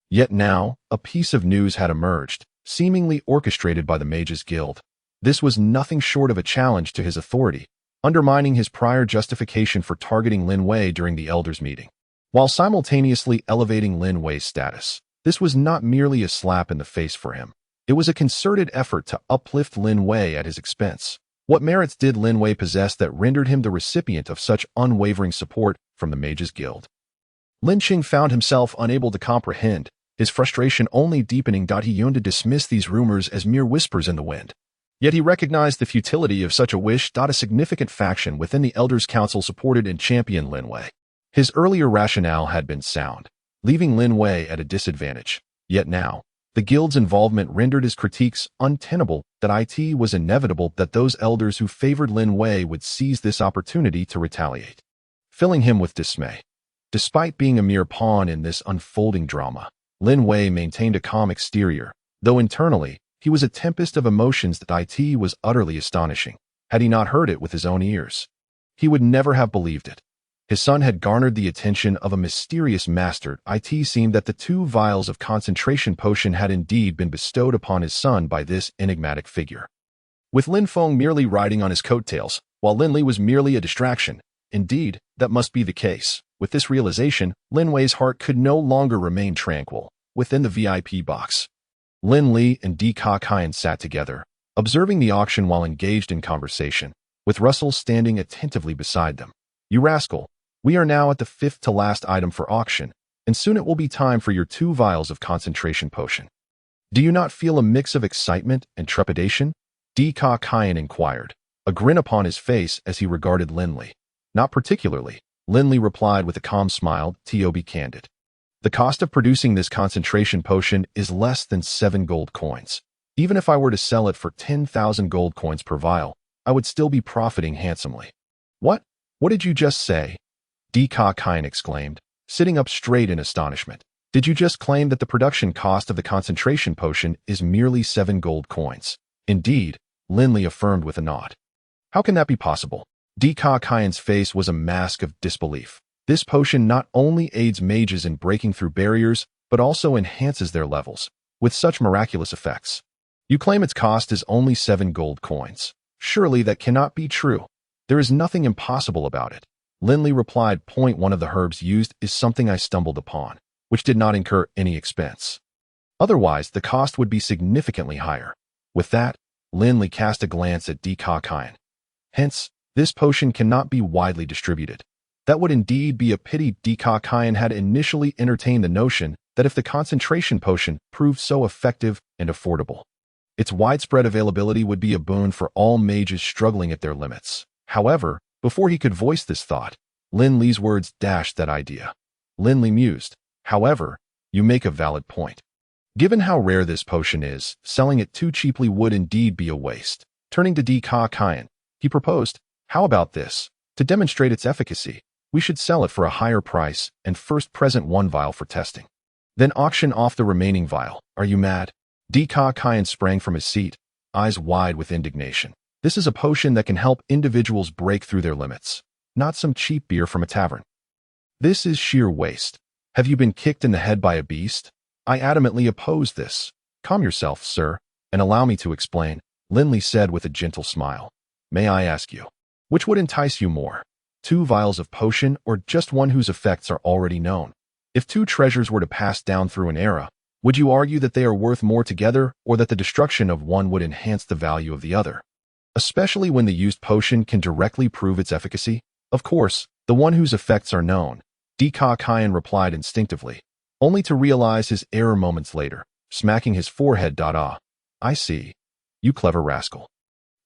Yet now, a piece of news had emerged, seemingly orchestrated by the Mages Guild. This was nothing short of a challenge to his authority, undermining his prior justification for targeting Lin Wei during the elders' meeting. While simultaneously elevating Lin Wei's status, this was not merely a slap in the face for him. It was a concerted effort to uplift Lin Wei at his expense. What merits did Lin Wei possess that rendered him the recipient of such unwavering support from the Mages Guild? Lin Cheng found himself unable to comprehend, his frustration only deepening. He yearned to dismiss these rumors as mere whispers in the wind. Yet he recognized the futility of such a wish. A significant faction within the Elders' Council supported and championed Lin Wei. His earlier rationale had been sound, leaving Lin Wei at a disadvantage. Yet now, the Guild's involvement rendered his critiques untenable. It was inevitable that those elders who favored Lin Wei would seize this opportunity to retaliate, filling him with dismay. Despite being a mere pawn in this unfolding drama, Lin Wei maintained a calm exterior, though internally, he was a tempest of emotions. It was utterly astonishing. Had he not heard it with his own ears, he would never have believed it. His son had garnered the attention of a mysterious master. It seemed that the 2 vials of concentration potion had indeed been bestowed upon his son by this enigmatic figure, with Lin Feng merely riding on his coattails, while Lin Li was merely a distraction. Indeed, that must be the case. With this realization, Lin Wei's heart could no longer remain tranquil. Within the VIP box, Lin Li and Ka Qian sat together, observing the auction while engaged in conversation, with Russell standing attentively beside them. "You rascal, we are now at the 5th to last item for auction, and soon it will be time for your 2 vials of concentration potion. Do you not feel a mix of excitement and trepidation?" Ka Qian inquired, a grin upon his face as he regarded Lin Li. "Not particularly," Lin Li replied with a calm smile. "To be candid, the cost of producing this concentration potion is less than 7 gold coins. Even if I were to sell it for 10,000 gold coins per vial, I would still be profiting handsomely." What did you just say?" Ka Qian exclaimed, sitting up straight in astonishment. "Did you just claim that the production cost of the concentration potion is merely 7 gold coins?" "Indeed," Lin Li affirmed with a nod. "How can that be possible?" Ka Qian's face was a mask of disbelief. "This potion not only aids mages in breaking through barriers, but also enhances their levels, with such miraculous effects. You claim its cost is only 7 gold coins. Surely that cannot be true. There is nothing impossible about it." Lin Li replied. "One of the herbs used is something I stumbled upon, which did not incur any expense. Otherwise, the cost would be significantly higher." With that, Lin Li cast a glance at Ka Qian. "Hence, this potion cannot be widely distributed. That would indeed be a pity." Ka Qian had initially entertained the notion that if the concentration potion proved so effective and affordable, its widespread availability would be a boon for all mages struggling at their limits. However, before he could voice this thought, Lin Li's words dashed that idea. Lin Li mused, "However, you make a valid point. Given how rare this potion is, selling it too cheaply would indeed be a waste." Turning to Ka Qian, he proposed, "How about this? To demonstrate its efficacy, we should sell it for a higher price and first present 1 vial for testing. Then auction off the remaining vial. Are you mad?" Ka Qian sprang from his seat, eyes wide with indignation. "This is a potion that can help individuals break through their limits, not some cheap beer from a tavern. This is sheer waste. Have you been kicked in the head by a beast? I adamantly oppose this." "Calm yourself, sir, and allow me to explain," Lin Li said with a gentle smile. "May I ask you, which would entice you more? 2 vials of potion or just one whose effects are already known? If 2 treasures were to pass down through an era, would you argue that they are worth more together or that the destruction of one would enhance the value of the other? Especially when the used potion can directly prove its efficacy? Of course, the one whose effects are known," Ka Qian replied instinctively, only to realize his error moments later, smacking his forehead. "I see. You clever rascal.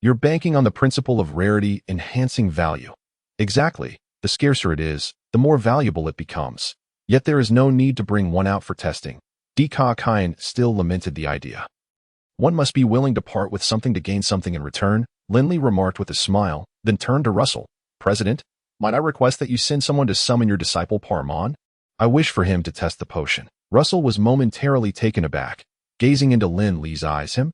You're banking on the principle of rarity enhancing value." "Exactly. The scarcer it is, the more valuable it becomes. Yet there is no need to bring one out for testing. Kain still lamented the idea. One must be willing to part with something to gain something in return, Lin Li remarked with a smile, then turned to Russell. President, might I request that you send someone to summon your disciple Paramon? I wish for him to test the potion. Russell was momentarily taken aback, gazing into Lin Li's eyes. Him?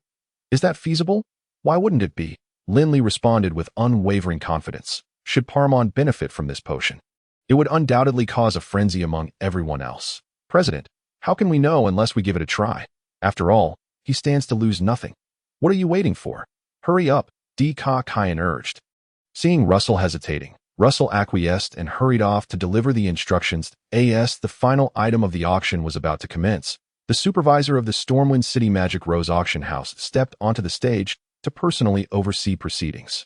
Is that feasible? Why wouldn't it be? Lin Li responded with unwavering confidence. Should Paramon benefit from this potion, it would undoubtedly cause a frenzy among everyone else. President, how can we know unless we give it a try? After all, he stands to lose nothing. What are you waiting for? Hurry up, Kain urged. Seeing Russell hesitating, Russell acquiesced and hurried off to deliver the instructions. The final item of the auction was about to commence. The supervisor of the Stormwind City Magic Rose Auction House stepped onto the stage to personally oversee proceedings.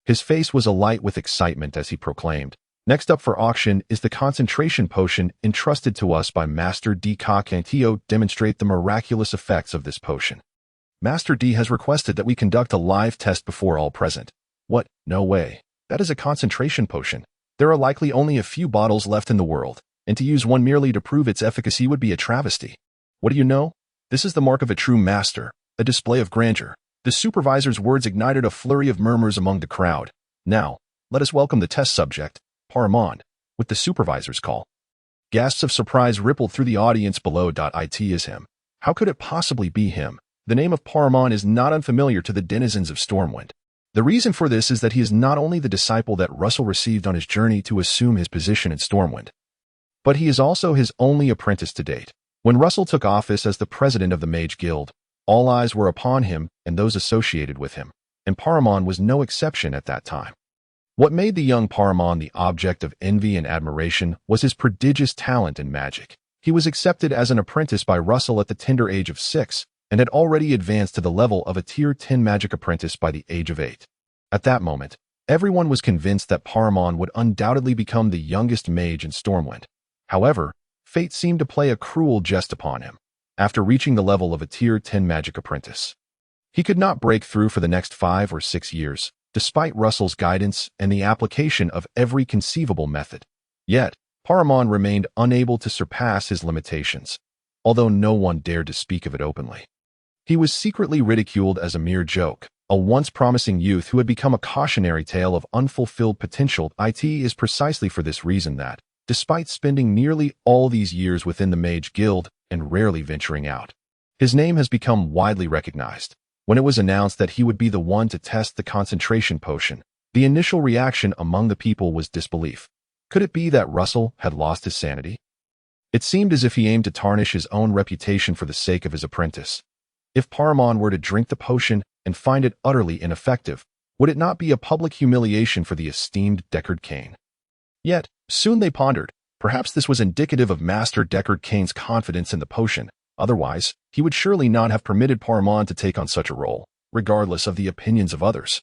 His face was alight with excitement as he proclaimed, "Next up for auction is the concentration potion entrusted to us by Master D. Cantillo. Demonstrate the miraculous effects of this potion. Master D has requested that we conduct a live test before all present." What? No way. That is a concentration potion. There are likely only a few bottles left in the world, and to use one merely to prove its efficacy would be a travesty. What do you know? This is the mark of a true master, a display of grandeur. The supervisor's words ignited a flurry of murmurs among the crowd. Now, let us welcome the test subject, Paramon, with the supervisor's call. Gasps of surprise rippled through the audience below. It is him. How could it possibly be him? The name of Paramon is not unfamiliar to the denizens of Stormwind. The reason for this is that he is not only the disciple that Russell received on his journey to assume his position in Stormwind, but he is also his only apprentice to date. When Russell took office as the president of the Mage Guild, all eyes were upon him and those associated with him, and Paramon was no exception at that time. What made the young Paramon the object of envy and admiration was his prodigious talent in magic. He was accepted as an apprentice by Russell at the tender age of 6, and had already advanced to the level of a Tier 10 magic apprentice by the age of 8. At that moment, everyone was convinced that Paramon would undoubtedly become the youngest mage in Stormwind. However, fate seemed to play a cruel jest upon him. After reaching the level of a Tier 10 magic apprentice, he could not break through for the next 5 or 6 years, despite Russell's guidance and the application of every conceivable method. Yet, Paramon remained unable to surpass his limitations, although no one dared to speak of it openly. He was secretly ridiculed as a mere joke, a once promising youth who had become a cautionary tale of unfulfilled potential. It is precisely for this reason that, despite spending nearly all these years within the Mage Guild and rarely venturing out, his name has become widely recognized. When it was announced that he would be the one to test the concentration potion, the initial reaction among the people was disbelief. Could it be that Russell had lost his sanity? It seemed as if he aimed to tarnish his own reputation for the sake of his apprentice. If Paramon were to drink the potion and find it utterly ineffective, would it not be a public humiliation for the esteemed Deckard Cain? Yet, soon they pondered, perhaps this was indicative of Master Deckard Cain's confidence in the potion. Otherwise, he would surely not have permitted Paramon to take on such a role, regardless of the opinions of others.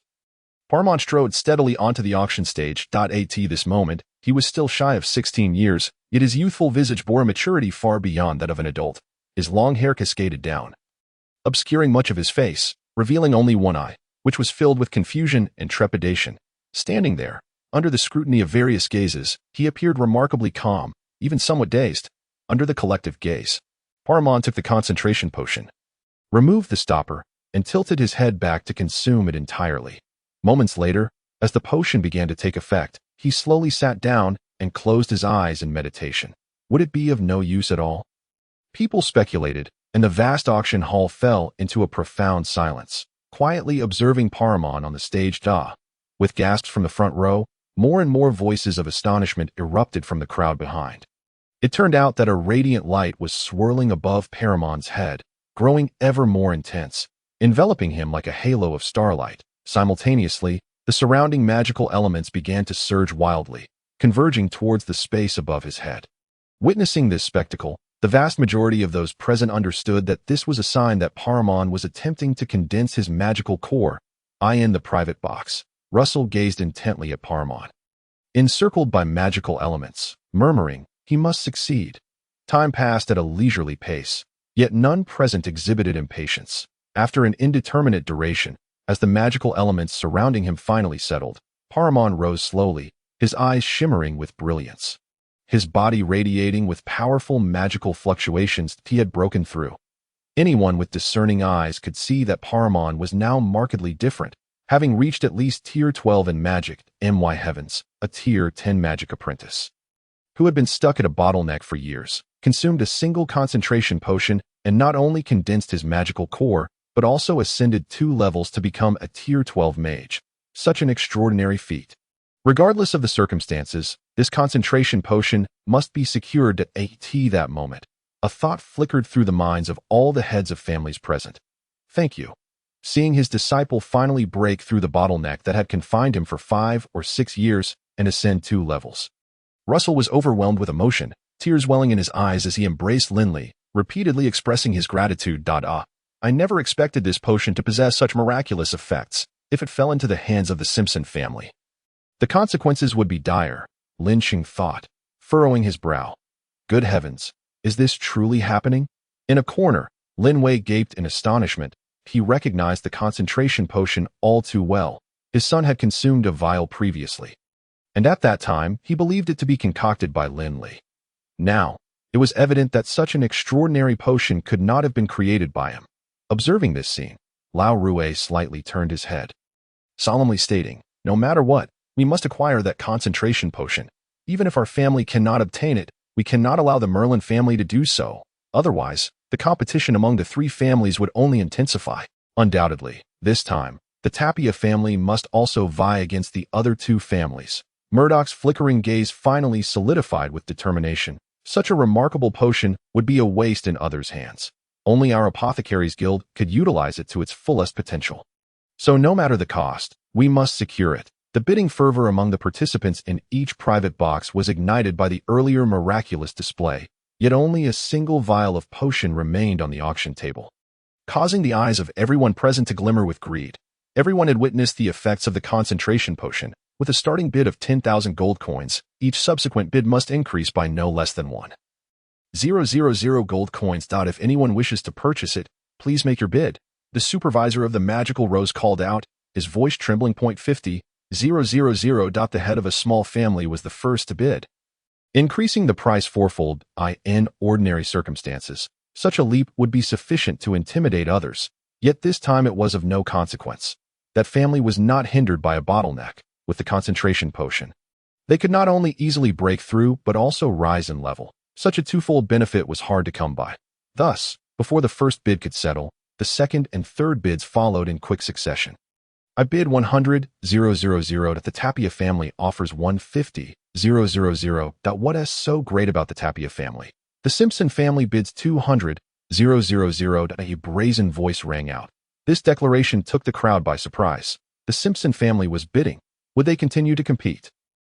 Paramon strode steadily onto the auction stage. At this moment, he was still shy of 16 years, yet his youthful visage bore a maturity far beyond that of an adult. His long hair cascaded down, obscuring much of his face, revealing only one eye, which was filled with confusion and trepidation. Standing there, under the scrutiny of various gazes, he appeared remarkably calm, even somewhat dazed. Under the collective gaze, Paramon took the concentration potion, removed the stopper, and tilted his head back to consume it entirely. Moments later, as the potion began to take effect, he slowly sat down and closed his eyes in meditation. Would it be of no use at all? People speculated, and the vast auction hall fell into a profound silence, quietly observing Paramon on the stage. With gasps from the front row, more and more voices of astonishment erupted from the crowd behind. It turned out that a radiant light was swirling above Paramon's head, growing ever more intense, enveloping him like a halo of starlight. Simultaneously, the surrounding magical elements began to surge wildly, converging towards the space above his head. Witnessing this spectacle, the vast majority of those present understood that this was a sign that Paramon was attempting to condense his magical core. In the private box, Russell gazed intently at Paramon, encircled by magical elements, murmuring, "He must succeed." Time passed at a leisurely pace, yet none present exhibited impatience. After an indeterminate duration, as the magical elements surrounding him finally settled, Paramon rose slowly, his eyes shimmering with brilliance, his body radiating with powerful magical fluctuations he had broken through. Anyone with discerning eyes could see that Paramon was now markedly different, having reached at least Tier 12 in magic, my heavens, a Tier 10 magic apprentice, who had been stuck at a bottleneck for years, consumed a single concentration potion and not only condensed his magical core, but also ascended 2 levels to become a Tier 12 mage. Such an extraordinary feat. Regardless of the circumstances, this concentration potion must be secured at that moment. A thought flickered through the minds of all the heads of families present. Thank you. Seeing his disciple finally break through the bottleneck that had confined him for 5 or 6 years and ascend 2 levels, Russell was overwhelmed with emotion, tears welling in his eyes as he embraced Lin Li, repeatedly expressing his gratitude. I never expected this potion to possess such miraculous effects. If it fell into the hands of the Simpson family, the consequences would be dire, Lin Xing thought, furrowing his brow. Good heavens, is this truly happening? In a corner, Lin Wei gaped in astonishment. He recognized the concentration potion all too well. His son had consumed a vial previously, and at that time he believed it to be concocted by Lin Li. Now, it was evident that such an extraordinary potion could not have been created by him. Observing this scene, Lao Rue slightly turned his head, solemnly stating, no matter what, we must acquire that concentration potion. Even if our family cannot obtain it, we cannot allow the Merlin family to do so. Otherwise, the competition among the 3 families would only intensify. Undoubtedly, this time, the Tapia family must also vie against the other 2 families. Murdoch's flickering gaze finally solidified with determination. Such a remarkable potion would be a waste in others' hands. Only our Apothecaries Guild could utilize it to its fullest potential. So no matter the cost, we must secure it. The bidding fervor among the participants in each private box was ignited by the earlier miraculous display, yet only a single vial of potion remained on the auction table, causing the eyes of everyone present to glimmer with greed. Everyone had witnessed the effects of the concentration potion. With a starting bid of 10,000 gold coins, each subsequent bid must increase by no less than 1,000 gold coins. If anyone wishes to purchase it, please make your bid, the supervisor of the magical rose called out, his voice trembling. 50,000. The head of a small family was the first to bid, increasing the price fourfold. In ordinary circumstances, such a leap would be sufficient to intimidate others, yet this time it was of no consequence. That family was not hindered by a bottleneck. With the concentration potion, they could not only easily break through but also rise in level. Such a twofold benefit was hard to come by. Thus, before the first bid could settle, the second and third bids followed in quick succession. I bid 100,000. The Tapia family offers 150,000. What is so great about the Tapia family? The Simpson family bids 200,000. A brazen voice rang out. This declaration took the crowd by surprise. The Simpson family was bidding. Would they continue to compete?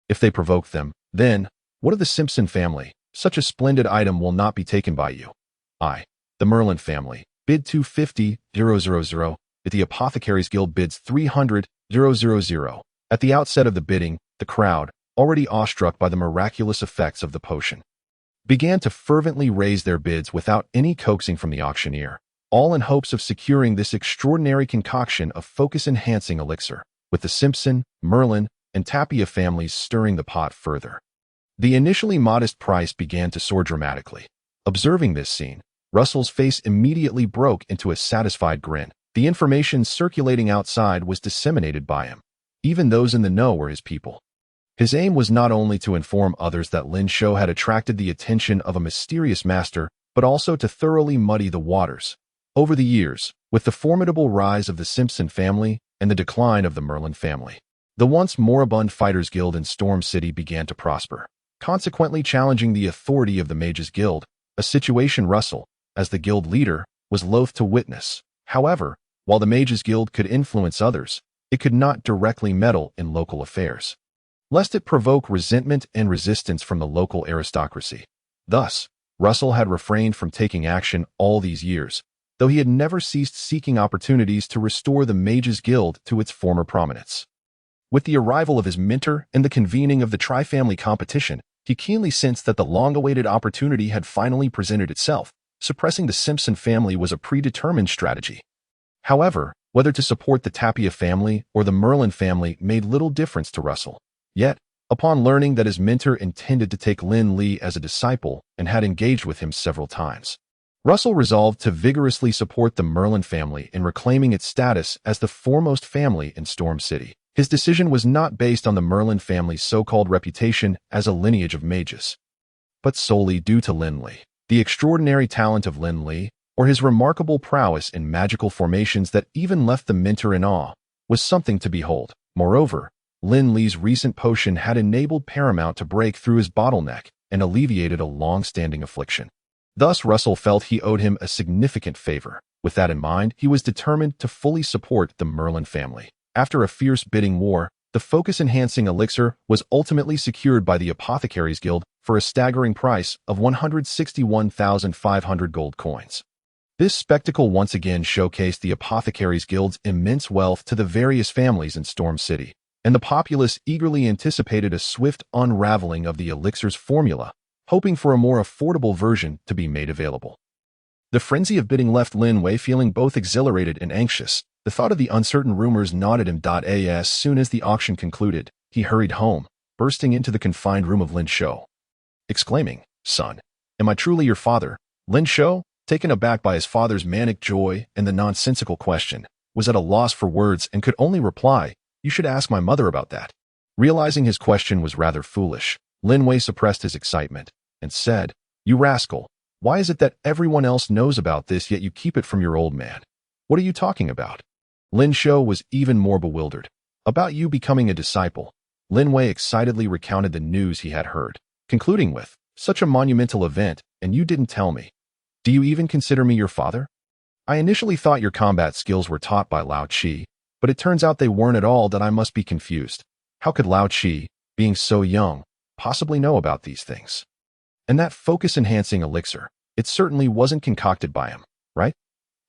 If they provoked them, then, what of the Simpson family? Such a splendid item will not be taken by you. The Merlin family, bid 250,000. If the Apothecaries Guild bids 300,000. At the outset of the bidding, the crowd, already awestruck by the miraculous effects of the potion, began to fervently raise their bids without any coaxing from the auctioneer, all in hopes of securing this extraordinary concoction of focus-enhancing elixir, with the Simpson, Merlin, and Tapia families stirring the pot further. The initially modest price began to soar dramatically. Observing this scene, Russell's face immediately broke into a satisfied grin. The information circulating outside was disseminated by him. Even those in the know were his people. His aim was not only to inform others that Lin Shou had attracted the attention of a mysterious master, but also to thoroughly muddy the waters. Over the years, with the formidable rise of the Simpson family and the decline of the Merlin family, the once moribund Fighters Guild in Storm City began to prosper, consequently challenging the authority of the Mages Guild, a situation Russell, as the guild leader, was loath to witness. However, while the Mages Guild could influence others, it could not directly meddle in local affairs, lest it provoke resentment and resistance from the local aristocracy. Thus, Russell had refrained from taking action all these years, though he had never ceased seeking opportunities to restore the Mages Guild to its former prominence. With the arrival of his mentor and the convening of the tri-family competition, he keenly sensed that the long-awaited opportunity had finally presented itself. Suppressing the Simpson family was a predetermined strategy. However, whether to support the Tapia family or the Merlin family made little difference to Russell. Yet, Upon learning that his mentor intended to take Lin Li as a disciple and had engaged with him several times, Russell resolved to vigorously support the Merlin family in reclaiming its status as the foremost family in Storm City. His decision was not based on the Merlin family's so-called reputation as a lineage of mages, but solely due to Lin Li. The extraordinary talent of Lin Li, or his remarkable prowess in magical formations that even left the mentor in awe, was something to behold. Moreover, Lin Li's recent potion had enabled Paramount to break through his bottleneck and alleviated a long-standing affliction. Thus, Russell felt he owed him a significant favor. With that in mind, he was determined to fully support the Merlin family. After a fierce bidding war, the focus-enhancing elixir was ultimately secured by the Apothecaries Guild for a staggering price of 161,500 gold coins. This spectacle once again showcased the Apothecaries Guild's immense wealth to the various families in Storm City, and the populace eagerly anticipated a swift unraveling of the elixir's formula, hoping for a more affordable version to be made available. The frenzy of bidding left Lin Wei feeling both exhilarated and anxious. The thought of the uncertain rumors gnawed at him. As soon as the auction concluded, he hurried home, bursting into the confined room of Lin Shou, exclaiming, "Son, am I truly your father?" Lin Shou, taken aback by his father's manic joy and the nonsensical question, was at a loss for words and could only reply, "You should ask my mother about that." Realizing his question was rather foolish, Lin Wei suppressed his excitement and said, "You rascal, why is it that everyone else knows about this yet you keep it from your old man? What are you talking about?" Lin Shou was even more bewildered. "About you becoming a disciple." Lin Wei excitedly recounted the news he had heard, concluding with, "Such a monumental event, and you didn't tell me. Do you even consider me your father? I initially thought your combat skills were taught by Lao Qi, but it turns out they weren't at all. That I must be confused. How could Lao Qi, being so young, possibly know about these things? And that focus-enhancing elixir, it certainly wasn't concocted by him, right?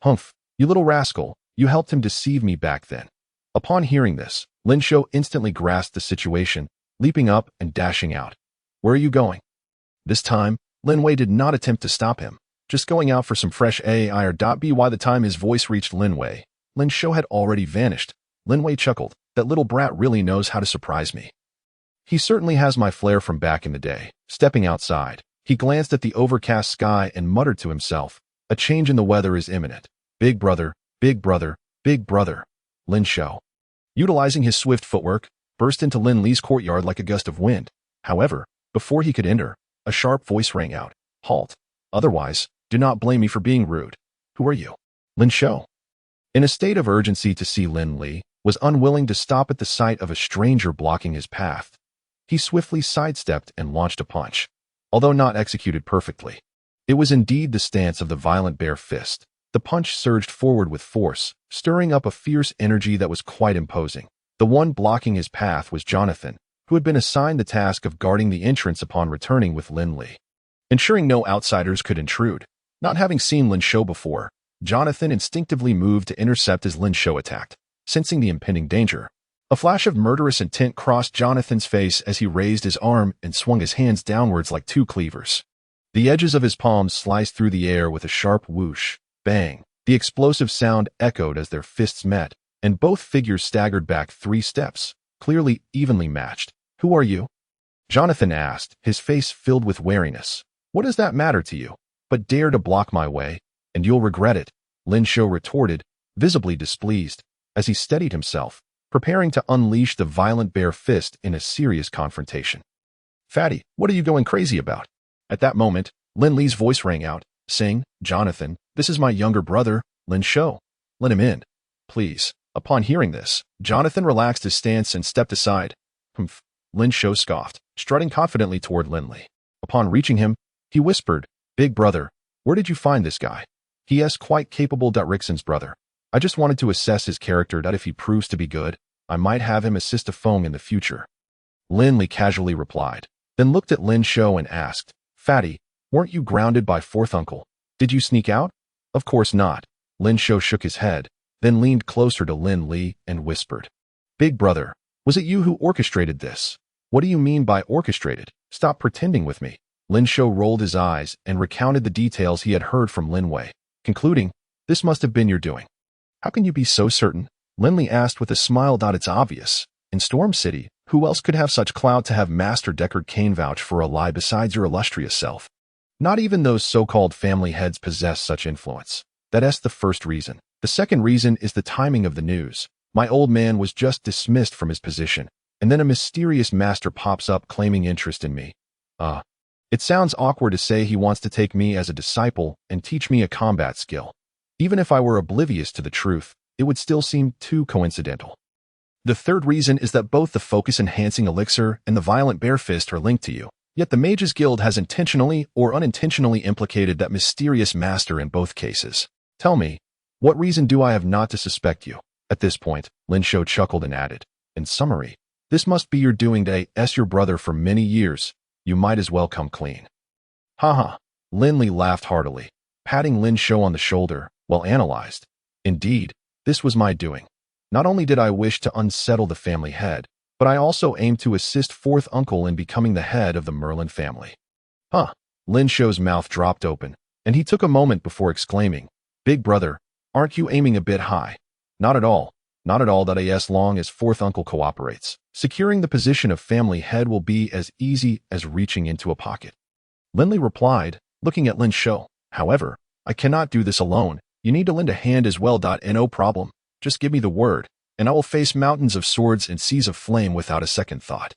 Humph, you little rascal, you helped him deceive me back then." Upon hearing this, Lin Shou instantly grasped the situation, leaping up and dashing out. "Where are you going?" This time, Lin Wei did not attempt to stop him. "Just going out for some fresh air. By the time his voice reached Lin Wei, Lin Shou had already vanished. Lin Wei chuckled, "That little brat really knows how to surprise me. He certainly has my flair from back in the day." Stepping outside, he glanced at the overcast sky and muttered to himself, "A change in the weather is imminent. Big brother, big brother, big brother." Lin Shou, utilizing his swift footwork, burst into Lin Li's courtyard like a gust of wind. However, before he could enter, a sharp voice rang out, "Halt. Otherwise, do not blame me for being rude. Who are you?" Lin Shou, in a state of urgency to see Lin Li, was unwilling to stop at the sight of a stranger blocking his path. He swiftly sidestepped and launched a punch, although not executed perfectly. It was indeed the stance of the violent bare fist. The punch surged forward with force, stirring up a fierce energy that was quite imposing. The one blocking his path was Jonathan, who had been assigned the task of guarding the entrance upon returning with Lin Li, ensuring no outsiders could intrude. Not having seen Lin Shou before, Jonathan instinctively moved to intercept as Lin Shou attacked. Sensing the impending danger, a flash of murderous intent crossed Jonathan's face as he raised his arm and swung his hands downwards like two cleavers. The edges of his palms sliced through the air with a sharp whoosh. Bang! The explosive sound echoed as their fists met, and both figures staggered back 3 steps, clearly evenly matched. "Who are you?" Jonathan asked, his face filled with wariness. "What does that matter to you? But dare to block my way, and you'll regret it," Lin Shou retorted, visibly displeased, as he steadied himself, preparing to unleash the violent bare fist in a serious confrontation. "Fatty, what are you going crazy about?" At that moment, Lin Li's voice rang out, saying, "Jonathan, this is my younger brother, Lin Shou. Let him in, please." Upon hearing this, Jonathan relaxed his stance and stepped aside. "Humph," Lin Shou scoffed, strutting confidently toward Lin Li. Upon reaching him, he whispered, "Big brother, where did you find this guy? He is quite capable. Rickson's brother. I just wanted to assess his character. If he proves to be good, I might have him assist a Feng in the future." Lin Li casually replied, then looked at Lin Shou and asked, "Fatty, weren't you grounded by fourth uncle? Did you sneak out?" "Of course not." Lin Shou shook his head, then leaned closer to Lin Li and whispered, "Big brother, was it you who orchestrated this?" "What do you mean by orchestrated? Stop pretending with me." Lin Shou rolled his eyes and recounted the details he had heard from Lin Wei, concluding, "This must have been your doing." "How can you be so certain?" Lin Li asked with a smile. "It's obvious. In Storm City, Who else could have such clout to have Master Deckard Cain vouch for a lie besides your illustrious self? Not even those so-called family heads possess such influence. That's the first reason. The second reason is the timing of the news. My old man was just dismissed from his position, and then a mysterious master pops up claiming interest in me. It sounds awkward to say he wants to take me as a disciple and teach me a combat skill. Even if I were oblivious to the truth, it would still seem too coincidental. The third reason is that both the focus-enhancing elixir and the violent bear fist are linked to you. Yet the Mages Guild has intentionally or unintentionally implicated that mysterious master in both cases. Tell me, what reason do I have not to suspect you? At this point, Lin Li chuckled and added, in summary, this must be your doing to your brother for many years. You might as well come clean. Haha. Lin Li laughed heartily, patting Lin Li on the shoulder, well analyzed. Indeed, this was my doing. Not only did I wish to unsettle the family head, but I also aimed to assist fourth uncle in becoming the head of the Merlin family. Lin Li's mouth dropped open, and he took a moment before exclaiming, Big brother, aren't you aiming a bit high? Not at all. Not at all that as long as fourth uncle cooperates. Securing the position of family head will be as easy as reaching into a pocket. Lin Li replied, looking at Lin Li. However, I cannot do this alone. You need to lend a hand as well. No problem. Just give me the word, and I will face mountains of swords and seas of flame without a second thought.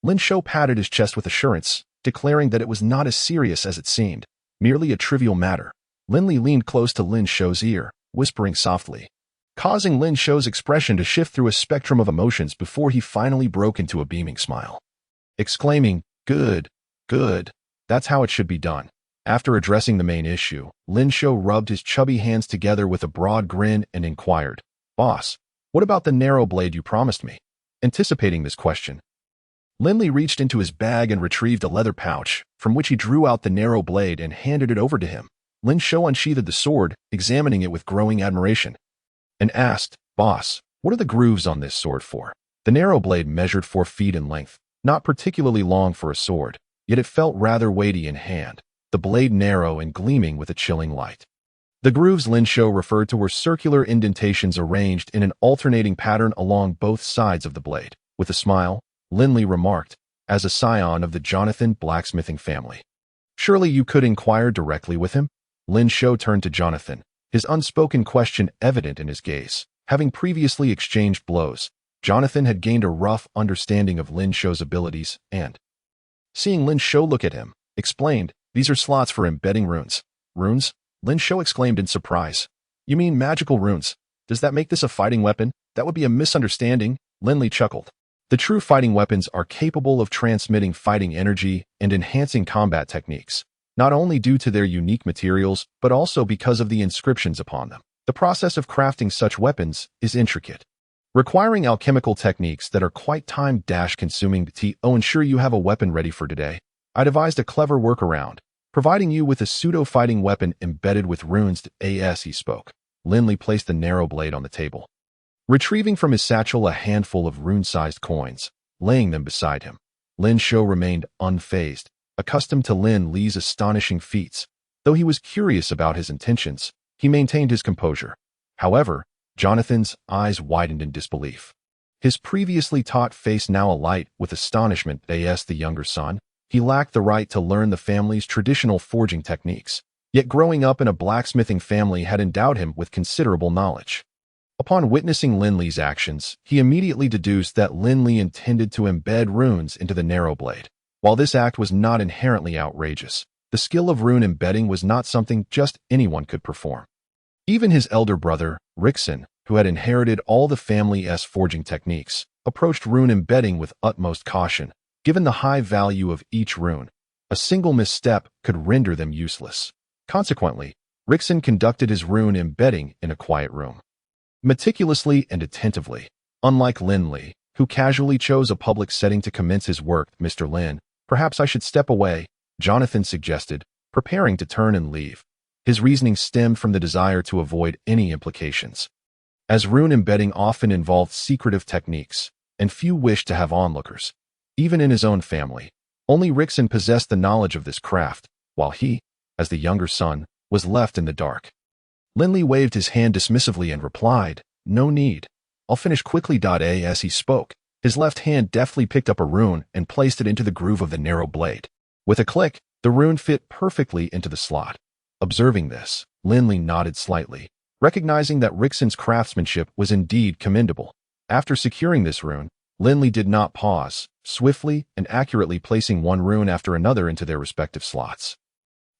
Lin Li patted his chest with assurance, declaring that it was not as serious as it seemed, merely a trivial matter. Lin Li leaned close to Lin Li's ear, whispering softly, causing Lin Li's expression to shift through a spectrum of emotions before he finally broke into a beaming smile. Exclaiming, good, that's how it should be done. After addressing the main issue, Lin Li rubbed his chubby hands together with a broad grin and inquired, Boss, what about the narrow blade you promised me? Anticipating this question, Lin Li reached into his bag and retrieved a leather pouch, from which he drew out the narrow blade and handed it over to him. Lin Li unsheathed the sword, examining it with growing admiration, and asked, Boss, what are the grooves on this sword for? The narrow blade measured 4 feet in length, not particularly long for a sword, yet it felt rather weighty in hand, the blade narrow and gleaming with a chilling light. The grooves Lin Li referred to were circular indentations arranged in an alternating pattern along both sides of the blade. With a smile, Lin Li remarked, as a scion of the Jonathan blacksmithing family. Surely you could inquire directly with him? Lin Li turned to Jonathan, his unspoken question evident in his gaze. Having previously exchanged blows, Jonathan had gained a rough understanding of Lin Li's abilities and, seeing Lin Li look at him, explained, These are slots for embedding runes. Runes? Lin Li exclaimed in surprise. You mean magical runes? Does that make this a fighting weapon? That would be a misunderstanding. Lin Li chuckled. The true fighting weapons are capable of transmitting fighting energy and enhancing combat techniques, not only due to their unique materials, but also because of the inscriptions upon them. The process of crafting such weapons is intricate, requiring alchemical techniques that are quite time-consuming to ensure you have a weapon ready for today. I devised a clever workaround, providing you with a pseudo-fighting weapon embedded with runes. As he spoke, Lin Li placed the narrow blade on the table, retrieving from his satchel a handful of rune-sized coins, laying them beside him. Lin Li remained unfazed, accustomed to Lin Li's astonishing feats. Though he was curious about his intentions, he maintained his composure. However, Jonathan's eyes widened in disbelief, his previously taut face now alight with astonishment. As the younger son, he lacked the right to learn the family's traditional forging techniques, yet growing up in a blacksmithing family had endowed him with considerable knowledge. Upon witnessing Lin Li's actions, he immediately deduced that Lin Li intended to embed runes into the narrow blade. While this act was not inherently outrageous, the skill of rune embedding was not something just anyone could perform. Even his elder brother, Rickson, who had inherited all the family's forging techniques, approached rune embedding with utmost caution. Given the high value of each rune, a single misstep could render them useless. Consequently, Rickson conducted his rune embedding in a quiet room, meticulously and attentively. Unlike Lin Li, who casually chose a public setting to commence his work, Mr. Lin, perhaps I should step away, Jonathan suggested, preparing to turn and leave. His reasoning stemmed from the desire to avoid any implications, as rune embedding often involved secretive techniques, and few wished to have onlookers. Even in his own family, only Rickson possessed the knowledge of this craft, while he, as the younger son, was left in the dark. Lin Li waved his hand dismissively and replied, No need. I'll finish quickly. As he spoke, His left hand deftly picked up a rune and placed it into the groove of the narrow blade. With a click, the rune fit perfectly into the slot. Observing this, Lin Li nodded slightly, recognizing that Rixon's craftsmanship was indeed commendable. After securing this rune, Lin Li did not pause, swiftly and accurately placing one rune after another into their respective slots,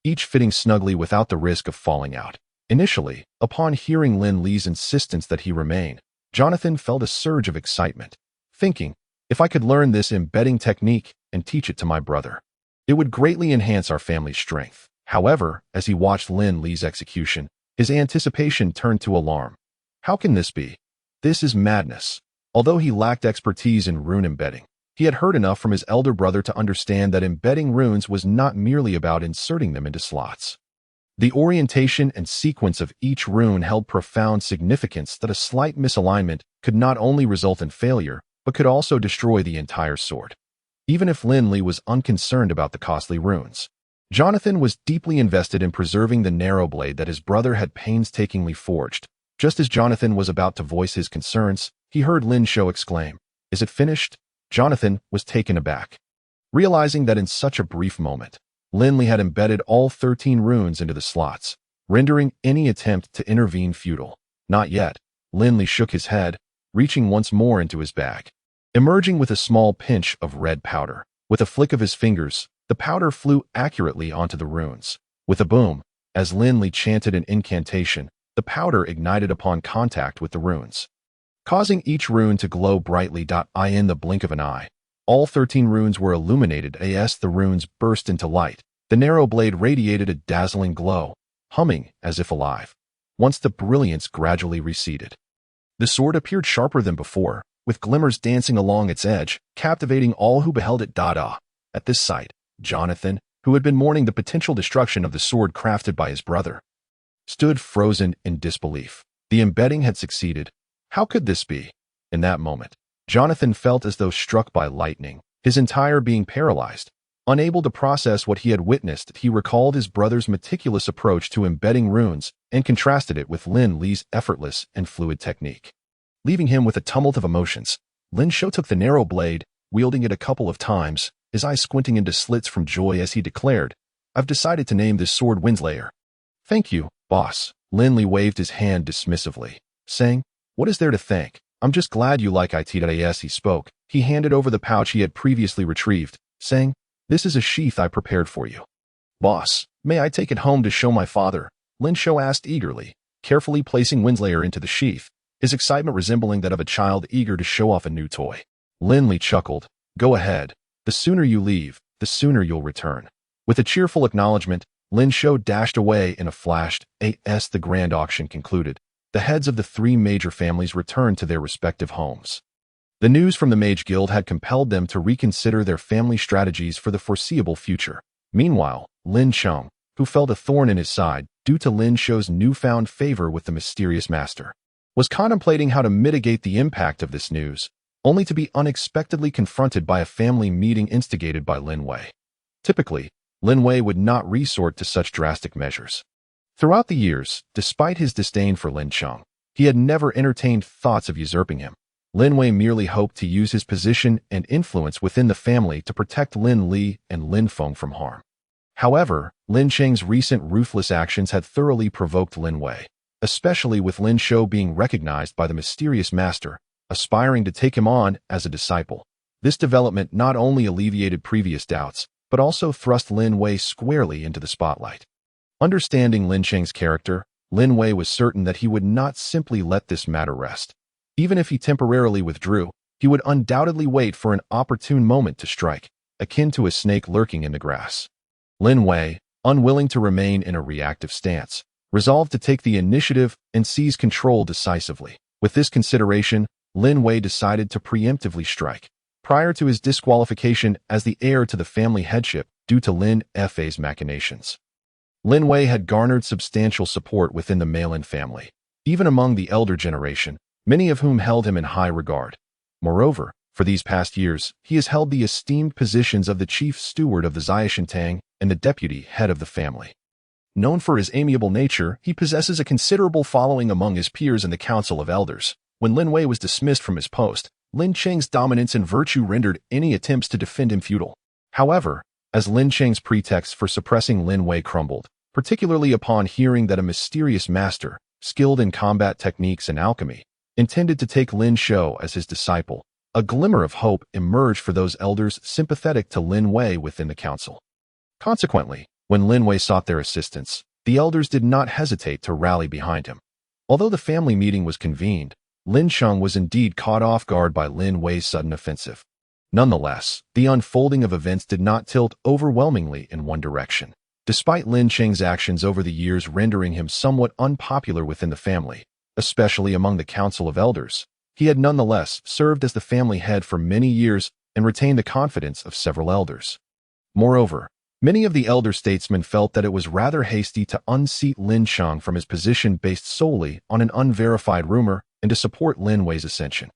each fitting snugly without the risk of falling out. Initially, upon hearing Lin Li's insistence that he remain, Jonathan felt a surge of excitement, thinking, if I could learn this embedding technique and teach it to my brother, it would greatly enhance our family's strength. However, as he watched Lin Li's execution, his anticipation turned to alarm. How can this be? This is madness. Although he lacked expertise in rune embedding, he had heard enough from his elder brother to understand that embedding runes was not merely about inserting them into slots. The orientation and sequence of each rune held profound significance that a slight misalignment could not only result in failure, but could also destroy the entire sword. Even if Lin Li was unconcerned about the costly runes, Jonathan was deeply invested in preserving the narrow blade that his brother had painstakingly forged. Just as Jonathan was about to voice his concerns, he heard Lin Shou exclaim, "Is it finished?" Jonathan was taken aback, realizing that in such a brief moment, Lin Li had embedded all 13 runes into the slots, rendering any attempt to intervene futile. Not yet. Lin Li shook his head, reaching once more into his bag, emerging with a small pinch of red powder. With a flick of his fingers, the powder flew accurately onto the runes. With a boom, as Lin Li chanted an incantation, the powder ignited upon contact with the runes, causing each rune to glow brightly. In the blink of an eye, all 13 runes were illuminated as the runes burst into light. The narrow blade radiated a dazzling glow, humming as if alive. Once the brilliance gradually receded, the sword appeared sharper than before, with glimmers dancing along its edge, captivating all who beheld it. At this sight, Jonathan, who had been mourning the potential destruction of the sword crafted by his brother, stood frozen in disbelief. The embedding had succeeded. How could this be? In that moment, Jonathan felt as though struck by lightning, his entire being paralyzed. Unable to process what he had witnessed, he recalled his brother's meticulous approach to embedding runes and contrasted it with Lin Li's effortless and fluid technique. Leaving him with a tumult of emotions, Lin Shou took the narrow blade, wielding it a couple of times, his eyes squinting into slits from joy as he declared, "I've decided to name this sword Windslayer." "Thank you, boss." Lin Li waved his hand dismissively, saying, "What is there to thank? I'm just glad you like it." As he spoke, he handed over the pouch he had previously retrieved, saying, "This is a sheath I prepared for you." "Boss, may I take it home to show my father?" Lin Shou asked eagerly, carefully placing Windslayer into the sheath, his excitement resembling that of a child eager to show off a new toy. Lin Li chuckled, "Go ahead. The sooner you leave, the sooner you'll return." With a cheerful acknowledgement, Lin Shou dashed away in a flash. As the grand auction concluded, the heads of the 3 major families returned to their respective homes. The news from the Mage Guild had compelled them to reconsider their family strategies for the foreseeable future. Meanwhile, Lin Cheng, who felt a thorn in his side due to Lin Shou's newfound favor with the mysterious master, was contemplating how to mitigate the impact of this news, only to be unexpectedly confronted by a family meeting instigated by Lin Wei. Typically, Lin Wei would not resort to such drastic measures. Throughout the years, despite his disdain for Lin Cheng, he had never entertained thoughts of usurping him. Lin Wei merely hoped to use his position and influence within the family to protect Lin Li and Lin Feng from harm. However, Lin Cheng's recent ruthless actions had thoroughly provoked Lin Wei, especially with Lin Shou being recognized by the mysterious master, aspiring to take him on as a disciple. This development not only alleviated previous doubts, but also thrust Lin Wei squarely into the spotlight. Understanding Lin Cheng's character, Lin Wei was certain that he would not simply let this matter rest. Even if he temporarily withdrew, he would undoubtedly wait for an opportune moment to strike, akin to a snake lurking in the grass. Lin Wei, unwilling to remain in a reactive stance, resolved to take the initiative and seize control decisively. With this consideration, Lin Wei decided to preemptively strike. Prior to his disqualification as the heir to the family headship due to Lin Fei's machinations, Lin Wei had garnered substantial support within the Malin family, even among the elder generation, many of whom held him in high regard. Moreover, for these past years, he has held the esteemed positions of the chief steward of the Xiaoshintang and the deputy head of the family. Known for his amiable nature, he possesses a considerable following among his peers in the Council of Elders. When Lin Wei was dismissed from his post, Lin Cheng's dominance and virtue rendered any attempts to defend him futile. However, as Lin Cheng's pretext for suppressing Lin Wei crumbled, particularly upon hearing that a mysterious master, skilled in combat techniques and alchemy, intended to take Lin Shou as his disciple, a glimmer of hope emerged for those elders sympathetic to Lin Wei within the council. Consequently, when Lin Wei sought their assistance, the elders did not hesitate to rally behind him. Although the family meeting was convened, Lin Sheng was indeed caught off guard by Lin Wei's sudden offensive. Nonetheless, the unfolding of events did not tilt overwhelmingly in one direction. Despite Lin Cheng's actions over the years rendering him somewhat unpopular within the family, especially among the Council of Elders, he had nonetheless served as the family head for many years and retained the confidence of several elders. Moreover, many of the elder statesmen felt that it was rather hasty to unseat Lin Sheng from his position based solely on an unverified rumor and to support Lin Wei's ascension.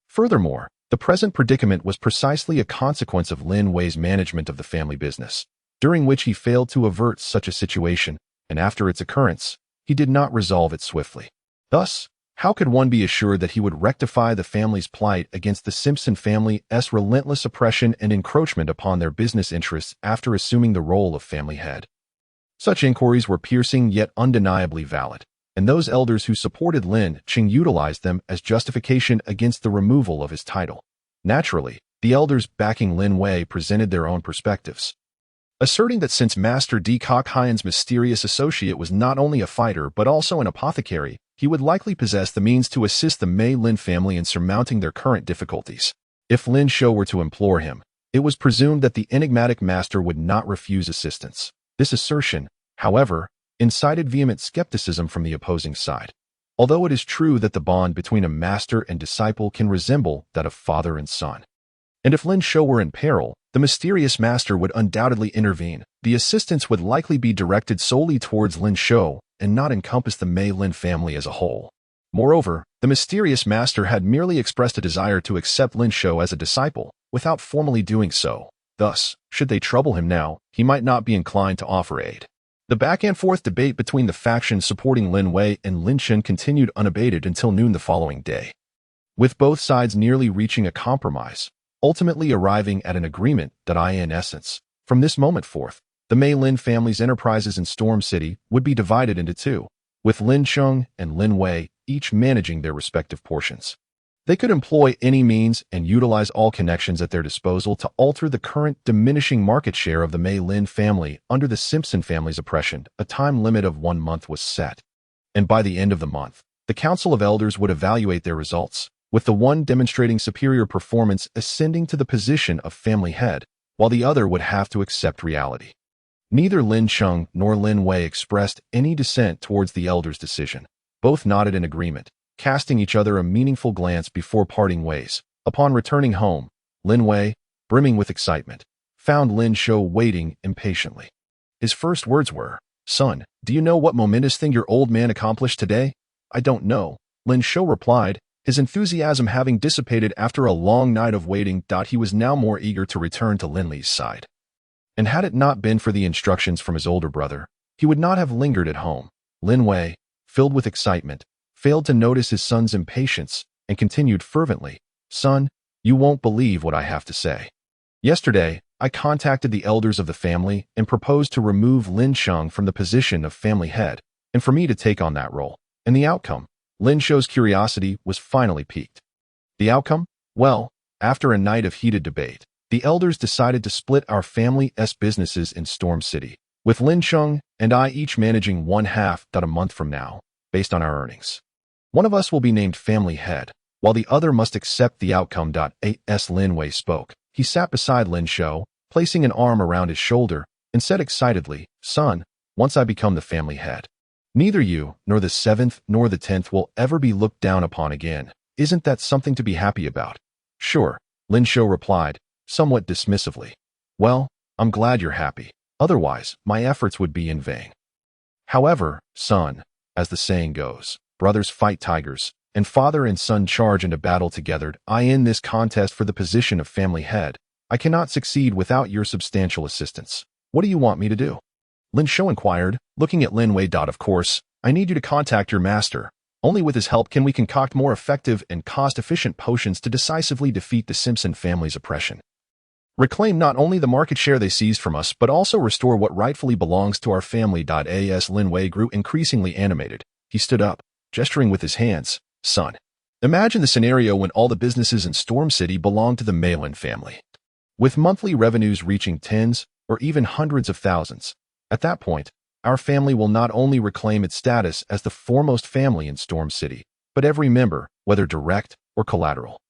Furthermore, the present predicament was precisely a consequence of Lin Wei's management of the family business, during which he failed to avert such a situation, and after its occurrence, he did not resolve it swiftly. Thus, how could one be assured that he would rectify the family's plight against the Simpson family's relentless oppression and encroachment upon their business interests after assuming the role of family head? Such inquiries were piercing yet undeniably valid, and those elders who supported Lin Cheng utilized them as justification against the removal of his title. Naturally, the elders backing Lin Wei presented their own perspectives, asserting that since Master Di Kok-Hyen's mysterious associate was not only a fighter but also an apothecary, he would likely possess the means to assist the Mei Lin family in surmounting their current difficulties. If Lin Shou were to implore him, it was presumed that the enigmatic master would not refuse assistance. This assertion, however, incited vehement skepticism from the opposing side. Although it is true that the bond between a master and disciple can resemble that of father and son, and if Lin Shou were in peril, the mysterious master would undoubtedly intervene. The assistance would likely be directed solely towards Lin Shou and not encompass the Mei Lin family as a whole. Moreover, the mysterious master had merely expressed a desire to accept Lin Shou as a disciple, without formally doing so. Thus, should they trouble him now, he might not be inclined to offer aid. The back-and-forth debate between the factions supporting Lin Wei and Lin Cheng continued unabated until noon the following day, with both sides nearly reaching a compromise, ultimately arriving at an agreement that in essence, from this moment forth, the Mei Lin family's enterprises in Storm City would be divided into two, with Lin Cheng and Lin Wei each managing their respective portions. They could employ any means and utilize all connections at their disposal to alter the current diminishing market share of the Mei Lin family under the Simpson family's oppression. A time limit of 1 month was set, and by the end of the month, the Council of Elders would evaluate their results, with the one demonstrating superior performance ascending to the position of family head, while the other would have to accept reality. Neither Lin Cheng nor Lin Wei expressed any dissent towards the elders' decision. Both nodded in agreement, casting each other a meaningful glance before parting ways. Upon returning home, Lin Wei, brimming with excitement, found Lin Shou waiting impatiently. His first words were, "Son, do you know what momentous thing your old man accomplished today?" "I don't know," Lin Shou replied, his enthusiasm having dissipated after a long night of waiting. He was now more eager to return to Lin Li's side. And had it not been for the instructions from his older brother, he would not have lingered at home. Lin Wei, filled with excitement, failed to notice his son's impatience and continued fervently, "Son, you won't believe what I have to say. Yesterday, I contacted the elders of the family and proposed to remove Lin Cheng from the position of family head and for me to take on that role. And the outcome?" Lin Shou's curiosity was finally piqued. The outcome? Well, after a night of heated debate, the elders decided to split our family's businesses in Storm City, with Lin Cheng and I each managing 1/2 a month from now, based on our earnings. One of us will be named family head, while the other must accept the outcome. As Lin Wei spoke, he sat beside Lin Shou, placing an arm around his shoulder, and said excitedly, "Son, once I become the family head, neither you, nor the 7th, nor the 10th will ever be looked down upon again. Isn't that something to be happy about?" "Sure," Lin Shou replied, somewhat dismissively. "Well, I'm glad you're happy. Otherwise, my efforts would be in vain. However, son, as the saying goes, brothers fight tigers, and father and son charge into battle together. In this contest for the position of family head, I cannot succeed without your substantial assistance. What do you want me to do?" Lin Shou inquired, looking at Lin Wei. "Of course, I need you to contact your master. Only with his help can we concoct more effective and cost-efficient potions to decisively defeat the Simpson family's oppression. Reclaim not only the market share they seized from us, but also restore what rightfully belongs to our family. As Lin Wei grew increasingly animated, he stood up, gesturing with his hands. Son, imagine the scenario when all the businesses in Storm City belong to the Malin family, with monthly revenues reaching tens or even hundreds of thousands. At that point, our family will not only reclaim its status as the foremost family in Storm City, but every member, whether direct or collateral,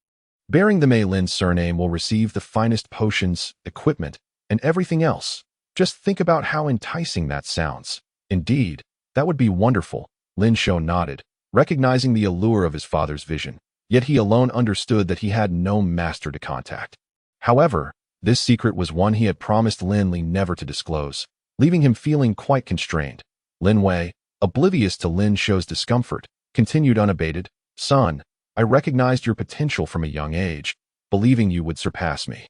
bearing the Mei Lin surname will receive the finest potions, equipment, and everything else. Just think about how enticing that sounds. Indeed, that would be wonderful. Lin Shou nodded, recognizing the allure of his father's vision, yet he alone understood that he had no master to contact. However, this secret was one he had promised Lin Li never to disclose, leaving him feeling quite constrained. Lin Wei, oblivious to Lin Shou's discomfort, continued unabated. Son, I recognized your potential from a young age, believing you would surpass me.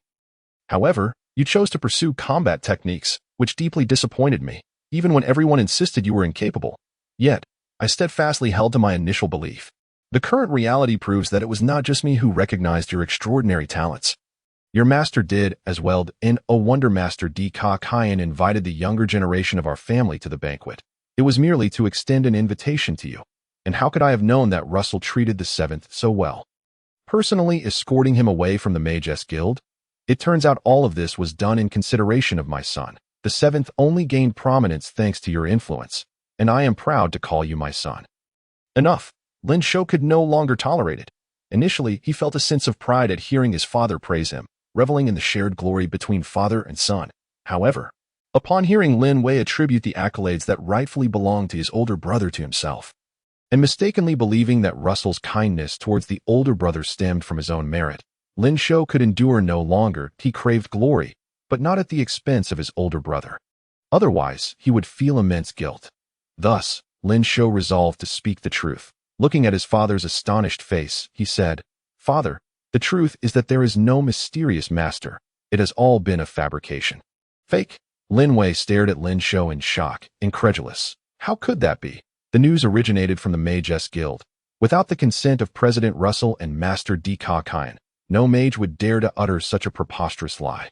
However, you chose to pursue combat techniques, which deeply disappointed me, even when everyone insisted you were incapable. Yet, I steadfastly held to my initial belief. The current reality proves that it was not just me who recognized your extraordinary talents. Your master did as well. In a Wonder Master D. Ka Kayan invited the younger generation of our family to the banquet. It was merely to extend an invitation to you. And how could I have known that Russell treated the seventh so well, personally escorting him away from the Mages Guild? It turns out all of this was done in consideration of my son. The seventh only gained prominence thanks to your influence, and I am proud to call you my son. Enough. Lin Shou could no longer tolerate it. Initially, he felt a sense of pride at hearing his father praise him, reveling in the shared glory between father and son. However, upon hearing Lin Wei attribute the accolades that rightfully belonged to his older brother to himself, and mistakenly believing that Russell's kindness towards the older brother stemmed from his own merit, Lin Shou could endure no longer. He craved glory, but not at the expense of his older brother. Otherwise, he would feel immense guilt. Thus, Lin Shou resolved to speak the truth. Looking at his father's astonished face, he said, Father, the truth is that there is no mysterious master. It has all been a fabrication. Fake? Lin Wei stared at Lin Shou in shock, incredulous. How could that be? The news originated from the Mages Guild. Without the consent of President Russell and Master D. Ka Kayan, no mage would dare to utter such a preposterous lie.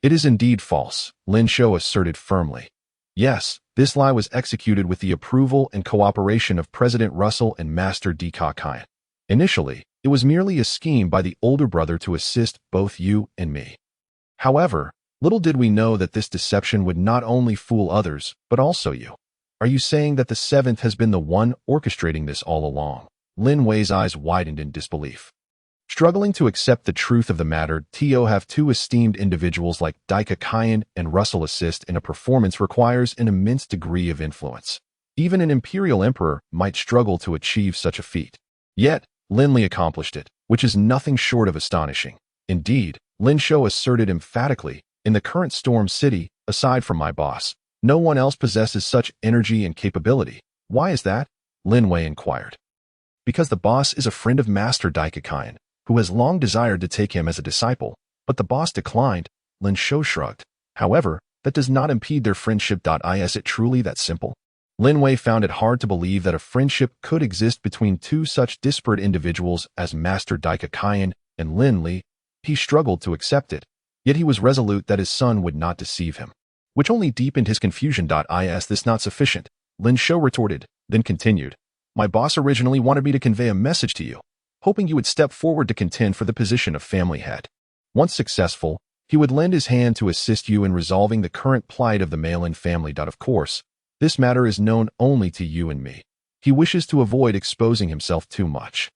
It is indeed false, Lin Shou asserted firmly. Yes, this lie was executed with the approval and cooperation of President Russell and Master D. Ka Kayan. Initially, it was merely a scheme by the older brother to assist both you and me. However, little did we know that this deception would not only fool others, but also you. Are you saying that the seventh has been the one orchestrating this all along? Lin Wei's eyes widened in disbelief. Struggling to accept the truth of the matter, To have two esteemed individuals like Daika Kayan and Russell assist in a performance requires an immense degree of influence. Even an imperial emperor might struggle to achieve such a feat. Yet, Lin Li accomplished it, which is nothing short of astonishing. Indeed, Lin Shou asserted emphatically, in the current Storm City, aside from my boss, no one else possesses such energy and capability. Why is that? Lin Wei inquired. Because the boss is a friend of Master Daika Kayan, who has long desired to take him as a disciple, but the boss declined. Lin Shou shrugged. However, that does not impede their friendship. Is it truly that simple? Lin Wei found it hard to believe that a friendship could exist between two such disparate individuals as Master Daika Kayan and Lin Li. He struggled to accept it, yet he was resolute that his son would not deceive him, which only deepened his confusion. Is this not sufficient? Lin Shou retorted, then continued. My boss originally wanted me to convey a message to you, hoping you would step forward to contend for the position of family head. Once successful, he would lend his hand to assist you in resolving the current plight of the Malin family. Of course, this matter is known only to you and me. He wishes to avoid exposing himself too much.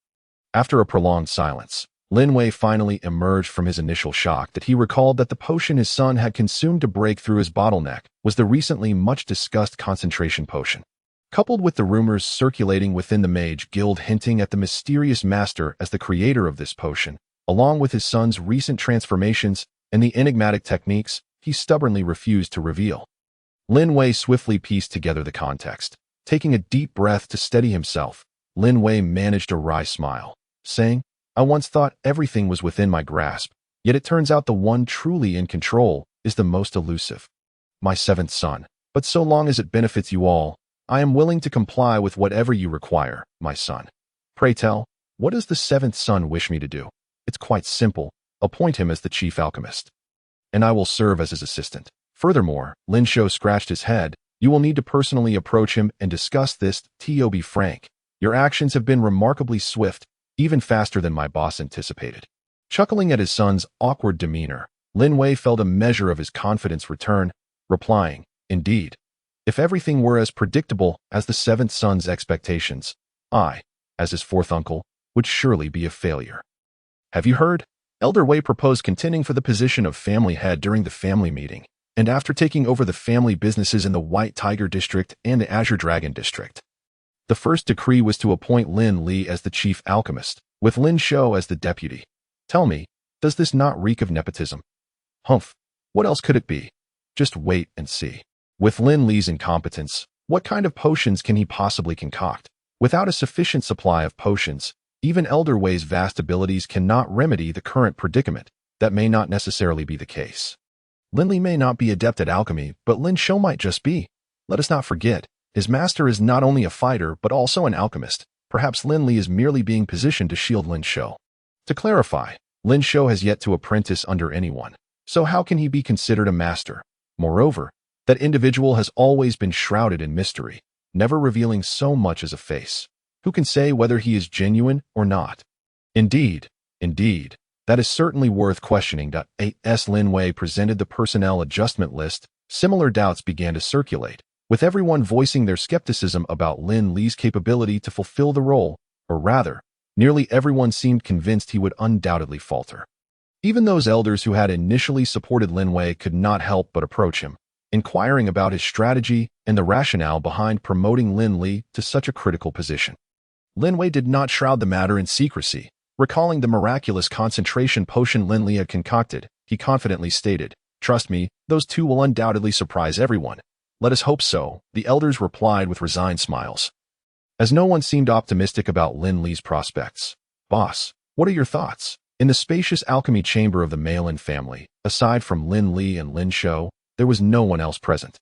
After a prolonged silence, Lin Wei finally emerged from his initial shock that he recalled that the potion his son had consumed to break through his bottleneck was the recently much-discussed concentration potion. Coupled with the rumors circulating within the Mage Guild hinting at the mysterious master as the creator of this potion, along with his son's recent transformations and the enigmatic techniques he stubbornly refused to reveal. Lin Wei swiftly pieced together the context. Taking a deep breath to steady himself, Lin Wei managed a wry smile, saying, I once thought everything was within my grasp, yet it turns out the one truly in control is the most elusive. My seventh son. But so long as it benefits you all, I am willing to comply with whatever you require, my son. Pray tell, what does the seventh son wish me to do? It's quite simple. Appoint him as the chief alchemist, and I will serve as his assistant. Furthermore, Lin Shou scratched his head. You will need to personally approach him and discuss this. To be frank, your actions have been remarkably swift, even faster than my boss anticipated. Chuckling at his son's awkward demeanor, Lin Wei felt a measure of his confidence return, replying, Indeed. If everything were as predictable as the seventh son's expectations, I, as his fourth uncle, would surely be a failure. Have you heard? Elder Wei proposed contending for the position of family head during the family meeting, and after taking over the family businesses in the White Tiger District and the Azure Dragon District. The first decree was to appoint Lin Li as the chief alchemist, with Lin Shou as the deputy. Tell me, does this not reek of nepotism? Humph, what else could it be? Just wait and see. With Lin Li's incompetence, what kind of potions can he possibly concoct? Without a sufficient supply of potions, even Elder Wei's vast abilities cannot remedy the current predicament. That may not necessarily be the case. Lin Li may not be adept at alchemy, but Lin Shou might just be. Let us not forget, his master is not only a fighter but also an alchemist. Perhaps Lin Li is merely being positioned to shield Lin Shou. To clarify, Lin Shou has yet to apprentice under anyone, so how can he be considered a master? Moreover, that individual has always been shrouded in mystery, never revealing so much as a face. Who can say whether he is genuine or not? Indeed, that is certainly worth questioning. As Lin Wei presented the personnel adjustment list, similar doubts began to circulate, with everyone voicing their skepticism about Lin Li's capability to fulfill the role, or rather, nearly everyone seemed convinced he would undoubtedly falter. Even those elders who had initially supported Lin Wei could not help but approach him, inquiring about his strategy and the rationale behind promoting Lin Li to such a critical position. Lin Wei did not shroud the matter in secrecy. Recalling the miraculous concentration potion Lin Li had concocted, he confidently stated, Trust me, those two will undoubtedly surprise everyone. Let us hope so, the elders replied with resigned smiles. As no one seemed optimistic about Lin Li's prospects. Boss, what are your thoughts? In the spacious alchemy chamber of the Malin family, aside from Lin Li and Lin Shou, there was no one else present.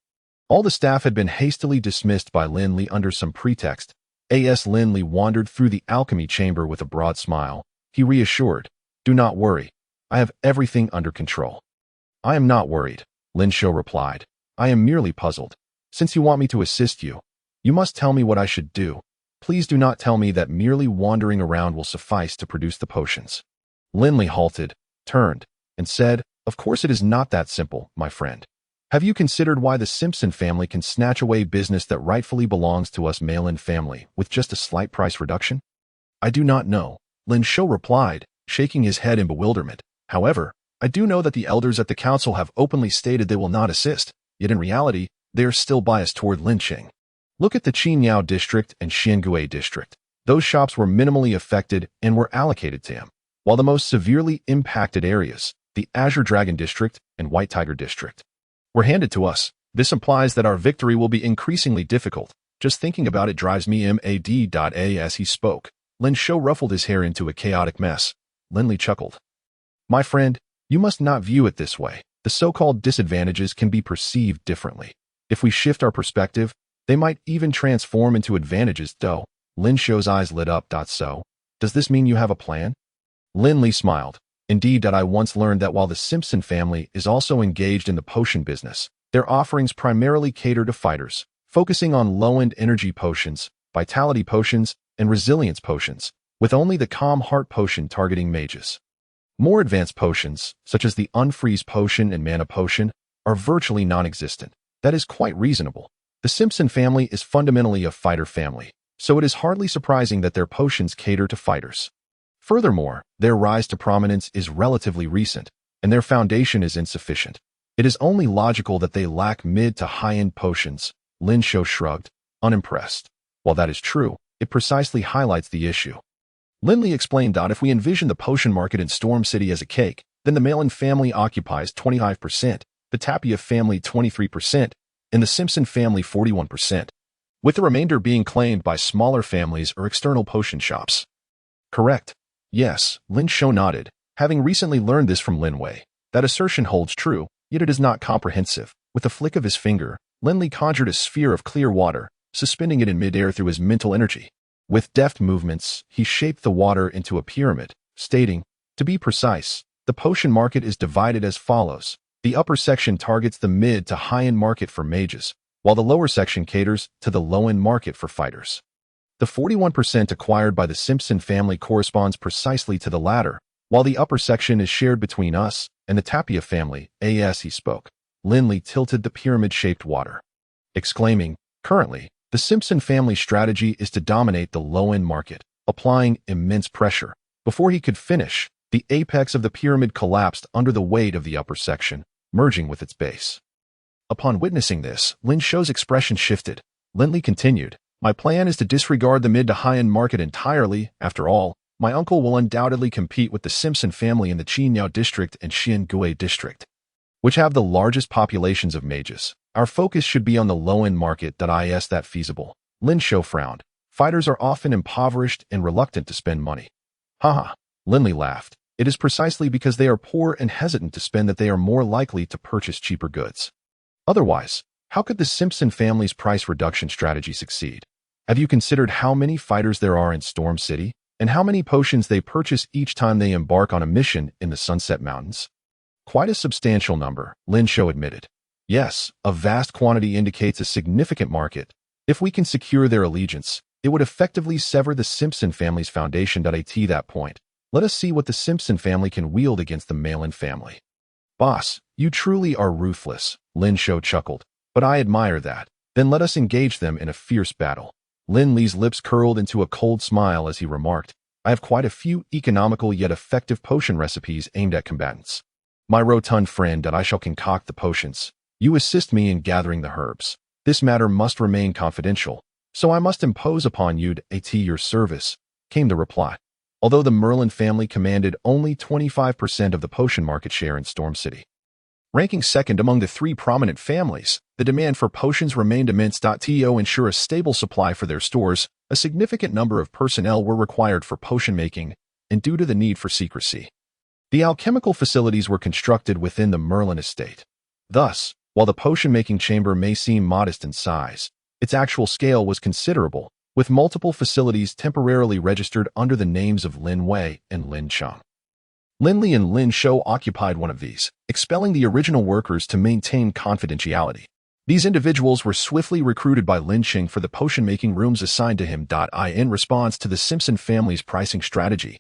All the staff had been hastily dismissed by Lin Li under some pretext. As Lin Li wandered through the alchemy chamber with a broad smile, he reassured, Do not worry, I have everything under control. I am not worried, Lin Shou replied. I am merely puzzled. Since you want me to assist you, you must tell me what I should do. Please do not tell me that merely wandering around will suffice to produce the potions. Lin Li halted, turned, and said, Of course it is not that simple, my friend. Have you considered why the Simpson family can snatch away business that rightfully belongs to us Malin family with just a slight price reduction? I do not know, Lin Shou replied, shaking his head in bewilderment. However, I do know that the elders at the council have openly stated they will not assist, yet in reality, they are still biased toward lynching. Look at the Qingyao district and Xiangui district. Those shops were minimally affected and were allocated to him, while the most severely impacted areas, the Azure Dragon district and White Tiger district, were handed to us. This implies that our victory will be increasingly difficult. Just thinking about it drives me mad. As he spoke, Lin Shou ruffled his hair into a chaotic mess. Lin Li chuckled. My friend, you must not view it this way. The so-called disadvantages can be perceived differently. If we shift our perspective, they might even transform into advantages. Though, Lin Shou's eyes lit up. So, does this mean you have a plan? Lin Li smiled. Indeed, I once learned that while the Simpson family is also engaged in the potion business, their offerings primarily cater to fighters, focusing on low-end energy potions, vitality potions, and resilience potions, with only the Calm Heart potion targeting mages. More advanced potions, such as the Unfreeze potion and Mana potion, are virtually non-existent. That is quite reasonable. The Simpson family is fundamentally a fighter family, so it is hardly surprising that their potions cater to fighters. Furthermore, their rise to prominence is relatively recent, and their foundation is insufficient. It is only logical that they lack mid to high-end potions. Lin Shou shrugged, unimpressed. While that is true, it precisely highlights the issue. Lin Li explained that if we envision the potion market in Storm City as a cake, then the Malin family occupies 25%, the Tapia family 23%, and the Simpson family 41%, with the remainder being claimed by smaller families or external potion shops. Correct. Yes, Lin Shou nodded, having recently learned this from Lin Wei. That assertion holds true, yet it is not comprehensive. With a flick of his finger, Lin Li conjured a sphere of clear water, suspending it in midair through his mental energy. With deft movements, he shaped the water into a pyramid, stating, "To be precise, the potion market is divided as follows. The upper section targets the mid to high-end market for mages, while the lower section caters to the low-end market for fighters. The 41% acquired by the Simpson family corresponds precisely to the latter, while the upper section is shared between us and the Tapia family." As he spoke, Lin Li tilted the pyramid-shaped water, exclaiming, "Currently, the Simpson family strategy is to dominate the low-end market, applying immense pressure." Before he could finish, the apex of the pyramid collapsed under the weight of the upper section, merging with its base. Upon witnessing this, Lin Shou's expression shifted. Lin Li continued, "My plan is to disregard the mid to high-end market entirely. After all, my uncle will undoubtedly compete with the Simpson family in the Qingyao district and Xiangui district, which have the largest populations of mages. Our focus should be on the low-end market. Is that feasible?" Lin Shou frowned. "Fighters are often impoverished and reluctant to spend money." "Haha," Lin Li laughed. "It is precisely because they are poor and hesitant to spend that they are more likely to purchase cheaper goods. Otherwise, how could the Simpson family's price reduction strategy succeed? Have you considered how many fighters there are in Storm City, and how many potions they purchase each time they embark on a mission in the Sunset Mountains?" "Quite a substantial number," Lin Shou admitted. "Yes, a vast quantity indicates a significant market. If we can secure their allegiance, it would effectively sever the Simpson family's foundation. At that point, let us see what the Simpson family can wield against the Malin family." "Boss, you truly are ruthless," Lin Shou chuckled. "But I admire that. Then let us engage them in a fierce battle." Lin Li's lips curled into a cold smile as he remarked, "I have quite a few economical yet effective potion recipes aimed at combatants. My rotund friend, I shall concoct the potions. You assist me in gathering the herbs. This matter must remain confidential, so I must impose upon you at your service," came the reply. Although the Merlin family commanded only 25% of the potion market share in Storm City, ranking second among the three prominent families, the demand for potions remained immense. To ensure a stable supply for their stores, a significant number of personnel were required for potion making, and due to the need for secrecy, the alchemical facilities were constructed within the Merlin estate. Thus, while the potion-making chamber may seem modest in size, its actual scale was considerable, with multiple facilities temporarily registered under the names of Lin Wei and Lin Cheng. Lin Li and Lin Shou occupied one of these, expelling the original workers to maintain confidentiality. These individuals were swiftly recruited by Lin Cheng for the potion-making rooms assigned to him. In response to the Simpson family's pricing strategy,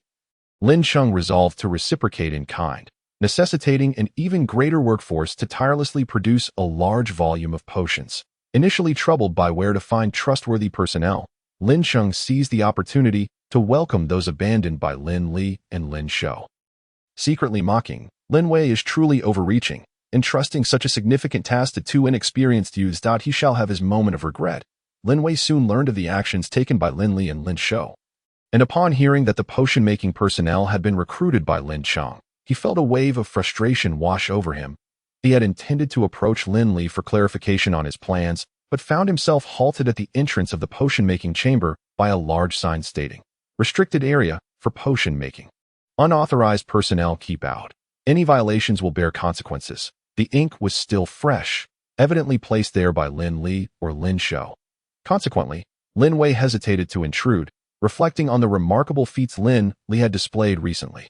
Lin Cheng resolved to reciprocate in kind, necessitating an even greater workforce to tirelessly produce a large volume of potions. Initially troubled by where to find trustworthy personnel, Lin Cheng seized the opportunity to welcome those abandoned by Lin Li and Lin Shou. Secretly mocking, Lin Wei is truly overreaching, entrusting such a significant task to two inexperienced youths. He shall have his moment of regret. Lin Wei soon learned of the actions taken by Lin Li and Lin Shou, and upon hearing that the potion-making personnel had been recruited by Lin Cheng, he felt a wave of frustration wash over him. He had intended to approach Lin Li for clarification on his plans, but found himself halted at the entrance of the potion-making chamber by a large sign stating, "Restricted area for potion making. Unauthorized personnel keep out. Any violations will bear consequences." The ink was still fresh, evidently placed there by Lin Li or Lin Shou. Consequently, Lin Wei hesitated to intrude, reflecting on the remarkable feats Lin Li had displayed recently.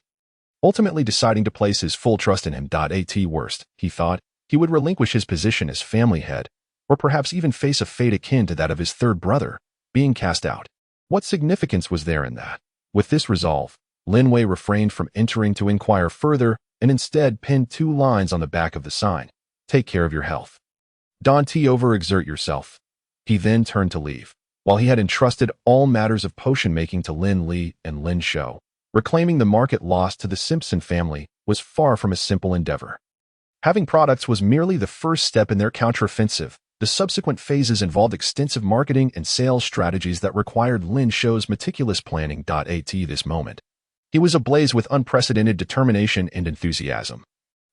Ultimately deciding to place his full trust in him. At worst, he thought, he would relinquish his position as family head, or perhaps even face a fate akin to that of his third brother, being cast out. What significance was there in that? With this resolve, Lin Wei refrained from entering to inquire further and instead pinned two lines on the back of the sign. "Take care of your health. Don't overexert yourself." He then turned to leave. While he had entrusted all matters of potion making to Lin Li and Lin Shou, reclaiming the market lost to the Simpson family was far from a simple endeavor. Having products was merely the first step in their counteroffensive. The subsequent phases involved extensive marketing and sales strategies that required Lin Shou's meticulous planning. At this moment, he was ablaze with unprecedented determination and enthusiasm,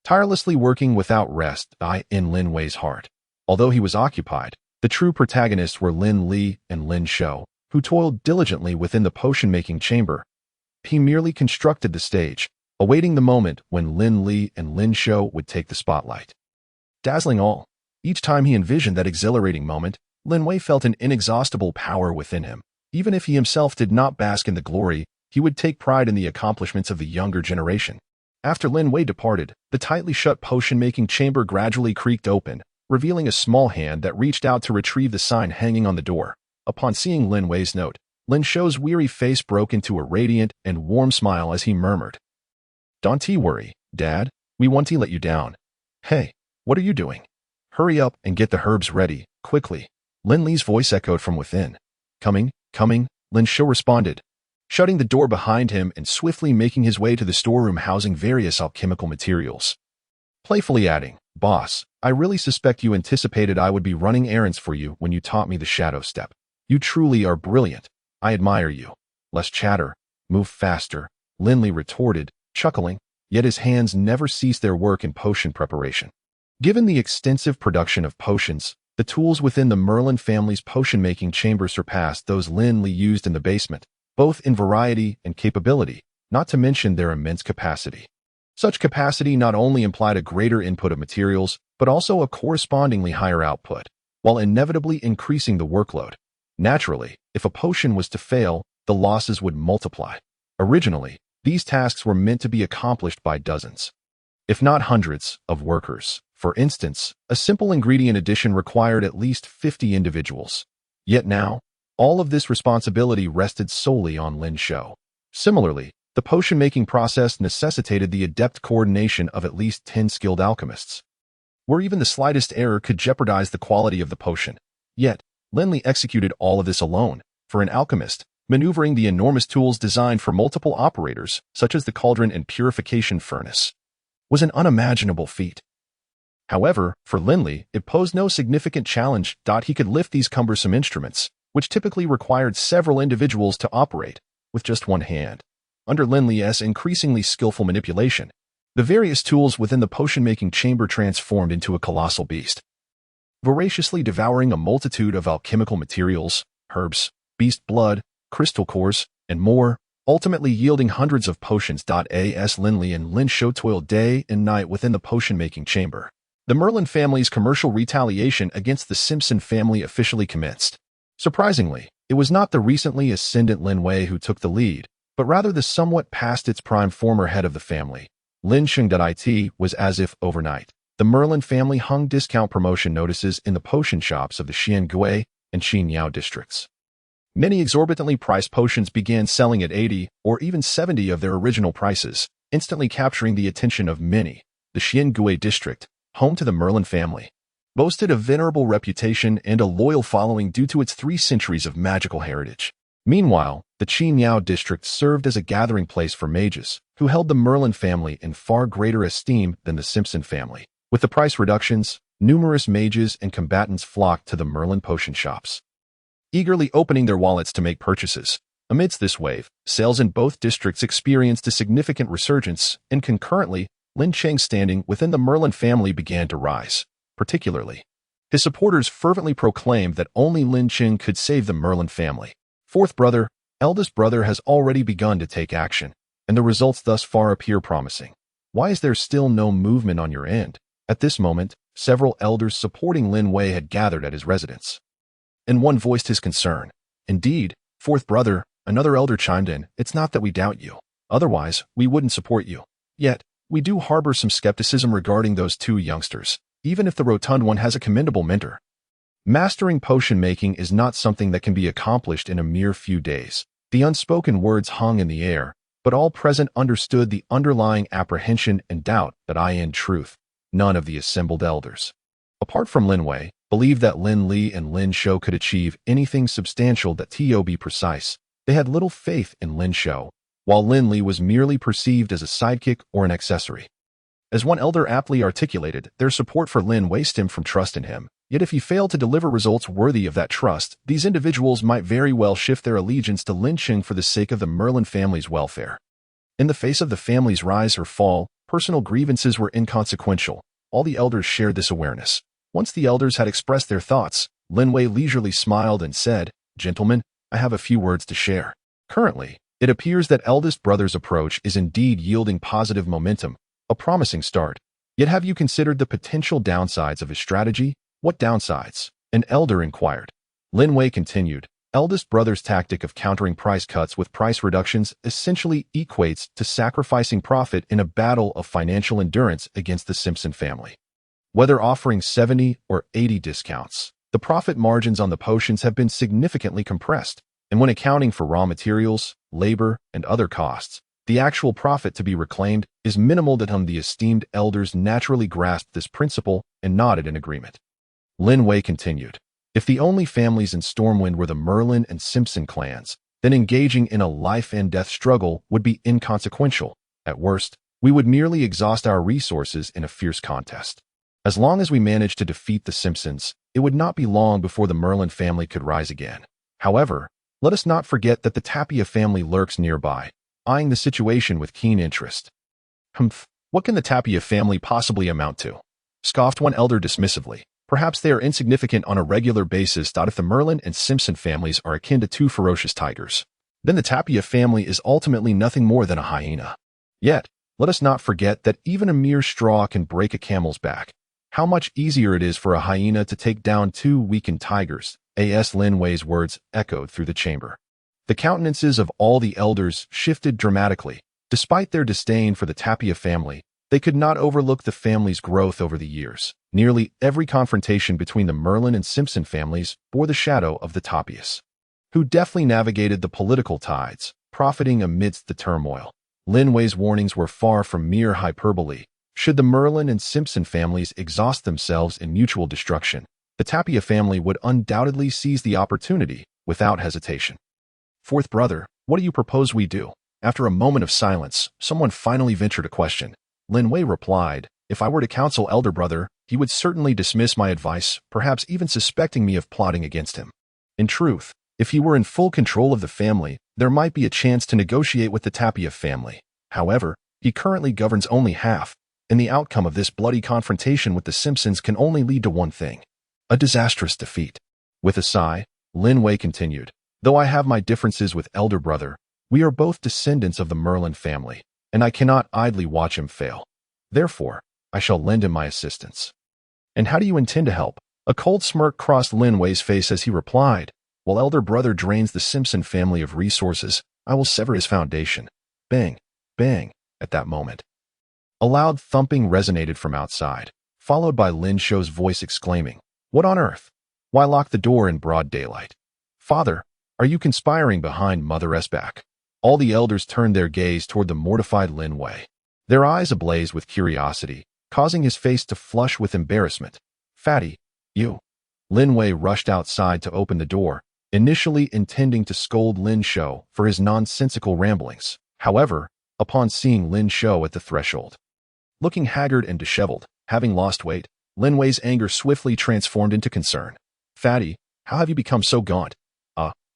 tirelessly working without rest in Lin Wei's heart. Although he was occupied, the true protagonists were Lin Li and Lin Shou, who toiled diligently within the potion-making chamber. He merely constructed the stage, awaiting the moment when Lin Li and Lin Shou would take the spotlight. Dazzling all, each time he envisioned that exhilarating moment, Lin Wei felt an inexhaustible power within him. Even if he himself did not bask in the glory, he would take pride in the accomplishments of the younger generation. After Lin Wei departed, the tightly shut potion-making chamber gradually creaked open, revealing a small hand that reached out to retrieve the sign hanging on the door. Upon seeing Lin Wei's note, Lin Shou's weary face broke into a radiant and warm smile as he murmured, "Don't worry, Dad. We won't let you down. Hey, what are you doing? Hurry up and get the herbs ready, quickly." Lin Li's voice echoed from within. Coming, Lin Shou responded, shutting the door behind him and swiftly making his way to the storeroom housing various alchemical materials. Playfully adding, "Boss, I really suspect you anticipated I would be running errands for you when you taught me the shadow step. You truly are brilliant. I admire you. Less chatter, move faster," Lin Li retorted, chuckling, yet his hands never ceased their work in potion preparation. Given the extensive production of potions, the tools within the Merlin family's potion-making chamber surpassed those Lin Li used in the basement, both in variety and capability, not to mention their immense capacity. Such capacity not only implied a greater input of materials, but also a correspondingly higher output, while inevitably increasing the workload. Naturally, if a potion was to fail, the losses would multiply. Originally, these tasks were meant to be accomplished by dozens, if not hundreds, of workers. For instance, a simple ingredient addition required at least 50 individuals. Yet now, all of this responsibility rested solely on Lin Shou. Similarly, the potion-making process necessitated the adept coordination of at least 10 skilled alchemists, where even the slightest error could jeopardize the quality of the potion. Yet, Lin Li executed all of this alone. For an alchemist, maneuvering the enormous tools designed for multiple operators, such as the cauldron and purification furnace, was an unimaginable feat. However, for Lin Li, it posed no significant challenge. He could lift these cumbersome instruments, which typically required several individuals to operate, with just one hand. Under Lin Li's increasingly skillful manipulation, the various tools within the potion-making chamber transformed into a colossal beast, voraciously devouring a multitude of alchemical materials, herbs, beast blood, crystal cores, and more, ultimately yielding hundreds of potions. As Lin Li and Lin Shou toiled day and night within the potion-making chamber, the Merlin family's commercial retaliation against the Simpson family officially commenced. Surprisingly, it was not the recently ascendant Lin Wei who took the lead, but rather the somewhat past its prime former head of the family, Lin Sheng. It was as if overnight, the Merlin family hung discount promotion notices in the potion shops of the Xiangui and Qinyao districts. Many exorbitantly priced potions began selling at 80 or even 70 of their original prices, instantly capturing the attention of many. The Xiangui district, home to the Merlin family, boasted a venerable reputation and a loyal following due to its 3 centuries of magical heritage. Meanwhile, the Qinyao district served as a gathering place for mages, who held the Merlin family in far greater esteem than the Simpson family. With the price reductions, numerous mages and combatants flocked to the Merlin potion shops, eagerly opening their wallets to make purchases. Amidst this wave, sales in both districts experienced a significant resurgence, and concurrently, Lin Cheng's standing within the Merlin family began to rise. Particularly, his supporters fervently proclaimed that only Lin Cheng could save the Merlin family. Fourth brother, eldest brother has already begun to take action, and the results thus far appear promising. Why is there still no movement on your end? At this moment, several elders supporting Lin Wei had gathered at his residence, and one voiced his concern. Indeed, fourth brother, another elder chimed in, it's not that we doubt you. Otherwise, we wouldn't support you. Yet, we do harbor some skepticism regarding those 2 youngsters, even if the rotund one has a commendable mentor. Mastering potion making is not something that can be accomplished in a mere few days. The unspoken words hung in the air, but all present understood the underlying apprehension and doubt that in truth, none of the assembled elders, apart from Lin Wei, believed that Lin Li and Lin Shou could achieve anything substantial. To be precise, they had little faith in Lin Shou, while Lin Li was merely perceived as a sidekick or an accessory. As one elder aptly articulated, their support for Lin Wei stemmed from trust in him. Yet if he failed to deliver results worthy of that trust, these individuals might very well shift their allegiance to Lin Cheng for the sake of the Merlin family's welfare. In the face of the family's rise or fall, personal grievances were inconsequential. All the elders shared this awareness. Once the elders had expressed their thoughts, Lin Wei leisurely smiled and said, "Gentlemen, I have a few words to share. Currently, it appears that eldest brother's approach is indeed yielding positive momentum, a promising start. Yet have you considered the potential downsides of his strategy?" "What downsides?" An elder inquired. Lin Wei continued. Eldest brother's tactic of countering price cuts with price reductions essentially equates to sacrificing profit in a battle of financial endurance against the Simpson family. Whether offering 70 or 80 discounts, the profit margins on the potions have been significantly compressed, and when accounting for raw materials, labor, and other costs, the actual profit to be reclaimed is minimal. The esteemed elders naturally grasped this principle and nodded in agreement. Lin Wei continued. If the only families in Stormwind were the Merlin and Simpson clans, then engaging in a life-and-death struggle would be inconsequential. At worst, we would merely exhaust our resources in a fierce contest. As long as we managed to defeat the Simpsons, it would not be long before the Merlin family could rise again. However, let us not forget that the Tapia family lurks nearby, eyeing the situation with keen interest. What can the Tapia family possibly amount to? Scoffed one elder dismissively. Perhaps they are insignificant on a regular basis. If the Merlin and Simpson families are akin to two ferocious tigers, then the Tapia family is ultimately nothing more than a hyena. Yet, let us not forget that even a mere straw can break a camel's back. How much easier it is for a hyena to take down two weakened tigers. As Lin Wei's words echoed through the chamber. The countenances of all the elders shifted dramatically. Despite their disdain for the Tapia family, they could not overlook the family's growth over the years. Nearly every confrontation between the Merlin and Simpson families bore the shadow of the Tapias, who deftly navigated the political tides, profiting amidst the turmoil. Lin Wei's warnings were far from mere hyperbole. Should the Merlin and Simpson families exhaust themselves in mutual destruction, the Tapia family would undoubtedly seize the opportunity without hesitation. Fourth brother, what do you propose we do? After a moment of silence, someone finally ventured a question. Lin Wei replied, if I were to counsel elder brother, he would certainly dismiss my advice, perhaps even suspecting me of plotting against him. In truth, if he were in full control of the family, there might be a chance to negotiate with the Tapia family. However, he currently governs only half, and the outcome of this bloody confrontation with the Simpsons can only lead to one thing: a disastrous defeat. With a sigh, Lin Wei continued, though I have my differences with elder brother, we are both descendants of the Merlin family, and I cannot idly watch him fail. Therefore, I shall lend him my assistance. And how do you intend to help? A cold smirk crossed Lin Wei's face as he replied, while elder brother drains the Simpson family of resources, I will sever his foundation. Bang, bang, at that moment. A loud thumping resonated from outside, followed by Lin Shou's voice exclaiming, what on earth? Why lock the door in broad daylight? Father, are you conspiring behind Mother's back? All the elders turned their gaze toward the mortified Lin Wei, their eyes ablaze with curiosity, causing his face to flush with embarrassment. Fatty, you. Lin Wei rushed outside to open the door, initially intending to scold Lin Shou for his nonsensical ramblings. However, upon seeing Lin Shou at the threshold, looking haggard and disheveled, having lost weight, Lin Wei's anger swiftly transformed into concern. Fatty, how have you become so gaunt?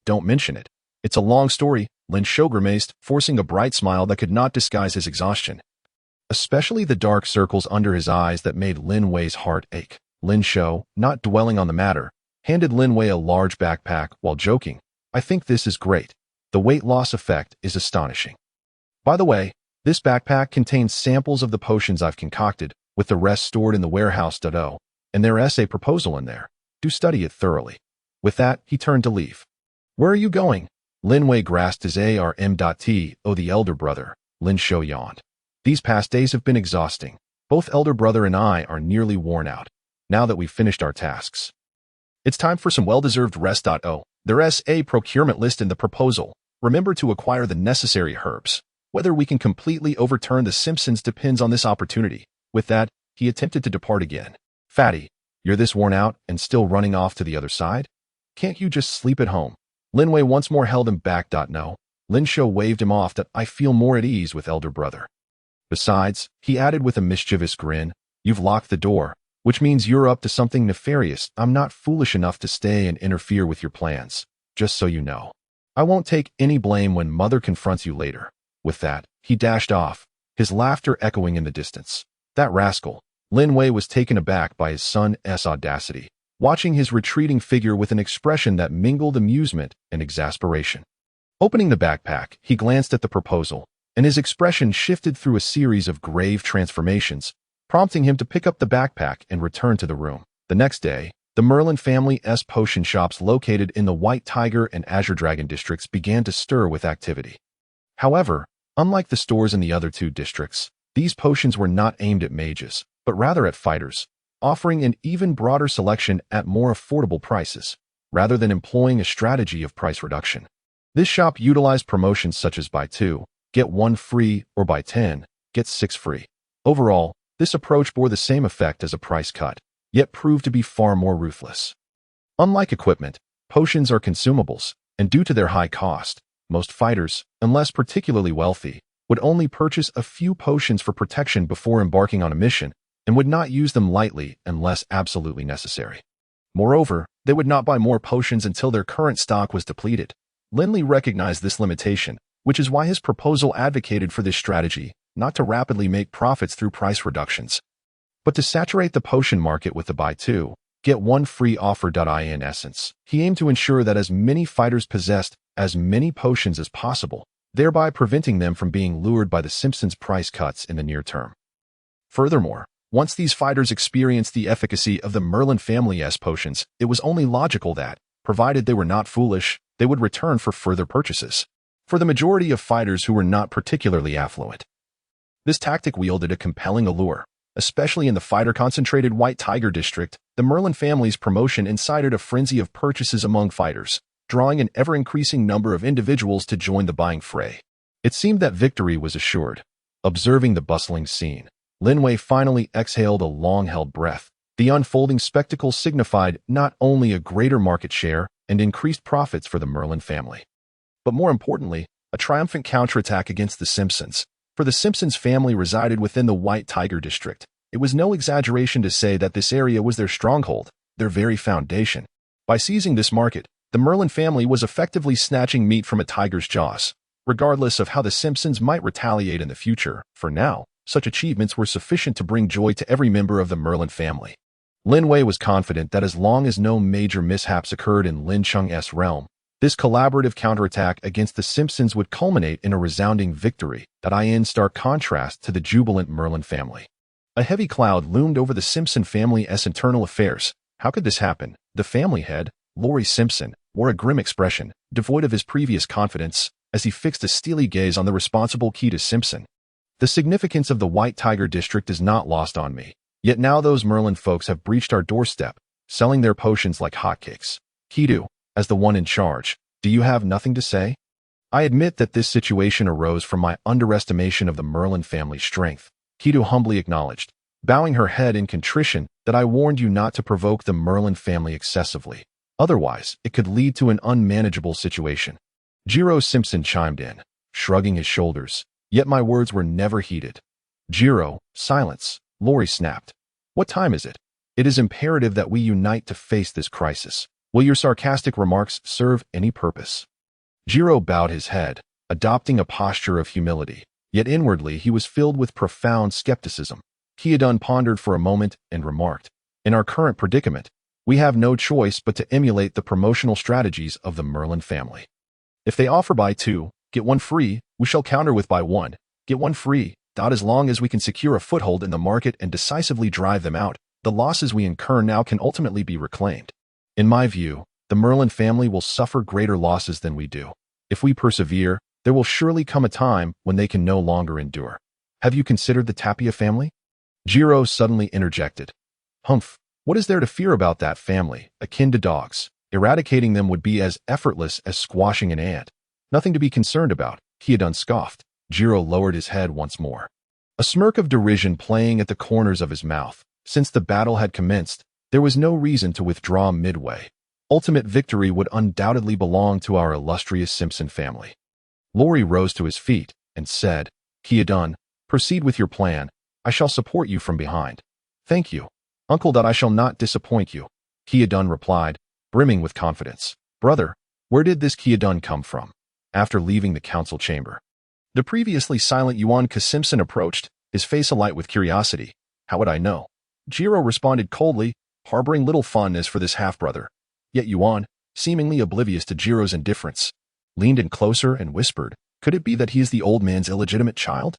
Don't mention it. It's a long story, Lin Shou grimaced, forcing a bright smile that could not disguise his exhaustion, especially the dark circles under his eyes that made Lin Wei's heart ache. Lin Shou, not dwelling on the matter, handed Lin Wei a large backpack while joking, I think this is great. The weight loss effect is astonishing. By the way, this backpack contains samples of the potions I've concocted, with the rest stored in the warehouse. And there is a proposal in there. Do study it thoroughly. With that, he turned to leave. Where are you going? Lin Wei grasped his arm.t. Oh, the elder brother. Lin Shou yawned. These past days have been exhausting. Both elder brother and I are nearly worn out, now that we've finished our tasks. It's time for some well-deserved rest. There is a procurement list in the proposal. Remember to acquire the necessary herbs. Whether we can completely overturn the Simpsons depends on this opportunity. With that, he attempted to depart again. Fatty, you're this worn out and still running off to the other side? Can't you just sleep at home? Lin Wei once more held him back. No. Lin Shou waved him off. I feel more at ease with elder brother. Besides, he added with a mischievous grin, you've locked the door, which means you're up to something nefarious. I'm not foolish enough to stay and interfere with your plans, just so you know. I won't take any blame when mother confronts you later. With that, he dashed off, his laughter echoing in the distance. That rascal. Lin Wei was taken aback by his son's audacity, watching his retreating figure with an expression that mingled amusement and exasperation. Opening the backpack, he glanced at the proposal, and his expression shifted through a series of grave transformations, prompting him to pick up the backpack and return to the room. The next day, The Merlin family's potion shops located in the White Tiger and Azure Dragon districts began to stir with activity. However, unlike the stores in the other two districts, these potions were not aimed at mages, but rather at fighters, offering an even broader selection at more affordable prices, rather than employing a strategy of price reduction. This shop utilized promotions such as buy 2, get 1 free, or buy 10, get 6 free. Overall, this approach bore the same effect as a price cut, yet proved to be far more ruthless. Unlike equipment, potions are consumables, and due to their high cost, most fighters, unless particularly wealthy, would only purchase a few potions for protection before embarking on a mission, and would not use them lightly unless absolutely necessary. Moreover, they would not buy more potions until their current stock was depleted. Lin Li recognized this limitation, which is why his proposal advocated for this strategy, not to rapidly make profits through price reductions, but to saturate the potion market with the buy 2, get 1 free offer. In essence, he aimed to ensure that as many fighters possessed as many potions as possible, thereby preventing them from being lured by the Simpsons' price cuts in the near term. Furthermore, once these fighters experienced the efficacy of the Merlin family's potions, it was only logical that, provided they were not foolish, they would return for further purchases. For the majority of fighters who were not particularly affluent, this tactic wielded a compelling allure. Especially in the fighter-concentrated White Tiger district, the Merlin family's promotion incited a frenzy of purchases among fighters, drawing an ever-increasing number of individuals to join the buying fray. It seemed that victory was assured. Observing the bustling scene, Lin Wei finally exhaled a long-held breath. The unfolding spectacle signified not only a greater market share and increased profits for the Merlin family, but more importantly, a triumphant counterattack against the Simpsons. For the Simpsons family resided within the White Tiger district. It was no exaggeration to say that this area was their stronghold, their very foundation. By seizing this market, the Merlin family was effectively snatching meat from a tiger's jaws. Regardless of how the Simpsons might retaliate in the future, for now, such achievements were sufficient to bring joy to every member of the Merlin family. Lin Wei was confident that as long as no major mishaps occurred in Lin Cheng's realm, this collaborative counterattack against the Simpsons would culminate in a resounding victory that in stark contrast to the jubilant Merlin family. A heavy cloud loomed over the Simpson family's internal affairs. How could this happen? The family head, Laurie Simpson, wore a grim expression, devoid of his previous confidence, as he fixed a steely gaze on the responsible Keita Simpson. The significance of the White Tiger district is not lost on me. Yet now those Merlin folks have breached our doorstep, selling their potions like hotcakes. Keita, as the one in charge, do you have nothing to say? I admit that this situation arose from my underestimation of the Merlin family's strength. Keita humbly acknowledged, bowing her head in contrition, that I warned you not to provoke the Merlin family excessively. Otherwise, it could lead to an unmanageable situation. Jiro Simpson chimed in, shrugging his shoulders, yet my words were never heeded. Jiro, silence, Laurie snapped. What time is it? It is imperative that we unite to face this crisis. Will your sarcastic remarks serve any purpose? Jiro bowed his head, adopting a posture of humility, yet inwardly he was filled with profound skepticism. Keita pondered for a moment and remarked, in our current predicament, we have no choice but to emulate the promotional strategies of the Merlin family. If they offer buy 2, get 1 free, we shall counter with buy 1, get 1 free. As long as we can secure a foothold in the market and decisively drive them out, the losses we incur now can ultimately be reclaimed. In my view, the Merlin family will suffer greater losses than we do. If we persevere, there will surely come a time when they can no longer endure. Have you considered the Tapia family? Jiro suddenly interjected. Humph, what is there to fear about that family, akin to dogs? Eradicating them would be as effortless as squashing an ant. Nothing to be concerned about, Keita scoffed. Jiro lowered his head once more, a smirk of derision playing at the corners of his mouth. Since the battle had commenced, there was no reason to withdraw midway. Ultimate victory would undoubtedly belong to our illustrious Simpson family. Laurie rose to his feet and said, Keita, proceed with your plan. I shall support you from behind. Thank you, Uncle. I shall not disappoint you, Keita replied, brimming with confidence. Brother, where did this Keita come from? After leaving the council chamber, the previously silent Yuan Simpson approached, his face alight with curiosity. How would I know? Jiro responded coldly, harboring little fondness for this half-brother. Yet Yuan, seemingly oblivious to Jiro's indifference, leaned in closer and whispered, could it be that he is the old man's illegitimate child?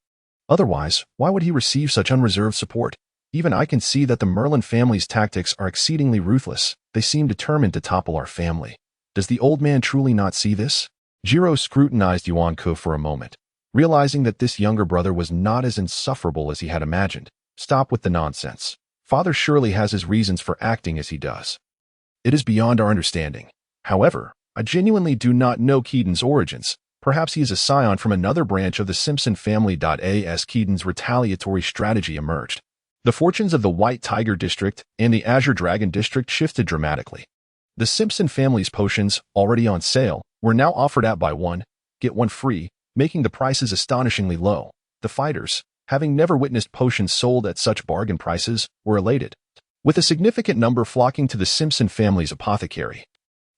Otherwise, why would he receive such unreserved support? Even I can see that the Merlin family's tactics are exceedingly ruthless. They seem determined to topple our family. Does the old man truly not see this? Jiro scrutinized Yuan Ke for a moment, realizing that this younger brother was not as insufferable as he had imagined. Stop with the nonsense. Father surely has his reasons for acting as he does. It is beyond our understanding. However, I genuinely do not know Keaton's origins. Perhaps he is a scion from another branch of the Simpson family. As Keaton's retaliatory strategy emerged, the fortunes of the White Tiger District and the Azure Dragon District shifted dramatically. The Simpson family's potions, already on sale, were now offered at buy one, get one free, making the prices astonishingly low. The fighters, having never witnessed potions sold at such bargain prices, were elated, with a significant number flocking to the Simpson family's apothecary.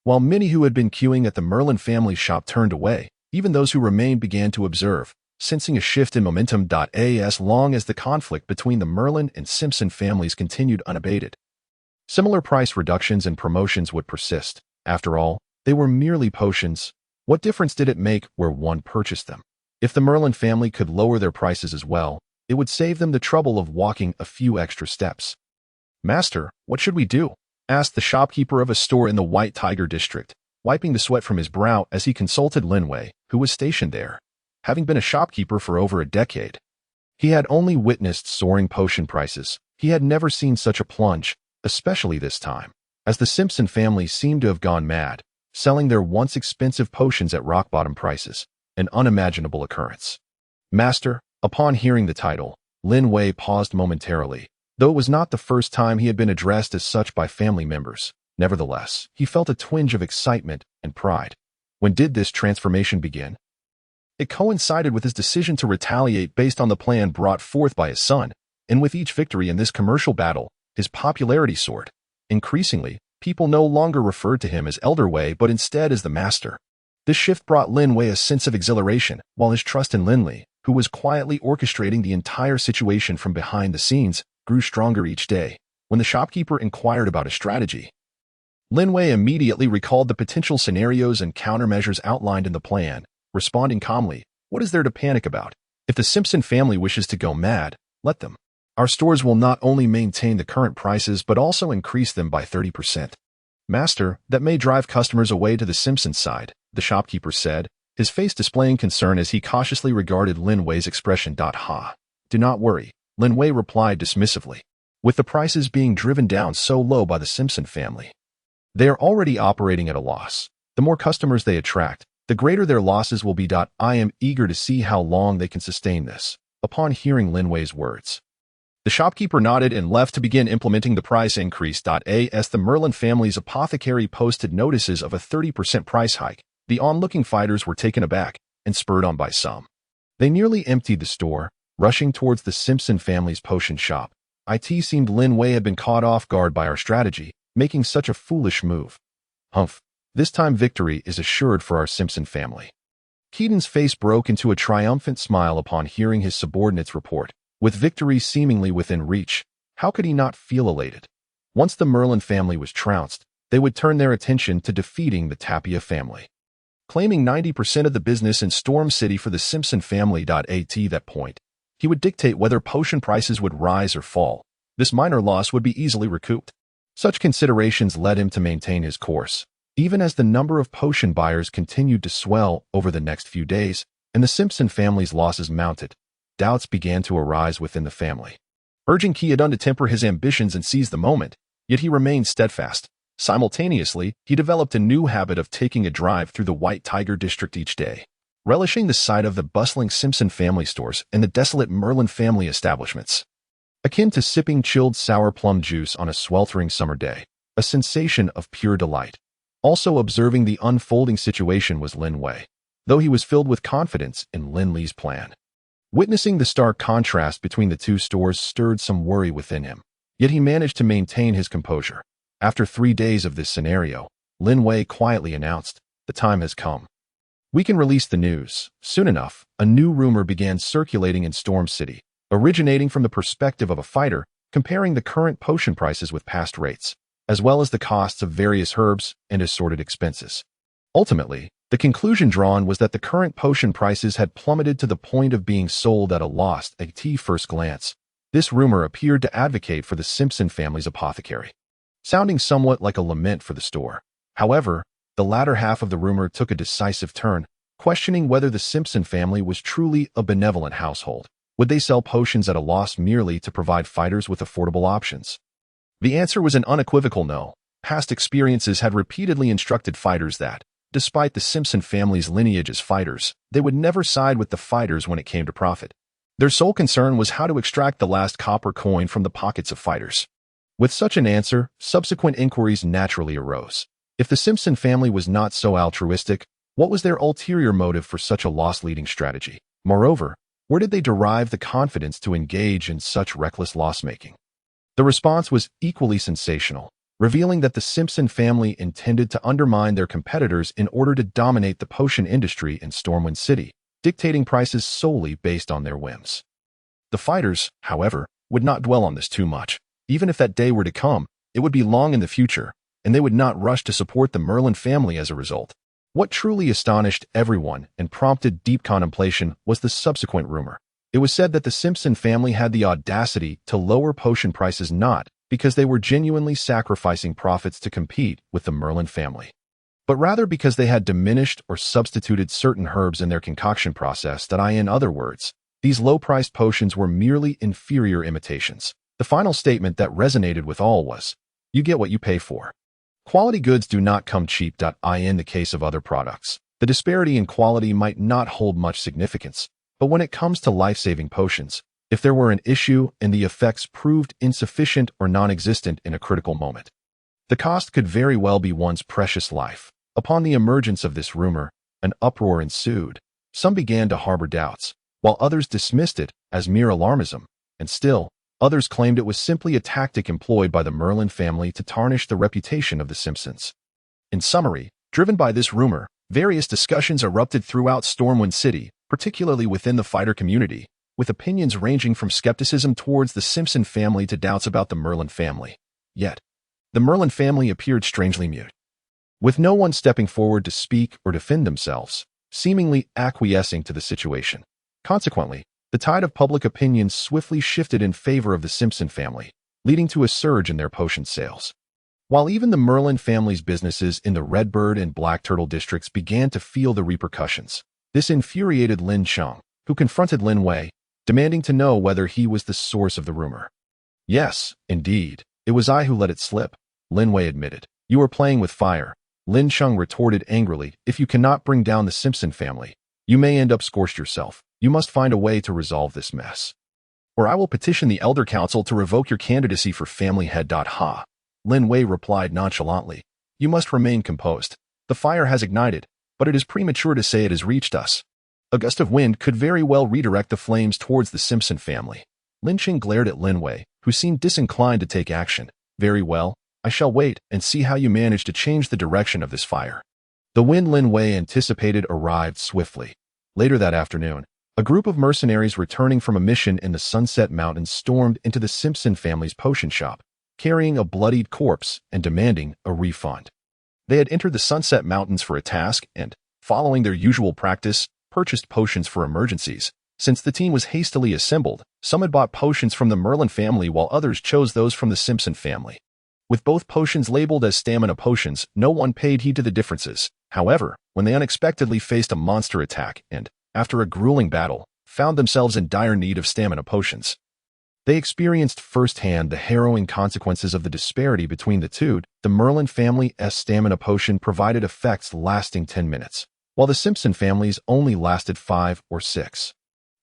While many who had been queuing at the Merlin family shop turned away, even those who remained began to observe, sensing a shift in momentum. As long as the conflict between the Merlin and Simpson families continued unabated, similar price reductions and promotions would persist. After all, they were merely potions. What difference did it make where one purchased them? If the Merlin family could lower their prices as well, it would save them the trouble of walking a few extra steps. "Master, what should we do?" asked the shopkeeper of a store in the White Tiger District, wiping the sweat from his brow as he consulted Lin Li, who was stationed there. Having been a shopkeeper for over a decade, he had only witnessed soaring potion prices. He had never seen such a plunge, especially this time, as the Simpson family seemed to have gone mad, selling their once expensive potions at rock-bottom prices, an unimaginable occurrence. "Master," upon hearing the title, Lin Li paused momentarily, though it was not the first time he had been addressed as such by family members. Nevertheless, he felt a twinge of excitement and pride. When did this transformation begin? It coincided with his decision to retaliate based on the plan brought forth by his son, and with each victory in this commercial battle, his popularity soared. Increasingly, people no longer referred to him as Elder Wei but instead as the Master. This shift brought Lin Li a sense of exhilaration, while his trust in Lin Li, who was quietly orchestrating the entire situation from behind the scenes, grew stronger each day. When the shopkeeper inquired about his strategy, Lin Li immediately recalled the potential scenarios and countermeasures outlined in the plan, responding calmly, "What is there to panic about? If the Simpson family wishes to go mad, let them. Our stores will not only maintain the current prices but also increase them by 30%. "Master, that may drive customers away to the Simpson side," the shopkeeper said, his face displaying concern as he cautiously regarded Lin Li's expression. "Ha. Do not worry," Lin Li replied dismissively. "With the prices being driven down so low by the Simpson family, they are already operating at a loss. The more customers they attract, the greater their losses will be. I am eager to see how long they can sustain this." Upon hearing Lin Li's words, the shopkeeper nodded and left to begin implementing the price increase. As the Merlin family's apothecary posted notices of a 30% price hike, the onlooking fighters were taken aback and spurred on by some. They nearly emptied the store, rushing towards the Simpson family's potion shop. It seemed Lin Li had been caught off guard by our strategy, making such a foolish move. "Humph, this time victory is assured for our Simpson family." Keaton's face broke into a triumphant smile upon hearing his subordinate's report. With victory seemingly within reach, how could he not feel elated? Once the Merlin family was trounced, they would turn their attention to defeating the Tapia family, claiming 90% of the business in Storm City for the Simpson family. At that point, he would dictate whether potion prices would rise or fall. This minor loss would be easily recouped. Such considerations led him to maintain his course, even as the number of potion buyers continued to swell over the next few days, and the Simpson family's losses mounted. Doubts began to arise within the family, urging Keaton to temper his ambitions and seize the moment, yet he remained steadfast. Simultaneously, he developed a new habit of taking a drive through the White Tiger District each day, relishing the sight of the bustling Simpson family stores and the desolate Merlin family establishments. Akin to sipping chilled sour plum juice on a sweltering summer day, a sensation of pure delight. Also observing the unfolding situation was Lin Li, though he was filled with confidence in Lin Li's plan. Witnessing the stark contrast between the two stores stirred some worry within him, yet he managed to maintain his composure. After 3 days of this scenario, Lin Li quietly announced, "The time has come. We can release the news." Soon enough, a new rumor began circulating in Storm City, originating from the perspective of a fighter, comparing the current potion prices with past rates, as well as the costs of various herbs and assorted expenses. Ultimately, the conclusion drawn was that the current potion prices had plummeted to the point of being sold at a loss. At first glance, This rumor appeared to advocate for the Simpson family's apothecary, sounding somewhat like a lament for the store. However, the latter half of the rumor took a decisive turn, questioning whether the Simpson family was truly a benevolent household. Would they sell potions at a loss merely to provide fighters with affordable options? The answer was an unequivocal no. Past experiences had repeatedly instructed fighters that, despite the Simpson family's lineage as fighters, they would never side with the fighters when it came to profit. Their sole concern was how to extract the last copper coin from the pockets of fighters. With such an answer, subsequent inquiries naturally arose. If the Simpson family was not so altruistic, what was their ulterior motive for such a loss-leading strategy? Moreover, where did they derive the confidence to engage in such reckless loss-making? The response was equally sensational, revealing that the Simpson family intended to undermine their competitors in order to dominate the potion industry in Stormwind City, dictating prices solely based on their whims. The fighters, however, would not dwell on this too much. Even if that day were to come, it would be long in the future, and they would not rush to support the Merlin family as a result. What truly astonished everyone and prompted deep contemplation was the subsequent rumor. It was said that the Simpson family had the audacity to lower potion prices not because they were genuinely sacrificing profits to compete with the Merlin family, but rather because they had diminished or substituted certain herbs in their concoction process that in other words, these low-priced potions were merely inferior imitations. The final statement that resonated with all was, "You get what you pay for." Quality goods do not come cheap. In the case of other products, the disparity in quality might not hold much significance, but when it comes to life-saving potions, if there were an issue and the effects proved insufficient or non-existent in a critical moment, the cost could very well be one's precious life. Upon the emergence of this rumor, an uproar ensued. Some began to harbor doubts, while others dismissed it as mere alarmism, and still, others claimed it was simply a tactic employed by the Merlin family to tarnish the reputation of the Simpsons. In summary, driven by this rumor, various discussions erupted throughout Stormwind City, particularly within the fighter community, with opinions ranging from skepticism towards the Simpson family to doubts about the Merlin family. Yet, the Merlin family appeared strangely mute, with no one stepping forward to speak or defend themselves, seemingly acquiescing to the situation. Consequently, the tide of public opinion swiftly shifted in favor of the Simpson family, leading to a surge in their potion sales. While even the Merlin family's businesses in the Redbird and Black Turtle districts began to feel the repercussions, this infuriated Lin Cheng, who confronted Lin Wei, demanding to know whether he was the source of the rumor. "Yes, indeed, it was I who let it slip," Lin Wei admitted. "You are playing with fire," Lin Cheng retorted angrily. "If you cannot bring down the Simpson family, you may end up scorched yourself. You must find a way to resolve this mess, or I will petition the Elder Council to revoke your candidacy for family head. Ha! Lin Wei replied nonchalantly. "You must remain composed. The fire has ignited, but it is premature to say it has reached us. A gust of wind could very well redirect the flames towards the Simpson family." Lin Cheng glared at Lin Wei, who seemed disinclined to take action. "Very well, I shall wait and see how you manage to change the direction of this fire." The wind Lin Wei anticipated arrived swiftly. Later that afternoon, a group of mercenaries returning from a mission in the Sunset Mountains stormed into the Simpson family's potion shop, carrying a bloodied corpse and demanding a refund. They had entered the Sunset Mountains for a task and, following their usual practice, purchased potions for emergencies. Since the team was hastily assembled, some had bought potions from the Merlin family while others chose those from the Simpson family. With both potions labeled as stamina potions, no one paid heed to the differences. However, when they unexpectedly faced a monster attack and, after a grueling battle, found themselves in dire need of stamina potions, they experienced firsthand the harrowing consequences of the disparity between the two. The Merlin family's stamina potion provided effects lasting 10 minutes, while the Simpson family's only lasted 5 or 6.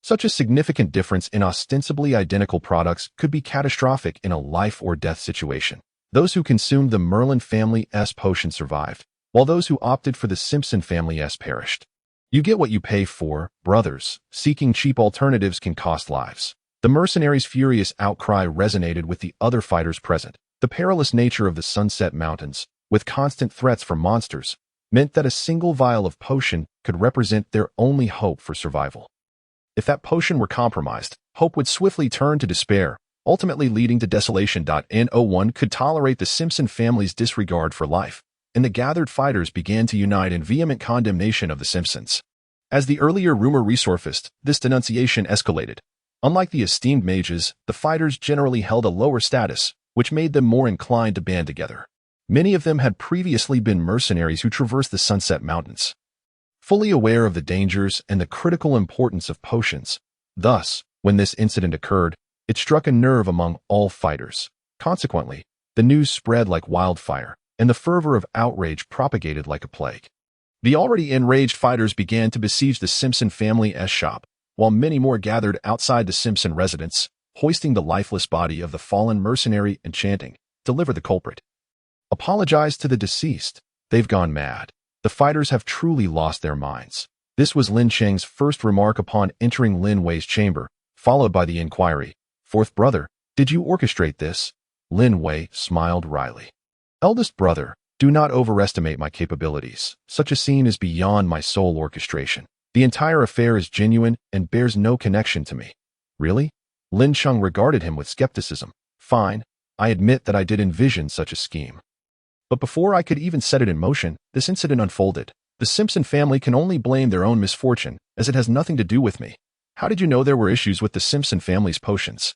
Such a significant difference in ostensibly identical products could be catastrophic in a life-or-death situation. Those who consumed the Merlin family's potion survived, while those who opted for the Simpson family's perished. You get what you pay for, brothers. Seeking cheap alternatives can cost lives. The mercenaries' furious outcry resonated with the other fighters present. The perilous nature of the Sunset Mountains, with constant threats from monsters, meant that a single vial of potion could represent their only hope for survival. If that potion were compromised, hope would swiftly turn to despair, ultimately leading to desolation. No one could tolerate the Simpson family's disregard for life, and the gathered fighters began to unite in vehement condemnation of the Simpsons. As the earlier rumor resurfaced, this denunciation escalated. Unlike the esteemed mages, the fighters generally held a lower status, which made them more inclined to band together. Many of them had previously been mercenaries who traversed the Sunset Mountains, fully aware of the dangers and the critical importance of potions. Thus, when this incident occurred, it struck a nerve among all fighters. Consequently, the news spread like wildfire, and the fervor of outrage propagated like a plague. The already enraged fighters began to besiege the Simpson family's shop, while many more gathered outside the Simpson residence, hoisting the lifeless body of the fallen mercenary and chanting, "Deliver the culprit. Apologize to the deceased. They've gone mad. The fighters have truly lost their minds." This was Lin Cheng's first remark upon entering Lin Wei's chamber, followed by the inquiry, "Fourth brother, did you orchestrate this?" Lin Wei smiled wryly. "Eldest brother, do not overestimate my capabilities. Such a scene is beyond my sole orchestration. The entire affair is genuine and bears no connection to me." "Really?" Lin Cheng regarded him with skepticism. "Fine, I admit that I did envision such a scheme. But before I could even set it in motion, this incident unfolded. The Simpson family can only blame their own misfortune, as it has nothing to do with me. How did you know there were issues with the Simpson family's potions?"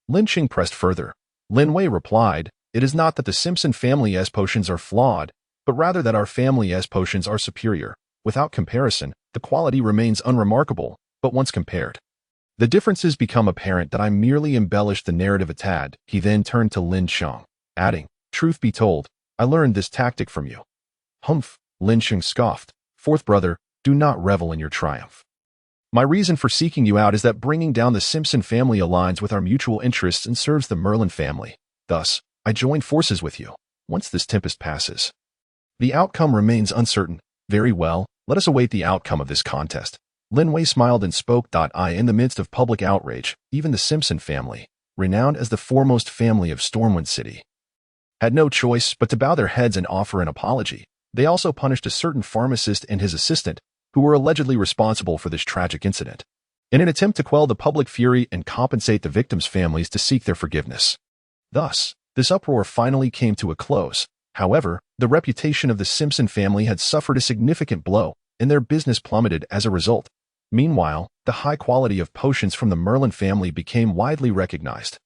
Lin Cheng pressed further. Lin Wei replied, "It is not that the Simpson family's potions are flawed, but rather that our family's potions are superior. Without comparison, the quality remains unremarkable, but once compared, the differences become apparent that I merely embellished the narrative a tad." He then turned to Lin Cheng, adding, "Truth be told, I learned this tactic from you." "Humph," Lin Cheng scoffed. "Fourth brother, do not revel in your triumph. My reason for seeking you out is that bringing down the Simpson family aligns with our mutual interests and serves the Merlin family. Thus, I joined forces with you. Once this tempest passes, the outcome remains uncertain. Very well, let us await the outcome of this contest." Lin Wei smiled and spoke. In the midst of public outrage, even the Simpson family, renowned as the foremost family of Stormwind City, had no choice but to bow their heads and offer an apology. They also punished a certain pharmacist and his assistant, who were allegedly responsible for this tragic incident, in an attempt to quell the public fury and compensate the victims' families to seek their forgiveness. Thus, this uproar finally came to a close. However, the reputation of the Simpson family had suffered a significant blow, and their business plummeted as a result. Meanwhile, the high quality of potions from the Merlin family became widely recognized,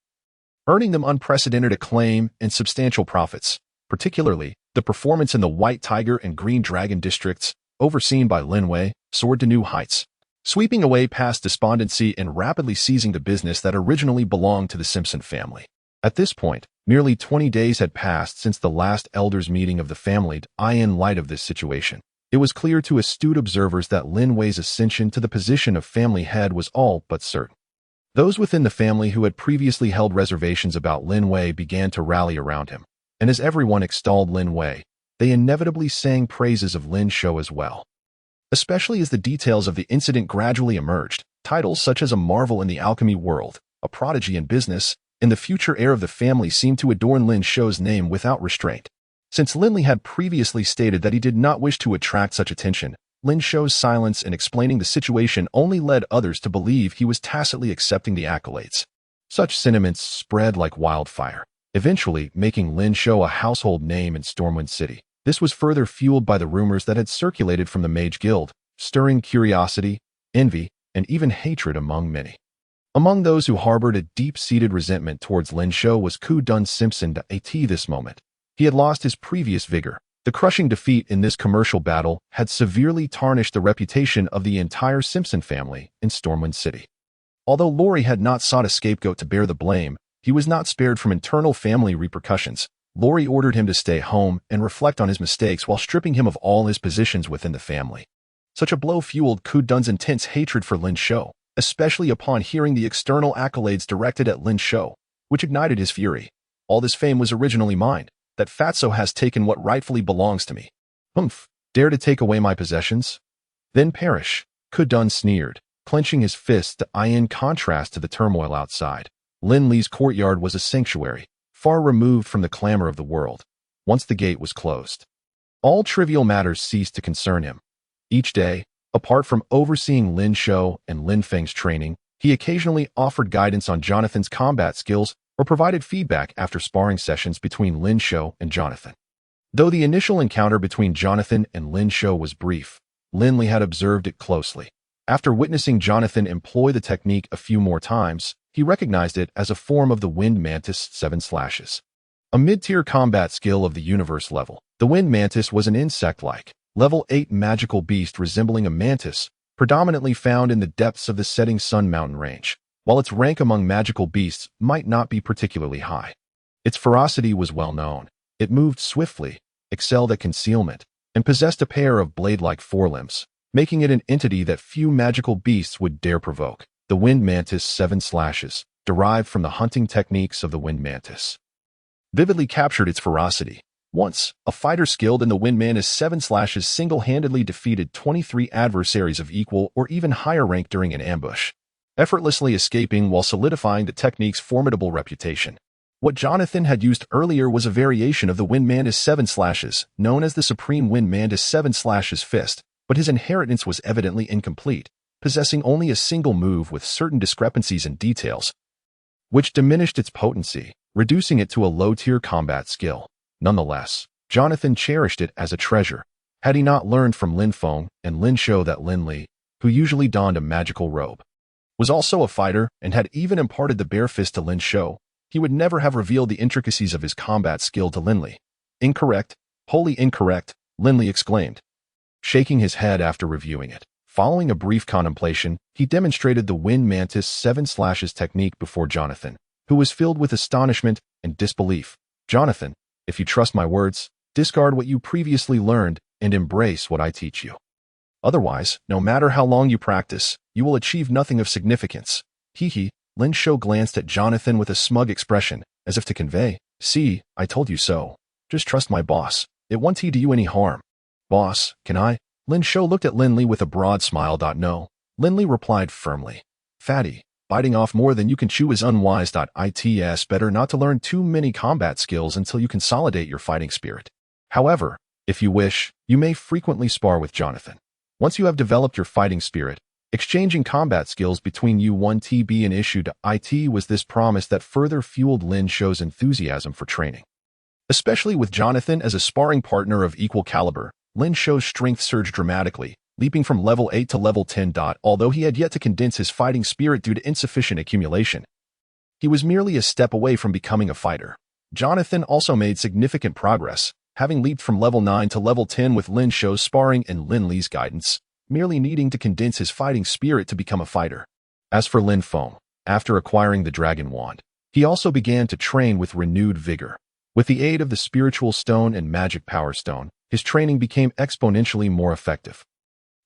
earning them unprecedented acclaim and substantial profits. Particularly, the performance in the White Tiger and Green Dragon districts, overseen by Lin Wei, soared to new heights, sweeping away past despondency and rapidly seizing the business that originally belonged to the Simpson family. At this point, nearly 20 days had passed since the last elders' meeting of the family. In light of this situation, it was clear to astute observers that Lin Wei's ascension to the position of family head was all but certain. Those within the family who had previously held reservations about Lin Wei began to rally around him, and as everyone extolled Lin Wei, they inevitably sang praises of Lin Shou as well. Especially as the details of the incident gradually emerged, titles such as a marvel in the alchemy world, a prodigy in business, and the future heir of the family seemed to adorn Lin Shou's name without restraint. Since Lin Li had previously stated that he did not wish to attract such attention, Lin Shou's silence in explaining the situation only led others to believe he was tacitly accepting the accolades. Such sentiments spread like wildfire, eventually making Lin Shou a household name in Stormwind City. This was further fueled by the rumors that had circulated from the Mage Guild, stirring curiosity, envy, and even hatred among many. Among those who harbored a deep-seated resentment towards Lin Shou was Ku Dun Simpson. At this moment, he had lost his previous vigor. The crushing defeat in this commercial battle had severely tarnished the reputation of the entire Simpson family in Stormwind City. Although Lori had not sought a scapegoat to bear the blame, he was not spared from internal family repercussions. Lori ordered him to stay home and reflect on his mistakes while stripping him of all his positions within the family. Such a blow fueled Ku Dun's intense hatred for Lin Shou, especially upon hearing the external accolades directed at Lin Shou, which ignited his fury. "All this fame was originally mine. That fatso has taken what rightfully belongs to me. Humph, dare to take away my possessions? Then perish." Ku Dun sneered, clenching his fist. In contrast to the turmoil outside, Lin Li's courtyard was a sanctuary, far removed from the clamor of the world. Once the gate was closed, all trivial matters ceased to concern him. Each day, apart from overseeing Lin Shou and Lin Feng's training, he occasionally offered guidance on Jonathan's combat skills or provided feedback after sparring sessions between Lin Shou and Jonathan. Though the initial encounter between Jonathan and Lin Shou was brief, Lin Li had observed it closely. After witnessing Jonathan employ the technique a few more times, he recognized it as a form of the Wind Mantis 7 Slashes. A mid-tier combat skill of the universe level. The Wind Mantis was an insect-like, level 8 magical beast resembling a mantis, predominantly found in the depths of the setting Sun Mountain range. While its rank among magical beasts might not be particularly high, its ferocity was well known. It moved swiftly, excelled at concealment, and possessed a pair of blade-like forelimbs, making it an entity that few magical beasts would dare provoke. The Wind Mantis 7 Slashes, derived from the hunting techniques of the Wind Mantis, vividly captured its ferocity. Once, a fighter skilled in the Wind Mantis 7 Slashes single-handedly defeated 23 adversaries of equal or even higher rank during an ambush, effortlessly escaping while solidifying the technique's formidable reputation. What Jonathan had used earlier was a variation of the Wind Mantis 7 Slashes, known as the Supreme Wind Mantis 7 Slashes Fist, but his inheritance was evidently incomplete, possessing only a single move with certain discrepancies in details, which diminished its potency, reducing it to a low-tier combat skill. Nonetheless, Jonathan cherished it as a treasure. Had he not learned from Lin Feng and Lin Shou that Lin Li, who usually donned a magical robe, was also a fighter and had even imparted the bare fist to Lin Shou, he would never have revealed the intricacies of his combat skill to Lin Li. Incorrect, wholly incorrect, Lin Li exclaimed, shaking his head after reviewing it. Following a brief contemplation, he demonstrated the Wind Mantis 7 Slashes technique before Jonathan, who was filled with astonishment and disbelief. Jonathan, if you trust my words, discard what you previously learned and embrace what I teach you. Otherwise, no matter how long you practice, you will achieve nothing of significance. Hee. Lin Shou glanced at Jonathan with a smug expression, as if to convey, see, I told you so. Just trust my boss. It won't do you any harm. Boss, can I? Lin Shou looked at Lin Li with a broad smile. No. Lin Li replied firmly. Fatty, biting off more than you can chew is unwise. It's better not to learn too many combat skills until you consolidate your fighting spirit. However, if you wish, you may frequently spar with Jonathan. Once you have developed your fighting spirit, exchanging combat skills between you 1TB an issue to IT was this promise that further fueled Lin Shou's enthusiasm for training. Especially with Jonathan as a sparring partner of equal caliber, Lin Shou's strength surged dramatically, leaping from level 8 to level 10. Although he had yet to condense his fighting spirit due to insufficient accumulation, he was merely a step away from becoming a fighter. Jonathan also made significant progress, having leaped from level 9 to level 10 with Lin Shou's sparring and Lin Li's guidance, merely needing to condense his fighting spirit to become a fighter. As for Lin Feng, after acquiring the Dragon Wand, he also began to train with renewed vigor. With the aid of the Spiritual Stone and Magic Power Stone, his training became exponentially more effective.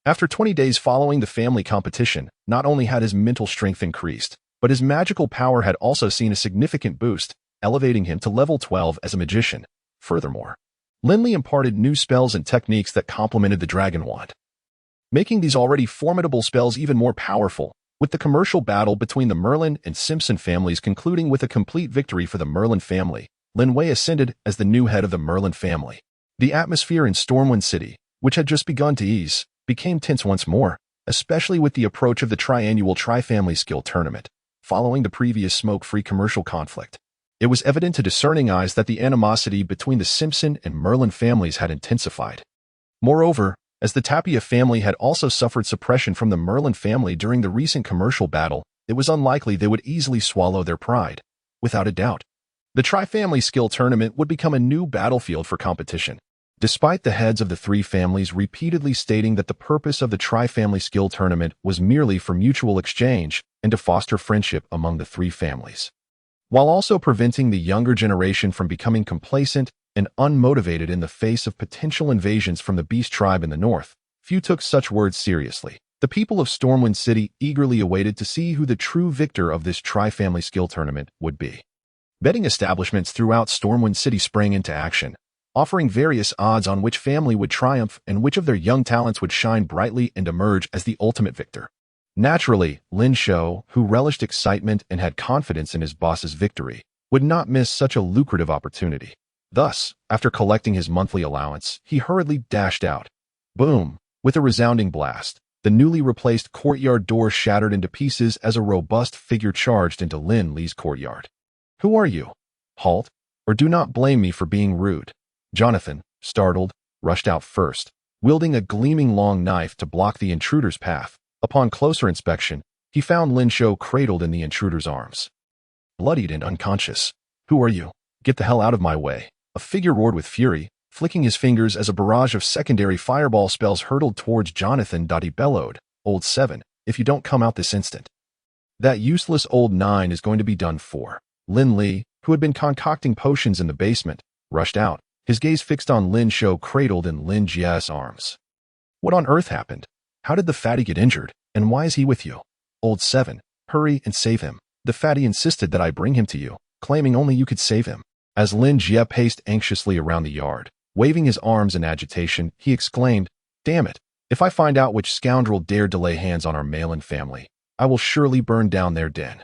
After 20 days following the family competition, not only had his mental strength increased, but his magical power had also seen a significant boost, elevating him to level 12 as a magician. Furthermore, Lin Li imparted new spells and techniques that complemented the Dragon Wand, making these already formidable spells even more powerful, with the commercial battle between the Merlin and Simpson families concluding with a complete victory for the Merlin family. Lin Wei ascended as the new head of the Merlin family. The atmosphere in Stormwind City, which had just begun to ease, became tense once more, especially with the approach of the triannual Tri-Family Skill Tournament. Following the previous smoke-free commercial conflict, it was evident to discerning eyes that the animosity between the Simpson and Merlin families had intensified. Moreover, as the Tapia family had also suffered suppression from the Merlin family during the recent commercial battle, it was unlikely they would easily swallow their pride. Without a doubt, the Tri-Family Skill Tournament would become a new battlefield for competition. Despite the heads of the three families repeatedly stating that the purpose of the Tri-Family Skill Tournament was merely for mutual exchange and to foster friendship among the three families, while also preventing the younger generation from becoming complacent and unmotivated in the face of potential invasions from the Beast Tribe in the north, few took such words seriously. The people of Stormwind City eagerly awaited to see who the true victor of this Tri-Family Skill Tournament would be. Betting establishments throughout Stormwind City sprang into action, offering various odds on which family would triumph and which of their young talents would shine brightly and emerge as the ultimate victor. Naturally, Lin Shou, who relished excitement and had confidence in his boss's victory, would not miss such a lucrative opportunity. Thus, after collecting his monthly allowance, he hurriedly dashed out. Boom! With a resounding blast, the newly replaced courtyard door shattered into pieces as a robust figure charged into Lin Li's courtyard. Who are you? Halt, or do not blame me for being rude. Jonathan, startled, rushed out first, wielding a gleaming long knife to block the intruder's path. Upon closer inspection, he found Lin Shou cradled in the intruder's arms, bloodied and unconscious. "Who are you? Get the hell out of my way." A figure roared with fury, flicking his fingers as a barrage of secondary fireball spells hurtled towards Jonathan. He bellowed, "Old 7, if you don't come out this instant, that useless old 9 is going to be done for." Lin Li, who had been concocting potions in the basement, rushed out, his gaze fixed on Lin Shou cradled in Lin Jia's arms. "What on earth happened? How did the fatty get injured, and why is he with you? Old 7, hurry and save him." The fatty insisted that I bring him to you, claiming only you could save him. As Lin Jia paced anxiously around the yard, waving his arms in agitation, he exclaimed, "Damn it! If I find out which scoundrel dared to lay hands on our Malin family, I will surely burn down their den."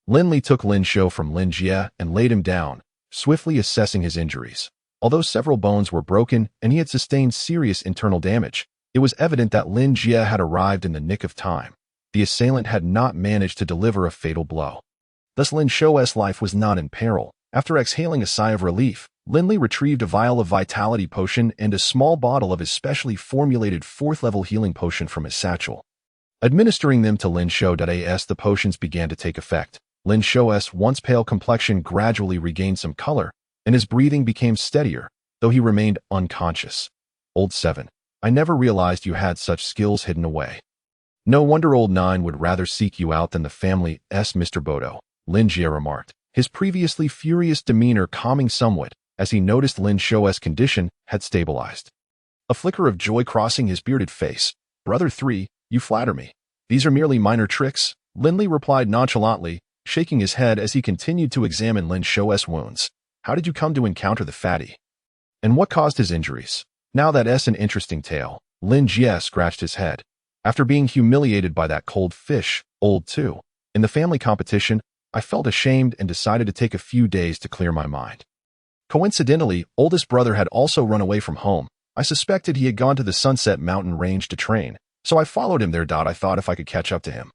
Lin Li took Lin Shou from Lin Jia and laid him down, swiftly assessing his injuries. Although several bones were broken and he had sustained serious internal damage, it was evident that Lin Jia had arrived in the nick of time. The assailant had not managed to deliver a fatal blow. Thus Lin Shou's life was not in peril. After exhaling a sigh of relief, Lin Li retrieved a vial of vitality potion and a small bottle of his specially formulated 4th-level healing potion from his satchel. Administering them to Lin Shou, the potions began to take effect. Lin Shou's once pale complexion gradually regained some color, and his breathing became steadier, though he remained unconscious. "Old 7, I never realized you had such skills hidden away. No wonder old 9 would rather seek you out than the family's Mr. Bodo," Lin Jia remarked, his previously furious demeanor calming somewhat as he noticed Lin Shou's condition had stabilized. A flicker of joy crossing his bearded face. "Brother 3, you flatter me. These are merely minor tricks," Lin Li replied nonchalantly, shaking his head as he continued to examine Lin Shou's wounds. "How did you come to encounter the fatty? And what caused his injuries?" "Now that's an interesting tale." Lin Jia scratched his head. "After being humiliated by that cold fish, old 2, in the family competition, I felt ashamed and decided to take a few days to clear my mind. Coincidentally, oldest brother had also run away from home. I suspected he had gone to the Sunset Mountain range to train, so I followed him there. I thought if I could catch up to him,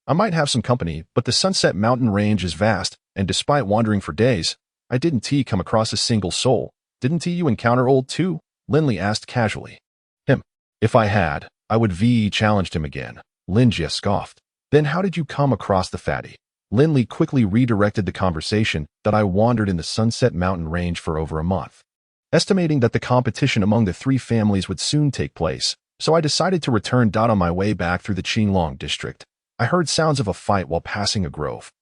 I might have some company, but the Sunset Mountain range is vast, and despite wandering for days, I didn't come across a single soul." "Didn't you encounter old 2? Lin Li asked casually. "Him. If I had, I would challenged him again," Lin Jia scoffed. "Then how did you come across the fatty?" Lin Li quickly redirected the conversation. "I wandered in the Sunset Mountain range for over a month, estimating that the competition among the 3 families would soon take place, so I decided to return. On my way back through the Qinglong district, I heard sounds of a fight while passing a grove.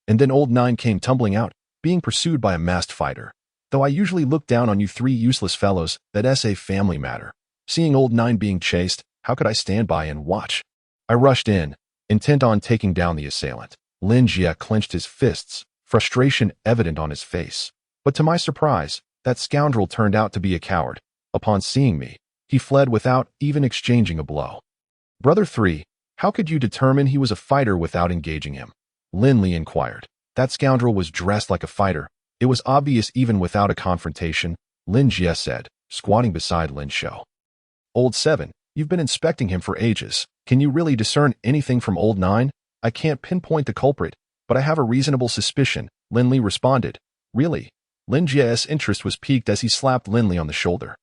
And then old 9 came tumbling out, being pursued by a masked fighter. Though I usually look down on you 3 useless fellows, that's a family matter. Seeing old 9 being chased, how could I stand by and watch? I rushed in, intent on taking down the assailant." Lin Jia clenched his fists, frustration evident on his face. But to my surprise, that scoundrel turned out to be a coward. Upon seeing me, he fled without even exchanging a blow. "Brother 3, how could you determine he was a fighter without engaging him?" Lin Li inquired. "That scoundrel was dressed like a fighter. It was obvious even without a confrontation," Lin Jia said, squatting beside Lin Shou. "Old 7, you've been inspecting him for ages. Can you really discern anything from old 9? "I can't pinpoint the culprit, but I have a reasonable suspicion," Lin Li responded. "Really?" Lin Jia's interest was piqued as he slapped Lin Li on the shoulder.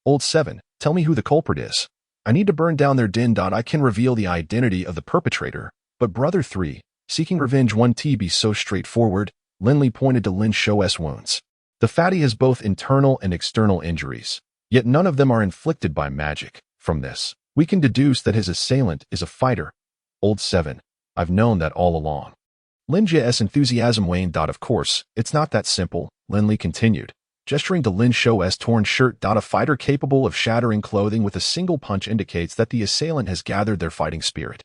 "Old 7, tell me who the culprit is. I need to burn down their den. I can reveal the identity of the perpetrator, but brother 3, seeking revenge won't be so straightforward." Lin Li pointed to Lin Shou's wounds. "The fatty has both internal and external injuries, yet none of them are inflicted by magic. From this, we can deduce that his assailant is a fighter." "Old 7, I've known that all along." Lin Jia's enthusiasm waned. "Of course, it's not that simple," Lin Li continued, gesturing to Lin Shou's torn shirt. "A fighter capable of shattering clothing with a single punch indicates that the assailant has gathered their fighting spirit.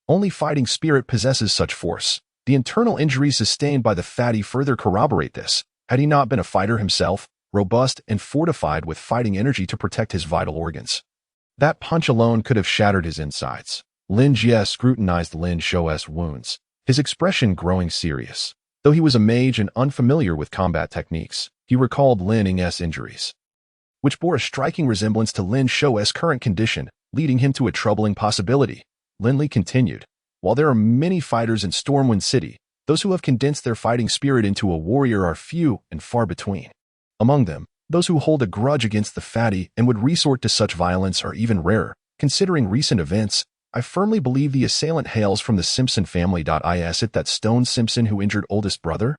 Only fighting spirit possesses such force. The internal injuries sustained by the fatty further corroborate this. Had he not been a fighter himself, robust and fortified with fighting energy to protect his vital organs, that punch alone could have shattered his insides." Lin Jia scrutinized Lin Shou's wounds, his expression growing serious. Though he was a mage and unfamiliar with combat techniques, he recalled Lin Ying's injuries, which bore a striking resemblance to Lin Shou's current condition, leading him to a troubling possibility. Lin Li continued, "While there are many fighters in Stormwind City, those who have condensed their fighting spirit into a warrior are few and far between. Among them, those who hold a grudge against the fatty and would resort to such violence are even rarer. Considering recent events, I firmly believe the assailant hails from the Simpson family. Is it that stone Simpson who injured oldest brother?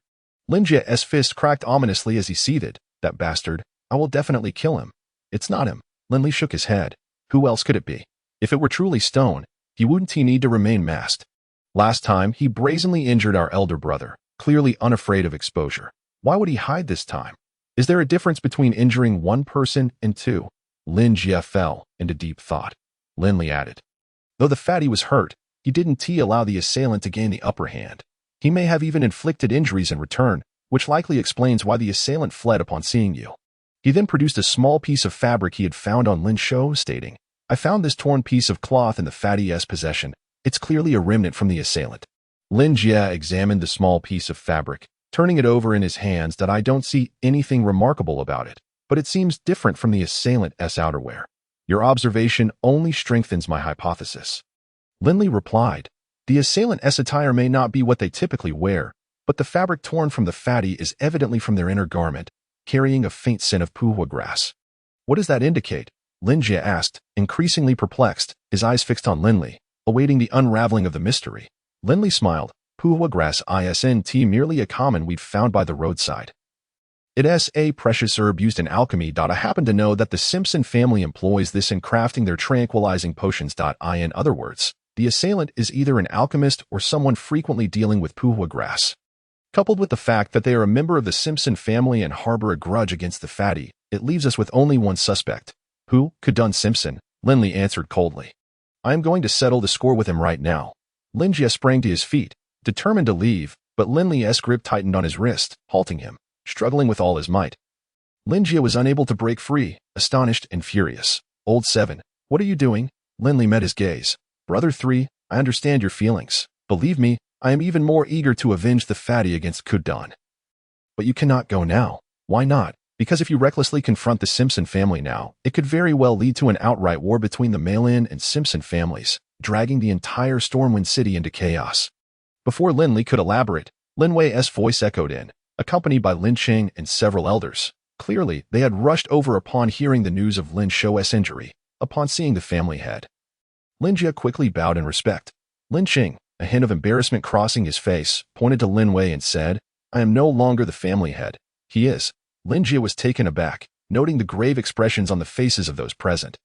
Lin Li's fist cracked ominously as he seethed. That bastard. I will definitely kill him. It's not him. Lin Li shook his head. Who else could it be? If it were truly stone, wouldn't he need to remain masked? Last time, he brazenly injured our elder brother, clearly unafraid of exposure. Why would he hide this time? Is there a difference between injuring one person and two? Lin Li fell into deep thought. Lin Li added. Though the fatty was hurt, he didn't allow the assailant to gain the upper hand. He may have even inflicted injuries in return, which likely explains why the assailant fled upon seeing you. He then produced a small piece of fabric he had found on Lin Shou, stating, I found this torn piece of cloth in the fatty's possession. It's clearly a remnant from the assailant. Lin Jie examined the small piece of fabric, turning it over in his hands. I don't see anything remarkable about it, but it seems different from the assailant's outerwear. Your observation only strengthens my hypothesis. Lin Li replied, the assailant's attire may not be what they typically wear, but the fabric torn from the fatty is evidently from their inner garment, carrying a faint scent of puhua grass. What does that indicate? Lin Jie asked, increasingly perplexed, his eyes fixed on Lin Li, awaiting the unraveling of the mystery. Lin Li smiled. Puhua grass isn't merely a common weed found by the roadside. It's a precious herb used in alchemy. I happen to know that the Simpson family employs this in crafting their tranquilizing potions. In other words, the assailant is either an alchemist or someone frequently dealing with puhua grass. Coupled with the fact that they are a member of the Simpson family and harbor a grudge against the fatty, it leaves us with only one suspect. Who? Kudun Simpson, Lin Li answered coldly. I am going to settle the score with him right now. Lin Jie sprang to his feet, determined to leave, but Lin Li's grip tightened on his wrist, halting him, struggling with all his might. Lin Jie was unable to break free, astonished and furious. Old 7, what are you doing? Lin Li met his gaze. Brother 3, I understand your feelings. Believe me, I am even more eager to avenge the fatty against Kudun. But you cannot go now. Why not? Because if you recklessly confront the Simpson family now, it could very well lead to an outright war between the Lin and Simpson families, dragging the entire Stormwind City into chaos. Before Lin Li could elaborate, Lin Wei's voice echoed in, accompanied by Lin Qing and several elders. Clearly, they had rushed over upon hearing the news of Lin Shou's injury, upon seeing the family head. Lin Jie quickly bowed in respect. Lin Qing, a hint of embarrassment crossing his face, pointed to Lin Wei and said, I am no longer the family head. He is. Lin Jie was taken aback, noting the grave expressions on the faces of those present.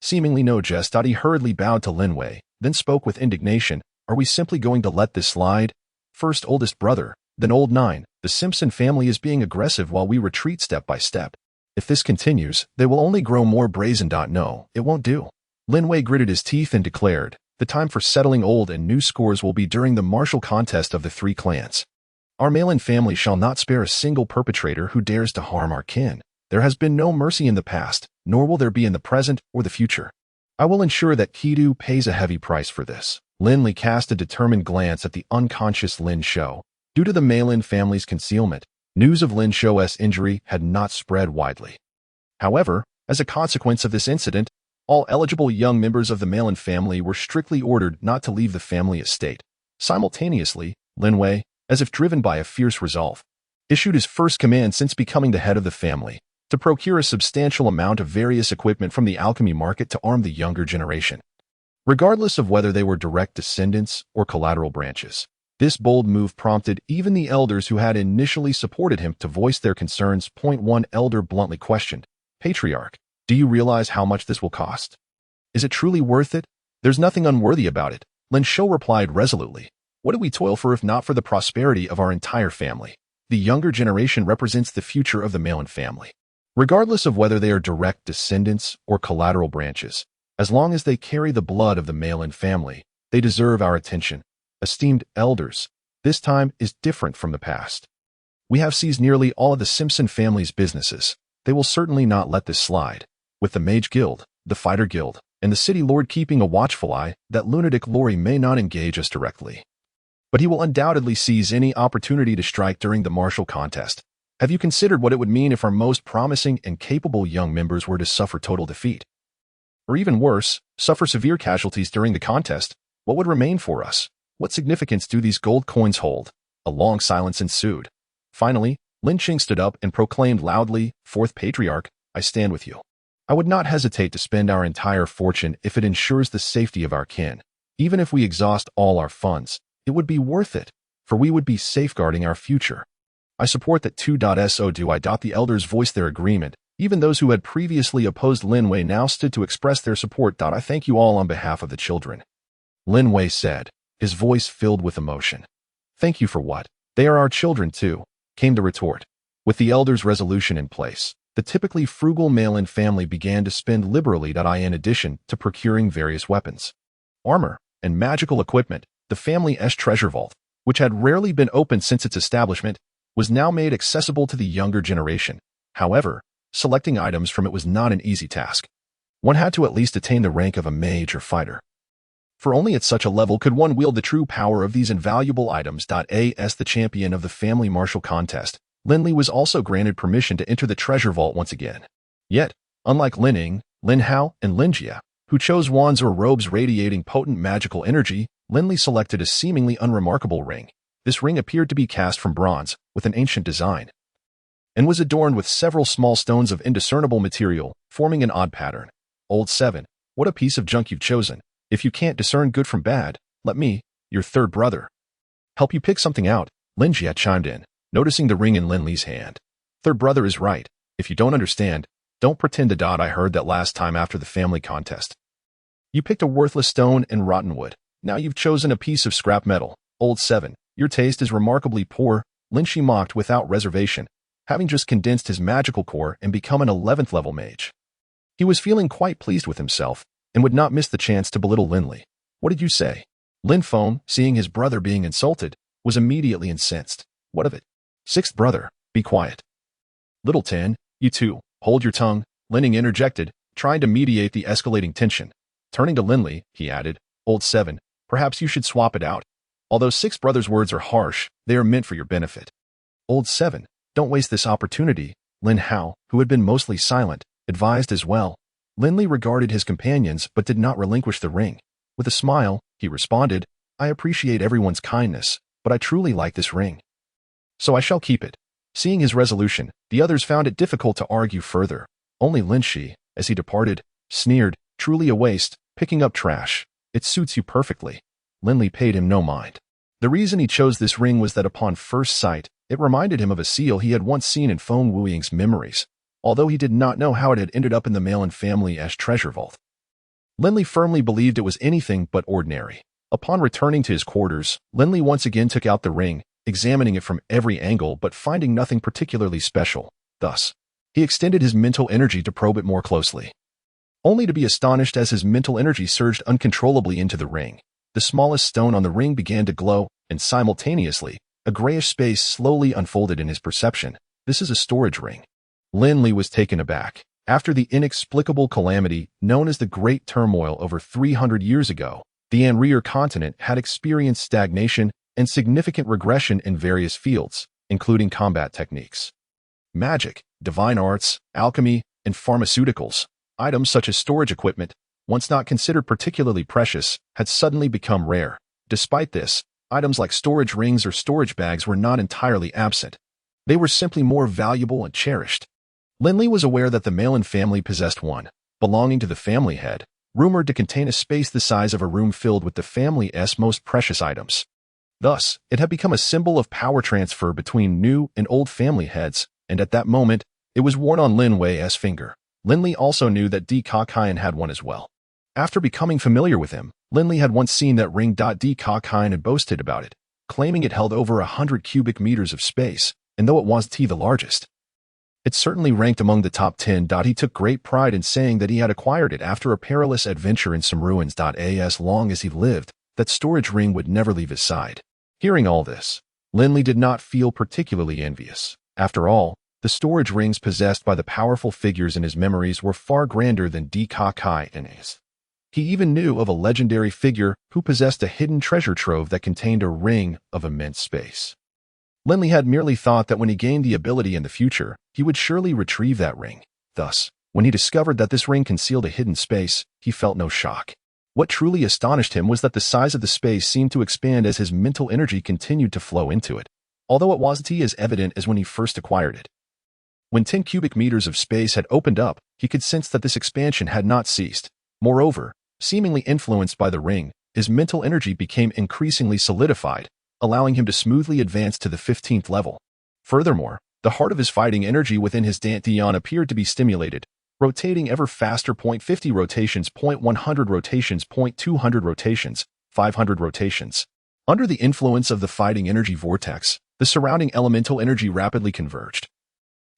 Seemingly no jest, he hurriedly bowed to Lin Wei, then spoke with indignation, Are we simply going to let this slide? First oldest brother, then old 9, the Simpson family is being aggressive while we retreat step by step. If this continues, they will only grow more brazen. No, it won't do. Lin Wei gritted his teeth and declared, The time for settling old and new scores will be during the martial contest of the 3 clans. Our Malin family shall not spare a single perpetrator who dares to harm our kin. There has been no mercy in the past, nor will there be in the present or the future. I will ensure that Kidu pays a heavy price for this. Lin Li cast a determined glance at the unconscious Lin Shou. Due to the Malin family's concealment, news of Lin Shou's injury had not spread widely. However, as a consequence of this incident, all eligible young members of the Malin family were strictly ordered not to leave the family estate. Simultaneously, Lin Wei, as if driven by a fierce resolve, issued his first command since becoming the head of the family, to procure a substantial amount of various equipment from the alchemy market to arm the younger generation. Regardless of whether they were direct descendants or collateral branches, this bold move prompted even the elders who had initially supported him to voice their concerns. One elder bluntly questioned, Patriarch, do you realize how much this will cost? Is it truly worth it? There's nothing unworthy about it, Lin Shou replied resolutely. What do we toil for if not for the prosperity of our entire family? The younger generation represents the future of the Malin family. Regardless of whether they are direct descendants or collateral branches, as long as they carry the blood of the Malin family, they deserve our attention. Esteemed elders, this time is different from the past. We have seized nearly all of the Simpson family's businesses. They will certainly not let this slide. With the Mage Guild, the Fighter Guild, and the City Lord keeping a watchful eye, that lunatic Lori may not engage us directly. But he will undoubtedly seize any opportunity to strike during the martial contest. Have you considered what it would mean if our most promising and capable young members were to suffer total defeat? Or even worse, suffer severe casualties during the contest? What would remain for us? What significance do these gold coins hold? A long silence ensued. Finally, Lin Qing stood up and proclaimed loudly, Fourth Patriarch, I stand with you. I would not hesitate to spend our entire fortune if it ensures the safety of our kin. Even if we exhaust all our funds, it would be worth it, for we would be safeguarding our future. I support that too. So do I. The elders voiced their agreement. Even those who had previously opposed Lin Wei now stood to express their support. I thank you all on behalf of the children, Lin Wei said, his voice filled with emotion. Thank you for what? They are our children too, came the retort. With the elders' resolution in place, the typically frugal Malin family began to spend liberally. In addition to procuring various weapons, armor, and magical equipment, the family's treasure vault, which had rarely been opened since its establishment, was now made accessible to the younger generation. However, selecting items from it was not an easy task. One had to at least attain the rank of a mage or fighter. For only at such a level could one wield the true power of these invaluable items. As the champion of the family martial contest, Lin Li was also granted permission to enter the treasure vault once again. Yet, unlike Lin Ying, Lin Hao, and Lin Jia, who chose wands or robes radiating potent magical energy, Lin Li selected a seemingly unremarkable ring. This ring appeared to be cast from bronze, with an ancient design, and was adorned with several small stones of indiscernible material, forming an odd pattern. Old 7, what a piece of junk you've chosen. If you can't discern good from bad, let me, your third brother, help you pick something out, Lin Jia chimed in, noticing the ring in Lin Li's hand. Third brother is right. If you don't understand, don't pretend to. I heard that last time after the family contest. You picked a worthless stone and rotten wood. Now you've chosen a piece of scrap metal. Old 7, your taste is remarkably poor, Lin Shi mocked without reservation, having just condensed his magical core and become an 11th level mage. He was feeling quite pleased with himself, and would not miss the chance to belittle Lin Li. What did you say? Lin Feng, seeing his brother being insulted, was immediately incensed. What of it? Sixth brother, be quiet. Little 10, you two, hold your tongue, Lin Ying interjected, trying to mediate the escalating tension. Turning to Lin Li, he added, Old 7, perhaps you should swap it out. Although sixth brother's words are harsh, they are meant for your benefit. Old 7, don't waste this opportunity, Lin Hao, who had been mostly silent, advised as well. Lin Li regarded his companions but did not relinquish the ring. With a smile, he responded, I appreciate everyone's kindness, but I truly like this ring. So I shall keep it. Seeing his resolution, the others found it difficult to argue further. Only Lin Shi, as he departed, sneered, truly a waste, picking up trash. It suits you perfectly. Lin Li paid him no mind. The reason he chose this ring was that upon first sight, it reminded him of a seal he had once seen in Feng Wuying's memories, although he did not know how it had ended up in the Malin family's treasure vault. Lin Li firmly believed it was anything but ordinary. Upon returning to his quarters, Lin Li once again took out the ring, examining it from every angle but finding nothing particularly special. Thus, he extended his mental energy to probe it more closely, only to be astonished as his mental energy surged uncontrollably into the ring. The smallest stone on the ring began to glow, and simultaneously, a grayish space slowly unfolded in his perception. This is a storage ring. Lin Li was taken aback. After the inexplicable calamity known as the Great Turmoil over 300 years ago, the Anrier continent had experienced stagnation and significant regression in various fields, including combat techniques, magic, divine arts, alchemy, and pharmaceuticals. Items such as storage equipment, once not considered particularly precious, had suddenly become rare. Despite this, items like storage rings or storage bags were not entirely absent. They were simply more valuable and cherished. Lin Li was aware that the Malin family possessed one, belonging to the family head, rumored to contain a space the size of a room filled with the family's most precious items. Thus, it had become a symbol of power transfer between new and old family heads, and at that moment, it was worn on Lin Wei's finger. Lin Li also knew that Di Kakayan had one as well. After becoming familiar with him, Lin Li had once seen that ring. Di Kakayan had boasted about it, claiming it held over 100 cubic meters of space, and though it was the largest, it certainly ranked among the top 10. He took great pride in saying that he had acquired it after a perilous adventure in some ruins. As long as he lived, that storage ring would never leave his side. Hearing all this, Lin Li did not feel particularly envious. After all, the storage rings possessed by the powerful figures in his memories were far grander than Di Kakayan's. He even knew of a legendary figure who possessed a hidden treasure trove that contained a ring of immense space. Lin Li had merely thought that when he gained the ability in the future, he would surely retrieve that ring. Thus, when he discovered that this ring concealed a hidden space, he felt no shock. What truly astonished him was that the size of the space seemed to expand as his mental energy continued to flow into it, although it wasn't as evident as when he first acquired it. When 10 cubic meters of space had opened up, he could sense that this expansion had not ceased. Moreover, seemingly influenced by the ring, his mental energy became increasingly solidified, allowing him to smoothly advance to the 15th level. Furthermore, the heart of his fighting energy within his dantian appeared to be stimulated, rotating ever faster. 50 rotations, 100 rotations, 200 rotations, 500 rotations. Under the influence of the fighting energy vortex, the surrounding elemental energy rapidly converged.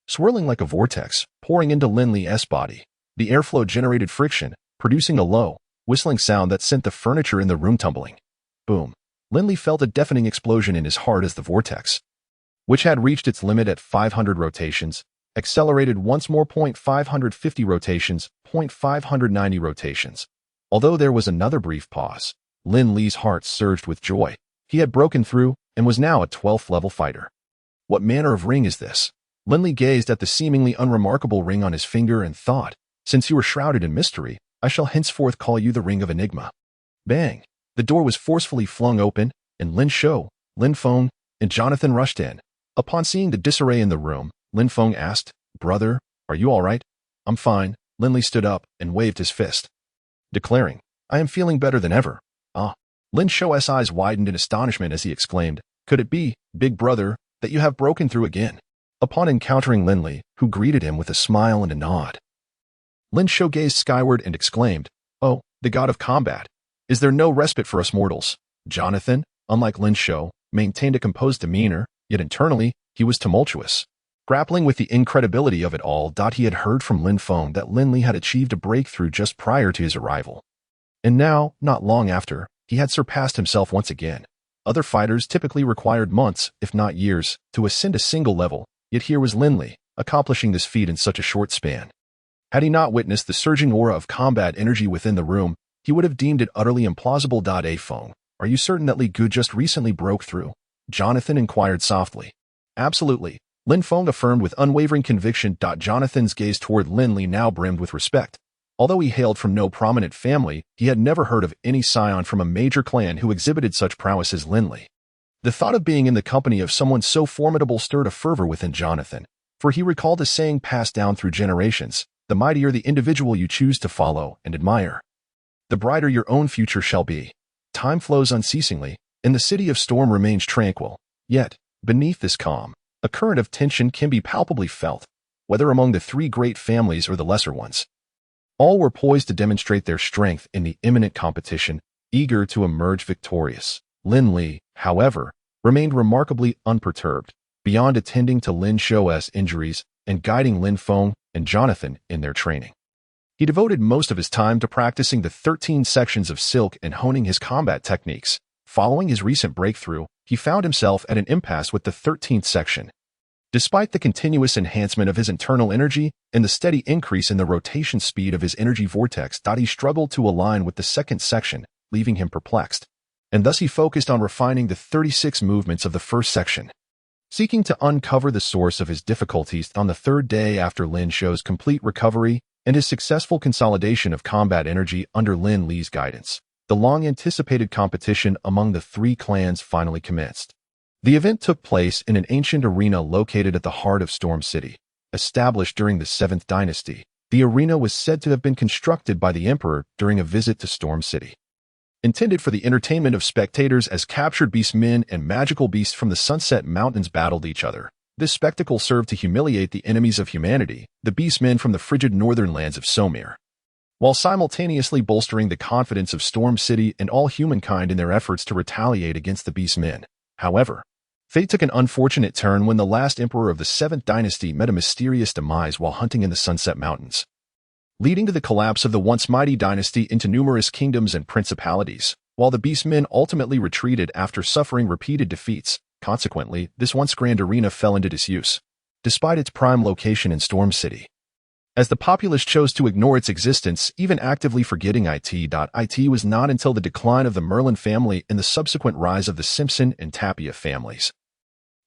Swirling like a vortex, pouring into Lin Li's body, the airflow generated friction, producing a low, whistling sound that sent the furniture in the room tumbling. Boom. Lin Li felt a deafening explosion in his heart as the vortex, which had reached its limit at 500 rotations, accelerated once more. 550 rotations, 590 rotations. Although there was another brief pause, Lin Li's heart surged with joy. He had broken through and was now a 12th level fighter. What manner of ring is this? Lin Li gazed at the seemingly unremarkable ring on his finger and thought, since you are shrouded in mystery, I shall henceforth call you the Ring of Enigma. Bang! The door was forcefully flung open, and Lin Shou, Lin Feng, and Jonathan rushed in. Upon seeing the disarray in the room, Lin Feng asked, Brother, are you all right? I'm fine. Lin Li stood up and waved his fist, declaring, I am feeling better than ever. Ah. Lin Shou's eyes widened in astonishment as he exclaimed, Could it be, big brother, that you have broken through again? Upon encountering Lin Li, who greeted him with a smile and a nod, Lin Shou gazed skyward and exclaimed, Oh, the god of combat! Is there no respite for us mortals? Jonathan, unlike Lin Shou, maintained a composed demeanor, yet internally, he was tumultuous. Grappling with the incredibility of it all, he had heard from Lin Feng that Lin Li had achieved a breakthrough just prior to his arrival. And now, not long after, he had surpassed himself once again. Other fighters typically required months, if not years, to ascend a single level, yet here was Lin Li, accomplishing this feat in such a short span. Had he not witnessed the surging aura of combat energy within the room, he would have deemed it utterly implausible. A Feng, are you certain that Li Gu just recently broke through? Jonathan inquired softly. Absolutely, Lin Feng affirmed with unwavering conviction. Jonathan's gaze toward Lin Li now brimmed with respect. Although he hailed from no prominent family, he had never heard of any scion from a major clan who exhibited such prowess as Lin Li. The thought of being in the company of someone so formidable stirred a fervor within Jonathan, for he recalled a saying passed down through generations, the mightier the individual you choose to follow and admire, the brighter your own future shall be. Time flows unceasingly, and the city of storm remains tranquil. Yet, beneath this calm, a current of tension can be palpably felt, whether among the three great families or the lesser ones. All were poised to demonstrate their strength in the imminent competition, eager to emerge victorious. Lin Li, however, remained remarkably unperturbed, beyond attending to Lin Shou's injuries and guiding Lin Feng and Jonathan in their training. He devoted most of his time to practicing the 13 sections of silk and honing his combat techniques. Following his recent breakthrough, he found himself at an impasse with the 13th section. Despite the continuous enhancement of his internal energy and the steady increase in the rotation speed of his energy vortex, he struggled to align with the second section, leaving him perplexed. And thus he focused on refining the 36 movements of the first section. Seeking to uncover the source of his difficulties on the third day after Lin Shou's complete recovery and his successful consolidation of combat energy under Lin Li's guidance, the long-anticipated competition among the three clans finally commenced. The event took place in an ancient arena located at the heart of Storm City. Established during the 7th dynasty, the arena was said to have been constructed by the emperor during a visit to Storm City. Intended for the entertainment of spectators as captured beastmen and magical beasts from the Sunset Mountains battled each other, this spectacle served to humiliate the enemies of humanity, the beastmen from the frigid northern lands of Somir, while simultaneously bolstering the confidence of Storm City and all humankind in their efforts to retaliate against the beastmen. However, fate took an unfortunate turn when the last emperor of the 7th dynasty met a mysterious demise while hunting in the Sunset Mountains, leading to the collapse of the once mighty dynasty into numerous kingdoms and principalities, while the beastmen ultimately retreated after suffering repeated defeats. Consequently, this once grand arena fell into disuse, despite its prime location in Storm City, as the populace chose to ignore its existence, even actively forgetting it. It was not until the decline of the Merlin family and the subsequent rise of the Simpson and Tapia families,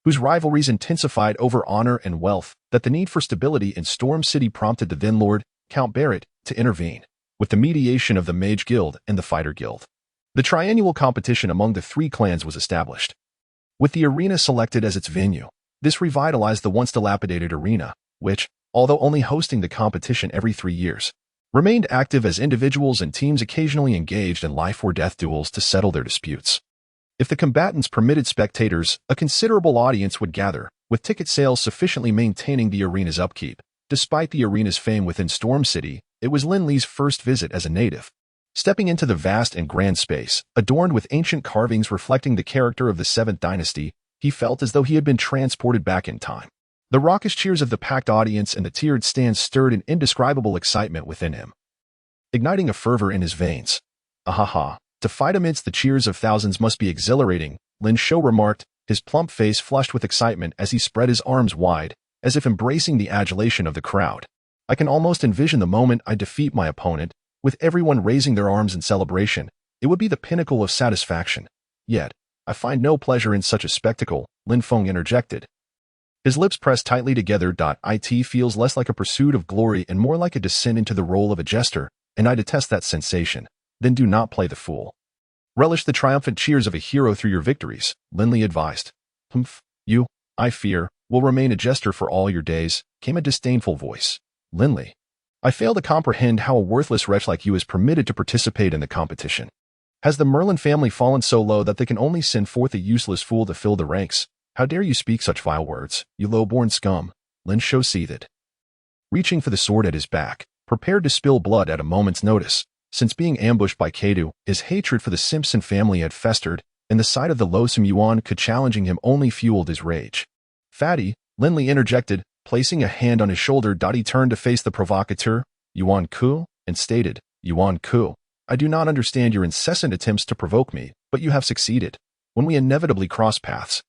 whose rivalries intensified over honor and wealth, that the need for stability in Storm City prompted the then Lord, Count Barrett, to intervene, with the mediation of the Mage Guild and the Fighter Guild. The triennial competition among the three clans was established, with the arena selected as its venue. This revitalized the once dilapidated arena, which, although only hosting the competition every 3 years, remained active as individuals and teams occasionally engaged in life-or-death duels to settle their disputes. If the combatants permitted spectators, a considerable audience would gather, with ticket sales sufficiently maintaining the arena's upkeep. Despite the arena's fame within Storm City, it was Lin Li's first visit as a native. Stepping into the vast and grand space, adorned with ancient carvings reflecting the character of the 7th dynasty, he felt as though he had been transported back in time. The raucous cheers of the packed audience and the tiered stands stirred an indescribable excitement within him, igniting a fervor in his veins. Ahaha, to fight amidst the cheers of thousands must be exhilarating, Lin Shou remarked, his plump face flushed with excitement as he spread his arms wide, as if embracing the adulation of the crowd. I can almost envision the moment I defeat my opponent, with everyone raising their arms in celebration. It would be the pinnacle of satisfaction. Yet, I find no pleasure in such a spectacle, Lin Feng interjected. His lips pressed tightly together. It feels less like a pursuit of glory and more like a descent into the role of a jester, and I detest that sensation. Then do not play the fool. Relish the triumphant cheers of a hero through your victories, Lin Li advised. You, I fear, will remain a jester for all your days, came a disdainful voice. Lin Li, I fail to comprehend how a worthless wretch like you is permitted to participate in the competition. Has the Merlin family fallen so low that they can only send forth a useless fool to fill the ranks? How dare you speak such vile words, you low-born scum? Lin Shou seethed, reaching for the sword at his back, prepared to spill blood at a moment's notice. Since being ambushed by Keitu, his hatred for the Simpson family had festered, and the sight of the loathsome Yuan Ku challenging him only fueled his rage. Fatty, Lin Li interjected, placing a hand on his shoulder. He turned to face the provocateur, Yuan Ku, and stated, Yuan Ku, I do not understand your incessant attempts to provoke me, but you have succeeded. When we inevitably cross paths,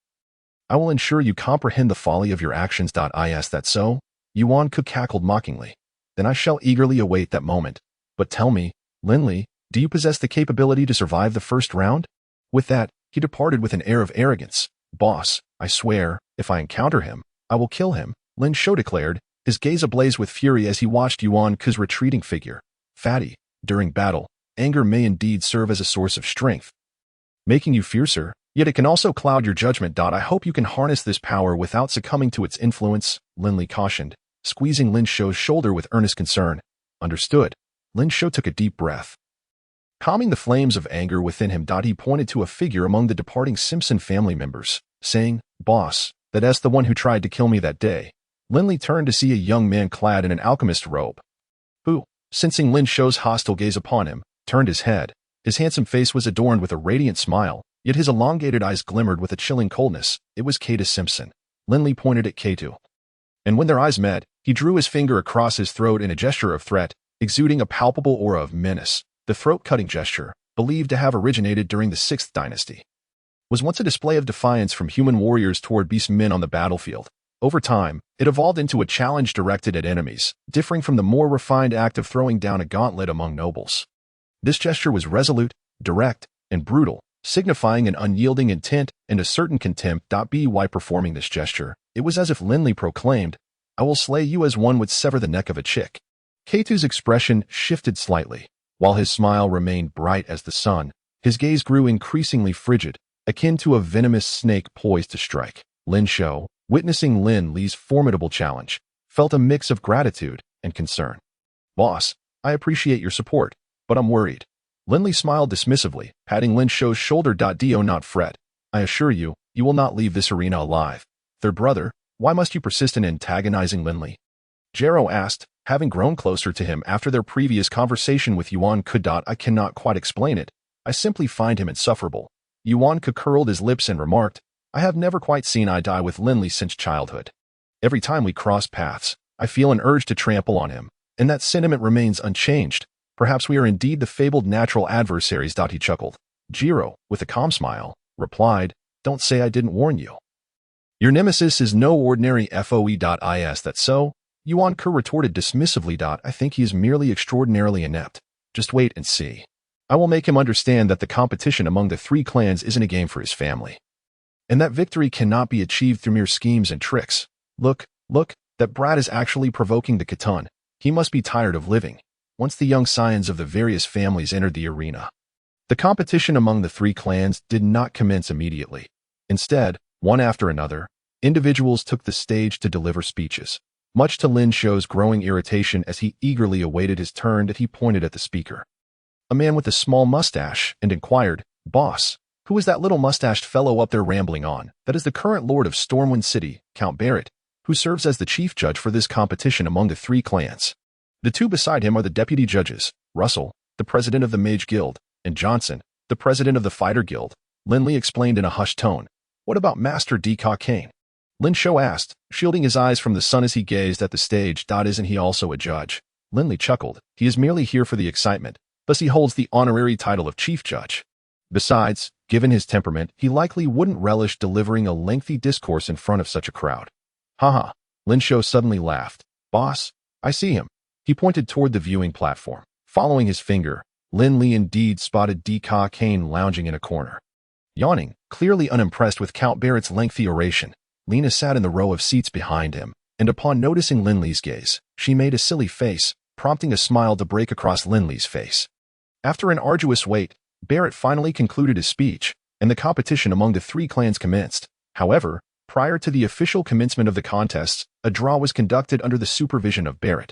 I will ensure you comprehend the folly of your actions. Is that so? Yuan Ku cackled mockingly. Then I shall eagerly await that moment. But tell me, Lin Li, do you possess the capability to survive the first round? With that, he departed with an air of arrogance. Boss, I swear, if I encounter him, I will kill him, Lin Shou declared, his gaze ablaze with fury as he watched Yuan Ku's retreating figure. Fatty, during battle, anger may indeed serve as a source of strength, making you fiercer, yet it can also cloud your judgment. I hope you can harness this power without succumbing to its influence, Lin Li cautioned, squeezing Lin Shou's shoulder with earnest concern. Understood. Lin Shou took a deep breath, calming the flames of anger within him. He pointed to a figure among the departing Simpson family members, saying, Boss, that's the one who tried to kill me that day. Lin Li turned to see a young man clad in an alchemist's robe, who, sensing Lin Shou's hostile gaze upon him, turned his head. His handsome face was adorned with a radiant smile, yet his elongated eyes glimmered with a chilling coldness. It was Keitu Simpson. Lin Li pointed at Keitu, and when their eyes met, he drew his finger across his throat in a gesture of threat, exuding a palpable aura of menace. The throat-cutting gesture, believed to have originated during the 6th dynasty, was once a display of defiance from human warriors toward beast men on the battlefield. Over time, it evolved into a challenge directed at enemies, differing from the more refined act of throwing down a gauntlet among nobles. This gesture was resolute, direct, and brutal, signifying an unyielding intent and a certain contempt. By performing this gesture, it was as if Lin Li proclaimed, I will slay you as one would sever the neck of a chick. Keitu's expression shifted slightly. While his smile remained bright as the sun, his gaze grew increasingly frigid, akin to a venomous snake poised to strike. Lin Shou, witnessing Lin Li's formidable challenge, felt a mix of gratitude and concern. Boss, I appreciate your support, but I'm worried. Lin Li smiled dismissively, patting Lin Shou's shoulder. Do not fret. I assure you, you will not leave this arena alive. Third brother, why must you persist in antagonizing Lin Li? Jero asked, having grown closer to him after their previous conversation with Yuan Ku. I cannot quite explain it. I simply find him insufferable. Yuan Ku curled his lips and remarked, I have never quite seen eye to eye with Lin Li since childhood. Every time we cross paths, I feel an urge to trample on him, and that sentiment remains unchanged. Perhaps we are indeed the fabled natural adversaries. He chuckled. Jiro, with a calm smile, replied, Don't say I didn't warn you. Your nemesis is no ordinary foe. Is that so? Yuan Ku retorted dismissively. I think he is merely extraordinarily inept. Just wait and see. I will make him understand that the competition among the 3 clans isn't a game for his family, and that victory cannot be achieved through mere schemes and tricks. Look, that brat is actually provoking the Khatan. He must be tired of living. Once the young scions of the various families entered the arena, the competition among the 3 clans did not commence immediately. Instead, one after another, individuals took the stage to deliver speeches. much to Lin Shou's growing irritation as he eagerly awaited his turn that he pointed at the speaker. A man with a small mustache, and inquired, "Boss, who is that little mustached fellow up there rambling on? That is the current lord of Stormwind City, Count Barrett, who serves as the chief judge for this competition among the three clans. The two beside him are the deputy judges, Russell, the president of the Mage Guild, and Johnson, the president of the Fighter Guild." Lin Li explained in a hushed tone. "What about Master Deecock Kane?" Lin Shou asked, shielding his eyes from the sun as he gazed at the stage. "Isn't he also a judge?" Lin Li chuckled. "He is merely here for the excitement, thus he holds the honorary title of chief judge. Besides, given his temperament, he likely wouldn't relish delivering a lengthy discourse in front of such a crowd." "Haha." Lin Shou suddenly laughed. "Boss, I see him." He pointed toward the viewing platform. Following his finger, Lin Li indeed spotted Deecock Kane lounging in a corner. Yawning, clearly unimpressed with Count Barrett's lengthy oration, Lena sat in the row of seats behind him, and upon noticing Lin Li's gaze, she made a silly face, prompting a smile to break across Lin Li's face. After an arduous wait, Barrett finally concluded his speech, and the competition among the three clans commenced. However, prior to the official commencement of the contests, a draw was conducted under the supervision of Barrett,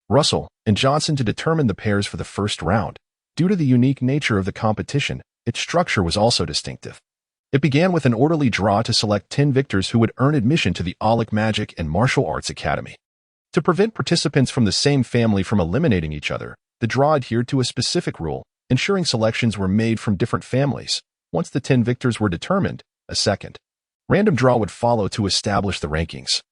Russell, and Johnson to determine the pairs for the first round. Due to the unique nature of the competition, its structure was also distinctive. It began with an orderly draw to select 10 victors who would earn admission to the Aulic Magic and Martial Arts Academy. To prevent participants from the same family from eliminating each other, the draw adhered to a specific rule, ensuring selections were made from different families. Once the 10 victors were determined, a second random draw would follow to establish the rankings.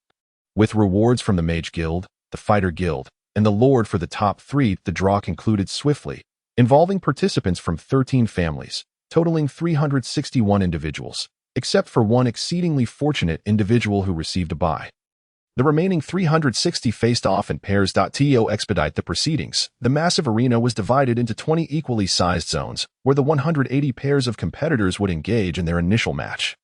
With rewards from the Mage Guild, the Fighter Guild, and the Lord for the top 3, the draw concluded swiftly, involving participants from 13 families, totaling 361 individuals, except for one exceedingly fortunate individual who received a bye. The remaining 360 faced off in pairs. To expedite the proceedings, the massive arena was divided into 20 equally sized zones, where the 180 pairs of competitors would engage in their initial match,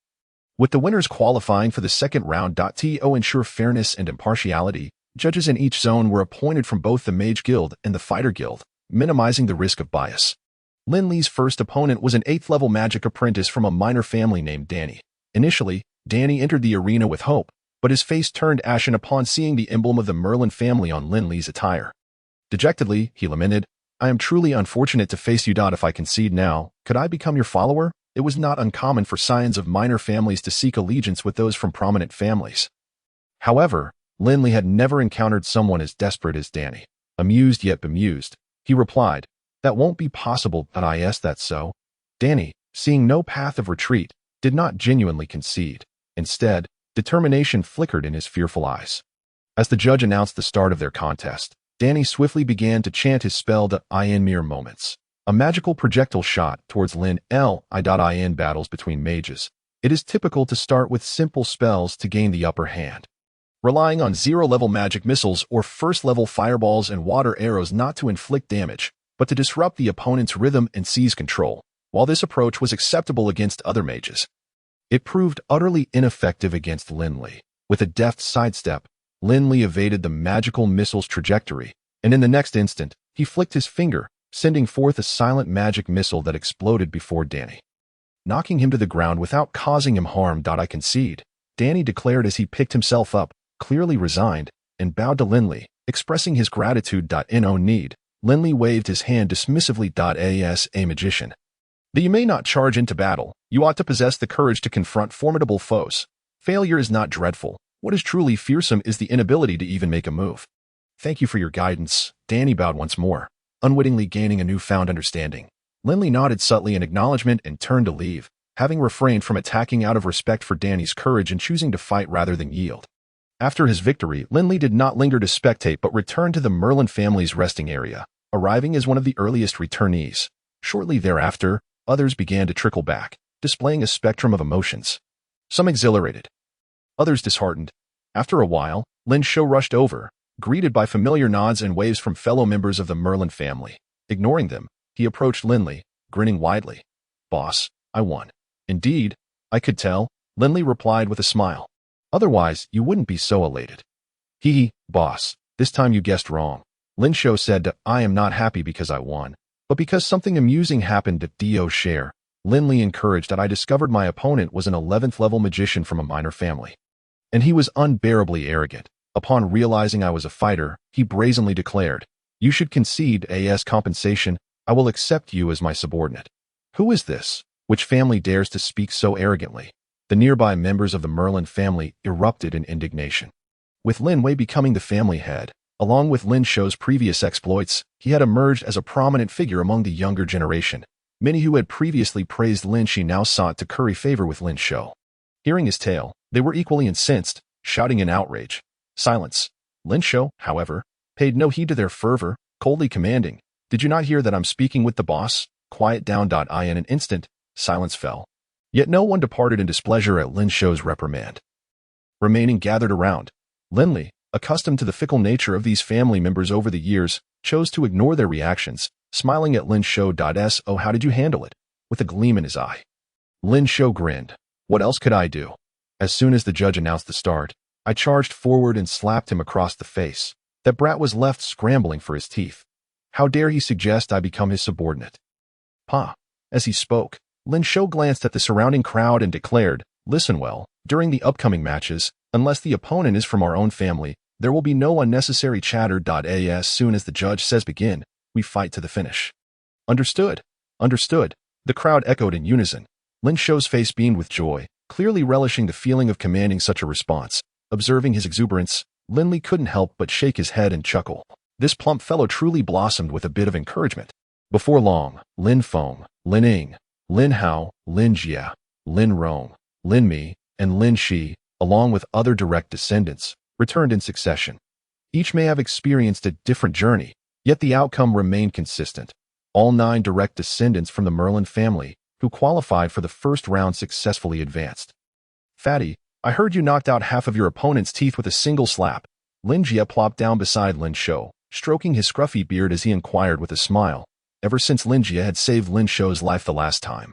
with the winners qualifying for the second round. To ensure fairness and impartiality, judges in each zone were appointed from both the Mage Guild and the Fighter Guild, minimizing the risk of bias. Lin Li's first opponent was an 8th-level magic apprentice from a minor family named Danny. Initially, Danny entered the arena with hope, but his face turned ashen upon seeing the emblem of the Merlin family on Lin Li's attire. Dejectedly, he lamented, "I am truly unfortunate to face you. If I concede now, could I become your follower?" It was not uncommon for scions of minor families to seek allegiance with those from prominent families. However, Lin Li had never encountered someone as desperate as Danny. Amused yet bemused, he replied, "That won't be possible." That's so. Danny, seeing no path of retreat, did not genuinely concede. Instead, determination flickered in his fearful eyes. As the judge announced the start of their contest, Danny swiftly began to chant his spell. In mere moments, a magical projectile shot towards Lin Li. In battles between mages, it is typical to start with simple spells to gain the upper hand, relying on 0-level magic missiles or first-level fireballs and water arrows not to inflict damage, but to disrupt the opponent's rhythm and seize control. While this approach was acceptable against other mages, it proved utterly ineffective against Lin Li. With a deft sidestep, Lin Li evaded the magical missile's trajectory, and in the next instant, he flicked his finger, sending forth a silent magic missile that exploded before Danny, knocking him to the ground without causing him harm. "I concede," Danny declared as he picked himself up, clearly resigned, and bowed to Lin Li, expressing his gratitude. No need. Lin Li waved his hand dismissively. As a magician, that you may not charge into battle, you ought to possess the courage to confront formidable foes. Failure is not dreadful. What is truly fearsome is the inability to even make a move. "Thank you for your guidance." Danny bowed once more, unwittingly gaining a newfound understanding. Lin Li nodded subtly in acknowledgement and turned to leave, having refrained from attacking out of respect for Danny's courage and choosing to fight rather than yield. After his victory, Lin Li did not linger to spectate but returned to the Merlin family's resting area, arriving as one of the earliest returnees. Shortly thereafter, others began to trickle back, displaying a spectrum of emotions. Some exhilarated, others disheartened. After a while, Lin Shou rushed over, greeted by familiar nods and waves from fellow members of the Merlin family. Ignoring them, he approached Lin Li, grinning widely. "Boss, I won." "Indeed, I could tell," Lin Li replied with a smile. "Otherwise, you wouldn't be so elated." Boss, this time you guessed wrong." Lin Shou said, "I am not happy because I won, but because something amusing happened at Do share." Lin Li encouraged that I discovered my opponent was an 11th-level magician from a minor family, and he was unbearably arrogant. Upon realizing I was a fighter, he brazenly declared, "You should concede as compensation. I will accept you as my subordinate." Who is this? Which family dares to speak so arrogantly? The nearby members of the Merlin family erupted in indignation. With Lin Wei becoming the family head, along with Lin Shou's previous exploits, he had emerged as a prominent figure among the younger generation. Many who had previously praised Lin Shi now sought to curry favor with Lin Shou. Hearing his tale, they were equally incensed, shouting in outrage. Silence. Lin Shou, however, paid no heed to their fervor, coldly commanding, "Did you not hear that I'm speaking with the boss? Quiet down." In an instant, silence fell. Yet no one departed in displeasure at Lin Shou's reprimand. Remaining gathered around, Lin Li, accustomed to the fickle nature of these family members over the years, chose to ignore their reactions, smiling at Lin Shou. "Oh, how did you handle it?" with a gleam in his eye. Lin Shou grinned. "What else could I do?" As soon as the judge announced the start, I charged forward and slapped him across the face. That brat was left scrambling for his teeth. How dare he suggest I become his subordinate? Pa. As he spoke, Lin Shou glanced at the surrounding crowd and declared, "Listen well, during the upcoming matches, unless the opponent is from our own family, there will be no unnecessary chatter. As soon as the judge says begin, we fight to the finish." Understood. Understood. The crowd echoed in unison. Lin Shou's face beamed with joy, clearly relishing the feeling of commanding such a response. Observing his exuberance, Lin Li couldn't help but shake his head and chuckle. This plump fellow truly blossomed with a bit of encouragement. Before long, Lin Feng, Lin Ying, Lin Hao, Lin Jia, Lin Rong, Lin Mi, and Lin Shi, along with other direct descendants, returned in succession. Each may have experienced a different journey, yet the outcome remained consistent. All 9 direct descendants from the Merlin family, who qualified for the first round, successfully advanced. "Fatty, I heard you knocked out half of your opponent's teeth with a single slap." Lin Jia plopped down beside Lin Shou, stroking his scruffy beard as he inquired with a smile, ever since Lin Jia had saved Lin Shou's life the last time.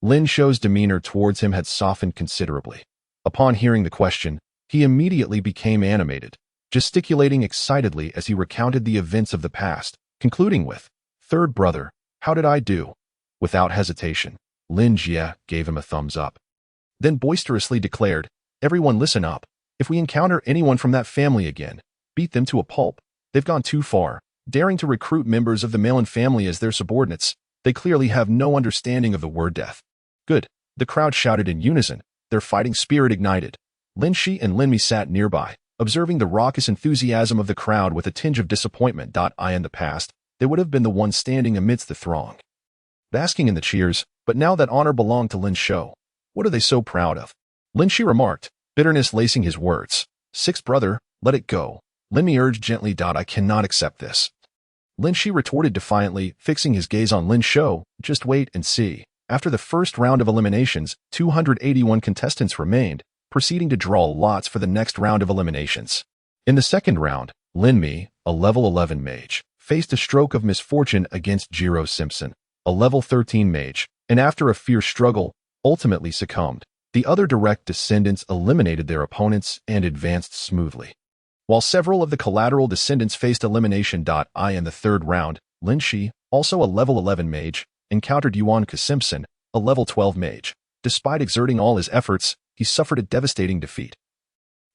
Lin Shou's demeanor towards him had softened considerably. Upon hearing the question, he immediately became animated, gesticulating excitedly as he recounted the events of the past, concluding with, "Third brother, how did I do?" Without hesitation, Lin Jia gave him a thumbs up. Then boisterously declared, "Everyone listen up. If we encounter anyone from that family again, beat them to a pulp. They've gone too far, daring to recruit members of the Merlin family as their subordinates. They clearly have no understanding of the word death." "Good," the crowd shouted in unison, their fighting spirit ignited. Lin Shi and Lin Mi sat nearby, observing the raucous enthusiasm of the crowd with a tinge of disappointment. In the past, they would have been the ones standing amidst the throng, basking in the cheers, but now that honor belonged to Lin Shou. What are they so proud of? Lin Shi remarked, bitterness lacing his words. "Sixth brother, let it go." Lin Mi urged gently. "I cannot accept this." Lin Shi retorted defiantly, fixing his gaze on Lin Shou, "Just wait and see." After the first round of eliminations, 281 contestants remained, proceeding to draw lots for the next round of eliminations. In the second round, Lin Mi, a level 11 mage, faced a stroke of misfortune against Jiro Simpson, a level 13 mage, and after a fierce struggle, ultimately succumbed. The other direct descendants eliminated their opponents and advanced smoothly. While several of the collateral descendants faced elimination. In the third round, Lin Shi, also a level 11 mage, encountered Yuan Ke Simpson, a level 12 mage. Despite exerting all his efforts, he suffered a devastating defeat,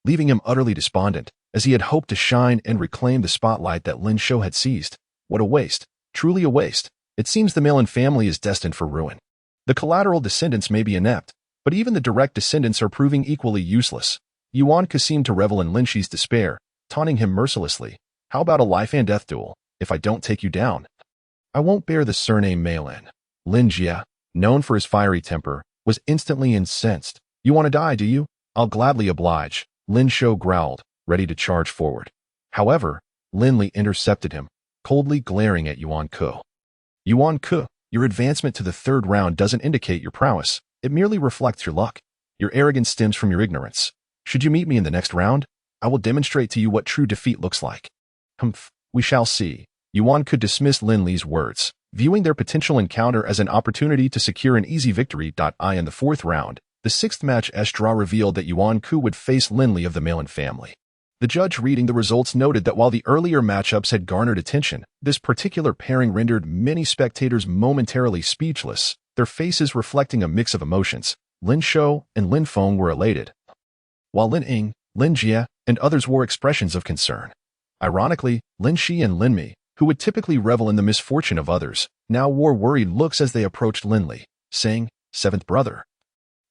leaving him utterly despondent, as he had hoped to shine and reclaim the spotlight that Lin Shou had seized. What a waste. Truly a waste. It seems the Merlin family is destined for ruin. The collateral descendants may be inept, but even the direct descendants are proving equally useless. Yuan Ke seemed to revel in Lin Shi's despair, taunting him mercilessly. "How about a life and death duel, if I don't take you down?" "I won't bear the surname Meilin." Lin Jia, known for his fiery temper, was instantly incensed. "You want to die, do you? I'll gladly oblige." Lin Shou growled, ready to charge forward. However, Lin Li intercepted him, coldly glaring at Yuan Ke. "Yuan Ke, your advancement to the third round doesn't indicate your prowess. It merely reflects your luck. Your arrogance stems from your ignorance. Should you meet me in the next round, I will demonstrate to you what true defeat looks like." "Humph, we shall see." Yuan Ke dismissed Lin Li's words, viewing their potential encounter as an opportunity to secure an easy victory. In the fourth round, the sixth match's draw revealed that Yuan Ke would face Lin Li of the Merlin family. The judge reading the results noted that while the earlier matchups had garnered attention, this particular pairing rendered many spectators momentarily speechless, their faces reflecting a mix of emotions. Lin Shou and Lin Feng were elated, while Lin Ying, Lin Jia, and and others wore expressions of concern. Ironically, Lin Li and Lin Li, who would typically revel in the misfortune of others, now wore worried looks as they approached Lin Li, saying, "Seventh brother,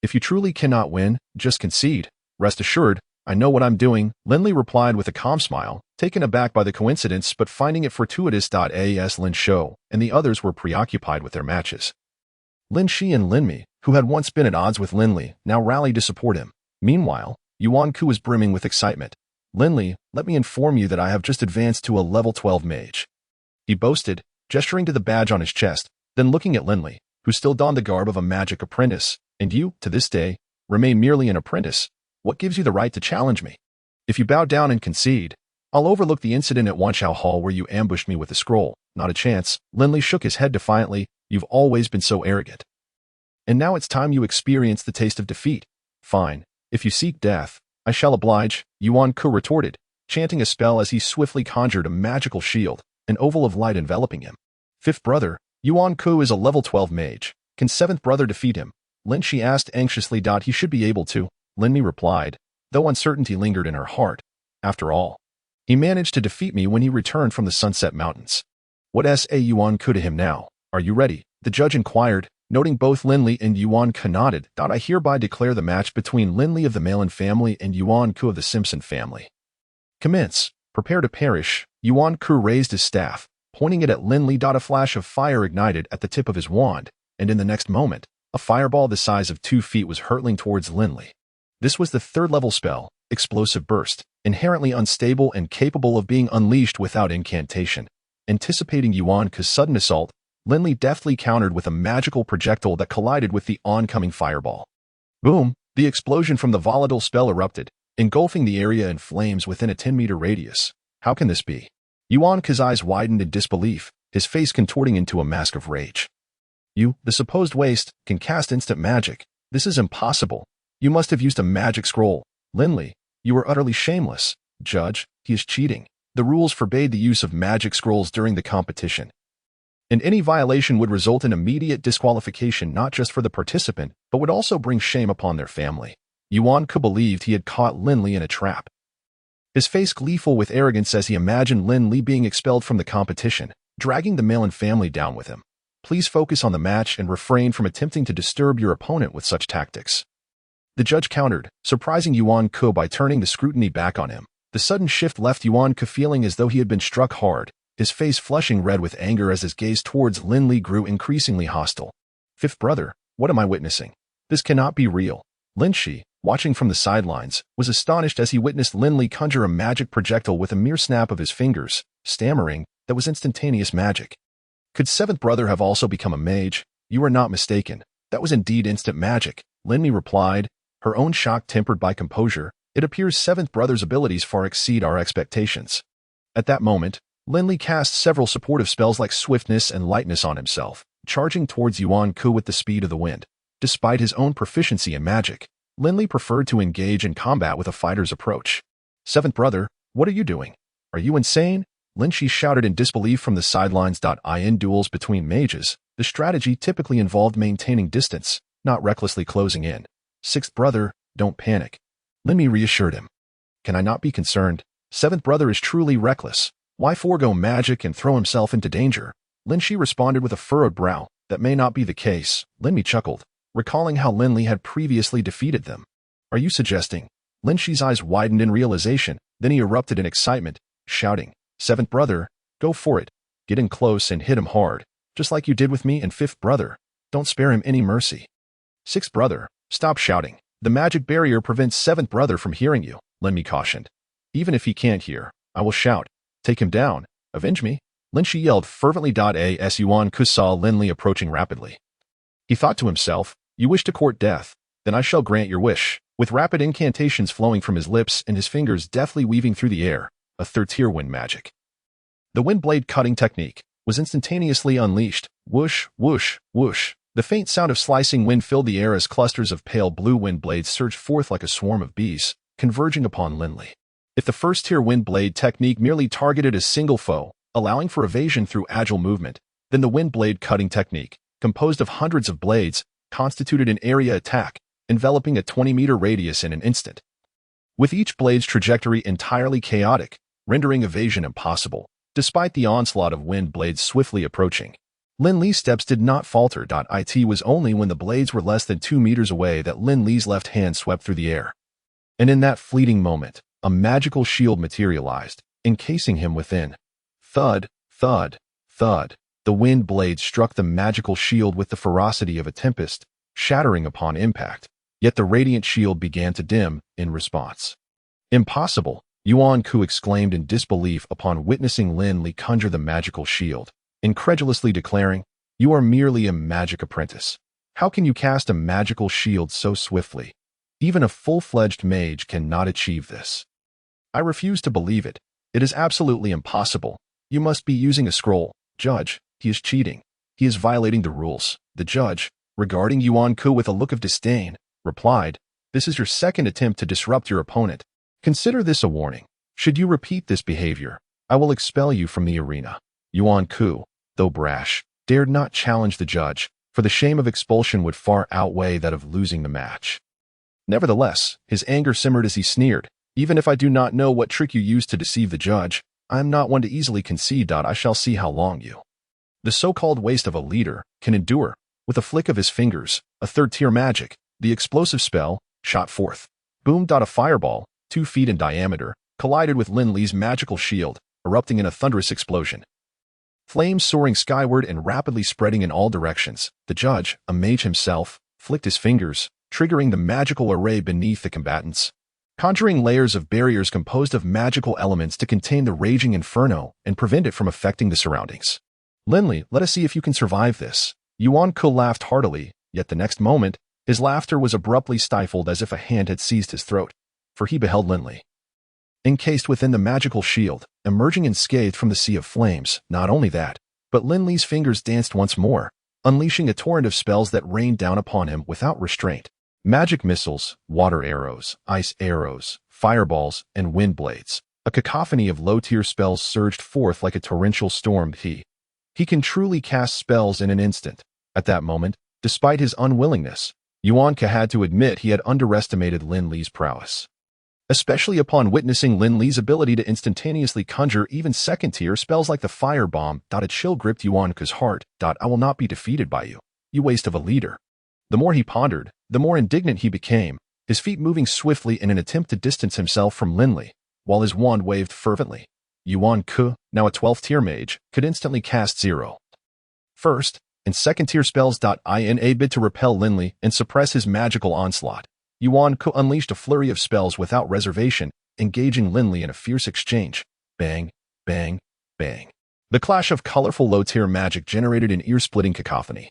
if you truly cannot win, just concede. Rest assured, I know what I'm doing," Lin Li replied with a calm smile, taken aback by the coincidence but finding it fortuitous. As Lin Shou and the others were preoccupied with their matches. Lin Li and Lin Li, who had once been at odds with Lin Li, now rallied to support him. Meanwhile, Yuan Ku was brimming with excitement. "Lin Li, let me inform you that I have just advanced to a level 12 mage," he boasted, gesturing to the badge on his chest, then looking at Lin Li, who still donned the garb of a magic apprentice. "And you, to this day, remain merely an apprentice. What gives you the right to challenge me? If you bow down and concede, I'll overlook the incident at Wanchao Hall where you ambushed me with the scroll." "Not a chance." Lin Li shook his head defiantly. "You've always been so arrogant. And now it's time you experience the taste of defeat." "Fine. If you seek death, I shall oblige," Yuan Ku retorted, chanting a spell as he swiftly conjured a magical shield, an oval of light enveloping him. "Fifth brother, Yuan Ku is a level 12 mage. Can seventh brother defeat him?" Lin Li asked anxiously. "He should be able to," Lin Li replied, though uncertainty lingered in her heart. "After all, he managed to defeat me when he returned from the Sunset Mountains. What sa Yuan Ku to him now? Are you ready?" the judge inquired, noting both Lin Li and Yuan Ku nodded. "I hereby declare the match between Lin Li of the Malin family and Yuan Ku of the Simpson family. Commence. Prepare to perish." Yuan Ku raised his staff, pointing it at Lin Li. A flash of fire ignited at the tip of his wand, and in the next moment, a fireball the size of 2 feet was hurtling towards Lin Li. This was the third-level spell, Explosive Burst, inherently unstable and capable of being unleashed without incantation. Anticipating Yuan Ku's sudden assault, Lin Li deftly countered with a magical projectile that collided with the oncoming fireball. Boom! The explosion from the volatile spell erupted, engulfing the area in flames within a 10-meter radius. "How can this be?" Yuan Ku's eyes widened in disbelief, his face contorting into a mask of rage. "You, the supposed waste, can cast instant magic. This is impossible. You must have used a magic scroll. Lin Li, you are utterly shameless." "Judge, he is cheating. The rules forbade the use of magic scrolls during the competition, and any violation would result in immediate disqualification not just for the participant, but would also bring shame upon their family." Yuan Ku believed he had caught Lin Li in a trap, his face gleeful with arrogance as he imagined Lin Li being expelled from the competition, dragging the Malin family down with him. "Please focus on the match and refrain from attempting to disturb your opponent with such tactics," the judge countered, surprising Yuan Ku by turning the scrutiny back on him. The sudden shift left Yuan Ku feeling as though he had been struck hard, his face flushing red with anger as his gaze towards Lin Li grew increasingly hostile. "Fifth brother, what am I witnessing? This cannot be real." Lin Li, watching from the sidelines, was astonished as he witnessed Lin Li conjure a magic projectile with a mere snap of his fingers, stammering, "That was instantaneous magic. Could seventh brother have also become a mage?" "You are not mistaken. That was indeed instant magic," Lin Li replied, her own shock tempered by composure. "It appears seventh brother's abilities far exceed our expectations." At that moment, Lin Li cast several supportive spells like swiftness and lightness on himself, charging towards Yuan Ku with the speed of the wind. Despite his own proficiency in magic, Lin Li preferred to engage in combat with a fighter's approach. "Seventh brother, what are you doing? Are you insane?" Lin Li shouted in disbelief from the sidelines. In duels between mages, the strategy typically involved maintaining distance, not recklessly closing in. "Sixth brother, don't panic," Lin Li reassured him. "Can I not be concerned? Seventh brother is truly reckless. Why forego magic and throw himself into danger?" Lin Li responded with a furrowed brow. "That may not be the case," Lin Li chuckled, recalling how Lin Li had previously defeated them. "Are you suggesting?" Lin Li's eyes widened in realization, then he erupted in excitement, shouting, "Seventh brother, go for it. Get in close and hit him hard, just like you did with me and fifth brother. Don't spare him any mercy." "Sixth brother, stop shouting. The magic barrier prevents seventh brother from hearing you," Lin Li cautioned. "Even if he can't hear, I will shout. Take him down. Avenge me," Lin Li yelled fervently. As Yuan Ku saw Lin Li approaching rapidly, he thought to himself, "You wish to court death? Then I shall grant your wish." With rapid incantations flowing from his lips and his fingers deftly weaving through the air, a third-tier wind magic, the wind blade cutting technique, was instantaneously unleashed. Whoosh, whoosh, whoosh. The faint sound of slicing wind filled the air as clusters of pale blue wind blades surged forth like a swarm of bees, converging upon Lin Li. If the first-tier wind blade technique merely targeted a single foe, allowing for evasion through agile movement, then the wind blade cutting technique, composed of hundreds of blades, constituted an area attack, enveloping a 20-meter radius in an instant. with each blade's trajectory entirely chaotic, rendering evasion impossible, despite the onslaught of wind blades swiftly approaching. Lin Li's steps did not falter. It was only when the blades were less than 2 meters away that Lin Li's left hand swept through the air. And in that fleeting moment, a magical shield materialized, encasing him within. Thud, thud, thud. The wind blades struck the magical shield with the ferocity of a tempest, shattering upon impact. Yet the radiant shield began to dim in response. Impossible, Yuan Ku exclaimed in disbelief upon witnessing Lin Li conjure the magical shield, incredulously declaring, "You are merely a magic apprentice. How can you cast a magical shield so swiftly? Even a full-fledged mage cannot achieve this." "I refuse to believe it. It is absolutely impossible. You must be using a scroll. Judge, he is cheating. He is violating the rules." The judge, regarding Yuan Ku with a look of disdain, replied, "This is your second attempt to disrupt your opponent. Consider this a warning. Should you repeat this behavior, I will expel you from the arena." Yuan Ku, though brash, dared not challenge the judge, for the shame of expulsion would far outweigh that of losing the match. Nevertheless, his anger simmered as he sneered, "Even if I do not know what trick you used to deceive the judge, I am not one to easily concede. I shall see how long you, the so-called waste of a leader, can endure." With a flick of his fingers, a third-tier magic, the explosive spell, shot forth. Boom! A fireball, 2 feet in diameter, collided with Lin Li's magical shield, erupting in a thunderous explosion. Flames soaring skyward and rapidly spreading in all directions. The judge, a mage himself, flicked his fingers, triggering the magical array beneath the combatants, conjuring layers of barriers composed of magical elements to contain the raging inferno and prevent it from affecting the surroundings. "Lin Li, let us see if you can survive this." Yuan Ku laughed heartily, yet the next moment, his laughter was abruptly stifled as if a hand had seized his throat, for he beheld Lin Li, encased within the magical shield, emerging unscathed from the sea of flames. Not only that, but Lin Li's fingers danced once more, unleashing a torrent of spells that rained down upon him without restraint. Magic missiles, water arrows, ice arrows, fireballs, and wind blades. A cacophony of low-tier spells surged forth like a torrential storm. He can truly cast spells in an instant. At that moment, despite his unwillingness, Yuan Ku had to admit he had underestimated Lin Li's prowess, especially upon witnessing Lin Li's ability to instantaneously conjure even second-tier spells like the fire bomb. A chill gripped Yuan Ku's heart. "I will not be defeated by you, you waste of a leader." The more he pondered, the more indignant he became, his feet moving swiftly in an attempt to distance himself from Lin Li, while his wand waved fervently. Yuan Ku, now a 12th-tier mage, could instantly cast 0 first and second-tier spells. In a bid to repel Lin Li and suppress his magical onslaught, Yuan Ku unleashed a flurry of spells without reservation, engaging Lin Li in a fierce exchange. Bang, bang, bang. The clash of colorful low-tier magic generated an ear-splitting cacophony.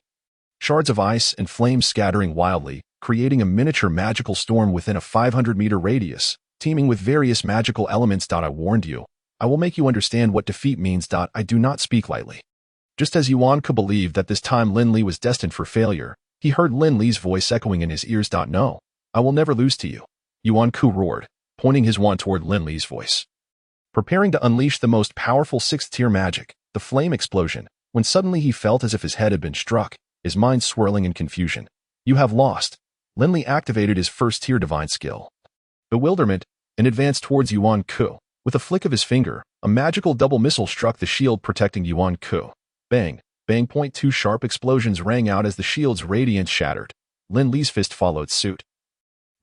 Shards of ice and flames scattering wildly, creating a miniature magical storm within a 500-meter radius, teeming with various magical elements. "I warned you. I will make you understand what defeat means. I do not speak lightly." Just as Yuan Ku believed that this time Lin Li was destined for failure, he heard Lin Li's voice echoing in his ears. "No, I will never lose to you," Yuan Ku roared, pointing his wand toward Lin Li's voice, preparing to unleash the most powerful 6th-tier magic, the flame explosion, when suddenly he felt as if his head had been struck, his mind swirling in confusion. "You have lost." Lin Li activated his 1st-tier divine skill, bewilderment, and advanced towards Yuan Ku. With a flick of his finger, a magical double missile struck the shield protecting Yuan Ku. Bang, bang. 2 sharp explosions rang out as the shield's radiance shattered. Lin Li's fist followed suit,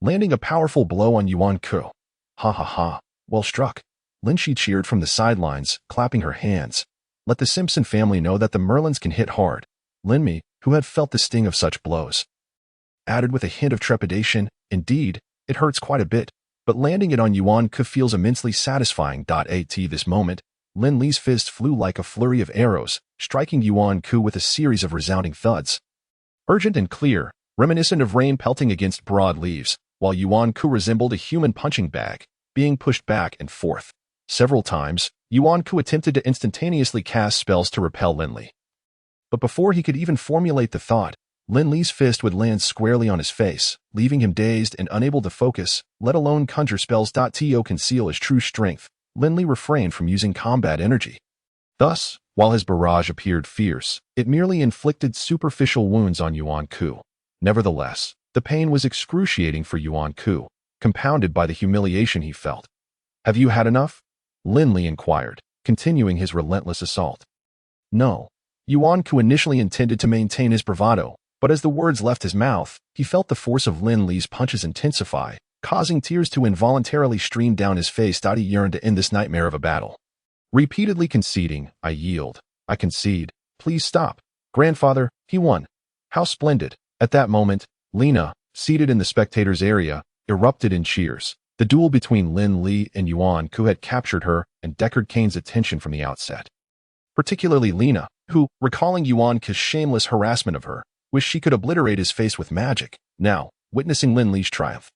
landing a powerful blow on Yuan Ku. "Ha ha ha, well struck." Lin Shi cheered from the sidelines, clapping her hands. Let the Simpson family know that the Merlins can hit hard. Lin Mi, who had felt the sting of such blows, added with a hint of trepidation, "Indeed, it hurts quite a bit, but landing it on Yuan Ku feels immensely satisfying." At this moment, Lin Li's fist flew like a flurry of arrows, striking Yuan Ku with a series of resounding thuds. Urgent and clear, reminiscent of rain pelting against broad leaves, while Yuan Ku resembled a human punching bag, being pushed back and forth. Several times, Yuan Ku attempted to instantaneously cast spells to repel Lin Li. But before he could even formulate the thought, Lin Li's fist would land squarely on his face, leaving him dazed and unable to focus, let alone conjure spells. To conceal his true strength, Lin Li refrained from using combat energy. Thus, while his barrage appeared fierce, it merely inflicted superficial wounds on Yuan Ku. Nevertheless, the pain was excruciating for Yuan Ku. compounded by the humiliation he felt. "Have you had enough?" Lin Li inquired, continuing his relentless assault. No. Yuan Ku initially intended to maintain his bravado, but as the words left his mouth, he felt the force of Lin Li's punches intensify, causing tears to involuntarily stream down his face. He yearned to end this nightmare of a battle. Repeatedly conceding, "I yield. I concede. Please stop. Grandfather, he won. How splendid." At that moment, Lena, seated in the spectators' area, erupted in cheers. The duel between Lin Li and Yuan Ku had captured her and Deckard Cain's attention from the outset. Particularly Lena, who, recalling Yuan Ku's shameless harassment of her, wished she could obliterate his face with magic. Now, witnessing Lin Li's triumph,